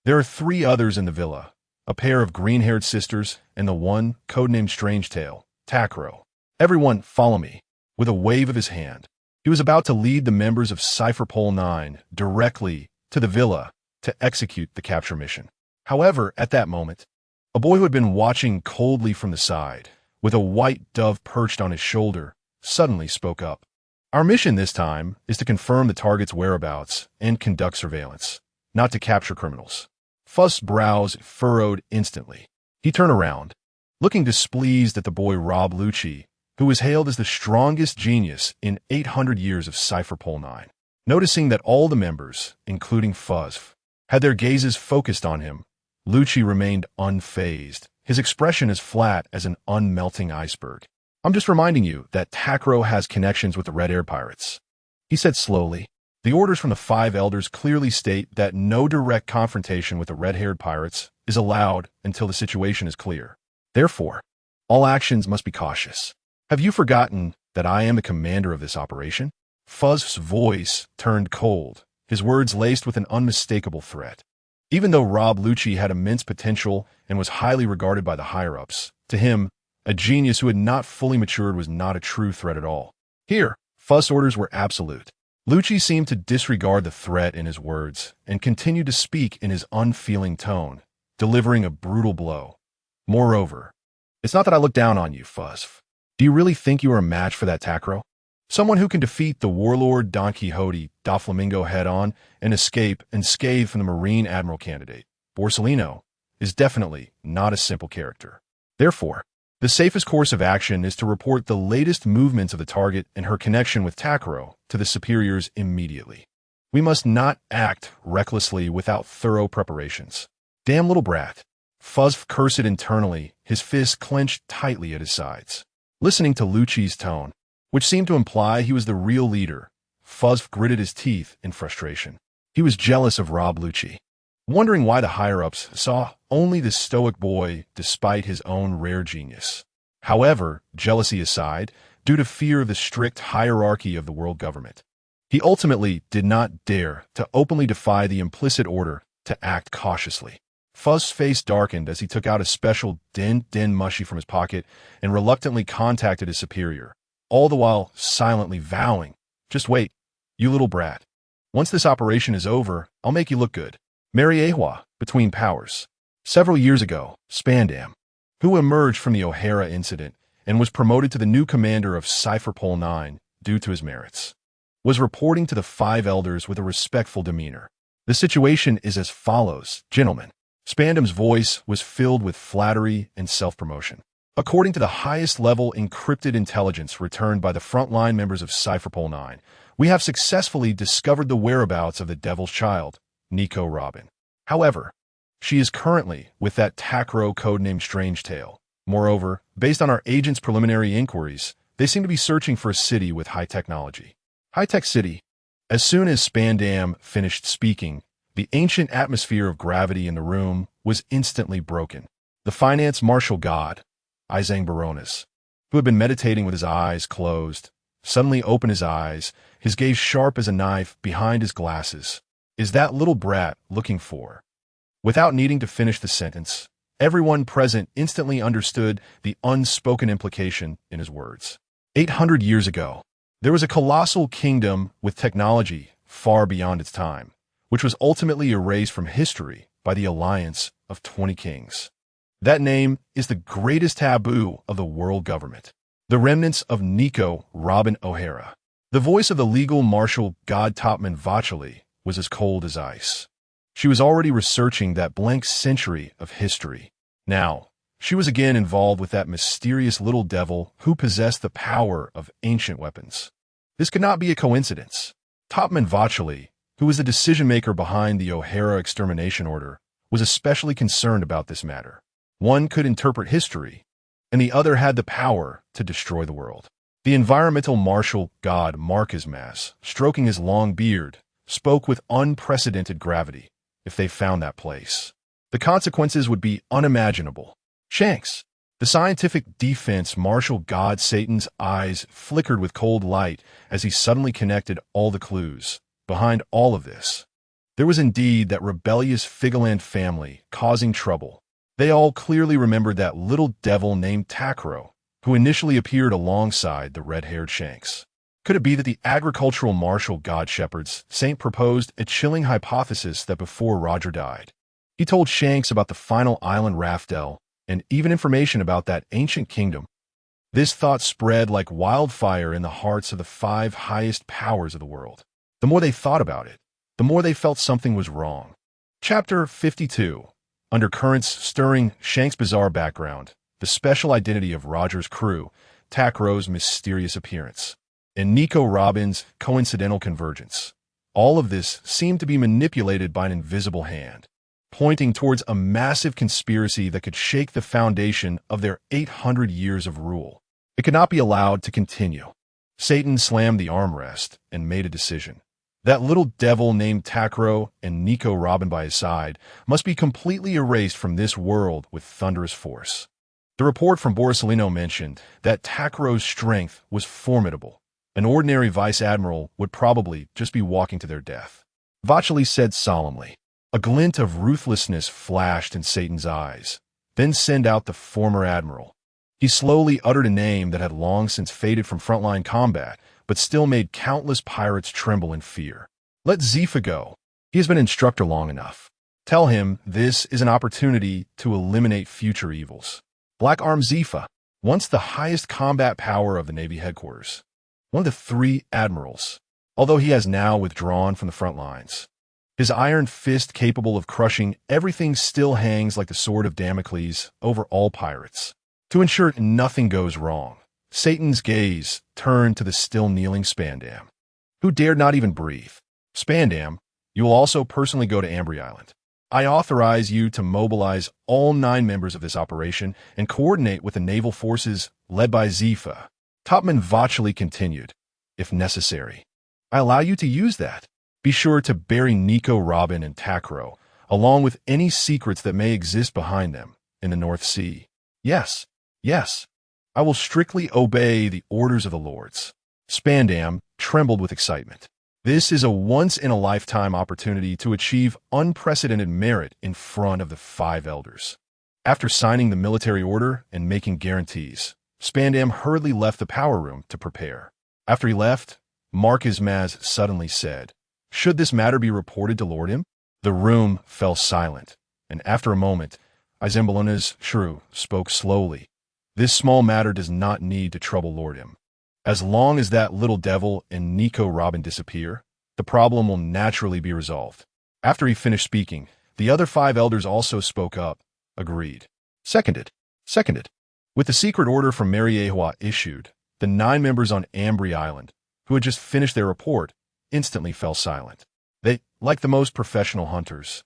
there are 3 others in the villa, a pair of green-haired sisters and the one codenamed Strangetail, Takkuro. Everyone, follow me." With a wave of his hand, he was about to lead the members of Cipher Pol 9 directly to the villa to execute the capture mission. However, at that moment, a boy who had been watching coldly from the side, with a white dove perched on his shoulder, suddenly spoke up. "Our mission this time is to confirm the target's whereabouts and conduct surveillance, not to capture criminals." Fuzz's brows furrowed instantly. He turned around, looking displeased at the boy Rob Lucci, who was hailed as the strongest genius in 800 years of Cipher Pol 9. Noticing that all the members, including Fuzz, had their gazes focused on him, Lucci remained unfazed, his expression as flat as an unmelting iceberg. "I'm just reminding you that Takkuro has connections with the Red Air Pirates," he said slowly. "The orders from the 5 elders clearly state that no direct confrontation with the red-haired pirates is allowed until the situation is clear. Therefore, all actions must be cautious. Have you forgotten that I am the commander of this operation?" Fuzz's voice turned cold, his words laced with an unmistakable threat. Even though Rob Lucci had immense potential and was highly regarded by the higher-ups, to him, a genius who had not fully matured was not a true threat at all. Here, Fuzz's orders were absolute. Lucci seemed to disregard the threat in his words and continued to speak in his unfeeling tone, delivering a brutal blow. "Moreover, it's not that I look down on you, Fuzz. Do you really think you are a match for that Takkuro? Someone who can defeat the warlord Don Quixote Doflamingo head-on and escape unscathed from the Marine Admiral candidate, Borsellino, is definitely not a simple character. Therefore, the safest course of action is to report the latest movements of the target and her connection with Takkuro to the superiors immediately. We must not act recklessly without thorough preparations. Damn little brat. Fuzz cursed internally, his fists clenched tightly at his sides. Listening to Lucci's tone, which seemed to imply he was the real leader, Fuzz gritted his teeth in frustration. He was jealous of Rob Lucci, wondering why the higher-ups saw only the stoic boy despite his own rare genius. However, jealousy aside, due to fear of the strict hierarchy of the world government, he ultimately did not dare to openly defy the implicit order to act cautiously. Fuzz's face darkened as he took out a special din mushy from his pocket and reluctantly contacted his superior, all the while silently vowing, "Just wait, you little brat. Once this operation is over, I'll make you look good." Mary Ahwa, between powers. Several years ago, Spandam, who emerged from the O'Hara incident and was promoted to the new commander of Cypherpole 9 due to his merits, was reporting to the five elders with a respectful demeanor. The situation is as follows, gentlemen. Spandam's voice was filled with flattery and self-promotion. According to the highest level encrypted intelligence returned by the frontline members of Cypherpole 9, we have successfully discovered the whereabouts of the Devil's Child, Nico Robin. However, she is currently with that Takkuro codenamed Strangetail. Moreover, based on our agents' preliminary inquiries, they seem to be searching for a city with high technology. High-tech city. As soon as Spandam finished speaking, the ancient atmosphere of gravity in the room was instantly broken. The finance martial god, Izang Baronis, who had been meditating with his eyes closed, suddenly opened his eyes, his gaze sharp as a knife behind his glasses. "Is that little brat looking for?" Without needing to finish the sentence, everyone present instantly understood the unspoken implication in his words. 800 years ago, there was a colossal kingdom with technology far beyond its time, which was ultimately erased from history by the alliance of 20 kings. That name is the greatest taboo of the world government. The remnants of Nico Robin O'Hara. The voice of the legal marshal god Topman Vacheli was as cold as ice. She was already researching that blank century of history. Now, she was again involved with that mysterious little devil who possessed the power of ancient weapons. This could not be a coincidence. Topman Vacheli, who was the decision-maker behind the O'Hara extermination order, was especially concerned about this matter. One could interpret history, and the other had the power to destroy the world. The environmental martial god Markismas, stroking his long beard, spoke with unprecedented gravity. If they found that place, the consequences would be unimaginable. Shanks, the scientific defense martial god Satan's eyes flickered with cold light as he suddenly connected all the clues. Behind all of this, there was indeed that rebellious Figaland family causing trouble. They all clearly remembered that little devil named Takkuro, who initially appeared alongside the red-haired Shanks. Could it be that the agricultural martial god Shepard's Saint proposed a chilling hypothesis that before Roger died, he told Shanks about the final island Raftel and even information about that ancient kingdom? This thought spread like wildfire in the hearts of the five highest powers of the world. The more they thought about it, the more they felt something was wrong. Chapter 52. Undercurrents stirring Shanks' bizarre background, the special identity of Roger's crew, Takkuro's mysterious appearance, and Nico Robin's coincidental convergence. All of this seemed to be manipulated by an invisible hand, pointing towards a massive conspiracy that could shake the foundation of their 800 years of rule. It could not be allowed to continue. Satan slammed the armrest and made a decision. That little devil named Takkuro and Nico Robin by his side must be completely erased from this world with thunderous force. The report from Borsellino mentioned that Takkuro's strength was formidable. An ordinary vice admiral would probably just be walking to their death. Vacheli said solemnly. A glint of ruthlessness flashed in Satan's eyes. Then send out the former admiral. He slowly uttered a name that had long since faded from frontline combat, but still made countless pirates tremble in fear. Let Zifa go. He has been instructor long enough. Tell him this is an opportunity to eliminate future evils. Black Arm Zifa, once the highest combat power of the Navy headquarters. one of the three admirals, although he has now withdrawn from the front lines. His iron fist capable of crushing everything still hangs like the sword of Damocles over all pirates. To ensure nothing goes wrong, Satan's gaze turned to the still kneeling Spandam, who dared not even breathe. Spandam, you will also personally go to Ambry Island. I authorize you to mobilize all 9 members of this operation and coordinate with the naval forces led by Zifa. Topman Vachely continued, if necessary. I allow you to use that. Be sure to bury Nico, Robin, and Takkuro, along with any secrets that may exist behind them in the North Sea. Yes, yes. I will strictly obey the orders of the lords. Spandam trembled with excitement. This is a once-in-a-lifetime opportunity to achieve unprecedented merit in front of the 5 elders. After signing the military order and making guarantees, Spandam hurriedly left the power room to prepare. After he left, Marquis Maz suddenly said, "Should this matter be reported to Lord M?" The room fell silent, and after a moment, Izambalona's shrew spoke slowly. "This small matter does not need to trouble Lord M. As long as that little devil and Nico Robin disappear, the problem will naturally be resolved." After he finished speaking, the other 5 elders also spoke up, agreed. Seconded. With the secret order from Mariehua issued, the 9 members on Ambry Island, who had just finished their report, instantly fell silent. They, like the most professional hunters,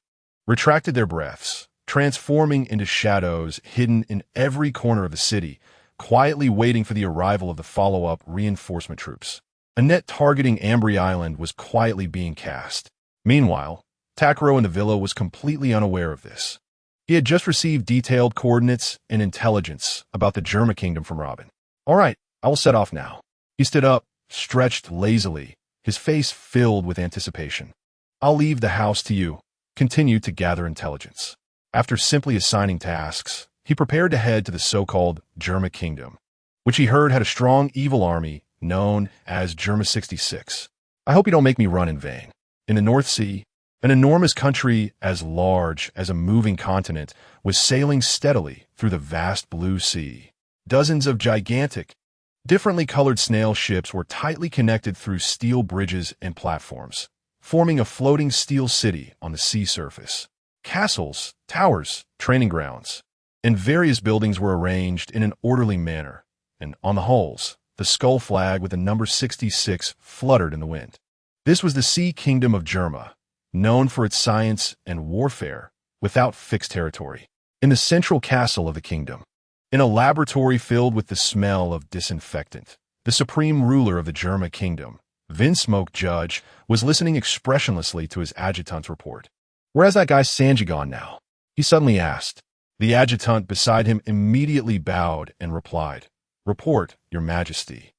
retracted their breaths, transforming into shadows hidden in every corner of the city, quietly waiting for the arrival of the follow-up reinforcement troops. A net targeting Ambry Island was quietly being cast. Meanwhile, Takkuro in the villa was completely unaware of this. He had just received detailed coordinates and intelligence about the Germa Kingdom from Robin. "All right, I will set off now." He stood up, stretched lazily, his face filled with anticipation. "I'll leave the house to you." Continued to gather intelligence. After simply assigning tasks, he prepared to head to the so-called Germa Kingdom, which he heard had a strong evil army known as Germa 66. "I hope you don't make me run in vain." In the North Sea, an enormous country as large as a moving continent was sailing steadily through the vast blue sea. Dozens of gigantic, differently colored snail ships were tightly connected through steel bridges and platforms, forming a floating steel city on the sea surface. Castles, towers, training grounds, and various buildings were arranged in an orderly manner, and on the hulls, the skull flag with the number 66 fluttered in the wind. This was the Sea Kingdom of Germa, known for its science and warfare without fixed territory. In the central castle of the kingdom, in a laboratory filled with the smell of disinfectant, the supreme ruler of the Germa Kingdom, Vinsmoke Judge, was listening expressionlessly to his adjutant's report. "Where's that guy Sanji gone now?" he suddenly asked. The adjutant beside him immediately bowed and replied, "Report, Your Majesty.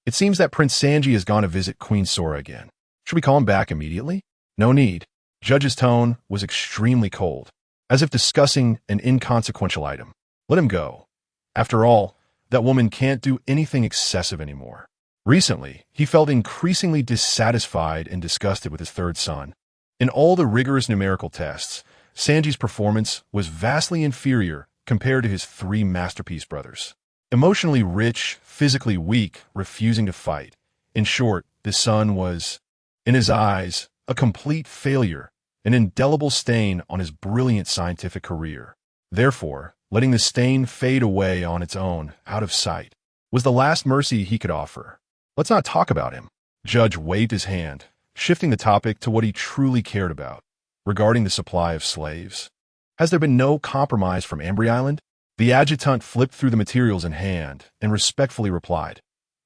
It seems that Prince Sanji has gone to visit Queen Sora again. Should we call him back immediately?" "No need." Judge's tone was extremely cold, as if discussing an inconsequential item. "Let him go. After all, that woman can't do anything excessive anymore." Recently, he felt increasingly dissatisfied and disgusted with his 3rd son. In all the rigorous numerical tests, Sanji's performance was vastly inferior compared to his 3 masterpiece brothers. Emotionally rich, physically weak, refusing to fight. In short, this son was, in his eyes, a complete failure, an indelible stain on his brilliant scientific career. Therefore, letting the stain fade away on its own, out of sight, was the last mercy he could offer. "Let's not talk about him." Judge waved his hand, shifting the topic to what he truly cared about. "Regarding the supply of slaves, has there been no compromise from Ambry Island?" The adjutant flipped through the materials in hand and respectfully replied,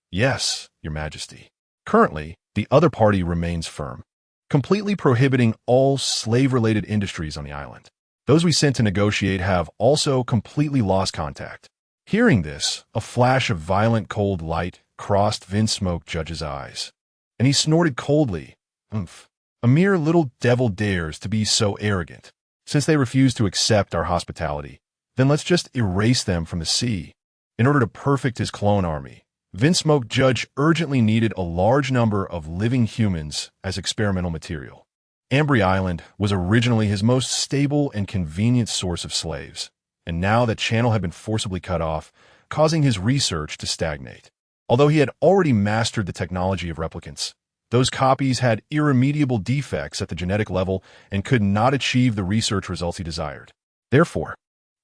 "Yes, Your Majesty. Currently, the other party remains firm, completely prohibiting all slave-related industries on the island. Those we sent to negotiate have also completely lost contact." Hearing this, a flash of violent cold light crossed Vinsmoke Judge's eyes, and he snorted coldly, "Umph. A mere little devil dares to be so arrogant. Since they refuse to accept our hospitality, then let's just erase them from the sea." In order to perfect his clone army, Vinsmoke Judge urgently needed a large number of living humans as experimental material. Ambry Island was originally his most stable and convenient source of slaves, and now that channel had been forcibly cut off, causing his research to stagnate. Although he had already mastered the technology of replicants, those copies had irremediable defects at the genetic level and could not achieve the research results he desired. Therefore,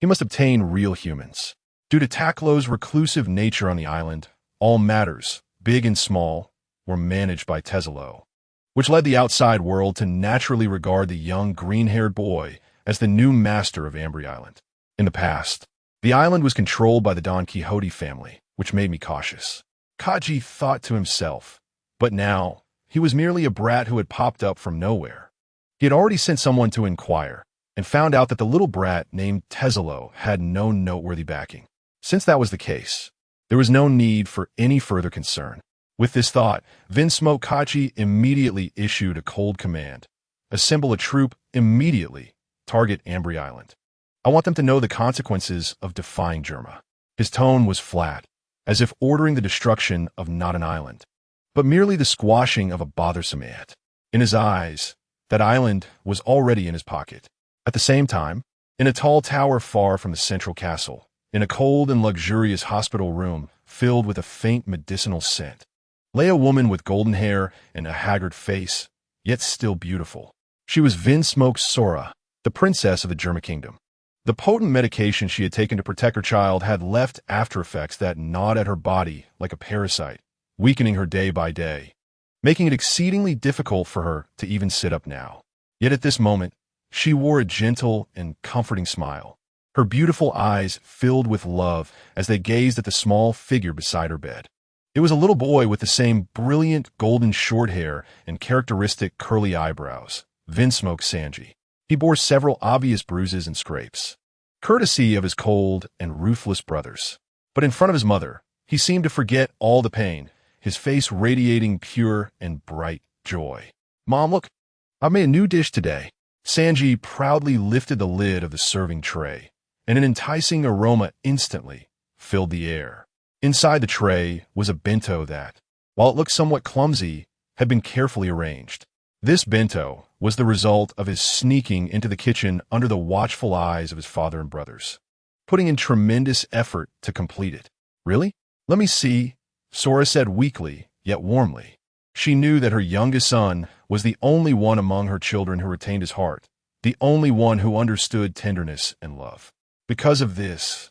he must obtain real humans. Due to Takkuro's reclusive nature on the island, all matters, big and small, were managed by Takuro, which led the outside world to naturally regard the young green-haired boy as the new master of Ambry Island. In the past, the island was controlled by the Don Quixote family, which made me cautious. Kaji thought to himself, but now he was merely a brat who had popped up from nowhere. He had already sent someone to inquire and found out that the little brat named Takuro had no noteworthy backing. Since that was the case, there was no need for any further concern. With this thought, Vinsmoke Kachi immediately issued a cold command. Assemble a troop immediately. Target Ambry Island. I want them to know the consequences of defying Germa. His tone was flat, as if ordering the destruction of not an island, but merely the squashing of a bothersome ant. In his eyes, that island was already in his pocket. At the same time, in a tall tower far from the central castle, in a cold and luxurious hospital room filled with a faint medicinal scent, lay a woman with golden hair and a haggard face, yet still beautiful. She was Vinsmoke Sora, the princess of the Germa kingdom. The potent medication she had taken to protect her child had left after effects that gnawed at her body like a parasite, weakening her day by day, making it exceedingly difficult for her to even sit up now. Yet at this moment, she wore a gentle and comforting smile. Her beautiful eyes filled with love as they gazed at the small figure beside her bed. It was a little boy with the same brilliant golden short hair and characteristic curly eyebrows, Vinsmoke Sanji. He bore several obvious bruises and scrapes, courtesy of his cold and ruthless brothers. But in front of his mother, he seemed to forget all the pain, his face radiating pure and bright joy. Mom, look, I made a new dish today. Sanji proudly lifted the lid of the serving tray, and an enticing aroma instantly filled the air. Inside the tray was a bento that, while it looked somewhat clumsy, had been carefully arranged. This bento was the result of his sneaking into the kitchen under the watchful eyes of his father and brothers, putting in tremendous effort to complete it. Really? Let me see, Sora said weakly, yet warmly. She knew that her youngest son was the only one among her children who retained his heart, the only one who understood tenderness and love. Because of this,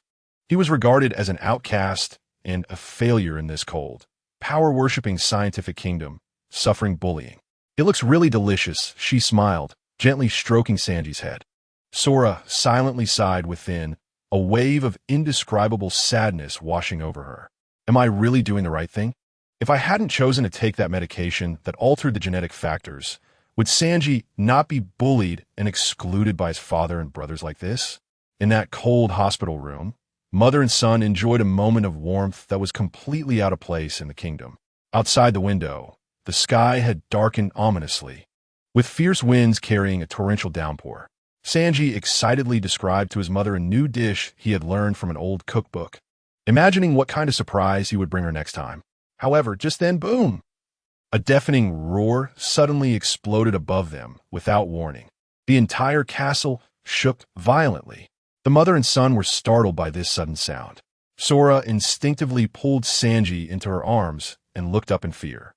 he was regarded as an outcast and a failure in this cold, power-worshipping scientific kingdom, suffering bullying. It looks really delicious, she smiled, gently stroking Sanji's head. Sora silently sighed within, a wave of indescribable sadness washing over her. Am I really doing the right thing? If I hadn't chosen to take that medication that altered the genetic factors, would Sanji not be bullied and excluded by his father and brothers like this? In that cold hospital room, mother and son enjoyed a moment of warmth that was completely out of place in the kingdom. Outside the window, the sky had darkened ominously, with fierce winds carrying a torrential downpour. Sanji excitedly described to his mother a new dish he had learned from an old cookbook, imagining what kind of surprise he would bring her next time. However, just then, boom! A deafening roar suddenly exploded above them without warning. The entire castle shook violently. The mother and son were startled by this sudden sound. Sora instinctively pulled Sanji into her arms and looked up in fear.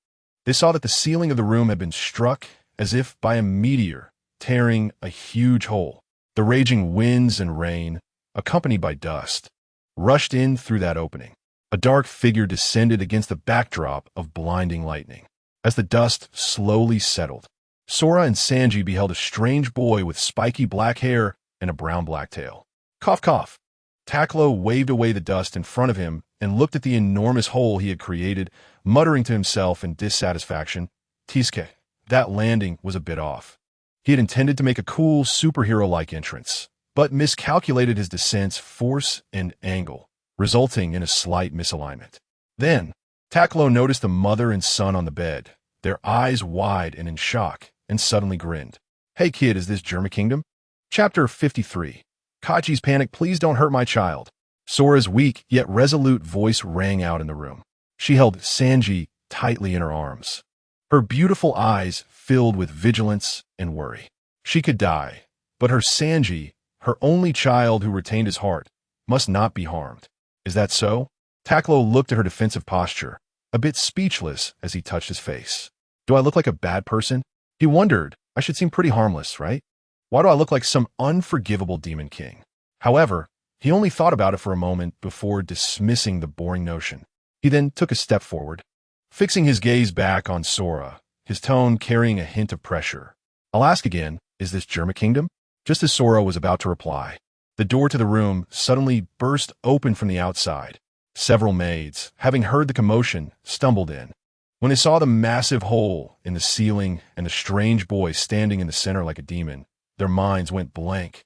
They saw that the ceiling of the room had been struck as if by a meteor, tearing a huge hole. The raging winds and rain, accompanied by dust, rushed in through that opening. A dark figure descended against the backdrop of blinding lightning. As the dust slowly settled, Sora and Sanji beheld a strange boy with spiky black hair and a brown-black tail. Cough, cough. Takkuro waved away the dust in front of him and looked at the enormous hole he had created, muttering to himself in dissatisfaction. Tiske, that landing was a bit off. He had intended to make a cool, superhero-like entrance, but miscalculated his descent's force and angle, resulting in a slight misalignment. Then, Takkuro noticed the mother and son on the bed, their eyes wide and in shock, and suddenly grinned. Hey kid, is this Germa Kingdom? Chapter 53. Kachi's panic, please don't hurt my child. Sora's weak yet resolute voice rang out in the room. She held Sanji tightly in her arms, her beautiful eyes filled with vigilance and worry. She could die, but her Sanji, her only child who retained his heart, must not be harmed. Is that so? Takkuro looked at her defensive posture, a bit speechless as he touched his face. Do I look like a bad person? He wondered. I should seem pretty harmless, right? Why do I look like some unforgivable demon king? However, he only thought about it for a moment before dismissing the boring notion. He then took a step forward, fixing his gaze back on Sora, his tone carrying a hint of pressure. I'll ask again, is this Germa Kingdom? Just as Sora was about to reply, the door to the room suddenly burst open from the outside. Several maids, having heard the commotion, stumbled in. When they saw the massive hole in the ceiling and the strange boy standing in the center like a demon, their minds went blank,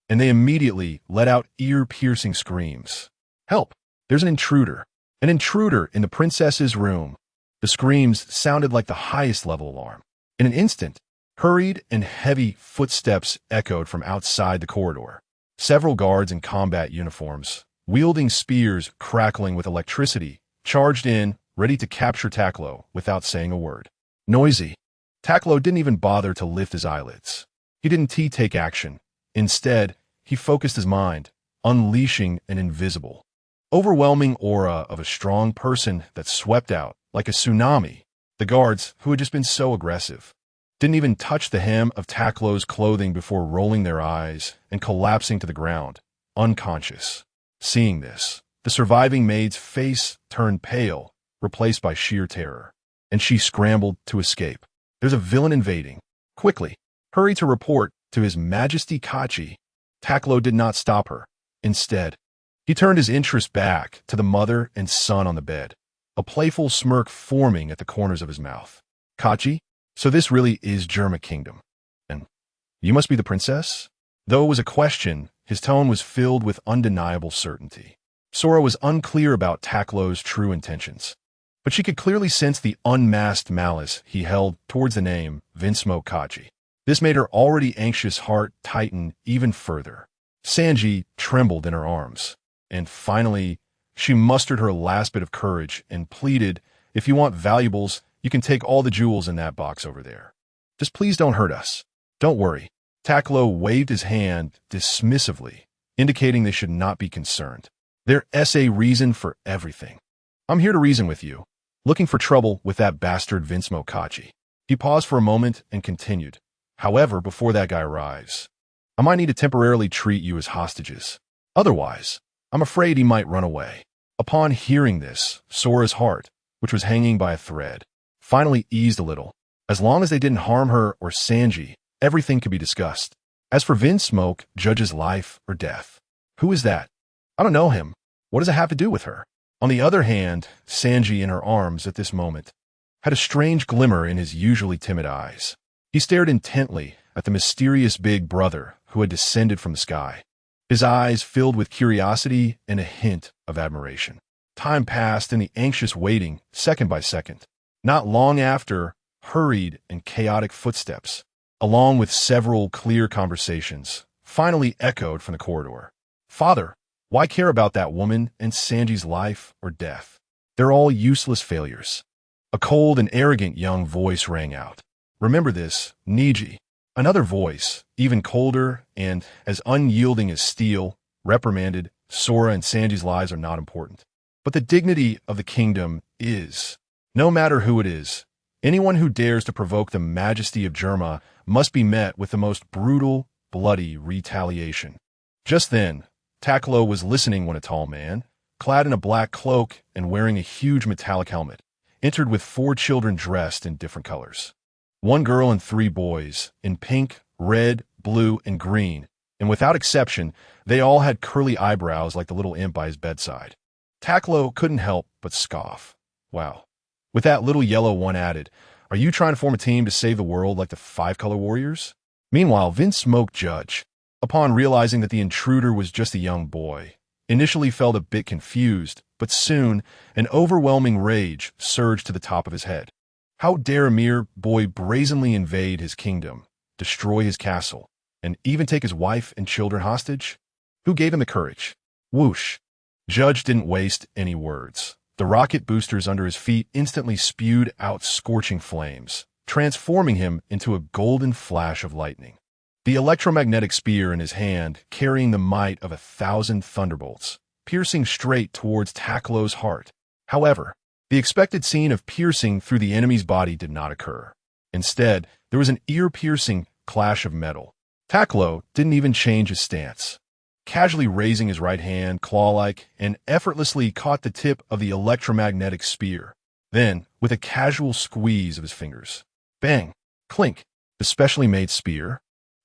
and they immediately let out ear-piercing screams. Help! There's an intruder! An intruder in the princess's room! The screams sounded like the highest level alarm. In an instant, hurried and heavy footsteps echoed from outside the corridor. Several guards in combat uniforms, wielding spears crackling with electricity, charged in, ready to capture Takkuro without saying a word. Noisy. Takkuro didn't even bother to lift his eyelids. He didn't take action. Instead, he focused his mind, unleashing an invisible, overwhelming aura of a strong person that swept out like a tsunami. The guards, who had just been so aggressive, didn't even touch the hem of Takkuro's clothing before rolling their eyes and collapsing to the ground, unconscious. Seeing this, the surviving maid's face turned pale, replaced by sheer terror, and she scrambled to escape. There's a villain invading. Quickly, hurry to report to His Majesty Kachi. Takkuro did not stop her. Instead, he turned his interest back to the mother and son on the bed, a playful smirk forming at the corners of his mouth. Kachi, so this really is Germa Kingdom. And you must be the princess? Though it was a question, his tone was filled with undeniable certainty. Sora was unclear about Takkuro's true intentions, but she could clearly sense the unmasked malice he held towards the name Vinsmoke Kachi. This made her already anxious heart tighten even further. Sanji trembled in her arms, and finally, she mustered her last bit of courage and pleaded, if you want valuables, you can take all the jewels in that box over there. Just please don't hurt us. Don't worry. Takkuro waved his hand dismissively, indicating they should not be concerned. There's a reason for everything. I'm here to reason with you, looking for trouble with that bastard Vinsmoke Kachi. He paused for a moment and continued. However, before that guy arrives, I might need to temporarily treat you as hostages. Otherwise, I'm afraid he might run away. Upon hearing this, Sora's heart, which was hanging by a thread, finally eased a little. As long as they didn't harm her or Sanji, everything could be discussed. As for Vinsmoke, judges life or death. Who is that? I don't know him. What does it have to do with her? On the other hand, Sanji in her arms at this moment had a strange glimmer in his usually timid eyes. He stared intently at the mysterious big brother who had descended from the sky, his eyes filled with curiosity and a hint of admiration. Time passed in the anxious waiting, second by second. Not long after, hurried and chaotic footsteps, along with several clear conversations, finally echoed from the corridor. Father, why care about that woman and Sanji's life or death? They're all useless failures. A cold and arrogant young voice rang out. Remember this, Niji. Another voice, even colder and as unyielding as steel, reprimanded, Sora and Sanji's lives are not important. But the dignity of the kingdom is. No matter who it is, anyone who dares to provoke the majesty of Germa must be met with the most brutal, bloody retaliation. Just then, Takkuro was listening when a tall man, clad in a black cloak and wearing a huge metallic helmet, entered with 4 children dressed in different colors. 1 girl and 3 boys, in pink, red, blue, and green, and without exception, they all had curly eyebrows like the little imp by his bedside. Takkuro couldn't help but scoff. Wow. With that little yellow one added, are you trying to form a team to save the world like the 5 Color Warriors? Meanwhile, Vinsmoke Judge, upon realizing that the intruder was just a young boy, initially felt a bit confused, but soon an overwhelming rage surged to the top of his head. How dare a mere boy brazenly invade his kingdom, destroy his castle, and even take his wife and children hostage? Who gave him the courage? Whoosh. Judge didn't waste any words. The rocket boosters under his feet instantly spewed out scorching flames, transforming him into a golden flash of lightning. The electromagnetic spear in his hand carrying the might of 1,000 thunderbolts, piercing straight towards Takkuro's heart. However, The expected scene of piercing through the enemy's body did not occur. Instead, there was an ear-piercing clash of metal. Takkuro didn't even change his stance. Casually raising his right hand, claw-like, and effortlessly caught the tip of the electromagnetic spear. Then, with a casual squeeze of his fingers, bang, clink, the specially made spear,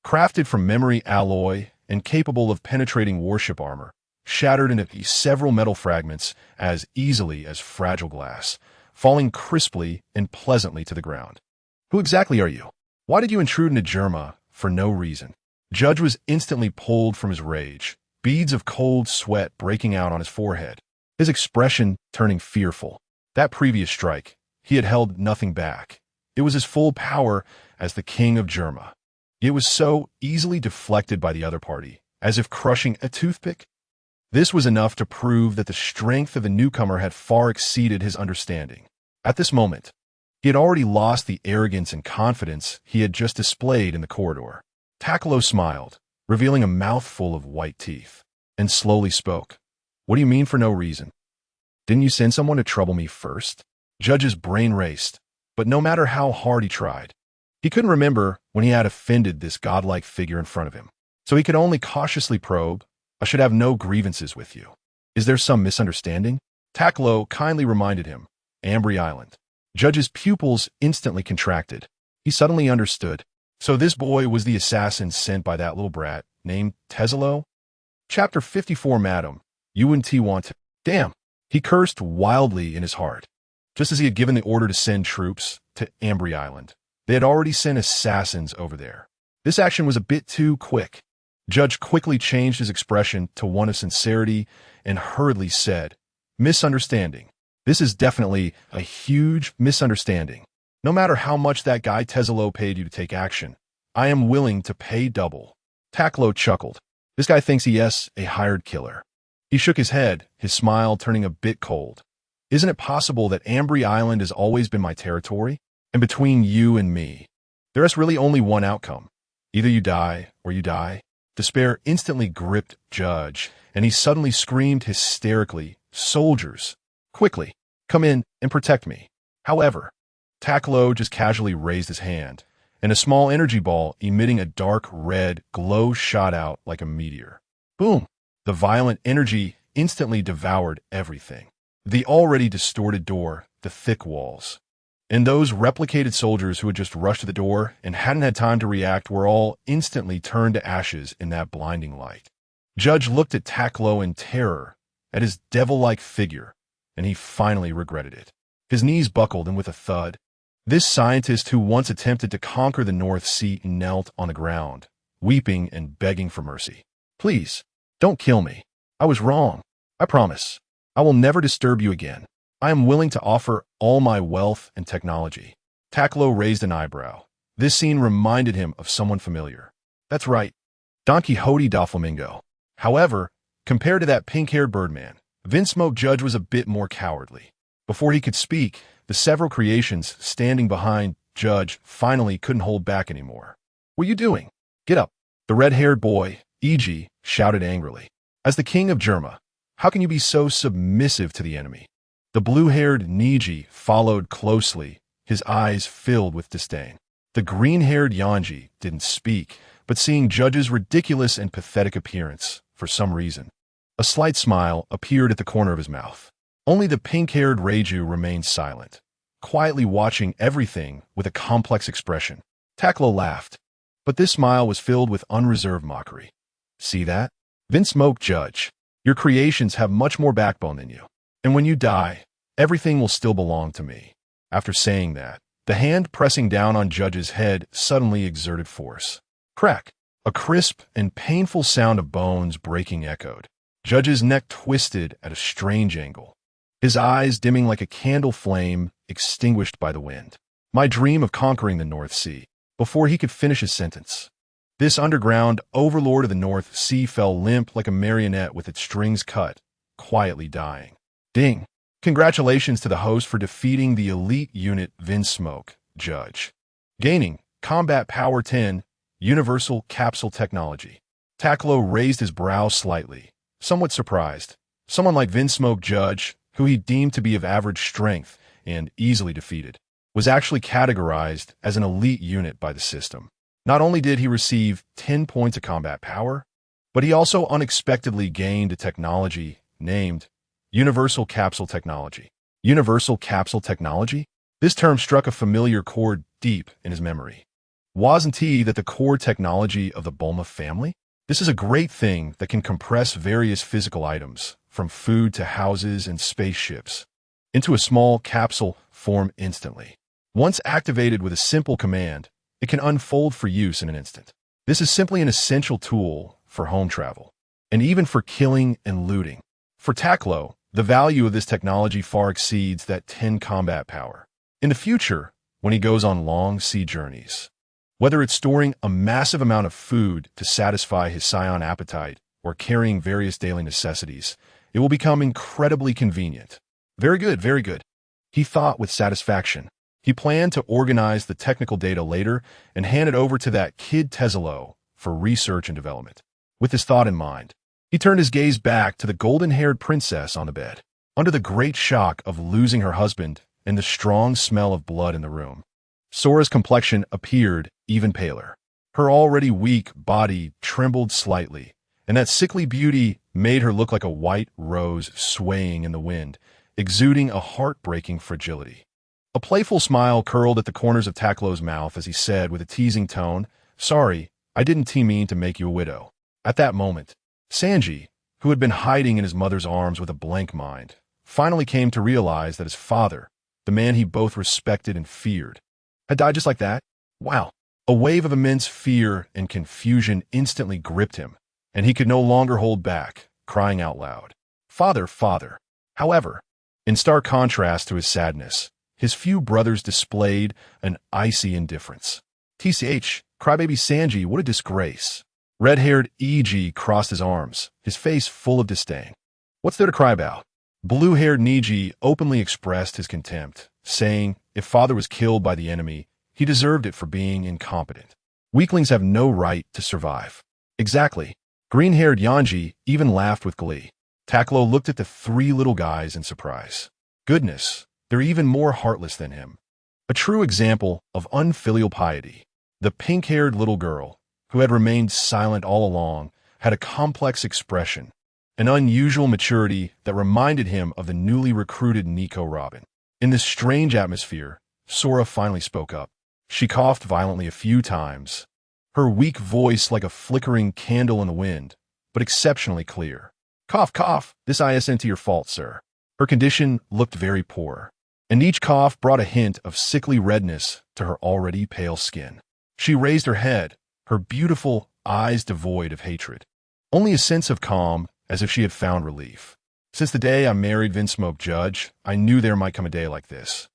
crafted from memory alloy and capable of penetrating warship armor, shattered into several metal fragments as easily as fragile glass, falling crisply and pleasantly to the ground. Who exactly are you? Why did you intrude into Germa for no reason? Judge was instantly pulled from his rage, beads of cold sweat breaking out on his forehead, his expression turning fearful. That previous strike, he had held nothing back. It was his full power as the king of Germa. It was so easily deflected by the other party, as if crushing a toothpick. This was enough to prove that the strength of the newcomer had far exceeded his understanding. At this moment, he had already lost the arrogance and confidence he had just displayed in the corridor. Takkuro smiled, revealing a mouthful of white teeth, and slowly spoke. What do you mean for no reason? Didn't you send someone to trouble me first? Judge's brain raced, but no matter how hard he tried, he couldn't remember when he had offended this godlike figure in front of him. So he could only cautiously probe, I should have no grievances with you. Is there some misunderstanding? Takkuro kindly reminded him, Ambry Island. Judge's pupils instantly contracted. He suddenly understood. So this boy was the assassin sent by that little brat named Takkuro? Chapter 54, Madam. You and T want to. Damn. He cursed wildly in his heart. Just as he had given the order to send troops to Ambry Island, they had already sent assassins over there. This action was a bit too quick. Judge quickly changed his expression to one of sincerity and hurriedly said, Misunderstanding. This is definitely a huge misunderstanding. No matter how much that guy Takkuro paid you to take action, I am willing to pay double. Takkuro chuckled. This guy thinks he is a hired killer. He shook his head, his smile turning a bit cold. Isn't it possible that Ambry Island has always been my territory? And between you and me, there is really only one outcome. Either you die or you die. Despair instantly gripped Judge, and he suddenly screamed hysterically, Soldiers, quickly, come in and protect me. However, Takkuro just casually raised his hand, and a small energy ball emitting a dark red glow shot out like a meteor. Boom! The violent energy instantly devoured everything. The already distorted door, the thick walls. And those replicated soldiers who had just rushed to the door and hadn't had time to react were all instantly turned to ashes in that blinding light. Judge looked at Takkuro in terror, at his devil-like figure, and he finally regretted it. His knees buckled, and with a thud, this scientist who once attempted to conquer the North Sea knelt on the ground, weeping and begging for mercy. Please, don't kill me. I was wrong. I promise. I will never disturb you again. I am willing to offer all my wealth and technology. Takkuro raised an eyebrow. This scene reminded him of someone familiar. That's right, Don Quixote Doflamingo. However, compared to that pink-haired birdman, Vinsmoke Judge was a bit more cowardly. Before he could speak, the several creations standing behind Judge finally couldn't hold back anymore. What are you doing? Get up. The red-haired boy, E.G., shouted angrily. As the king of Germa, how can you be so submissive to the enemy? The blue-haired Niji followed closely, his eyes filled with disdain. The green-haired Yanji didn't speak, but seeing Judge's ridiculous and pathetic appearance, for some reason, a slight smile appeared at the corner of his mouth. Only the pink-haired Reiju remained silent, quietly watching everything with a complex expression. Takkuro laughed, but this smile was filled with unreserved mockery. See that? Vinsmoke Judge, your creations have much more backbone than you. And when you die, everything will still belong to me. After saying that, the hand pressing down on Judge's head suddenly exerted force. Crack! A crisp and painful sound of bones breaking echoed. Judge's neck twisted at a strange angle, his eyes dimming like a candle flame extinguished by the wind. My dream of conquering the North Sea. Before he could finish his sentence, this underground overlord of the North Sea fell limp like a marionette with its strings cut, quietly dying. Ding! Congratulations to the host for defeating the elite unit Vinsmoke Judge. Gaining Combat Power 10, Universal Capsule Technology. Takkuro raised his brow slightly, somewhat surprised. Someone like Vinsmoke Judge who he deemed to be of average strength and easily defeated, was actually categorized as an elite unit by the system. Not only did he receive 10 points of combat power, but he also unexpectedly gained a technology named Universal Capsule Technology. Universal Capsule Technology? This term struck a familiar chord deep in his memory. Wasn't he that the core technology of the Bulma family? This is a great thing that can compress various physical items, from food to houses and spaceships, into a small capsule form instantly. Once activated with a simple command, it can unfold for use in an instant. This is simply an essential tool for home travel, and even for killing and looting. For Takkuro, the value of this technology far exceeds that 10 combat power. In the future, when he goes on long sea journeys, whether it's storing a massive amount of food to satisfy his Saiyan appetite or carrying various daily necessities, it will become incredibly convenient. Very good, very good, he thought with satisfaction. He planned to organize the technical data later and hand it over to that kid Tezelo for research and development. With this thought in mind, he turned his gaze back to the golden-haired princess on the bed. Under the great shock of losing her husband and the strong smell of blood in the room, Sora's complexion appeared even paler. Her already weak body trembled slightly, and that sickly beauty made her look like a white rose swaying in the wind, exuding a heartbreaking fragility. A playful smile curled at the corners of Takkuro's mouth as he said with a teasing tone, "Sorry, I didn't mean to make you a widow." At that moment, Sanji, who had been hiding in his mother's arms with a blank mind, finally came to realize that his father, the man he both respected and feared, had died just like that. Wow. A wave of immense fear and confusion instantly gripped him, and he could no longer hold back, crying out loud, "Father, father!" However, in stark contrast to his sadness, his few brothers displayed an icy indifference. "TCH, crybaby Sanji, what a disgrace." Red-haired E.G. crossed his arms, his face full of disdain. "What's there to cry about?" Blue-haired Niji openly expressed his contempt, saying if father was killed by the enemy, he deserved it for being incompetent. Weaklings have no right to survive. Exactly. Green-haired Yanji even laughed with glee. Takkuro looked at the three little guys in surprise. Goodness, they're even more heartless than him. A true example of unfilial piety. The pink-haired little girl, who had remained silent all along, had a complex expression, an unusual maturity that reminded him of the newly recruited Nico Robin. In this strange atmosphere, Sora finally spoke up. She coughed violently a few times, her weak voice like a flickering candle in the wind, but exceptionally clear. "Cough, cough, this isn't your fault, sir." Her condition looked very poor, and each cough brought a hint of sickly redness to her already pale skin. She raised her head, her beautiful eyes devoid of hatred. Only a sense of calm, as if she had found relief. "Since the day I married Vinsmoke Judge, I knew there might come a day like this.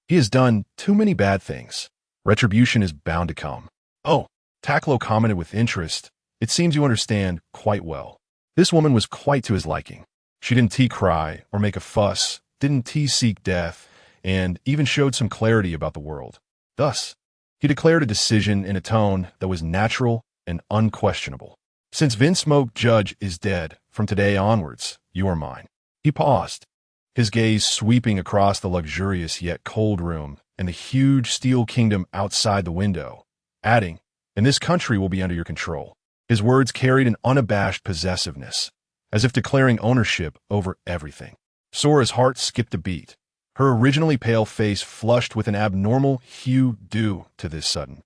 He has done too many bad things. Retribution is bound to come." "Oh," Takkuro commented with interest, "it seems you understand quite well." This woman was quite to his liking. She didn't cry or make a fuss, didn't seek death, and even showed some clarity about the world. Thus, he declared a decision in a tone that was natural and unquestionable. "Since Vinsmoke Judge is dead, from today onwards, you are mine." He paused, his gaze sweeping across the luxurious yet cold room and the huge steel kingdom outside the window, adding, "And this country will be under your control." His words carried an unabashed possessiveness, as if declaring ownership over everything. Sora's heart skipped a beat, her originally pale face flushed with an abnormal hue due to this sudden,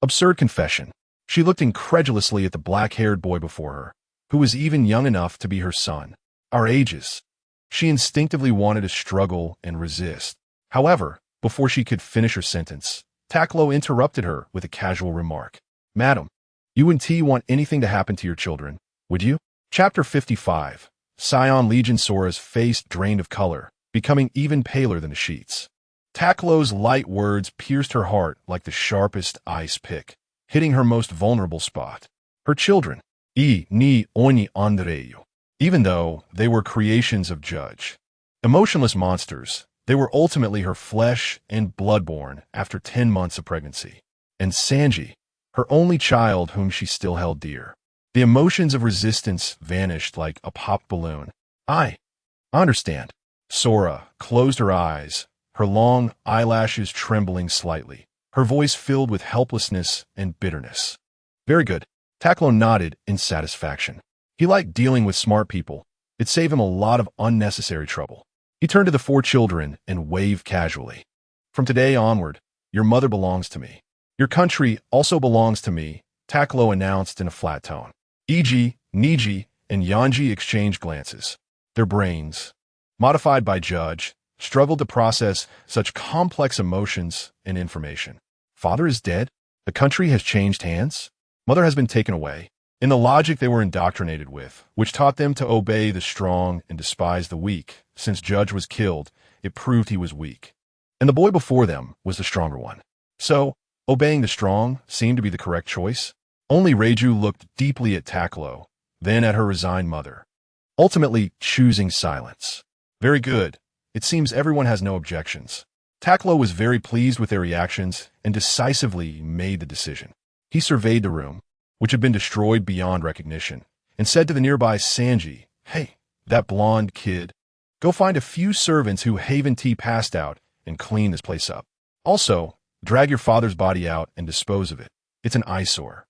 absurd confession. She looked incredulously at the black-haired boy before her, who was even young enough to be her son. Our ages. She instinctively wanted to struggle and resist. However, before she could finish her sentence, Takkuro interrupted her with a casual remark. "Madam, you wouldn't want anything to happen to your children, would you?" Chapter 55. Saiyan Legion. Sora's face drained of color, becoming even paler than the sheets. Takkuro's light words pierced her heart like the sharpest ice pick, hitting her most vulnerable spot. Her children. Ni oni Andreyu. Even though they were creations of Judge, emotionless monsters, they were ultimately her flesh and blood-born after 10 months of pregnancy. And Sanji, her only child whom she still held dear. The emotions of resistance vanished like a popped balloon. I understand." Sora closed her eyes, her long eyelashes trembling slightly, her voice filled with helplessness and bitterness. Very good. Takkuro nodded in satisfaction. He liked dealing with smart people. It saved him a lot of unnecessary trouble. He turned to the 4 children and waved casually. From today onward, your mother belongs to me. Your country also belongs to me, Takkuro announced in a flat tone. Iji, Niji, and Yanji exchanged glances. Their brains, modified by Judge, struggled to process such complex emotions and information. Father is dead? The country has changed hands? Mother has been taken away. In the logic they were indoctrinated with, which taught them to obey the strong and despise the weak, since Judge was killed, it proved he was weak. And the boy before them was the stronger one. So, obeying the strong seemed to be the correct choice. Only Reiju looked deeply at Takkuro, then at her resigned mother, ultimately choosing silence. Very good. It seems everyone has no objections. Takkuro was very pleased with their reactions and decisively made the decision. He surveyed the room, which had been destroyed beyond recognition, and said to the nearby Sanji, "Hey, that blonde kid, go find a few servants who Haven Tea passed out and clean this place up. Also, drag your father's body out and dispose of it. It's an eyesore."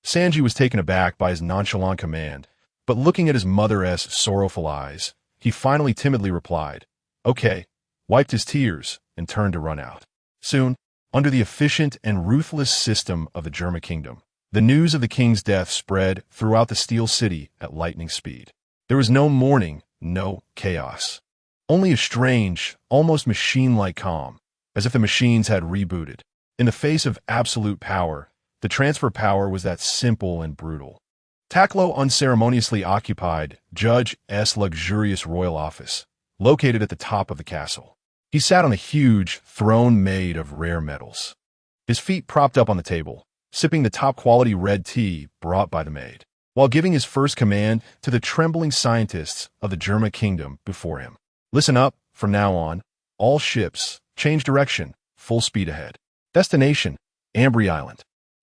Sanji was taken aback by his nonchalant command, but looking at his mother's sorrowful eyes, he finally timidly replied, "Okay," wiped his tears, and turned to run out. Soon, under the efficient and ruthless system of the Germa Kingdom, the news of the king's death spread throughout the Steel City at lightning speed. There was no mourning, no chaos. Only a strange, almost machine-like calm, as if the machines had rebooted. In the face of absolute power, the transfer power was that simple and brutal. Takkuro unceremoniously occupied Judge S. luxurious royal office, located at the top of the castle. He sat on a huge throne made of rare metals. His feet propped up on the table, sipping the top-quality red tea brought by the maid, while giving his first command to the trembling scientists of the Germa Kingdom before him. Listen up, from now on, all ships, change direction, full speed ahead. Destination, Ambry Island.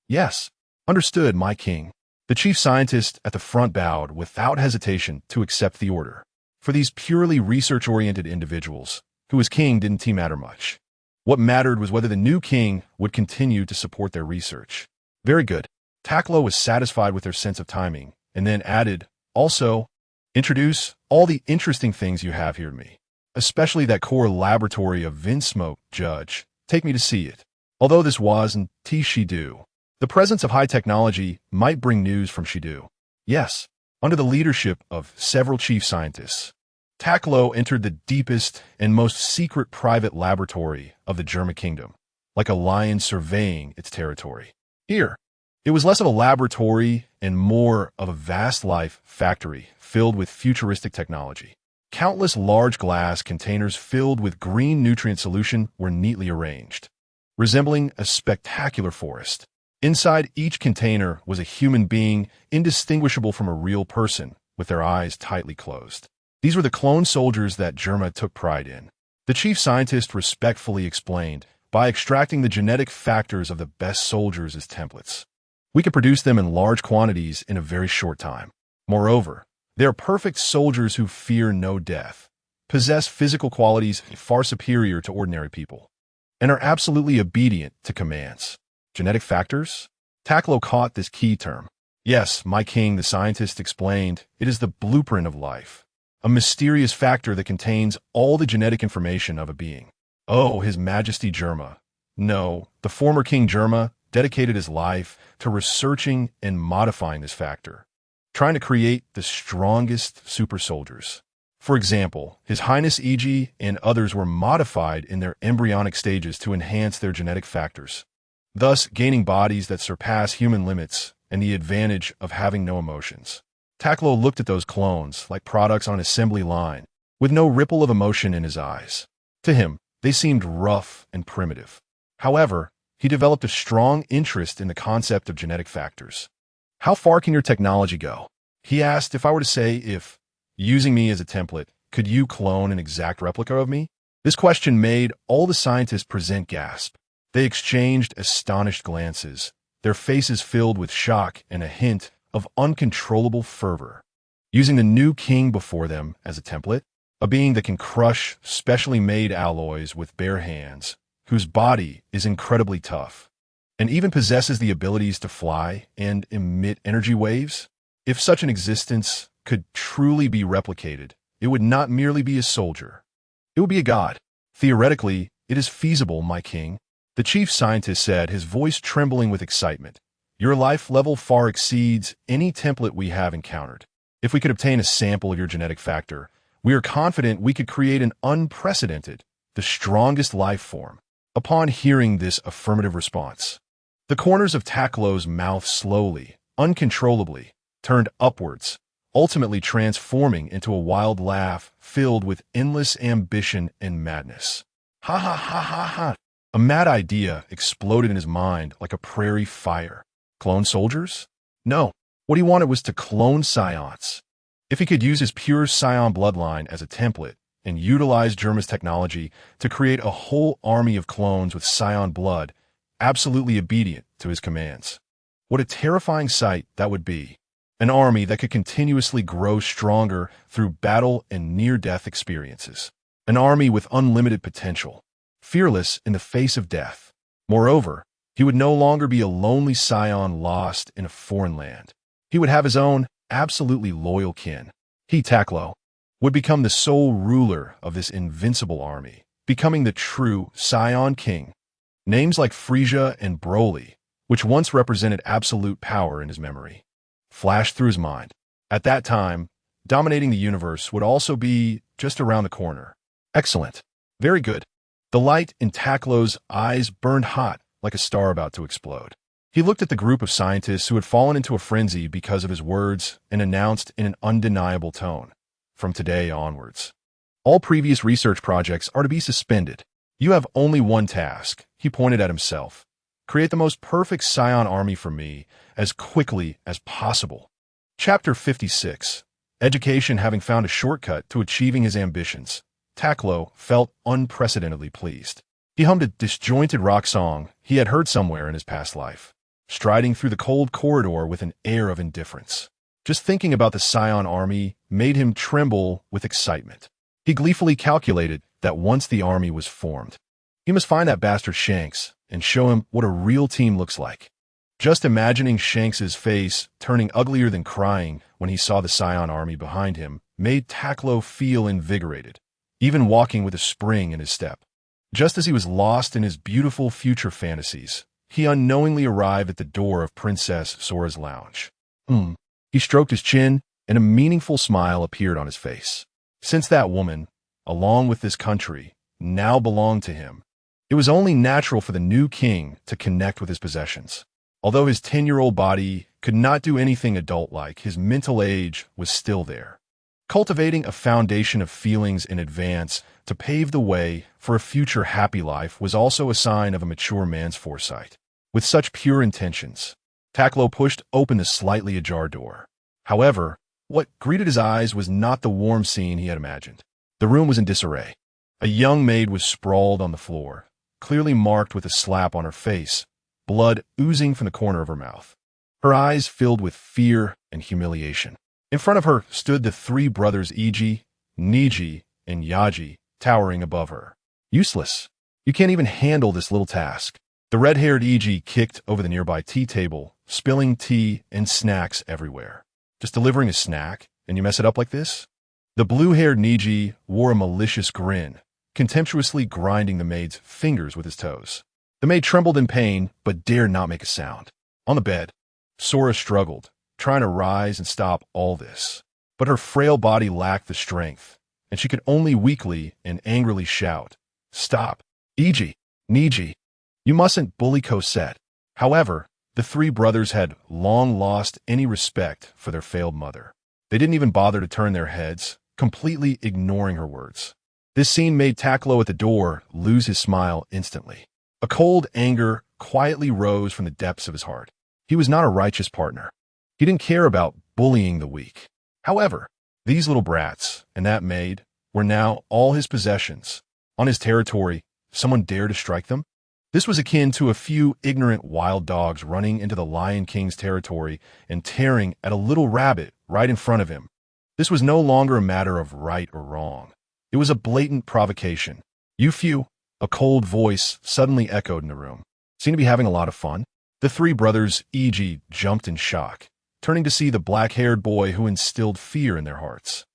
Yes, understood, my king. The chief scientist at the front bowed without hesitation to accept the order. For these purely research-oriented individuals, who as king didn't matter much. What mattered was whether the new king would continue to support their research. Very good. Takkuro was satisfied with their sense of timing, and then added, also, introduce all the interesting things you have here to me, especially that core laboratory of Vinsmoke, Judge. Take me to see it. Although this wasn't Shidu, the presence of high technology might bring news from Shidu. Yes, under the leadership of several chief scientists, Takkuro entered the deepest and most secret private laboratory of the Germa Kingdom, like a lion surveying its territory. Here, it was less of a laboratory and more of a vast life factory filled with futuristic technology. Countless large glass containers filled with green nutrient solution were neatly arranged, resembling a spectacular forest. Inside each container was a human being indistinguishable from a real person, with their eyes tightly closed. These were the clone soldiers that Germa took pride in. The chief scientist respectfully explained, by extracting the genetic factors of the best soldiers as templates, we could produce them in large quantities in a very short time. Moreover, they are perfect soldiers who fear no death, possess physical qualities far superior to ordinary people, and are absolutely obedient to commands. Genetic factors? Takkuro caught this key term. Yes, my king, the scientist explained, it is the blueprint of life, a mysterious factor that contains all the genetic information of a being. Oh, His Majesty Germa. No, the former King Germa dedicated his life to researching and modifying this factor, trying to create the strongest super soldiers. For example, His Highness Iji and others were modified in their embryonic stages to enhance their genetic factors, thus gaining bodies that surpass human limits and the advantage of having no emotions. Takkuro looked at those clones like products on an assembly line, with no ripple of emotion in his eyes. To him, they seemed rough and primitive. However, he developed a strong interest in the concept of genetic factors. How far can your technology go? He asked if I were to say if, using me as a template, could you clone an exact replica of me? This question made all the scientists present gasp. They exchanged astonished glances, their faces filled with shock and a hint of uncontrollable fervor. Using the new king before them as a template? a being that can crush specially made alloys with bare hands, whose body is incredibly tough, and even possesses the abilities to fly and emit energy waves. If such an existence could truly be replicated, it would not merely be a soldier. It would be a god. Theoretically, it is feasible, my king, the chief scientist said, his voice trembling with excitement. Your life level far exceeds any template we have encountered. If we could obtain a sample of your genetic factor, we are confident we could create an unprecedented, the strongest life form. Upon hearing this affirmative response, the corners of Takkuro's mouth slowly, uncontrollably, turned upwards, ultimately transforming into a wild laugh filled with endless ambition and madness. Ha ha ha ha ha! A mad idea exploded in his mind like a prairie fire. Clone soldiers? No. What he wanted was to clone Saiyans. If he could use his pure Saiyan bloodline as a template and utilize Germa's technology to create a whole army of clones with Saiyan blood, absolutely obedient to his commands. What a terrifying sight that would be. An army that could continuously grow stronger through battle and near-death experiences. An army with unlimited potential, fearless in the face of death. Moreover, he would no longer be a lonely Saiyan lost in a foreign land. He would have his own, absolutely loyal kin. He, Takkuro, would become the sole ruler of this invincible army, becoming the true Saiyan king. Names like Frieza and Broly, which once represented absolute power in his memory, flashed through his mind. At that time, dominating the universe would also be just around the corner. Excellent. Very good. The light in Takkuro's eyes burned hot, like a star about to explode. He looked at the group of scientists who had fallen into a frenzy because of his words and announced in an undeniable tone, from today onwards, all previous research projects are to be suspended. You have only one task, he pointed at himself. Create the most perfect Saiyan army for me as quickly as possible. Chapter 56. Education. Having found a shortcut to achieving his ambitions, Takkuro felt unprecedentedly pleased. He hummed a disjointed rock song he had heard somewhere in his past life, striding through the cold corridor with an air of indifference. Just thinking about the Saiyan army made him tremble with excitement. He gleefully calculated that once the army was formed, he must find that bastard Shanks and show him what a real team looks like. Just imagining Shanks's face turning uglier than crying when he saw the Saiyan army behind him made Takkuro feel invigorated, even walking with a spring in his step. Just as he was lost in his beautiful future fantasies, he unknowingly arrived at the door of Princess Sora's lounge. He stroked his chin, and a meaningful smile appeared on his face. Since that woman, along with this country, now belonged to him, it was only natural for the new king to connect with his possessions. Although his 10-year-old body could not do anything adult-like, his mental age was still there. Cultivating a foundation of feelings in advance to pave the way for a future happy life was also a sign of a mature man's foresight. With such pure intentions, Takkuro pushed open the slightly ajar door. However, what greeted his eyes was not the warm scene he had imagined. The room was in disarray. A young maid was sprawled on the floor, clearly marked with a slap on her face, blood oozing from the corner of her mouth. Her eyes filled with fear and humiliation. In front of her stood the three brothers Iji, Niji, and Yaji, towering above her. Useless. You can't even handle this little task. The red-haired Iji kicked over the nearby tea table, spilling tea and snacks everywhere. Just delivering a snack, and you mess it up like this? The blue-haired Niji wore a malicious grin, contemptuously grinding the maid's fingers with his toes. The maid trembled in pain, but dared not make a sound. On the bed, Sora struggled, trying to rise and stop all this. But her frail body lacked the strength, and she could only weakly and angrily shout, "Stop! Iji! Niji! You mustn't bully Cosette." However, the three brothers had long lost any respect for their failed mother. They didn't even bother to turn their heads, completely ignoring her words. This scene made Takkuro at the door lose his smile instantly. A cold anger quietly rose from the depths of his heart. He was not a righteous partner. He didn't care about bullying the weak. However, these little brats and that maid were now all his possessions. On his territory, someone dared to strike them? This was akin to a few ignorant wild dogs running into the Lion King's territory and tearing at a little rabbit right in front of him. This was no longer a matter of right or wrong. It was a blatant provocation. "You few," a cold voice suddenly echoed in the room. "Seem to be having a lot of fun?" The three brothers, e.g., jumped in shock, turning to see the black-haired boy who instilled fear in their hearts.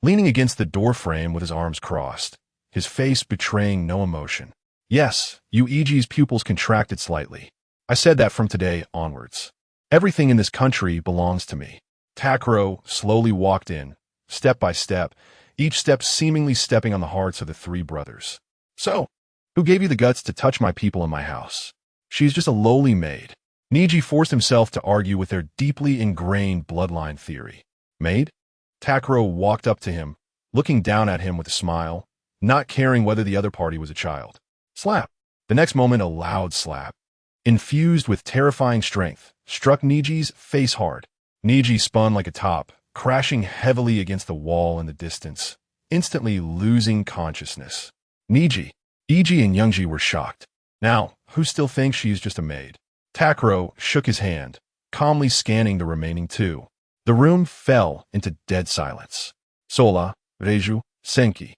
Leaning against the doorframe with his arms crossed, his face betraying no emotion. "Yes, Yuichi's pupils contracted slightly. I said that from today onwards. Everything in this country belongs to me." Takkuro slowly walked in, step by step, each step seemingly stepping on the hearts of the three brothers. "So, who gave you the guts to touch my people in my house? She's just a lowly maid." Niji forced himself to argue with their deeply ingrained bloodline theory. "Maid?" Takkuro walked up to him, looking down at him with a smile, not caring whether the other party was a child. Slap. The next moment, a loud slap, infused with terrifying strength, struck Niji's face hard. Niji spun like a top, crashing heavily against the wall in the distance, instantly losing consciousness. Niji, Iji and Youngji were shocked. "Now, who still thinks she is just a maid?" Takkuro shook his hand, calmly scanning the remaining two. The room fell into dead silence. Sola, Reiju, Senki,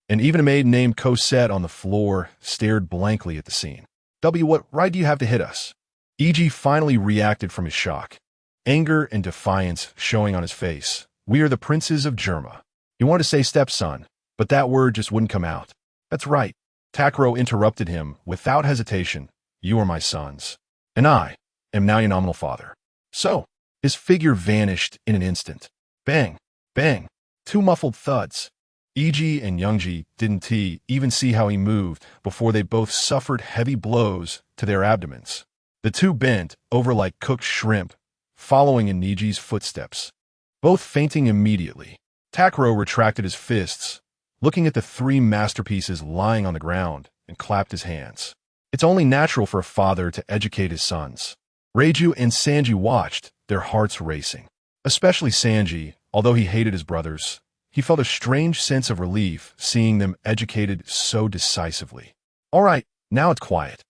and even a maid named Cosette on the floor stared blankly at the scene. What right do you have to hit us?" Iji finally reacted from his shock, anger and defiance showing on his face. "We are the princes of Germa." He wanted to say stepson, but that word just wouldn't come out. "That's right." Takkuro interrupted him without hesitation. "You are my sons, and I am now your nominal father." So, his figure vanished in an instant. Bang, bang, two muffled thuds. Iji and Youngji didn't even see how he moved before they both suffered heavy blows to their abdomens. The two bent over like cooked shrimp, following in Niji's footsteps, both fainting immediately. Takkuro retracted his fists, looking at the three masterpieces lying on the ground, and clapped his hands. It's only natural for a father to educate his sons. Reiju and Sanji watched, their hearts racing. Especially Sanji, although he hated his brothers. He felt a strange sense of relief seeing them educated so decisively. "All right, now it's quiet."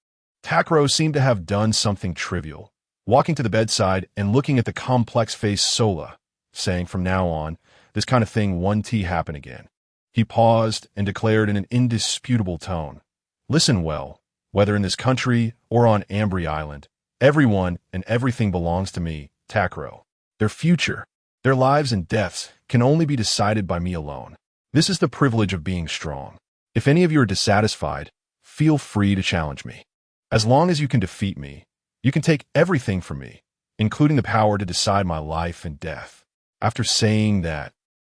Takkuro seemed to have done something trivial, walking to the bedside and looking at the complex-faced Sola, saying from now on, this kind of thing won't happen again. He paused and declared in an indisputable tone, "Listen well, whether in this country or on Ambry Island, everyone and everything belongs to me, Takkuro. Their future, their lives and deaths can only be decided by me alone. This is the privilege of being strong. If any of you are dissatisfied, feel free to challenge me. As long as you can defeat me, you can take everything from me, including the power to decide my life and death." After saying that,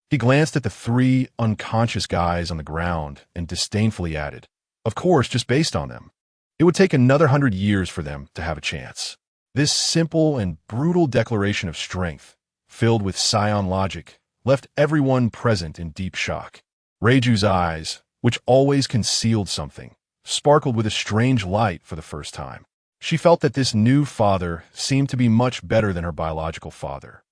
he glanced at the three unconscious guys on the ground and disdainfully added, "Of course, just based on them. It would take another 100 years for them to have a chance." This simple and brutal declaration of strength, filled with Saiyan logic, left everyone present in deep shock. Reiju's eyes, which always concealed something, sparkled with a strange light for the first time. She felt that this new father seemed to be much better than her biological father,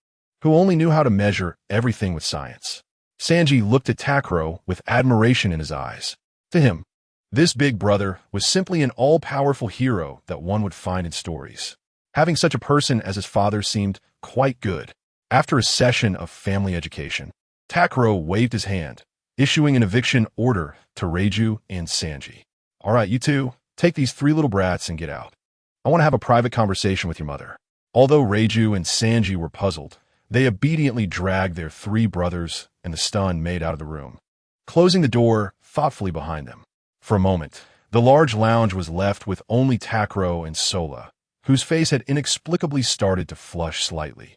who only knew how to measure everything with science. Sanji looked at Takkuro with admiration in his eyes. To him, this big brother was simply an all-powerful hero that one would find in stories. Having such a person as his father seemed quite good. After a session of family education, Takkuro waved his hand, issuing an eviction order to Reiju and Sanji. "All right, you two, take these three little brats and get out. I want to have a private conversation with your mother." Although Reiju and Sanji were puzzled, they obediently dragged their three brothers and the stunned maid out of the room, closing the door thoughtfully behind them. For a moment, the large lounge was left with only Takkuro and Sola, whose face had inexplicably started to flush slightly.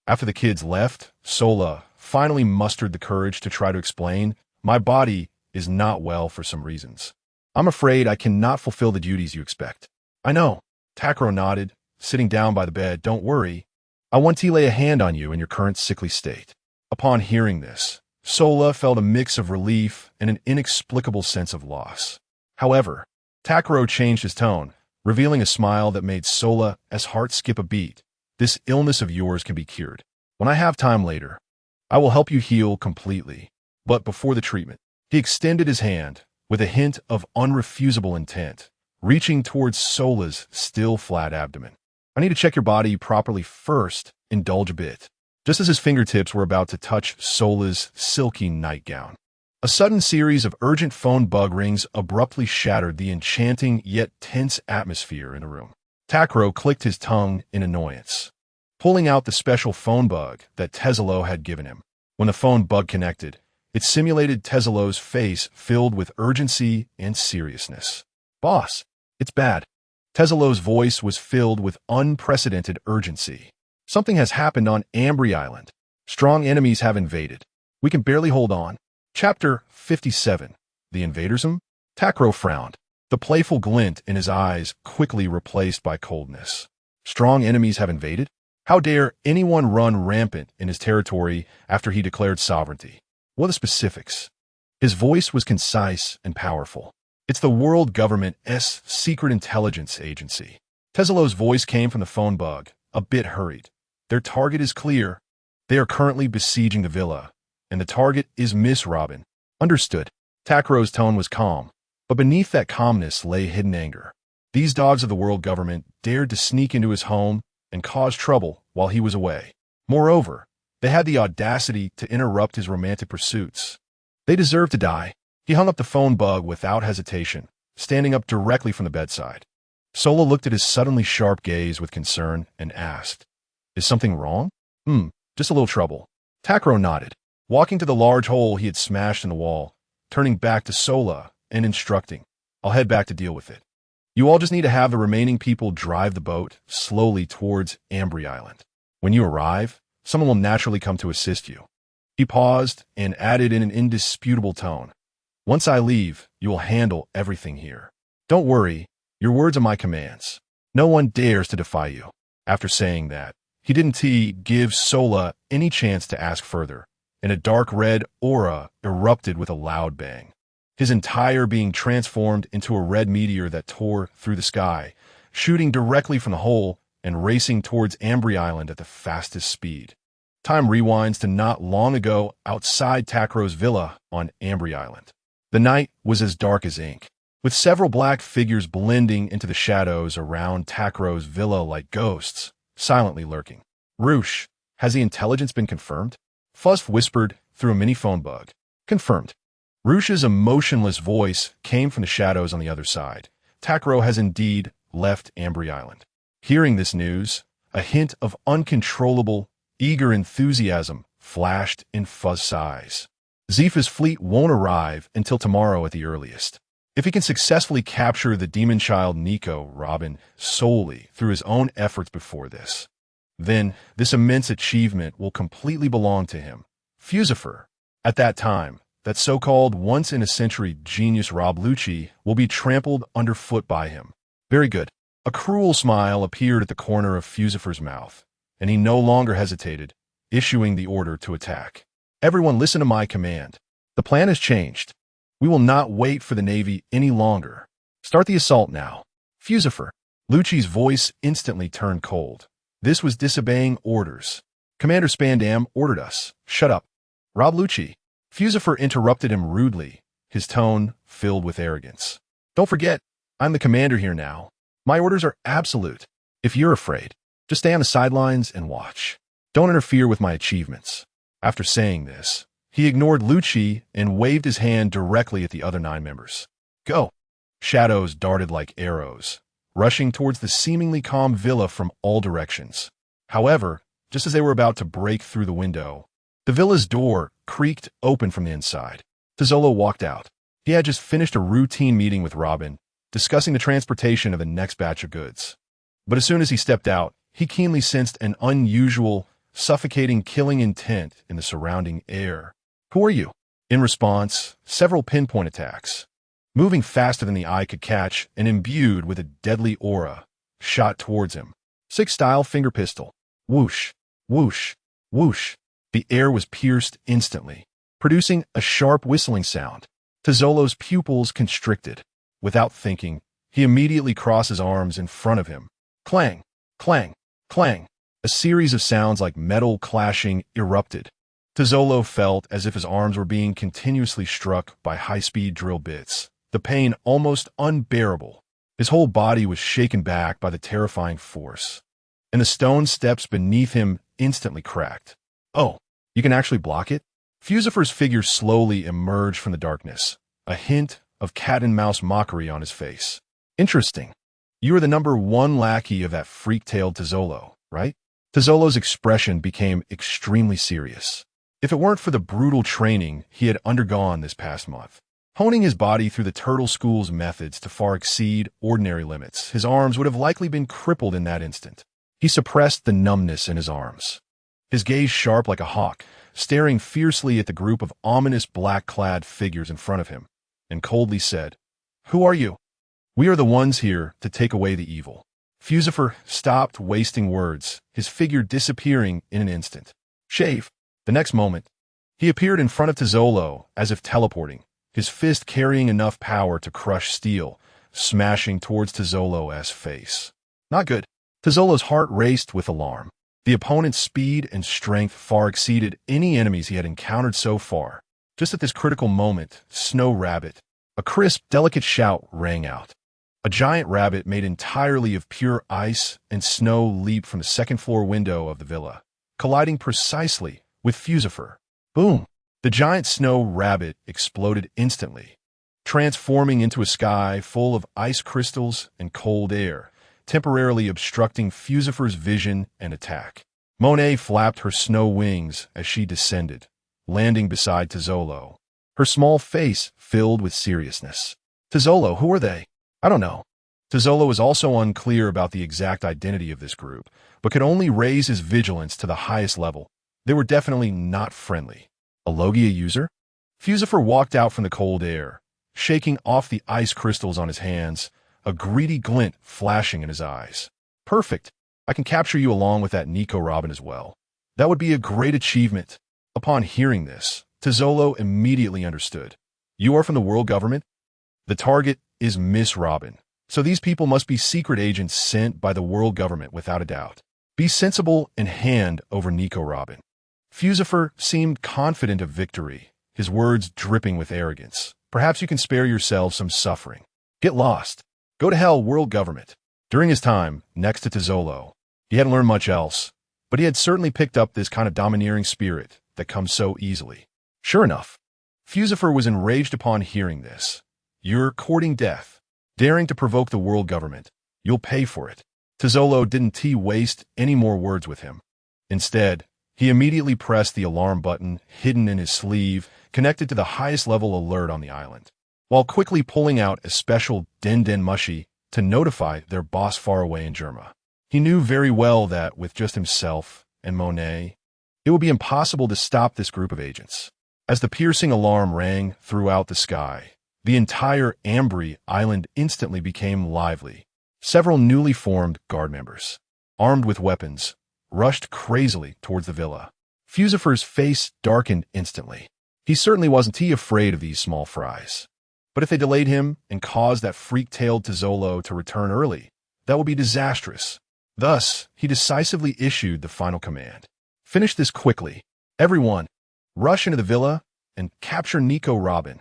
After the kids left, Sola finally mustered the courage to try to explain, "My body is not well for some reasons. I'm afraid I cannot fulfill the duties you expect." "I know." Takkuro nodded, sitting down by the bed. "Don't worry. I want to lay a hand on you in your current sickly state." Upon hearing this, Sola felt a mix of relief and an inexplicable sense of loss. However, Takkuro changed his tone, revealing a smile that made Sola's heart skip a beat. "This illness of yours can be cured. When I have time later, I will help you heal completely. But before the treatment," he extended his hand with a hint of unrefusable intent, reaching towards Sola's still flat abdomen. "I need to check your body properly first. Indulge a bit." Just as his fingertips were about to touch Sola's silky nightgown, A sudden series of urgent phone bug rings abruptly shattered the enchanting yet tense atmosphere in the room. Takkuro clicked his tongue in annoyance, pulling out the special phone bug that Tezzalo had given him. When the phone bug connected, it simulated Tezzalo's face filled with urgency and seriousness. "Boss, it's bad." Tezzalo's voice was filled with unprecedented urgency. "Something has happened on Ambry Island. Strong enemies have invaded. We can barely hold on." Chapter 57. The Invaders? Takkuro frowned, the playful glint in his eyes quickly replaced by coldness. Strong enemies have invaded? How dare anyone run rampant in his territory after he declared sovereignty? What are the specifics? His voice was concise and powerful. "It's the world government's secret intelligence agency." Tezzalo's voice came from the phone bug, a bit hurried. "Their target is clear. They are currently besieging the villa, and the target is Miss Robin." "Understood." Takkuro's tone was calm, but beneath that calmness lay hidden anger. These dogs of the world government dared to sneak into his home and cause trouble while he was away. Moreover, they had the audacity to interrupt his romantic pursuits. They deserve to die. He hung up the phone bug without hesitation, standing up directly from the bedside. Solo looked at his suddenly sharp gaze with concern and asked, "Is something wrong?" Just a little trouble." Takkuro nodded, walking to the large hole he had smashed in the wall, turning back to Sola and instructing, "I'll head back to deal with it. You all just need to have the remaining people drive the boat slowly towards Ambry Island. When you arrive, someone will naturally come to assist you." He paused and added in an indisputable tone, "Once I leave, you will handle everything here. Don't worry, your words are my commands. No one dares to defy you." After saying that, he didn't give Sola any chance to ask further, and a dark red aura erupted with a loud bang, his entire being transformed into a red meteor that tore through the sky, shooting directly from the hole and racing towards Ambry Island at the fastest speed. Time rewinds to not long ago outside Takkuro's villa on Ambry Island. The night was as dark as ink, with several black figures blending into the shadows around Takkuro's villa like ghosts, silently lurking. "Roosh, has the intelligence been confirmed?" Fuzz whispered through a mini phone bug. "Confirmed." Roosh's emotionless voice came from the shadows on the other side. "Takkuro has indeed left Ambry Island." Hearing this news, a hint of uncontrollable, eager enthusiasm flashed in Fuzz's eyes. "Zifa's fleet won't arrive until tomorrow at the earliest. If he can successfully capture the demon child Nico Robin solely through his own efforts before this, then this immense achievement will completely belong to him. Fusifer. At that time, that so-called once-in-a-century genius Rob Lucci will be trampled underfoot by him." "Very good." A cruel smile appeared at the corner of Fusifer's mouth, and he no longer hesitated, issuing the order to attack. "Everyone listen to my command. The plan has changed. We will not wait for the Navy any longer. Start the assault now." "Fusifer." Lucci's voice instantly turned cold. This was disobeying orders. "Commander Spandam ordered us. Shut up." "Rob Lucci." Fusifer interrupted him rudely, his tone filled with arrogance. "Don't forget, I'm the commander here now. My orders are absolute. If you're afraid, just stay on the sidelines and watch. Don't interfere with my achievements." After saying this, he ignored Lucci and waved his hand directly at the other 9 members. "Go." Shadows darted like arrows, rushing towards the seemingly calm villa from all directions. However, just as they were about to break through the window, the villa's door creaked open from the inside. Tezzalo walked out. He had just finished a routine meeting with Robin, discussing the transportation of the next batch of goods. But as soon as he stepped out, he keenly sensed an unusual, suffocating, killing intent in the surrounding air. "Who are you?" In response, several pinpoint attacks, moving faster than the eye could catch and imbued with a deadly aura, shot towards him. 6-style finger pistol. Whoosh, whoosh, whoosh. The air was pierced instantly, producing a sharp whistling sound. Tezzalo's pupils constricted. Without thinking, he immediately crossed his arms in front of him. Clang, clang, clang. A series of sounds like metal clashing erupted. Tezzalo felt as if his arms were being continuously struck by high-speed drill bits, the pain almost unbearable. His whole body was shaken back by the terrifying force, and the stone steps beneath him instantly cracked. "Oh, you can actually block it?" Fusifer's figure slowly emerged from the darkness, a hint of cat-and-mouse mockery on his face. Interesting. You are the #1 lackey of that freak-tailed Tazzolo, right? Tazzolo's expression became extremely serious. If it weren't for the brutal training he had undergone this past month, honing his body through the turtle school's methods to far exceed ordinary limits, his arms would have likely been crippled in that instant. He suppressed the numbness in his arms, his gaze sharp like a hawk, staring fiercely at the group of ominous black-clad figures in front of him, and coldly said, "Who are you?" "We are the ones here to take away the evil." Fusifer stopped wasting words, his figure disappearing in an instant. Shave. The next moment, he appeared in front of Tazzolo as if teleporting, his fist carrying enough power to crush steel, smashing towards Tazzolo's face. Not good. Tazzolo's heart raced with alarm. The opponent's speed and strength far exceeded any enemies he had encountered so far. Just at this critical moment, Snow Rabbit, a crisp, delicate shout rang out. A giant rabbit made entirely of pure ice and snow leaped from the second-floor window of the villa, colliding precisely with Fusifer. Boom! The giant snow rabbit exploded instantly, transforming into a sky full of ice crystals and cold air, temporarily obstructing Fusifer's vision and attack. Monet flapped her snow wings as she descended, landing beside Tazzolo, her small face filled with seriousness. "Tazzolo, who are they?" "I don't know." Tazzolo was also unclear about the exact identity of this group, but could only raise his vigilance to the highest level. They were definitely not friendly. A Logia user? Fusifer walked out from the cold air, shaking off the ice crystals on his hands, a greedy glint flashing in his eyes. "Perfect. I can capture you along with that Nico Robin as well. That would be a great achievement." Upon hearing this, Tazzolo immediately understood. "You are from the world government? The target is Miss Robin. So these people must be secret agents sent by the world government without a doubt. Be sensible and hand over Nico Robin." Fusifer seemed confident of victory, his words dripping with arrogance. "Perhaps you can spare yourselves some suffering. Get lost. Go to hell, world government." During his time next to Tazzolo, he hadn't learned much else, but he had certainly picked up this kind of domineering spirit that comes so easily. Sure enough, Fusifer was enraged upon hearing this. "You're courting death, daring to provoke the world government. You'll pay for it." Tazzolo didn't waste any more words with him. Instead, he immediately pressed the alarm button hidden in his sleeve, connected to the highest level alert on the island, while quickly pulling out a special Den Den Mushi to notify their boss far away in Germa. He knew very well that with just himself and Monet, it would be impossible to stop this group of agents. As the piercing alarm rang throughout the sky, the entire Ambry Island instantly became lively. Several newly formed guard members, armed with weapons, rushed crazily towards the villa. Fusifer's face darkened instantly. He certainly wasn't afraid of these small fries. But if they delayed him and caused that freak-tailed Tazzolo to return early, that would be disastrous. Thus, he decisively issued the final command. "Finish this quickly. Everyone, rush into the villa and capture Nico Robin."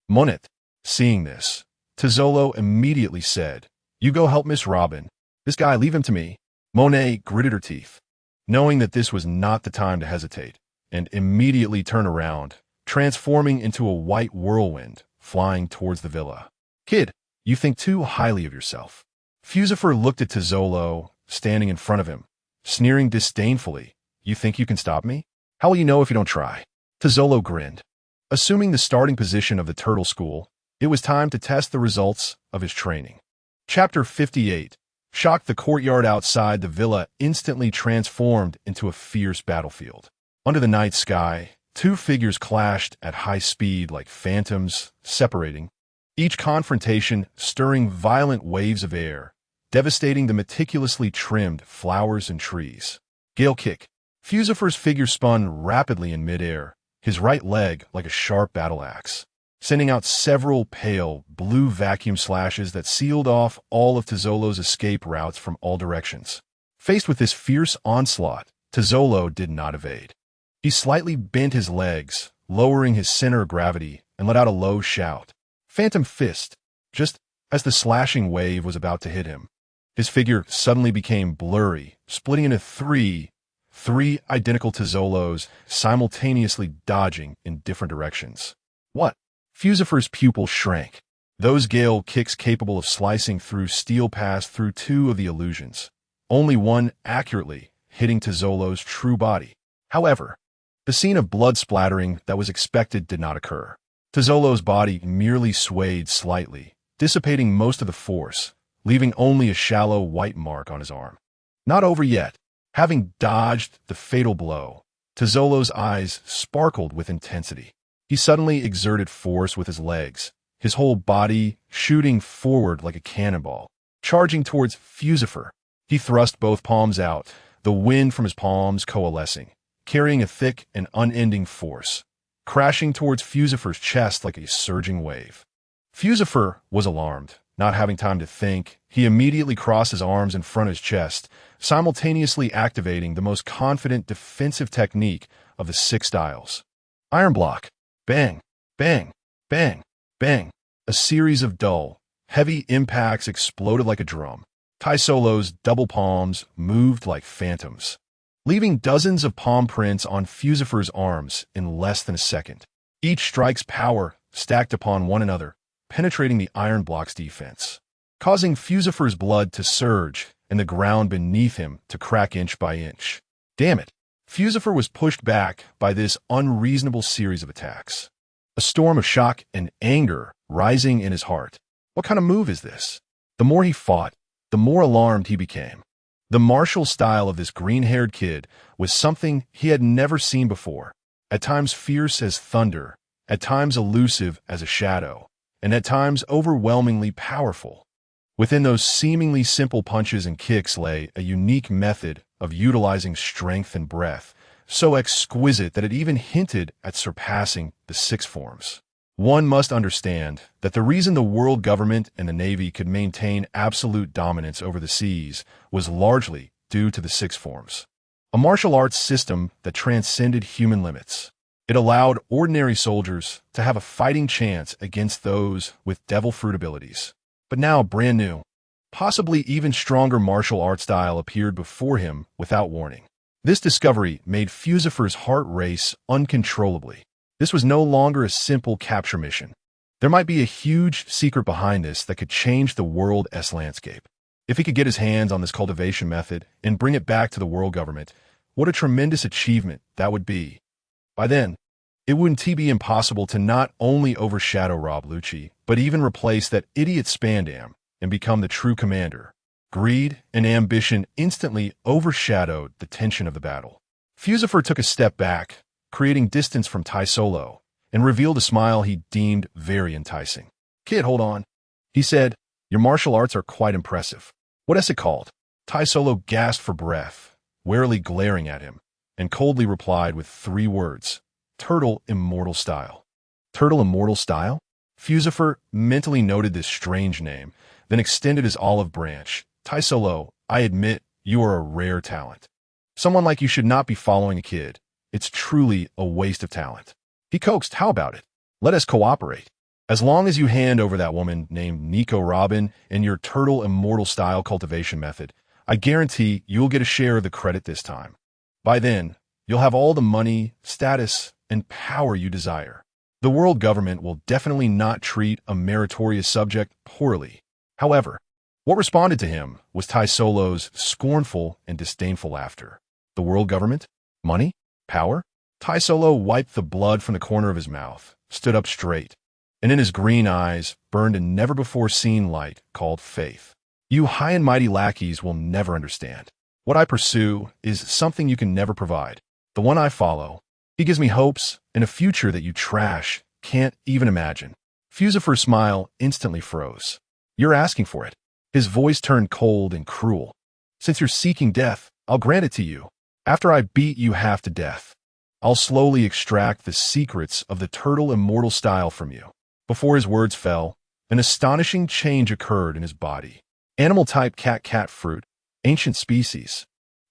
Monet, seeing this, Tazzolo immediately said, "You go help Miss Robin. This guy, leave him to me." Monet gritted her teeth, knowing that this was not the time to hesitate, and immediately turned around, transforming into a white whirlwind, flying towards the villa. "Kid, you think too highly of yourself." Fusifer looked at Tazzolo, standing in front of him, sneering disdainfully. "You think you can stop me? How will you know if you don't try?" Tazzolo grinned. Assuming the starting position of the Turtle School, it was time to test the results of his training. Chapter 58. Shocked, the courtyard outside the villa instantly transformed into a fierce battlefield. Under the night sky, two figures clashed at high speed like phantoms, separating, each confrontation stirring violent waves of air, devastating the meticulously trimmed flowers and trees. Gale kick. Fusifer's figure spun rapidly in midair, his right leg like a sharp battle axe, sending out several pale, blue vacuum slashes that sealed off all of Tazzolo's escape routes from all directions. Faced with this fierce onslaught, Tazzolo did not evade. He slightly bent his legs, lowering his center of gravity, and let out a low shout. Phantom Fist, just as the slashing wave was about to hit him. His figure suddenly became blurry, splitting into three, three identical Tzolos simultaneously dodging in different directions. What? Fusifer's pupil shrank. Those gale kicks capable of slicing through steel passed through two of the illusions, only one accurately hitting Tzolo's true body. However, the scene of blood splattering that was expected did not occur. Tzolo's body merely swayed slightly, dissipating most of the force, leaving only a shallow white mark on his arm. Not over yet. Having dodged the fatal blow, Tzolo's eyes sparkled with intensity. He suddenly exerted force with his legs, his whole body shooting forward like a cannonball, charging towards Fusifer. He thrust both palms out, the wind from his palms coalescing, carrying a thick and unending force, crashing towards Fusifer's chest like a surging wave. Fusifer was alarmed. Not having time to think, he immediately crossed his arms in front of his chest, simultaneously activating the most confident defensive technique of the 6 styles. Iron block. Bang, bang, bang, bang. A series of dull, heavy impacts exploded like a drum. Tzolo's double palms moved like phantoms, leaving dozens of palm prints on Fusifer's arms in less than a second. Each strike's power stacked upon one another, penetrating the iron block's defense, causing Fusifer's blood to surge and the ground beneath him to crack inch by inch. Damn it! Fusifer was pushed back by this unreasonable series of attacks. A storm of shock and anger rising in his heart. What kind of move is this? The more he fought, the more alarmed he became. The martial style of this green-haired kid was something he had never seen before, at times fierce as thunder, at times elusive as a shadow, and at times overwhelmingly powerful. Within those seemingly simple punches and kicks lay a unique method of utilizing strength and breath, so exquisite that it even hinted at surpassing the 6 forms. One must understand that the reason the world government and the Navy could maintain absolute dominance over the seas was largely due to the 6 forms, a martial arts system that transcended human limits. It allowed ordinary soldiers to have a fighting chance against those with devil fruit abilities. But now a brand new, possibly even stronger martial art style appeared before him without warning. This discovery made Fusifer's heart race uncontrollably. This was no longer a simple capture mission. There might be a huge secret behind this that could change the world's landscape. If he could get his hands on this cultivation method and bring it back to the world government, what a tremendous achievement that would be. By then, it wouldn't be impossible to not only overshadow Rob Lucci, but even replace that idiot Spandam and become the true commander. Greed and ambition instantly overshadowed the tension of the battle. Fusifer took a step back, creating distance from Tzolo, and revealed a smile he deemed very enticing. "Kid, hold on," he said. "Your martial arts are quite impressive. What is it called?" Tzolo gasped for breath, warily glaring at him, and coldly replied with 3 words: "Turtle Immortal Style." Turtle Immortal Style? Fusifer mentally noted this strange name, then extended his olive branch. "Tzolo, I admit you are a rare talent. Someone like you should not be following a kid. It's truly a waste of talent." He coaxed, "How about it? Let us cooperate. As long as you hand over that woman named Nico Robin and your Turtle Immortal Style cultivation method, I guarantee you'll get a share of the credit this time. By then, you'll have all the money, status, and power you desire. The world government will definitely not treat a meritorious subject poorly." However, what responded to him was Tzolo's scornful and disdainful laughter. The world government? Money? Power? Tzolo wiped the blood from the corner of his mouth, stood up straight, and in his green eyes burned a never-before-seen light called faith. "You high and mighty lackeys will never understand. What I pursue is something you can never provide. The one I follow, he gives me hopes and a future that you trash can't even imagine." Fusifer's smile instantly froze. "You're asking for it." His voice turned cold and cruel. "Since you're seeking death, I'll grant it to you. After I beat you half to death, I'll slowly extract the secrets of the Turtle Immortal Style from you." Before his words fell, an astonishing change occurred in his body. Animal type cat fruit, ancient species,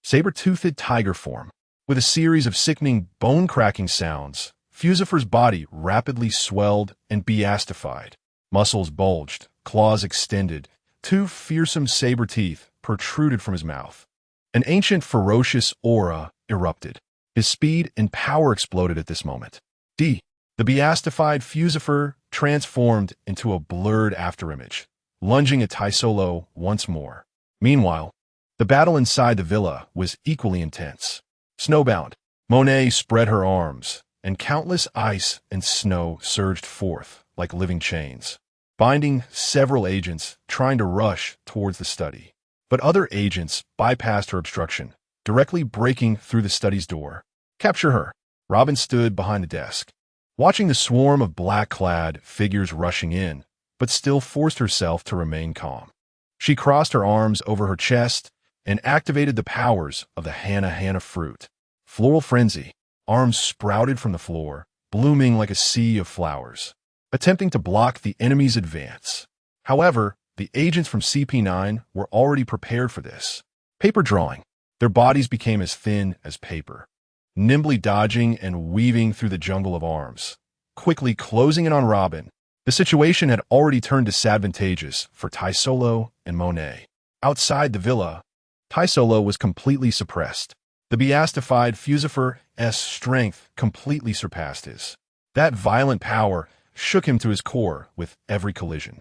saber-toothed tiger form. With a series of sickening, bone-cracking sounds, Fusifer's body rapidly swelled and beastified. Muscles bulged, claws extended, 2 fearsome saber teeth protruded from his mouth. An ancient ferocious aura erupted. His speed and power exploded at this moment. The beastified Fusifer transformed into a blurred afterimage, lunging at Taisolo once more. Meanwhile, the battle inside the villa was equally intense. Snowbound, Monet spread her arms, and countless ice and snow surged forth like living chains, binding several agents trying to rush towards the study. But other agents bypassed her obstruction, directly breaking through the study's door. Capture her. Robin stood behind the desk, watching the swarm of black-clad figures rushing in, but still forced herself to remain calm. She crossed her arms over her chest and activated the powers of the Hana fruit. Floral frenzy, arms sprouted from the floor, blooming like a sea of flowers, attempting to block the enemy's advance. However, the agents from CP9 were already prepared for this. Paper drawing. Their bodies became as thin as paper, nimbly dodging and weaving through the jungle of arms, quickly closing in on Robin. The situation had already turned disadvantageous for Taisolo and Monet. Outside the villa, Taisolo was completely suppressed. The beastified Fusifer's strength completely surpassed his. That violent power shook him to his core with every collision.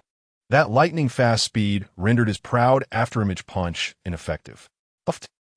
That lightning-fast speed rendered his proud afterimage punch ineffective.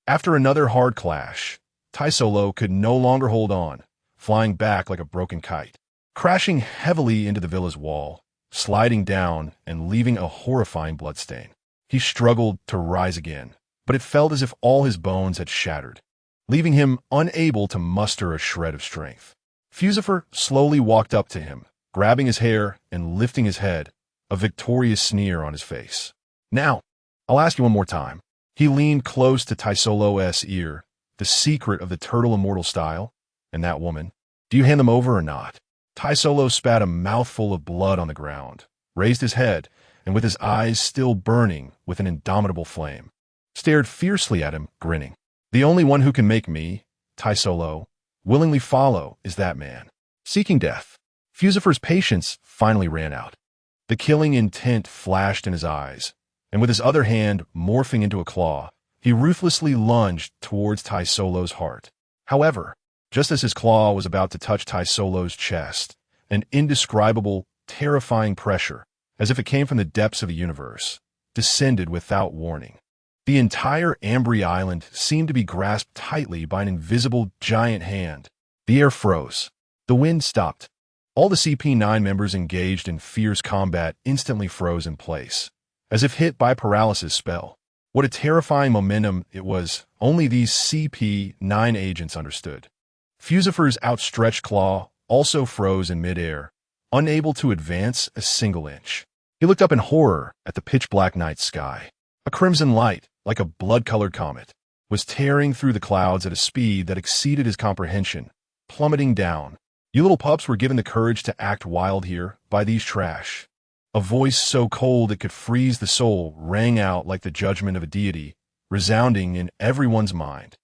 After another hard clash, Taisolo could no longer hold on, flying back like a broken kite, crashing heavily into the villa's wall, sliding down and leaving a horrifying bloodstain. He struggled to rise again, but it felt as if all his bones had shattered, leaving him unable to muster a shred of strength. Fusifer slowly walked up to him, grabbing his hair and lifting his head, a victorious sneer on his face. Now, I'll ask you one more time. He leaned close to Taisolo's ear, the secret of the turtle immortal style, and that woman. Do you hand them over or not? Taisolo spat a mouthful of blood on the ground, raised his head, and with his eyes still burning with an indomitable flame, stared fiercely at him, grinning. The only one who can make me, Taisolo, willingly follow is that man. Seeking death. Fusifer's patience finally ran out. The killing intent flashed in his eyes, and with his other hand morphing into a claw, he ruthlessly lunged towards Taisolo's heart. However, just as his claw was about to touch Taisolo's chest, an indescribable, terrifying pressure, as if it came from the depths of the universe, descended without warning. The entire Ambry Island seemed to be grasped tightly by an invisible giant hand. The air froze. The wind stopped. All the CP9 members engaged in fierce combat instantly froze in place, as if hit by a paralysis spell. What a terrifying momentum it was, only these CP9 agents understood. Fusifer's outstretched claw also froze in midair, unable to advance a single inch. He looked up in horror at the pitch-black night sky. A crimson light, like a blood-colored comet, was tearing through the clouds at a speed that exceeded his comprehension, plummeting down. You little pups were given the courage to act wild here by these trash. A voice so cold it could freeze the soul rang out like the judgment of a deity, resounding in everyone's mind.